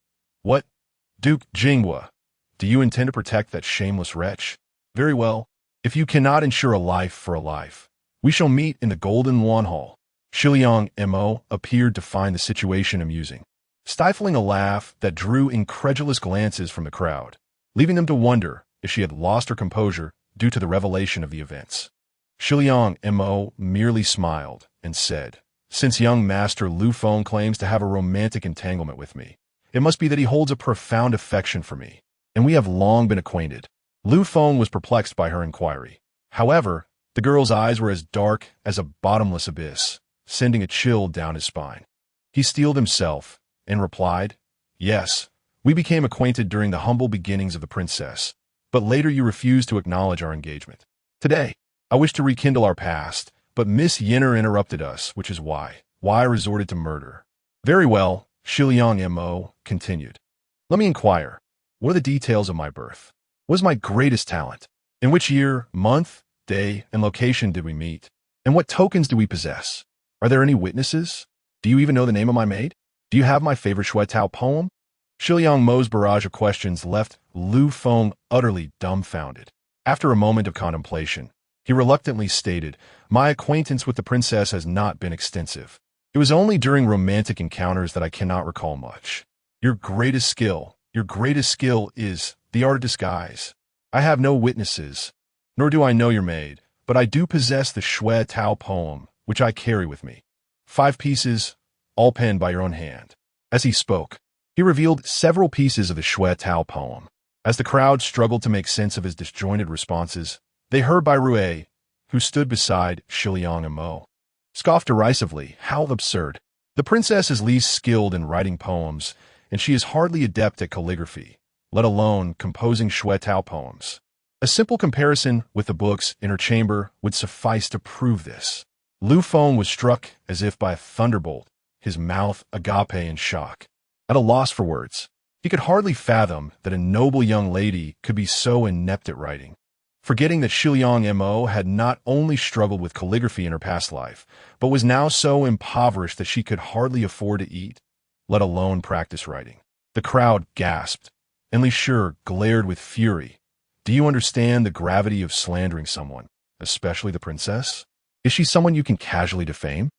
"What, Duke Jingwa, do you intend to protect that shameless wretch? Very well, if you cannot ensure a life for a life, we shall meet in the Golden Lawn Hall." Shiliang Mo appeared to find the situation amusing, stifling a laugh that drew incredulous glances from the crowd, leaving them to wonder if she had lost her composure due to the revelation of the events. Shiliang Mo merely smiled and said, "Since young master Lu Feng claims to have a romantic entanglement with me, it must be that he holds a profound affection for me, and we have long been acquainted." Lu Feng was perplexed by her inquiry. However, the girl's eyes were as dark as a bottomless abyss, sending a chill down his spine. He steeled himself and replied, "Yes, we became acquainted during the humble beginnings of the princess, but later you refused to acknowledge our engagement. Today, I wish to rekindle our past, but Miss Yinner interrupted us, which is why I resorted to murder." "Very well," Shiliang Mo continued. "Let me inquire, what are the details of my birth? What is my greatest talent? In which year, month, day, and location did we meet? And what tokens do we possess? Are there any witnesses? Do you even know the name of my maid? Do you have my favorite Shui Tao poem?" Shiliang Mo's barrage of questions left Lu Feng utterly dumbfounded. After a moment of contemplation, he reluctantly stated, "My acquaintance with the princess has not been extensive. It was only during romantic encounters that I cannot recall much. Your greatest skill is the art of disguise. I have no witnesses, nor do I know your maid, but I do possess the Shui Tao poem, which I carry with me. 5 pieces, all penned by your own hand." As he spoke, he revealed several pieces of the Shui Tao poem. As the crowd struggled to make sense of his disjointed responses, they heard Bai Rui, who stood beside Shiliang Mo, scoff derisively. "How absurd. The princess is least skilled in writing poems, and she is hardly adept at calligraphy, let alone composing Shui Tao poems. A simple comparison with the books in her chamber would suffice to prove this." Lu Feng was struck as if by a thunderbolt, his mouth agape in shock. At a loss for words, he could hardly fathom that a noble young lady could be so inept at writing. Forgetting that Shiliang Mo had not only struggled with calligraphy in her past life, but was now so impoverished that she could hardly afford to eat, let alone practice writing. The crowd gasped, and Li Shi glared with fury. "Do you understand the gravity of slandering someone, especially the princess? Is she someone you can casually defame?"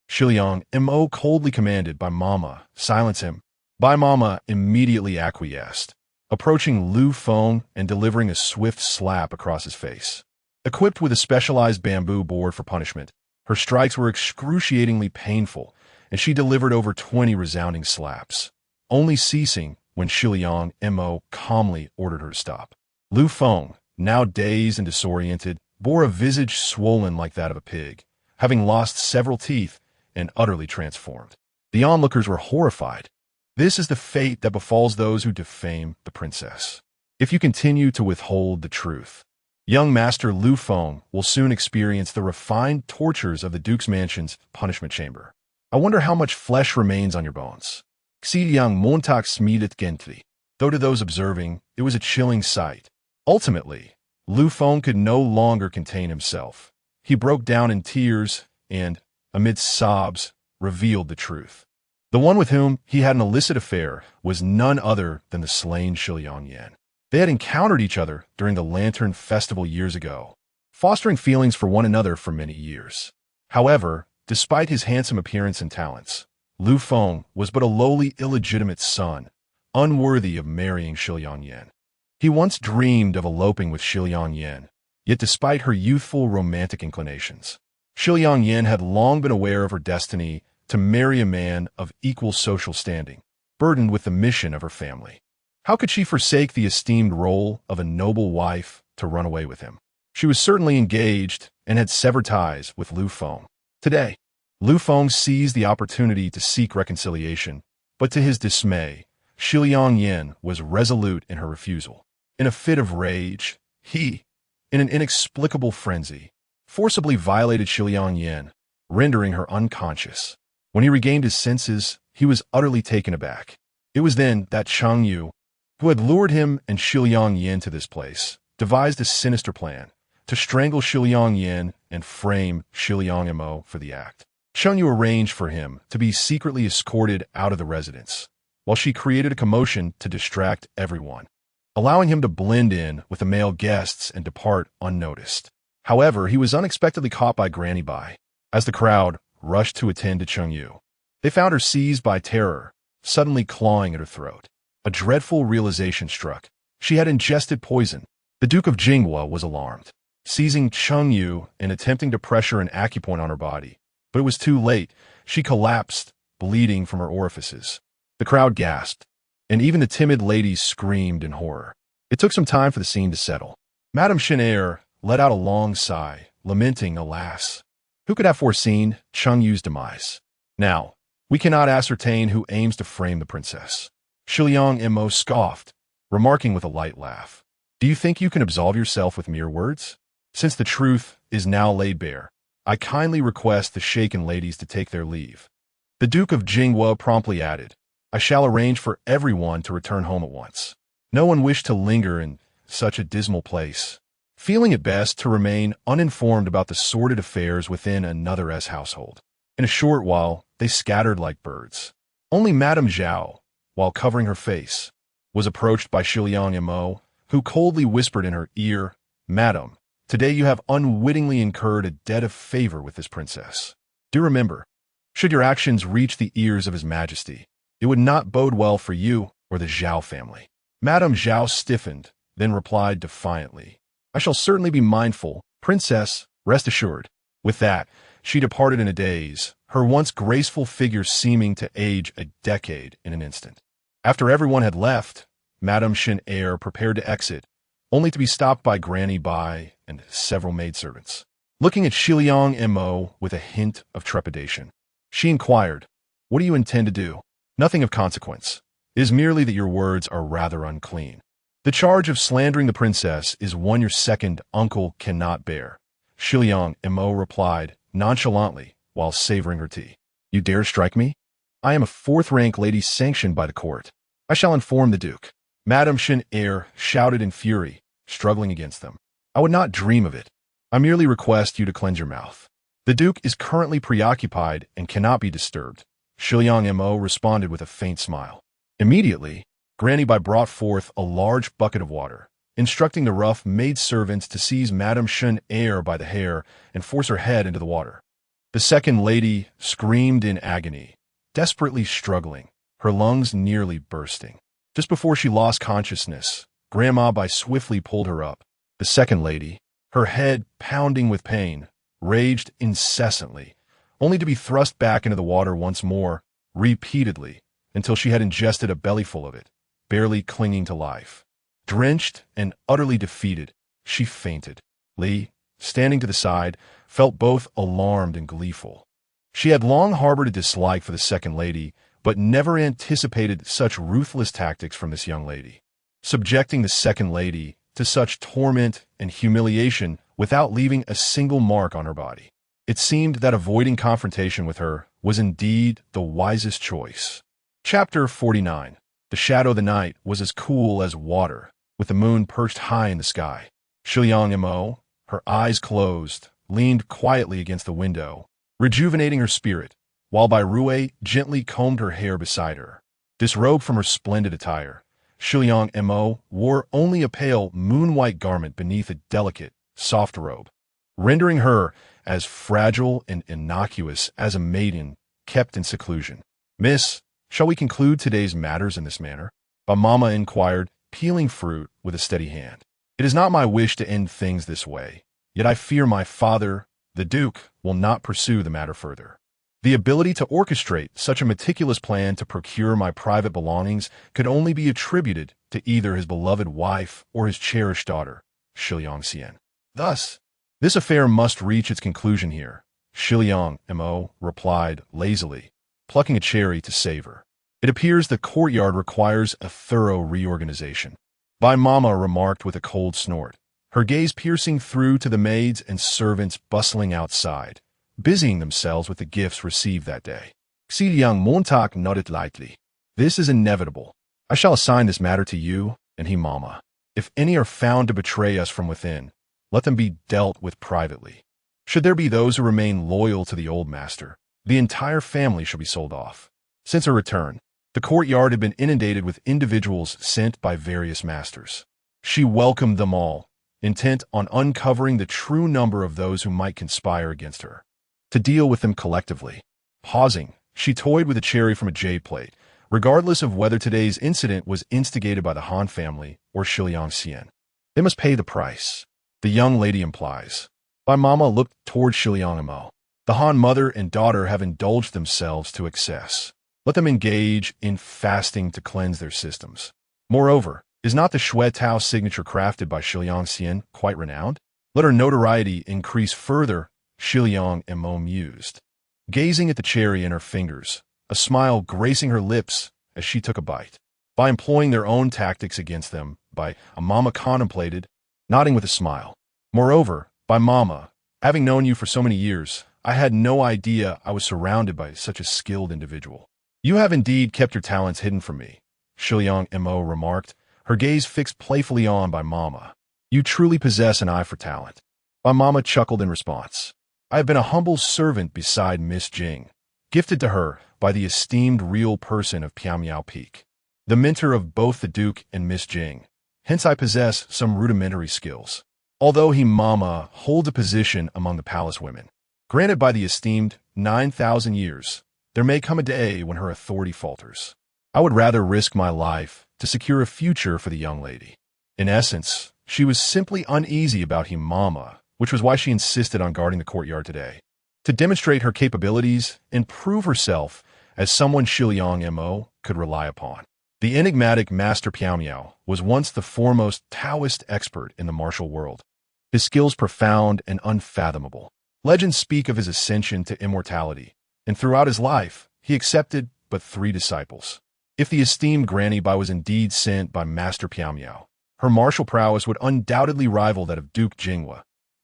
Shiliang Mo coldly commanded, "Bai Mama, silence him." Bai Mama immediately acquiesced, approaching Lu Feng and delivering a swift slap across his face. Equipped with a specialized bamboo board for punishment, her strikes were excruciatingly painful, and she delivered over 20 resounding slaps, only ceasing when Shiliang Mo calmly ordered her to stop. Lu Feng, now dazed and disoriented, bore a visage swollen like that of a pig, having lost several teeth and utterly transformed. The onlookers were horrified. This is the fate that befalls those who defame the princess. If you continue to withhold the truth, young master Lu Feng will soon experience the refined tortures of the Duke's Mansion's punishment chamber. I wonder how much flesh remains on your bones. Xiliang Montag smedet gently. Though to those observing, it was a chilling sight. Ultimately, Lu Feng could no longer contain himself. He broke down in tears and, amidst sobs, revealed the truth. The one with whom he had an illicit affair was none other than the slain Shiliang Yan. They had encountered each other during the Lantern Festival years ago, fostering feelings for one another for many years. However, despite his handsome appearance and talents, Lu Feng was but a lowly illegitimate son, unworthy of marrying Shiliang Yan. He once dreamed of eloping with Shiliang Yan, yet despite her youthful romantic inclinations, Shiliang Yan had long been aware of her destiny to marry a man of equal social standing, burdened with the mission of her family. How could she forsake the esteemed role of a noble wife to run away with him? She was certainly engaged and had severed ties with Lu Feng. Today, Lu Feng seized the opportunity to seek reconciliation, but to his dismay, Shiliang Yan was resolute in her refusal. In a fit of rage, he, in an inexplicable frenzy, forcibly violated Shiliang Yan, rendering her unconscious. When he regained his senses, he was utterly taken aback. It was then that Chang Yu, who had lured him and Shiliang Yan to this place, devised a sinister plan to strangle Shiliang Yan and frame Shiliang Mo for the act. Chang Yu arranged for him to be secretly escorted out of the residence, while she created a commotion to distract everyone, allowing him to blend in with the male guests and depart unnoticed. However, he was unexpectedly caught by Granny Bai. As the crowd rushed to attend to Cheng Yu, they found her seized by terror, suddenly clawing at her throat. A dreadful realization struck. She had ingested poison. The Duke of Jinghua was alarmed, seizing Cheng Yu and attempting to pressure an acupoint on her body. But it was too late. She collapsed, bleeding from her orifices. The crowd gasped, and even the timid ladies screamed in horror. It took some time for the scene to settle. Madame Chenair let out a long sigh, lamenting, alas, who could have foreseen Cheng Yu's demise? Now, we cannot ascertain who aims to frame the princess. Shiliang Imo scoffed, remarking with a light laugh, "Do you think you can absolve yourself with mere words? Since the truth is now laid bare, I kindly request the shaken ladies to take their leave." The Duke of Jinghua promptly added, "I shall arrange for everyone to return home at once." No one wished to linger in such a dismal place, feeling it best to remain uninformed about the sordid affairs within another's household. In a short while, they scattered like birds. Only Madame Zhao, while covering her face, was approached by Shiliang Imo, who coldly whispered in her ear, "Madam, today you have unwittingly incurred a debt of favor with this princess. Do remember, should your actions reach the ears of His Majesty, it would not bode well for you or the Zhao family." Madame Zhao stiffened, then replied defiantly, "I shall certainly be mindful, princess, rest assured." With that, she departed in a daze, her once graceful figure seeming to age a decade in an instant. After everyone had left, Madame Chenair prepared to exit, only to be stopped by Granny Bai and several maidservants. Looking at Shiliang Imo with a hint of trepidation, she inquired, "What do you intend to do?" "Nothing of consequence. It is merely that your words are rather unclean. The charge of slandering the princess is one your second uncle cannot bear," Shiliang Imo replied nonchalantly while savoring her tea. "You dare strike me? I am a fourth-rank lady sanctioned by the court. I shall inform the Duke." Madame Chenair shouted in fury, struggling against them. "I would not dream of it. I merely request you to cleanse your mouth. The Duke is currently preoccupied and cannot be disturbed." Shiliang Imo responded with a faint smile. Immediately, Granny Bai brought forth a large bucket of water, instructing the rough maidservants to seize Madame Chenair by the hair and force her head into the water. The second lady screamed in agony, desperately struggling, her lungs nearly bursting. Just before she lost consciousness, Grandma Bai swiftly pulled her up. The second lady, her head pounding with pain, raged incessantly, only to be thrust back into the water once more, repeatedly, until she had ingested a bellyful of it, barely clinging to life. Drenched and utterly defeated, she fainted. Li, standing to the side, felt both alarmed and gleeful. She had long harbored a dislike for the second lady, but never anticipated such ruthless tactics from this young lady. Subjecting the second lady to such torment and humiliation without leaving a single mark on her body. It seemed that avoiding confrontation with her was indeed the wisest choice. Chapter 49. The shadow of the night was as cool as water, with the moon perched high in the sky. Shiliang Imo, her eyes closed, leaned quietly against the window, rejuvenating her spirit, while Bai Rui gently combed her hair beside her. Disrobed from her splendid attire, Shiliang Imo wore only a pale, moon-white garment beneath a delicate, soft robe, rendering her as fragile and innocuous as a maiden kept in seclusion. "Miss, shall we conclude today's matters in this manner?" Mama inquired, peeling fruit with a steady hand. "It is not my wish to end things this way, yet I fear my father, the Duke, will not pursue the matter further. The ability to orchestrate such a meticulous plan to procure my private belongings could only be attributed to either his beloved wife or his cherished daughter, Shiliang Xian. Thus, this affair must reach its conclusion here," Shiliang Imo replied lazily, plucking a cherry to savor. "It appears the courtyard requires a thorough reorganization." Bai Mama remarked with a cold snort, her gaze piercing through to the maids and servants bustling outside, busying themselves with the gifts received that day. Xi Liang Montauk nodded lightly. "This is inevitable. I shall assign this matter to you and he Mama. If any are found to betray us from within, let them be dealt with privately. Should there be those who remain loyal to the old master, the entire family shall be sold off." Since her return, the courtyard had been inundated with individuals sent by various masters. She welcomed them all, intent on uncovering the true number of those who might conspire against her, to deal with them collectively. Pausing, she toyed with a cherry from a jade plate, regardless of whether today's incident was instigated by the Han family or Shiliang Xian. They must pay the price. The young lady implies. Bai Mama looked toward Shiliang Emo. The Han mother and daughter have indulged themselves to excess. Let them engage in fasting to cleanse their systems. Moreover, is not the Shui Tao signature crafted by Shiliang Xian quite renowned? Let her notoriety increase further, Shiliang Emo mused. Gazing at the cherry in her fingers, a smile gracing her lips as she took a bite. By employing their own tactics against them, Mama contemplated, nodding with a smile. Moreover, Mama, having known you for so many years, I had no idea I was surrounded by such a skilled individual. You have indeed kept your talents hidden from me, Shiliang Emo remarked, her gaze fixed playfully on Mama. You truly possess an eye for talent. Mama chuckled in response. I have been a humble servant beside Miss Jing, gifted to her by the esteemed real person of Piamiao Peak, the mentor of both the Duke and Miss Jing. Hence I possess some rudimentary skills. Although Mama holds a position among the palace women, granted by the esteemed 9,000 years, there may come a day when her authority falters. I would rather risk my life to secure a future for the young lady. In essence, she was simply uneasy about Mama, which was why she insisted on guarding the courtyard today. To demonstrate her capabilities and prove herself as someone Shiliang Mo could rely upon. The enigmatic Master Piamiao was once the foremost Taoist expert in the martial world. His skills profound and unfathomable. Legends speak of his ascension to immortality, and throughout his life, he accepted but 3 disciples. If the esteemed Granny Bai was indeed sent by Master Piamiao, her martial prowess would undoubtedly rival that of Duke Jinghua,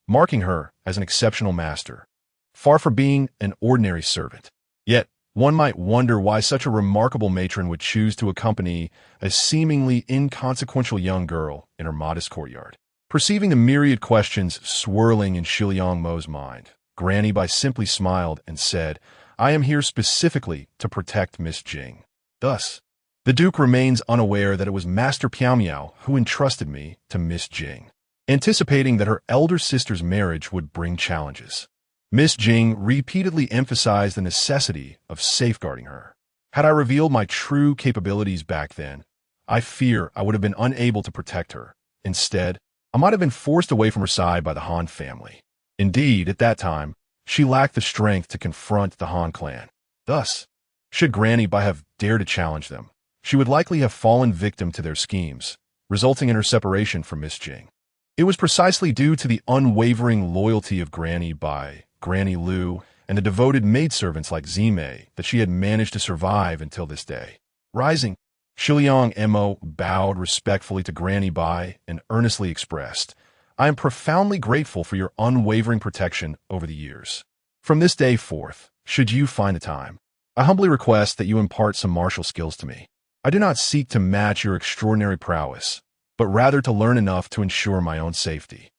marking her as an exceptional master, far from being an ordinary servant. Yet, one might wonder why such a remarkable matron would choose to accompany a seemingly inconsequential young girl in her modest courtyard. Perceiving the myriad questions swirling in Shiliang Mo's mind, Granny Bai simply smiled and said, I am here specifically to protect Miss Jing. Thus, the Duke remains unaware that it was Master Piamiao who entrusted me to Miss Jing, anticipating that her elder sister's marriage would bring challenges. Miss Jing repeatedly emphasized the necessity of safeguarding her. Had I revealed my true capabilities back then, I fear I would have been unable to protect her. Instead, I might have been forced away from her side by the Han family. Indeed, at that time, she lacked the strength to confront the Han clan. Thus, should Granny Bai have dared to challenge them, she would likely have fallen victim to their schemes, resulting in her separation from Miss Jing. It was precisely due to the unwavering loyalty of Granny Bai, Granny Lu, and the devoted maidservants like Zimei that she had managed to survive until this day. Rising, Shiliang Mo bowed respectfully to Granny Bai and earnestly expressed, I am profoundly grateful for your unwavering protection over the years. From this day forth, should you find the time, I humbly request that you impart some martial skills to me. I do not seek to match your extraordinary prowess, but rather to learn enough to ensure my own safety.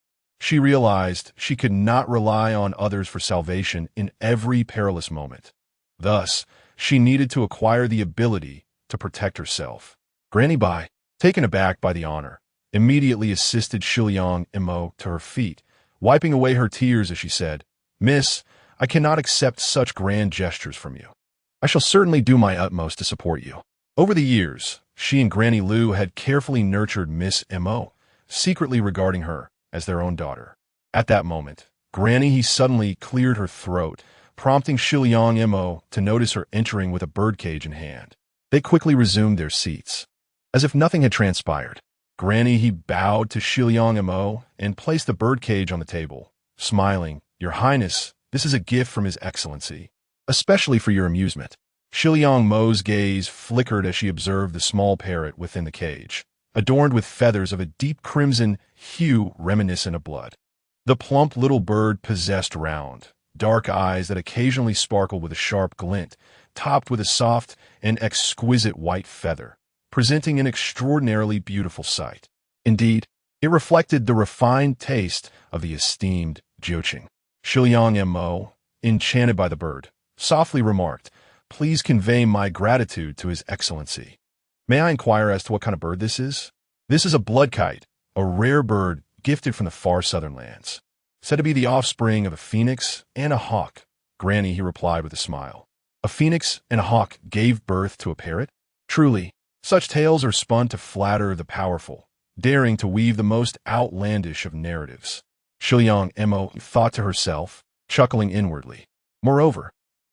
She realized she could not rely on others for salvation in every perilous moment. Thus, she needed to acquire the ability to protect herself. Granny Bai, taken aback by the honor, immediately assisted Shiliang Mo to her feet, wiping away her tears as she said, Miss, I cannot accept such grand gestures from you. I shall certainly do my utmost to support you. Over the years, she and Granny Lu had carefully nurtured Miss Mo, secretly regarding her as their own daughter. At that moment, Granny suddenly cleared her throat, prompting Shiliang Mo to notice her entering with a birdcage in hand. They quickly resumed their seats. As if nothing had transpired, Granny bowed to Shiliang Mo and placed the birdcage on the table, smiling, Your Highness, this is a gift from His Excellency, especially for your amusement. Shiliang Mo's gaze flickered as she observed the small parrot within the cage, adorned with feathers of a deep crimson hue reminiscent of blood. The plump little bird possessed round, dark eyes that occasionally sparkled with a sharp glint, topped with a soft and exquisite white feather, presenting an extraordinarily beautiful sight. Indeed, it reflected the refined taste of the esteemed Jiuqing. Shiliang Mo, enchanted by the bird, softly remarked, Please convey my gratitude to His Excellency. May I inquire as to what kind of bird this is? This is a blood kite, a rare bird gifted from the far southern lands. Said to be the offspring of a phoenix and a hawk. Granny, he replied with a smile. A phoenix and a hawk gave birth to a parrot? Truly, such tales are spun to flatter the powerful, daring to weave the most outlandish of narratives. Shiliang Mo thought to herself, chuckling inwardly. Moreover,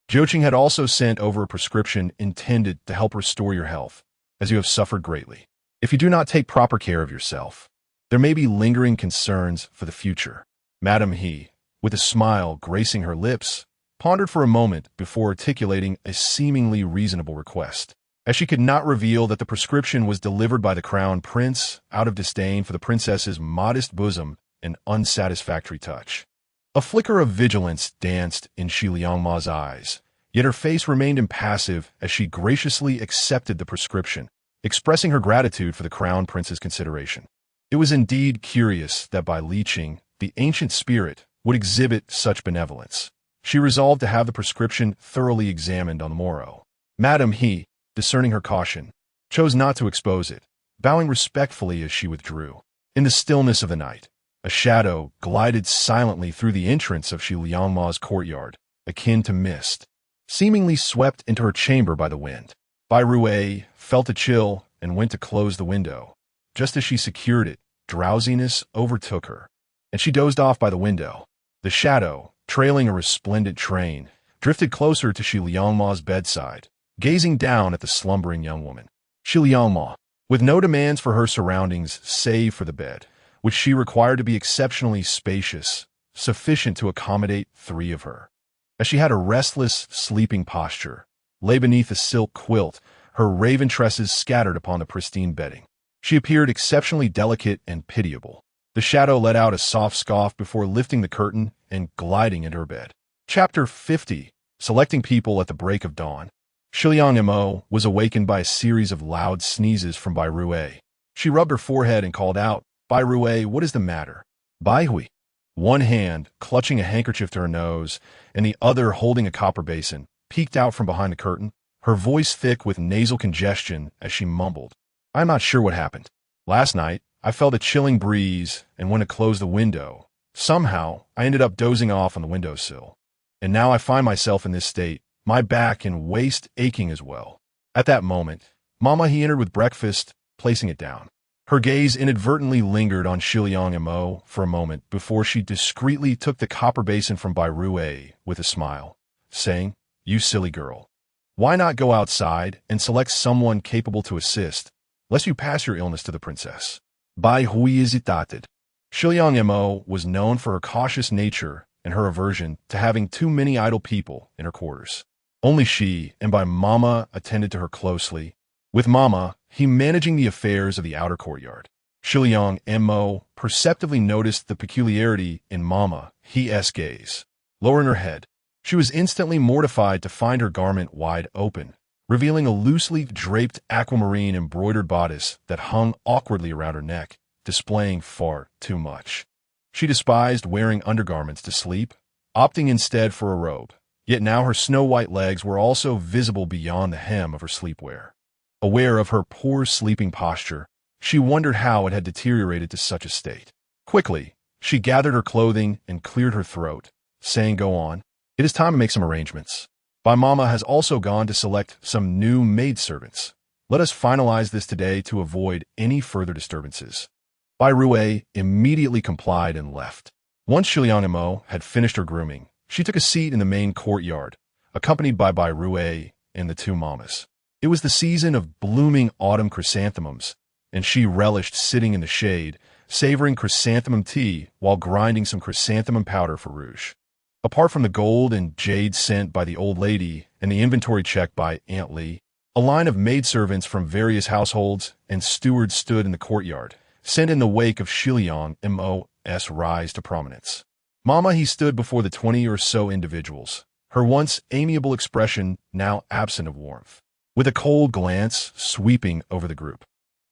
Joching had also sent over a prescription intended to help restore your health, as you have suffered greatly. If you do not take proper care of yourself, there may be lingering concerns for the future. Madame He, with a smile gracing her lips, pondered for a moment before articulating a seemingly reasonable request. As she could not reveal that the prescription was delivered by the crown prince out of disdain for the princess's modest bosom and unsatisfactory touch. A flicker of vigilance danced in Shi Liangma's eyes, yet her face remained impassive as she graciously accepted the prescription, expressing her gratitude for the crown prince's consideration. It was indeed curious that by leeching, the ancient spirit would exhibit such benevolence. She resolved to have the prescription thoroughly examined on the morrow. Madame He, discerning her caution, chose not to expose it, bowing respectfully as she withdrew. In the stillness of the night, a shadow glided silently through the entrance of Shi Liangma's courtyard, akin to mist, seemingly swept into her chamber by the wind. Bai Rui felt a chill and went to close the window. Just as she secured it, drowsiness overtook her, and she dozed off by the window. The shadow, trailing a resplendent train, drifted closer to Shi Liangma's bedside, gazing down at the slumbering young woman. Shi Liangma, with no demands for her surroundings save for the bed, which she required to be exceptionally spacious, sufficient to accommodate 3 of her. As she had a restless, sleeping posture, lay beneath a silk quilt, her raven tresses scattered upon the pristine bedding. She appeared exceptionally delicate and pitiable. The shadow let out a soft scoff before lifting the curtain and gliding into her bed. Chapter 50. Selecting People at the Break of Dawn. Shiliang Mo was awakened by a series of loud sneezes from Bai Rui. She rubbed her forehead and called out, "Bai Rui, what is the matter?" Bai Hui, one hand clutching a handkerchief to her nose and the other holding a copper basin, peeked out from behind the curtain, her voice thick with nasal congestion as she mumbled, "I'm not sure what happened. Last night, I felt a chilling breeze and went to close the window. Somehow, I ended up dozing off on the windowsill. And now I find myself in this state, my back and waist aching as well." At that moment, Mama He entered with breakfast, placing it down. Her gaze inadvertently lingered on Shiliang Mo for a moment before she discreetly took the copper basin from Bai Rui with a smile, saying, "You silly girl. Why not go outside and select someone capable to assist, lest you pass your illness to the princess?" Bai Hui hesitated. Shiliang Mo was known for her cautious nature and her aversion to having too many idle people in her quarters. Only she and Bai Mama attended to her closely, with Mama He managing the affairs of the outer courtyard. Shiliang Mo perceptibly noticed the peculiarity in Mama He's gaze. Lowering her head, she was instantly mortified to find her garment wide open, revealing a loosely draped aquamarine embroidered bodice that hung awkwardly around her neck, displaying far too much. She despised wearing undergarments to sleep, opting instead for a robe, yet now her snow-white legs were also visible beyond the hem of her sleepwear. Aware of her poor sleeping posture, she wondered how it had deteriorated to such a state. Quickly, she gathered her clothing and cleared her throat, saying, "Go on. It is time to make some arrangements. Bai Mama has also gone to select some new maidservants. Let us finalize this today to avoid any further disturbances." Bai Rui immediately complied and left. Once Shiliang Mo had finished her grooming, she took a seat in the main courtyard, accompanied by Bai Rui and the 2 mamas. It was the season of blooming autumn chrysanthemums, and she relished sitting in the shade, savoring chrysanthemum tea while grinding some chrysanthemum powder for rouge. Apart from the gold and jade sent by the old lady and the inventory check by Aunt Lee, a line of maidservants from various households and stewards stood in the courtyard, sent in the wake of Shiliang Mo's rise to prominence. Mama He stood before the 20 or so individuals, her once amiable expression now absent of warmth, with a cold glance sweeping over the group.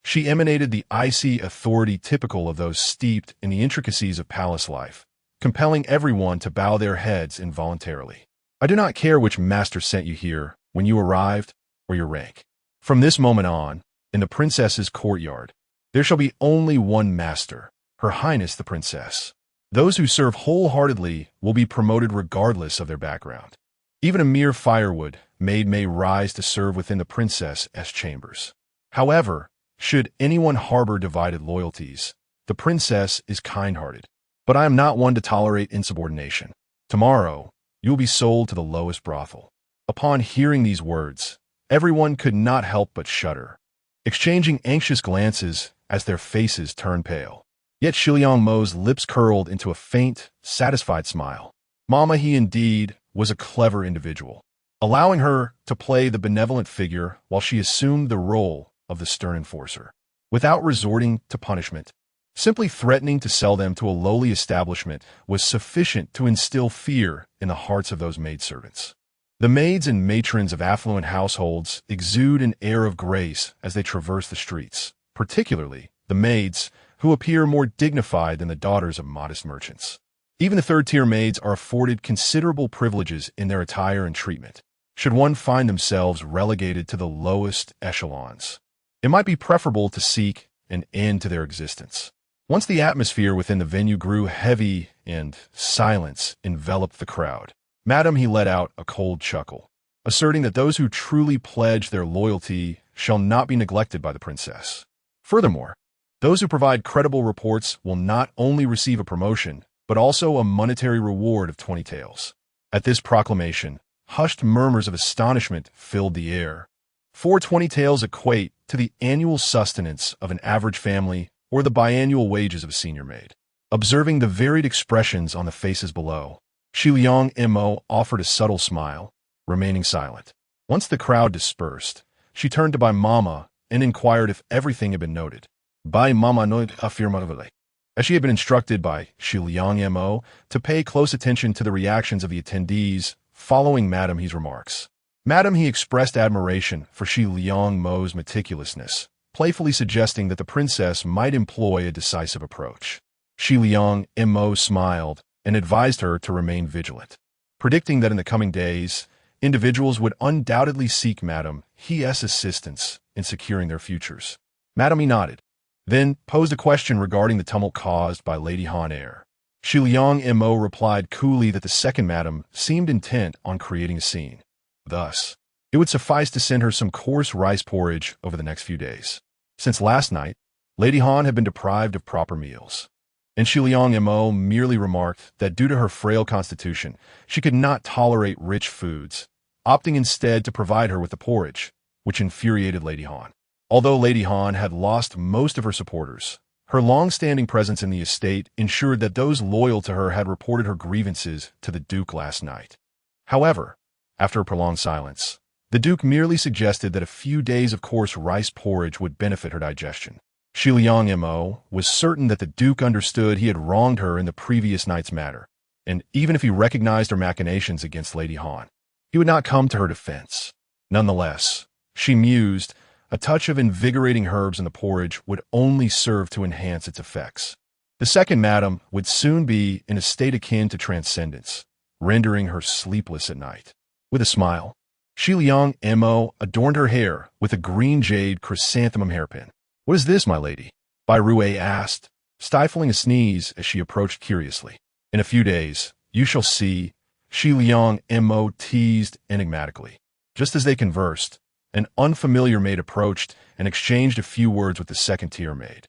She emanated the icy authority typical of those steeped in the intricacies of palace life, compelling everyone to bow their heads involuntarily. "I do not care which master sent you here when you arrived or your rank. From this moment on, in the princess's courtyard, there shall be only one master, Her Highness the Princess. Those who serve wholeheartedly will be promoted regardless of their background. Even a mere firewood maid may rise to serve within the princess's chambers. However, Should anyone harbor divided loyalties, the princess is kind-hearted. But I am not one to tolerate insubordination. Tomorrow, you will be sold to the lowest brothel. Upon hearing these words, everyone could not help but shudder, exchanging anxious glances as their faces turned pale. Yet Shiliang Mo's lips curled into a faint, satisfied smile. Mama, he indeed was a clever individual, allowing her to play the benevolent figure while she assumed the role of the stern enforcer. Without resorting to punishment, simply threatening to sell them to a lowly establishment was sufficient to instill fear in the hearts of those maidservants. The maids and matrons of affluent households exude an air of grace as they traverse the streets, particularly the maids, who appear more dignified than the daughters of modest merchants. Even the third-tier maids are afforded considerable privileges in their attire and treatment. Should one find themselves relegated to the lowest echelons, it might be preferable to seek an end to their existence. Once the atmosphere within the venue grew heavy and silence enveloped the crowd, Madam, he let out a cold chuckle, asserting that those who truly pledge their loyalty shall not be neglected by the princess. Furthermore, those who provide credible reports will not only receive a promotion, but also a monetary reward of 20 taels. At this proclamation, hushed murmurs of astonishment filled the air. 420 taels equate to the annual sustenance of an average family or the biannual wages of a senior maid. Observing the varied expressions on the faces below, Shiliang Mo offered a subtle smile, remaining silent. Once the crowd dispersed, she turned to Bai Mama and inquired if everything had been noted. Bai Mama noted affirmatively, as she had been instructed by Shiliang Mo to pay close attention to the reactions of the attendees following Madam He's remarks. Madam He expressed admiration for Shiliang Mo's meticulousness, playfully suggesting that the princess might employ a decisive approach. Shiliang Mo smiled and advised her to remain vigilant, predicting that in the coming days, individuals would undoubtedly seek Madam He's assistance in securing their futures. Madam He nodded, then posed a question regarding the tumult caused by Lady Han Air. Shiliang Mo replied coolly that the second madam seemed intent on creating a scene. Thus, it would suffice to send her some coarse rice porridge over the next few days. Since last night, Lady Han had been deprived of proper meals, and Shiliang Mo merely remarked that due to her frail constitution, she could not tolerate rich foods, opting instead to provide her with the porridge, which infuriated Lady Han. Although Lady Han had lost most of her supporters, her long-standing presence in the estate ensured that those loyal to her had reported her grievances to the Duke last night. However, after a prolonged silence, the Duke merely suggested that a few days of coarse rice porridge would benefit her digestion. Shiliang Mo was certain that the Duke understood he had wronged her in the previous night's matter, and even if he recognized her machinations against Lady Han, he would not come to her defense. Nonetheless, she mused, a touch of invigorating herbs in the porridge would only serve to enhance its effects. The second madam would soon be in a state akin to transcendence, rendering her sleepless at night. With a smile, Shiliang Mo adorned her hair with a green jade chrysanthemum hairpin. "What is this, my lady?" Bai Rui asked, stifling a sneeze as she approached curiously. "In a few days, you shall see," Shiliang Mo teased enigmatically. Just as they conversed, an unfamiliar maid approached and exchanged a few words with the second-tier maid.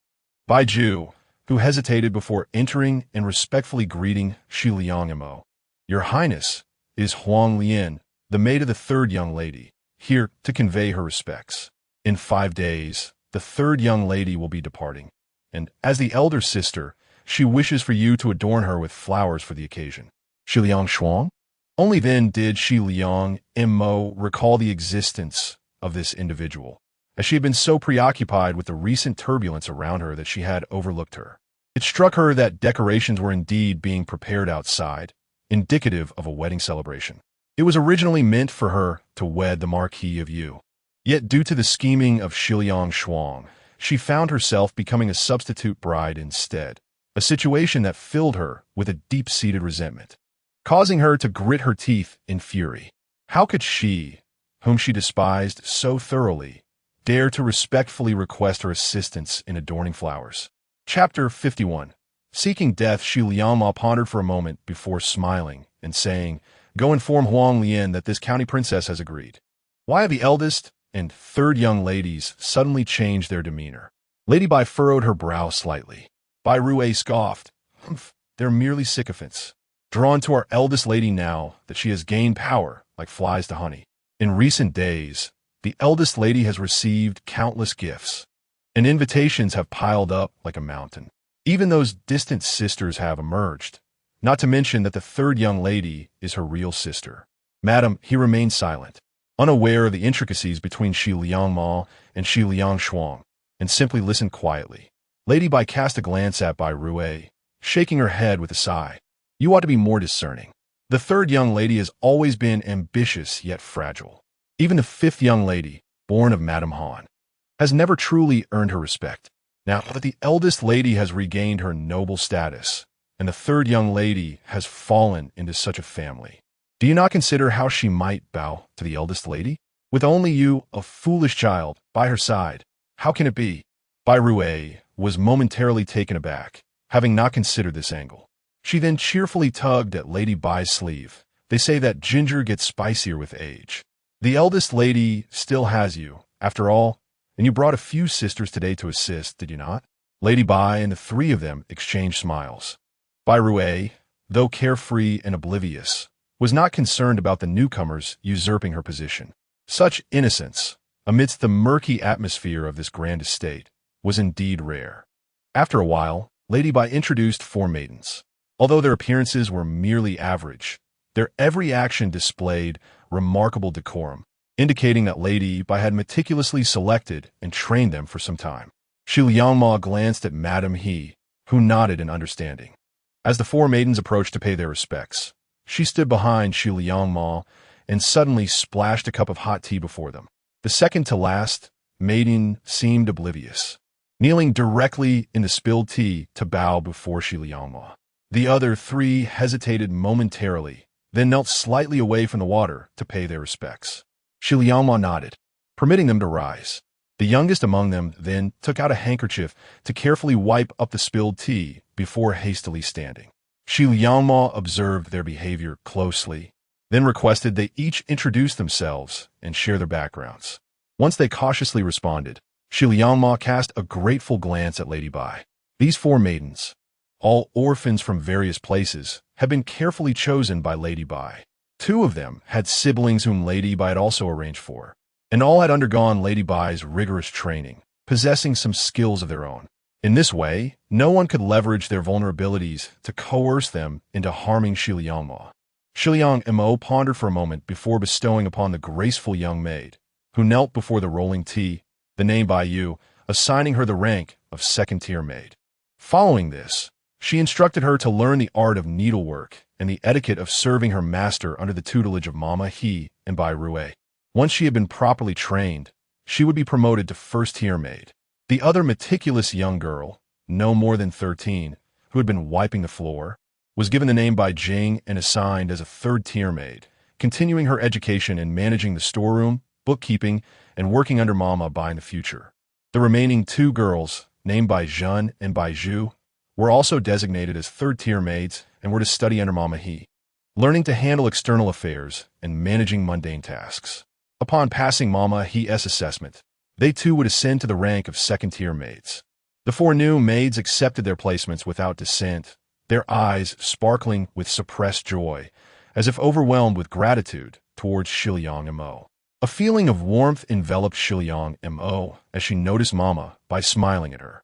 Bai Ju, who hesitated before entering and respectfully greeting Shiliang Mo. "Your Highness is Huang Lian, the maid of the third young lady, here to convey her respects. In 5 days, the third young lady will be departing, and as the elder sister, she wishes for you to adorn her with flowers for the occasion." Shiliang Shuang? Only then did Shiliang Mo recall the existence of this individual, as she had been so preoccupied with the recent turbulence around her that she had overlooked her. It struck her that decorations were indeed being prepared outside, indicative of a wedding celebration. It was originally meant for her to wed the Marquis of Yu. Yet due to the scheming of Shiliang Shuang, she found herself becoming a substitute bride instead, a situation that filled her with a deep-seated resentment, causing her to grit her teeth in fury. How could she, whom she despised so thoroughly, dare to respectfully request her assistance in adorning flowers? Chapter 51. Seeking death, Shiliang Ma pondered for a moment before smiling and saying, "Go inform Huang Lian that this county princess has agreed." Why have the eldest and third young ladies suddenly changed their demeanor. Lady Bai furrowed her brow slightly. Bai Rue scoffed. Humph, they're merely sycophants, drawn to our eldest lady now that she has gained power like flies to honey. In recent days, the eldest lady has received countless gifts, and invitations have piled up like a mountain. Even those distant sisters have emerged, not to mention that the third young lady is her real sister. Madam, he remained silent, unaware of the intricacies between Shi Liangma and Shi Liangshuang, and simply listened quietly. Lady Bai cast a glance at Bai Rue, shaking her head with a sigh. You ought to be more discerning. The third young lady has always been ambitious yet fragile. Even the fifth young lady, born of Madame Han, has never truly earned her respect. Now that the eldest lady has regained her noble status, and the third young lady has fallen into such a family, do you not consider how she might bow to the eldest lady? With only you, a foolish child, by her side, how can it be? Bai Rue was momentarily taken aback, having not considered this angle. She then cheerfully tugged at Lady Bai's sleeve. They say that ginger gets spicier with age. The eldest lady still has you, after all, and you brought a few sisters today to assist, did you not? Lady Bai and the three of them exchanged smiles. Bai Rue, though carefree and oblivious, was not concerned about the newcomers usurping her position. Such innocence, amidst the murky atmosphere of this grand estate, was indeed rare. After a while, Lady Bai introduced four maidens. Although their appearances were merely average, their every action displayed remarkable decorum, indicating that Lady Bai had meticulously selected and trained them for some time. Shi Liangma glanced at Madame He, who nodded in understanding. As the four maidens approached to pay their respects, she stood behind Shi Liangma and suddenly splashed a cup of hot tea before them. The second to last maiden seemed oblivious, kneeling directly in the spilled tea to bow before Shi Liangma. The other three hesitated momentarily, then knelt slightly away from the water to pay their respects. Shi Liangma nodded, permitting them to rise. The youngest among them then took out a handkerchief to carefully wipe up the spilled tea before hastily standing. Shi Liangma observed their behavior closely, then requested they each introduce themselves and share their backgrounds. Once they cautiously responded, Shi Liangma cast a grateful glance at Lady Bai. These four maidens, all orphans from various places, had been carefully chosen by Lady Bai. Two of them had siblings whom Lady Bai had also arranged for, and all had undergone Lady Bai's rigorous training, possessing some skills of their own. In this way, no one could leverage their vulnerabilities to coerce them into harming Shi Liangma. Shi Liangma pondered for a moment before bestowing upon the graceful young maid, who knelt before the rolling tea, the name Bai Yu, assigning her the rank of second-tier maid. Following this, she instructed her to learn the art of needlework and the etiquette of serving her master under the tutelage of Mama He and Bai Rue. Once she had been properly trained, she would be promoted to first-tier maid. The other meticulous young girl, no more than 13, who had been wiping the floor, was given the name Bai Jing and assigned as a third-tier maid, continuing her education in managing the storeroom, bookkeeping, and working under Mama Bai in the future. The remaining two girls, named Bai Zhen and Bai Zhu, were also designated as third-tier maids and were to study under Mama He, learning to handle external affairs and managing mundane tasks. Upon passing Mama He's assessment, they too would ascend to the rank of second-tier maids. The four new maids accepted their placements without dissent, their eyes sparkling with suppressed joy, as if overwhelmed with gratitude towards Shi Liangma. A feeling of warmth enveloped Shi Liangma as she noticed Mama Bai smiling at her.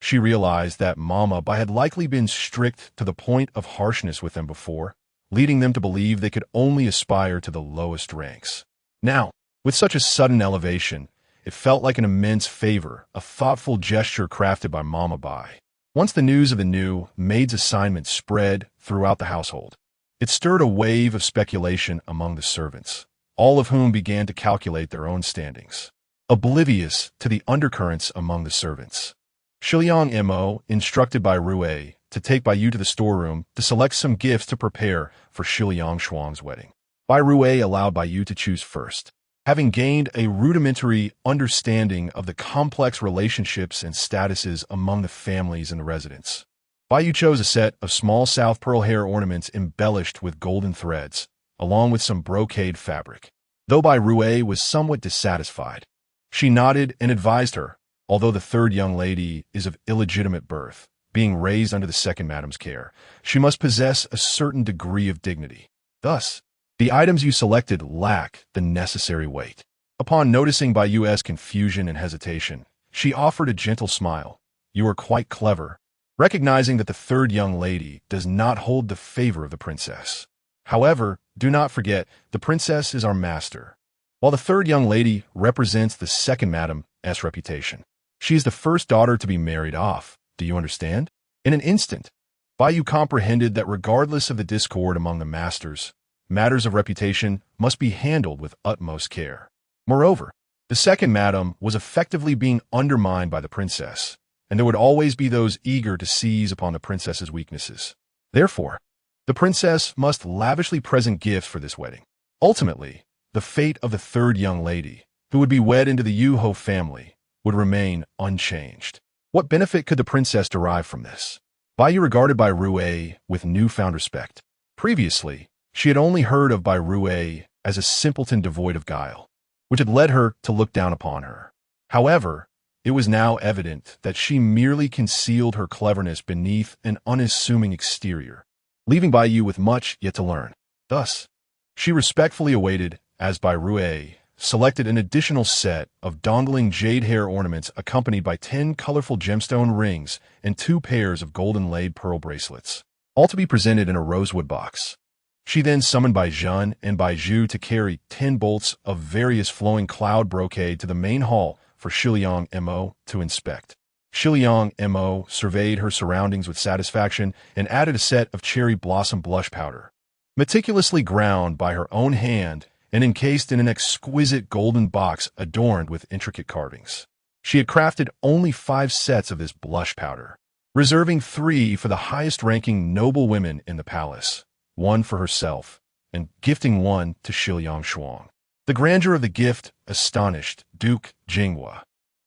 She realized that Mama Bai had likely been strict to the point of harshness with them before, leading them to believe they could only aspire to the lowest ranks. Now, with such a sudden elevation, it felt like an immense favor, a thoughtful gesture crafted by Mama Bai. Once the news of the new maid's assignment spread throughout the household, it stirred a wave of speculation among the servants, all of whom began to calculate their own standings, oblivious to the undercurrents among the servants. Shi Liangma, instructed by Rue to take Bai Yu to the storeroom to select some gifts to prepare for Shi Liangshuang's wedding. Bai Rue allowed Bai Yu to choose first. Having gained a rudimentary understanding of the complex relationships and statuses among the families in the residence, Bai Yu chose a set of small South pearl hair ornaments embellished with golden threads, along with some brocade fabric. though Bai Rui was somewhat dissatisfied. She nodded and advised her, although the third young lady is of illegitimate birth, being raised under the second madam's care, she must possess a certain degree of dignity. Thus, the items you selected lack the necessary weight. Upon noticing Bai Yu's confusion and hesitation, she offered a gentle smile. You are quite clever, recognizing that the third young lady does not hold the favor of the princess. However, do not forget, the princess is our master, while the third young lady represents the second madam's reputation. She is the first daughter to be married off. Do you understand? In an instant, Bai Yu comprehended that regardless of the discord among the masters, matters of reputation must be handled with utmost care. Moreover, the second madam was effectively being undermined by the princess, and there would always be those eager to seize upon the princess's weaknesses. Therefore, the princess must lavishly present gifts for this wedding. Ultimately, the fate of the third young lady, who would be wed into the Yu family, would remain unchanged. What benefit could the princess derive from this? Bai Yu regarded Bai Rui with newfound respect. Previously, she had only heard of Bai Rui as a simpleton devoid of guile, which had led her to look down upon her. However, it was now evident that she merely concealed her cleverness beneath an unassuming exterior, leaving Bai Yu with much yet to learn. Thus, she respectfully awaited as Bai Rui selected an additional set of dangling jade hair ornaments accompanied by 10 colorful gemstone rings and 2 pairs of golden-laid pearl bracelets, all to be presented in a rosewood box. She then summoned Bai Zhen and Bai Zhu to carry 10 bolts of various flowing cloud brocade to the main hall for Shiliang Mo to inspect. Shiliang Mo surveyed her surroundings with satisfaction and added a set of cherry blossom blush powder, meticulously ground by her own hand and encased in an exquisite golden box adorned with intricate carvings. She had crafted only 5 sets of this blush powder, reserving 3 for the highest-ranking noble women in the palace, 1 for herself, and gifting 1 to Shiliang Shuang. The grandeur of the gift astonished Duke Jinghua,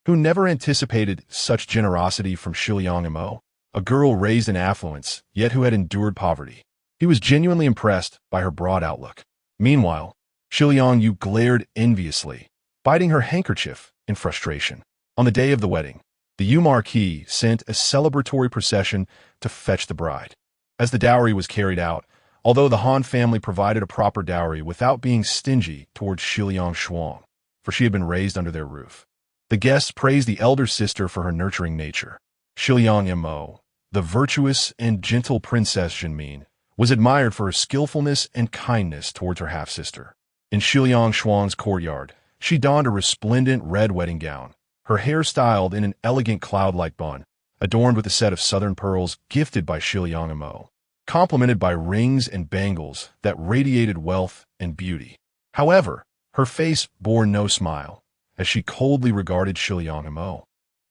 who never anticipated such generosity from Shiliang Mo, a girl raised in affluence, yet who had endured poverty. He was genuinely impressed by her broad outlook. Meanwhile, Shiliang Yu glared enviously, biting her handkerchief in frustration. On the day of the wedding, the Yu Marquis sent a celebratory procession to fetch the bride. As the dowry was carried out, although the Han family provided a proper dowry without being stingy towards Shiliang Shuang, for she had been raised under their roof, the guests praised the elder sister for her nurturing nature. Shiliang Mo, the virtuous and gentle Princess Jinmin, was admired for her skillfulness and kindness towards her half-sister. In Shiliang Shuang's courtyard, she donned a resplendent red wedding gown, her hair styled in an elegant cloud-like bun, adorned with a set of southern pearls gifted by Shiliang Mo, complemented by rings and bangles that radiated wealth and beauty. However, her face bore no smile, as she coldly regarded Shiliang Mo,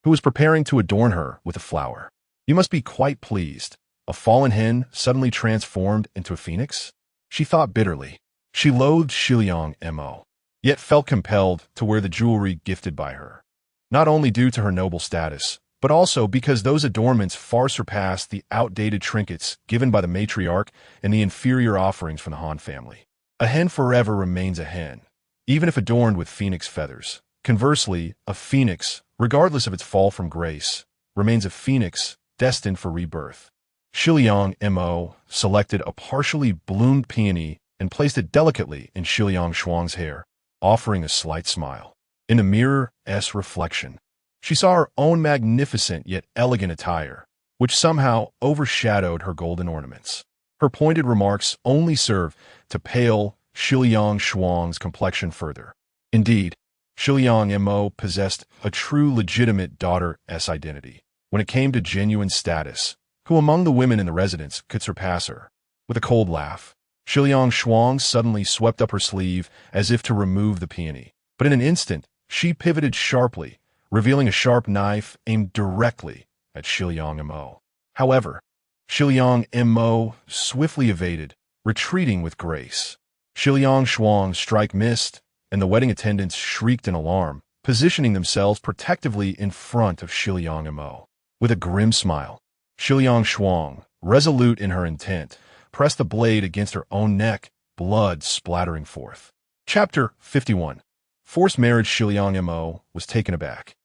who was preparing to adorn her with a flower. You must be quite pleased. A fallen hen suddenly transformed into a phoenix? She thought bitterly. She loathed Shiliang Mo, yet felt compelled to wear the jewelry gifted by her, not only due to her noble status, but also because those adornments far surpassed the outdated trinkets given by the matriarch and the inferior offerings from the Han family. A hen forever remains a hen, even if adorned with phoenix feathers. Conversely, a phoenix, regardless of its fall from grace, remains a phoenix destined for rebirth. Shiliang Mo selected a partially bloomed peony and placed it delicately in Shiliang Shuang's hair, offering a slight smile. In the mirror's reflection, she saw her own magnificent yet elegant attire, which somehow overshadowed her golden ornaments. Her pointed remarks only served to pale Shiliang Shuang's complexion further. Indeed, Shiliang Mo possessed a true legitimate daughter's identity when it came to genuine status. Who among the women in the residence could surpass her? With a cold laugh, Shiliang Shuang suddenly swept up her sleeve as if to remove the peony. But in an instant, she pivoted sharply, revealing a sharp knife aimed directly at Shiliang Mo. However, Shiliang Mo swiftly evaded, retreating with grace. Shiliang Shuang's strike missed, and the wedding attendants shrieked in alarm, positioning themselves protectively in front of Shiliang Mo. With a grim smile, Shiliang Shuang, resolute in her intent, pressed the blade against her own neck, blood splattering forth. Chapter 51. Forced marriage. Shiliang Mo was taken aback,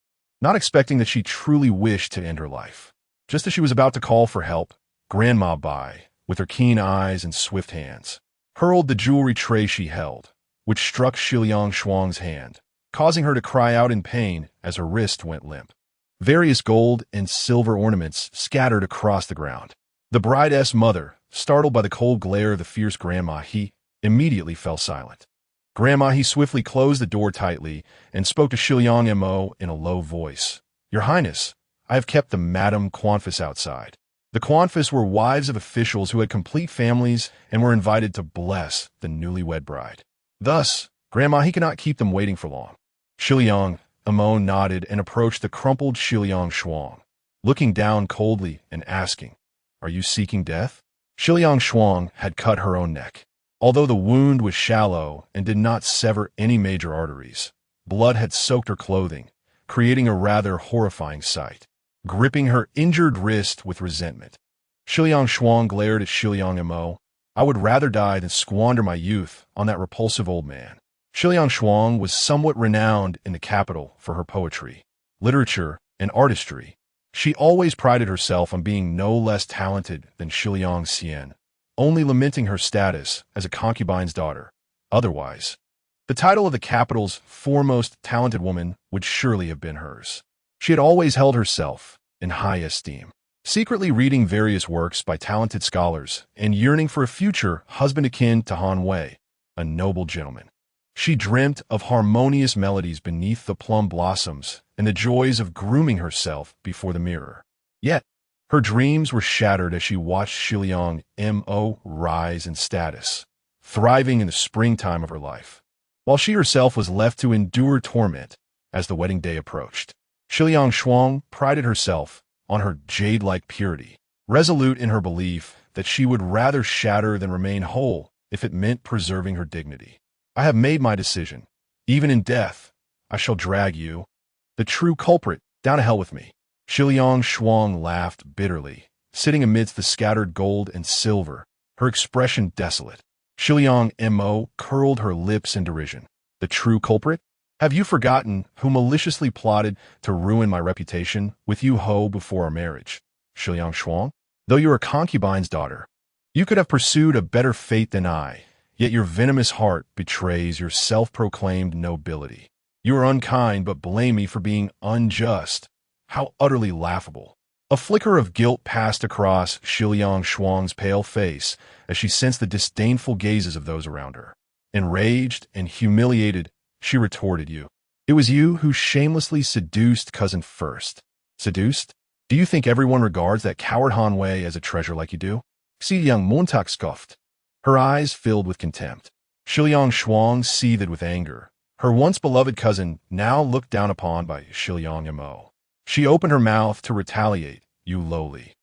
not expecting that she truly wished to end her life. Just as she was about to call for help, Grandma Bai, with her keen eyes and swift hands, hurled the jewelry tray she held, which struck Shiliang Shuang's hand, causing her to cry out in pain as her wrist went limp. Various gold and silver ornaments scattered across the ground. The bride's mother, startled by the cold glare of the fierce Grandma He, immediately fell silent. Grandma He swiftly closed the door tightly and spoke to Shiliang Mo in a low voice. "Your Highness, I have kept the Madame Quanfus outside." The Quanfus were wives of officials who had complete families and were invited to bless the newlywed bride. Thus, Grandma He could not keep them waiting for long. Shiliang Mo nodded and approached the crumpled Shiliang Shuang, looking down coldly and asking, "Are you seeking death?" Shiliang Shuang had cut her own neck. Although the wound was shallow and did not sever any major arteries, blood had soaked her clothing, creating a rather horrifying sight. Gripping her injured wrist with resentment, Shiliang Shuang glared at Shiliang Mo. "I would rather die than squander my youth on that repulsive old man." Shiliang Shuang was somewhat renowned in the capital for her poetry, literature, and artistry. She always prided herself on being no less talented than Shiliang Xian, only lamenting her status as a concubine's daughter. Otherwise, the title of the capital's foremost talented woman would surely have been hers. She had always held herself in high esteem, secretly reading various works by talented scholars and yearning for a future husband akin to Han Wei, a noble gentleman. She dreamt of harmonious melodies beneath the plum blossoms and the joys of grooming herself before the mirror. Yet, her dreams were shattered as she watched Shiliang Mo rise in status, thriving in the springtime of her life, while she herself was left to endure torment as the wedding day approached. Shiliang Shuang prided herself on her jade-like purity, resolute in her belief that she would rather shatter than remain whole if it meant preserving her dignity. "I have made my decision. Even in death, I shall drag you, the true culprit, down to hell with me." Shiliang Shuang laughed bitterly, sitting amidst the scattered gold and silver, her expression desolate. Shiliang Mo curled her lips in derision. "The true culprit? Have you forgotten who maliciously plotted to ruin my reputation with you Ho before our marriage? Shiliang Shuang, though you are a concubine's daughter, you could have pursued a better fate than I, yet your venomous heart betrays your self-proclaimed nobility. You are unkind but blame me for being unjust. How utterly laughable." A flicker of guilt passed across Shiliang Shuang's pale face as she sensed the disdainful gazes of those around her. Enraged and humiliated, she retorted, It was you who shamelessly seduced Cousin First." "Seduced? Do you think everyone regards that coward Han Wei as a treasure like you do?" Young Montauk scoffed, her eyes filled with contempt. Shiliang Shuang seethed with anger. Her once beloved cousin now looked down upon by Shiliang Mo. She opened her mouth to retaliate, "You lowly."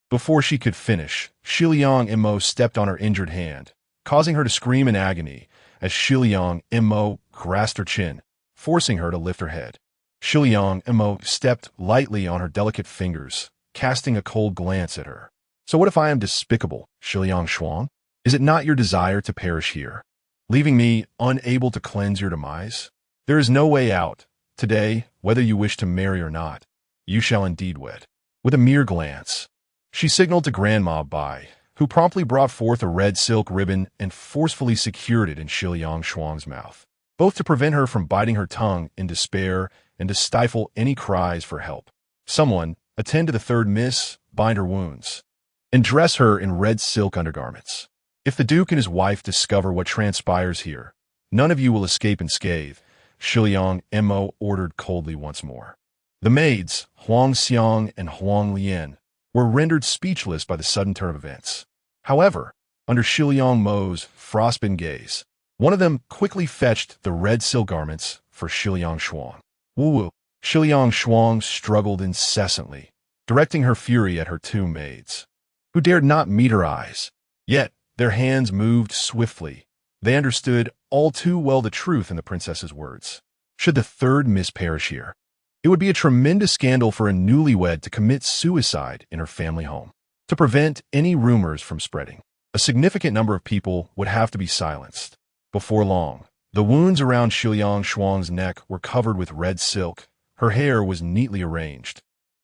Before she could finish, Shiliang Mo stepped on her injured hand, causing her to scream in agony as Shiliang Mo grasped her chin, forcing her to lift her head. Shiliang Mo stepped lightly on her delicate fingers, casting a cold glance at her. "So what if I am despicable, Shiliang Shuang? Is it not your desire to perish here, leaving me unable to cleanse your demise? There is no way out. Today, whether you wish to marry or not, you shall indeed wed." With a mere glance, she signaled to Grandma Bai, who promptly brought forth a red silk ribbon and forcefully secured it in Shiliang Shuang's mouth, both to prevent her from biting her tongue in despair and to stifle any cries for help. "Someone, attend to the third miss, bind her wounds, and dress her in red silk undergarments. If the Duke and his wife discover what transpires here, none of you will escape unscathed," Shiliang Mo ordered coldly once more. The maids, Huang Xiang and Huang Lian, were rendered speechless by the sudden turn of events. However, under Shiliang Mo's frostbitten gaze, one of them quickly fetched the red silk garments for Shiliang Shuang. "Woo-woo." Shiliang Shuang struggled incessantly, directing her fury at her two maids, who dared not meet her eyes. Yet, their hands moved swiftly. They understood all too well the truth in the princess's words. Should the third miss perish here, it would be a tremendous scandal for a newlywed to commit suicide in her family home. To prevent any rumors from spreading, a significant number of people would have to be silenced. Before long, The wounds around Shiliang Shuang's neck were covered with red silk, her hair was neatly arranged,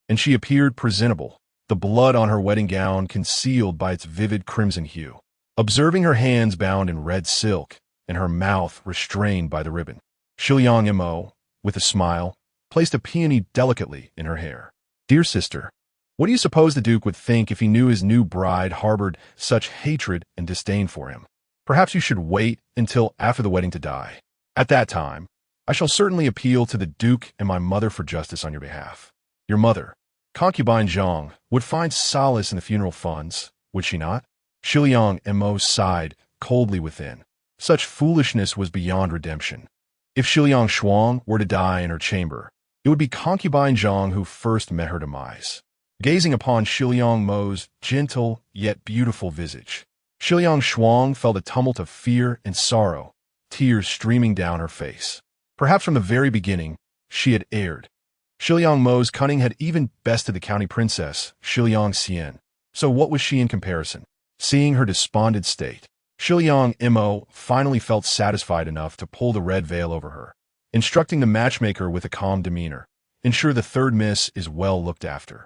and she appeared presentable, the blood on her wedding gown concealed by its vivid crimson hue. Observing her hands bound in red silk and her mouth restrained by the ribbon, Shiliang Mo, with a smile, placed a peony delicately in her hair. "Dear sister, what do you suppose the Duke would think if he knew his new bride harbored such hatred and disdain for him? Perhaps you should wait until after the wedding to die. At that time, I shall certainly appeal to the Duke and my mother for justice on your behalf. Your mother, Concubine Zhang, would find solace in the funeral funds, would she not?" Shiliang Mo sighed coldly within. Such foolishness was beyond redemption. If Shiliang Shuang were to die in her chamber, it would be Concubine Zhang who first met her demise. Gazing upon Shiliang Mo's gentle yet beautiful visage, Shiliang Shuang felt a tumult of fear and sorrow, tears streaming down her face. Perhaps from the very beginning, she had erred. Shiliang Mo's cunning had even bested the county princess, Shiliang Xian. So what was she in comparison? Seeing her despondent state, Shiliang Mo finally felt satisfied enough to pull the red veil over her, instructing the matchmaker with a calm demeanor, "Ensure the third miss is well looked after.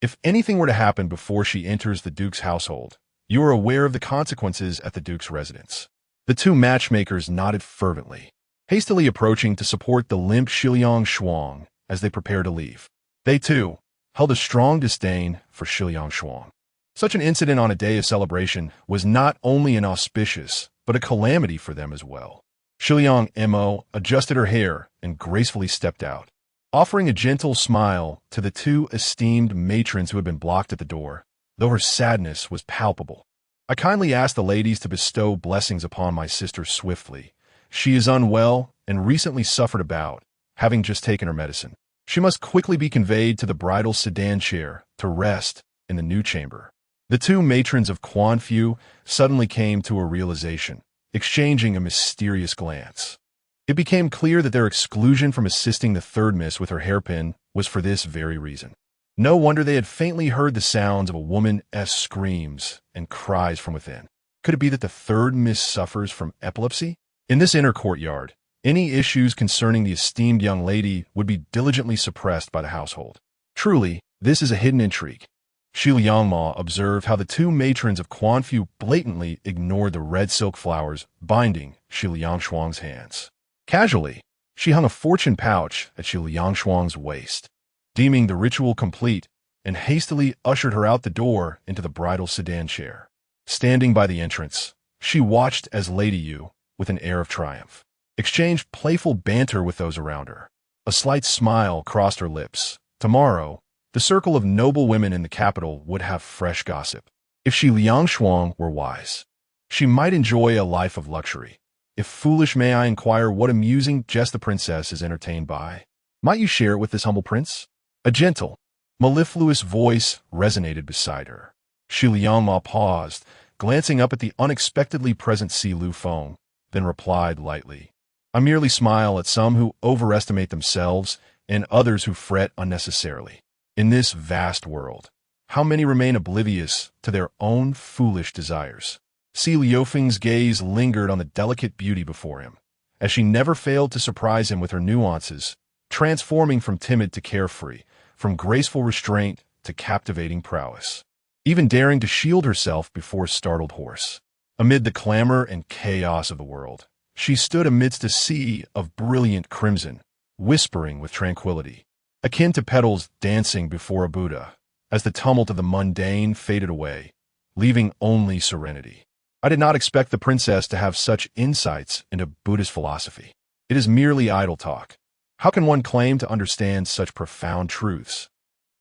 If anything were to happen before she enters the Duke's household, you are aware of the consequences at the Duke's residence." The two matchmakers nodded fervently, hastily approaching to support the limp Shiliang Shuang as they prepared to leave. They, too, held a strong disdain for Shiliang Shuang. Such an incident on a day of celebration was not only inauspicious, but a calamity for them as well. Shiliang Mo adjusted her hair and gracefully stepped out, offering a gentle smile to the two esteemed matrons who had been blocked at the door, though her sadness was palpable. "I kindly ask the ladies to bestow blessings upon my sister swiftly. She is unwell and recently suffered a bout, having just taken her medicine. She must quickly be conveyed to the bridal sedan chair to rest in the new chamber." The two matrons of Quanfu suddenly came to a realization, exchanging a mysterious glance. It became clear that their exclusion from assisting the third miss with her hairpin was for this very reason. No wonder they had faintly heard the sounds of a woman's screams and cries from within. Could it be that the third miss suffers from epilepsy? In this inner courtyard, any issues concerning the esteemed young lady would be diligently suppressed by the household. Truly, this is a hidden intrigue. Shiliang Ma observed how the two matrons of Quanfu blatantly ignored the red silk flowers binding Shiliang Shuang's hands. Casually, she hung a fortune pouch at Shiliang Shuang's waist, deeming the ritual complete, and hastily ushered her out the door into the bridal sedan chair. Standing by the entrance, she watched as Lady Yu, with an air of triumph, exchanged playful banter with those around her. A slight smile crossed her lips. Tomorrow, the circle of noble women in the capital would have fresh gossip. If Shiliang Shuang were wise, she might enjoy a life of luxury. If foolish, may I inquire what amusing jest the princess is entertained by? Might you share it with this humble prince? A gentle, mellifluous voice resonated beside her. Shiliang Ma paused, glancing up at the unexpectedly present Si Lu Feng, then replied lightly, "I merely smile at some who overestimate themselves and others who fret unnecessarily. In this vast world, how many remain oblivious to their own foolish desires?" Si Liufeng's gaze lingered on the delicate beauty before him, as she never failed to surprise him with her nuances, transforming from timid to carefree, from graceful restraint to captivating prowess, even daring to shield herself before a startled horse. Amid the clamor and chaos of the world, she stood amidst a sea of brilliant crimson, whispering with tranquility, akin to petals dancing before a Buddha, as the tumult of the mundane faded away, leaving only serenity. I did not expect the princess to have such insights into Buddhist philosophy. It is merely idle talk. How can one claim to understand such profound truths?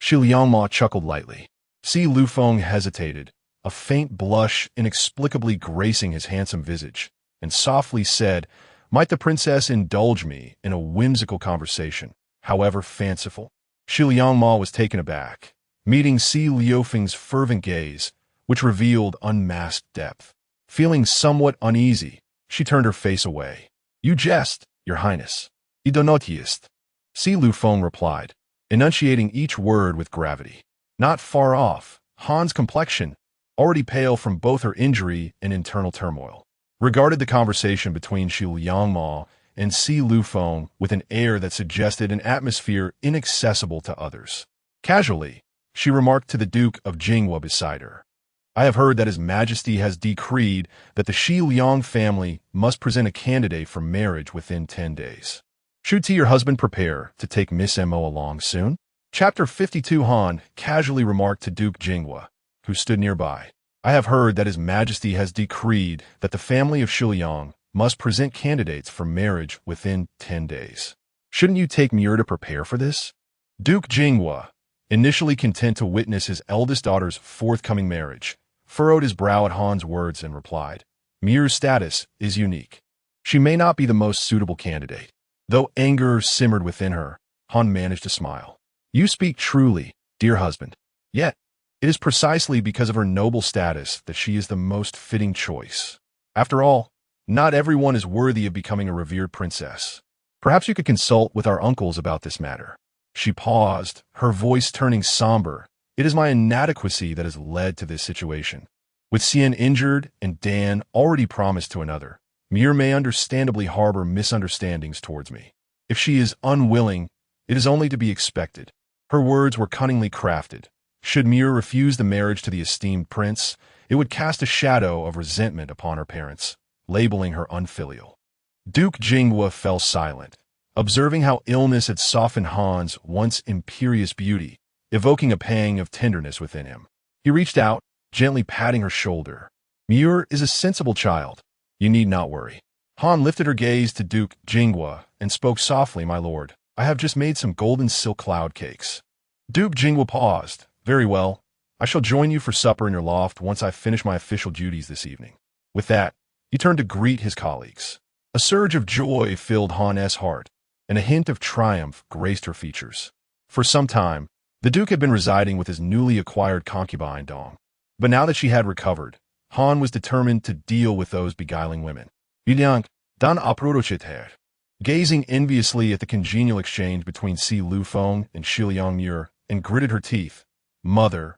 Shiliang Ma chuckled lightly. Si Lufeng hesitated, a faint blush inexplicably gracing his handsome visage, and softly said, "Might the princess indulge me in a whimsical conversation, however fanciful?" Shiliang Ma was taken aback, meeting Si Liufeng's fervent gaze, which revealed unmasked depth. Feeling somewhat uneasy, she turned her face away. "You jest, your highness. Idonotist," Si Lufeng replied, enunciating each word with gravity. Not far off, Han's complexion, already pale from both her injury and internal turmoil, regarded the conversation between Shi Liangma and Si Lufeng with an air that suggested an atmosphere inaccessible to others. Casually, she remarked to the Duke of Jinghua beside her, "I have heard that His Majesty has decreed that the Shi Liang family must present a candidate for marriage within 10 days. Should your husband prepare to take Miss Mo along soon?" Chapter 52. Han casually remarked to Duke Jinghua, who stood nearby, "I have heard that His Majesty has decreed that the family of Shiliang must present candidates for marriage within 10 days. Shouldn't you take Muir to prepare for this?" Duke Jinghua, initially content to witness his eldest daughter's forthcoming marriage, furrowed his brow at Han's words and replied, "Muir's status is unique. She may not be the most suitable candidate." Though anger simmered within her, Han managed to smile. "You speak truly, dear husband. Yet, it is precisely because of her noble status that she is the most fitting choice. After all, not everyone is worthy of becoming a revered princess. Perhaps you could consult with our uncles about this matter." She paused, her voice turning somber. "It is my inadequacy that has led to this situation. With Xian injured and Dan already promised to another, Muir may understandably harbor misunderstandings towards me. If she is unwilling, it is only to be expected." Her words were cunningly crafted. Should Muir refuse the marriage to the esteemed prince, it would cast a shadow of resentment upon her parents, labeling her unfilial. Duke Jinghua fell silent, observing how illness had softened Han's once imperious beauty, evoking a pang of tenderness within him. He reached out, gently patting her shoulder. "Muir is a sensible child. You need not worry." Han lifted her gaze to Duke Jinghua and spoke softly, "My lord, I have just made some golden silk cloud cakes." Duke Jinghua paused. "Very well. I shall join you for supper in your loft once I finish my official duties this evening." With that, he turned to greet his colleagues. A surge of joy filled Han's heart, and a hint of triumph graced her features. For some time, the Duke had been residing with his newly acquired concubine, Dong. But now that she had recovered, Han was determined to deal with those beguiling women. "Eunuch, dan aprodochiter." Gazing enviously at the congenial exchange between Si Lufeng and Shiliang Muir, and gritted her teeth, "Mother,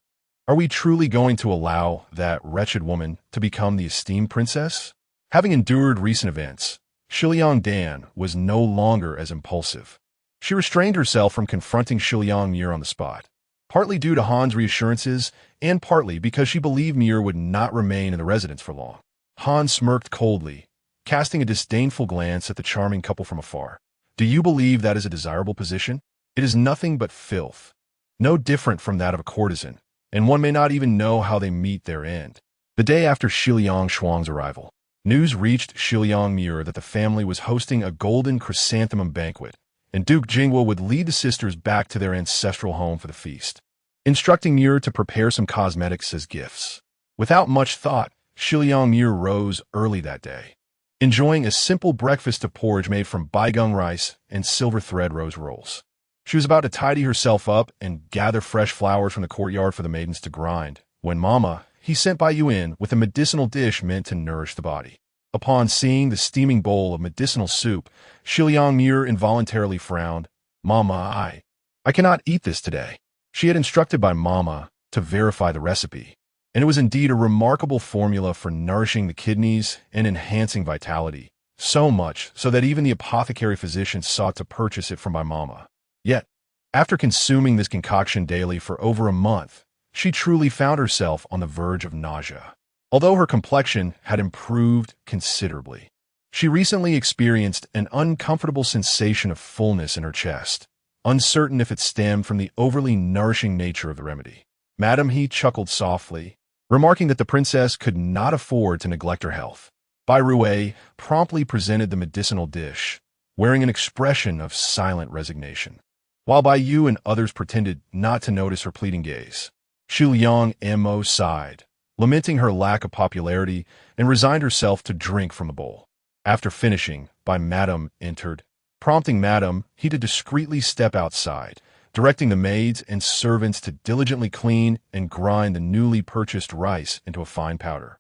are we truly going to allow that wretched woman to become the esteemed princess?" Having endured recent events, Shiliang Dan was no longer as impulsive. She restrained herself from confronting Shiliang Muir on the spot, partly due to Han's reassurances and partly because she believed Muir would not remain in the residence for long. Han smirked coldly, casting a disdainful glance at the charming couple from afar. "Do you believe that is a desirable position? It is nothing but filth, no different from that of a courtesan, and one may not even know how they meet their end." The day after Shiliang Shuang's arrival, news reached Shiliang Muir that the family was hosting a golden chrysanthemum banquet, and Duke Jinghua would lead the sisters back to their ancestral home for the feast, instructing Muir to prepare some cosmetics as gifts. Without much thought, Shiliang Muir rose early that day, enjoying a simple breakfast of porridge made from baigung rice and silver thread rose rolls. She was about to tidy herself up and gather fresh flowers from the courtyard for the maidens to grind, when Mama, he sent Bai Yu in with a medicinal dish meant to nourish the body. Upon seeing the steaming bowl of medicinal soup, Shiliang Muir involuntarily frowned. "Mama, I cannot eat this today." She had instructed by Mama to verify the recipe, and it was indeed a remarkable formula for nourishing the kidneys and enhancing vitality, so much so that even the apothecary physician sought to purchase it from my Mama. Yet, after consuming this concoction daily for over a month, she truly found herself on the verge of nausea. Although her complexion had improved considerably, she recently experienced an uncomfortable sensation of fullness in her chest, uncertain if it stemmed from the overly nourishing nature of the remedy. Madam, he chuckled softly, remarking that the princess could not afford to neglect her health. Bai Rui promptly presented the medicinal dish, wearing an expression of silent resignation, while Bai Yu and others pretended not to notice her pleading gaze. Shiliang Mo sighed, lamenting her lack of popularity, and resigned herself to drink from the bowl. After finishing, Bai Madam entered, prompting Madam he to discreetly step outside, directing the maids and servants to diligently clean and grind the newly purchased rice into a fine powder.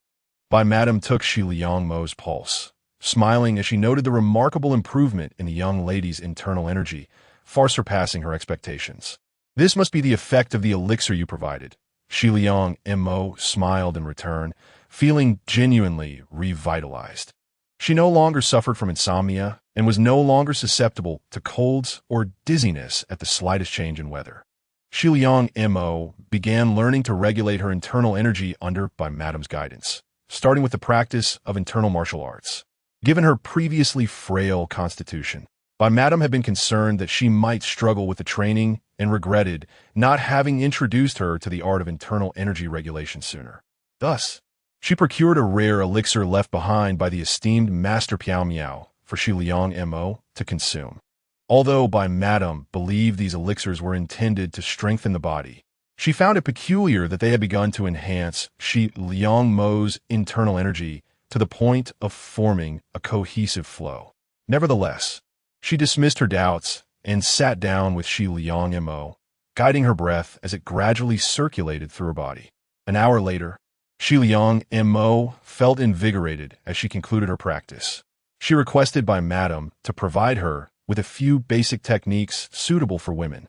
Bai Madam took Shiliang Mo's pulse, smiling as she noted the remarkable improvement in the young lady's internal energy, far surpassing her expectations. "This must be the effect of the elixir you provided," Shi Liang Mo smiled in return, feeling genuinely revitalized. She no longer suffered from insomnia and was no longer susceptible to colds or dizziness at the slightest change in weather. Shi Liang Mo began learning to regulate her internal energy by Madame's guidance, starting with the practice of internal martial arts. Given her previously frail constitution, Madame had been concerned that she might struggle with the training and regretted not having introduced her to the art of internal energy regulation sooner. Thus, she procured a rare elixir left behind by the esteemed Master Piao Miao for Shi Liang Mo to consume. Although Madame believed these elixirs were intended to strengthen the body, she found it peculiar that they had begun to enhance Shi Liang Mo's internal energy to the point of forming a cohesive flow. Nevertheless, she dismissed her doubts and sat down with Shi Liang Mo, guiding her breath as it gradually circulated through her body. An hour later, Shi Liang Mo felt invigorated as she concluded her practice. She requested Madame to provide her with a few basic techniques suitable for women,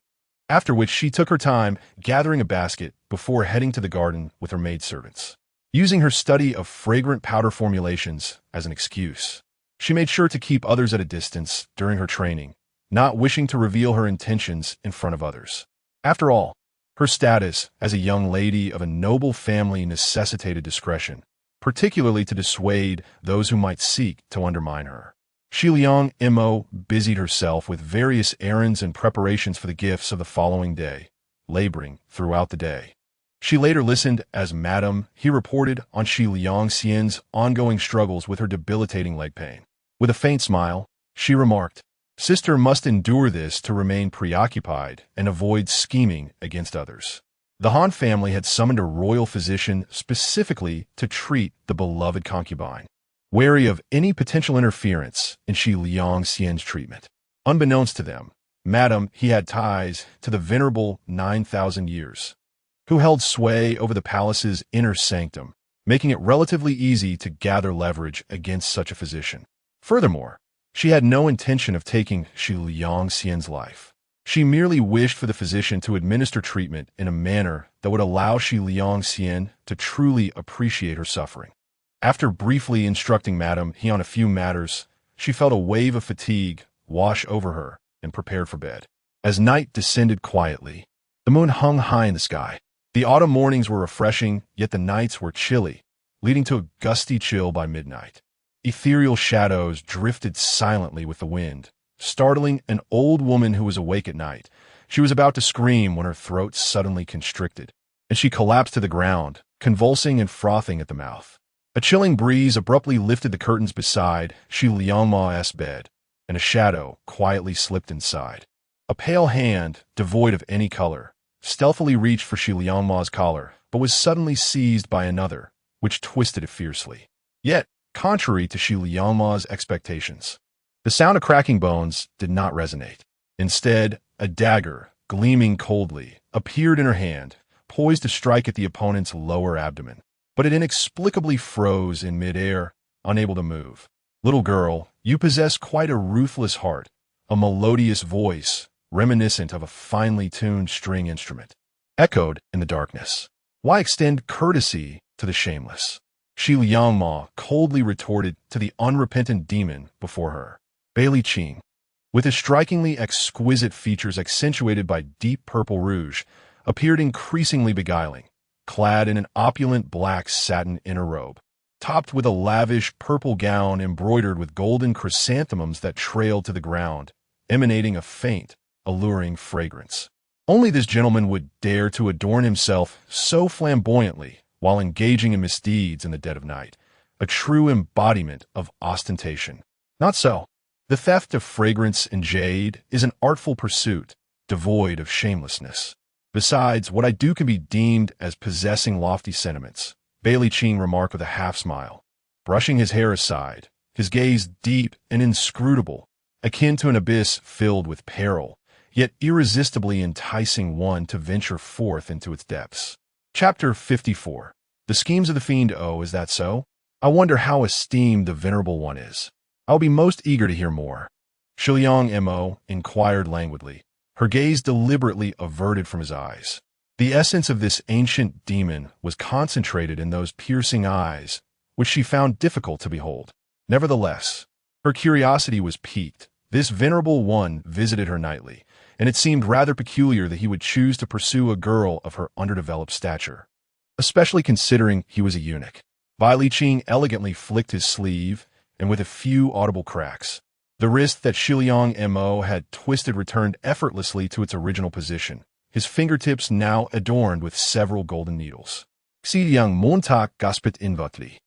after which she took her time gathering a basket before heading to the garden with her maidservants. Using her study of fragrant powder formulations as an excuse, she made sure to keep others at a distance during her training, not wishing to reveal her intentions in front of others. After all, her status as a young lady of a noble family necessitated discretion, particularly to dissuade those who might seek to undermine her. Shi Liang Mo busied herself with various errands and preparations for the gifts of the following day, laboring throughout the day. She later listened as Madame He reported on Shi Liang Xian's ongoing struggles with her debilitating leg pain. With a faint smile, she remarked, "Sister must endure this to remain preoccupied and avoid scheming against others." The Han family had summoned a royal physician specifically to treat the beloved concubine, wary of any potential interference in Shi Liang Xian's treatment. Unbeknownst to them, Madame He had ties to the venerable 9,000 years, who held sway over the palace's inner sanctum, making it relatively easy to gather leverage against such a physician. Furthermore, she had no intention of taking Shi Liang Xian's life. She merely wished for the physician to administer treatment in a manner that would allow Shi Liang Xian to truly appreciate her suffering. After briefly instructing Madame He on a few matters, she felt a wave of fatigue wash over her and prepared for bed. As night descended quietly, the moon hung high in the sky. The autumn mornings were refreshing, yet the nights were chilly, leading to a gusty chill by midnight. Ethereal shadows drifted silently with the wind, startling an old woman who was awake at night. She was about to scream when her throat suddenly constricted, and she collapsed to the ground, convulsing and frothing at the mouth. A chilling breeze abruptly lifted the curtains beside Shi Liangma's bed, and a shadow quietly slipped inside. A pale hand, devoid of any color, stealthily reached for Shi Liangma's collar, but was suddenly seized by another, which twisted it fiercely. Yet, contrary to Shi Liangma's expectations, the sound of cracking bones did not resonate. Instead, a dagger, gleaming coldly, appeared in her hand, poised to strike at the opponent's lower abdomen. But it inexplicably froze in midair, unable to move. "Little girl, you possess quite a ruthless heart," a melodious voice, reminiscent of a finely tuned string instrument, echoed in the darkness. "Why extend courtesy to the shameless?" Shi Liangma coldly retorted to the unrepentant demon before her. Bailey Qing, with his strikingly exquisite features accentuated by deep purple rouge, appeared increasingly beguiling, clad in an opulent black satin inner robe, topped with a lavish purple gown embroidered with golden chrysanthemums that trailed to the ground, emanating a faint, alluring fragrance. Only this gentleman would dare to adorn himself so flamboyantly while engaging in misdeeds in the dead of night, a true embodiment of ostentation. Not so. The theft of fragrance and jade is an artful pursuit, devoid of shamelessness. Besides, what I do can be deemed as possessing lofty sentiments, Bailey Qing remarked with a half-smile, brushing his hair aside, his gaze deep and inscrutable, akin to an abyss filled with peril, yet irresistibly enticing one to venture forth into its depths. Chapter 54. The schemes of the fiend. Oh, is that so? I wonder how esteemed the venerable one is. I'll be most eager to hear more. Shi Liang Mo inquired languidly, her gaze deliberately averted from his eyes. The essence of this ancient demon was concentrated in those piercing eyes, which she found difficult to behold. Nevertheless, her curiosity was piqued. This venerable one visited her nightly, and it seemed rather peculiar that he would choose to pursue a girl of her underdeveloped stature, especially considering he was a eunuch. Bai Liqing elegantly flicked his sleeve, and with a few audible cracks, the wrist that Shiliang Mo had twisted returned effortlessly to its original position, his fingertips now adorned with several golden needles. Xiliang Montak gaspet invatli.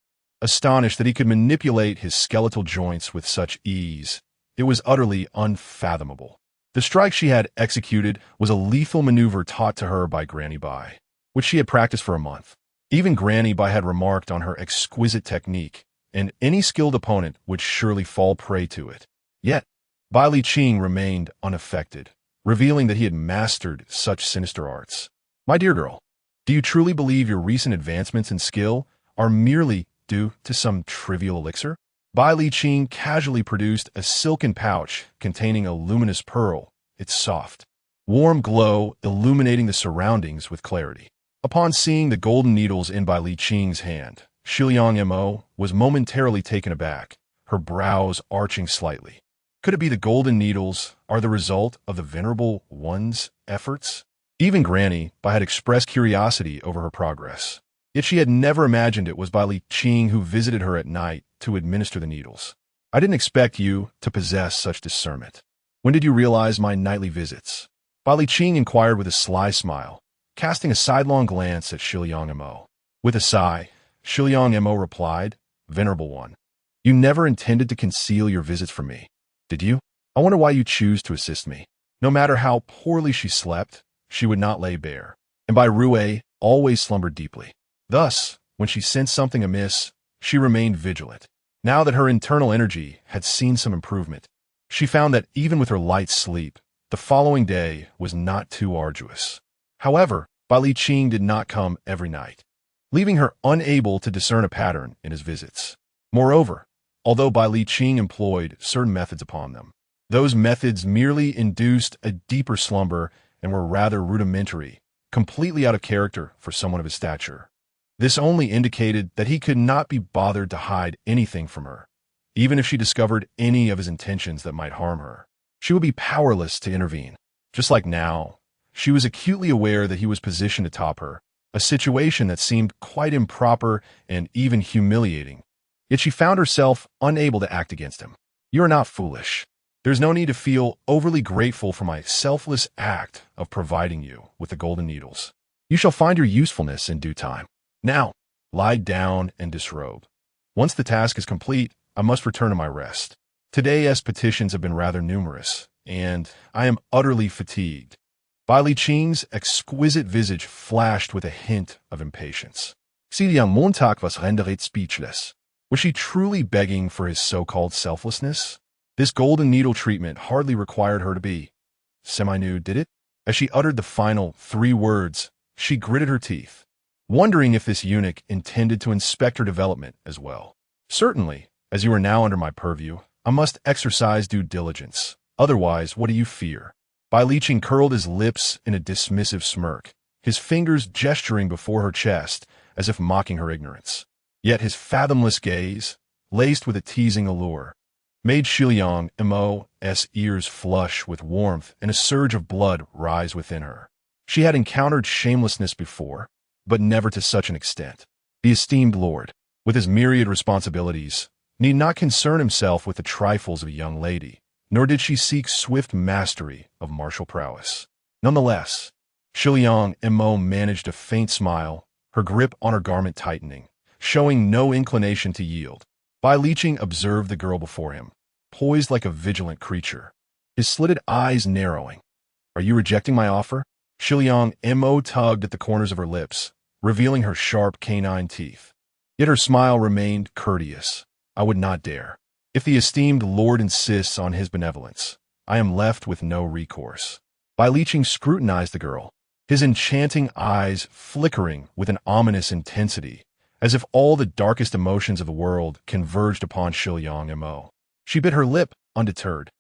Astonished that he could manipulate his skeletal joints with such ease, it was utterly unfathomable. The strike she had executed was a lethal maneuver taught to her by Granny Bai, which she had practiced for a month. Even Granny Bai had remarked on her exquisite technique, and any skilled opponent would surely fall prey to it. Yet, Bai Liqing remained unaffected, revealing that he had mastered such sinister arts. My dear girl, do you truly believe your recent advancements in skill are merely due to some trivial elixir? Bai Liqing casually produced a silken pouch containing a luminous pearl, its soft, warm glow illuminating the surroundings with clarity. Upon seeing the golden needles in Bai Liqing's hand, Shiliang Mo was momentarily taken aback, her brows arching slightly. Could it be the golden needles are the result of the venerable one's efforts? Even Granny Bai had expressed curiosity over her progress. Yet she had never imagined it was Bai Liqing who visited her at night to administer the needles. I didn't expect you to possess such discernment. When did you realize my nightly visits? Bai Liqing inquired with a sly smile, casting a sidelong glance at Shiliang Mo. With a sigh, Shiliang Mo replied, Venerable one, you never intended to conceal your visits from me, did you? I wonder why you choose to assist me. No matter how poorly she slept, she would not lay bare, and Bai Rue always slumbered deeply. Thus, when she sensed something amiss, she remained vigilant. Now that her internal energy had seen some improvement, she found that even with her light sleep, the following day was not too arduous. However, Bai Liqing did not come every night, leaving her unable to discern a pattern in his visits. Moreover, although Bai Liqing employed certain methods upon them, those methods merely induced a deeper slumber and were rather rudimentary, completely out of character for someone of his stature. This only indicated that he could not be bothered to hide anything from her. Even if she discovered any of his intentions that might harm her, she would be powerless to intervene. Just like now, she was acutely aware that he was positioned atop her, a situation that seemed quite improper and even humiliating. Yet she found herself unable to act against him. You are not foolish. There's no need to feel overly grateful for my selfless act of providing you with the golden needles. You shall find your usefulness in due time. Now, lie down and disrobe. Once the task is complete, I must return to my rest. Today's petitions have been rather numerous, and I am utterly fatigued. Bai Liqing's exquisite visage flashed with a hint of impatience. Xiliang Montak was rendered speechless. Was she truly begging for his so-called selflessness? This golden needle treatment hardly required her to be semi-nude, did it? As she uttered the final 3 words, she gritted her teeth, wondering if this eunuch intended to inspect her development as well. Certainly, as you are now under my purview, I must exercise due diligence. Otherwise, what do you fear? Bai Liqing curled his lips in a dismissive smirk, his fingers gesturing before her chest as if mocking her ignorance. Yet his fathomless gaze, laced with a teasing allure, made Shiliang Mo's ears flush with warmth and a surge of blood rise within her. She had encountered shamelessness before, but never to such an extent. The esteemed lord, with his myriad responsibilities, need not concern himself with the trifles of a young lady, nor did she seek swift mastery of martial prowess. Nonetheless, Shiliang Mo managed a faint smile, her grip on her garment tightening, showing no inclination to yield. Bai Liqing observed the girl before him, poised like a vigilant creature, his slitted eyes narrowing. Are you rejecting my offer? Shiliang Mo tugged at the corners of her lips, revealing her sharp canine teeth. Yet her smile remained courteous. I would not dare. If the esteemed lord insists on his benevolence, I am left with no recourse. Bai Liqing scrutinized the girl, his enchanting eyes flickering with an ominous intensity, as if all the darkest emotions of the world converged upon Shiliang Mo. She bit her lip undeterred,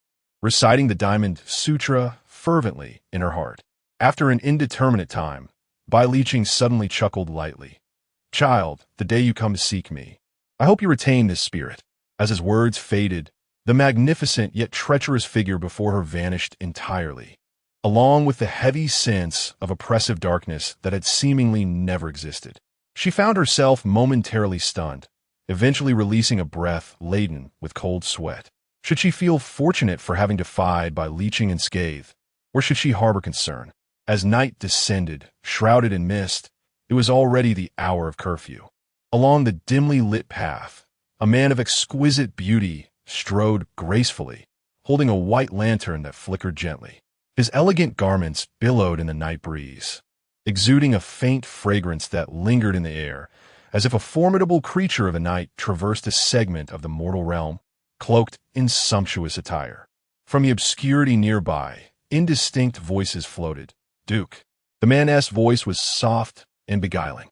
reciting the Diamond Sutra fervently in her heart. After an indeterminate time, Bai Liqing suddenly chuckled lightly. Child, the day you come to seek me. I hope you retain this spirit. As his words faded, the magnificent yet treacherous figure before her vanished entirely, along with the heavy sense of oppressive darkness that had seemingly never existed. She found herself momentarily stunned, eventually releasing a breath laden with cold sweat. Should she feel fortunate for having defied Bai Liqing unscathed, or should she harbor concern? As night descended, shrouded in mist, it was already the hour of curfew. Along the dimly lit path, a man of exquisite beauty strode gracefully, holding a white lantern that flickered gently. His elegant garments billowed in the night breeze, exuding a faint fragrance that lingered in the air, as if a formidable creature of the night traversed a segment of the mortal realm, cloaked in sumptuous attire. From the obscurity nearby, indistinct voices floated. Duke. The man's voice was soft and beguiling.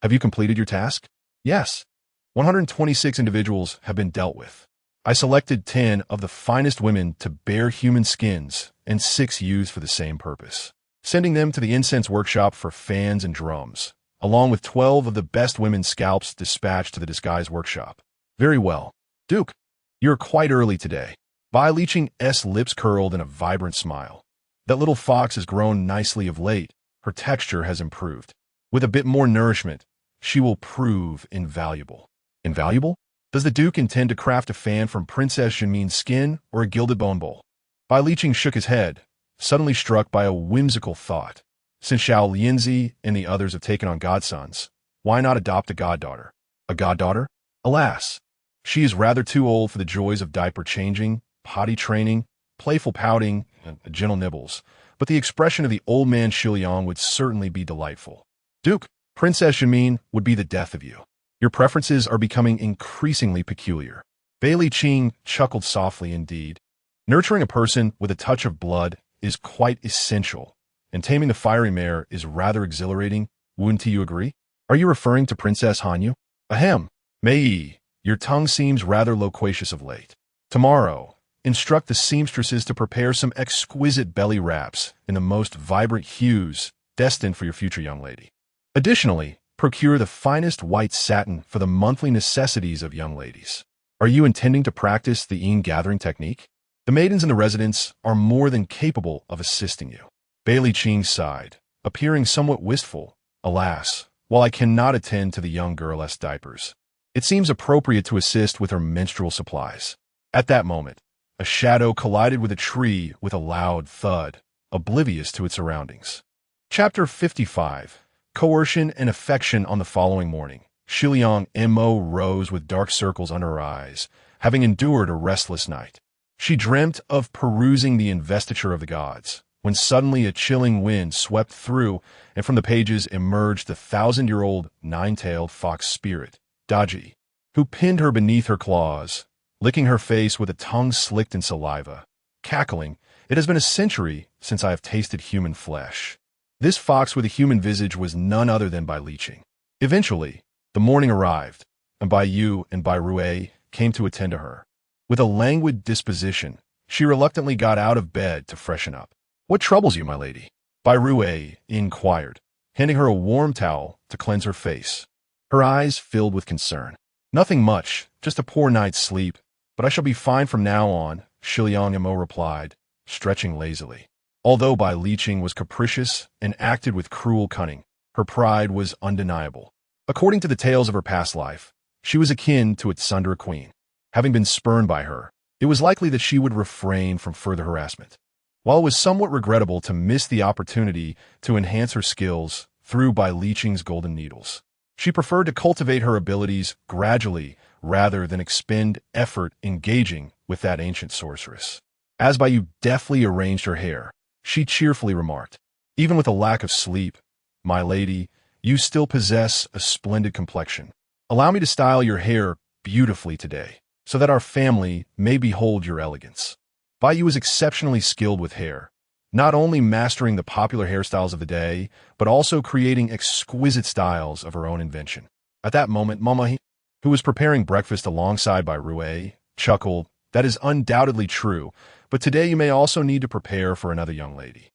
Have you completed your task? Yes. 126 individuals have been dealt with. I selected 10 of the finest women to bear human skins and 6 used for the same purpose, sending them to the incense workshop for fans and drums, along with 12 of the best women's scalps dispatched to the disguise workshop. Very well. Duke, you're quite early today. Bai Liqing's lips curled in a vibrant smile. That little fox has grown nicely of late. Her texture has improved. With a bit more nourishment, she will prove invaluable. Invaluable? Does the Duke intend to craft a fan from Princess Jinmin's skin or a gilded bone bowl? Bai Liqing shook his head, suddenly struck by a whimsical thought. Since Xiao Lianzi and the others have taken on godsons, why not adopt a goddaughter? A goddaughter? Alas, she is rather too old for the joys of diaper changing, potty training, playful pouting, and gentle nibbles, but the expression of the old man Shiliang would certainly be delightful. Duke, Princess Jinmin would be the death of you. Your preferences are becoming increasingly peculiar. Bai Liqing chuckled softly indeed. Nurturing a person with a touch of blood is quite essential, and taming the fiery mare is rather exhilarating, wouldn't you agree? Are you referring to Princess Hanyu? Ahem. Mei, your tongue seems rather loquacious of late. Tomorrow, instruct the seamstresses to prepare some exquisite belly wraps in the most vibrant hues destined for your future young lady. Additionally, procure the finest white satin for the monthly necessities of young ladies. Are you intending to practice the gathering technique? The maidens in the residence are more than capable of assisting you. Bai Liqing sighed, appearing somewhat wistful. Alas, while I cannot attend to the young girl's diapers, it seems appropriate to assist with her menstrual supplies. At that moment, a shadow collided with a tree with a loud thud, oblivious to its surroundings. Chapter 55. Coercion and affection. On the following morning, Shiliang Mo rose with dark circles under her eyes, having endured a restless night. She dreamt of perusing the investiture of the gods, when suddenly a chilling wind swept through, and from the pages emerged the 1,000-year-old nine-tailed fox spirit, Daji, who pinned her beneath her claws, licking her face with a tongue slicked in saliva, cackling, "It has been a century since I have tasted human flesh." This fox with a human visage was none other than Bai Liqing. Eventually, the morning arrived, and Bai Yu and Bai Rui came to attend to her. With a languid disposition, she reluctantly got out of bed to freshen up. "What troubles you, my lady?" Bai Rui inquired, handing her a warm towel to cleanse her face. Her eyes filled with concern. "Nothing much, just a poor night's sleep, but I shall be fine from now on," Shiliang Mo replied, stretching lazily. Although Bai Liqing was capricious and acted with cruel cunning, her pride was undeniable. According to the tales of her past life, she was akin to its Sundara queen. Having been spurned by her, it was likely that she would refrain from further harassment. While it was somewhat regrettable to miss the opportunity to enhance her skills through Bai Liqing's golden needles, she preferred to cultivate her abilities gradually rather than expend effort engaging with that ancient sorceress. As Bai Yu deftly arranged her hair, she cheerfully remarked, "Even with a lack of sleep, my lady, you still possess a splendid complexion. Allow me to style your hair beautifully today, so that our family may behold your elegance." Bai Yu was exceptionally skilled with hair, not only mastering the popular hairstyles of the day, but also creating exquisite styles of her own invention. At that moment, Mama, who was preparing breakfast alongside Bai Rui, chuckled, "That is undoubtedly true, but today you may also need to prepare for another young lady."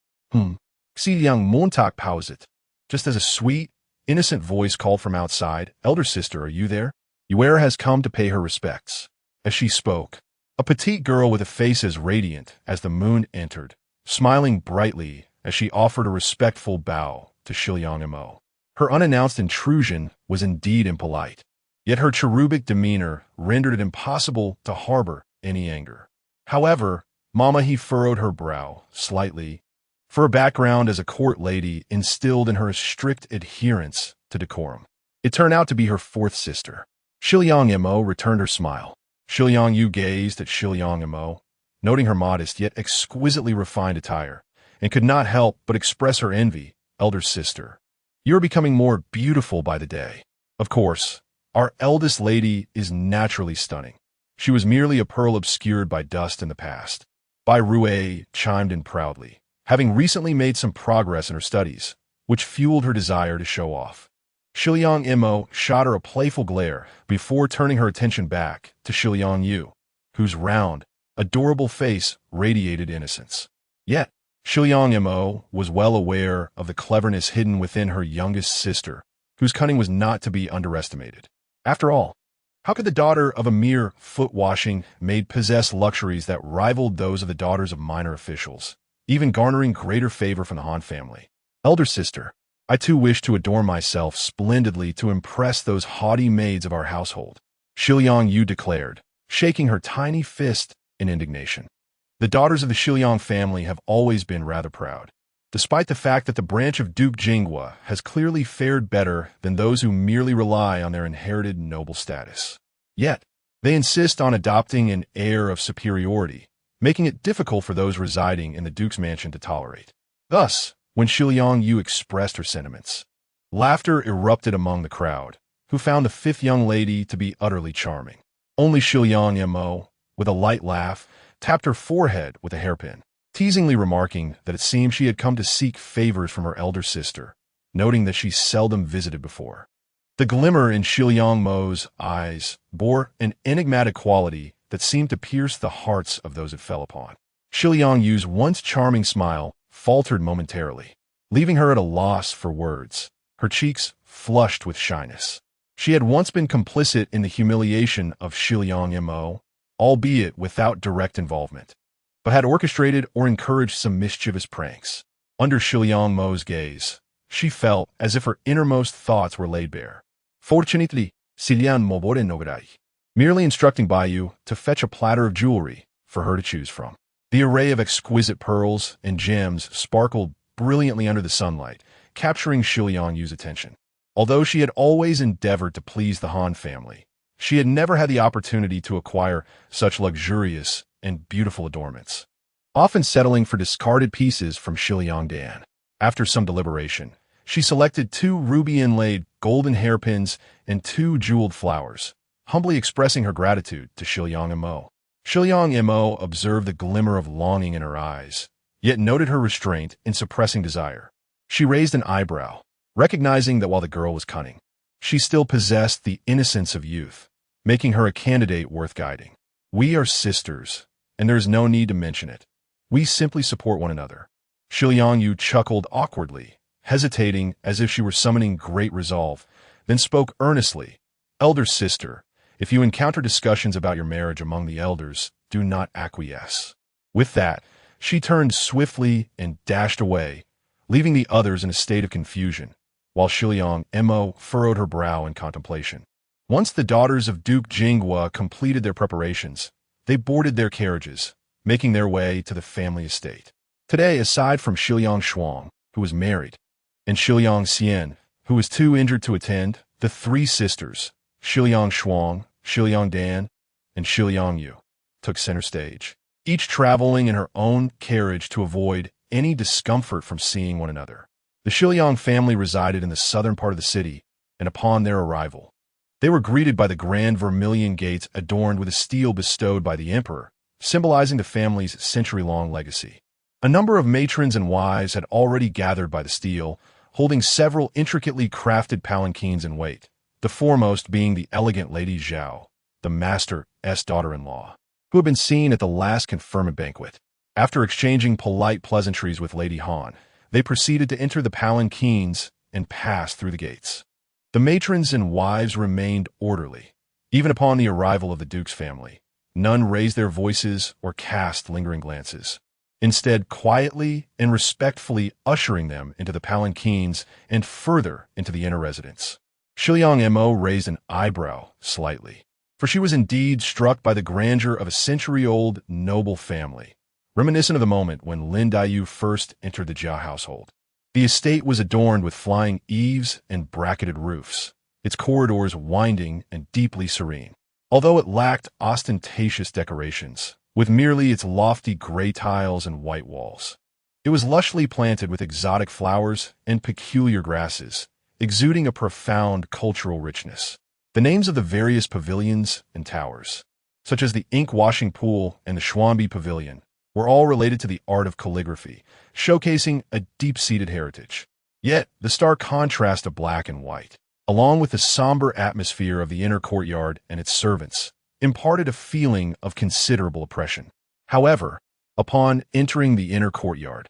Xi Young Montauk pauset. just as a sweet, innocent voice called from outside, "Elder sister, are you there?" Yuera has come to pay her respects. As she spoke, a petite girl with a face as radiant as the moon entered, smiling brightly as she offered a respectful bow to Shiliang Mo. Her unannounced intrusion was indeed impolite, yet her cherubic demeanor rendered it impossible to harbor any anger. However, Mama He furrowed her brow slightly, for a background as a court lady instilled in her strict adherence to decorum. It turned out to be her fourth sister. Shiliang Mo returned her smile. Shiliang Yu gazed at Shiliang Mo, noting her modest yet exquisitely refined attire, and could not help but express her envy. "Elder sister, you are becoming more beautiful by the day." Of course, our eldest lady is naturally stunning. She was merely a pearl obscured by dust in the past. Bai Rue chimed in proudly, having recently made some progress in her studies, which fueled her desire to show off. Shiliang Mo shot her a playful glare before turning her attention back to Shiliang Yu, whose round, adorable face radiated innocence. Yet, Shiliang Mo was well aware of the cleverness hidden within her youngest sister, whose cunning was not to be underestimated. After all, how could the daughter of a mere foot-washing maid possess luxuries that rivaled those of the daughters of minor officials, even garnering greater favor from the Han family? "Elder sister, I too wish to adorn myself splendidly to impress those haughty maids of our household," Shiliang Yu declared, shaking her tiny fist in indignation. The daughters of the Shiliang family have always been rather proud, despite the fact that the branch of Duke Jinghua has clearly fared better than those who merely rely on their inherited noble status. Yet, they insist on adopting an air of superiority, making it difficult for those residing in the Duke's mansion to tolerate. Thus, when Shiliang Yu expressed her sentiments, laughter erupted among the crowd, who found the fifth young lady to be utterly charming. Only Shiliang Mo, with a light laugh, tapped her forehead with a hairpin, teasingly remarking that it seemed she had come to seek favors from her elder sister, noting that she seldom visited before. The glimmer in Shiliang Mo's eyes bore an enigmatic quality that seemed to pierce the hearts of those it fell upon. Shiliang Yu's once charming smile faltered momentarily, leaving her at a loss for words, her cheeks flushed with shyness. She had once been complicit in the humiliation of Shiliang Mo, albeit without direct involvement, but had orchestrated or encouraged some mischievous pranks. Under Shiliang Mo's gaze, she felt as if her innermost thoughts were laid bare. "Fortunately, Silian Mobore Nogarai," merely instructing Baiyu to fetch a platter of jewelry for her to choose from. The array of exquisite pearls and gems sparkled brilliantly under the sunlight, capturing Shiliang Yu's attention. Although she had always endeavored to please the Han family, she had never had the opportunity to acquire such luxurious and beautiful adornments, often settling for discarded pieces from Shiliang Dan. After some deliberation, she selected 2 ruby-inlaid golden hairpins and 2 jeweled flowers, humbly expressing her gratitude to Shiliang Mo. Shiliang Mo observed the glimmer of longing in her eyes, yet noted her restraint in suppressing desire. She raised an eyebrow, recognizing that while the girl was cunning, she still possessed the innocence of youth, making her a candidate worth guiding. "We are sisters, and there is no need to mention it. We simply support one another." Shiliang Yu chuckled awkwardly, hesitating as if she were summoning great resolve, then spoke earnestly. "Elder sister, if you encounter discussions about your marriage among the elders, do not acquiesce." With that, she turned swiftly and dashed away, leaving the others in a state of confusion, while Shiliang Mo furrowed her brow in contemplation. Once the daughters of Duke Jinghua completed their preparations, they boarded their carriages, making their way to the family estate. Today, aside from Shiliang Shuang, who was married, and Shiliang Xian, who was too injured to attend, the 3 sisters, Shiliang Shuang, Shiliang Dan, and Shiliang Yu, took center stage, each traveling in her own carriage to avoid any discomfort from seeing one another. The Shiliang family resided in the southern part of the city, and upon their arrival, they were greeted by the grand vermilion gates adorned with a stele bestowed by the emperor, symbolizing the family's century-long legacy. A number of matrons and wives had already gathered by the stele, holding several intricately crafted palanquins in wait, the foremost being the elegant Lady Zhao, the master's daughter-in-law, who had been seen at the last conferment banquet. After exchanging polite pleasantries with Lady Han, they proceeded to enter the palanquins and passed through the gates. The matrons and wives remained orderly. Even upon the arrival of the duke's family, none raised their voices or cast lingering glances, instead quietly and respectfully ushering them into the palanquins and further into the inner residence. Shiliang Mo raised an eyebrow slightly, for she was indeed struck by the grandeur of a century-old noble family, reminiscent of the moment when Lin Daiyu first entered the Jia household. The estate was adorned with flying eaves and bracketed roofs, its corridors winding and deeply serene. Although it lacked ostentatious decorations, with merely its lofty gray tiles and white walls, it was lushly planted with exotic flowers and peculiar grasses, exuding a profound cultural richness. The names of the various pavilions and towers, such as the ink-washing pool and the Xuanbi Pavilion, were all related to the art of calligraphy, showcasing a deep-seated heritage. Yet, the stark contrast of black and white, along with the somber atmosphere of the inner courtyard and its servants, imparted a feeling of considerable oppression. However, upon entering the inner courtyard,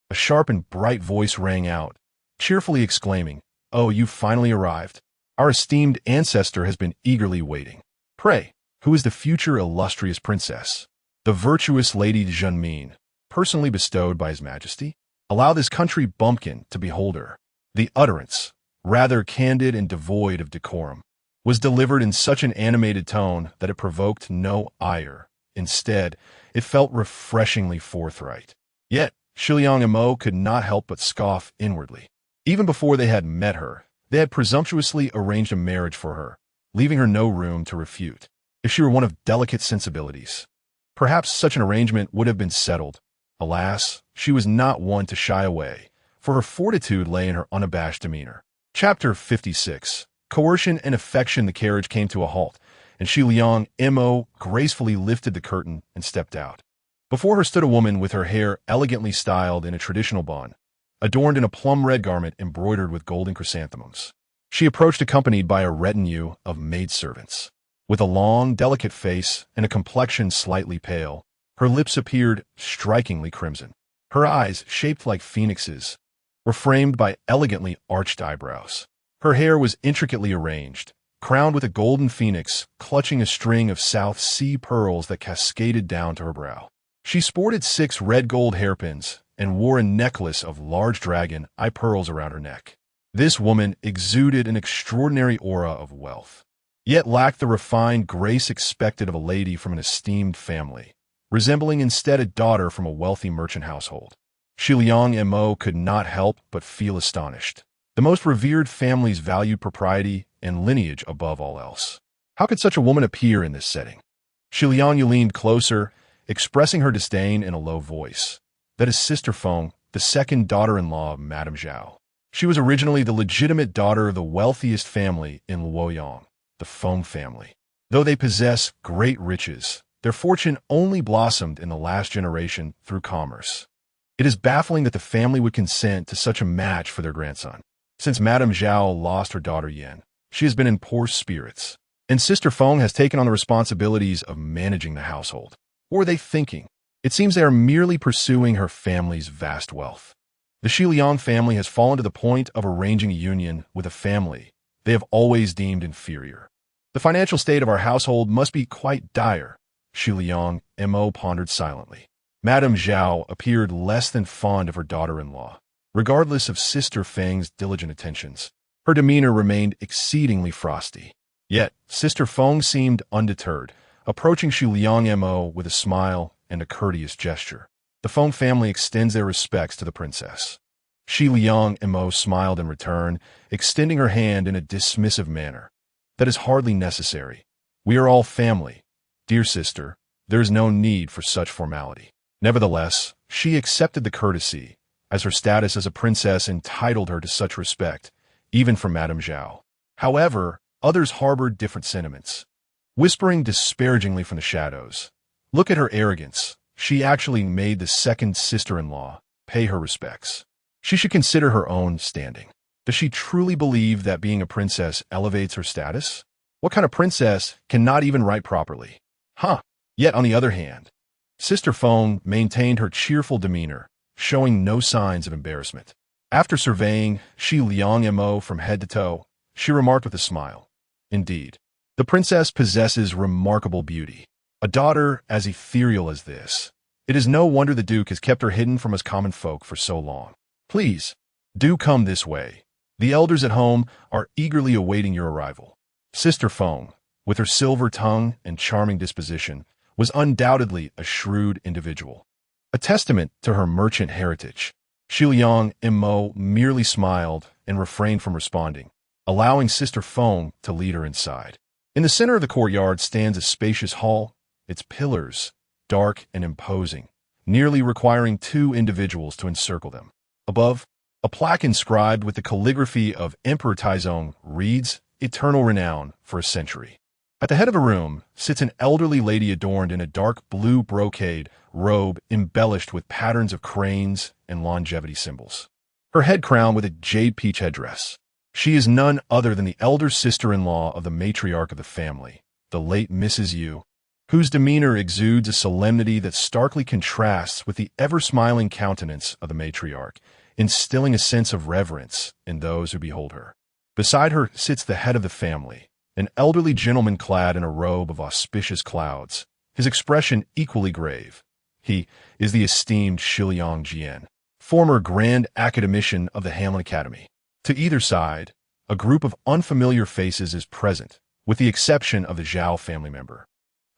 a sharp and bright voice rang out, cheerfully exclaiming, "Oh, you finally arrived. Our esteemed ancestor has been eagerly waiting. Pray, who is the future illustrious princess? The virtuous Lady Zhenmin, personally bestowed by His Majesty? Allow this country bumpkin to behold her." The utterance, rather candid and devoid of decorum, was delivered in such an animated tone that it provoked no ire. Instead, it felt refreshingly forthright. Yet, Shiliang Mo could not help but scoff inwardly. Even before they had met her, they had presumptuously arranged a marriage for her, leaving her no room to refute. If she were one of delicate sensibilities, perhaps such an arrangement would have been settled. Alas, she was not one to shy away, for her fortitude lay in her unabashed demeanor. Chapter 56. Coercion and affection. The carriage came to a halt, and Shiliang Mo gracefully lifted the curtain and stepped out. Before her stood a woman with her hair elegantly styled in a traditional bun, adorned in a plum-red garment embroidered with golden chrysanthemums. She approached accompanied by a retinue of maidservants. With a long, delicate face and a complexion slightly pale, her lips appeared strikingly crimson. Her eyes, shaped like phoenixes, were framed by elegantly arched eyebrows. Her hair was intricately arranged, crowned with a golden phoenix clutching a string of South Sea pearls that cascaded down to her brow. She sported 6 red gold hairpins and wore a necklace of large dragon eye pearls around her neck. This woman exuded an extraordinary aura of wealth, yet lacked the refined grace expected of a lady from an esteemed family, resembling instead a daughter from a wealthy merchant household. Shiliang Mo could not help but feel astonished. The most revered families valued propriety and lineage above all else. How could such a woman appear in this setting? Shiliang leaned closer, expressing her disdain in a low voice. That is Sister Feng, the second daughter-in-law of Madame Zhao. She was originally the legitimate daughter of the wealthiest family in Luoyang, the Feng family. Though they possess great riches, their fortune only blossomed in the last generation through commerce. It is baffling that the family would consent to such a match for their grandson. Since Madame Zhao lost her daughter Yan, she has been in poor spirits, and Sister Feng has taken on the responsibilities of managing the household. What were they thinking? It seems they are merely pursuing her family's vast wealth. The Shiliang family has fallen to the point of arranging a union with a family they have always deemed inferior. The financial state of our household must be quite dire, Shiliang Mo pondered silently. Madame Zhao appeared less than fond of her daughter-in-law. Regardless of Sister Feng's diligent attentions, her demeanor remained exceedingly frosty. Yet, Sister Feng seemed undeterred, approaching Shiliang Mo with a smile and a courteous gesture. The Feng family extends their respects to the princess. Shiliang Mo smiled in return, extending her hand in a dismissive manner. That is hardly necessary. We are all family. Dear sister, there is no need for such formality. Nevertheless, she accepted the courtesy, as her status as a princess entitled her to such respect, even from Madame Zhao. However, others harbored different sentiments, whispering disparagingly from the shadows. Look at her arrogance. She actually made the second sister-in-law pay her respects. She should consider her own standing. Does she truly believe that being a princess elevates her status? What kind of princess cannot even write properly? Yet, on the other hand, Sister Feng maintained her cheerful demeanor, showing no signs of embarrassment. After surveying Shi Liang Mo from head to toe, she remarked with a smile, "Indeed, the princess possesses remarkable beauty. A daughter as ethereal as this. It is no wonder the Duke has kept her hidden from us common folk for so long. Please, do come this way. The elders at home are eagerly awaiting your arrival." Sister Feng, with her silver tongue and charming disposition, was undoubtedly a shrewd individual, a testament to her merchant heritage. Shi Liang Mo merely smiled and refrained from responding, allowing Sister Feng to lead her inside. In the center of the courtyard stands a spacious hall, its pillars dark and imposing, nearly requiring two individuals to encircle them. Above, a plaque inscribed with the calligraphy of Emperor Taizong reads, "Eternal renown for a century." At the head of a room sits an elderly lady adorned in a dark blue brocade robe embellished with patterns of cranes and longevity symbols. Her head crowned with a jade peach headdress. She is none other than the elder sister-in-law of the matriarch of the family, the late Mrs. Yu, whose demeanor exudes a solemnity that starkly contrasts with the ever-smiling countenance of the matriarch, instilling a sense of reverence in those who behold her. Beside her sits the head of the family, an elderly gentleman clad in a robe of auspicious clouds, his expression equally grave. He is the esteemed Shiliang Jian, former Grand Academician of the Hamlin Academy. To either side, a group of unfamiliar faces is present, with the exception of the Zhao family member,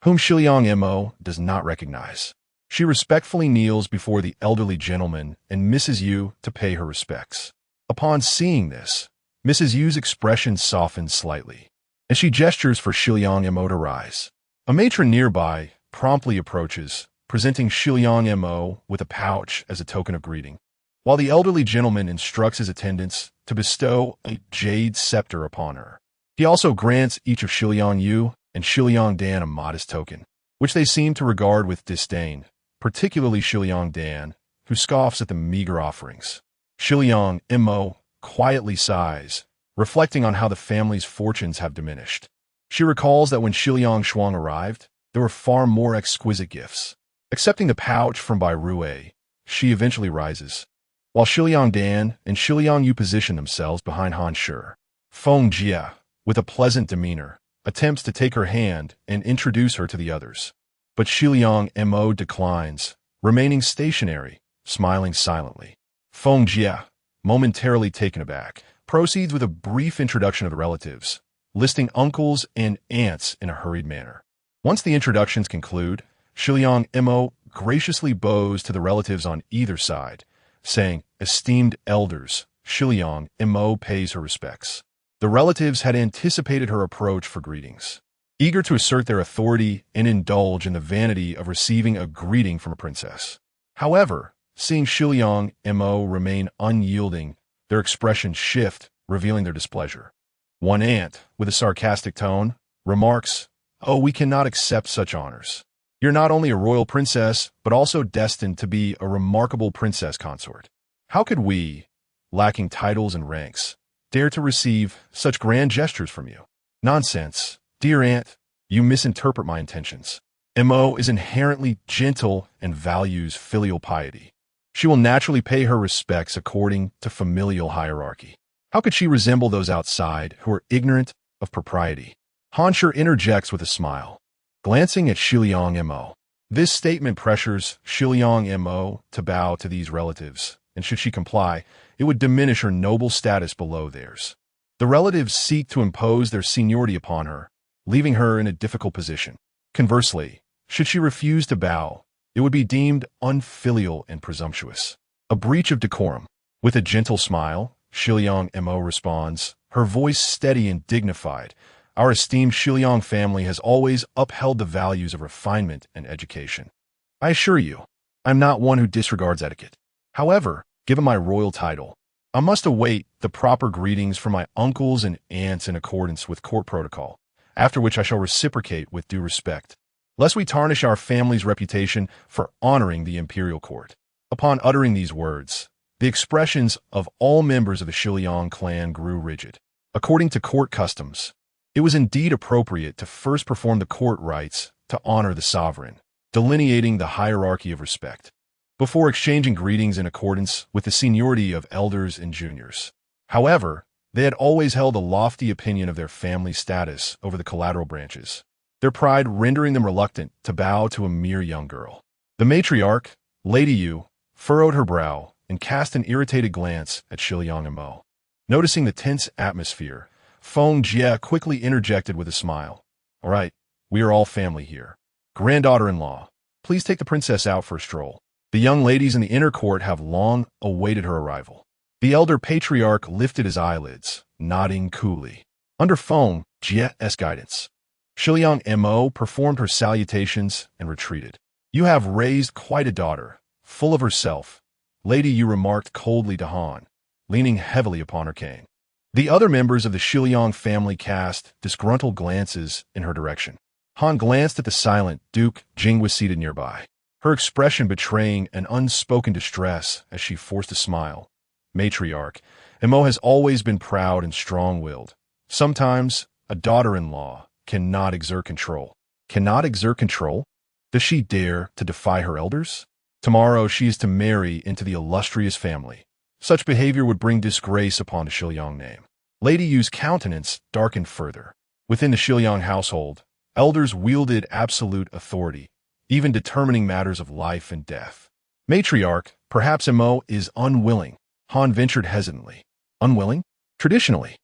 whom Shiliang Mo does not recognize. She respectfully kneels before the elderly gentleman and Mrs. Yu to pay her respects. Upon seeing this, Mrs. Yu's expression softens slightly, as she gestures for Shiliang Mo to rise. A matron nearby promptly approaches, presenting Shiliang Mo with a pouch as a token of greeting, while the elderly gentleman instructs his attendants to bestow a jade scepter upon her. He also grants each of Shiliang Yu and Shiliang Dan a modest token, which they seem to regard with disdain, particularly Shiliang Dan, who scoffs at the meager offerings. Shiliang Mo quietly sighs, reflecting on how the family's fortunes have diminished. She recalls that when Shiliang Shuang arrived, there were far more exquisite gifts. Accepting the pouch from Bai Rue, she eventually rises, while Shiliang Dan and Shiliang Yu position themselves behind Han Shi. Feng Jia, with a pleasant demeanor, attempts to take her hand and introduce her to the others. But Shiliang Mo declines, remaining stationary, smiling silently. Feng Jia, momentarily taken aback, proceeds with a brief introduction of the relatives, listing uncles and aunts in a hurried manner. Once the introductions conclude, Shiliang Mo graciously bows to the relatives on either side, saying, "Esteemed elders," Shiliang Mo pays her respects. The relatives had anticipated her approach for greetings, eager to assert their authority and indulge in the vanity of receiving a greeting from a princess. However, seeing Shiliang Mo remain unyielding, their expressions shift, revealing their displeasure. One aunt, with a sarcastic tone, remarks, "Oh, we cannot accept such honors. You're not only a royal princess, but also destined to be a remarkable princess consort. How could we, lacking titles and ranks, dare to receive such grand gestures from you?" "Nonsense, dear aunt, you misinterpret my intentions. Mo is inherently gentle and values filial piety. She will naturally pay her respects according to familial hierarchy. How could she resemble those outside who are ignorant of propriety?" Han Shi interjects with a smile, glancing at Shiliang Mo. This statement pressures Shiliang Mo to bow to these relatives, and should she comply, it would diminish her noble status below theirs. The relatives seek to impose their seniority upon her, leaving her in a difficult position. Conversely, should she refuse to bow, it would be deemed unfilial and presumptuous, a breach of decorum. With a gentle smile, Shiliang Mo responds, her voice steady and dignified, "Our esteemed Shiliang family has always upheld the values of refinement and education. I assure you, I'm not one who disregards etiquette. However, given my royal title, I must await the proper greetings from my uncles and aunts in accordance with court protocol, after which I shall reciprocate with due respect, lest we tarnish our family's reputation for honoring the imperial court." Upon uttering these words, the expressions of all members of the Shiliang clan grew rigid. According to court customs, it was indeed appropriate to first perform the court rites to honor the sovereign, delineating the hierarchy of respect. before exchanging greetings in accordance with the seniority of elders and juniors. However, they had always held a lofty opinion of their family status over the collateral branches, their pride rendering them reluctant to bow to a mere young girl. The matriarch, Lady Yu, furrowed her brow and cast an irritated glance at Shiliang and Mo. Noticing the tense atmosphere, Feng Jie quickly interjected with a smile. "All right, we are all family here. Granddaughter-in-law, please take the princess out for a stroll. The young ladies in the inner court have long awaited her arrival." The elder patriarch lifted his eyelids, nodding coolly. Under Feng Jie's guidance, Shiliang Mo performed her salutations and retreated. "You have raised quite a daughter, full of herself," Lady Yu remarked coldly to Han, leaning heavily upon her cane. The other members of the Shiliang family cast disgruntled glances in her direction. Han glanced at the silent Duke Jing was seated nearby, her expression betraying an unspoken distress as she forced a smile. Matriarch, Mo has always been proud and strong-willed. Sometimes, a daughter-in-law cannot exert control. Cannot exert control? Does she dare to defy her elders? Tomorrow she is to marry into the illustrious family. Such behavior would bring disgrace upon the Shiliang name. Lady Yu's countenance darkened further. Within the Shiliang household, elders wielded absolute authority, even determining matters of life and death. Matriarch, perhaps Mo is unwilling. Han ventured hesitantly. Unwilling? Traditionally,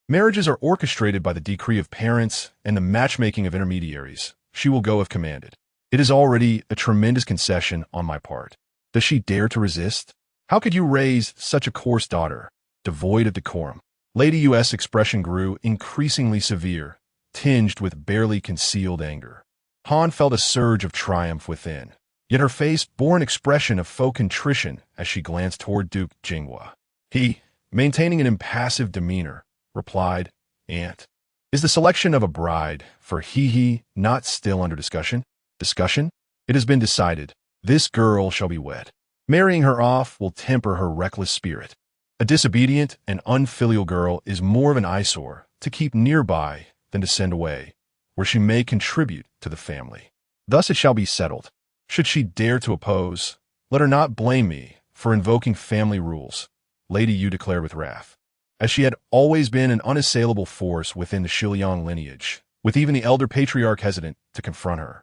marriages are orchestrated by the decree of parents and the matchmaking of intermediaries. She will go if commanded. It is already a tremendous concession on my part. Does she dare to resist? How could you raise such a coarse daughter, devoid of decorum? Lady Yu's expression grew increasingly severe, tinged with barely concealed anger. Han felt a surge of triumph within, yet her face bore an expression of faux contrition as she glanced toward Duke Jinghua. He, maintaining an impassive demeanor, replied, "Aunt, is the selection of a bride for He not still under discussion?" Discussion? It has been decided. This girl shall be wed. Marrying her off will temper her reckless spirit. A disobedient and unfilial girl is more of an eyesore to keep nearby than to send away, where she may contribute to the family. Thus it shall be settled. Should she dare to oppose, let her not blame me for invoking family rules, Lady Yu declared with wrath. As she had always been an unassailable force within the Shiliang lineage, with even the elder patriarch hesitant to confront her.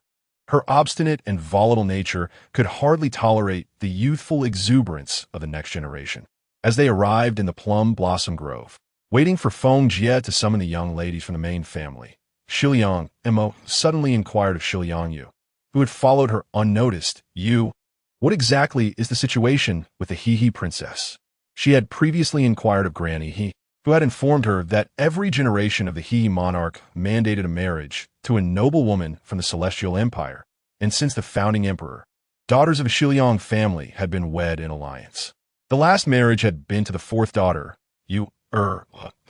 Her obstinate and volatile nature could hardly tolerate the youthful exuberance of the next generation. As they arrived in the plum blossom grove, waiting for Feng Jie to summon the young ladies from the main family, Shiliang Mo suddenly inquired of Shiliang Yu, who had followed her unnoticed. "You, what exactly is the situation with the He princess?" She had previously inquired of Granny He, who had informed her that every generation of the He monarch mandated a marriage to a noble woman from the Celestial Empire, and since the founding emperor, daughters of the Shiliang family had been wed in alliance. The last marriage had been to the fourth daughter, a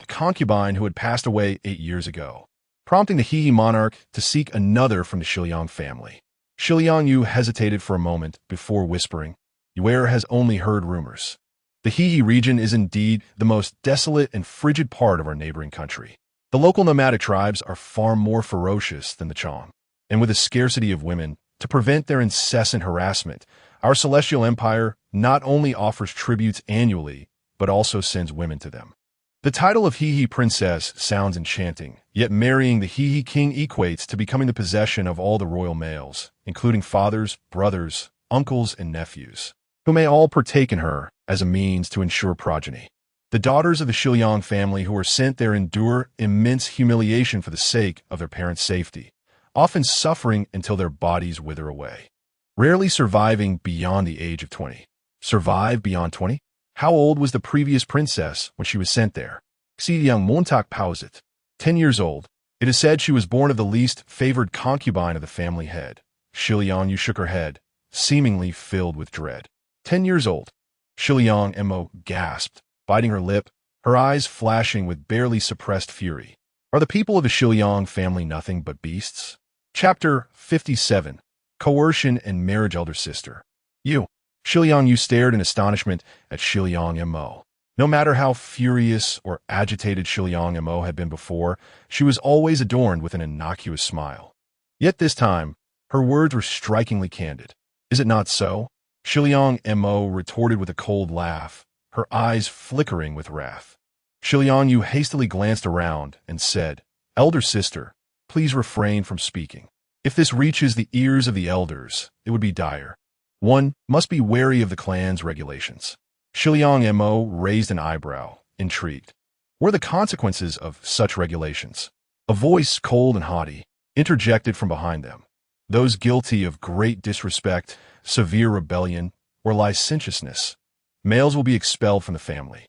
concubine who had passed away 8 years ago, prompting the He monarch to seek another from the Shiliang family. Shiliang Yu hesitated for a moment before whispering, "Yuer has only heard rumors. The He region is indeed the most desolate and frigid part of our neighboring country. The local nomadic tribes are far more ferocious than the Chong, and with a scarcity of women, to prevent their incessant harassment, our Celestial Empire not only offers tributes annually, but also sends women to them. The title of He princess sounds enchanting, yet marrying the He king equates to becoming the possession of all the royal males, including fathers, brothers, uncles, and nephews, who may all partake in her as a means to ensure progeny. The daughters of the Shiliang family who are sent there endure immense humiliation for the sake of their parents' safety, often suffering until their bodies wither away, rarely surviving beyond the age of 20. Survive beyond 20? How old was the previous princess when she was sent there? Xiyang Montak Pauzit. 10 years old. It is said she was born of the least favored concubine of the family head. Shiliang Yu shook her head, seemingly filled with dread. 10 years old. Shiliang Mo gasped, biting her lip, her eyes flashing with barely suppressed fury. Are the people of the Shiliang family nothing but beasts? Chapter 57. Coercion and Marriage Elder Sister. You. Shiliang Yu stared in astonishment at Shiliang Mo. No matter how furious or agitated Shiliang Mo had been before, she was always adorned with an innocuous smile. Yet this time, her words were strikingly candid. Is it not so? Shiliang Mo retorted with a cold laugh, her eyes flickering with wrath. Shiliang Yu hastily glanced around and said, "Elder sister, please refrain from speaking. If this reaches the ears of the elders, it would be dire. One must be wary of the clan's regulations." Shiliang Mo raised an eyebrow, intrigued. What are the consequences of such regulations? A voice, cold and haughty, interjected from behind them. Those guilty of great disrespect, severe rebellion, or licentiousness, males will be expelled from the family,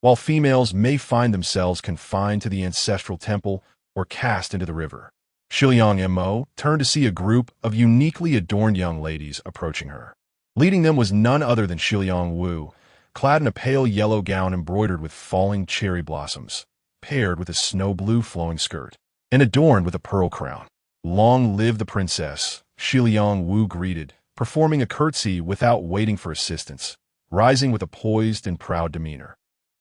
while females may find themselves confined to the ancestral temple or cast into the river. Shiliang Mo turned to see a group of uniquely adorned young ladies approaching her. Leading them was none other than Shiliang Wu, clad in a pale yellow gown embroidered with falling cherry blossoms, paired with a snow blue flowing skirt, and adorned with a pearl crown. "Long live the princess," Shiliang Wu greeted, performing a curtsy without waiting for assistance, rising with a poised and proud demeanor.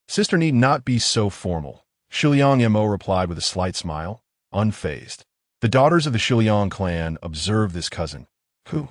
"Sister need not be so formal," Shiliang Mo replied with a slight smile, unfazed. The daughters of the Shiliang clan observed this cousin, who,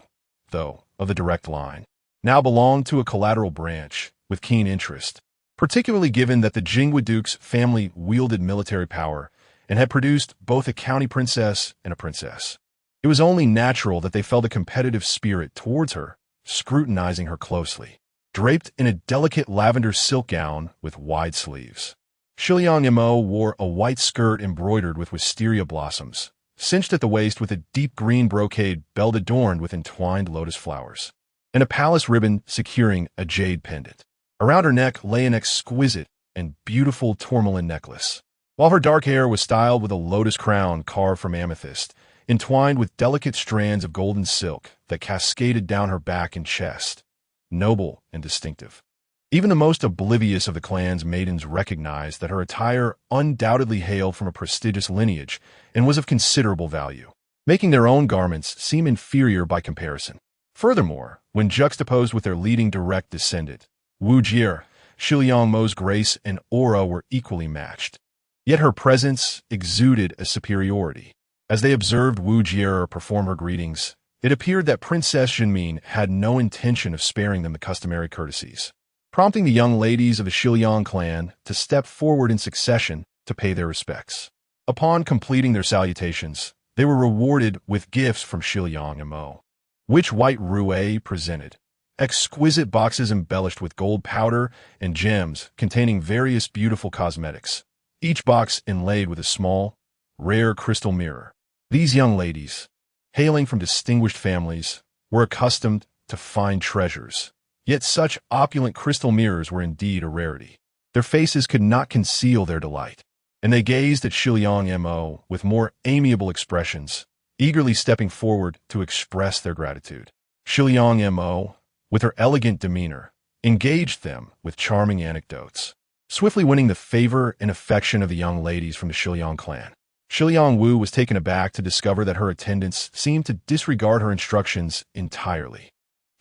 though of the direct line, now belonged to a collateral branch, with keen interest, particularly given that the Jingwa Duke's family wielded military power and had produced both a county princess and a princess. It was only natural that they felt a competitive spirit towards her, scrutinizing her closely. Draped in a delicate lavender silk gown with wide sleeves, Shiliang Mo wore a white skirt embroidered with wisteria blossoms, cinched at the waist with a deep green brocade belt adorned with entwined lotus flowers, and a palace ribbon securing a jade pendant. Around her neck lay an exquisite and beautiful tourmaline necklace, while her dark hair was styled with a lotus crown carved from amethyst, entwined with delicate strands of golden silk that cascaded down her back and chest, noble and distinctive. Even the most oblivious of the clan's maidens recognized that her attire undoubtedly hailed from a prestigious lineage and was of considerable value, making their own garments seem inferior by comparison. Furthermore, when juxtaposed with their leading direct descendant, Wu Jie, Shiliang Mo's grace and aura were equally matched. Yet her presence exuded a superiority. As they observed Wu Jie perform her greetings, it appeared that Princess Jinmin had no intention of sparing them the customary courtesies, prompting the young ladies of the Shiliang clan to step forward in succession to pay their respects. Upon completing their salutations, they were rewarded with gifts from Shiliang Mo, which white Rue presented. Exquisite boxes embellished with gold powder and gems containing various beautiful cosmetics, each box inlaid with a small, rare crystal mirror. These young ladies, hailing from distinguished families, were accustomed to fine treasures, yet such opulent crystal mirrors were indeed a rarity. Their faces could not conceal their delight, and they gazed at Shiliang Mo with more amiable expressions, eagerly stepping forward to express their gratitude. Shiliang Mo, with her elegant demeanor, engaged them with charming anecdotes, swiftly winning the favor and affection of the young ladies from the Shiliang clan. Shiliang Wu was taken aback to discover that her attendants seemed to disregard her instructions entirely.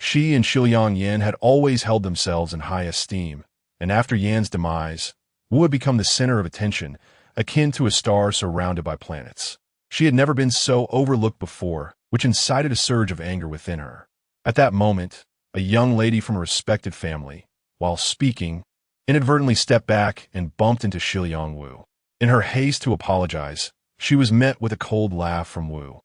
She and Shiliang Yan had always held themselves in high esteem, and after Yan's demise, Wu had become the center of attention, akin to a star surrounded by planets. She had never been so overlooked before, which incited a surge of anger within her. At that moment, a young lady from a respected family, while speaking, inadvertently stepped back and bumped into Shiliang Wu. In her haste to apologize, she was met with a cold laugh from Wu,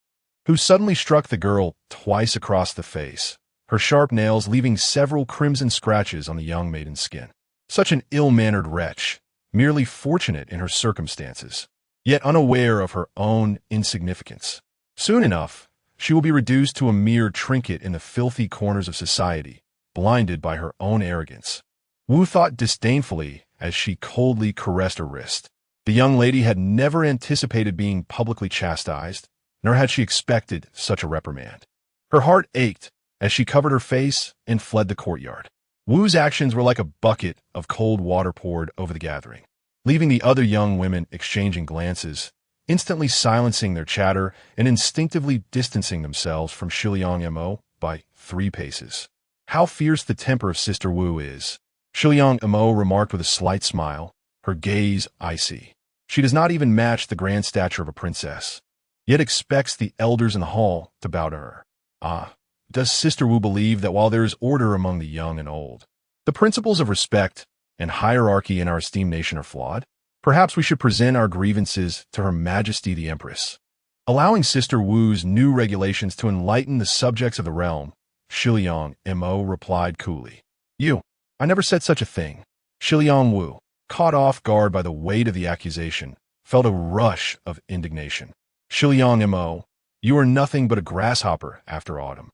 who suddenly struck the girl twice across the face, her sharp nails leaving several crimson scratches on the young maiden's skin. Such an ill-mannered wretch, merely fortunate in her circumstances, yet unaware of her own insignificance. Soon enough, she will be reduced to a mere trinket in the filthy corners of society, blinded by her own arrogance. Wu thought disdainfully as she coldly caressed her wrist. The young lady had never anticipated being publicly chastised, nor had she expected such a reprimand. Her heart ached as she covered her face and fled the courtyard. Wu's actions were like a bucket of cold water poured over the gathering, leaving the other young women exchanging glances, instantly silencing their chatter and instinctively distancing themselves from Shiliang Mo by 3 paces. "How fierce the temper of Sister Wu is," Shiliang Mo remarked with a slight smile, her gaze icy. "She does not even match the grand stature of a princess, yet expects the elders in the hall to bow to her. Ah, does Sister Wu believe that while there is order among the young and old, the principles of respect and hierarchy in our esteemed nation are flawed? Perhaps we should present our grievances to Her Majesty the Empress. Allowing Sister Wu's new regulations to enlighten the subjects of the realm, Shiliang Mo replied coolly. I never said such a thing. Shiliang Wu, caught off guard by the weight of the accusation, felt a rush of indignation. Shiliang Mo, you are nothing but a grasshopper after autumn.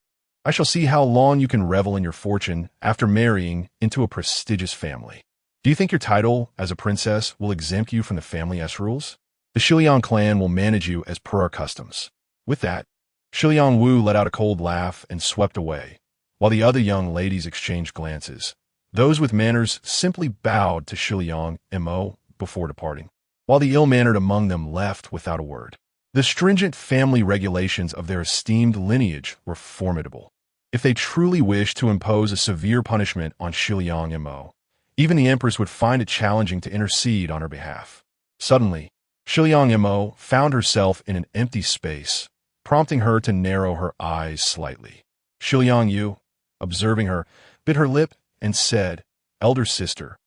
I shall see how long you can revel in your fortune after marrying into a prestigious family. Do you think your title as a princess will exempt you from the family rules? The Shiliang clan will manage you as per our customs. With that, Shiliang Wu let out a cold laugh and swept away, while the other young ladies exchanged glances. Those with manners simply bowed to Shiliang Mo before departing, while the ill-mannered among them left without a word. The stringent family regulations of their esteemed lineage were formidable. If they truly wished to impose a severe punishment on Shiliang Mo, even the Empress would find it challenging to intercede on her behalf. Suddenly, Shiliang Mo found herself in an empty space, prompting her to narrow her eyes slightly. Shiliang Yu, observing her, bit her lip and said, Elder sister,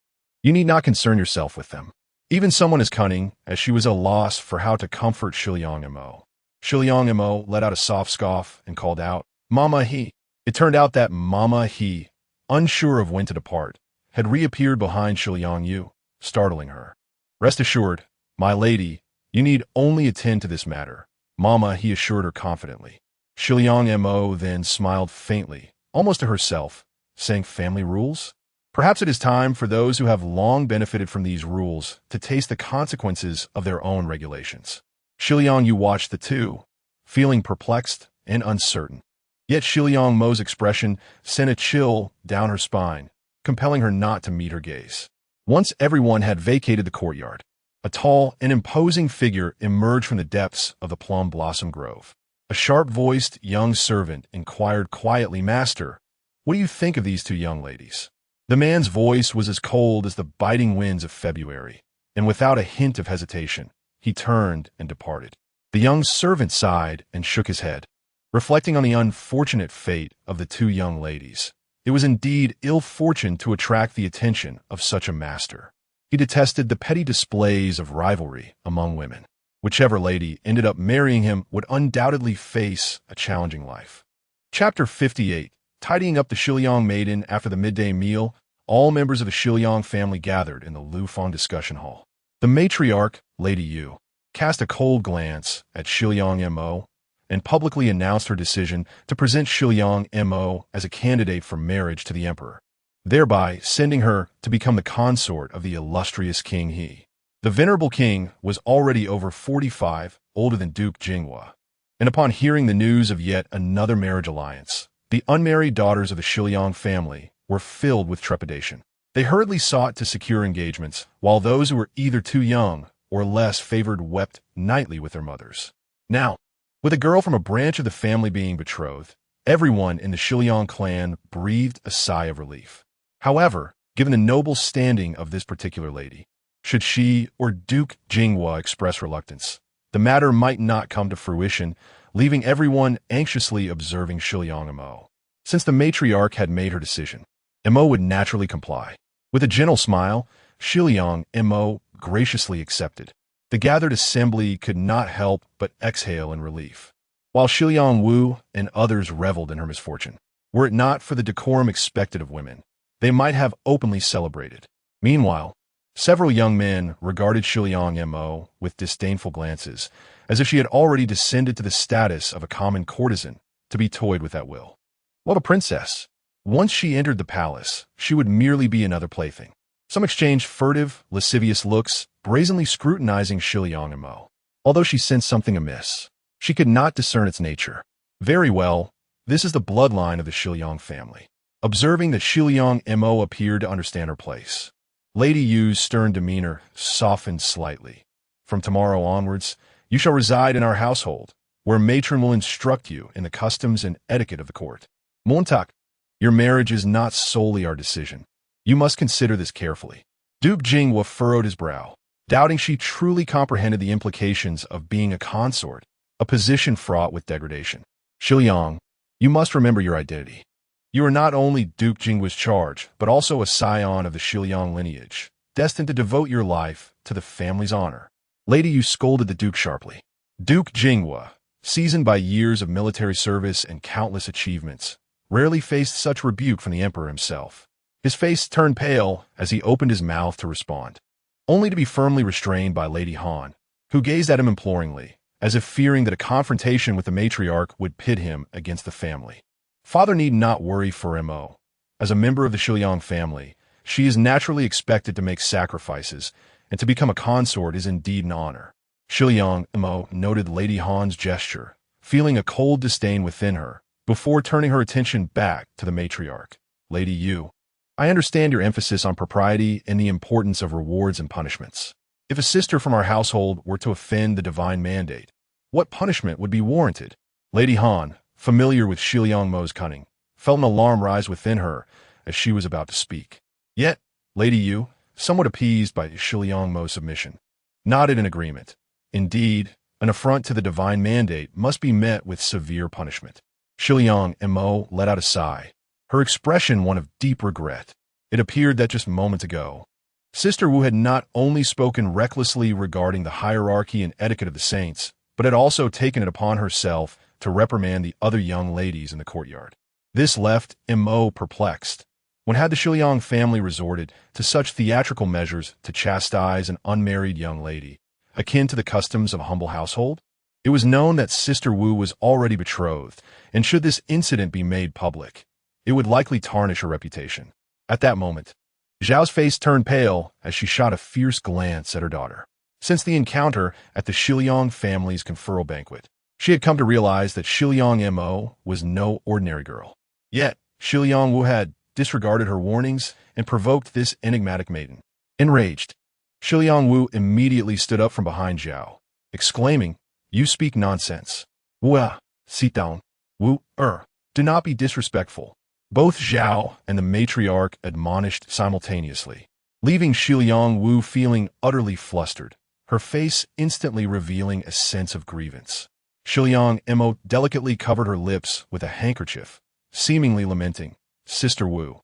you need not concern yourself with them. Even someone as cunning as she was at a loss for how to comfort Shiliang Mo. Shiliang Mo let out a soft scoff and called out, Mama He. It turned out that Mama He, unsure of when to depart, had reappeared behind Shiliang Yu, startling her. Rest assured, my lady, you need only attend to this matter, Mama He assured her confidently. Shiliang Mo then smiled faintly, almost to herself, saying family rules? Perhaps it is time for those who have long benefited from these rules to taste the consequences of their own regulations. Shiliang Yu watched the two, feeling perplexed and uncertain. Yet Shiliang Mo's expression sent a chill down her spine, compelling her not to meet her gaze. Once everyone had vacated the courtyard, a tall and imposing figure emerged from the depths of the plum blossom grove. A sharp-voiced young servant inquired quietly, Master, what do you think of these two young ladies? The man's voice was as cold as the biting winds of February, and without a hint of hesitation, he turned and departed. The young servant sighed and shook his head, reflecting on the unfortunate fate of the two young ladies. It was indeed ill fortune to attract the attention of such a master. He detested the petty displays of rivalry among women. Whichever lady ended up marrying him would undoubtedly face a challenging life. Chapter 58. Tidying up the Shiliang maiden after the midday meal, all members of the Shiliang family gathered in the Lufeng discussion hall. The matriarch, Lady Yu, cast a cold glance at Shiliang Mo and publicly announced her decision to present Shiliang Mo as a candidate for marriage to the emperor, thereby sending her to become the consort of the illustrious King He. The venerable king was already over 45, older than Duke Jinghua, and upon hearing the news of yet another marriage alliance, the unmarried daughters of the Shiliang family were filled with trepidation. They hurriedly sought to secure engagements, while those who were either too young or less favored wept nightly with their mothers. Now, with a girl from a branch of the family being betrothed, everyone in the Shiliang clan breathed a sigh of relief. However, given the noble standing of this particular lady, should she or Duke Jinghua express reluctance, the matter might not come to fruition, leaving everyone anxiously observing Shiliang Mo. Since the matriarch had made her decision, Mo would naturally comply. With a gentle smile, Shiliang Mo graciously accepted. The gathered assembly could not help but exhale in relief, while Shiliang Wu and others reveled in her misfortune. Were it not for the decorum expected of women, they might have openly celebrated. Meanwhile, several young men regarded Shiliang Mo with disdainful glances, as if she had already descended to the status of a common courtesan to be toyed with at will. While the princess, once she entered the palace, she would merely be another plaything. Some exchanged furtive, lascivious looks, brazenly scrutinizing Shiliang Mo. Although she sensed something amiss, she could not discern its nature. Very well, this is the bloodline of the Shiliang family. Observing that Shiliang Mo appeared to understand her place, Lady Yu's stern demeanor softened slightly. From tomorrow onwards, you shall reside in our household, where matron will instruct you in the customs and etiquette of the court. Montak, your marriage is not solely our decision. You must consider this carefully. Duke Jinghua furrowed his brow, doubting she truly comprehended the implications of being a consort, a position fraught with degradation. Shiliang, You must remember your identity. You are not only Duke Jingwa's charge, but also a scion of the Shiliang lineage, destined to devote your life to the family's honor. Lady Yu scolded the Duke sharply. Duke Jingwa, seasoned by years of military service and countless achievements, rarely faced such rebuke from the emperor himself. His face turned pale as he opened his mouth to respond, only to be firmly restrained by Lady Han, who gazed at him imploringly, as if fearing that a confrontation with the matriarch would pit him against the family. Father need not worry for Mo. As a member of the Shiliang family, she is naturally expected to make sacrifices, and to become a consort is indeed an honor. Shiliang Mo noted Lady Han's gesture, feeling a cold disdain within her, before turning her attention back to the matriarch. Lady Yu, I understand your emphasis on propriety and the importance of rewards and punishments. If a sister from our household were to offend the divine mandate, what punishment would be warranted? Lady Han, familiar with Shiliang Mo's cunning, felt an alarm rise within her as she was about to speak. Yet, Lady Yu, somewhat appeased by Shiliang Mo's submission, nodded in agreement. Indeed, an affront to the divine mandate must be met with severe punishment. Shiliang Mo let out a sigh, her expression one of deep regret. It appeared that just moments ago, Sister Wu had not only spoken recklessly regarding the hierarchy and etiquette of the saints, but had also taken it upon herself to reprimand the other young ladies in the courtyard. This left Mo perplexed. When had the Shiliang family resorted to such theatrical measures to chastise an unmarried young lady, akin to the customs of a humble household? It was known that Sister Wu was already betrothed, and should this incident be made public, it would likely tarnish her reputation. At that moment, Zhao's face turned pale as she shot a fierce glance at her daughter. Since the encounter at the Shiliang family's conferral banquet, she had come to realize that Shiliang Mo was no ordinary girl. Yet, Shiliang Wu had disregarded her warnings and provoked this enigmatic maiden. Enraged, Shiliang Wu immediately stood up from behind Zhao, exclaiming, "You speak nonsense. Wu, sit down. Wu, do not be disrespectful." Both Zhao and the matriarch admonished simultaneously, leaving Shiliang Wu feeling utterly flustered, her face instantly revealing a sense of grievance. Shiliang Mo delicately covered her lips with a handkerchief, seemingly lamenting, "Sister Wu,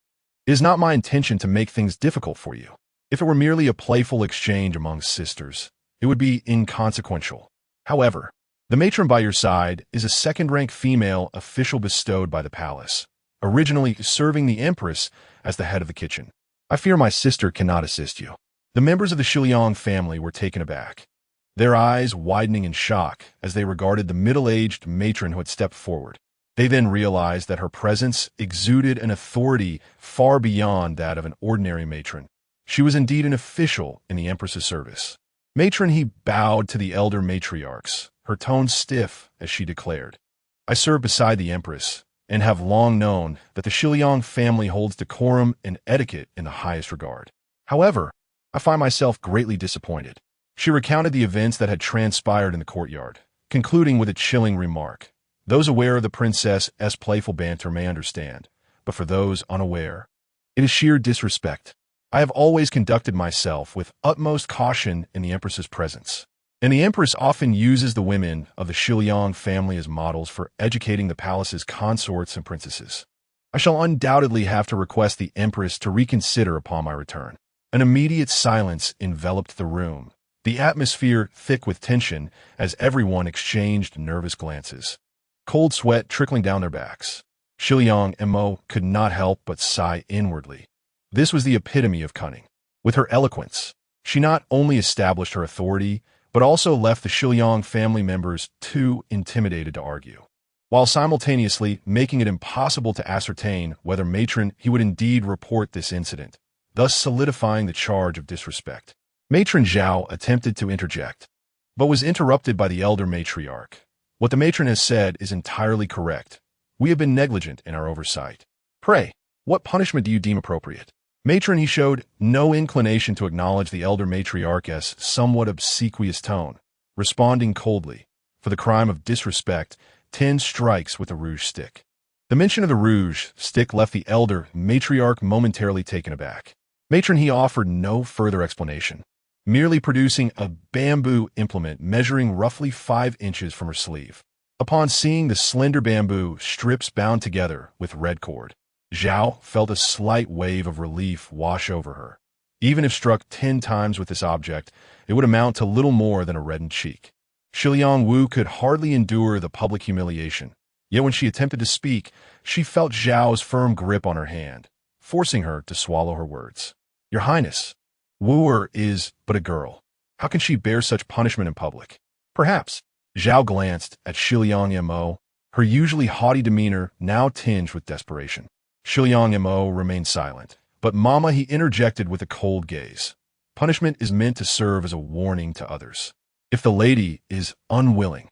it is not my intention to make things difficult for you. If it were merely a playful exchange among sisters, it would be inconsequential. However, the matron by your side is a second-rank female official bestowed by the palace, originally serving the empress as the head of the kitchen. I fear my sister cannot assist you." The members of the Shiliang family were taken aback, their eyes widening in shock as they regarded the middle-aged matron who had stepped forward. They then realized that her presence exuded an authority far beyond that of an ordinary matron. She was indeed an official in the empress's service. Matron, he bowed to the elder matriarchs, her tone stiff as she declared, "I serve beside the empress, and have long known that the Shiliang family holds decorum and etiquette in the highest regard. However, I find myself greatly disappointed." She recounted the events that had transpired in the courtyard, concluding with a chilling remark. Those aware of the princess's playful banter may understand, but for those unaware, it is sheer disrespect. I have always conducted myself with utmost caution in the empress's presence, and the empress often uses the women of the Shiliang family as models for educating the palace's consorts and princesses. I shall undoubtedly have to request the empress to reconsider upon my return. An immediate silence enveloped the room, the atmosphere thick with tension as everyone exchanged nervous glances, cold sweat trickling down their backs. Shiliang Mo could not help but sigh inwardly. This was the epitome of cunning. With her eloquence, she not only established her authority, but also left the Shiliang family members too intimidated to argue, while simultaneously making it impossible to ascertain whether matron he would indeed report this incident, thus solidifying the charge of disrespect. Matron Zhao attempted to interject, but was interrupted by the elder matriarch. "What the matron has said is entirely correct. We have been negligent in our oversight. Pray, what punishment do you deem appropriate?" Matron, he showed no inclination to acknowledge the elder matriarch's somewhat obsequious tone, responding coldly, "For the crime of disrespect, 10 strikes with a rouge stick." The mention of the rouge stick left the elder matriarch momentarily taken aback. Matron, he offered no further explanation, merely producing a bamboo implement measuring roughly 5 inches from her sleeve. Upon seeing the slender bamboo strips bound together with red cord, Zhao felt a slight wave of relief wash over her. Even if struck 10 times with this object, it would amount to little more than a reddened cheek. Shiliang Wu could hardly endure the public humiliation, yet when she attempted to speak, she felt Zhao's firm grip on her hand, forcing her to swallow her words. Your Highness, Wu is but a girl. How can she bear such punishment in public? Perhaps. Zhao glanced at Shiliang Mo, her usually haughty demeanor now tinged with desperation. Shiliang Mo remained silent, but Mama he interjected with a cold gaze. Punishment is meant to serve as a warning to others. If the lady is unwilling,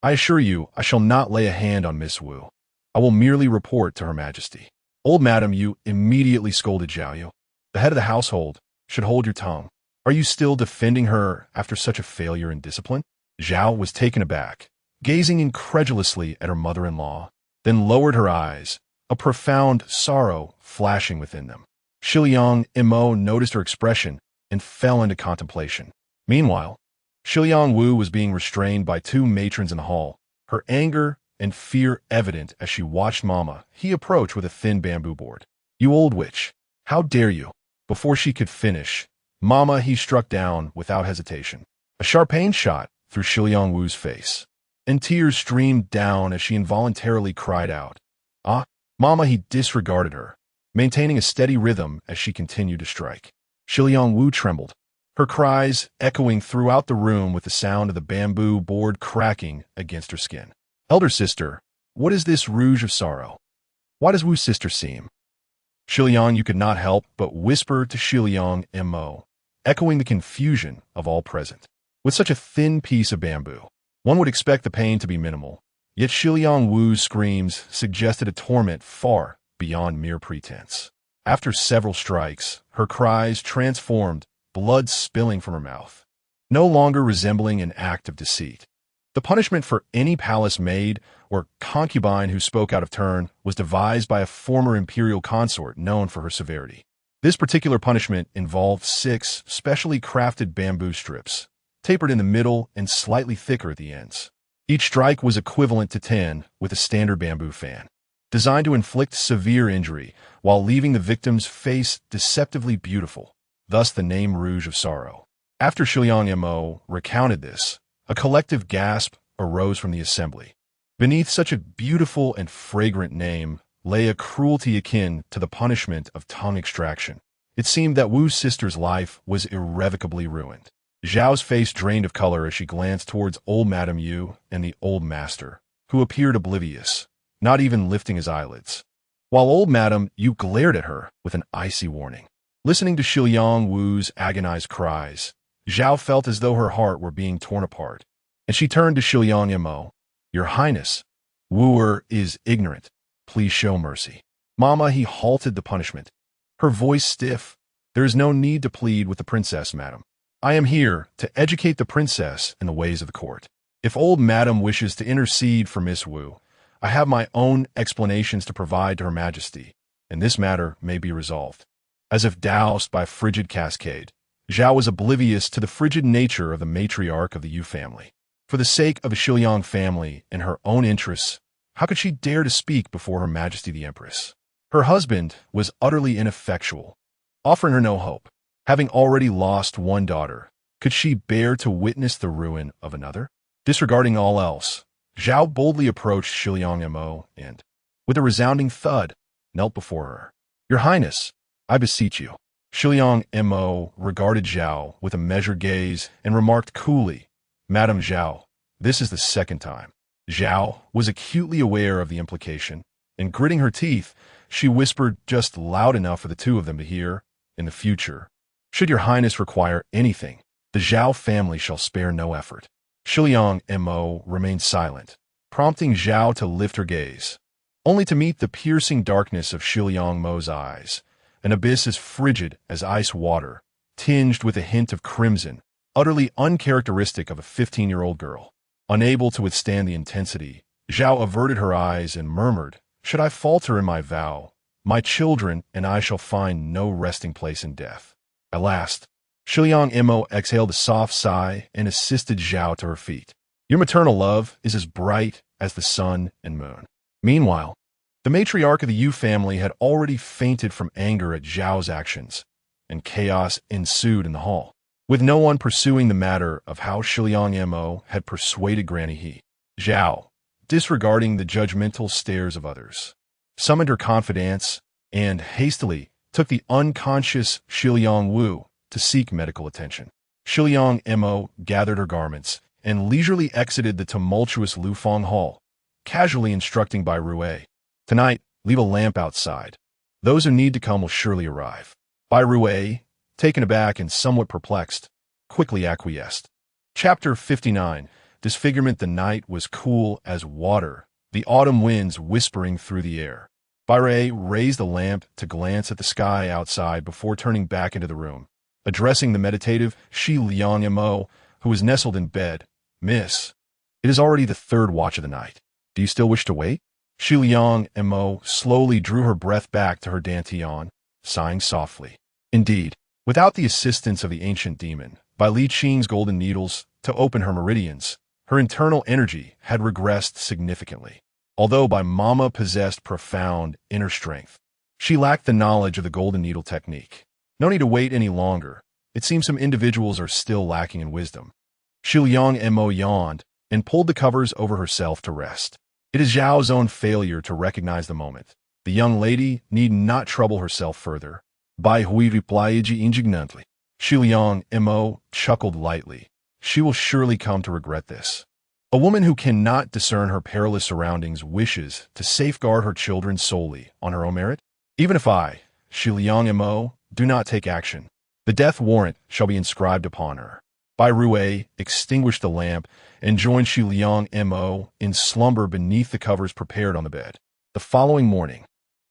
I assure you I shall not lay a hand on Miss Wu. I will merely report to Her Majesty. Old Madam Yu immediately scolded Zhao Yu. The head of the household should hold your tongue. Are you still defending her after such a failure in discipline? Zhao was taken aback, gazing incredulously at her mother-in-law, then lowered her eyes, a profound sorrow flashing within them. Shiliang Mo noticed her expression and fell into contemplation. Meanwhile, Shiliang Wu was being restrained by 2 matrons in the hall, her anger and fear evident as she watched Mama he approach with a thin bamboo board. You old witch, how dare you? Before she could finish, Mama he struck down without hesitation. A sharp pain shot through Shiliang Wu's face, and tears streamed down as she involuntarily cried out. Ah! Mama he disregarded her, maintaining a steady rhythm as she continued to strike. Shiliang Wu trembled, her cries echoing throughout the room with the sound of the bamboo board cracking against her skin. Elder sister, what is this rouge of sorrow? Why does Wu's sister seem? Shiliang Yu could not help but whisper to Shiliang Mo, echoing the confusion of all present. With such a thin piece of bamboo, one would expect the pain to be minimal, yet Shiliang Wu's screams suggested a torment far beyond mere pretense. After several strikes, her cries transformed, blood spilling from her mouth, no longer resembling an act of deceit. The punishment for any palace maid or concubine who spoke out of turn was devised by a former imperial consort known for her severity. This particular punishment involved 6 specially crafted bamboo strips, tapered in the middle and slightly thicker at the ends. Each strike was equivalent to 10 with a standard bamboo fan, designed to inflict severe injury while leaving the victim's face deceptively beautiful, thus the name Rouge of Sorrow. After Shiliang Mo recounted this, a collective gasp arose from the assembly. Beneath such a beautiful and fragrant name lay a cruelty akin to the punishment of tongue extraction. It seemed that Wu's sister's life was irrevocably ruined. Zhao's face drained of color as she glanced towards old Madame Yu and the old master, who appeared oblivious, not even lifting his eyelids, while old Madame Yu glared at her with an icy warning. Listening to Shiliang Wu's agonized cries, Zhao felt as though her heart were being torn apart, and she turned to Shiliang Mo. Your Highness, Wu is ignorant. Please show mercy. Mama he halted the punishment, her voice stiff. There is no need to plead with the princess, madam. I am here to educate the princess in the ways of the court. If old madam wishes to intercede for Miss Wu, I have my own explanations to provide to Her Majesty, and this matter may be resolved. As if doused by a frigid cascade, Zhao was oblivious to the frigid nature of the matriarch of the Yu family. For the sake of the Shiliang family and her own interests, how could she dare to speak before Her Majesty the Empress? Her husband was utterly ineffectual, offering her no hope. Having already lost one daughter, could she bear to witness the ruin of another? Disregarding all else, Zhao boldly approached Shiliang Mo and, with a resounding thud, knelt before her. Your Highness, I beseech you. Shiliang Mo regarded Zhao with a measured gaze and remarked coolly, Madame Zhao, this is the 2nd time. Zhao was acutely aware of the implication, and gritting her teeth, she whispered just loud enough for the 2 of them to hear, in the future, should your Highness require anything, the Zhao family shall spare no effort. Shiliang Mo remained silent, prompting Zhao to lift her gaze, only to meet the piercing darkness of Shiliang Mo's eyes, an abyss as frigid as ice water, tinged with a hint of crimson, utterly uncharacteristic of a 15-year-old girl. Unable to withstand the intensity, Zhao averted her eyes and murmured, should I falter in my vow, my children and I shall find no resting place in death. At last, Shiliang Mo exhaled a soft sigh and assisted Zhao to her feet. Your maternal love is as bright as the sun and moon. Meanwhile, the matriarch of the Yu family had already fainted from anger at Zhao's actions, and chaos ensued in the hall, with no one pursuing the matter of how Shiliang Mo had persuaded Granny He. Zhao, disregarding the judgmental stares of others, summoned her confidants and hastily took the unconscious Shiliang Wu to seek medical attention. Shiliang Mo gathered her garments and leisurely exited the tumultuous Lufeng Hall, casually instructing Bai Rui, "Tonight, leave a lamp outside. Those who need to come will surely arrive." Bai Rui, taken aback and somewhat perplexed, quickly acquiesced. Chapter 59. Disfigurement. The night was cool as water, the autumn winds whispering through the air. Bai Rui raised the lamp to glance at the sky outside before turning back into the room, addressing the meditative Shiliang Mo, who was nestled in bed. "Miss, it is already the third watch of the night. Do you still wish to wait?" Shiliang Mo slowly drew her breath back to her dantian, sighing softly. Indeed, without the assistance of the ancient demon, by Li Qing's golden needles to open her meridians, her internal energy had regressed significantly. Although Bai Mama possessed profound inner strength, she lacked the knowledge of the golden needle technique. No need to wait any longer. It seems some individuals are still lacking in wisdom. Shiliang Mo yawned and pulled the covers over herself to rest. It is Zhao's own failure to recognize the moment. The young lady need not trouble herself further. Bai Hui replied indignantly. Shiliang Mo chuckled lightly. She will surely come to regret this. A woman who cannot discern her perilous surroundings wishes to safeguard her children solely on her own merit. Even if I, Shiliang Mo, do not take action, the death warrant shall be inscribed upon her. Bai Rui extinguished the lamp and joined Shiliang Mo in slumber beneath the covers prepared on the bed. The following morning,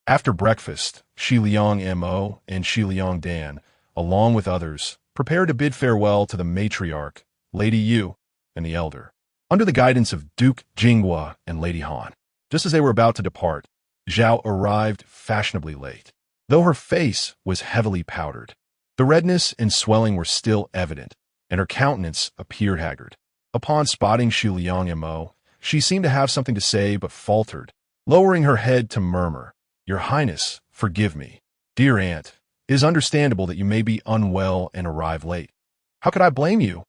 after breakfast, Shiliang Mo and Shiliang Dan, along with others, prepared to bid farewell to the matriarch, Lady Yu, and the elder. Under the guidance of Duke Jinghua and Lady Han, just as they were about to depart, Zhao arrived fashionably late. Though her face was heavily powdered, the redness and swelling were still evident, and her countenance appeared haggard. Upon spotting Shiliang Mo, she seemed to have something to say but faltered, lowering her head to murmur, "Your Highness, forgive me. Dear aunt, it is understandable that you may be unwell and arrive late. How could I blame you?"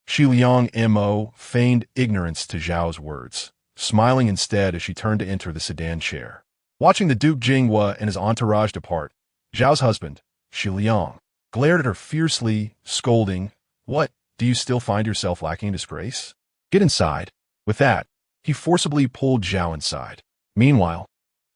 Shiliang Mo feigned ignorance to Zhao's words, smiling instead as she turned to enter the sedan chair. Watching the Duke Jinghua and his entourage depart, Zhao's husband, Shiliang, glared at her fiercely, scolding, "What, do you still find yourself lacking in disgrace? Get inside." With that, he forcibly pulled Zhao inside. Meanwhile,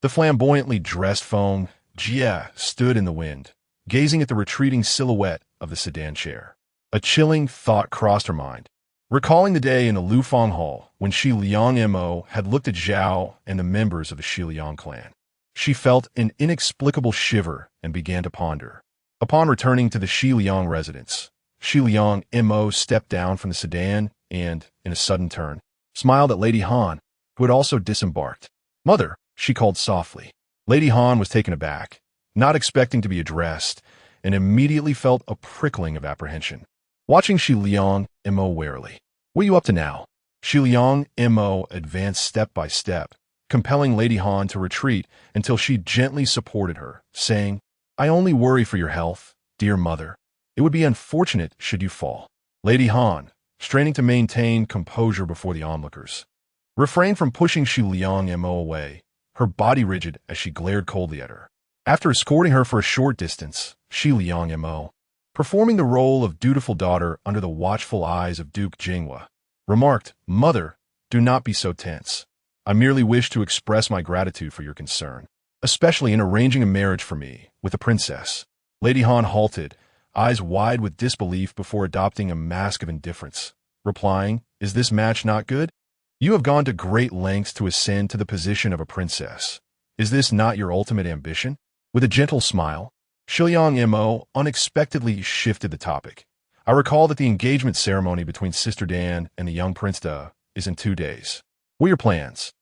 the flamboyantly dressed Feng Jie stood in the wind, gazing at the retreating silhouette of the sedan chair. A chilling thought crossed her mind, recalling the day in the Lufeng Hall when Shiliang Mo had looked at Zhao and the members of the Shiliang clan. She felt an inexplicable shiver and began to ponder. Upon returning to the Shiliang residence, Shiliang Mo stepped down from the sedan and, in a sudden turn, smiled at Lady Han, who had also disembarked. "Mother," she called softly. Lady Han was taken aback, not expecting to be addressed, and immediately felt a prickling of apprehension. Watching Shiliang Mo warily. "What are you up to now?" Shiliang Mo advanced step by step, compelling Lady Han to retreat until she gently supported her, saying, "I only worry for your health, dear mother. It would be unfortunate should you fall." Lady Han, straining to maintain composure before the onlookers, refrained from pushing Shiliang Mo away, her body rigid as she glared coldly at her. After escorting her for a short distance, Shiliang Mo, performing the role of dutiful daughter under the watchful eyes of Duke Jinghua, remarked, "Mother, do not be so tense. I merely wish to express my gratitude for your concern, especially in arranging a marriage for me with a princess." Lady Han halted, eyes wide with disbelief before adopting a mask of indifference, replying, "Is this match not good? You have gone to great lengths to ascend to the position of a princess. Is this not your ultimate ambition?" With a gentle smile, Shiliang Mo unexpectedly shifted the topic. "I recall that the engagement ceremony between Sister Dan and the young Prince Da is in 2 days. What are your plans?"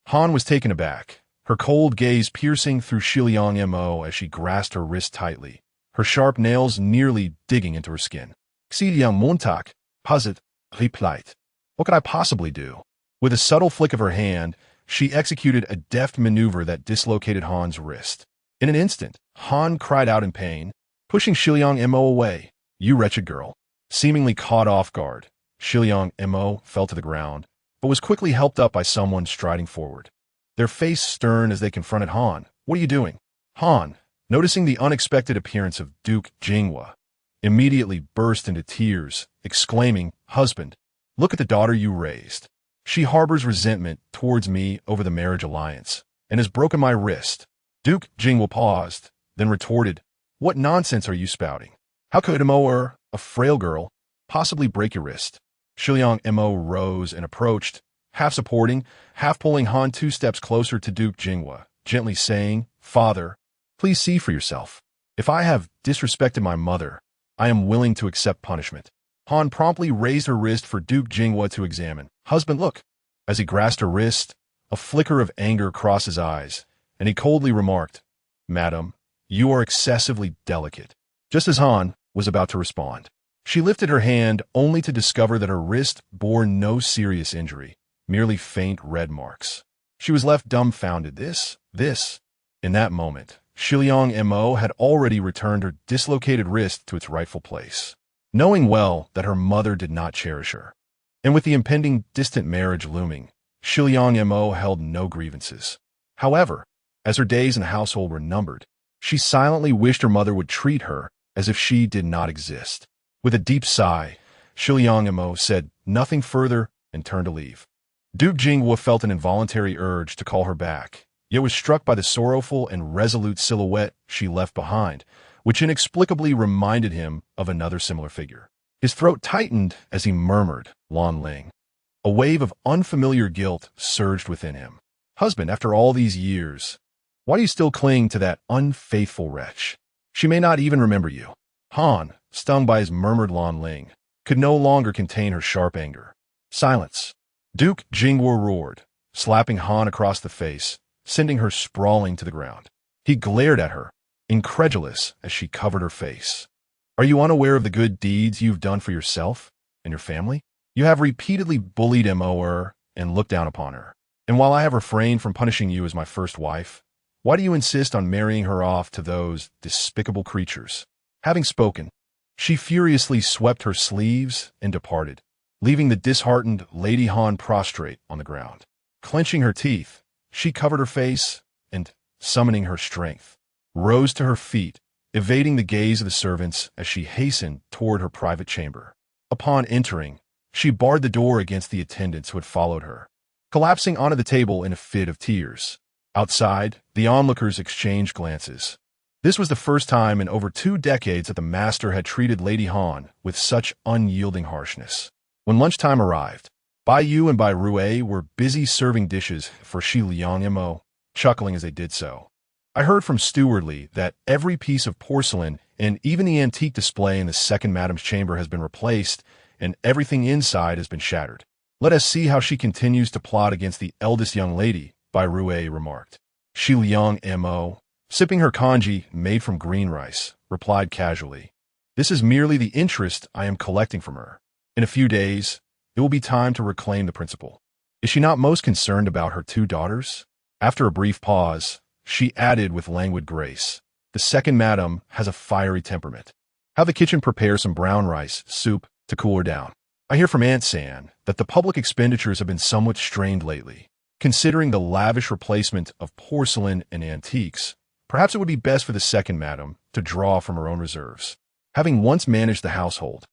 Han was taken aback, her cold gaze piercing through Shiliang Mo as she grasped her wrist tightly, her sharp nails nearly digging into her skin. "Xiliang Montak," Hazit replied. What could I possibly do? With a subtle flick of her hand, she executed a deft maneuver that dislocated Han's wrist. In an instant, Han cried out in pain, pushing Shiliang Mo away. You wretched girl. Seemingly caught off guard, Shiliang Mo fell to the ground, but was quickly helped up by someone striding forward. Their face stern as they confronted Han. What are you doing? Han, noticing the unexpected appearance of Duke Jinghua, immediately burst into tears, exclaiming, Husband, look at the daughter you raised. She harbors resentment towards me over the marriage alliance, and has broken my wrist. Duke Jinghua paused, then retorted, What nonsense are you spouting? How could Mo, a frail girl, possibly break your wrist? Shiliang Mo rose and approached, half supporting, half pulling Han 2 steps closer to Duke Jinghua, gently saying, Father, please see for yourself. If I have disrespected my mother, I am willing to accept punishment. Han promptly raised her wrist for Duke Jinghua to examine. Husband, look. As he grasped her wrist, a flicker of anger crossed his eyes, and he coldly remarked, Madam, you are excessively delicate. Just as Han was about to respond, she lifted her hand only to discover that her wrist bore no serious injury, merely faint red marks. She was left dumbfounded. This. In that moment, Shiliang Mo had already returned her dislocated wrist to its rightful place, knowing well that her mother did not cherish her. And with the impending distant marriage looming, Shiliang Mo held no grievances. However, as her days in the household were numbered, she silently wished her mother would treat her as if she did not exist. With a deep sigh, Shiliang Mo said nothing further and turned to leave. Duke Jinghua felt an involuntary urge to call her back, yet was struck by the sorrowful and resolute silhouette she left behind, which inexplicably reminded him of another similar figure. His throat tightened as he murmured, Lan Ling. A wave of unfamiliar guilt surged within him. Husband, after all these years, why do you still cling to that unfaithful wretch? She may not even remember you. Han, stung by his murmured Lan Ling, could no longer contain her sharp anger. Silence. Duke Jinghua roared, slapping Han across the face, sending her sprawling to the ground. He glared at her, incredulous as she covered her face. Are you unaware of the good deeds you've done for yourself and your family? You have repeatedly bullied Mo and looked down upon her. And while I have refrained from punishing you as my first wife, why do you insist on marrying her off to those despicable creatures? Having spoken, she furiously swept her sleeves and departed, leaving the disheartened Lady Han prostrate on the ground. Clenching her teeth, she covered her face and, summoning her strength, rose to her feet, evading the gaze of the servants as she hastened toward her private chamber. Upon entering, she barred the door against the attendants who had followed her, collapsing onto the table in a fit of tears. Outside, the onlookers exchanged glances. This was the first time in over 2 decades that the master had treated Lady Han with such unyielding harshness. When lunchtime arrived, Bai Yu and Bai Rui were busy serving dishes for Shiliang Mo, chuckling as they did so. I heard from Stewardly that every piece of porcelain and even the antique display in the second madam's chamber has been replaced and everything inside has been shattered. Let us see how she continues to plot against the eldest young lady, Bai Rui remarked. Shiliang Mo, sipping her congee made from green rice, replied casually, This is merely the interest I am collecting from her. In a few days, it will be time to reclaim the principal. Is she not most concerned about her 2 daughters? After a brief pause, she added with languid grace, The second madam has a fiery temperament. Have the kitchen prepare some brown rice soup to cool her down. I hear from Aunt San that the public expenditures have been somewhat strained lately. Considering the lavish replacement of porcelain and antiques, perhaps it would be best for the second madam to draw from her own reserves. Having once managed the household,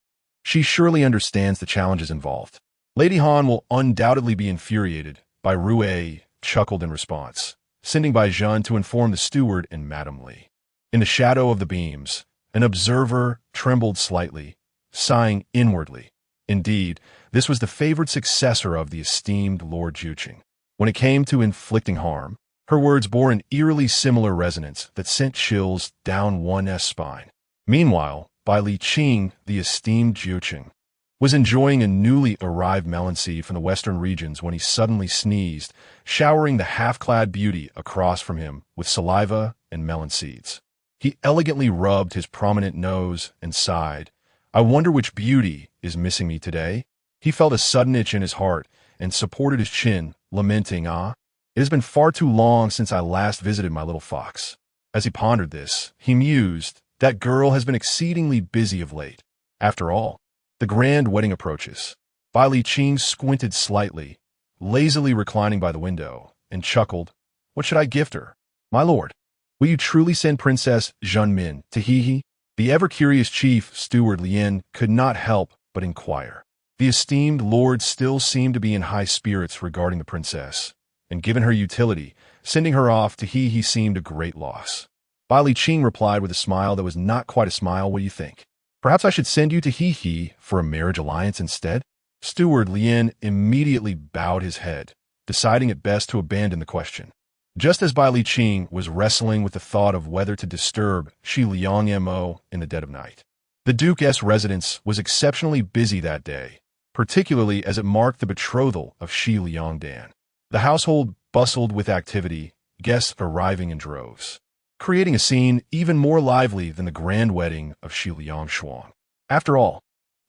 she surely understands the challenges involved. Lady Han will undoubtedly be infuriated. Bai Rui chuckled in response, sending Bai Zhen to inform the steward and Madame Li. In the shadow of the beams, an observer trembled slightly, sighing inwardly. Indeed, this was the favored successor of the esteemed Lord Juqing. When it came to inflicting harm, her words bore an eerily similar resonance that sent chills down one's spine. Meanwhile, Bai Li Qing, the esteemed Juqing, was enjoying a newly arrived melon seed from the western regions when he suddenly sneezed, showering the half-clad beauty across from him with saliva and melon seeds. He elegantly rubbed his prominent nose and sighed, I wonder which beauty is missing me today? He felt a sudden itch in his heart and supported his chin, lamenting, it has been far too long since I last visited my little fox. As he pondered this, he mused, that girl has been exceedingly busy of late. After all, the grand wedding approaches. Bai Li Qing squinted slightly, lazily reclining by the window, and chuckled, what should I gift her? My lord, will you truly send Princess Zhenmin to Hehe? The ever-curious chief steward Lien could not help but inquire. The esteemed lord still seemed to be in high spirits regarding the princess, and given her utility, sending her off to Hehe seemed a great loss. Bai Li Qing replied with a smile that was not quite a smile. What do you think? Perhaps I should send you to Hehe for a marriage alliance instead? Steward Lien immediately bowed his head, deciding it best to abandon the question. Just as Bai Li Qing was wrestling with the thought of whether to disturb Shi Liang Mo in the dead of night, the Duke's residence was exceptionally busy that day, particularly as it marked the betrothal of Shi Liang Dan. The household bustled with activity, guests arriving in droves, creating a scene even more lively than the grand wedding of Shi Liang Xuan. After all,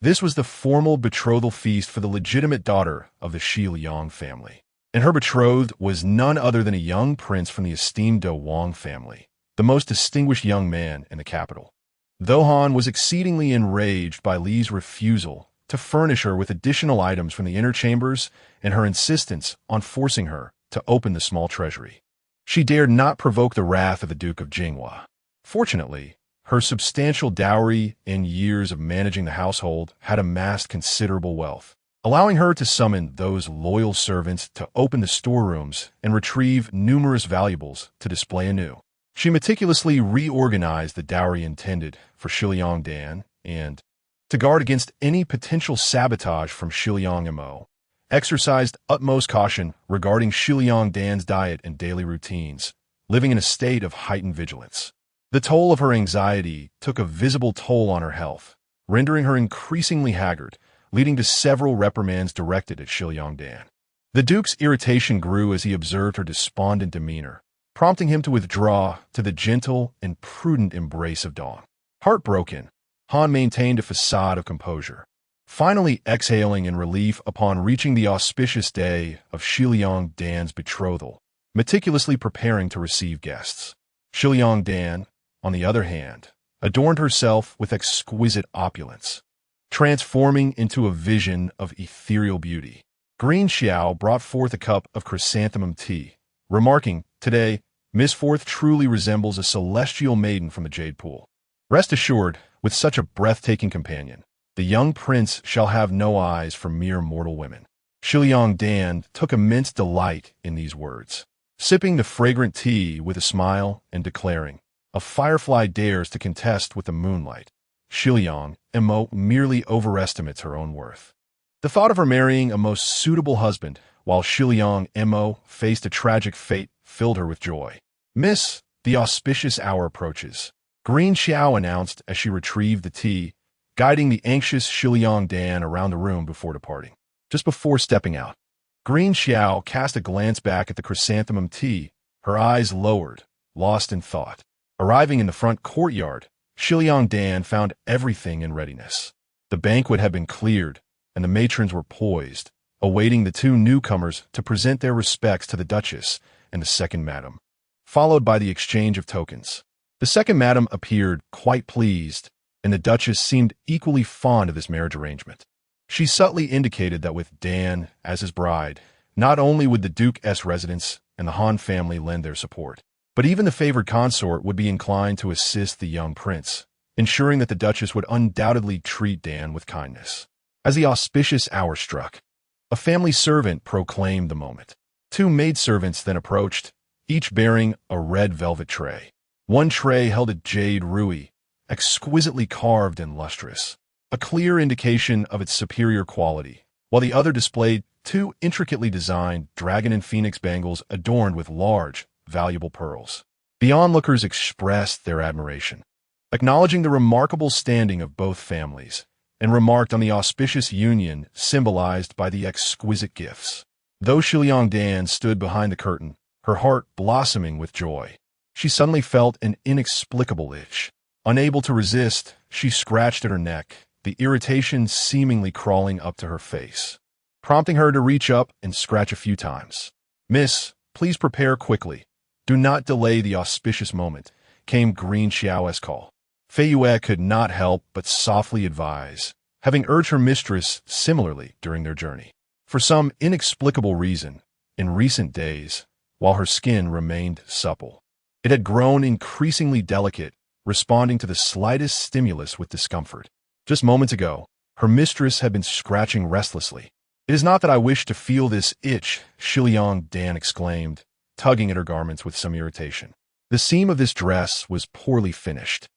this was the formal betrothal feast for the legitimate daughter of the Shi Liang family, and her betrothed was none other than a young prince from the esteemed Do Wang family, the most distinguished young man in the capital. Though Han was exceedingly enraged by Li's refusal to furnish her with additional items from the inner chambers and her insistence on forcing her to open the small treasury, she dared not provoke the wrath of the Duke of Jinghua. Fortunately, her substantial dowry and years of managing the household had amassed considerable wealth, allowing her to summon those loyal servants to open the storerooms and retrieve numerous valuables to display anew. She meticulously reorganized the dowry intended for Shi Liang Dan and, to guard against any potential sabotage from Shi Liang Mo, exercised utmost caution regarding Shi Liang Dan's diet and daily routines, living in a state of heightened vigilance. The toll of her anxiety took a visible toll on her health, rendering her increasingly haggard, leading to several reprimands directed at Shi Liang Dan. The Duke's irritation grew as he observed her despondent demeanor, prompting him to withdraw to the gentle and prudent embrace of Dawn. Heartbroken, Han maintained a facade of composure, finally exhaling in relief upon reaching the auspicious day of Shi Liang Dan's betrothal, meticulously preparing to receive guests. Shi Liang Dan, on the other hand, adorned herself with exquisite opulence, transforming into a vision of ethereal beauty. Green Xiao brought forth a cup of chrysanthemum tea, remarking, today, Miss Forth truly resembles a celestial maiden from the Jade Pool. Rest assured, with such a breathtaking companion, the young prince shall have no eyes for mere mortal women. Shi Liang Dan took immense delight in these words, sipping the fragrant tea with a smile and declaring, a firefly dares to contest with the moonlight. Shi Liang Mo merely overestimates her own worth. The thought of her marrying a most suitable husband while Shi Liang Mo faced a tragic fate filled her with joy. Miss, the auspicious hour approaches, Green Xiao announced as she retrieved the tea, guiding the anxious Shi Liang Dan around the room before departing. Just before stepping out, Green Xiao cast a glance back at the chrysanthemum tea, her eyes lowered, lost in thought. Arriving in the front courtyard, Shi Liang Dan found everything in readiness. The banquet had been cleared, and the matrons were poised, awaiting the two newcomers to present their respects to the Duchess and the second madam, followed by the exchange of tokens. The second madam appeared quite pleased, and the Duchess seemed equally fond of this marriage arrangement. She subtly indicated that with Dan as his bride, not only would the Duke's residence and the Han family lend their support, but even the favored consort would be inclined to assist the young prince, ensuring that the Duchess would undoubtedly treat Dan with kindness. As the auspicious hour struck, a family servant proclaimed the moment. Two maidservants then approached, each bearing a red velvet tray. One tray held a jade ruby, exquisitely carved and lustrous, a clear indication of its superior quality, while the other displayed two intricately designed dragon and phoenix bangles adorned with large, valuable pearls. The onlookers expressed their admiration, acknowledging the remarkable standing of both families, and remarked on the auspicious union symbolized by the exquisite gifts. Though Shi Liang Dan stood behind the curtain, her heart blossoming with joy, she suddenly felt an inexplicable itch. Unable to resist, she scratched at her neck, the irritation seemingly crawling up to her face, prompting her to reach up and scratch a few times. "Miss, please prepare quickly. Do not delay the auspicious moment," came Green Xiao's call. Fei Yue could not help but softly advise, having urged her mistress similarly during their journey. For some inexplicable reason, in recent days, while her skin remained supple, it had grown increasingly delicate, responding to the slightest stimulus with discomfort. Just moments ago, her mistress had been scratching restlessly. "It is not that I wish to feel this itch," Shiliang Dan exclaimed, tugging at her garments with some irritation. "The seam of this dress was poorly finished,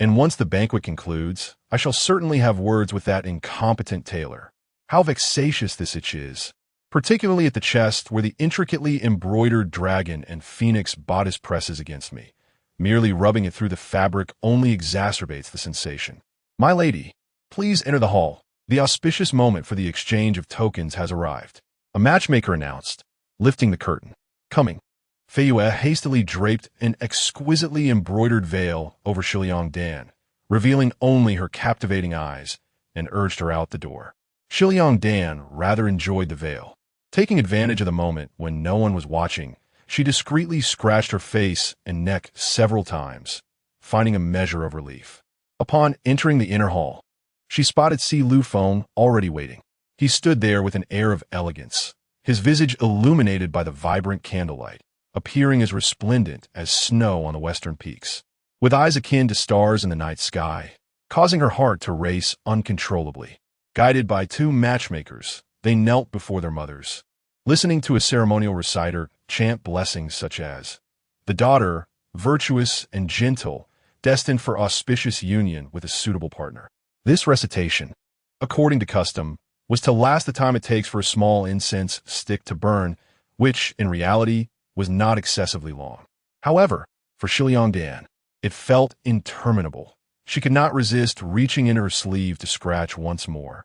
and once the banquet concludes, I shall certainly have words with that incompetent tailor. How vexatious this itch is, particularly at the chest where the intricately embroidered dragon and phoenix bodice presses against me. Merely rubbing it through the fabric only exacerbates the sensation. My lady, please enter the hall. The auspicious moment for the exchange of tokens has arrived," a matchmaker announced, lifting the curtain. "Coming." Fei Yue hastily draped an exquisitely embroidered veil over Shiliang Dan, revealing only her captivating eyes, and urged her out the door. Shiliang Dan rather enjoyed the veil. Taking advantage of the moment when no one was watching, she discreetly scratched her face and neck several times, finding a measure of relief. Upon entering the inner hall, she spotted Si Lufeng already waiting. He stood there with an air of elegance, his visage illuminated by the vibrant candlelight, appearing as resplendent as snow on the western peaks, with eyes akin to stars in the night sky, causing her heart to race uncontrollably. Guided by two matchmakers, they knelt before their mothers, listening to a ceremonial reciter chant blessings such as, "The daughter, virtuous and gentle, destined for auspicious union with a suitable partner." This recitation, according to custom, was to last the time it takes for a small incense stick to burn, which, in reality, was not excessively long. However, for Shiliang Dan, it felt interminable. She could not resist reaching into her sleeve to scratch once more,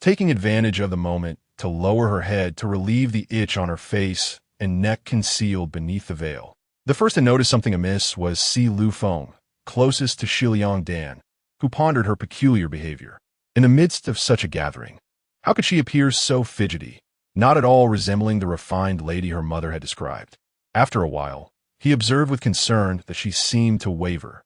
taking advantage of the moment to lower her head to relieve the itch on her face and neck concealed beneath the veil. The first to notice something amiss was Si Lufeng, closest to Shiliang Dan, who pondered her peculiar behavior. In the midst of such a gathering, how could she appear so fidgety, not at all resembling the refined lady her mother had described? After a while, he observed with concern that she seemed to waver,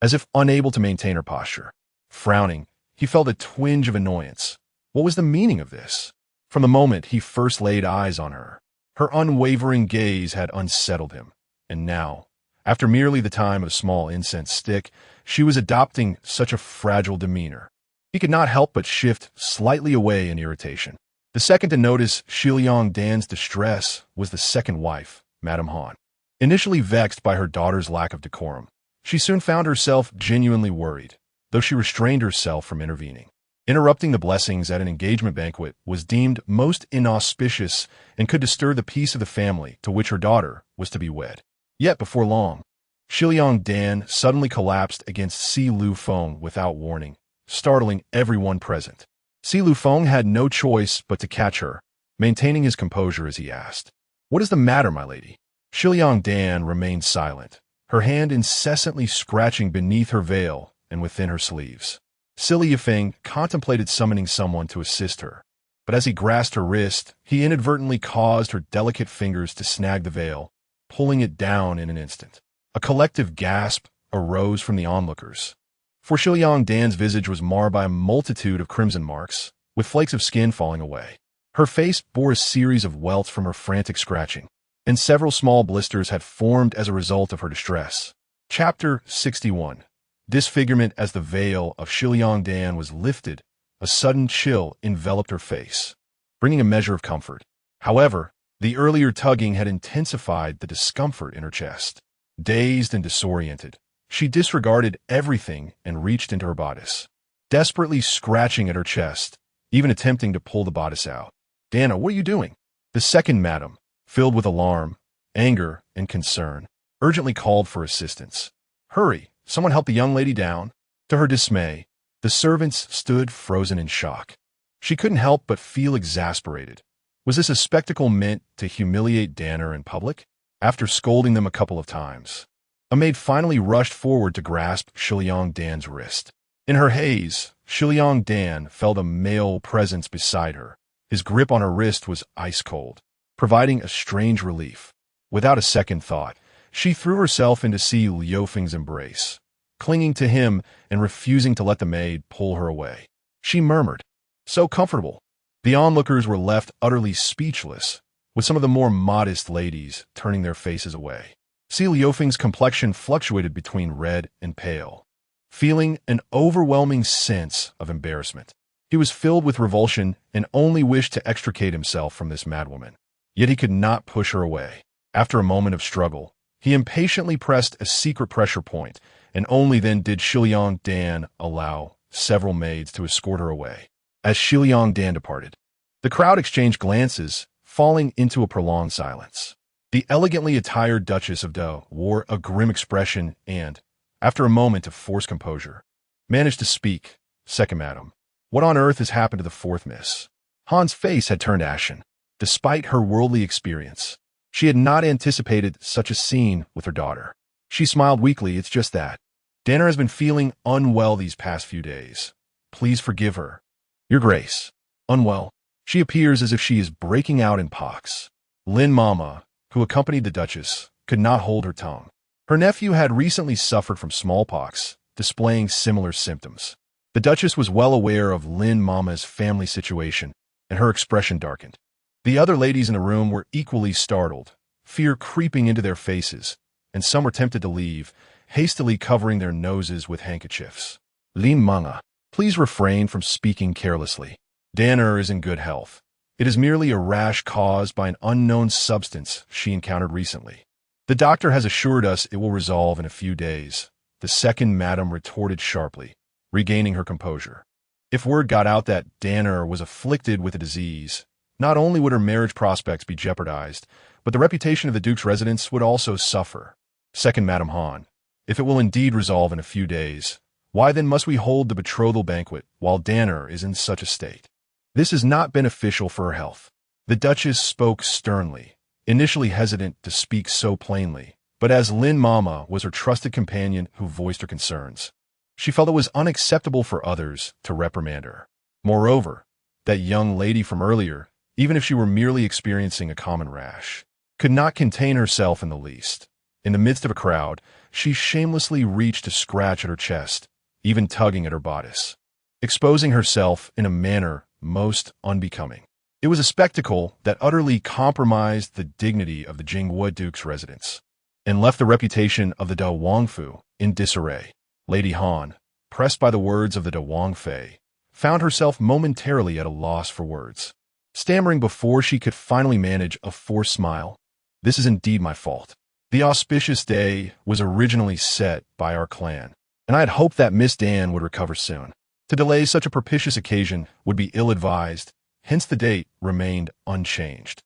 as if unable to maintain her posture. Frowning, he felt a twinge of annoyance. What was the meaning of this? From the moment he first laid eyes on her, her unwavering gaze had unsettled him, and now, after merely the time of a small incense stick, she was adopting such a fragile demeanor. He could not help but shift slightly away in irritation. The second to notice Shiliang Dan's distress was the second wife, Madame Han. Initially vexed by her daughter's lack of decorum, she soon found herself genuinely worried, though she restrained herself from intervening. Interrupting the blessings at an engagement banquet was deemed most inauspicious and could disturb the peace of the family to which her daughter was to be wed. Yet before long, Shiliang Dan suddenly collapsed against Si Lufeng without warning, startling everyone present. Si Lufeng had no choice but to catch her, maintaining his composure as he asked, "What is the matter, my lady?" Shiliang Dan remained silent, her hand incessantly scratching beneath her veil and within her sleeves. Si Lufeng contemplated summoning someone to assist her, but as he grasped her wrist, he inadvertently caused her delicate fingers to snag the veil, pulling it down in an instant. A collective gasp arose from the onlookers, for Shiliang Dan's visage was marred by a multitude of crimson marks, with flakes of skin falling away. Her face bore a series of welts from her frantic scratching, and several small blisters had formed as a result of her distress. Chapter 61. Disfigurement. As the veil of Shiliang Dan was lifted, a sudden chill enveloped her face, bringing a measure of comfort. However, the earlier tugging had intensified the discomfort in her chest. Dazed and disoriented, she disregarded everything and reached into her bodice, desperately scratching at her chest, even attempting to pull the bodice out. "Dana, what are you doing?" The second madam, filled with alarm, anger, and concern, urgently called for assistance. "Hurry, someone help the young lady down." To her dismay, the servants stood frozen in shock. She couldn't help but feel exasperated. Was this a spectacle meant to humiliate Danner in public? After scolding them a couple of times, a maid finally rushed forward to grasp Shiliang Dan's wrist. In her haze, Shiliang Dan felt a male presence beside her. His grip on her wrist was ice-cold, providing a strange relief. Without a second thought, she threw herself into Si Liufeng's embrace, clinging to him and refusing to let the maid pull her away. She murmured, "So comfortable." The onlookers were left utterly speechless, with some of the more modest ladies turning their faces away. Si Liufeng's complexion fluctuated between red and pale, feeling an overwhelming sense of embarrassment. He was filled with revulsion and only wished to extricate himself from this madwoman. Yet he could not push her away. After a moment of struggle, he impatiently pressed a secret pressure point, and only then did Shiliang Dan allow several maids to escort her away. As Shiliang Dan departed, the crowd exchanged glances, falling into a prolonged silence. The elegantly attired Duchess of Da wore a grim expression and, after a moment of forced composure, managed to speak. "Second madam, what on earth has happened to the fourth miss?" Han's face had turned ashen. Despite her worldly experience, she had not anticipated such a scene with her daughter. She smiled weakly. "It's just that Danner has been feeling unwell these past few days. Please forgive her." "Your Grace." "Unwell? She appears as if she is breaking out in pox." Lin Mama, who accompanied the Duchess, could not hold her tongue. Her nephew had recently suffered from smallpox, displaying similar symptoms. The Duchess was well aware of Lin Mama's family situation, and her expression darkened. The other ladies in the room were equally startled, fear creeping into their faces, and some were tempted to leave, hastily covering their noses with handkerchiefs. "Lin Mama, please refrain from speaking carelessly. Danner is in good health. It is merely a rash caused by an unknown substance she encountered recently. The doctor has assured us it will resolve in a few days," the second madam retorted sharply, regaining her composure. If word got out that Danner was afflicted with a disease, not only would her marriage prospects be jeopardized, but the reputation of the Duke's residence would also suffer. "Second Madam Han, if it will indeed resolve in a few days, why then must we hold the betrothal banquet while Danner is in such a state? This is not beneficial for her health." The Duchess spoke sternly, initially hesitant to speak so plainly, but as Lin Mama was her trusted companion who voiced her concerns, she felt it was unacceptable for others to reprimand her. Moreover, that young lady from earlier, even if she were merely experiencing a common rash, could not contain herself in the least. In the midst of a crowd, she shamelessly reached to scratch at her chest, even tugging at her bodice, exposing herself in a manner most unbecoming. It was a spectacle that utterly compromised the dignity of the Jinghua Duke's residence, and left the reputation of the Da Wangfu in disarray. Lady Han, pressed by the words of the Da Wangfei, found herself momentarily at a loss for words, stammering before she could finally manage a forced smile. "This is indeed my fault. The auspicious day was originally set by our clan, and I had hoped that Miss Dan would recover soon. To delay such a propitious occasion would be ill-advised, hence the date remained unchanged.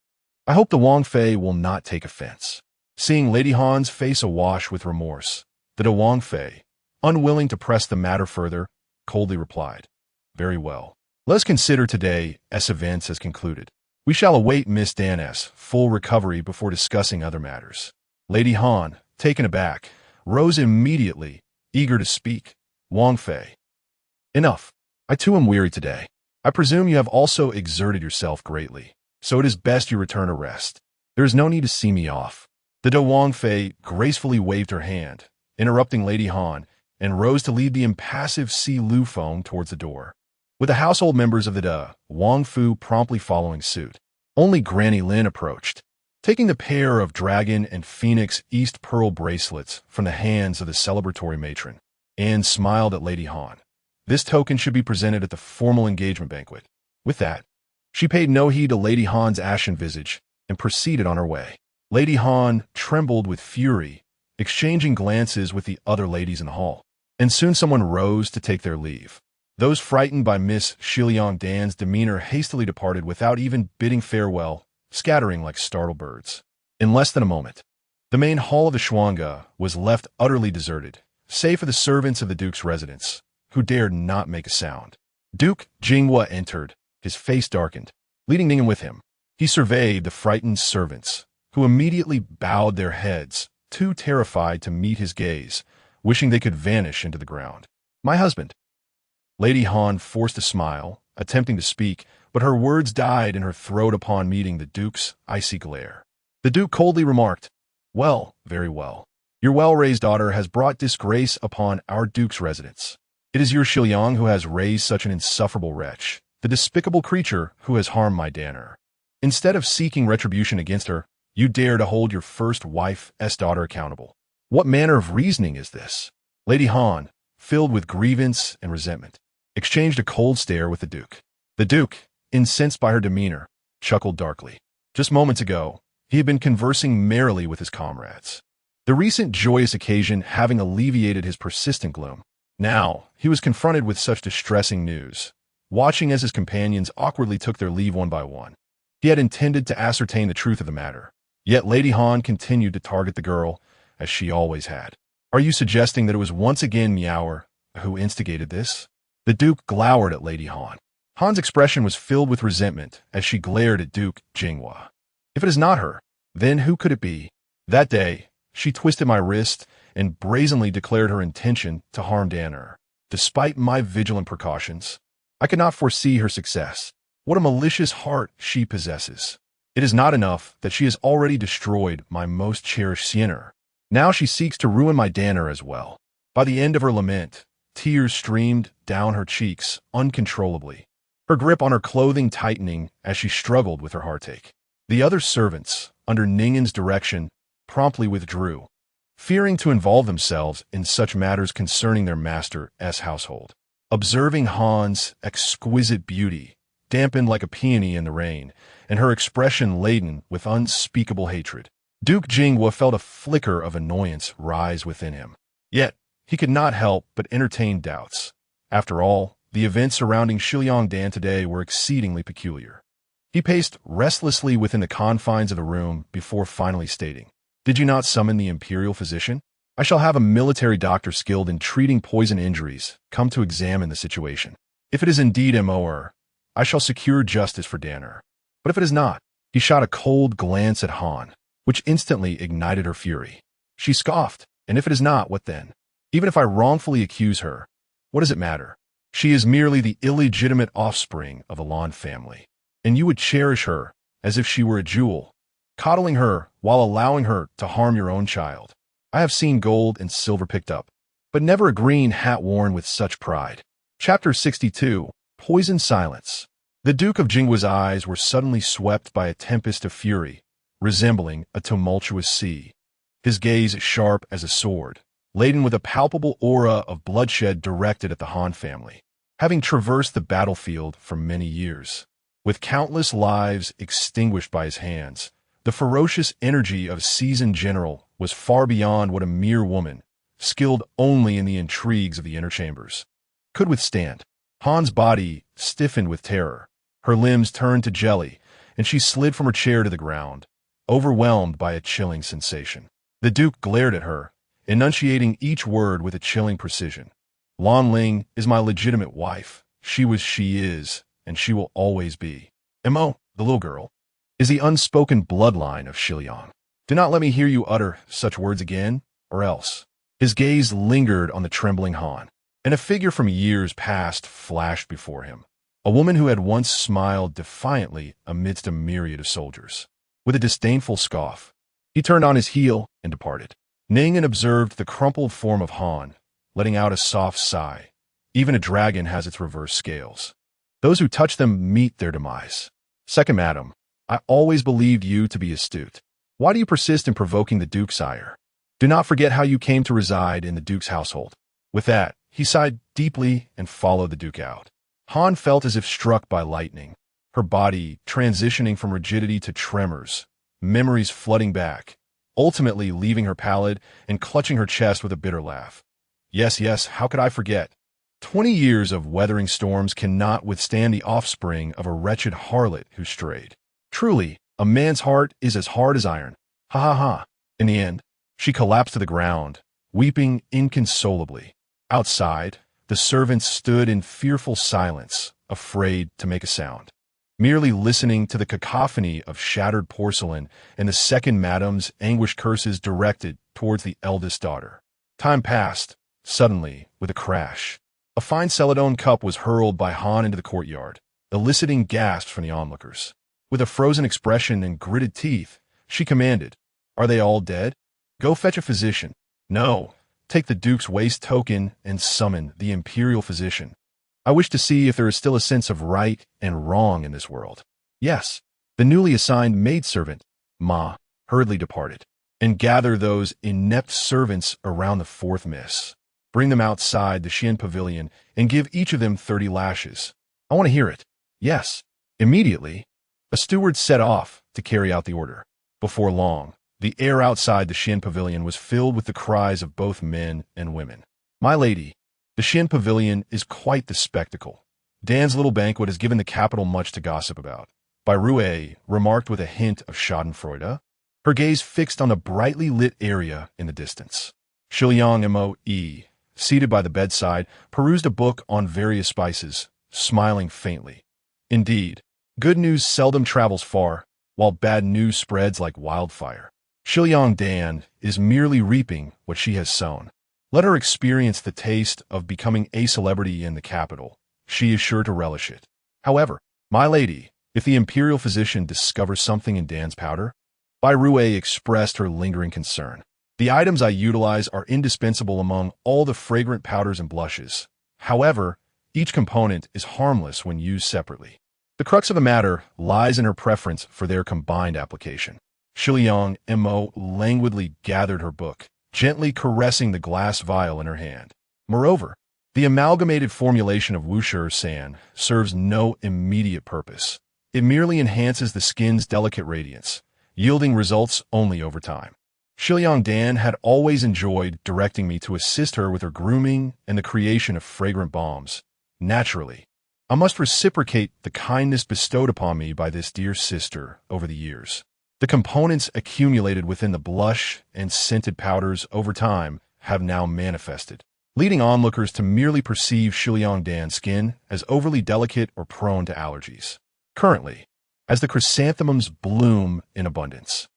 I hope the Wangfei will not take offense." Seeing Lady Han's face awash with remorse, the Da Wangfei, unwilling to press the matter further, coldly replied, "Very well. Let us consider today as events as concluded. We shall await Miss Dan's full recovery before discussing other matters." Lady Han, taken aback, rose immediately, eager to speak. "Wangfei, enough. I too am weary today. I presume you have also exerted yourself greatly, so it is best you return to rest. There is no need to see me off." The Da Wangfei gracefully waved her hand, interrupting Lady Han, and rose to lead the impassive Si Lufeng towards the door, with the household members of the Da Wangfu promptly following suit. Only Granny Lin approached, taking the pair of dragon and phoenix East pearl bracelets from the hands of the celebratory matron, and smiled at Lady Han. This token should be presented at the formal engagement banquet. With that, she paid no heed to Lady Han's ashen visage and proceeded on her way. Lady Han trembled with fury, exchanging glances with the other ladies in the hall, and soon someone rose to take their leave. Those frightened by Miss Shiliang Dan's demeanor hastily departed without even bidding farewell, scattering like startled birds. In less than a moment, the main hall of the Shuanga was left utterly deserted, save for the servants of the Duke's residence, who dared not make a sound. Duke Jinghua entered, his face darkened, leading Ning'an with him. He surveyed the frightened servants, who immediately bowed their heads, too terrified to meet his gaze, wishing they could vanish into the ground. "My husband." Lady Han forced a smile, attempting to speak, but her words died in her throat upon meeting the Duke's icy glare. The Duke coldly remarked, "Well, very well. Your well-raised daughter has brought disgrace upon our Duke's residence. It is your Shiliang who has raised such an insufferable wretch, the despicable creature who has harmed my Danner. Instead of seeking retribution against her, you dare to hold your first wife's daughter accountable. What manner of reasoning is this?" Lady Han, filled with grievance and resentment, exchanged a cold stare with the Duke. The Duke, incensed by her demeanor, chuckled darkly. Just moments ago, he had been conversing merrily with his comrades, the recent joyous occasion having alleviated his persistent gloom. Now, he was confronted with such distressing news, watching as his companions awkwardly took their leave one by one. He had intended to ascertain the truth of the matter, yet Lady Han continued to target the girl, as she always had. "Are you suggesting that it was once again Miaoer who instigated this?" The Duke glowered at Lady Han. Han's expression was filled with resentment as she glared at Duke Jinghua. "If it is not her, then who could it be? That day, she twisted my wrist and brazenly declared her intention to harm Danner. Despite my vigilant precautions, I could not foresee her success. What a malicious heart she possesses. It is not enough that she has already destroyed my most cherished Siener. Now she seeks to ruin my Danner as well." By the end of her lament, tears streamed down her cheeks uncontrollably, her grip on her clothing tightening as she struggled with her heartache. The other servants, under Ningen's direction, promptly withdrew, fearing to involve themselves in such matters concerning their master's household. Observing Han's exquisite beauty, dampened like a peony in the rain, and her expression laden with unspeakable hatred, Duke Jinghua felt a flicker of annoyance rise within him. Yet, he could not help but entertain doubts. After all, the events surrounding Shiliang Dan today were exceedingly peculiar. He paced restlessly within the confines of the room before finally stating, "Did you not summon the imperial physician? I shall have a military doctor skilled in treating poison injuries come to examine the situation. If it is indeed Miaoer, I shall secure justice for Danner. But if it is not," he shot a cold glance at Han, which instantly ignited her fury. She scoffed, "And if it is not, what then? Even if I wrongfully accuse her, what does it matter? She is merely the illegitimate offspring of a Lan family, and you would cherish her as if she were a jewel, coddling her while allowing her to harm your own child. I have seen gold and silver picked up, but never a green hat worn with such pride." Chapter 62, Poisoned Silence. The Duke of Jinghua's eyes were suddenly swept by a tempest of fury, resembling a tumultuous sea. His gaze sharp as a sword, laden with a palpable aura of bloodshed directed at the Han family, having traversed the battlefield for many years. With countless lives extinguished by his hands, the ferocious energy of a seasoned general was far beyond what a mere woman, skilled only in the intrigues of the inner chambers, could withstand. Han's body stiffened with terror, her limbs turned to jelly, and she slid from her chair to the ground, overwhelmed by a chilling sensation. The Duke glared at her, enunciating each word with a chilling precision. "Lan Ling is my legitimate wife. She was, she is, and she will always be. Mo, the little girl, is the unspoken bloodline of Shiliang. Do not let me hear you utter such words again, or else." His gaze lingered on the trembling Han, and a figure from years past flashed before him, a woman who had once smiled defiantly amidst a myriad of soldiers. With a disdainful scoff, he turned on his heel and departed. Ningen observed the crumpled form of Han, letting out a soft sigh. Even a dragon has its reverse scales. Those who touch them meet their demise. "Second madam, I always believed you to be astute. Why do you persist in provoking the Duke, sire? Do not forget how you came to reside in the Duke's household." With that, he sighed deeply and followed the Duke out. Han felt as if struck by lightning, her body transitioning from rigidity to tremors, memories flooding back, ultimately leaving her pallid and clutching her chest with a bitter laugh. Yes, how could I forget? 20 years of weathering storms cannot withstand the offspring of a wretched harlot who strayed. Truly, a man's heart is as hard as iron. Ha ha ha. In the end, she collapsed to the ground, weeping inconsolably. Outside, the servants stood in fearful silence, afraid to make a sound, merely listening to the cacophony of shattered porcelain and the second madam's anguished curses directed towards the eldest daughter. Time passed, suddenly, with a crash. A fine celadon cup was hurled by Han into the courtyard, eliciting gasps from the onlookers. With a frozen expression and gritted teeth, she commanded, "Are they all dead? Go fetch a physician." "No. Take the Duke's waste token and summon the imperial physician. I wish to see if there is still a sense of right and wrong in this world." "Yes." The newly assigned maidservant, Ma, hurriedly departed. "And gather those inept servants around the fourth miss. Bring them outside the Xian pavilion and give each of them 30 lashes. I want to hear it." "Yes." Immediately, a steward set off to carry out the order. Before long, the air outside the Xian pavilion was filled with the cries of both men and women. "My lady, the Xian pavilion is quite the spectacle. Dan's little banquet has given the capital much to gossip about," Bai Rui remarked with a hint of schadenfreude, her gaze fixed on the brightly lit area in the distance. Shiliang Moe, seated by the bedside, perused a book on various spices, smiling faintly. Indeed, good news seldom travels far, while bad news spreads like wildfire. Shiliang Dan is merely reaping what she has sown. Let her experience the taste of becoming a celebrity in the capital. She is sure to relish it. However, my lady, if the imperial physician discovers something in Dan's powder, Bai Rui expressed her lingering concern. "The items I utilize are indispensable among all the fragrant powders and blushes. However, each component is harmless when used separately. The crux of the matter lies in her preference for their combined application." Shiliang Mo languidly gathered her book, gently caressing the glass vial in her hand. "Moreover, the amalgamated formulation of Wushi San serves no immediate purpose. It merely enhances the skin's delicate radiance, yielding results only over time." Shiliang Dan had always enjoyed directing me to assist her with her grooming and the creation of fragrant balms. Naturally, I must reciprocate the kindness bestowed upon me by this dear sister over the years. The components accumulated within the blush and scented powders over time have now manifested, leading onlookers to merely perceive Shiliang Dan's skin as overly delicate or prone to allergies. Currently, as the chrysanthemums bloom in abundance,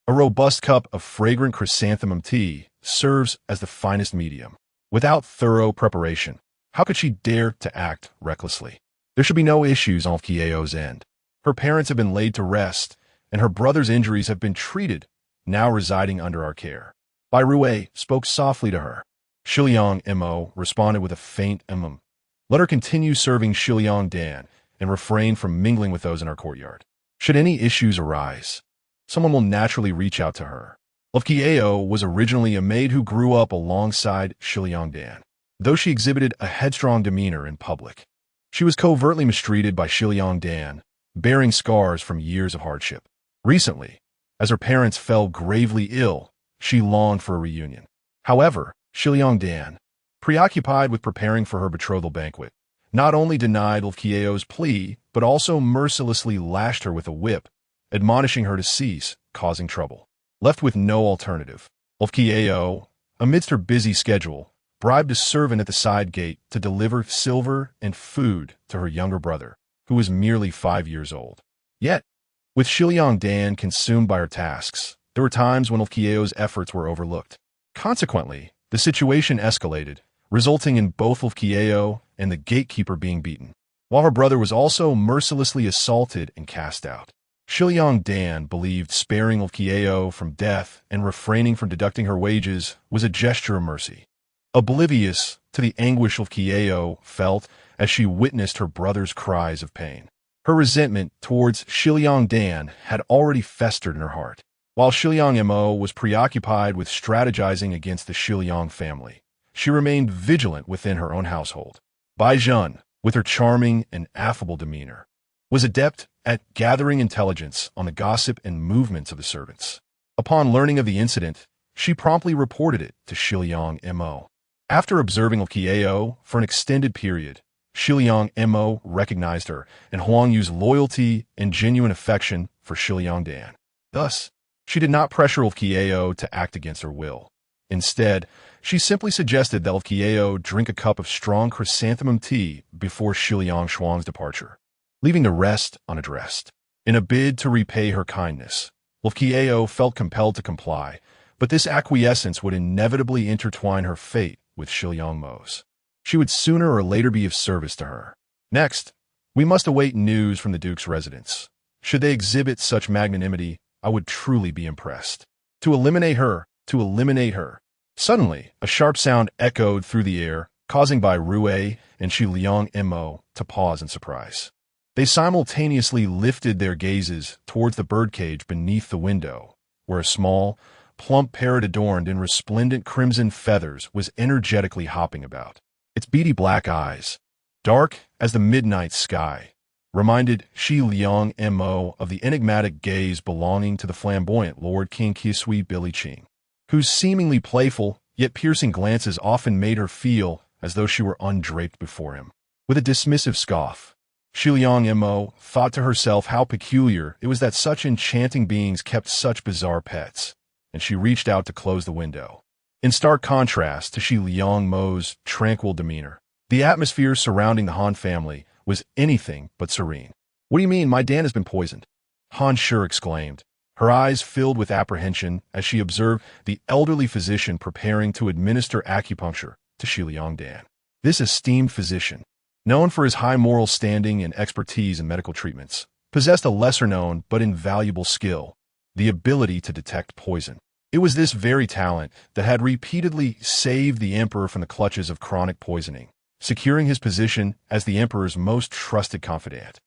a robust cup of fragrant chrysanthemum tea serves as the finest medium. Without thorough preparation, how could she dare to act recklessly? There should be no issues on Kieo's end. Her parents have been laid to rest, and her brother's injuries have been treated, now residing under our care. Bai Rui spoke softly to her. Shiliang Mo responded with a faint Let her continue serving Shiliang Dan and refrain from mingling with those in our courtyard. Should any issues arise, someone will naturally reach out to her. Kieo was originally a maid who grew up alongside Shiliang Dan. Though she exhibited a headstrong demeanor in public, she was covertly mistreated by Shiliang Dan, bearing scars from years of hardship. Recently, as her parents fell gravely ill, she longed for a reunion. However, Shiliang Dan, preoccupied with preparing for her betrothal banquet, not only denied Kieo's plea, but also mercilessly lashed her with a whip, admonishing her to cease causing trouble. Left with no alternative, Kieo, amidst her busy schedule, bribed a servant at the side gate to deliver silver and food to her younger brother, who was merely 5 years old. Yet, with Shiliang Dan consumed by her tasks, there were times when Kieo's efforts were overlooked. Consequently, the situation escalated, resulting in both Kieo and the gatekeeper being beaten, while her brother was also mercilessly assaulted and cast out. Shiliang Dan believed sparing Kieo from death and refraining from deducting her wages was a gesture of mercy, oblivious to the anguish Kieo felt as she witnessed her brother's cries of pain. Her resentment towards Shiliang Dan had already festered in her heart. While Shiliang Mo was preoccupied with strategizing against the Shiliang family, she remained vigilant within her own household. Bai Zhen, with her charming and affable demeanor, was adept at gathering intelligence on the gossip and movements of the servants. Upon learning of the incident, she promptly reported it to Shiliang Mo. After observing Kieo for an extended period, Shiliang Mo recognized her and Huang Yu's loyalty and genuine affection for Shiliang Dan. Thus, she did not pressure Kieo to act against her will. Instead, she simply suggested that Kieo drink a cup of strong chrysanthemum tea before Shiliang Shuang's departure, leaving the rest unaddressed. In a bid to repay her kindness, Kieo felt compelled to comply, but this acquiescence would inevitably intertwine her fate with Shiliang Mo's. She would sooner or later be of service to her. Next, we must await news from the Duke's residence. Should they exhibit such magnanimity, I would truly be impressed. To eliminate her, to eliminate her. Suddenly, a sharp sound echoed through the air, causing Bai Rui and Shi Liang Mo to pause in surprise. They simultaneously lifted their gazes towards the birdcage beneath the window, where a small, plump parrot adorned in resplendent crimson feathers was energetically hopping about. Its beady black eyes, dark as the midnight sky, reminded Shi Liang Mo of the enigmatic gaze belonging to the flamboyant Lord King Kisui Billy Ching, whose seemingly playful yet piercing glances often made her feel as though she were undraped before him. With a dismissive scoff, Shi Liang Mo thought to herself how peculiar it was that such enchanting beings kept such bizarre pets, and she reached out to close the window. In stark contrast to Shi Liang Mo's tranquil demeanor, the atmosphere surrounding the Han family was anything but serene. "What do you mean my Dan has been poisoned?" Han Shi exclaimed, her eyes filled with apprehension as she observed the elderly physician preparing to administer acupuncture to Shi Liang Dan. This esteemed physician, known for his high moral standing and expertise in medical treatments, possessed a lesser-known but invaluable skill, the ability to detect poison. It was this very talent that had repeatedly saved the emperor from the clutches of chronic poisoning, securing his position as the emperor's most trusted confidant.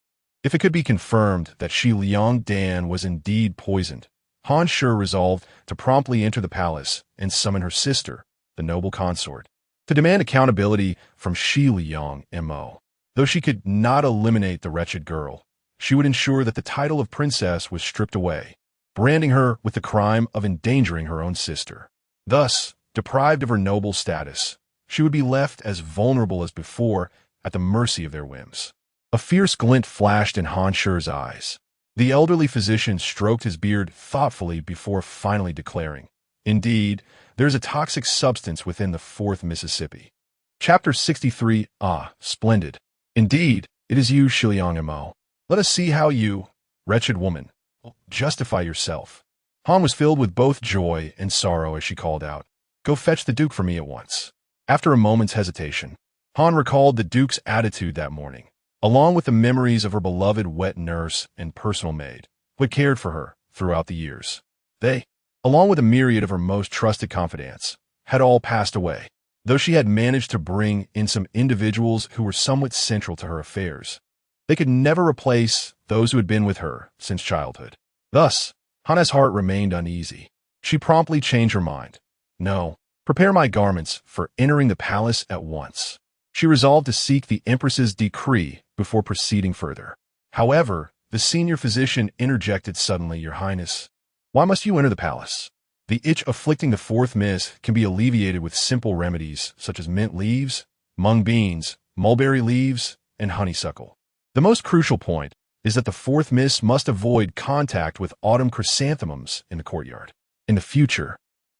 If it could be confirmed that Shi Liang Dan was indeed poisoned, Han Shi resolved to promptly enter the palace and summon her sister, the noble consort, to demand accountability from Shi Liang Mo. Though she could not eliminate the wretched girl, she would ensure that the title of princess was stripped away, branding her with the crime of endangering her own sister. Thus, deprived of her noble status, she would be left as vulnerable as before at the mercy of their whims. A fierce glint flashed in Han Shi's eyes. The elderly physician stroked his beard thoughtfully before finally declaring, "Indeed, there is a toxic substance within the 4th Mississippi." Chapter 63. Ah, splendid. Indeed, it is you, Shi Liang Mo. Let us see how you, wretched woman, will justify yourself. Han was filled with both joy and sorrow as she called out, "Go fetch the Duke for me at once." After a moment's hesitation, Han recalled the Duke's attitude that morning, along with the memories of her beloved wet nurse and personal maid, who had cared for her throughout the years. They, along with a myriad of her most trusted confidants, had all passed away, though she had managed to bring in some individuals who were somewhat central to her affairs. They could never replace those who had been with her since childhood. Thus, Hana's heart remained uneasy. She promptly changed her mind. "No, prepare my garments for entering the palace at once." She resolved to seek the Empress's decree before proceeding further. However, the senior physician interjected suddenly, "Your Highness, why must you enter the palace? The itch afflicting the 4th Miss can be alleviated with simple remedies such as mint leaves, mung beans, mulberry leaves, and honeysuckle. The most crucial point is that the 4th Miss must avoid contact with autumn chrysanthemums in the courtyard. In the future,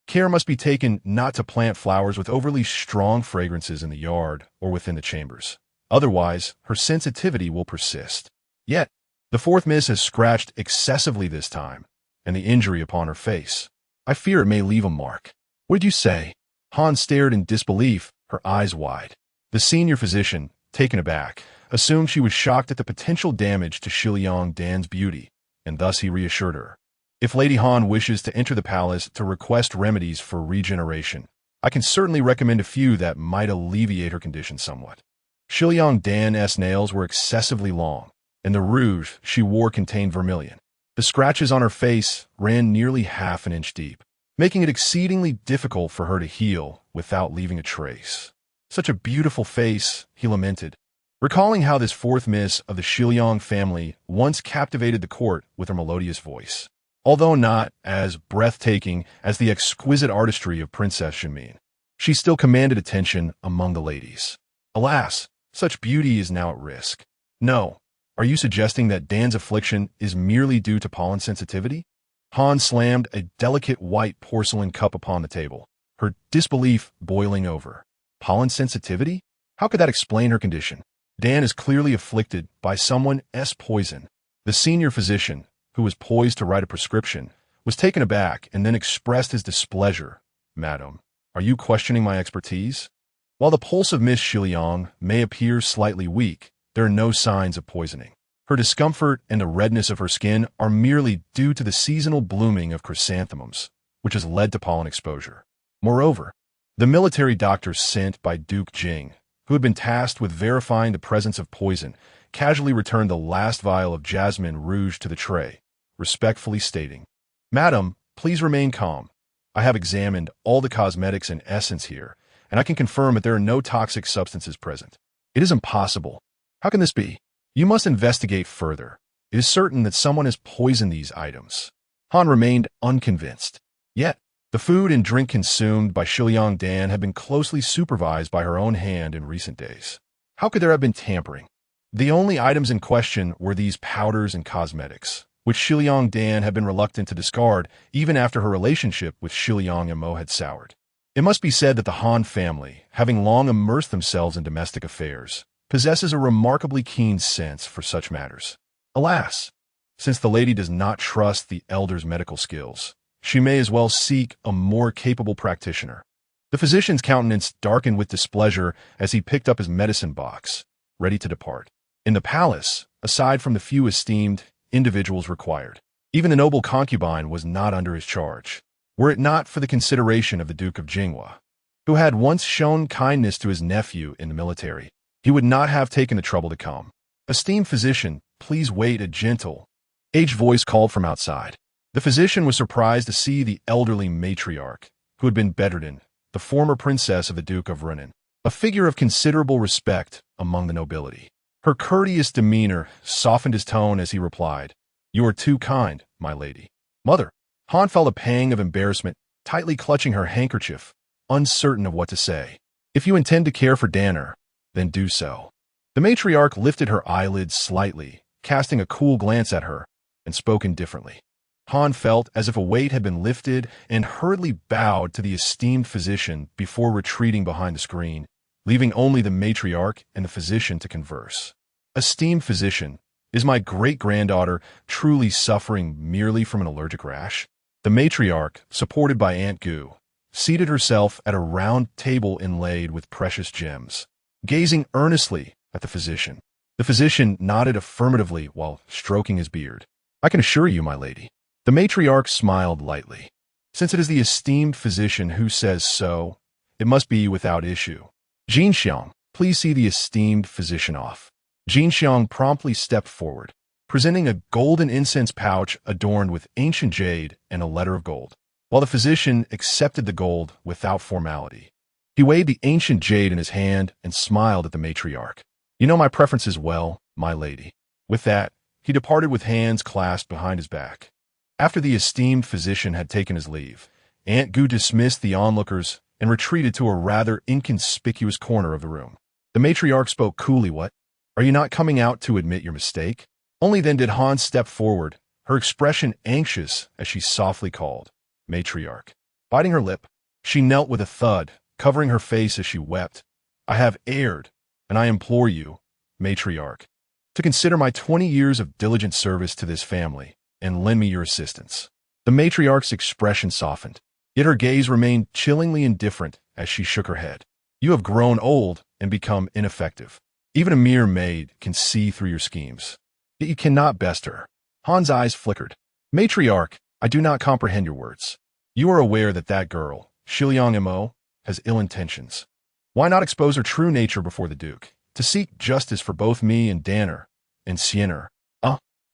care must be taken not to plant flowers with overly strong fragrances in the yard or within the chambers. Otherwise, her sensitivity will persist. Yet, the 4th Miss has scratched excessively this time, and the injury upon her face, I fear it may leave a mark." "What did you say?" Han stared in disbelief, her eyes wide. The senior physician, taken aback, assumed she was shocked at the potential damage to Shi Liang Dan's beauty, and thus he reassured her. "If Lady Han wishes to enter the palace to request remedies for regeneration, I can certainly recommend a few that might alleviate her condition somewhat." Shi Liang Dan's nails were excessively long, and the rouge she wore contained vermilion. The scratches on her face ran nearly half an inch deep, making it exceedingly difficult for her to heal without leaving a trace. "Such a beautiful face," he lamented, recalling how this 4th Miss of the Shi Liang family once captivated the court with her melodious voice. Although not as breathtaking as the exquisite artistry of Princess Xianmin, she still commanded attention among the ladies. Alas, such beauty is now at risk. "No. Are you suggesting that Dan's affliction is merely due to pollen sensitivity?" Han slammed a delicate white porcelain cup upon the table, her disbelief boiling over. Pollen sensitivity? How could that explain her condition? Dan is clearly afflicted by someone's poison. The senior physician, who was poised to write a prescription, was taken aback and then expressed his displeasure. "Madam, are you questioning my expertise? While the pulse of Miss Shiliang may appear slightly weak, there are no signs of poisoning. Her discomfort and the redness of her skin are merely due to the seasonal blooming of chrysanthemums, which has led to pollen exposure. Moreover, the military doctor sent by Duke Jing, who had been tasked with verifying the presence of poison, casually returned the last vial of jasmine rouge to the tray, respectfully stating, "Madam, please remain calm. I have examined all the cosmetics and essence here, and I can confirm that there are no toxic substances present." "It is impossible. How can this be? You must investigate further. It is certain that someone has poisoned these items." Han remained unconvinced. Yet, the food and drink consumed by Shiliang Dan had been closely supervised by her own hand in recent days. How could there have been tampering? The only items in question were these powders and cosmetics, which Shiliang Dan had been reluctant to discard even after her relationship with Shiliang Imo had soured. It must be said that the Han family, having long immersed themselves in domestic affairs, possesses a remarkably keen sense for such matters. Alas, since the lady does not trust the elder's medical skills, she may as well seek a more capable practitioner. The physician's countenance darkened with displeasure as he picked up his medicine box, ready to depart. In the palace, aside from the few esteemed individuals required, even the noble concubine was not under his charge, were it not for the consideration of the Duke of Jinghua, who had once shown kindness to his nephew in the military. He would not have taken the trouble to come. "Esteemed physician, please wait," a gentle, aged voice called from outside. The physician was surprised to see the elderly matriarch, who had been bedridden, the former princess of the Duke of Renan, a figure of considerable respect among the nobility. Her courteous demeanor softened his tone as he replied, "You are too kind, my lady." "Mother." Han felt a pang of embarrassment, tightly clutching her handkerchief, uncertain of what to say. "If you intend to care for Danner, then do so." The matriarch lifted her eyelids slightly, casting a cool glance at her, and spoke indifferently. Han felt as if a weight had been lifted and hurriedly bowed to the esteemed physician before retreating behind the screen, leaving only the matriarch and the physician to converse. "Esteemed physician, is my great-granddaughter truly suffering merely from an allergic rash?" The matriarch, supported by Aunt Gu, seated herself at a round table inlaid with precious gems, gazing earnestly at the physician. The physician nodded affirmatively while stroking his beard. "I can assure you, my lady." The matriarch smiled lightly. "Since it is the esteemed physician who says so, it must be without issue. Jin Xiang, please see the esteemed physician off." Jin Xiang promptly stepped forward, presenting a golden incense pouch adorned with ancient jade and a letter of gold. While the physician accepted the gold without formality, he weighed the ancient jade in his hand and smiled at the matriarch. "You know my preferences well, my lady." With that, he departed with hands clasped behind his back. After the esteemed physician had taken his leave, Aunt Gu dismissed the onlookers and retreated to a rather inconspicuous corner of the room. The matriarch spoke coolly. "What? Are you not coming out to admit your mistake?" Only then did Han step forward, her expression anxious as she softly called, "Matriarch." Biting her lip, she knelt with a thud, covering her face as she wept. "I have erred, and I implore you, matriarch, to consider my 20 years of diligent service to this family and lend me your assistance." The matriarch's expression softened, yet her gaze remained chillingly indifferent as she shook her head. "You have grown old and become ineffective. Even a mere maid can see through your schemes. Yet you cannot best her." Han's eyes flickered. "Matriarch, I do not comprehend your words. You are aware that that girl, Shiliang Imo, has ill intentions. Why not expose her true nature before the Duke, to seek justice for both me and Danner, and Sienner?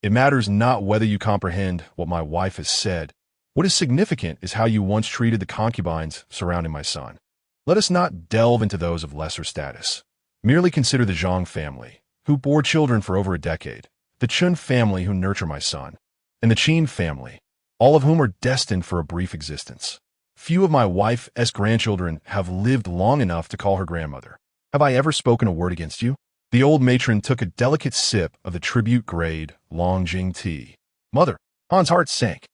It matters not whether you comprehend what my wife has said. What is significant is how you once treated the concubines surrounding my son. Let us not delve into those of lesser status. Merely consider the Zhang family, who bore children for over a decade, the Chun family who nurture my son, and the Qin family, all of whom are destined for a brief existence. Few of my wife's grandchildren have lived long enough to call her grandmother. Have I ever spoken a word against you?" The old matron took a delicate sip of the tribute-grade Longjing tea. "Mother," Han's heart sank,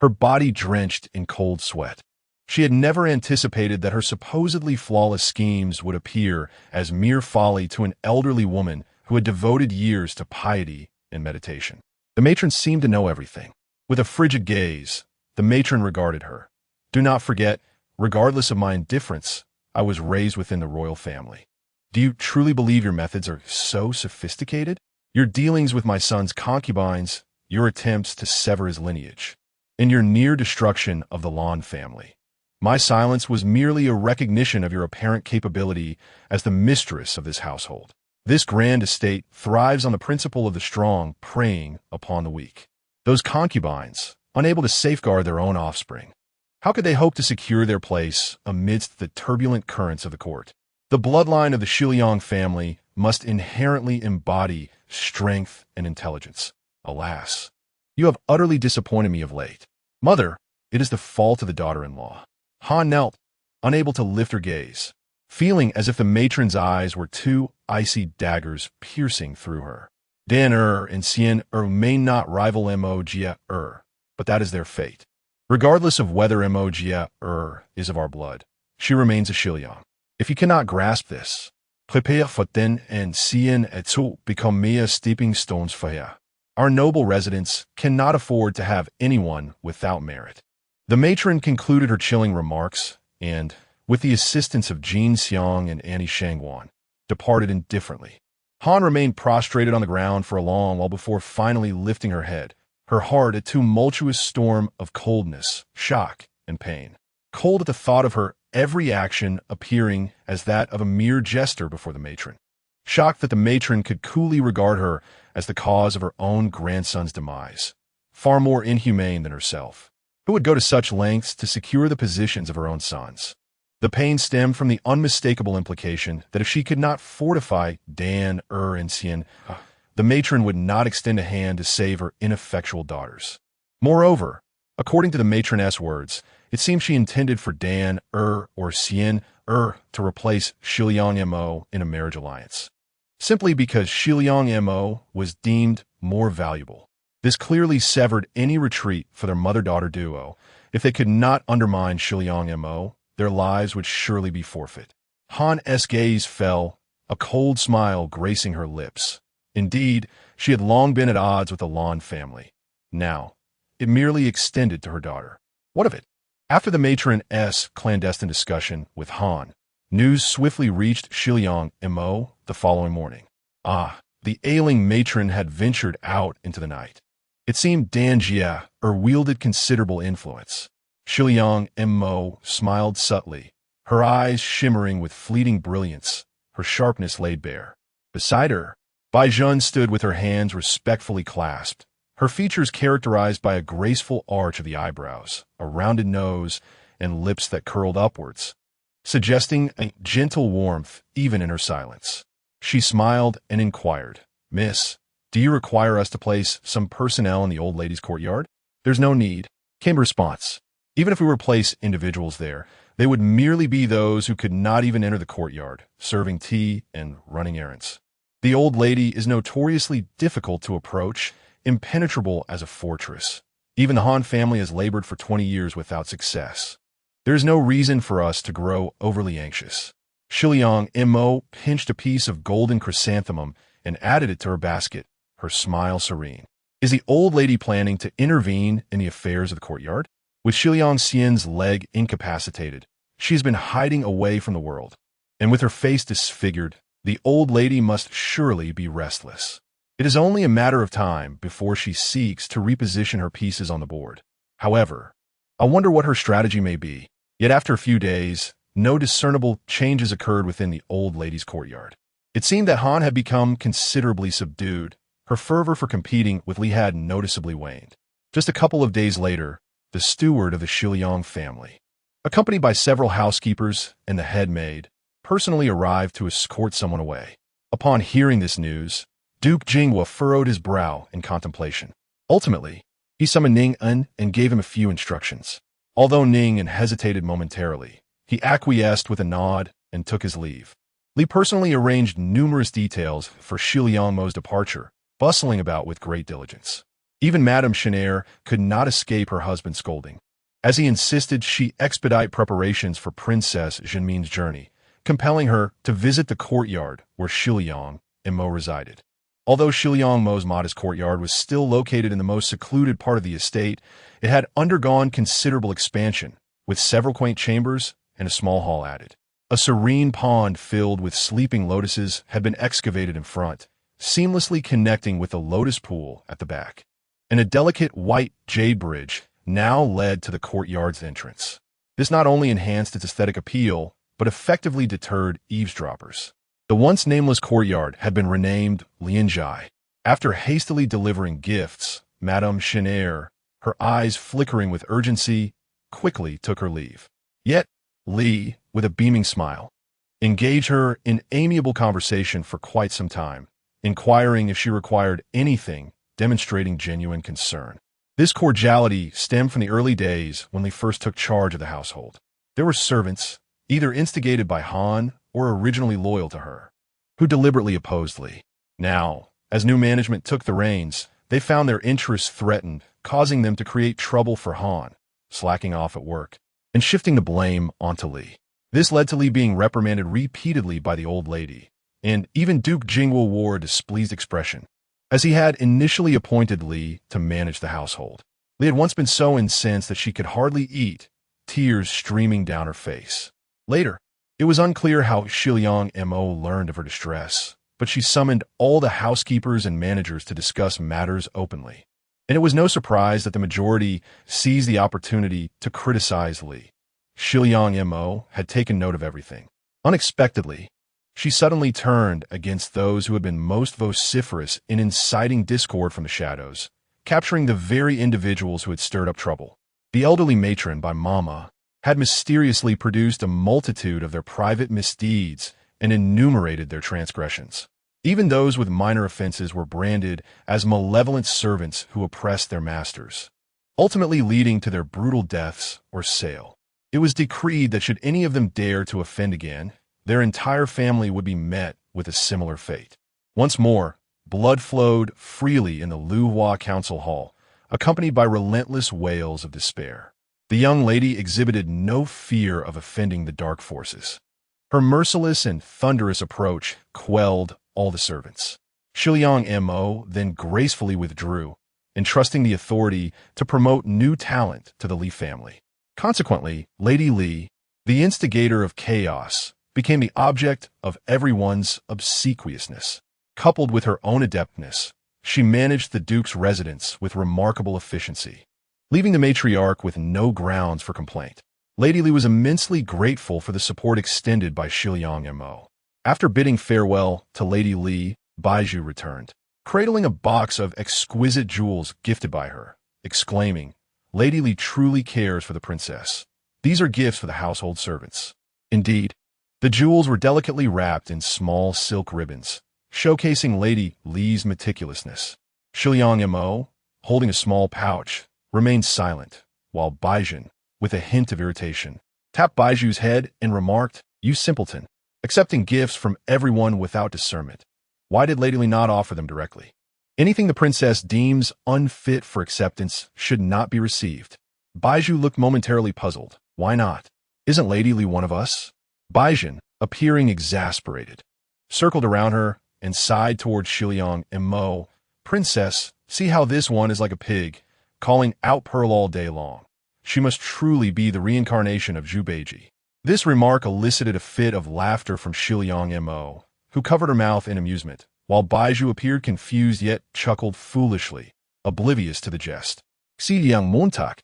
her body drenched in cold sweat. She had never anticipated that her supposedly flawless schemes would appear as mere folly to an elderly woman who had devoted years to piety and meditation. The matron seemed to know everything. With a frigid gaze, the matron regarded her. "Do not forget, regardless of my indifference, I was raised within the royal family. Do you truly believe your methods are so sophisticated? Your dealings with my son's concubines, your attempts to sever his lineage, and your near destruction of the Lon family. My silence was merely a recognition of your apparent capability as the mistress of this household. This grand estate thrives on the principle of the strong preying upon the weak. Those concubines, unable to safeguard their own offspring, how could they hope to secure their place amidst the turbulent currents of the court? The bloodline of the Shiliang family must inherently embody strength and intelligence. Alas, you have utterly disappointed me of late. Mother, it is the fault of the daughter-in-law. Han knelt, unable to lift her gaze, feeling as if the matron's eyes were two icy daggers piercing through her. Dan and Sien may not rival Mo but that is their fate. Regardless of whether Mo is of our blood, she remains a Shiliang. If you cannot grasp this, prepare for Den and Sien to become mere stepping stones for her. Our noble residents cannot afford to have anyone without merit. The matron concluded her chilling remarks and, with the assistance of Jin Xiang and Annie Shangwan, departed indifferently. Han remained prostrated on the ground for a long while before finally lifting her head, her heart a tumultuous storm of coldness, shock, and pain. Cold at the thought of her every action appearing as that of a mere jester before the matron. Shocked that the matron could coolly regard her as the cause of her own grandson's demise, far more inhumane than herself, who would go to such lengths to secure the positions of her own sons. The pain stemmed from the unmistakable implication that if she could not fortify Dan, and Sien, the matron would not extend a hand to save her ineffectual daughters. Moreover, according to the matroness words, it seemed she intended for Dan, or Sien, to replace Shiliang Mo in a marriage alliance, simply because Shiliang Mo was deemed more valuable. This clearly severed any retreat for their mother-daughter duo. If they could not undermine Shiliang Mo, their lives would surely be forfeit. Han's gaze fell, a cold smile gracing her lips. Indeed, she had long been at odds with the Lon family. Now, it merely extended to her daughter. What of it? After the matron's clandestine discussion with Han, news swiftly reached Shiliang Mo the following morning. The ailing matron had ventured out into the night. It seemed Dan wielded considerable influence. Shiliang Mo smiled subtly, her eyes shimmering with fleeting brilliance, her sharpness laid bare. Beside her, Bai Jun stood with her hands respectfully clasped, her features characterized by a graceful arch of the eyebrows, a rounded nose, and lips that curled upwards, suggesting a gentle warmth even in her silence. She smiled and inquired, "Miss, do you require us to place some personnel in the old lady's courtyard?" "There's no need," came the response. "Even if we were to place individuals there, they would merely be those who could not even enter the courtyard, serving tea and running errands. The old lady is notoriously difficult to approach, impenetrable as a fortress. Even the Han family has labored for 20 years without success. There is no reason for us to grow overly anxious." Shiliang Mo pinched a piece of golden chrysanthemum and added it to her basket, her smile serene. "Is the old lady planning to intervene in the affairs of the courtyard?" With Shiliang Xian's leg incapacitated, she has been hiding away from the world, and with her face disfigured, the old lady must surely be restless. It is only a matter of time before she seeks to reposition her pieces on the board. However, I wonder what her strategy may be. Yet after a few days, no discernible changes occurred within the old lady's courtyard. It seemed that Han had become considerably subdued. Her fervor for competing with Li had noticeably waned. Just a couple of days later, the steward of the Shiliang family, accompanied by several housekeepers and the head maid, personally arrived to escort someone away. Upon hearing this news, Duke Jinghua furrowed his brow in contemplation. Ultimately, he summoned Ning En and gave him a few instructions. Although Ning En hesitated momentarily, he acquiesced with a nod and took his leave. Li personally arranged numerous details for Shiliang Mo's departure, bustling about with great diligence. Even Madame Chenair could not escape her husband's scolding, as he insisted she expedite preparations for Princess Jinmin's journey, compelling her to visit the courtyard where Shiliang Mo resided. Although Shiliang Mo's modest courtyard was still located in the most secluded part of the estate, it had undergone considerable expansion, with several quaint chambers and a small hall added. A serene pond filled with sleeping lotuses had been excavated in front, seamlessly connecting with the lotus pool at the back. And a delicate white jade bridge now led to the courtyard's entrance. This not only enhanced its aesthetic appeal, but effectively deterred eavesdroppers. The once nameless courtyard had been renamed Lianjai. After hastily delivering gifts, Madame Chenere, her eyes flickering with urgency, quickly took her leave. Yet, Li, with a beaming smile, engaged her in amiable conversation for quite some time, inquiring if she required anything, demonstrating genuine concern. This cordiality stemmed from the early days when Li first took charge of the household. There were servants, either instigated by Han or originally loyal to her, who deliberately opposed Li. Now, as new management took the reins, they found their interests threatened, causing them to create trouble for Han, slacking off at work, and shifting the blame onto Li. This led to Li being reprimanded repeatedly by the old lady, and even Duke Jingwu wore a displeased expression, as he had initially appointed Li to manage the household. Li had once been so incensed that she could hardly eat, tears streaming down her face. Later, it was unclear how Shiliang Mo learned of her distress, but she summoned all the housekeepers and managers to discuss matters openly. And it was no surprise that the majority seized the opportunity to criticize Li. Shiliang Mo had taken note of everything. Unexpectedly, she suddenly turned against those who had been most vociferous in inciting discord from the shadows, capturing the very individuals who had stirred up trouble. The elderly matron by Mama had mysteriously produced a multitude of their private misdeeds and enumerated their transgressions. Even those with minor offenses were branded as malevolent servants who oppressed their masters, ultimately leading to their brutal deaths or sale. It was decreed that should any of them dare to offend again, their entire family would be met with a similar fate. Once more, blood flowed freely in the Luhua Council Hall, accompanied by relentless wails of despair. The young lady exhibited no fear of offending the dark forces. Her merciless and thunderous approach quelled all the servants. Shiliang Mo then gracefully withdrew, entrusting the authority to promote new talent to the Li family. Consequently, Lady Li, the instigator of chaos, became the object of everyone's obsequiousness. Coupled with her own adeptness, she managed the Duke's residence with remarkable efficiency, leaving the matriarch with no grounds for complaint. Lady Li was immensely grateful for the support extended by Shiliang Mo. After bidding farewell to Lady Li, Baizhu returned, cradling a box of exquisite jewels gifted by her, exclaiming, "Lady Li truly cares for the princess. These are gifts for the household servants." Indeed, the jewels were delicately wrapped in small silk ribbons, showcasing Lady Li's meticulousness. Shiliang Mo, holding a small pouch, remained silent, while Baizhen, with a hint of irritation, tapped Baizhu's head and remarked, "You simpleton, accepting gifts from everyone without discernment. Why did Lady Li not offer them directly? Anything the princess deems unfit for acceptance should not be received." Baizhu looked momentarily puzzled. Why not? Isn't Lady Li one of us? Baizhen, appearing exasperated, circled around her and sighed towards Shiliang Mo. "Princess, see how this one is like a pig, calling out Pearl all day long. She must truly be the reincarnation of Zhubeiji." This remark elicited a fit of laughter from Shiliang Mo, who covered her mouth in amusement, while Baizhu appeared confused yet chuckled foolishly, oblivious to the jest. Xiliang Montak,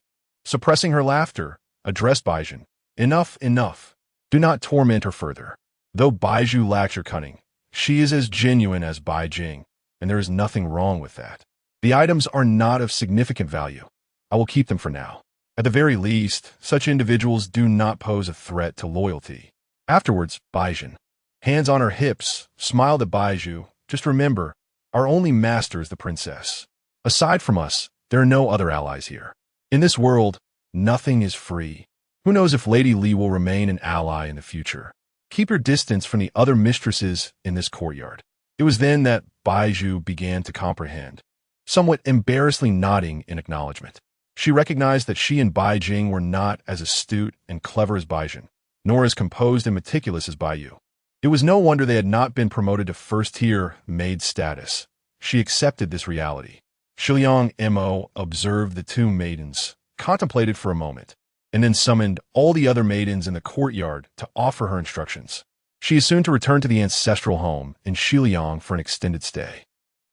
suppressing her laughter, addressed Baizhen, "Enough, enough. Do not torment her further. Though Baizhu lacks her cunning, she is as genuine as Bai Jing, and there is nothing wrong with that. The items are not of significant value. I will keep them for now. At the very least, such individuals do not pose a threat to loyalty." Afterwards, Baizhen, hands on her hips, smiled at Baizhu. "Just remember, our only master is the princess. Aside from us, there are no other allies here. In this world, nothing is free. Who knows if Lady Li will remain an ally in the future? Keep your distance from the other mistresses in this courtyard." It was then that Baizhu began to comprehend, somewhat embarrassedly nodding in acknowledgement. She recognized that she and Bai Jing were not as astute and clever as Baizhen, nor as composed and meticulous as Baiyu. It was no wonder they had not been promoted to first-tier maid status. She accepted this reality. Shiliang Mo observed the two maidens, contemplated for a moment, and then summoned all the other maidens in the courtyard to offer her instructions. She is soon to return to the ancestral home in Shiliang for an extended stay.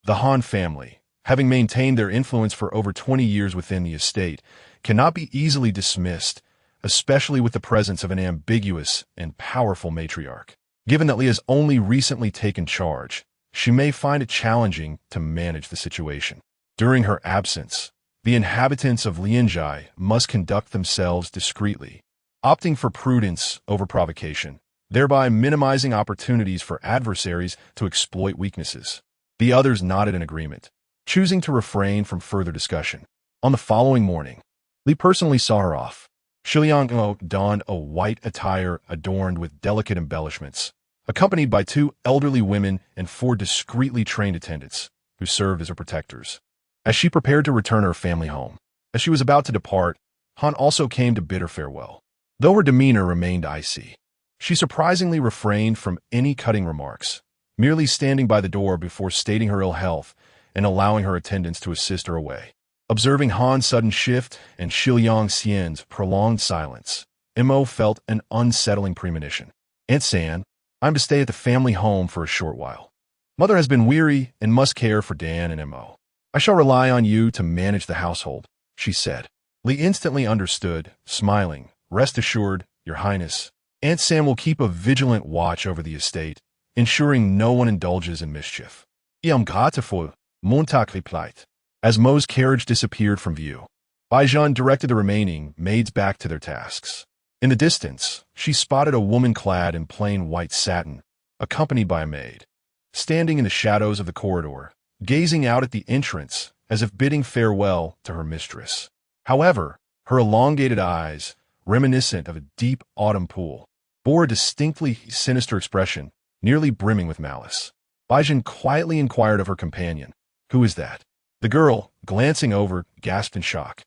The Han family, having maintained their influence for over 20 years within the estate, cannot be easily dismissed, especially with the presence of an ambiguous and powerful matriarch. Given that Li has only recently taken charge, she may find it challenging to manage the situation. During her absence, the inhabitants of Lianjai must conduct themselves discreetly, opting for prudence over provocation, thereby minimizing opportunities for adversaries to exploit weaknesses. The others nodded in agreement, choosing to refrain from further discussion. On the following morning, Li personally saw her off. Shiliang donned a white attire adorned with delicate embellishments, accompanied by 2 elderly women and 4 discreetly trained attendants, who served as her protectors. As she prepared to return her family home, as she was about to depart, Han also came to bid her farewell. Though her demeanor remained icy, she surprisingly refrained from any cutting remarks, merely standing by the door before stating her ill health and allowing her attendants to assist her away. Observing Han's sudden shift and Shiliang Xian's prolonged silence, Mo felt an unsettling premonition. Aunt San, I'm to stay at the family home for a short while. Mother has been weary and must care for Dan and Mo. I shall rely on you to manage the household, she said. Li instantly understood, smiling. Rest assured, Your Highness, Aunt San will keep a vigilant watch over the estate, ensuring no one indulges in mischief. Grateful, Montauk replied. As Mo's carriage disappeared from view, Baijan directed the remaining maids back to their tasks. In the distance, she spotted a woman clad in plain white satin, accompanied by a maid, standing in the shadows of the corridor, gazing out at the entrance as if bidding farewell to her mistress. However, her elongated eyes, reminiscent of a deep autumn pool, bore a distinctly sinister expression, nearly brimming with malice. Baijan quietly inquired of her companion, "Who is that?" The girl, glancing over, gasped in shock.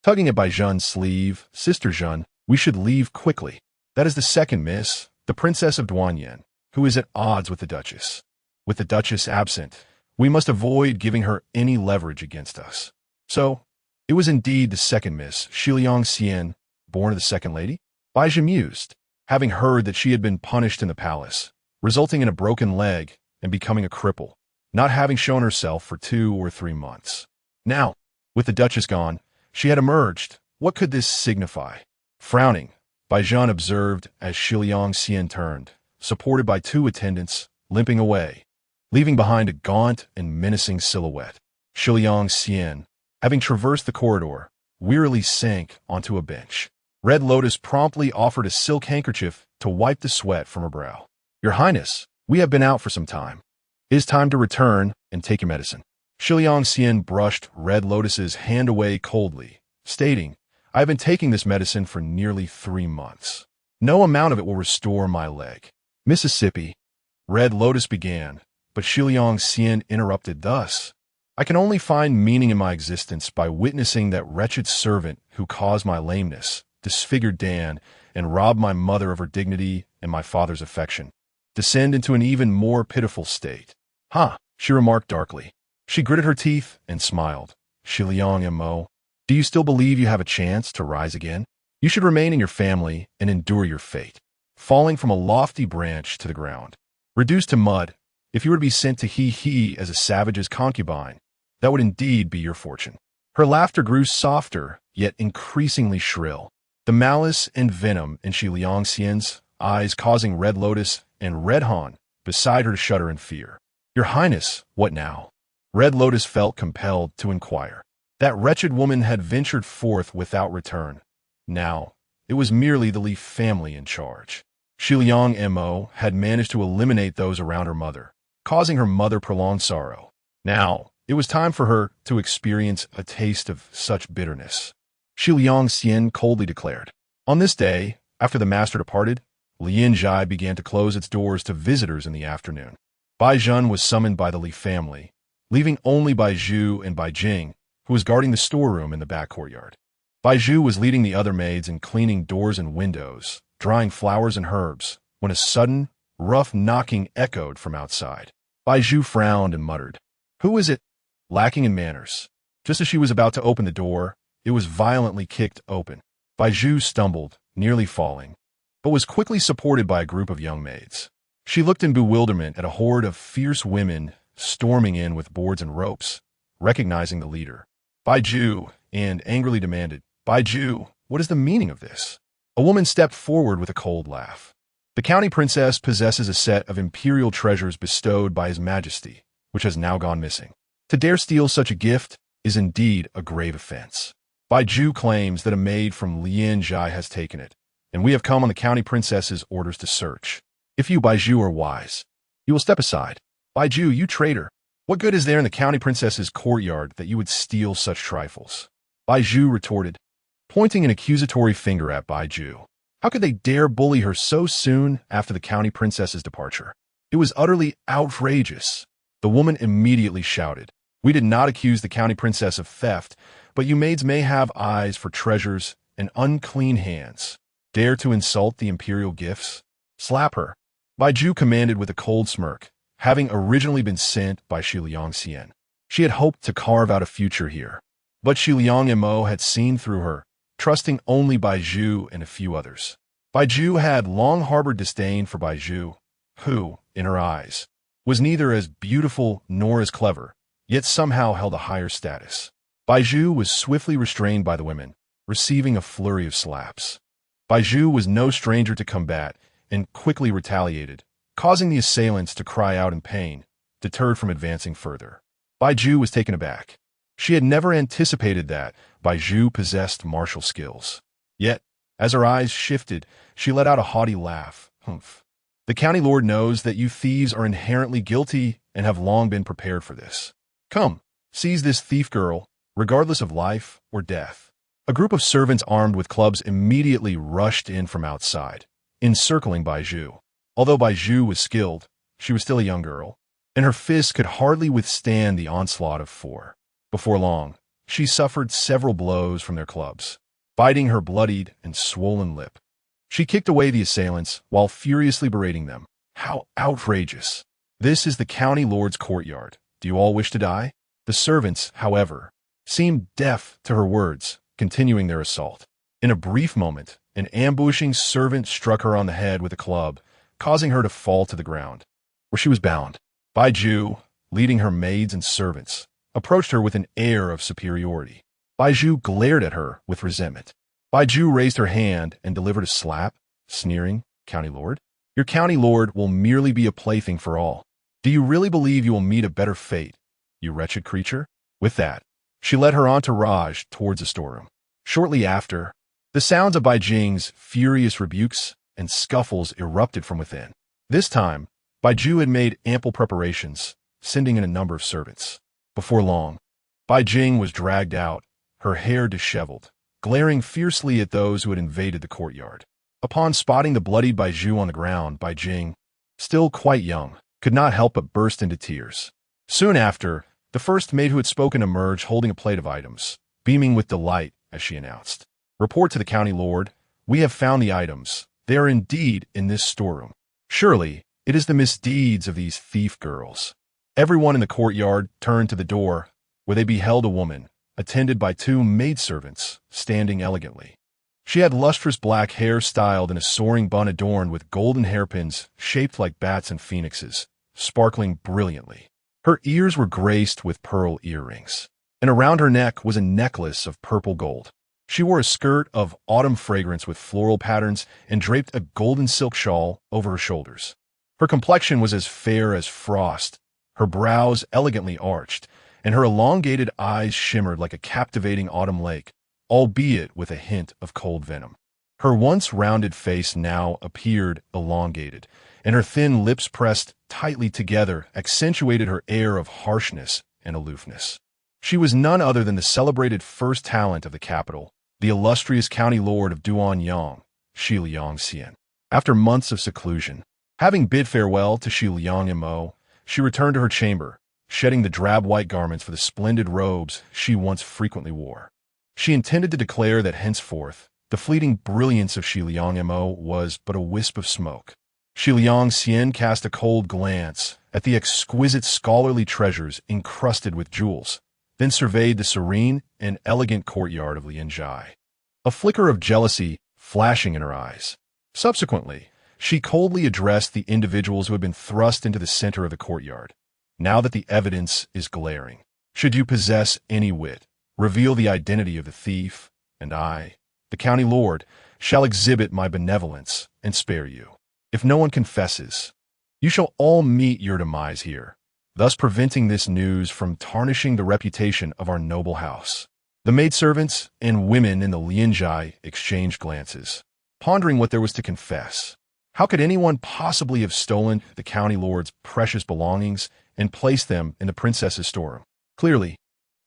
Tugging at Baijan's sleeve, "Sister Jeanne, we should leave quickly. That is the second miss, the Princess of Duanyan, who is at odds with the Duchess. With the Duchess absent, we must avoid giving her any leverage against us." So, it was indeed the second miss, Shiliang Xian, born of the second lady? Baijan mused, having heard that she had been punished in the palace, resulting in a broken leg and becoming a cripple, not having shown herself for 2 or 3 months. Now, with the Duchess gone, she had emerged. What could this signify? Frowning, Baijan observed as Shiliang Xian turned, supported by 2 attendants, limping away, leaving behind a gaunt and menacing silhouette. Shiliang Xian, having traversed the corridor, wearily sank onto a bench. Red Lotus promptly offered a silk handkerchief to wipe the sweat from her brow. "Your Highness, we have been out for some time. It is time to return and take your medicine." Shiliang Xian brushed Red Lotus's hand away coldly, stating, "I have been taking this medicine for nearly 3 months. No amount of it will restore my leg." "Mississippi," Red Lotus began, but Shiliang Xian interrupted thus, "I can only find meaning in my existence by witnessing that wretched servant who caused my lameness, disfigured Dan, and robbed my mother of her dignity and my father's affection, descend into an even more pitiful state." "Huh," she remarked darkly. She gritted her teeth and smiled. "Shiliang Mo, do you still believe you have a chance to rise again? You should remain in your family and endure your fate, falling from a lofty branch to the ground. Reduced to mud, if you were to be sent to He as a savage's concubine, that would indeed be your fortune." Her laughter grew softer, yet increasingly shrill, the malice and venom in Shiliang Xian's eyes causing Red Lotus and Red Han beside her to shudder in fear. "Your Highness, what now?" Red Lotus felt compelled to inquire. That wretched woman had ventured forth without return. Now, it was merely the Li family in charge. Shiliang Mo had managed to eliminate those around her mother, causing her mother prolonged sorrow. Now, it was time for her to experience a taste of such bitterness. Shiliang Xian coldly declared. On this day, after the master departed, Lianjai began to close its doors to visitors in the afternoon. Baijan was summoned by the Li family, leaving only Baizhu and Baijing, who was guarding the storeroom in the back courtyard. Baizhu was leading the other maids in cleaning doors and windows, drying flowers and herbs, when a sudden, rough knocking echoed from outside. Baizhu frowned and muttered, "Who is it?" Lacking in manners. Just as she was about to open the door, it was violently kicked open. Bai Zhu stumbled, nearly falling, but was quickly supported by a group of young maids. She looked in bewilderment at a horde of fierce women storming in with boards and ropes, recognizing the leader, Bai Zhu, and angrily demanded, Bai Zhu, what is the meaning of this? A woman stepped forward with a cold laugh. The county princess possesses a set of imperial treasures bestowed by His Majesty, which has now gone missing. To dare steal such a gift is indeed a grave offense. Bai Zhu claims that a maid from Lianjai has taken it, and we have come on the county princess's orders to search. If you, Bai Zhu, are wise, you will step aside. Bai Zhu, you traitor! What good is there in the county princess's courtyard that you would steal such trifles? Bai Zhu retorted, pointing an accusatory finger at Bai Zhu. How could they dare bully her so soon after the county princess's departure? It was utterly outrageous. The woman immediately shouted, We did not accuse the county princess of theft, but you maids may have eyes for treasures and unclean hands. Dare to insult the imperial gifts? Slap her. Bai Zhu commanded with a cold smirk, having originally been sent by Xiliang Xian. She had hoped to carve out a future here, but Xiliang Mo had seen through her, trusting only Bai Zhu and a few others. Bai Zhu had long harbored disdain for Bai Zhu, who, in her eyes, was neither as beautiful nor as clever, yet somehow held a higher status. Bai Zhu was swiftly restrained by the women, receiving a flurry of slaps. Bai Zhu was no stranger to combat and quickly retaliated, causing the assailants to cry out in pain, deterred from advancing further. Bai Zhu was taken aback. She had never anticipated that Bai Zhu possessed martial skills. Yet, as her eyes shifted, she let out a haughty laugh. Humph. The county lord knows that you thieves are inherently guilty and have long been prepared for this. Come, seize this thief girl, regardless of life or death. A group of servants armed with clubs immediately rushed in from outside, encircling Bai Zhu. Although Bai Zhu was skilled, she was still a young girl, and her fists could hardly withstand the onslaught of four. Before long, she suffered several blows from their clubs, biting her bloodied and swollen lip. She kicked away the assailants while furiously berating them. How outrageous! This is the county lord's courtyard. Do you all wish to die? The servants, however, seemed deaf to her words, continuing their assault. In a brief moment, an ambushing servant struck her on the head with a club, causing her to fall to the ground, where she was bound. Bai Zhu, leading her maids and servants, approached her with an air of superiority. Bai Zhu glared at her with resentment. Bai Zhu raised her hand and delivered a slap, sneering, County Lord? Your County Lord will merely be a plaything for all. Do you really believe you will meet a better fate, you wretched creature? With that, she led her entourage towards the storeroom. Shortly after, the sounds of Bai Jing's furious rebukes and scuffles erupted from within. This time, Bai Zhu had made ample preparations, sending in a number of servants. Before long, Bai Jing was dragged out, her hair disheveled, glaring fiercely at those who had invaded the courtyard. Upon spotting the bloodied Bai Zhu on the ground, Bai Jing, still quite young, could not help but burst into tears. Soon after, the first maid who had spoken emerged holding a plate of items, beaming with delight as she announced, Report to the county lord, we have found the items. They are indeed in this storeroom. Surely, it is the misdeeds of these thief girls. Everyone in the courtyard turned to the door, where they beheld a woman, attended by two maidservants, standing elegantly. She had lustrous black hair styled in a soaring bun adorned with golden hairpins shaped like bats and phoenixes, sparkling brilliantly. Her ears were graced with pearl earrings, and around her neck was a necklace of purple gold. She wore a skirt of autumn fragrance with floral patterns and draped a golden silk shawl over her shoulders. Her complexion was as fair as frost, her brows elegantly arched, and her elongated eyes shimmered like a captivating autumn lake, albeit with a hint of cold venom. Her once rounded face now appeared elongated, and her thin lips pressed tightly together accentuated her air of harshness and aloofness. She was none other than the celebrated first talent of the capital, the illustrious county lord of Duanyang, Xiliang Xian. After months of seclusion, having bid farewell to Xiliang Mo, she returned to her chamber, shedding the drab white garments for the splendid robes she once frequently wore. She intended to declare that henceforth, the fleeting brilliance of Xiliang Mo was but a wisp of smoke. Xiliang Xian cast a cold glance at the exquisite scholarly treasures encrusted with jewels, then surveyed the serene and elegant courtyard of Lianjai. a flicker of jealousy flashing in her eyes. Subsequently, she coldly addressed the individuals who had been thrust into the center of the courtyard. Now that the evidence is glaring, should you possess any wit, reveal the identity of the thief, and I, the county lord, shall exhibit my benevolence and spare you. If no one confesses, you shall all meet your demise here, thus preventing this news from tarnishing the reputation of our noble house. The maidservants and women in the Lianjai exchanged glances, pondering what there was to confess. How could anyone possibly have stolen the county lord's precious belongings and placed them in the princess's storeroom? Clearly,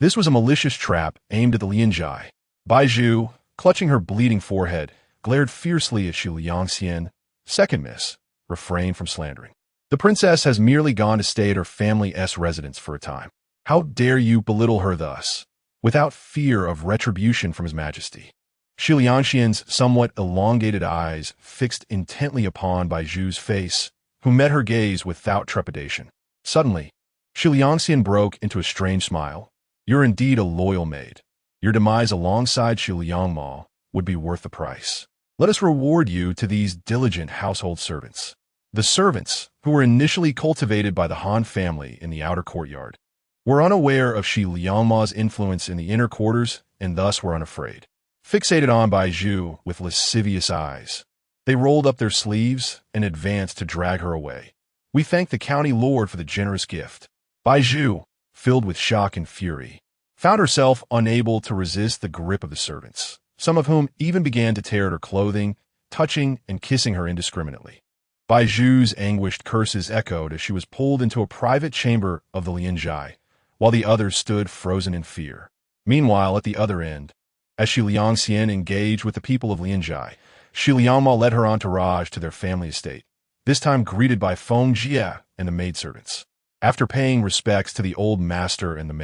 this was a malicious trap aimed at the Lianjai. Baizhu, clutching her bleeding forehead, glared fiercely at Xu Liangxian. Second miss, refrain from slandering. The princess has merely gone to stay at her family's residence for a time. How dare you belittle her thus, without fear of retribution from his majesty? Xu Liangxian's somewhat elongated eyes fixed intently upon Baizhu's face, who met her gaze without trepidation. Suddenly, Xu Liangxian broke into a strange smile. You're indeed a loyal maid. Your demise alongside Xu Liangma would be worth the price. Let us reward you to these diligent household servants. The servants, who were initially cultivated by the Han family in the outer courtyard, were unaware of Xu Liangma's influence in the inner quarters and thus were unafraid. Fixated on Baizhu with lascivious eyes, they rolled up their sleeves and advanced to drag her away. We thank the county lord for the generous gift. Baizhu, filled with shock and fury, found herself unable to resist the grip of the servants, some of whom even began to tear at her clothing, touching and kissing her indiscriminately. Baizhu's anguished curses echoed as she was pulled into a private chamber of the Lianjai, while the others stood frozen in fear. Meanwhile, at the other end, as Xu Liangxian engaged with the people of Lianjai, Xu Liangma led her entourage to their family estate, this time greeted by Feng Jie and the maidservants. After paying respects to the old master and the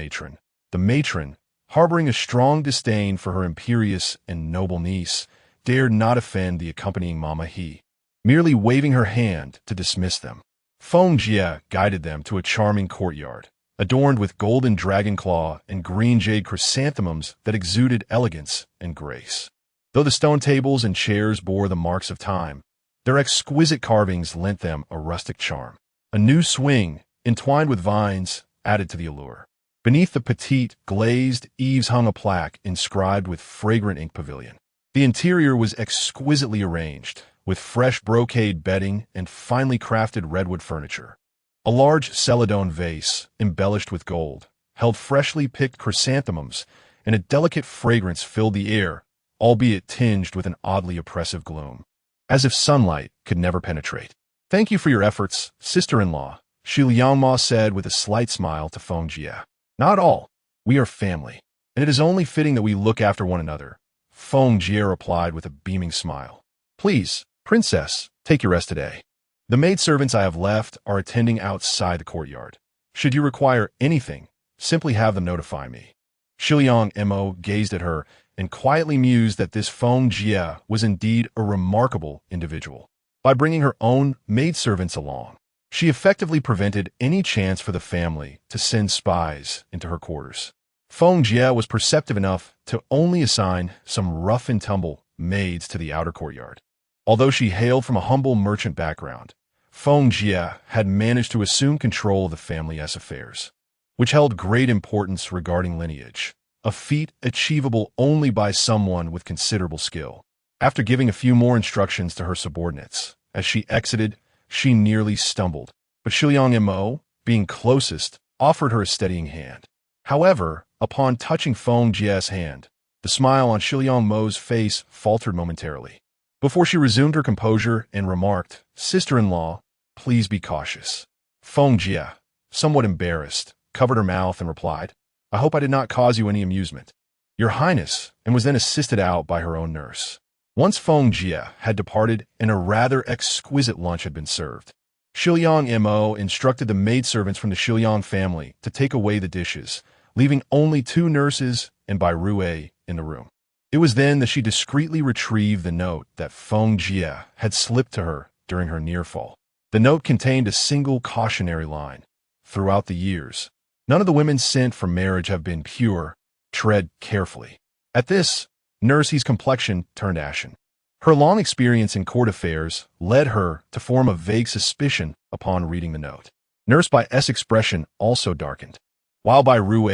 matron, harboring a strong disdain for her imperious and noble niece, dared not offend the accompanying Mama He, merely waving her hand to dismiss them. Feng Jie guided them to a charming courtyard, adorned with golden dragon claw and green jade chrysanthemums that exuded elegance and grace. Though the stone tables and chairs bore the marks of time, their exquisite carvings lent them a rustic charm. A new swing, entwined with vines, added to the allure. Beneath the petite, glazed eaves hung a plaque inscribed with fragrant ink pavilion. The interior was exquisitely arranged, with fresh brocade bedding and finely crafted redwood furniture. A large celadon vase, embellished with gold, held freshly picked chrysanthemums, and a delicate fragrance filled the air, albeit tinged with an oddly oppressive gloom, as if sunlight could never penetrate. Thank you for your efforts, sister-in-law, Xu Liangma said with a slight smile to Feng Jie. Not all. We are family, and it is only fitting that we look after one another, Feng Jie replied with a beaming smile. Please, princess, take your rest today. The maidservants I have left are attending outside the courtyard. Should you require anything, simply have them notify me. Shiliang Mo gazed at her and quietly mused that this Feng Jie was indeed a remarkable individual. By bringing her own maidservants along, she effectively prevented any chance for the family to send spies into her quarters. Feng Jie was perceptive enough to only assign some rough-and-tumble maids to the outer courtyard. Although she hailed from a humble merchant background, Feng Jie had managed to assume control of the family's affairs, which held great importance regarding lineage, a feat achievable only by someone with considerable skill. After giving a few more instructions to her subordinates, as she exited, she nearly stumbled, but Shiliang Mo, being closest, offered her a steadying hand. However, upon touching Feng Jie's hand, the smile on Shiliang Mo's face faltered momentarily, before she resumed her composure and remarked, "Sister-in-law, please be cautious." Feng Jie, somewhat embarrassed, covered her mouth and replied, "I hope I did not cause you any amusement, Your Highness," and was then assisted out by her own nurse. Once Feng Jie had departed and a rather exquisite lunch had been served, Shiliang Mo instructed the maidservants from the Shiliang family to take away the dishes, leaving only 2 nurses and Bai Rui in the room. It was then that she discreetly retrieved the note that Feng Jie had slipped to her during her near fall. The note contained a single cautionary line. Throughout the years, none of the women sent for marriage have been pure. Tread carefully. At this, Nurse's complexion turned ashen. Her long experience in court affairs led her to form a vague suspicion upon reading the note. Nurse Bai's expression also darkened. While Bai Rue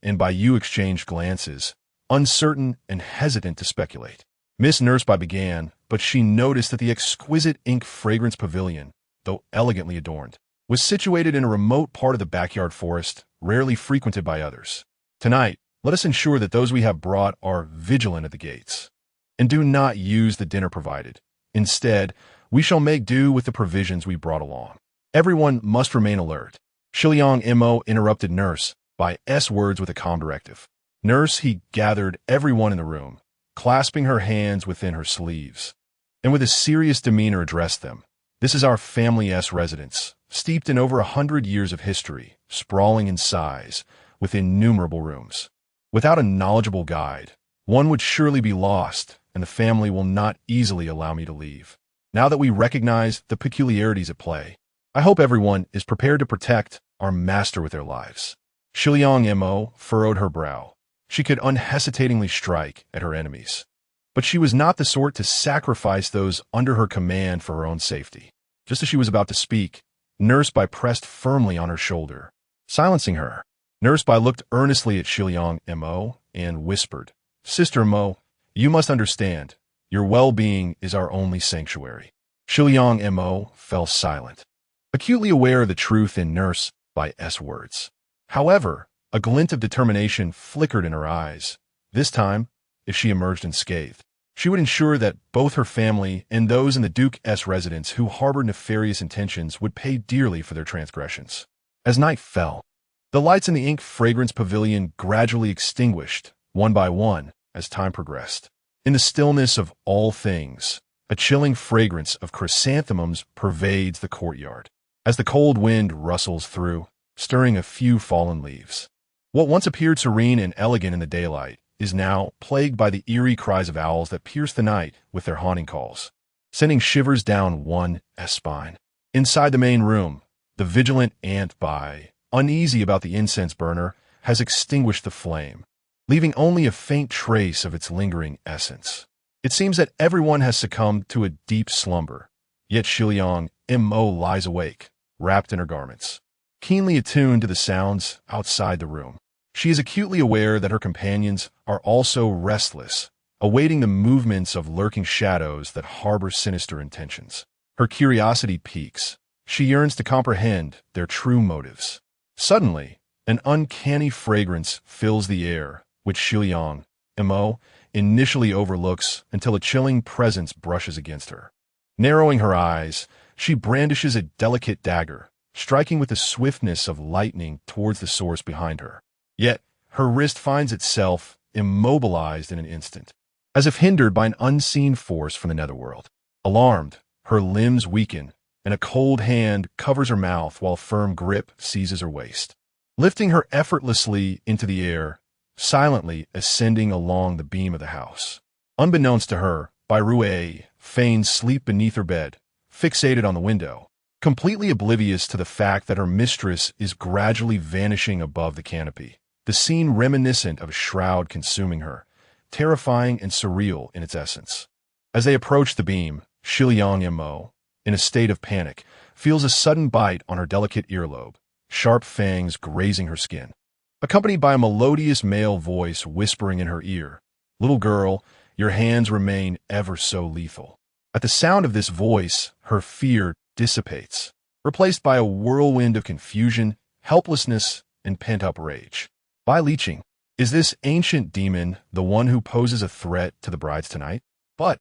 and Bai Yu exchanged glances, uncertain and hesitant to speculate. Miss Nurse Bai began, but she noticed that the exquisite ink fragrance pavilion, though elegantly adorned, was situated in a remote part of the backyard forest, rarely frequented by others. Tonight, let us ensure that those we have brought are vigilant at the gates, and do not use the dinner provided. Instead, we shall make do with the provisions we brought along. Everyone must remain alert. Shiliang Mo interrupted Nurse Bai's words with a calm directive. Nurse he gathered everyone in the room, clasping her hands within her sleeves, and with a serious demeanor addressed them. This is our family's residence, steeped in over 100 years of history, sprawling in size, with innumerable rooms. Without a knowledgeable guide, one would surely be lost, and the family will not easily allow me to leave. Now that we recognize the peculiarities at play, I hope everyone is prepared to protect our master with their lives. Shiliang Mo furrowed her brow. She could unhesitatingly strike at her enemies, but she was not the sort to sacrifice those under her command for her own safety. Just as she was about to speak, Nurse Bai pressed firmly on her shoulder, silencing her. Nurse Bai looked earnestly at Shiliang Mo and whispered, "Sister Mo, you must understand, your well-being is our only sanctuary." Shiliang Mo fell silent, acutely aware of the truth in Nurse Bai's words. However, a glint of determination flickered in her eyes. This time, if she emerged unscathed, she would ensure that both her family and those in the Duke's residence who harbored nefarious intentions would pay dearly for their transgressions. As night fell, the lights in the ink fragrance pavilion gradually extinguished, one by one, as time progressed. In the stillness of all things, a chilling fragrance of chrysanthemums pervades the courtyard, as the cold wind rustles through, stirring a few fallen leaves. What once appeared serene and elegant in the daylight is now plagued by the eerie cries of owls that pierce the night with their haunting calls, sending shivers down one's spine. Inside the main room, the vigilant Aunt Bai, uneasy about the incense burner, has extinguished the flame, leaving only a faint trace of its lingering essence. It seems that everyone has succumbed to a deep slumber, yet Shiliang Mo lies awake, wrapped in her garments, keenly attuned to the sounds outside the room. She is acutely aware that her companions are also restless, awaiting the movements of lurking shadows that harbor sinister intentions. Her curiosity piques. She yearns to comprehend their true motives. Suddenly, an uncanny fragrance fills the air, which Shiliang Mo initially overlooks until a chilling presence brushes against her. Narrowing her eyes, she brandishes a delicate dagger, striking with the swiftness of lightning towards the source behind her. Yet, her wrist finds itself immobilized in an instant, as if hindered by an unseen force from the netherworld. Alarmed, her limbs weaken, and a cold hand covers her mouth while a firm grip seizes her waist, lifting her effortlessly into the air, silently ascending along the beam of the house. Unbeknownst to her, Bai Rue feigns sleep beneath her bed, fixated on the window, completely oblivious to the fact that her mistress is gradually vanishing above the canopy, the scene reminiscent of a shroud consuming her, terrifying and surreal in its essence. As they approach the beam, Shiliang Mo, in a state of panic, feels a sudden bite on her delicate earlobe, sharp fangs grazing her skin, accompanied by a melodious male voice whispering in her ear, "Little girl, your hands remain ever so lethal." At the sound of this voice, her fear dissipates, replaced by a whirlwind of confusion, helplessness, and pent-up rage. Bai Liqing, is this ancient demon the one who poses a threat to the brides tonight? But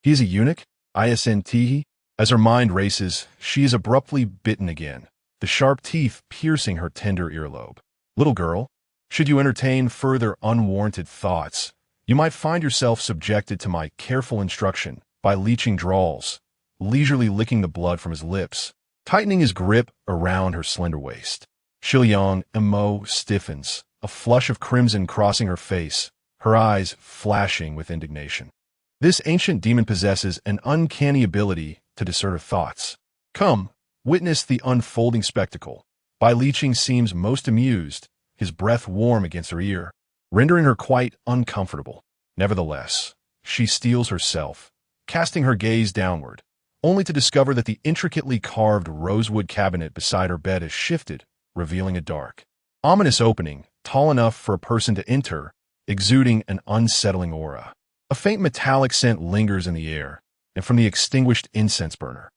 he is a eunuch, isnt. As her mind races, she is abruptly bitten again, the sharp teeth piercing her tender earlobe. Little girl, should you entertain further unwarranted thoughts, you might find yourself subjected to my careful instruction. Bai Liqing drawls, leisurely licking the blood from his lips, tightening his grip around her slender waist. Shiliang Mo stiffens, a flush of crimson crossing her face, her eyes flashing with indignation. This ancient demon possesses an uncanny ability to discern her thoughts. Come, witness the unfolding spectacle. Bai Liqing seems most amused, his breath warm against her ear, rendering her quite uncomfortable. Nevertheless, she steels herself, casting her gaze downward, only to discover that the intricately carved rosewood cabinet beside her bed has shifted, revealing a dark, ominous opening, tall enough for a person to enter, exuding an unsettling aura. A faint metallic scent lingers in the air, and from the extinguished incense burner,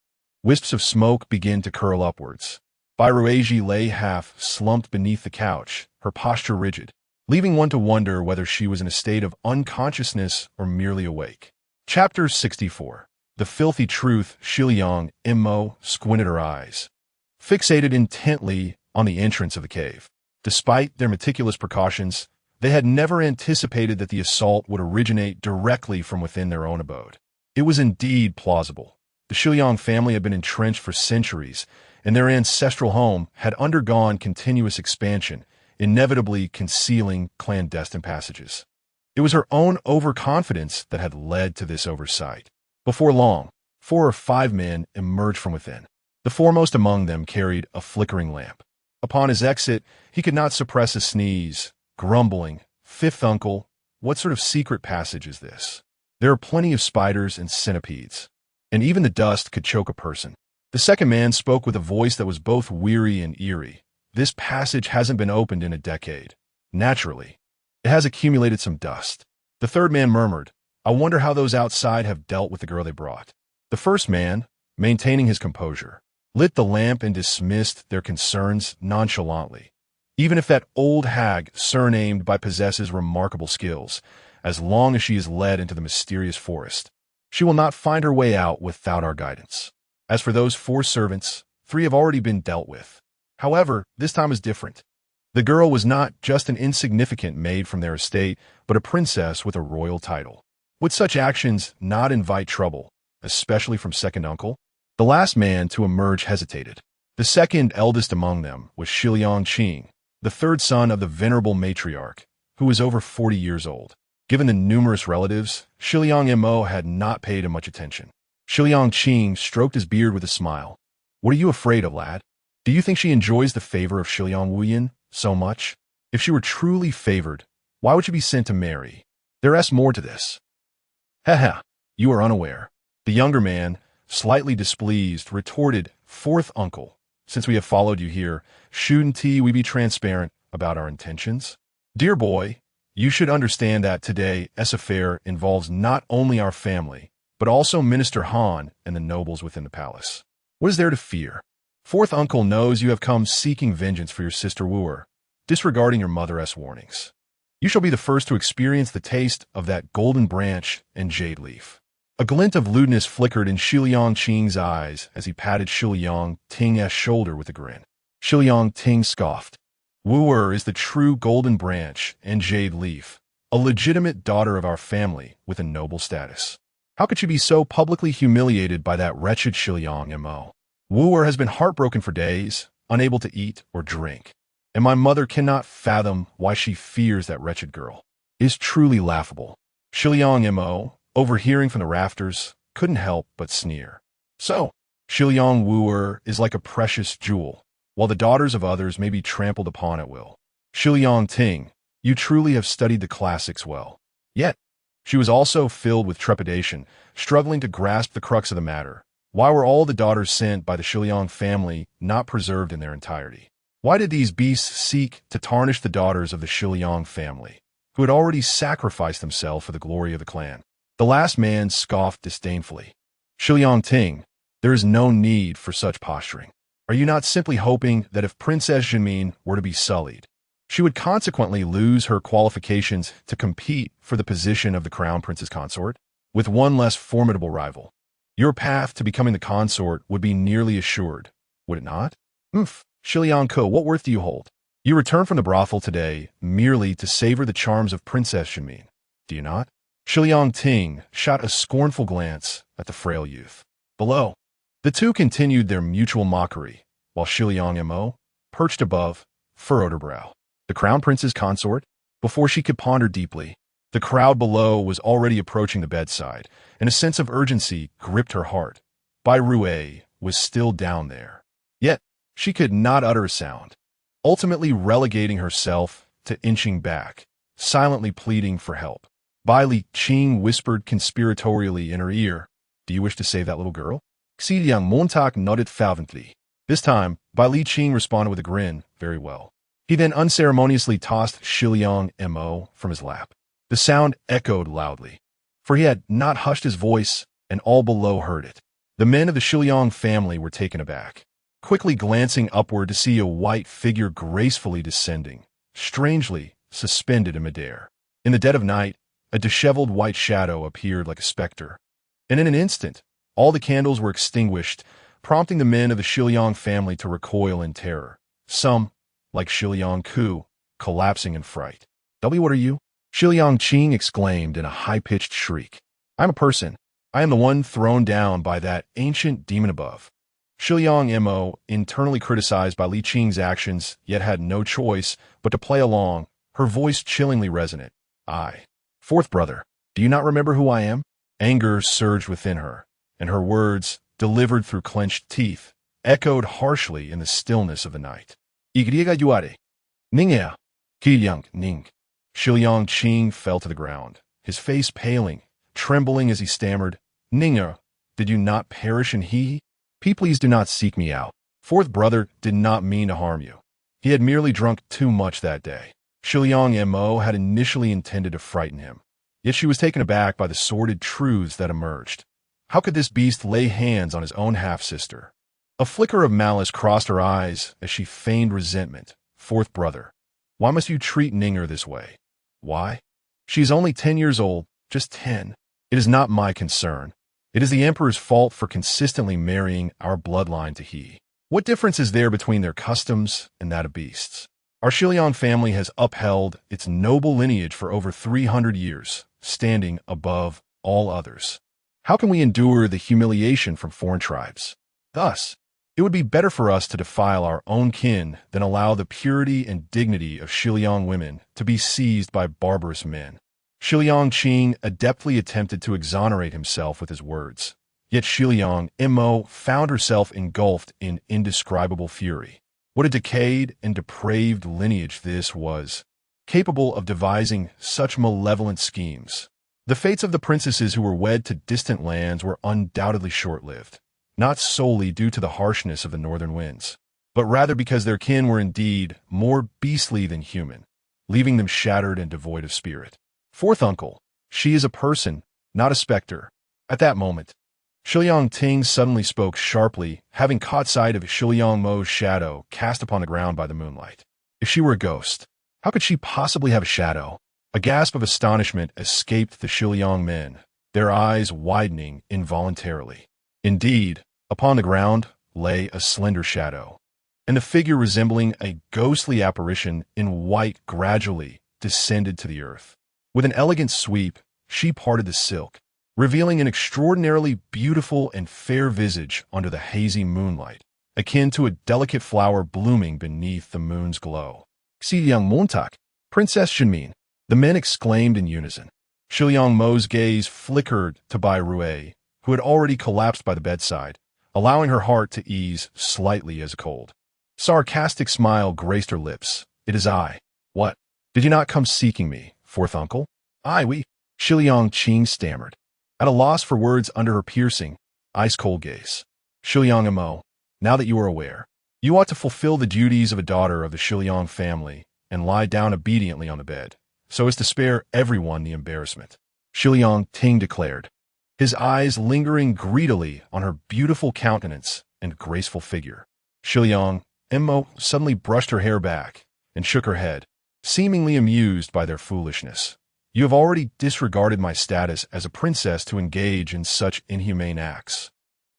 wisps of smoke begin to curl upwards. Bairuaji lay half slumped beneath the couch, her posture rigid, leaving one to wonder whether she was in a state of unconsciousness or merely awake. Chapter 64. The filthy truth. Shiliang Immo squinted her eyes, fixated intently on the entrance of the cave. Despite their meticulous precautions, they had never anticipated that the assault would originate directly from within their own abode. It was indeed plausible. The Shiliang family had been entrenched for centuries, and their ancestral home had undergone continuous expansion, inevitably concealing clandestine passages. It was her own overconfidence that had led to this oversight. Before long, 4 or 5 men emerged from within. The foremost among them carried a flickering lamp. Upon his exit, he could not suppress a sneeze, grumbling, "Fifth uncle, what sort of secret passage is this? There are plenty of spiders and centipedes, and even the dust could choke a person." The second man spoke with a voice that was both weary and eerie. "This passage hasn't been opened in a decade. Naturally, it has accumulated some dust." The third man murmured, "I wonder how those outside have dealt with the girl they brought." The first man, maintaining his composure, lit the lamp and dismissed their concerns nonchalantly. Even if that old hag surnamed by possesses remarkable skills, as long as she is led into the mysterious forest, she will not find her way out without our guidance. As for those 4 servants, 3 have already been dealt with. However, this time is different. The girl was not just an insignificant maid from their estate, but a princess with a royal title. Would such actions not invite trouble, especially from second uncle? The last man to emerge hesitated. The second eldest among them was Shiliang Qing, the third son of the venerable matriarch, who was over 40 years old. Given the numerous relatives, Shiliang Mo had not paid him much attention. Shiliang Qing stroked his beard with a smile. "What are you afraid of, lad? Do you think she enjoys the favor of Shiliang Wuyin so much? If she were truly favored, why would she be sent to marry? There is more to this." "Haha, you are unaware." The younger man, slightly displeased, retorted, "Fourth uncle, since we have followed you here, shouldn't we be transparent about our intentions? Dear boy, you should understand that today's affair involves not only our family, but also Minister Han and the nobles within the palace. What is there to fear? Fourth uncle knows you have come seeking vengeance for your sister wooer, disregarding your mother's warnings. You shall be the first to experience the taste of that golden branch and jade leaf." A glint of lewdness flickered in Shiliang Qing's eyes as he patted Shiliang Ting's shoulder with a grin. Shiliang Ting scoffed. "Wooer is the true golden branch and jade leaf, a legitimate daughter of our family with a noble status. How could she be so publicly humiliated by that wretched Shiliang Mo? Wooer has been heartbroken for days, unable to eat or drink, and my mother cannot fathom why she fears that wretched girl. It is truly laughable." Shiliang Mo, overhearing from the rafters, couldn't help but sneer. "So, Shiliang Wooer is like a precious jewel, while the daughters of others may be trampled upon at will. Shiliang Ting, you truly have studied the classics well." Yet, she was also filled with trepidation, struggling to grasp the crux of the matter. Why were all the daughters sent by the Shiliang family not preserved in their entirety? Why did these beasts seek to tarnish the daughters of the Shiliang family, who had already sacrificed themselves for the glory of the clan? The last man scoffed disdainfully. "Shiliang Ting, there is no need for such posturing. Are you not simply hoping that if Princess Jinmin were to be sullied, she would consequently lose her qualifications to compete for the position of the crown prince's consort? With one less formidable rival, your path to becoming the consort would be nearly assured, would it not? Shiliang Ko, what worth do you hold? You returned from the brothel today merely to savor the charms of Princess Jinmin, do you not?" Shiliang Ting shot a scornful glance at the frail youth. Below, the two continued their mutual mockery, while Shiliang Mo, perched above, furrowed her brow. The crown prince's consort? Before she could ponder deeply, the crowd below was already approaching the bedside, and a sense of urgency gripped her heart. Bai Rui was still down there. Yet, she could not utter a sound, ultimately relegating herself to inching back, silently pleading for help. Bai Li Qing whispered conspiratorially in her ear. Do you wish to save that little girl? Xi Liang Montauk nodded fervently. This time, Bai Li Qing responded with a grin. Very well. He then unceremoniously tossed Shiliang Mo from his lap. The sound echoed loudly, for he had not hushed his voice, and all below heard it. The men of the Shiliang family were taken aback, quickly glancing upward to see a white figure gracefully descending, strangely suspended in midair. In the dead of night, a disheveled white shadow appeared like a specter, and in an instant, all the candles were extinguished, prompting the men of the Shiliang family to recoil in terror. Some, like Shiliang Ku, collapsing in fright. W, what are you? Shiliang Qing exclaimed in a high-pitched shriek. I'm a person. I am the one thrown down by that ancient demon above. Shiliang Mo internally criticized by Li Qing's actions, yet had no choice but to play along, her voice chillingly resonant. I. Fourth brother, do you not remember who I am? Anger surged within her, and her words, delivered through clenched teeth, echoed harshly in the stillness of the night. Igriega yuare. Ningya. Qiliang ning. Shiliang Qing fell to the ground, his face paling, trembling as he stammered, Ningya, did you not perish in he? Please do not seek me out. Fourth brother did not mean to harm you. He had merely drunk too much that day. Shiliang Mo had initially intended to frighten him, yet she was taken aback by the sordid truths that emerged. How could this beast lay hands on his own half-sister? A flicker of malice crossed her eyes as she feigned resentment. Fourth brother, why must you treat Ningya this way? Why? She is only 10 years old, just 10. It is not my concern. It is the emperor's fault for consistently marrying our bloodline to he. What difference is there between their customs and that of beasts? Our Shiliang family has upheld its noble lineage for over 300 years, standing above all others. How can we endure the humiliation from foreign tribes? Thus, it would be better for us to defile our own kin than allow the purity and dignity of Shiliang women to be seized by barbarous men. Shiliang Qing adeptly attempted to exonerate himself with his words, yet Shiliang Mo found herself engulfed in indescribable fury. What a decayed and depraved lineage this was, capable of devising such malevolent schemes. The fates of the princesses who were wed to distant lands were undoubtedly short-lived, not solely due to the harshness of the northern winds, but rather because their kin were indeed more beastly than human, leaving them shattered and devoid of spirit. Fourth uncle, she is a person, not a specter. At that moment, Shiliang Ting suddenly spoke sharply, having caught sight of Shiliang Mo's shadow cast upon the ground by the moonlight. If she were a ghost, how could she possibly have a shadow? A gasp of astonishment escaped the Shiliang men, their eyes widening involuntarily. Indeed, upon the ground lay a slender shadow, and the figure resembling a ghostly apparition in white gradually descended to the earth. With an elegant sweep, she parted the silk, revealing an extraordinarily beautiful and fair visage under the hazy moonlight, akin to a delicate flower blooming beneath the moon's glow. Xiliang Montauk, Princess Shinmin, the men exclaimed in unison. Shiliang Mo's gaze flickered to Bai Rui, who had already collapsed by the bedside, allowing her heart to ease slightly as cold. Sarcastic smile graced her lips. It is I. What? Did you not come seeking me, fourth uncle? We. Shiliang Qing stammered, at a loss for words under her piercing, ice-cold gaze. Shiliang Mo, now that you are aware, you ought to fulfill the duties of a daughter of the Shiliang family and lie down obediently on the bed, so as to spare everyone the embarrassment. Shiliang Ting declared, his eyes lingering greedily on her beautiful countenance and graceful figure. Shiliang Mo suddenly brushed her hair back and shook her head, seemingly amused by their foolishness. You have already disregarded my status as a princess to engage in such inhumane acts.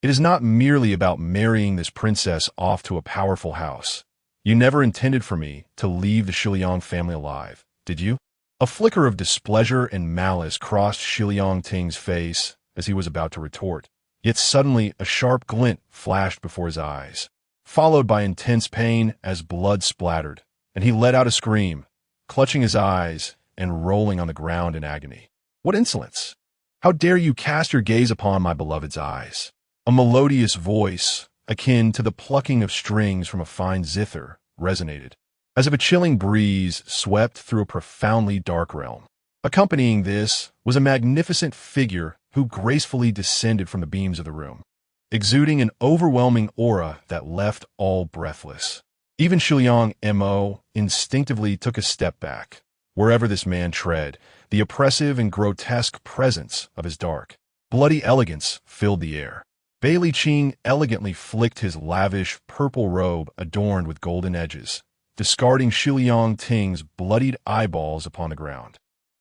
It is not merely about marrying this princess off to a powerful house. You never intended for me to leave the Shiliang family alive, did you? A flicker of displeasure and malice crossed Shiliang Ting's face as he was about to retort, yet suddenly a sharp glint flashed before his eyes, followed by intense pain as blood splattered, and he let out a scream, clutching his eyes and rolling on the ground in agony. What insolence! How dare you cast your gaze upon my beloved's eyes? A melodious voice, akin to the plucking of strings from a fine zither, resonated, as if a chilling breeze swept through a profoundly dark realm. Accompanying this was a magnificent figure who gracefully descended from the beams of the room, exuding an overwhelming aura that left all breathless. Even Shiliang Mo instinctively took a step back. Wherever this man tread, the oppressive and grotesque presence of his dark, bloody elegance filled the air. Bailey Qing elegantly flicked his lavish purple robe adorned with golden edges, discarding Shiliang Ting's bloodied eyeballs upon the ground,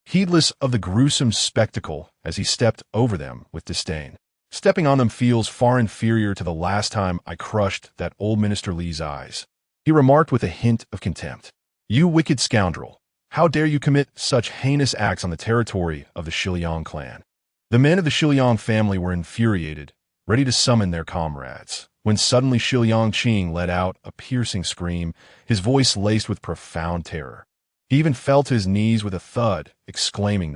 heedless of the gruesome spectacle as he stepped over them with disdain. Stepping on them feels far inferior to the last time I crushed that old Minister Li's eyes, he remarked with a hint of contempt. You wicked scoundrel, how dare you commit such heinous acts on the territory of the Shiliang clan? The men of the Shiliang family were infuriated, ready to summon their comrades, when suddenly Shiliang Qing let out a piercing scream, his voice laced with profound terror. He even fell to his knees with a thud, exclaiming,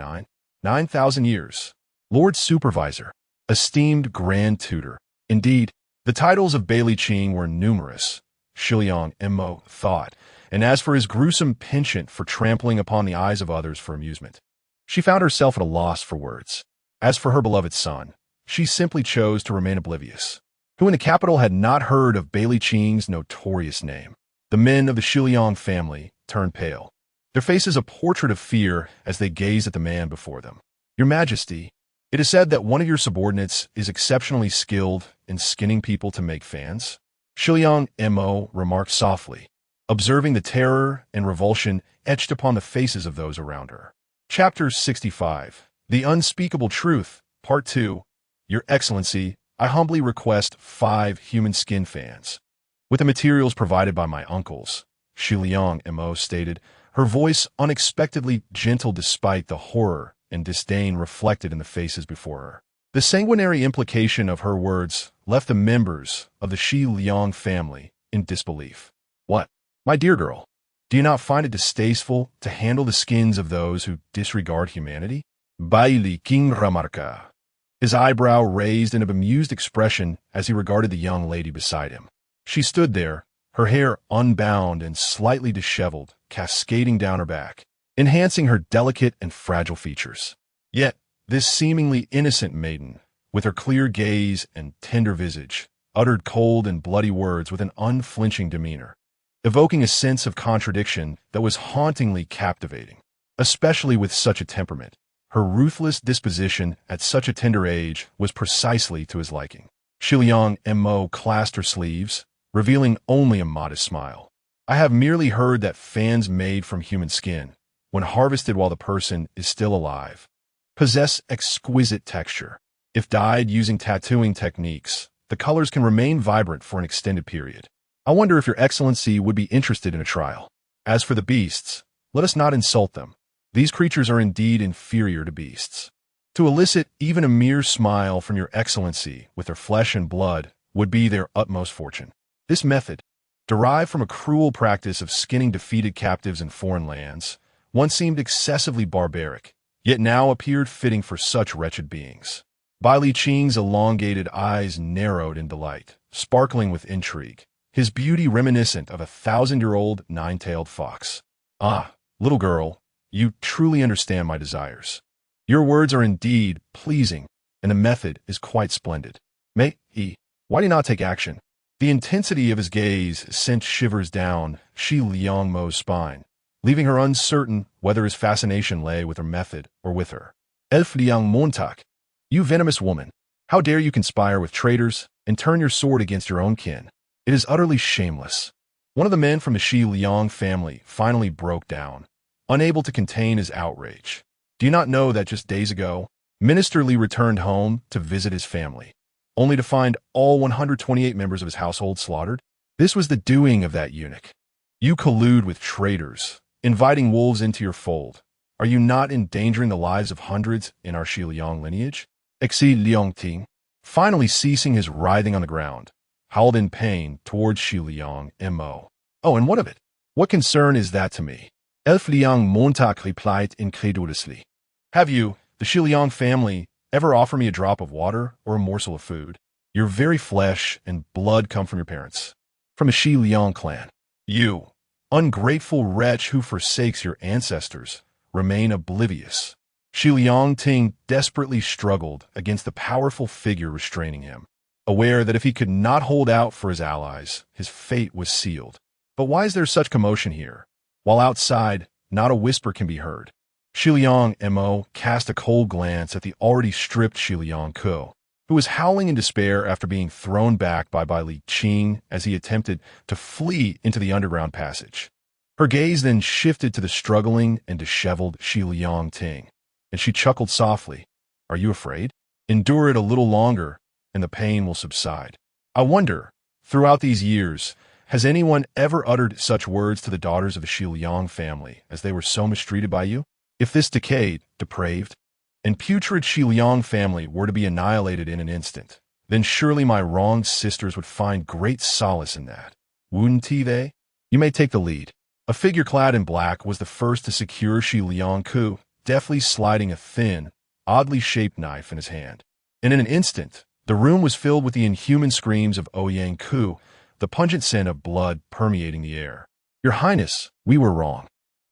9,000 years. Lord Supervisor, esteemed Grand Tutor. Indeed, the titles of Bailey Qing were numerous, Shiliang Mo thought, and as for his gruesome penchant for trampling upon the eyes of others for amusement, she found herself at a loss for words. As for her beloved son, she simply chose to remain oblivious. Who in the capital had not heard of Bailey Qing's notorious name? The men of the Shiliang family turned pale, their faces a portrait of fear as they gazed at the man before them. Your Majesty, it is said that one of your subordinates is exceptionally skilled in skinning people to make fans. Shiliang Mo remarked softly, observing the terror and revulsion etched upon the faces of those around her. Chapter 65. The Unspeakable Truth, Part 2. Your Excellency, I humbly request 5 human skin fans. With the materials provided by my uncles, Shiliang Mo stated, her voice unexpectedly gentle despite the horror and disdain reflected in the faces before her. The sanguinary implication of her words left the members of the Shiliang family in disbelief. What? My dear girl, do you not find it distasteful to handle the skins of those who disregard humanity? Bailey King remarca, his eyebrow raised in a bemused expression as he regarded the young lady beside him. She stood there, her hair unbound and slightly disheveled, cascading down her back, enhancing her delicate and fragile features. Yet, this seemingly innocent maiden, with her clear gaze and tender visage, uttered cold and bloody words with an unflinching demeanor, evoking a sense of contradiction that was hauntingly captivating, especially with such a temperament. Her ruthless disposition at such a tender age was precisely to his liking. Shiliang Mo clasped her sleeves, revealing only a modest smile. I have merely heard that fans made from human skin, when harvested while the person is still alive, possess exquisite texture. If dyed using tattooing techniques, the colors can remain vibrant for an extended period. I wonder if Your Excellency would be interested in a trial. As for the beasts, let us not insult them. These creatures are indeed inferior to beasts. To elicit even a mere smile from Your Excellency with their flesh and blood would be their utmost fortune. This method, derived from a cruel practice of skinning defeated captives in foreign lands, once seemed excessively barbaric, yet now appeared fitting for such wretched beings. Bailey Qing's elongated eyes narrowed in delight, sparkling with intrigue, his beauty reminiscent of a 1,000-year-old nine-tailed fox. Ah, little girl, you truly understand my desires. Your words are indeed pleasing, and the method is quite splendid. Why do you not take action? The intensity of his gaze sent shivers down Shiliang Mo's spine, leaving her uncertain whether his fascination lay with her method or with her. Elf Liang Montak, you venomous woman, how dare you conspire with traitors and turn your sword against your own kin? It is utterly shameless. One of the men from the Shiliang family finally broke down, unable to contain his outrage. Do you not know that just days ago, Minister Li returned home to visit his family, only to find all 128 members of his household slaughtered? This was the doing of that eunuch. You collude with traitors, inviting wolves into your fold. Are you not endangering the lives of hundreds in our Shiliang lineage? Xi Liangting, finally ceasing his writhing on the ground, howled in pain towards Shiliang Mo. Oh, and what of it? What concern is that to me? Elf Liang Montak replied incredulously. Have you, the Shiliang family, ever offered me a drop of water or a morsel of food? Your very flesh and blood come from your parents, from the Shiliang clan. You, ungrateful wretch who forsakes your ancestors, remain oblivious. Shi Liangting desperately struggled against the powerful figure restraining him, aware that if he could not hold out for his allies, his fate was sealed. But why is there such commotion here? While outside, not a whisper can be heard. Shi Liang Mo cast a cold glance at the already stripped Shi Liang Ku, who was howling in despair after being thrown back by Li Qing as he attempted to flee into the underground passage. Her gaze then shifted to the struggling and disheveled Shi Liangting, and she chuckled softly. Are you afraid? Endure it a little longer, and the pain will subside. I wonder, throughout these years, has anyone ever uttered such words to the daughters of the Shi Liang family as they were so mistreated by you? If this decayed, depraved, and putrid Shi Liang family were to be annihilated in an instant, then surely my wronged sisters would find great solace in that. Wouldn't they? You may take the lead. A figure clad in black was the first to secure Shi Liang Ku, deftly sliding a thin, oddly shaped knife in his hand. And in an instant, the room was filled with the inhuman screams of Ouyang Ku, the pungent scent of blood permeating the air. Your Highness, we were wrong.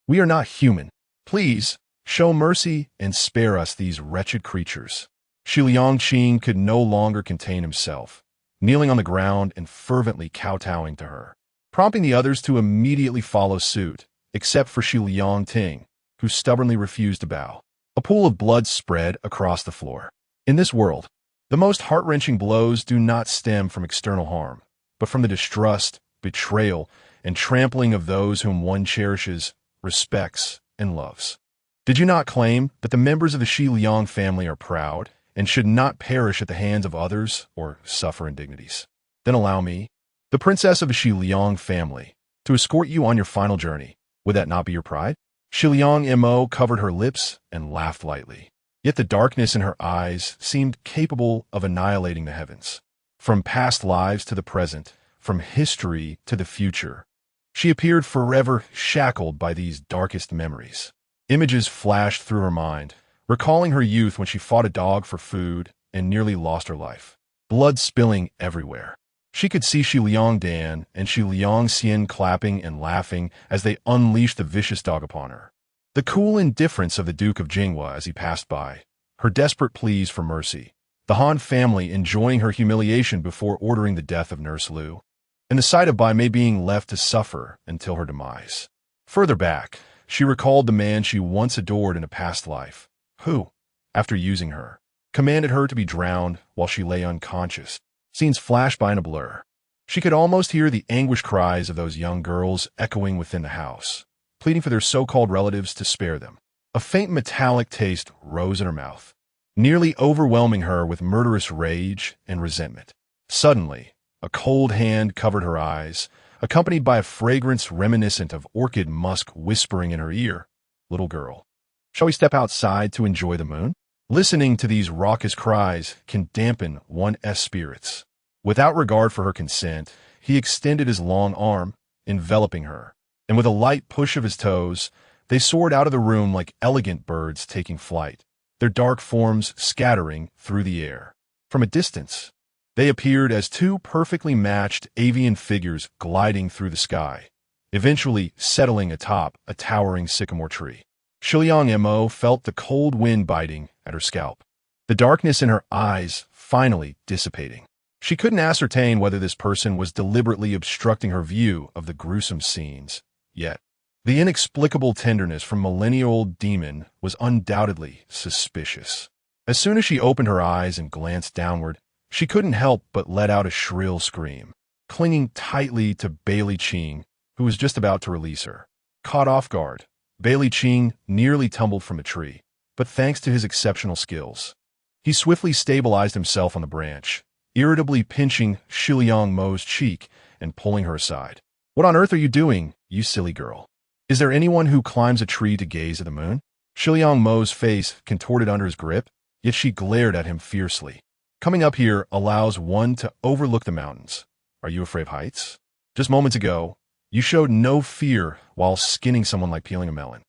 We are not human. Please, show mercy and spare us these wretched creatures. Shi Liangqing could no longer contain himself, kneeling on the ground and fervently kowtowing to her, prompting the others to immediately follow suit, except for Shi Liangting, who stubbornly refused to bow. A pool of blood spread across the floor. In this world, the most heart-wrenching blows do not stem from external harm, but from the distrust, betrayal, and trampling of those whom one cherishes, respects, and loves. Did you not claim that the members of the Shi Liang family are proud and should not perish at the hands of others or suffer indignities? Then allow me, the princess of the Shi Liang family, to escort you on your final journey. Would that not be your pride? Shi Liang Mo covered her lips and laughed lightly. Yet the darkness in her eyes seemed capable of annihilating the heavens. From past lives to the present, from history to the future, she appeared forever shackled by these darkest memories. Images flashed through her mind, recalling her youth when she fought a dog for food and nearly lost her life. Blood spilling everywhere. She could see Shi Liang Dan and Shi Liang Xian clapping and laughing as they unleashed the vicious dog upon her. The cool indifference of the Duke of Jinghua as he passed by, her desperate pleas for mercy, the Han family enjoying her humiliation before ordering the death of Nurse Liu, and the sight of Bai Mei being left to suffer until her demise. Further back, she recalled the man she once adored in a past life, who, after using her, commanded her to be drowned while she lay unconscious. Scenes flashed by in a blur. She could almost hear the anguished cries of those young girls echoing within the house, pleading for their so-called relatives to spare them. A faint metallic taste rose in her mouth, nearly overwhelming her with murderous rage and resentment. Suddenly, a cold hand covered her eyes, accompanied by a fragrance reminiscent of orchid musk whispering in her ear. Little girl, shall we step outside to enjoy the moon? Listening to these raucous cries can dampen one's spirits. Without regard for her consent, he extended his long arm, enveloping her, and with a light push of his toes, they soared out of the room like elegant birds taking flight, their dark forms scattering through the air. From a distance, they appeared as two perfectly matched avian figures gliding through the sky, eventually settling atop a towering sycamore tree. Shi Liang Mo felt the cold wind biting at her scalp, the darkness in her eyes finally dissipating. She couldn't ascertain whether this person was deliberately obstructing her view of the gruesome scenes, yet the inexplicable tenderness from millennial-old demon was undoubtedly suspicious. As soon as she opened her eyes and glanced downward, she couldn't help but let out a shrill scream, clinging tightly to Bailey Qing, who was just about to release her. Caught off guard, Bailey Qing nearly tumbled from a tree, but thanks to his exceptional skills, he swiftly stabilized himself on the branch, irritably pinching Shi Liang Mo's cheek and pulling her aside. What on earth are you doing, you silly girl? Is there anyone who climbs a tree to gaze at the moon? Shi Liang Mo's face contorted under his grip, yet she glared at him fiercely. Coming up here allows one to overlook the mountains. Are you afraid of heights? Just moments ago, you showed no fear while skinning someone like peeling a melon.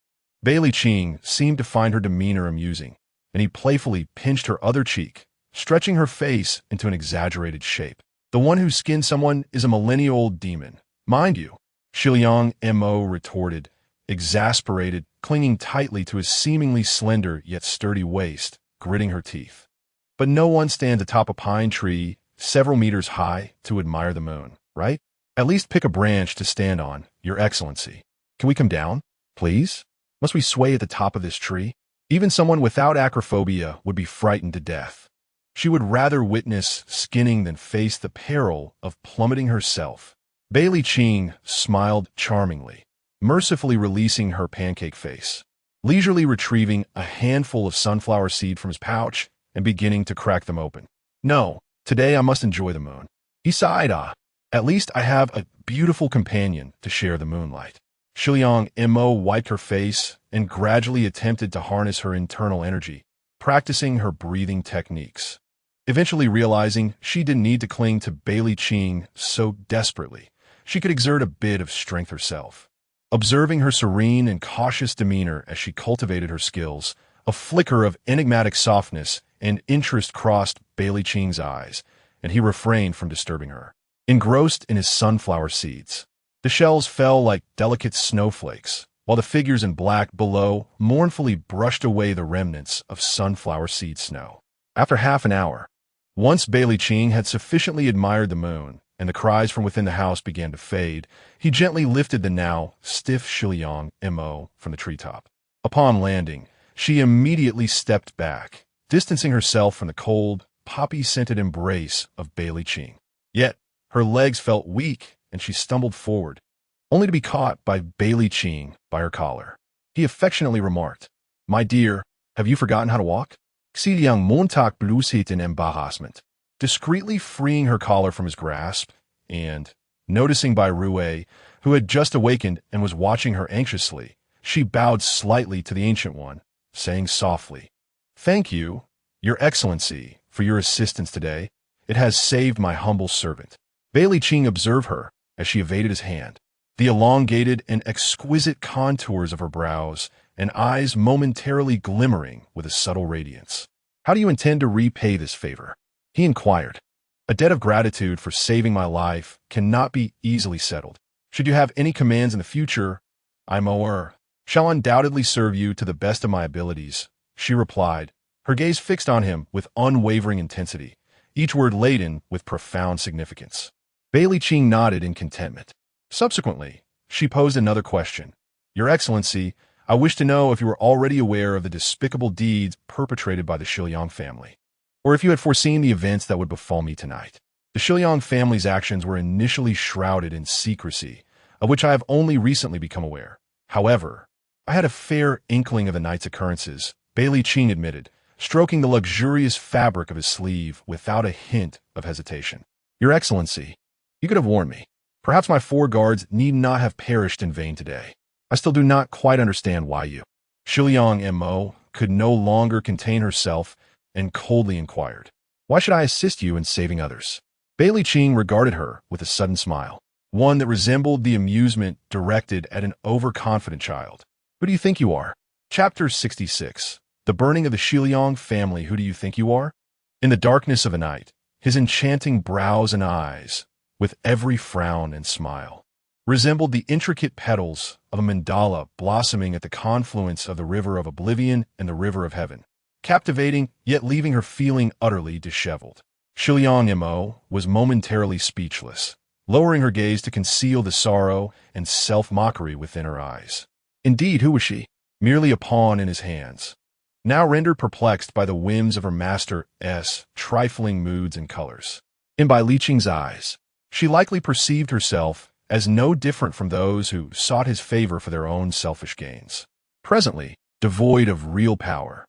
Bailey Qing seemed to find her demeanor amusing, and he playfully pinched her other cheek, stretching her face into an exaggerated shape. The one who skinned someone is a millennial-old demon, mind you, Shi Liang Mo retorted, exasperated clinging tightly to his seemingly slender yet sturdy waist, gritting her teeth. But no one stands atop a pine tree several meters high to admire the moon, right? At least pick a branch to stand on, Your Excellency. Can we come down, please? Must we sway at the top of this tree? Even someone without acrophobia would be frightened to death. She would rather witness skinning than face the peril of plummeting herself. Bailey Ching smiled charmingly, mercifully releasing her pancake face, leisurely retrieving a handful of sunflower seed from his pouch and beginning to crack them open. No, today I must enjoy the moon. He sighed, at least I have a beautiful companion to share the moonlight. Shiliang Mo wiped her face and gradually attempted to harness her internal energy, practicing her breathing techniques. Eventually realizing she didn't need to cling to Bailey Ching so desperately, she could exert a bit of strength herself. Observing her serene and cautious demeanor as she cultivated her skills, a flicker of enigmatic softness and interest crossed Bailey Ching's eyes, and he refrained from disturbing her. Engrossed in his sunflower seeds, the shells fell like delicate snowflakes, while the figures in black below mournfully brushed away the remnants of sunflower seed snow. After half an hour, once Bailey Ching had sufficiently admired the moon, and the cries from within the house began to fade, he gently lifted the now stiff Shiliang Mo from the treetop. Upon landing, she immediately stepped back, distancing herself from the cold, poppy-scented embrace of Bailey Ching. Yet, her legs felt weak, and she stumbled forward, only to be caught by Bailey Ching by her collar. He affectionately remarked, "My dear, have you forgotten how to walk?" Xiliang Montauk blueshit in embarrassment, discreetly freeing her collar from his grasp, and, noticing Bai Rue, who had just awakened and was watching her anxiously, she bowed slightly to the Ancient One, saying softly, "Thank you, Your Excellency, for your assistance today. It has saved my humble servant." Bailey Ching observed her as she evaded his hand, the elongated and exquisite contours of her brows and eyes momentarily glimmering with a subtle radiance. "How do you intend to repay this favor?" he inquired. "A debt of gratitude for saving my life cannot be easily settled. Should you have any commands in the future, shall undoubtedly serve you to the best of my abilities," she replied, her gaze fixed on him with unwavering intensity, each word laden with profound significance. Bailey Ching nodded in contentment. Subsequently, she posed another question. "Your Excellency, I wish to know if you were already aware of the despicable deeds perpetrated by the Shiliang family, or if you had foreseen the events that would befall me tonight." The Shiliang family's actions were initially shrouded in secrecy, of which I have only recently become aware. However, I had a fair inkling of the night's occurrences, Bailey Ching admitted, stroking the luxurious fabric of his sleeve without a hint of hesitation. "Your Excellency, you could have warned me. Perhaps my 4 guards need not have perished in vain today. I still do not quite understand why you." Shiliang Mo could no longer contain herself and coldly inquired, "Why should I assist you in saving others?" Bailey Ching regarded her with a sudden smile, one that resembled the amusement directed at an overconfident child. "Who do you think you are?" Chapter 66. The Burning of the Shiliang Family. Who do you think you are? In the darkness of the night, his enchanting brows and eyes, with every frown and smile, resembled the intricate petals of a mandala blossoming at the confluence of the river of oblivion and the river of heaven, captivating yet leaving her feeling utterly disheveled. Shiliang Mo was momentarily speechless, lowering her gaze to conceal the sorrow and self-mockery within her eyes. Indeed, who was she? Merely a pawn in his hands, now rendered perplexed by the whims of her master's trifling moods and colors. In Bai Liqing's eyes, she likely perceived herself as no different from those who sought his favor for their own selfish gains. Presently, devoid of real power,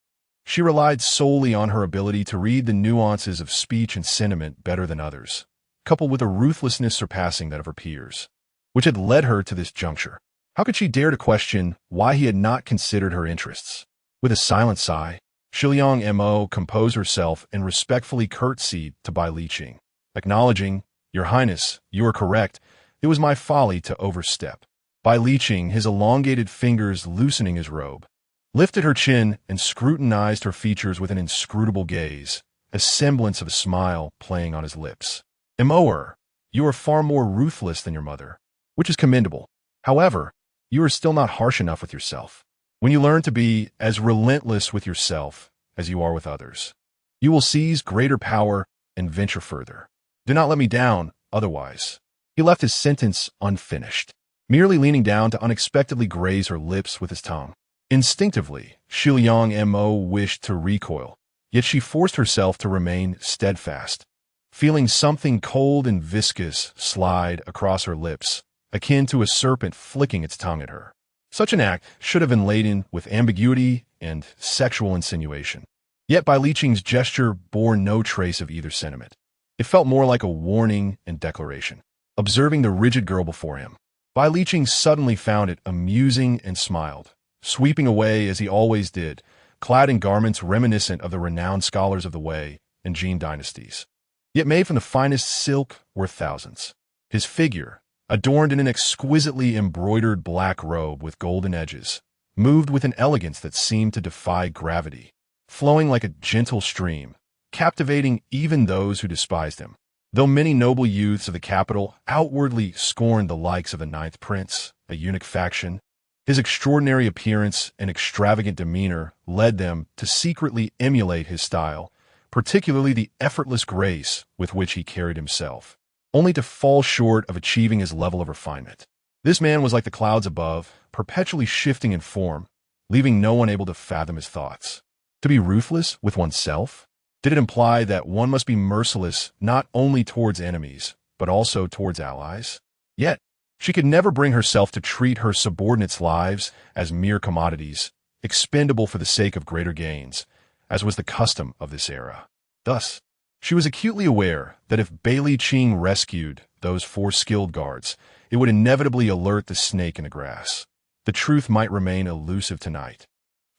she relied solely on her ability to read the nuances of speech and sentiment better than others, coupled with a ruthlessness surpassing that of her peers, which had led her to this juncture. How could she dare to question why he had not considered her interests? With a silent sigh, Shiliang Mo composed herself and respectfully curtsied to Bai Liqing, acknowledging, "Your Highness, you are correct. It was my folly to overstep." Bai Liqing, his elongated fingers loosening his robe, lifted her chin and scrutinized her features with an inscrutable gaze, a semblance of a smile playing on his lips. "Emoer, you are far more ruthless than your mother, which is commendable. However, you are still not harsh enough with yourself. When you learn to be as relentless with yourself as you are with others, you will seize greater power and venture further. Do not let me down, otherwise. He left his sentence unfinished, merely leaning down to unexpectedly graze her lips with his tongue. Instinctively, Shiliang Mo wished to recoil, yet she forced herself to remain steadfast. Feeling something cold and viscous slide across her lips, akin to a serpent flicking its tongue at her. Such an act should have been laden with ambiguity and sexual insinuation. Yet Bai Liqing's gesture bore no trace of either sentiment. It felt more like a warning and declaration. Observing the rigid girl before him, Bai Liqing suddenly found it amusing and smiled, sweeping away as he always did, clad in garments reminiscent of the renowned scholars of the Wei and Jin dynasties, yet made from the finest silk worth thousands. His figure, adorned in an exquisitely embroidered black robe with golden edges, moved with an elegance that seemed to defy gravity, flowing like a gentle stream, captivating even those who despised him. Though many noble youths of the capital outwardly scorned the likes of the Ninth Prince, a eunuch faction, his extraordinary appearance and extravagant demeanor led them to secretly emulate his style, particularly the effortless grace with which he carried himself, only to fall short of achieving his level of refinement. This man was like the clouds above, perpetually shifting in form, leaving no one able to fathom his thoughts. To be ruthless with oneself? Did it imply that one must be merciless not only towards enemies, but also towards allies? Yet, she could never bring herself to treat her subordinates' lives as mere commodities, expendable for the sake of greater gains, as was the custom of this era. Thus, she was acutely aware that if Bai Liqing rescued those 4 skilled guards, it would inevitably alert the snake in the grass. The truth might remain elusive tonight,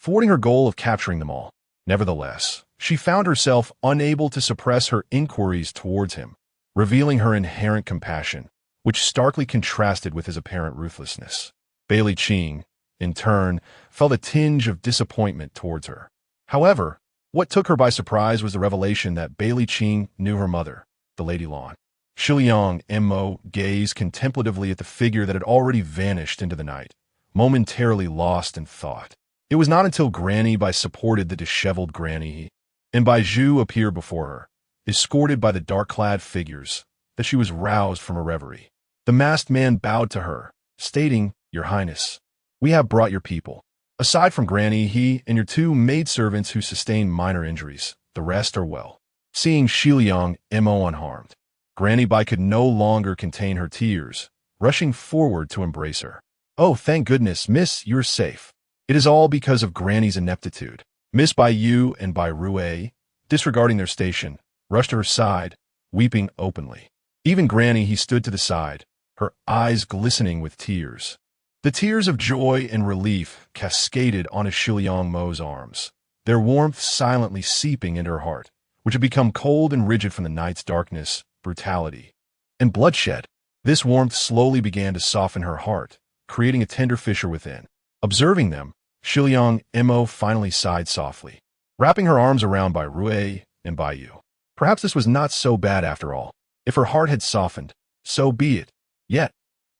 thwarting her goal of capturing them all. Nevertheless, she found herself unable to suppress her inquiries towards him, revealing her inherent compassion, which starkly contrasted with his apparent ruthlessness. Bai Liqing, in turn, felt a tinge of disappointment towards her. However, what took her by surprise was the revelation that Bai Liqing knew her mother, the Lady Lan. Shiliang Mo gazed contemplatively at the figure that had already vanished into the night, momentarily lost in thought. It was not until Granny Bai supported the disheveled Granny and Bai Zhu appeared before her, escorted by the dark-clad figures, that she was roused from her reverie. The masked man bowed to her, stating, "Your Highness, we have brought your people. Aside from Granny, he and your 2 maidservants who sustained minor injuries, the rest are well." Seeing Shiliang Mo unharmed, Granny Bai could no longer contain her tears, rushing forward to embrace her. "Oh, thank goodness, Miss, you're safe. It is all because of Granny's ineptitude." Miss Bai Yu and Bai Rui, disregarding their station, rushed to her side, weeping openly. Even Granny he stood to the side, her eyes glistening with tears. The tears of joy and relief cascaded onto Shiliang Mo's arms, their warmth silently seeping into her heart, which had become cold and rigid from the night's darkness, brutality, and bloodshed. This warmth slowly began to soften her heart, creating a tender fissure within. Observing them, Shiliang Mo finally sighed softly, wrapping her arms around Bai Rui and Bai Yu. Perhaps this was not so bad after all. If her heart had softened, so be it. Yet,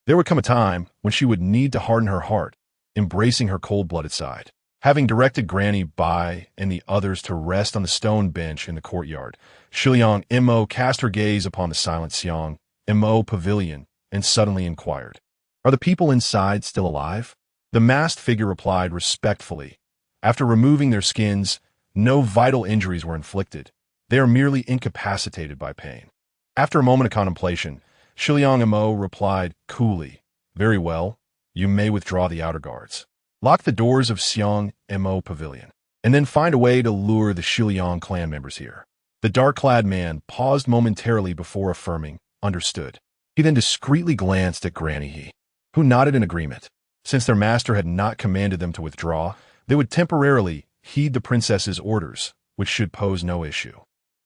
there would come a time when she would need to harden her heart, embracing her cold-blooded side. Having directed Granny Bai and the others to rest on the stone bench in the courtyard, Shiliang Mo cast her gaze upon the silent Xiang Mo pavilion and suddenly inquired, "Are the people inside still alive?" The masked figure replied respectfully, "After removing their skins, no vital injuries were inflicted. They are merely incapacitated by pain." After a moment of contemplation, Shiliang Mo replied coolly, "Very well, you may withdraw the outer guards. Lock the doors of Xiang Mo Pavilion, and then find a way to lure the Shiliang clan members here." The dark-clad man paused momentarily before affirming, "Understood." He then discreetly glanced at Granny He, who nodded in agreement. Since their master had not commanded them to withdraw, they would temporarily heed the princess's orders, which should pose no issue.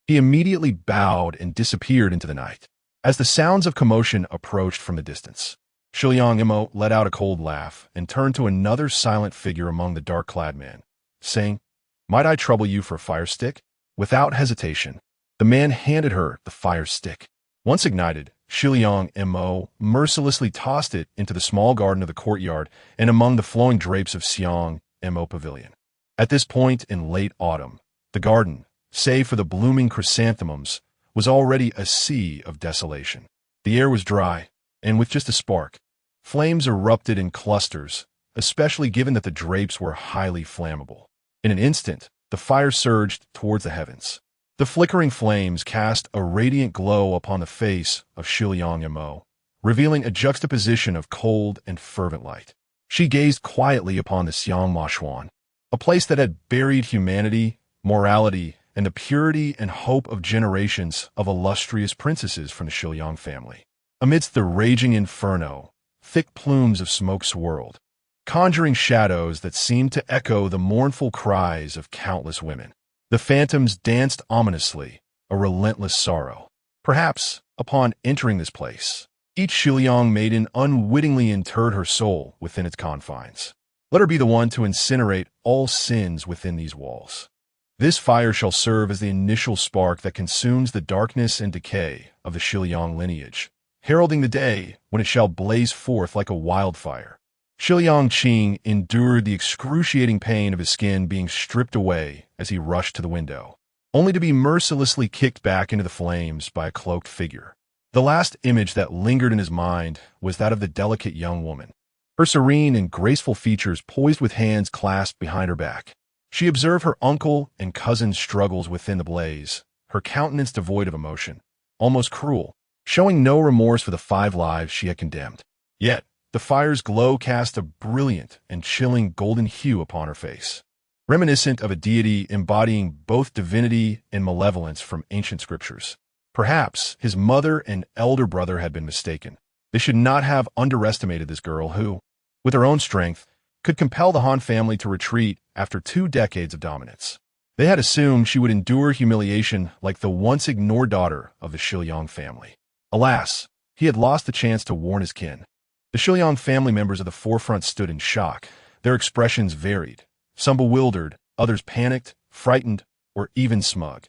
He immediately bowed and disappeared into the night. As the sounds of commotion approached from the distance, Shiliang Mo let out a cold laugh and turned to another silent figure among the dark-clad men, saying, "Might I trouble you for a fire stick?" Without hesitation, the man handed her the fire stick. Once ignited, Shiliang Mo mercilessly tossed it into the small garden of the courtyard and among the flowing drapes of Xiang Mo Pavilion. At this point in late autumn, the garden, save for the blooming chrysanthemums, was already a sea of desolation. The air was dry, and with just a spark, flames erupted in clusters, especially given that the drapes were highly flammable. In an instant, the fire surged towards the heavens. The flickering flames cast a radiant glow upon the face of Shiliang Mo, revealing a juxtaposition of cold and fervent light. She gazed quietly upon the Xiang Mashuan, a place that had buried humanity, morality, and the purity and hope of generations of illustrious princesses from the Shiliang family. Amidst the raging inferno, thick plumes of smoke swirled, conjuring shadows that seemed to echo the mournful cries of countless women. The phantoms danced ominously, a relentless sorrow. Perhaps, upon entering this place, each Shiliang maiden unwittingly interred her soul within its confines. Let her be the one to incinerate all sins within these walls. This fire shall serve as the initial spark that consumes the darkness and decay of the Shiliang lineage, heralding the day when it shall blaze forth like a wildfire. Shiliang Qing endured the excruciating pain of his skin being stripped away as he rushed to the window, only to be mercilessly kicked back into the flames by a cloaked figure. The last image that lingered in his mind was that of the delicate young woman, her serene and graceful features poised with hands clasped behind her back. She observed her uncle and cousin's struggles within the blaze, her countenance devoid of emotion, almost cruel, showing no remorse for the 5 lives she had condemned. Yet, the fire's glow cast a brilliant and chilling golden hue upon her face, reminiscent of a deity embodying both divinity and malevolence from ancient scriptures. Perhaps his mother and elder brother had been mistaken. They should not have underestimated this girl who, with her own strength, could compel the Han family to retreat after 2 decades of dominance. They had assumed she would endure humiliation like the once ignored daughter of the Shiliang family. Alas, he had lost the chance to warn his kin. The Shiliang family members of the forefront stood in shock. Their expressions varied, some bewildered, others panicked, frightened, or even smug,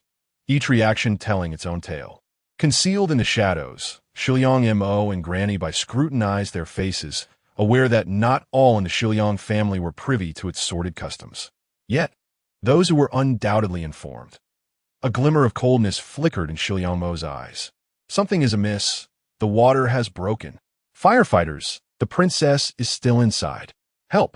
each reaction telling its own tale. Concealed in the shadows, Shiliang Mo and Granny Bai scrutinized their faces, aware that not all in the Shiliang family were privy to its sordid customs. Yet, those who were undoubtedly informed. A glimmer of coldness flickered in Shiliang Mo's eyes. Something is amiss. The water has broken. Firefighters, the princess is still inside. Help!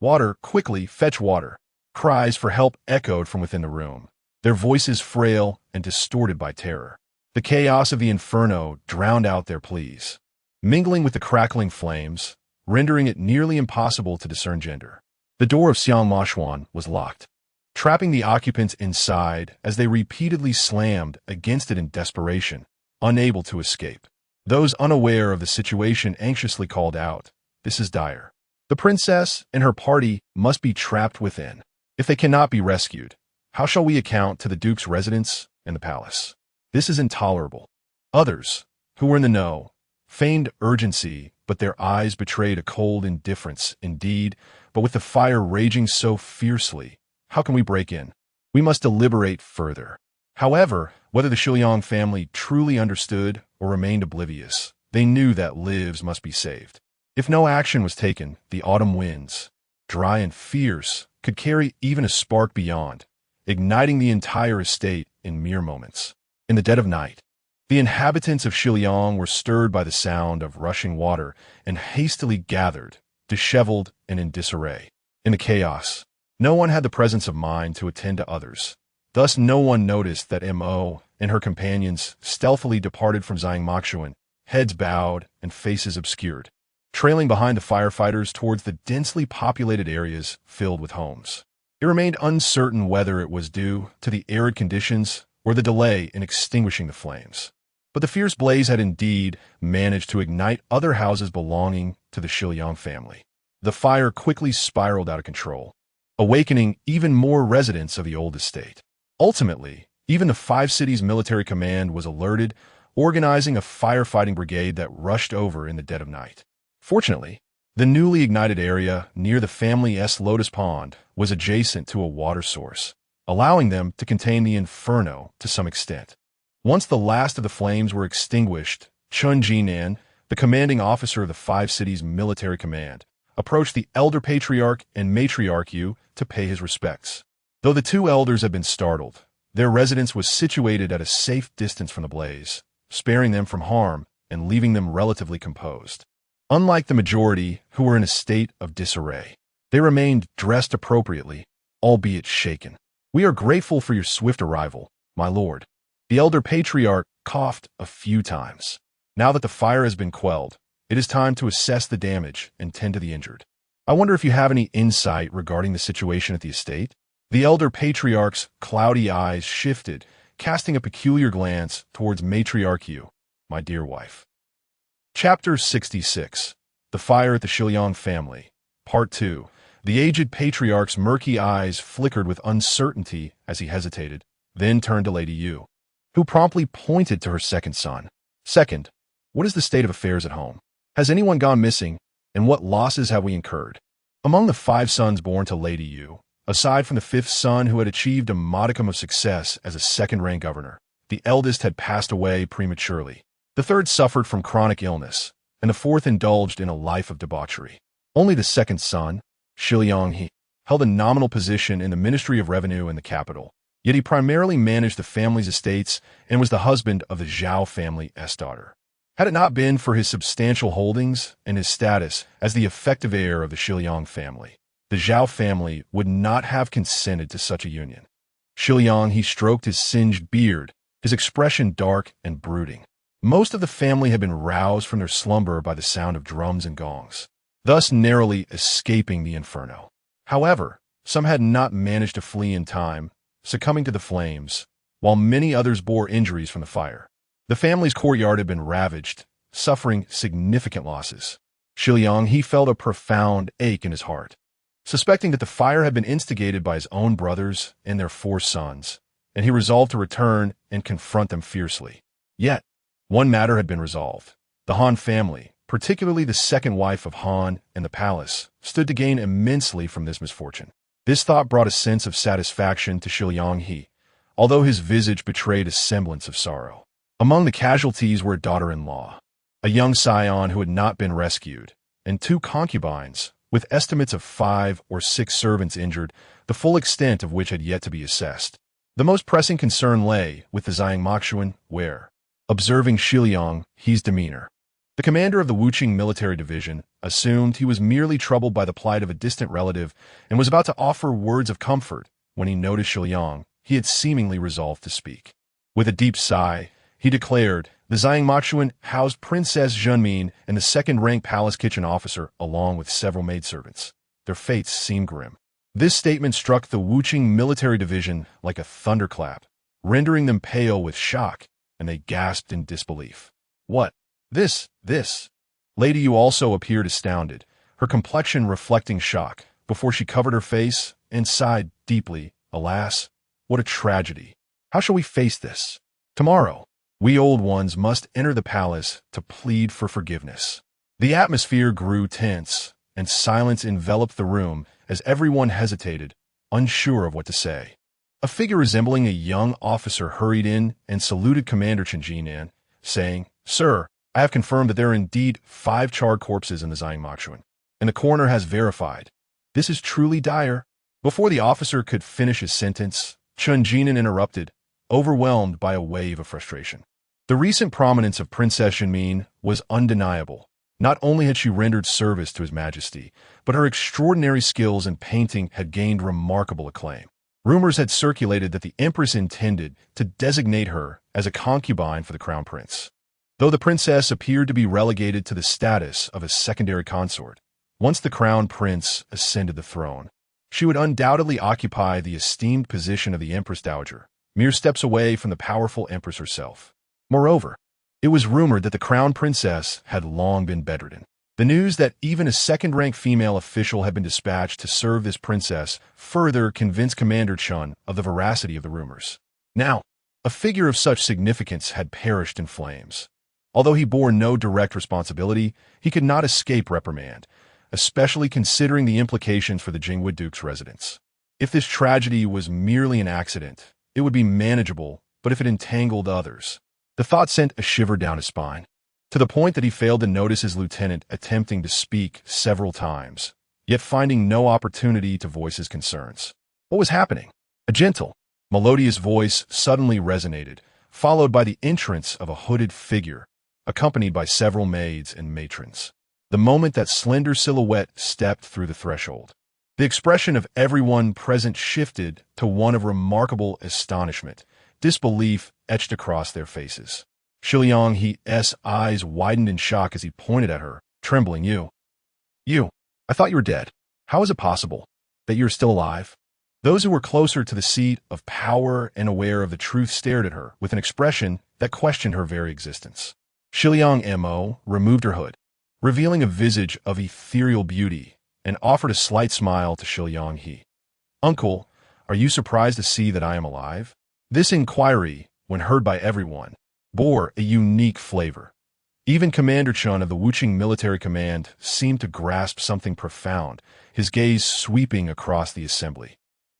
Water, quickly, fetch water. Cries for help echoed from within the room, their voices frail and distorted by terror. The chaos of the inferno drowned out their pleas, mingling with the crackling flames, rendering it nearly impossible to discern gender. The door of Xiang Mashuan was locked, trapping the occupants inside as they repeatedly slammed against it in desperation, unable to escape. Those unaware of the situation anxiously called out, "This is dire. The princess and her party must be trapped within. If they cannot be rescued, how shall we account to the Duke's residence and the palace? This is intolerable." Others, who were in the know, feigned urgency, but their eyes betrayed a cold indifference. Indeed, but with the fire raging so fiercely, how can we break in? We must deliberate further. However, whether the Shiliang family truly understood or remained oblivious, they knew that lives must be saved. If no action was taken, the autumn winds, dry and fierce, could carry even a spark beyond, igniting the entire estate in mere moments. In the dead of night, the inhabitants of Shiliang were stirred by the sound of rushing water and hastily gathered, disheveled and in disarray. In the chaos, no one had the presence of mind to attend to others. Thus no one noticed that Mo and her companions stealthily departed from Xiangmaxuan, heads bowed and faces obscured, trailing behind the firefighters towards the densely populated areas filled with homes. It remained uncertain whether it was due to the arid conditions or the delay in extinguishing the flames. But the fierce blaze had indeed managed to ignite other houses belonging to the Shiliang family. The fire quickly spiraled out of control, awakening even more residents of the old estate. Ultimately, even the 5 cities' military command was alerted, organizing a firefighting brigade that rushed over in the dead of night. Fortunately, the newly ignited area near the family's lotus pond was adjacent to a water source, allowing them to contain the inferno to some extent. Once the last of the flames were extinguished, Chun Jinan, the commanding officer of the 5 cities' military command, approached the elder patriarch and matriarch Yu to pay his respects. Though the two elders had been startled, their residence was situated at a safe distance from the blaze, sparing them from harm and leaving them relatively composed. Unlike the majority, who were in a state of disarray, they remained dressed appropriately, albeit shaken. "We are grateful for your swift arrival, my lord." The elder patriarch coughed a few times. "Now that the fire has been quelled, it is time to assess the damage and tend to the injured. I wonder if you have any insight regarding the situation at the estate?" The elder patriarch's cloudy eyes shifted, casting a peculiar glance towards matriarch Yu, "My dear wife." Chapter 66. The Fire at the Shiliang Family. Part 2. The aged patriarch's murky eyes flickered with uncertainty as he hesitated, then turned to Lady Yu, who promptly pointed to her second son. "Second, what is the state of affairs at home? Has anyone gone missing, and what losses have we incurred?" Among the 5 sons born to Lady Yu, aside from the 5th son who had achieved a modicum of success as a second-rank governor, the eldest had passed away prematurely. The 3rd suffered from chronic illness, and the 4th indulged in a life of debauchery. Only the 2nd son, Shiliang He, held a nominal position in the Ministry of Revenue in the capital, yet he primarily managed the family's estates and was the husband of the Zhao family's daughter. Had it not been for his substantial holdings and his status as the effective heir of the Shiliang family, the Zhao family would not have consented to such a union. Shiliang He stroked his singed beard, his expression dark and brooding. Most of the family had been roused from their slumber by the sound of drums and gongs, thus narrowly escaping the inferno. However, some had not managed to flee in time, succumbing to the flames, while many others bore injuries from the fire. The family's courtyard had been ravaged, suffering significant losses. Shiliang He felt a profound ache in his heart, suspecting that the fire had been instigated by his own brothers and their 4 sons, and he resolved to return and confront them fiercely. Yet, one matter had been resolved. The Han family, particularly the second wife of Han and the palace, stood to gain immensely from this misfortune. This thought brought a sense of satisfaction to Shiliang He, although his visage betrayed a semblance of sorrow. Among the casualties were a daughter-in-law, a young scion who had not been rescued, and 2 concubines, with estimates of 5 or 6 servants injured, the full extent of which had yet to be assessed. The most pressing concern lay with the Zhang Moxuan, where, observing Shiliang He's demeanor, the commander of the Wuqing military division assumed he was merely troubled by the plight of a distant relative and was about to offer words of comfort when he noticed Shiliang He had seemingly resolved to speak. With a deep sigh, he declared, "The Zhang Moxuan housed Princess Zhenmin and the second-rank palace kitchen officer along with several maidservants. Their fates seem grim." This statement struck the Wuqing military division like a thunderclap, rendering them pale with shock, and they gasped in disbelief. "What? This? Lady Yu also appeared astounded, her complexion reflecting shock, before she covered her face and sighed deeply. "Alas, what a tragedy. How shall we face this? Tomorrow, we old ones must enter the palace to plead for forgiveness." The atmosphere grew tense, and silence enveloped the room as everyone hesitated, unsure of what to say. A figure resembling a young officer hurried in and saluted Commander Chen Jinan, saying, "Sir, I have confirmed that there are indeed 5 charred corpses in the Zhang Moxuan, and the coroner has verified. This is truly dire." Before the officer could finish his sentence, Chen Jinan interrupted, overwhelmed by a wave of frustration. The recent prominence of Princess Zhenmin was undeniable. Not only had she rendered service to His Majesty, but her extraordinary skills in painting had gained remarkable acclaim. Rumors had circulated that the Empress intended to designate her as a concubine for the Crown Prince. Though the princess appeared to be relegated to the status of a secondary consort, once the Crown Prince ascended the throne, she would undoubtedly occupy the esteemed position of the Empress Dowager, mere steps away from the powerful Empress herself. Moreover, it was rumored that the Crown Princess had long been bedridden. The news that even a second-rank female official had been dispatched to serve this princess further convinced Commander Chun of the veracity of the rumors. Now, a figure of such significance had perished in flames. Although he bore no direct responsibility, he could not escape reprimand, especially considering the implications for the Jingwood Duke's residence. If this tragedy was merely an accident, it would be manageable, but if it entangled others... The thought sent a shiver down his spine. to the point that he failed to notice his lieutenant attempting to speak several times, yet finding no opportunity to voice his concerns. What was happening? A gentle, melodious voice suddenly resonated, followed by the entrance of a hooded figure, accompanied by several maids and matrons. The moment that slender silhouette stepped through the threshold, the expression of everyone present shifted to one of remarkable astonishment. Disbelief etched across their faces. Shiliang He's eyes widened in shock as he pointed at her, trembling. You, I thought you were dead. How is it possible that you're still alive? Those who were closer to the seat of power and aware of the truth stared at her with an expression that questioned her very existence. Shiliang Mo removed her hood, revealing a visage of ethereal beauty, and offered a slight smile to Shiliang He. Uncle, are you surprised to see that I am alive? This inquiry, when heard by everyone, bore a unique flavor. Even Commander Chun of the Wuching Military Command seemed to grasp something profound, his gaze sweeping across the assembly,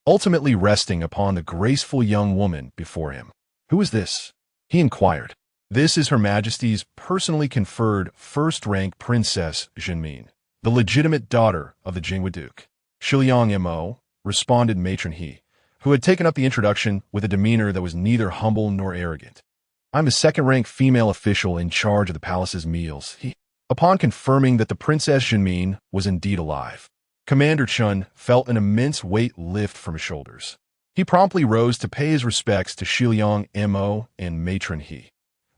ultimately resting upon the graceful young woman before him. Who is this? He inquired. This is Her Majesty's personally conferred first-rank Princess Jinmin, the legitimate daughter of the Jingwa Duke. Shiliang Mo, responded Matron He, who had taken up the introduction with a demeanor that was neither humble nor arrogant. I'm a second-rank female official in charge of the palace's meals. Upon confirming that the Princess Jinmin was indeed alive, Commander Chun felt an immense weight lift from his shoulders. He promptly rose to pay his respects to Shiliang Mo and Matron He.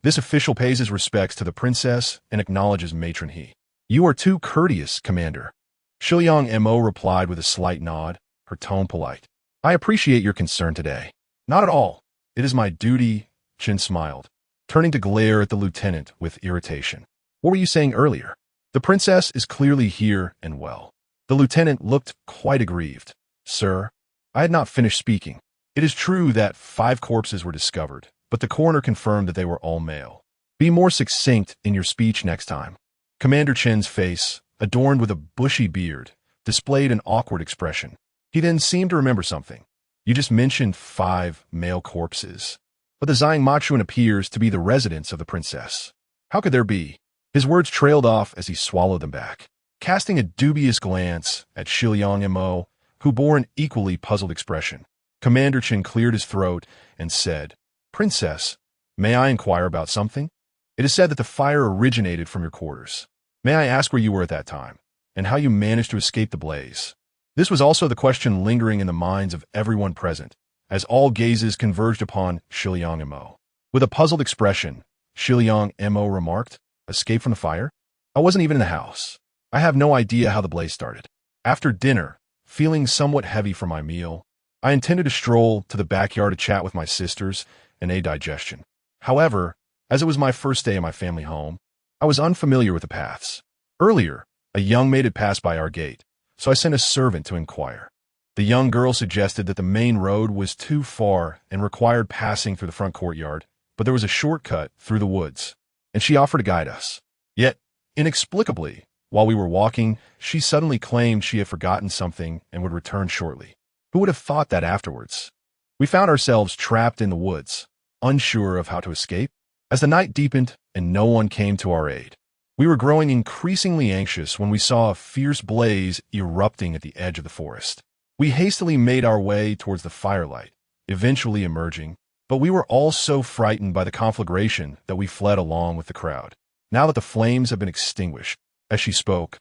This official pays his respects to the princess and acknowledges Matron He. You are too courteous, Commander. Shiliang Mo replied with a slight nod, her tone polite. I appreciate your concern today. Not at all. It is my duty, Chin smiled, turning to glare at the lieutenant with irritation. What were you saying earlier? The princess is clearly here and well. The lieutenant looked quite aggrieved. Sir, I had not finished speaking. It is true that 5 corpses were discovered, but the coroner confirmed that they were all male. Be more succinct in your speech next time. Commander Chen's face, adorned with a bushy beard, displayed an awkward expression. He then seemed to remember something. You just mentioned 5 male corpses. But the Xiang Machuan appears to be the residence of the princess. How could there be? His words trailed off as he swallowed them back. Casting a dubious glance at Shiliang Mo, who bore an equally puzzled expression, Commander Chen cleared his throat and said, Princess, may I inquire about something? It is said that the fire originated from your quarters. May I ask where you were at that time, and how you managed to escape the blaze? This was also the question lingering in the minds of everyone present, as all gazes converged upon Shiliang Mo. With a puzzled expression, Shiliang Mo remarked, Escape from the fire? I wasn't even in the house. I have no idea how the blaze started. After dinner, feeling somewhat heavy from my meal, I intended to stroll to the backyard to chat with my sisters and aid digestion. However, as it was my first day in my family home, I was unfamiliar with the paths. Earlier, a young maid had passed by our gate, so I sent a servant to inquire. The young girl suggested that the main road was too far and required passing through the front courtyard, but there was a shortcut through the woods, and she offered to guide us. Yet, inexplicably, while we were walking, she suddenly claimed she had forgotten something and would return shortly. Who would have thought that afterwards? We found ourselves trapped in the woods, unsure of how to escape. As the night deepened and no one came to our aid, we were growing increasingly anxious when we saw a fierce blaze erupting at the edge of the forest. We hastily made our way towards the firelight, eventually emerging, but we were all so frightened by the conflagration that we fled along with the crowd. Now that the flames have been extinguished, as she spoke,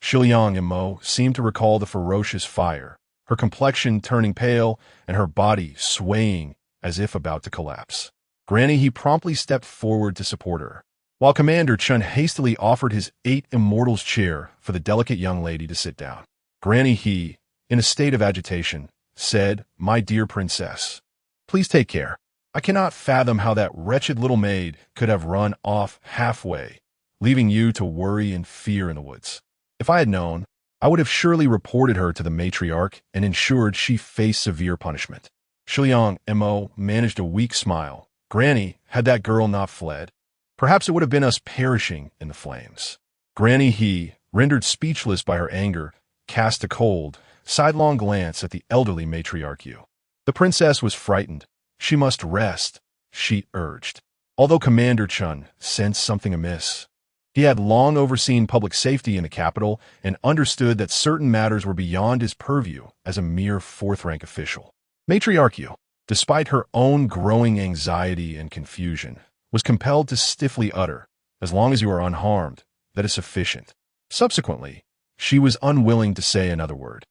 Shiliang Mo seemed to recall the ferocious fire, her complexion turning pale and her body swaying as if about to collapse. Granny He promptly stepped forward to support her, while Commander Chun hastily offered his 8 immortals chair for the delicate young lady to sit down. Granny He, in a state of agitation, said, My dear princess, please take care. I cannot fathom how that wretched little maid could have run off halfway, leaving you to worry and fear in the woods. If I had known, I would have surely reported her to the matriarch and ensured she faced severe punishment. Shiliang Mo managed a weak smile. Granny, had that girl not fled, perhaps it would have been us perishing in the flames. Granny He, rendered speechless by her anger, cast a cold, sidelong glance at the elderly matriarch Yu. The princess was frightened. She must rest, she urged. Although Commander Chun sensed something amiss, He had long overseen public safety in the capital and understood that certain matters were beyond his purview as a mere fourth-rank official. Matriarch, despite her own growing anxiety and confusion, was compelled to stiffly utter, "As long as you are unharmed, that is sufficient." Subsequently, she was unwilling to say another word.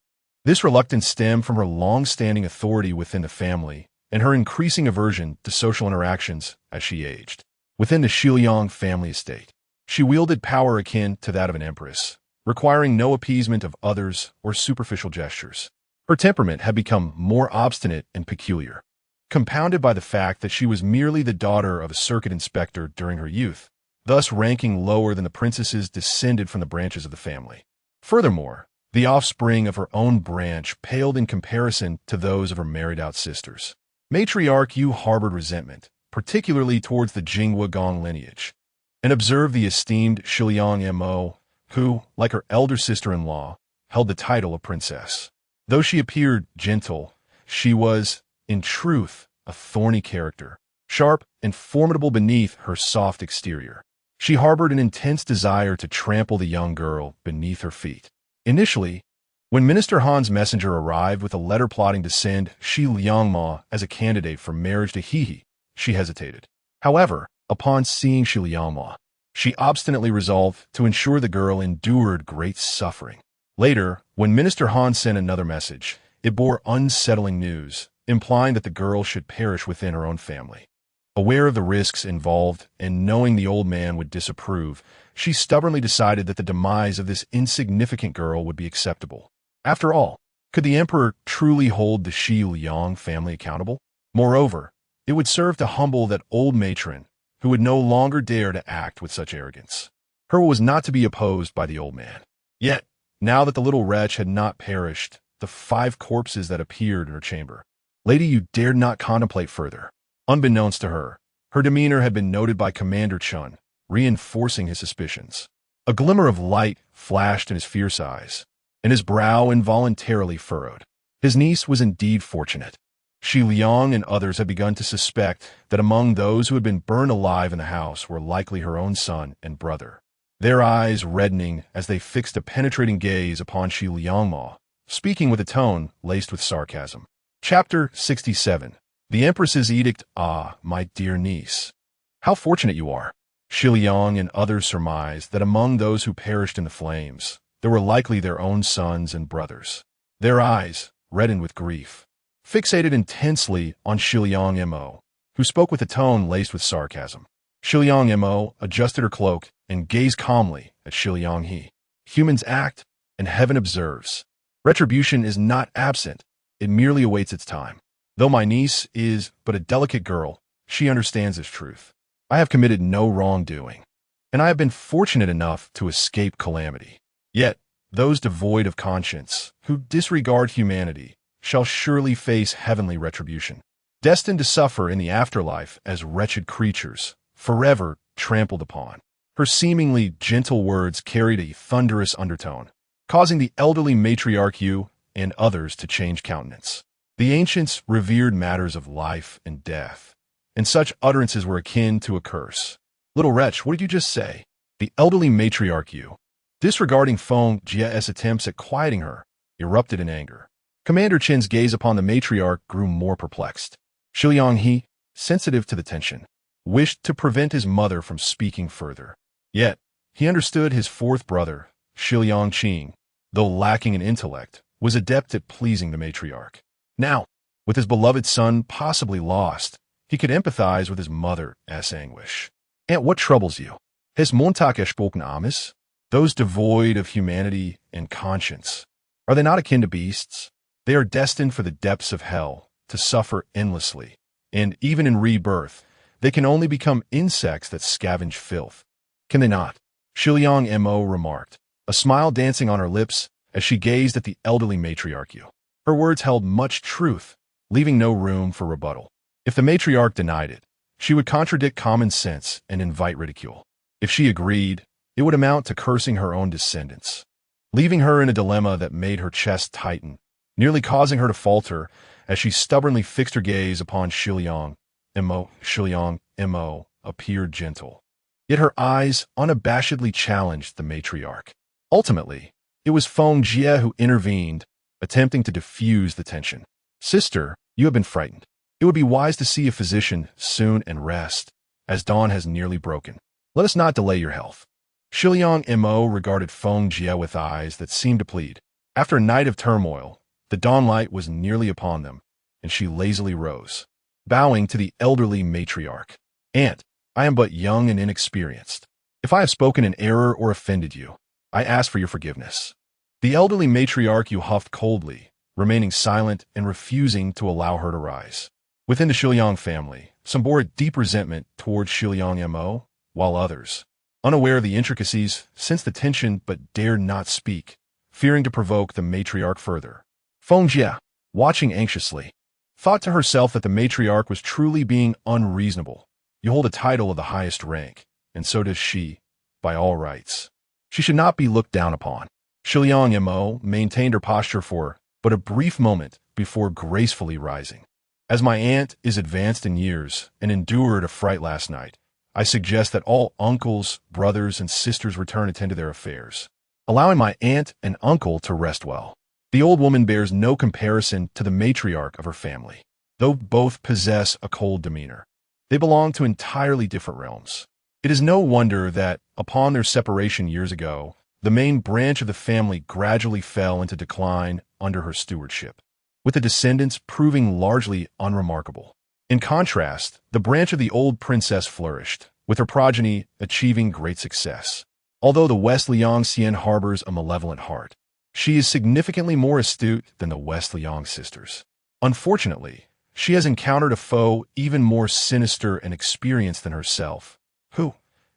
This reluctance stemmed from her long-standing authority within the family and her increasing aversion to social interactions as she aged. Within the Shiliang family estate, she wielded power akin to that of an empress, requiring no appeasement of others or superficial gestures. Her temperament had become more obstinate and peculiar, compounded by the fact that she was merely the daughter of a circuit inspector during her youth, thus ranking lower than the princesses descended from the branches of the family. Furthermore, the offspring of her own branch paled in comparison to those of her married-out sisters. Matriarch Yu harbored resentment, particularly towards the Jinghua Gong lineage, and observed the esteemed Shiliang Mo, who, like her elder sister-in-law, held the title of princess. Though she appeared gentle, she was, in truth, a thorny character, sharp and formidable beneath her soft exterior. She harbored an intense desire to trample the young girl beneath her feet. Initially, when Minister Han's messenger arrived with a letter plotting to send Shi Liangma as a candidate for marriage to Hehe, she hesitated. However, upon seeing Shi Liangma, she obstinately resolved to ensure the girl endured great suffering. Later, when Minister Han sent another message, it bore unsettling news, implying that the girl should perish within her own family. Aware of the risks involved and knowing the old man would disapprove, she stubbornly decided that the demise of this insignificant girl would be acceptable. After all, could the emperor truly hold the Shi Liang family accountable? Moreover, it would serve to humble that old matron, who would no longer dare to act with such arrogance. Her was not to be opposed by the old man. Yet, now that the little wretch had not perished, the 5 corpses that appeared in her chamber, Lady Yu dared not contemplate further. Unbeknownst to her, her demeanor had been noted by Commander Chun, reinforcing his suspicions. A glimmer of light flashed in his fierce eyes, and his brow involuntarily furrowed. His niece was indeed fortunate. Shi Liang and others had begun to suspect that among those who had been burned alive in the house were likely her own son and brother. Their eyes reddening as they fixed a penetrating gaze upon Shi Liangma, speaking with a tone laced with sarcasm. Chapter 67. The Empress's Edict. Ah, my dear niece, how fortunate you are. Shi Liang and others surmised that among those who perished in the flames, there were likely their own sons and brothers. Their eyes, reddened with grief, fixated intensely on Shi Liang Mo, who spoke with a tone laced with sarcasm. Shi Liang Mo adjusted her cloak and gazed calmly at Shi Liang He. Humans act, and heaven observes. Retribution is not absent, it merely awaits its time. Though my niece is but a delicate girl, she understands this truth. I have committed no wrongdoing, and I have been fortunate enough to escape calamity. Yet, those devoid of conscience, who disregard humanity, shall surely face heavenly retribution, destined to suffer in the afterlife as wretched creatures, forever trampled upon. Her seemingly gentle words carried a thunderous undertone, causing the elderly matriarch Yu and others to change countenance. The ancients revered matters of life and death, and such utterances were akin to a curse. Little wretch, what did you just say? The elderly matriarch Yu, disregarding Feng Jie's attempts at quieting her, erupted in anger. Commander Chin's gaze upon the matriarch grew more perplexed. Shi Liang He, sensitive to the tension, wished to prevent his mother from speaking further. Yet, he understood his 4th brother, Shi Liang Qing, though lacking in intellect, was adept at pleasing the matriarch. Now, with his beloved son possibly lost, he could empathize with his mother's anguish. "Aunt, what troubles you? Has Montag gesprochen Amis? Those devoid of humanity and conscience, are they not akin to beasts? They are destined for the depths of hell, to suffer endlessly, and even in rebirth, they can only become insects that scavenge filth. Can they not?" Shi Liang Mo remarked, a smile dancing on her lips as she gazed at the elderly matriarch. Her words held much truth, leaving no room for rebuttal. If the matriarch denied it, she would contradict common sense and invite ridicule. If she agreed, it would amount to cursing her own descendants, leaving her in a dilemma that made her chest tighten, nearly causing her to falter as she stubbornly fixed her gaze upon Shi Liang Mo. Shi Liang Mo appeared gentle, Yet her eyes unabashedly challenged the matriarch. Ultimately, it was Feng Jie who intervened, attempting to diffuse the tension. Sister, you have been frightened. It would be wise to see a physician soon and rest, as dawn has nearly broken. Let us not delay your health. Shiliang Mo regarded Feng Jie with eyes that seemed to plead. After a night of turmoil, the dawnlight was nearly upon them, and she lazily rose, bowing to the elderly matriarch. Aunt, I am but young and inexperienced. If I have spoken in error or offended you, I ask for your forgiveness. The elderly matriarch huffed coldly, remaining silent and refusing to allow her to rise. Within the Shiliang family, some bore a deep resentment towards Shiliang Mo, while others, unaware of the intricacies, sensed the tension but dared not speak, fearing to provoke the matriarch further. Feng Jie, watching anxiously, thought to herself that the matriarch was truly being unreasonable. You hold a title of the highest rank, and so does she, by all rights. She should not be looked down upon. Shiliang Mo maintained her posture for but a brief moment before gracefully rising. As my aunt is advanced in years and endured a fright last night, I suggest that all uncles, brothers, and sisters return and tend to their affairs, allowing my aunt and uncle to rest well. The old woman bears no comparison to the matriarch of her family, though both possess a cold demeanor. They belong to entirely different realms. It is no wonder that, upon their separation years ago, the main branch of the family gradually fell into decline under her stewardship, with the descendants proving largely unremarkable. In contrast, the branch of the old princess flourished, with her progeny achieving great success. Although the West Liang Xian harbors a malevolent heart, she is significantly more astute than the West Liang sisters. Unfortunately, she has encountered a foe even more sinister and experienced than herself, who,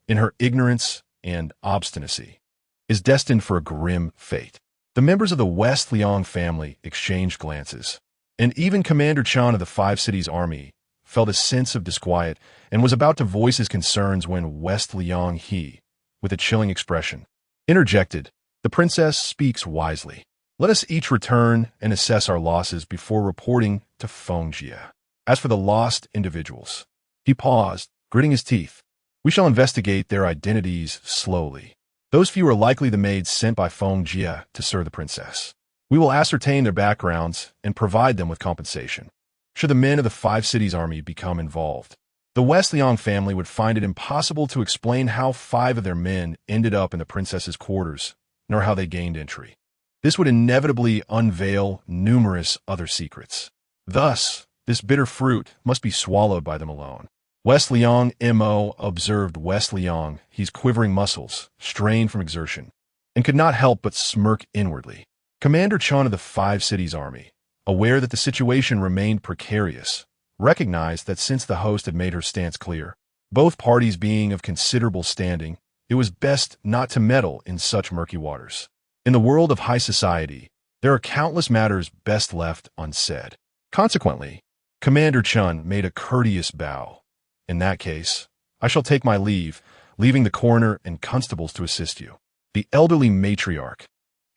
in her ignorance and obstinacy, is destined for a grim fate. The members of the West Liang family exchanged glances, and even Commander Chan of the Five Cities Army felt a sense of disquiet and was about to voice his concerns when West Liang He, with a chilling expression, interjected, "The princess speaks wisely. Let us each return and assess our losses before reporting to Feng Jie. As for the lost individuals," he paused, gritting his teeth, "we shall investigate their identities slowly. Those few are likely the maids sent by Feng Jie to serve the princess. We will ascertain their backgrounds and provide them with compensation. Should the men of the Five Cities Army become involved, the West Liang family would find it impossible to explain how 5 of their men ended up in the princess's quarters, nor how they gained entry. This would inevitably unveil numerous other secrets. Thus, this bitter fruit must be swallowed by them alone." West Liang Mo observed West Liang, his quivering muscles, strained from exertion, and could not help but smirk inwardly. Commander Chan of the Five Cities Army, aware that the situation remained precarious, recognized that since the host had made her stance clear, both parties being of considerable standing, it was best not to meddle in such murky waters. In the world of high society, there are countless matters best left unsaid. Consequently, Commander Chun made a courteous bow. "In that case, I shall take my leave, leaving the coroner and constables to assist you." The elderly matriarch,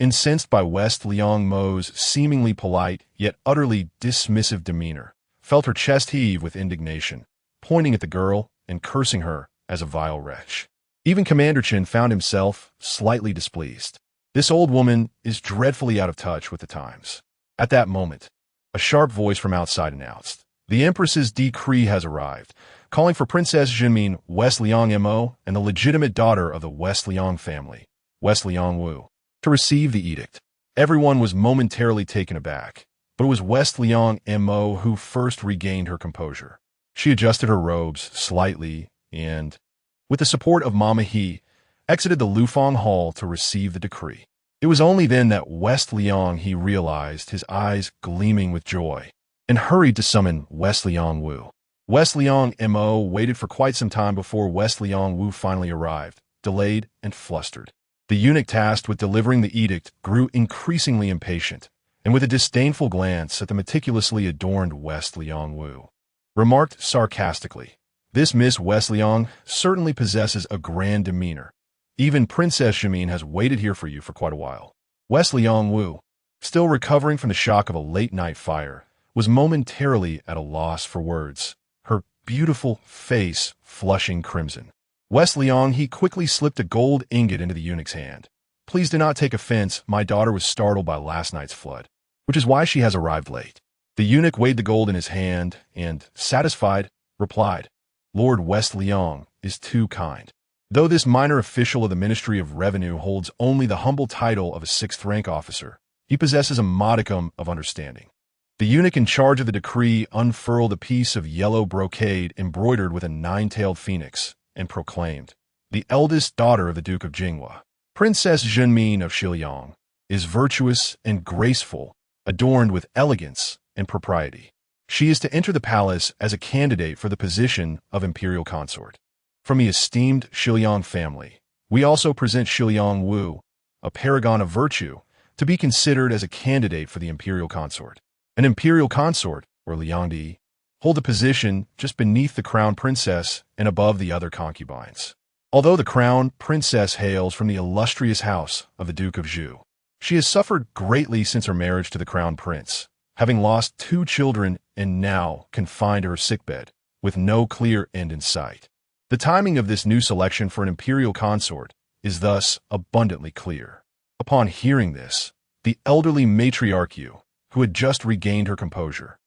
incensed by West Liang Mo's seemingly polite yet utterly dismissive demeanor, felt her chest heave with indignation, pointing at the girl and cursing her as a vile wretch. Even Commander Chin found himself slightly displeased. This old woman is dreadfully out of touch with the times. At that moment, a sharp voice from outside announced, "The Empress's decree has arrived, calling for Princess Jinmin West Liang Mo and the legitimate daughter of the West Liang family, West Liang Wu, to receive the edict." Everyone was momentarily taken aback, but it was West Liang Mo who first regained her composure. She adjusted her robes slightly and, with the support of Mama He, exited the Lufang Hall to receive the decree. It was only then that West Liang He realized, his eyes gleaming with joy, and hurried to summon West Liang Wu. West Liang Mo waited for quite some time before West Liang Wu finally arrived, delayed and flustered. The eunuch tasked with delivering the edict grew increasingly impatient, and with a disdainful glance at the meticulously adorned West Liang Wu, remarked sarcastically, "This Miss West Liang certainly possesses a grand demeanor. Even Princess Jimin has waited here for you for quite a while." West Liang Wu, still recovering from the shock of a late-night fire, was momentarily at a loss for words, her beautiful face flushing crimson. West Liang, he quickly slipped a gold ingot into the eunuch's hand. Please do not take offense, my daughter was startled by last night's flood, which is why she has arrived late. The eunuch weighed the gold in his hand and, satisfied, replied, Lord West Liang is too kind. Though this minor official of the Ministry of Revenue holds only the humble title of a sixth-rank officer, he possesses a modicum of understanding. The eunuch in charge of the decree unfurled a piece of yellow brocade embroidered with a nine-tailed phoenix and proclaimed, the eldest daughter of the Duke of Jinghua, Princess Zhenmin of Shiliang, is virtuous and graceful, adorned with elegance and propriety. She is to enter the palace as a candidate for the position of imperial consort. From the esteemed Shiliang family, we also present Shiliang Wu, a paragon of virtue, to be considered as a candidate for the imperial consort. An imperial consort, or Liangdi, hold a position just beneath the crown princess and above the other concubines. Although the crown princess hails from the illustrious house of the Duke of Zhu, she has suffered greatly since her marriage to the crown prince, having lost 2 children and now confined to her sickbed, with no clear end in sight. The timing of this new selection for an imperial consort is thus abundantly clear. Upon hearing this, the elderly matriarch Yu, who had just regained her composure,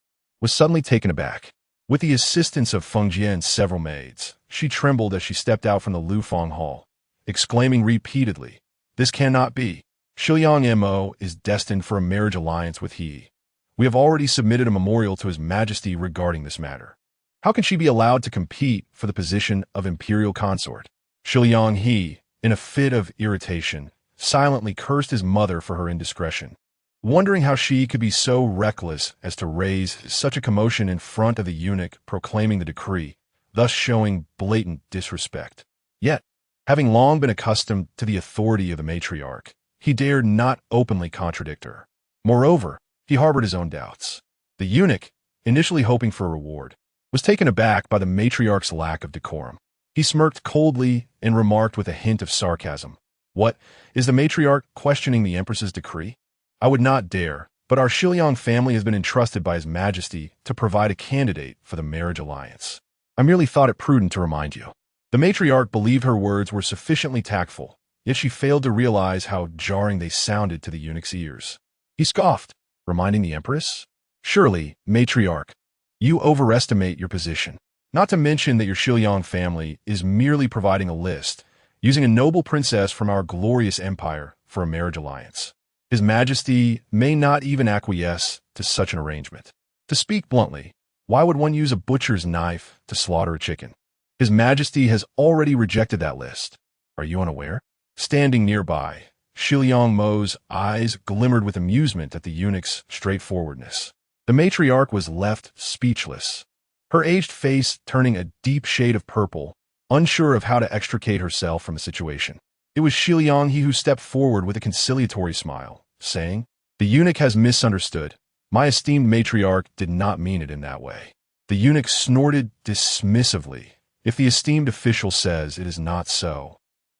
was suddenly taken aback. With the assistance of Feng Jie and several maids, she trembled as she stepped out from the Lufeng Hall, exclaiming repeatedly, This cannot be. Shiliang Mo is destined for a marriage alliance with he. We have already submitted a memorial to His Majesty regarding this matter. How can she be allowed to compete for the position of imperial consort? Shiliang He, in a fit of irritation, silently cursed his mother for her indiscretion, wondering how she could be so reckless as to raise such a commotion in front of the eunuch proclaiming the decree, thus showing blatant disrespect. Yet, having long been accustomed to the authority of the matriarch, he dared not openly contradict her. Moreover, he harbored his own doubts. The eunuch, initially hoping for a reward, was taken aback by the matriarch's lack of decorum. He smirked coldly and remarked with a hint of sarcasm, What, is the matriarch questioning the empress's decree? I would not dare, but our Shiliang family has been entrusted by His Majesty to provide a candidate for the marriage alliance. I merely thought it prudent to remind you. The matriarch believed her words were sufficiently tactful, yet she failed to realize how jarring they sounded to the eunuch's ears. He scoffed, reminding the empress, Surely, matriarch, you overestimate your position. Not to mention that your Shiliang family is merely providing a list, using a noble princess from our glorious empire for a marriage alliance. His Majesty may not even acquiesce to such an arrangement. To speak bluntly, why would one use a butcher's knife to slaughter a chicken? His Majesty has already rejected that list. Are you unaware? Standing nearby, Shiliang Mo's eyes glimmered with amusement at the eunuch's straightforwardness. The matriarch was left speechless, her aged face turning a deep shade of purple, unsure of how to extricate herself from the situation. It was Shiliang He who stepped forward with a conciliatory smile, saying, The eunuch has misunderstood. My esteemed matriarch did not mean it in that way. The eunuch snorted dismissively. If the esteemed official says it is not so,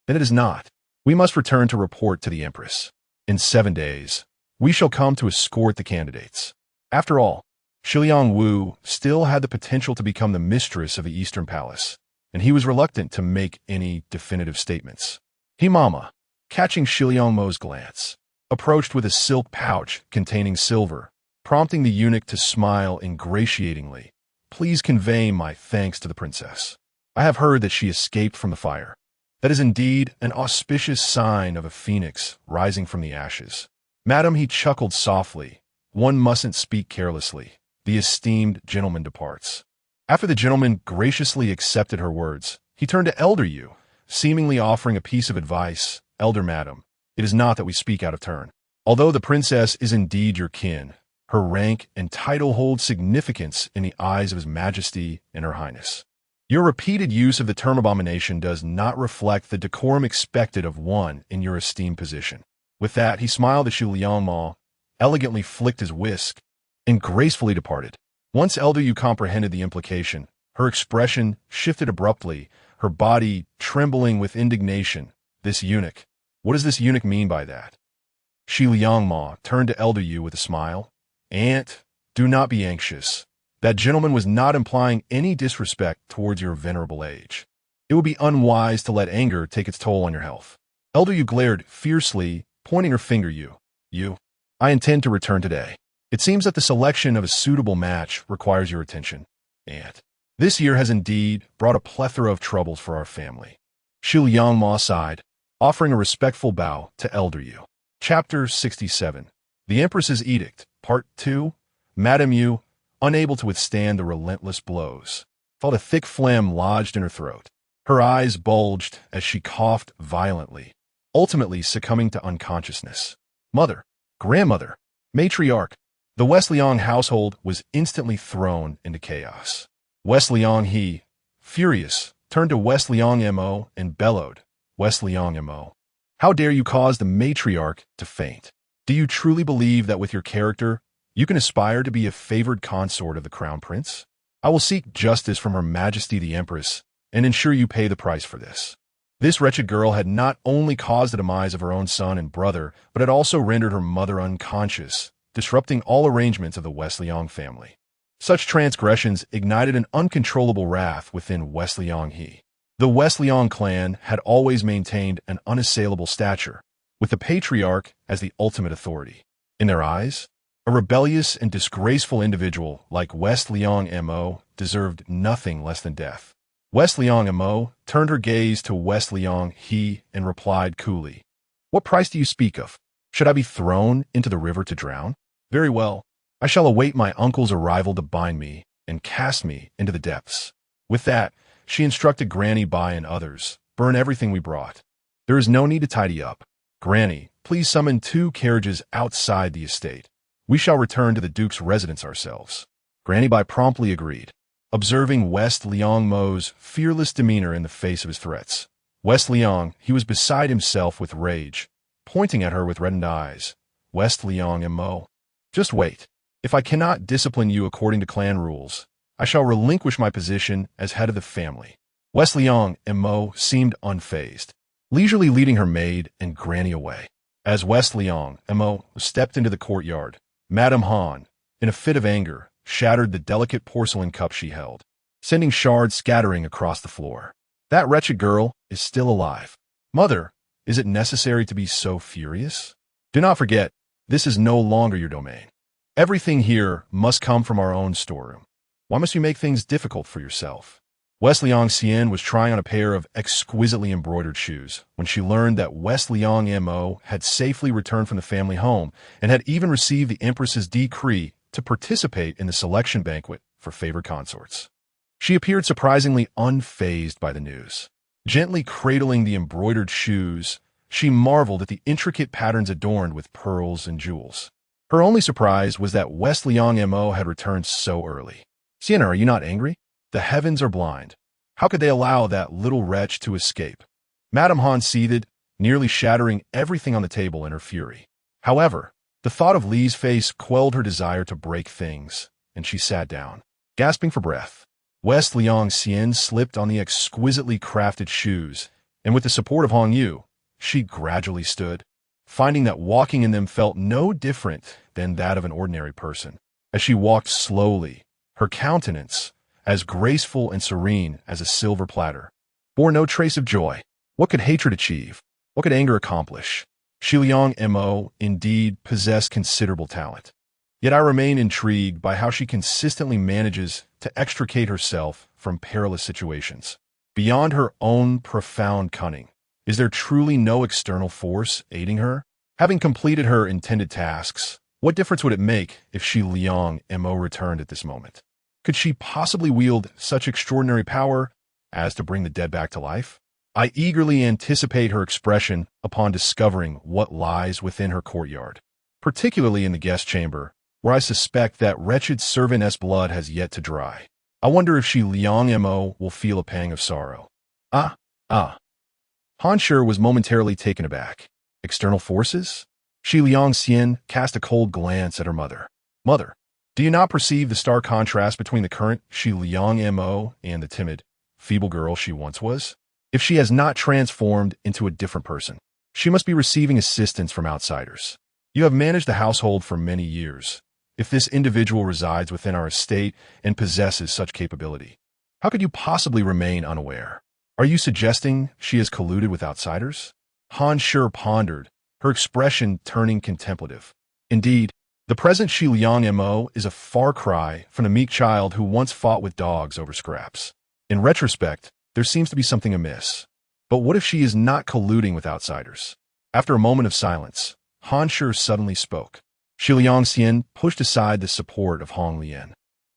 then it is not. We must return to report to the empress. In 7 days, we shall come to escort the candidates. After all, Shiliang Wu still had the potential to become the mistress of the Eastern Palace, and he was reluctant to make any definitive statements. He Mama, catching Shiliang Mo's glance, approached with a silk pouch containing silver, prompting the eunuch to smile ingratiatingly. Please convey my thanks to the princess. I have heard that she escaped from the fire. That is indeed an auspicious sign of a phoenix rising from the ashes. Madam, he chuckled softly. One mustn't speak carelessly. The esteemed gentleman departs. After the gentleman graciously accepted her words, he turned to Elder Yu, seemingly offering a piece of advice. Elder Madam, it is not that we speak out of turn. Although the princess is indeed your kin, her rank and title hold significance in the eyes of His Majesty and Her Highness. Your repeated use of the term abomination does not reflect the decorum expected of one in your esteemed position. With that, he smiled at Shiliang Ma, elegantly flicked his whisk, and gracefully departed. Once Elder Yu comprehended the implication, her expression shifted abruptly, her body trembling with indignation. This eunuch. What does this eunuch mean by that? Shiliang Ma turned to Elder Yu with a smile. Aunt, do not be anxious. That gentleman was not implying any disrespect towards your venerable age. It would be unwise to let anger take its toll on your health. Elder Yu glared fiercely, pointing her finger. You. I intend to return today. It seems that the selection of a suitable match requires your attention. And this year has indeed brought a plethora of troubles for our family. Xu Liangma sighed, offering a respectful bow to Elder Yu. Chapter 67. The Empress's Edict, Part 2. Madame Yu, unable to withstand the relentless blows, felt a thick phlegm lodged in her throat. Her eyes bulged as she coughed violently, ultimately succumbing to unconsciousness. Mother, grandmother, matriarch. The West Liang household was instantly thrown into chaos. West Liang He, furious, turned to West Liang Mo and bellowed, West Liang Mo. How dare you cause the matriarch to faint? Do you truly believe that with your character, you can aspire to be a favored consort of the crown prince? I will seek justice from Her Majesty the Empress and ensure you pay the price for this. This wretched girl had not only caused the demise of her own son and brother, but had also rendered her mother unconscious, disrupting all arrangements of the West Liang family. Such transgressions ignited an uncontrollable wrath within West Liang He. The West Liang clan had always maintained an unassailable stature, with the patriarch as the ultimate authority. In their eyes, a rebellious and disgraceful individual like West Liang Mo deserved nothing less than death. West Liang Mo turned her gaze to West Liang He and replied coolly, What price do you speak of? Should I be thrown into the river to drown? Very well. I shall await my uncle's arrival to bind me and cast me into the depths. With that, she instructed Granny Bai and others, burn everything we brought. There is no need to tidy up. Granny, please summon 2 carriages outside the estate. We shall return to the Duke's residence ourselves. Granny Bai promptly agreed. Observing West Liang Mo's fearless demeanor in the face of his threats, West Liang, he was beside himself with rage, pointing at her with reddened eyes. West Liang Mo. Just wait. If I cannot discipline you according to clan rules, I shall relinquish my position as head of the family. West Liang Mo seemed unfazed, leisurely leading her maid and Granny away. As West Liang Mo stepped into the courtyard, Madame Han, in a fit of anger, shattered the delicate porcelain cup she held, sending shards scattering across the floor. That wretched girl is still alive. Mother, is it necessary to be so furious? Do not forget, this is no longer your domain. Everything here must come from our own storeroom. Why must you make things difficult for yourself? West Liang Xian was trying on a pair of exquisitely embroidered shoes when she learned that West Liang Mo had safely returned from the family home and had even received the Empress's decree to participate in the selection banquet for favored consorts. She appeared surprisingly unfazed by the news. Gently cradling the embroidered shoes, she marveled at the intricate patterns adorned with pearls and jewels. Her only surprise was that West Liang Mo had returned so early. Sienna, are you not angry? The heavens are blind. How could they allow that little wretch to escape? Madame Han seethed, nearly shattering everything on the table in her fury. However, the thought of Li's face quelled her desire to break things, and she sat down, gasping for breath. West Liang Xian slipped on the exquisitely crafted shoes, and with the support of Hong Yu, she gradually stood, finding that walking in them felt no different than that of an ordinary person. As she walked slowly, her countenance, as graceful and serene as a silver platter, bore no trace of joy. What could hatred achieve? What could anger accomplish? Xu Liang Mo indeed possessed considerable talent. Yet I remain intrigued by how she consistently manages to extricate herself from perilous situations. Beyond her own profound cunning, is there truly no external force aiding her? Having completed her intended tasks, what difference would it make if Xu Liang Mo returned at this moment? Could she possibly wield such extraordinary power as to bring the dead back to life? I eagerly anticipate her expression upon discovering what lies within her courtyard, particularly in the guest chamber, where I suspect that wretched servantess blood has yet to dry. I wonder if Xu Liang Mo will feel a pang of sorrow. Han Shi was momentarily taken aback. External forces? Xu Liang Xian cast a cold glance at her mother. Mother, do you not perceive the stark contrast between the current Xu Liang Mo and the timid, feeble girl she once was? If she has not transformed into a different person, she must be receiving assistance from outsiders. You have managed the household for many years. If this individual resides within our estate and possesses such capability, how could you possibly remain unaware? Are you suggesting she has colluded with outsiders? Han Shi pondered, her expression turning contemplative. Indeed, the present Xi Liang Mo is a far cry from the meek child who once fought with dogs over scraps. In retrospect, there seems to be something amiss. But what if she is not colluding with outsiders? After a moment of silence, Han Shi suddenly spoke. Xi Liangxian pushed aside the support of Hong Lian,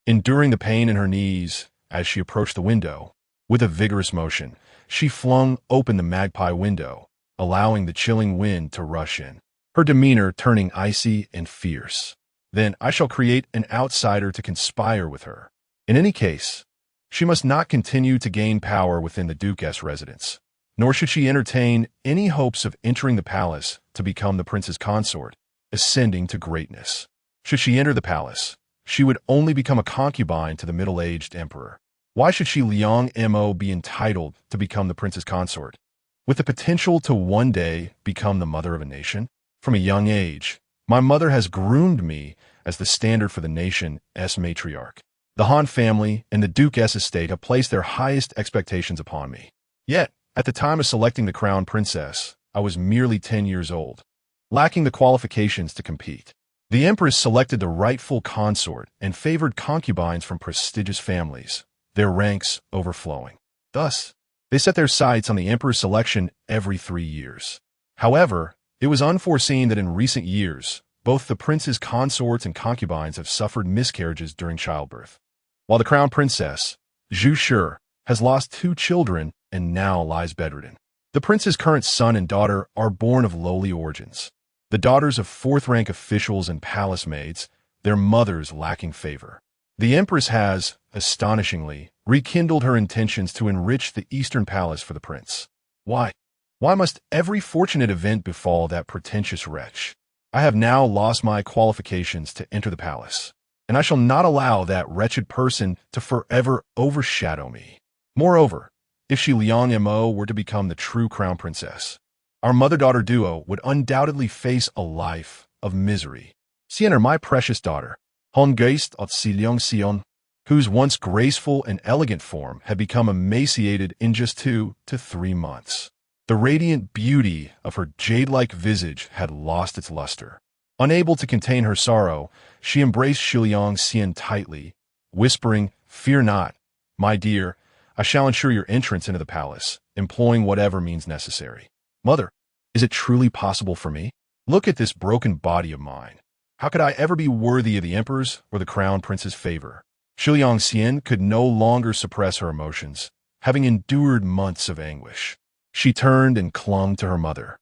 enduring the pain in her knees as she approached the window. With a vigorous motion, she flung open the magpie window, allowing the chilling wind to rush in, her demeanor turning icy and fierce. Then I shall create an outsider to conspire with her. In any case, she must not continue to gain power within the Duke's residence, nor should she entertain any hopes of entering the palace to become the prince's consort, ascending to greatness. Should she enter the palace, she would only become a concubine to the middle-aged emperor. Why should Xi Liang Mo be entitled to become the prince's consort, with the potential to one day become the mother of a nation? From a young age, my mother has groomed me as the standard for the nation's matriarch. The Han family and the Duke's estate have placed their highest expectations upon me. Yet, at the time of selecting the crown princess, I was merely 10 years old, lacking the qualifications to compete. The empress selected the rightful consort and favored concubines from prestigious families, their ranks overflowing. Thus, they set their sights on the emperor's selection every 3 years. However, it was unforeseen that in recent years, both the prince's consorts and concubines have suffered miscarriages during childbirth, while the crown princess, Zhu Shi, has lost 2 children and now lies bedridden. The prince's current son and daughter are born of lowly origins, the daughters of fourth-rank officials and palace maids, their mothers lacking favor. The empress has, astonishingly, rekindled her intentions to enrich the eastern palace for the prince. Why? Why must every fortunate event befall that pretentious wretch? I have now lost my qualifications to enter the palace, and I shall not allow that wretched person to forever overshadow me. Moreover, if Xi Liang Mo were to become the true crown princess, our mother-daughter duo would undoubtedly face a life of misery. Xian, my precious daughter, Hong Geist of Xi Liang Xion, whose once graceful and elegant form had become emaciated in just 2 to 3 months. The radiant beauty of her jade-like visage had lost its luster. Unable to contain her sorrow, she embraced Xi Liangxian tightly, whispering, "Fear not, my dear, I shall ensure your entrance into the palace, employing whatever means necessary." Mother, is it truly possible for me? Look at this broken body of mine. How could I ever be worthy of the emperor's or the crown prince's favor? Xi Liangxian could no longer suppress her emotions, having endured months of anguish. She turned and clung to her mother,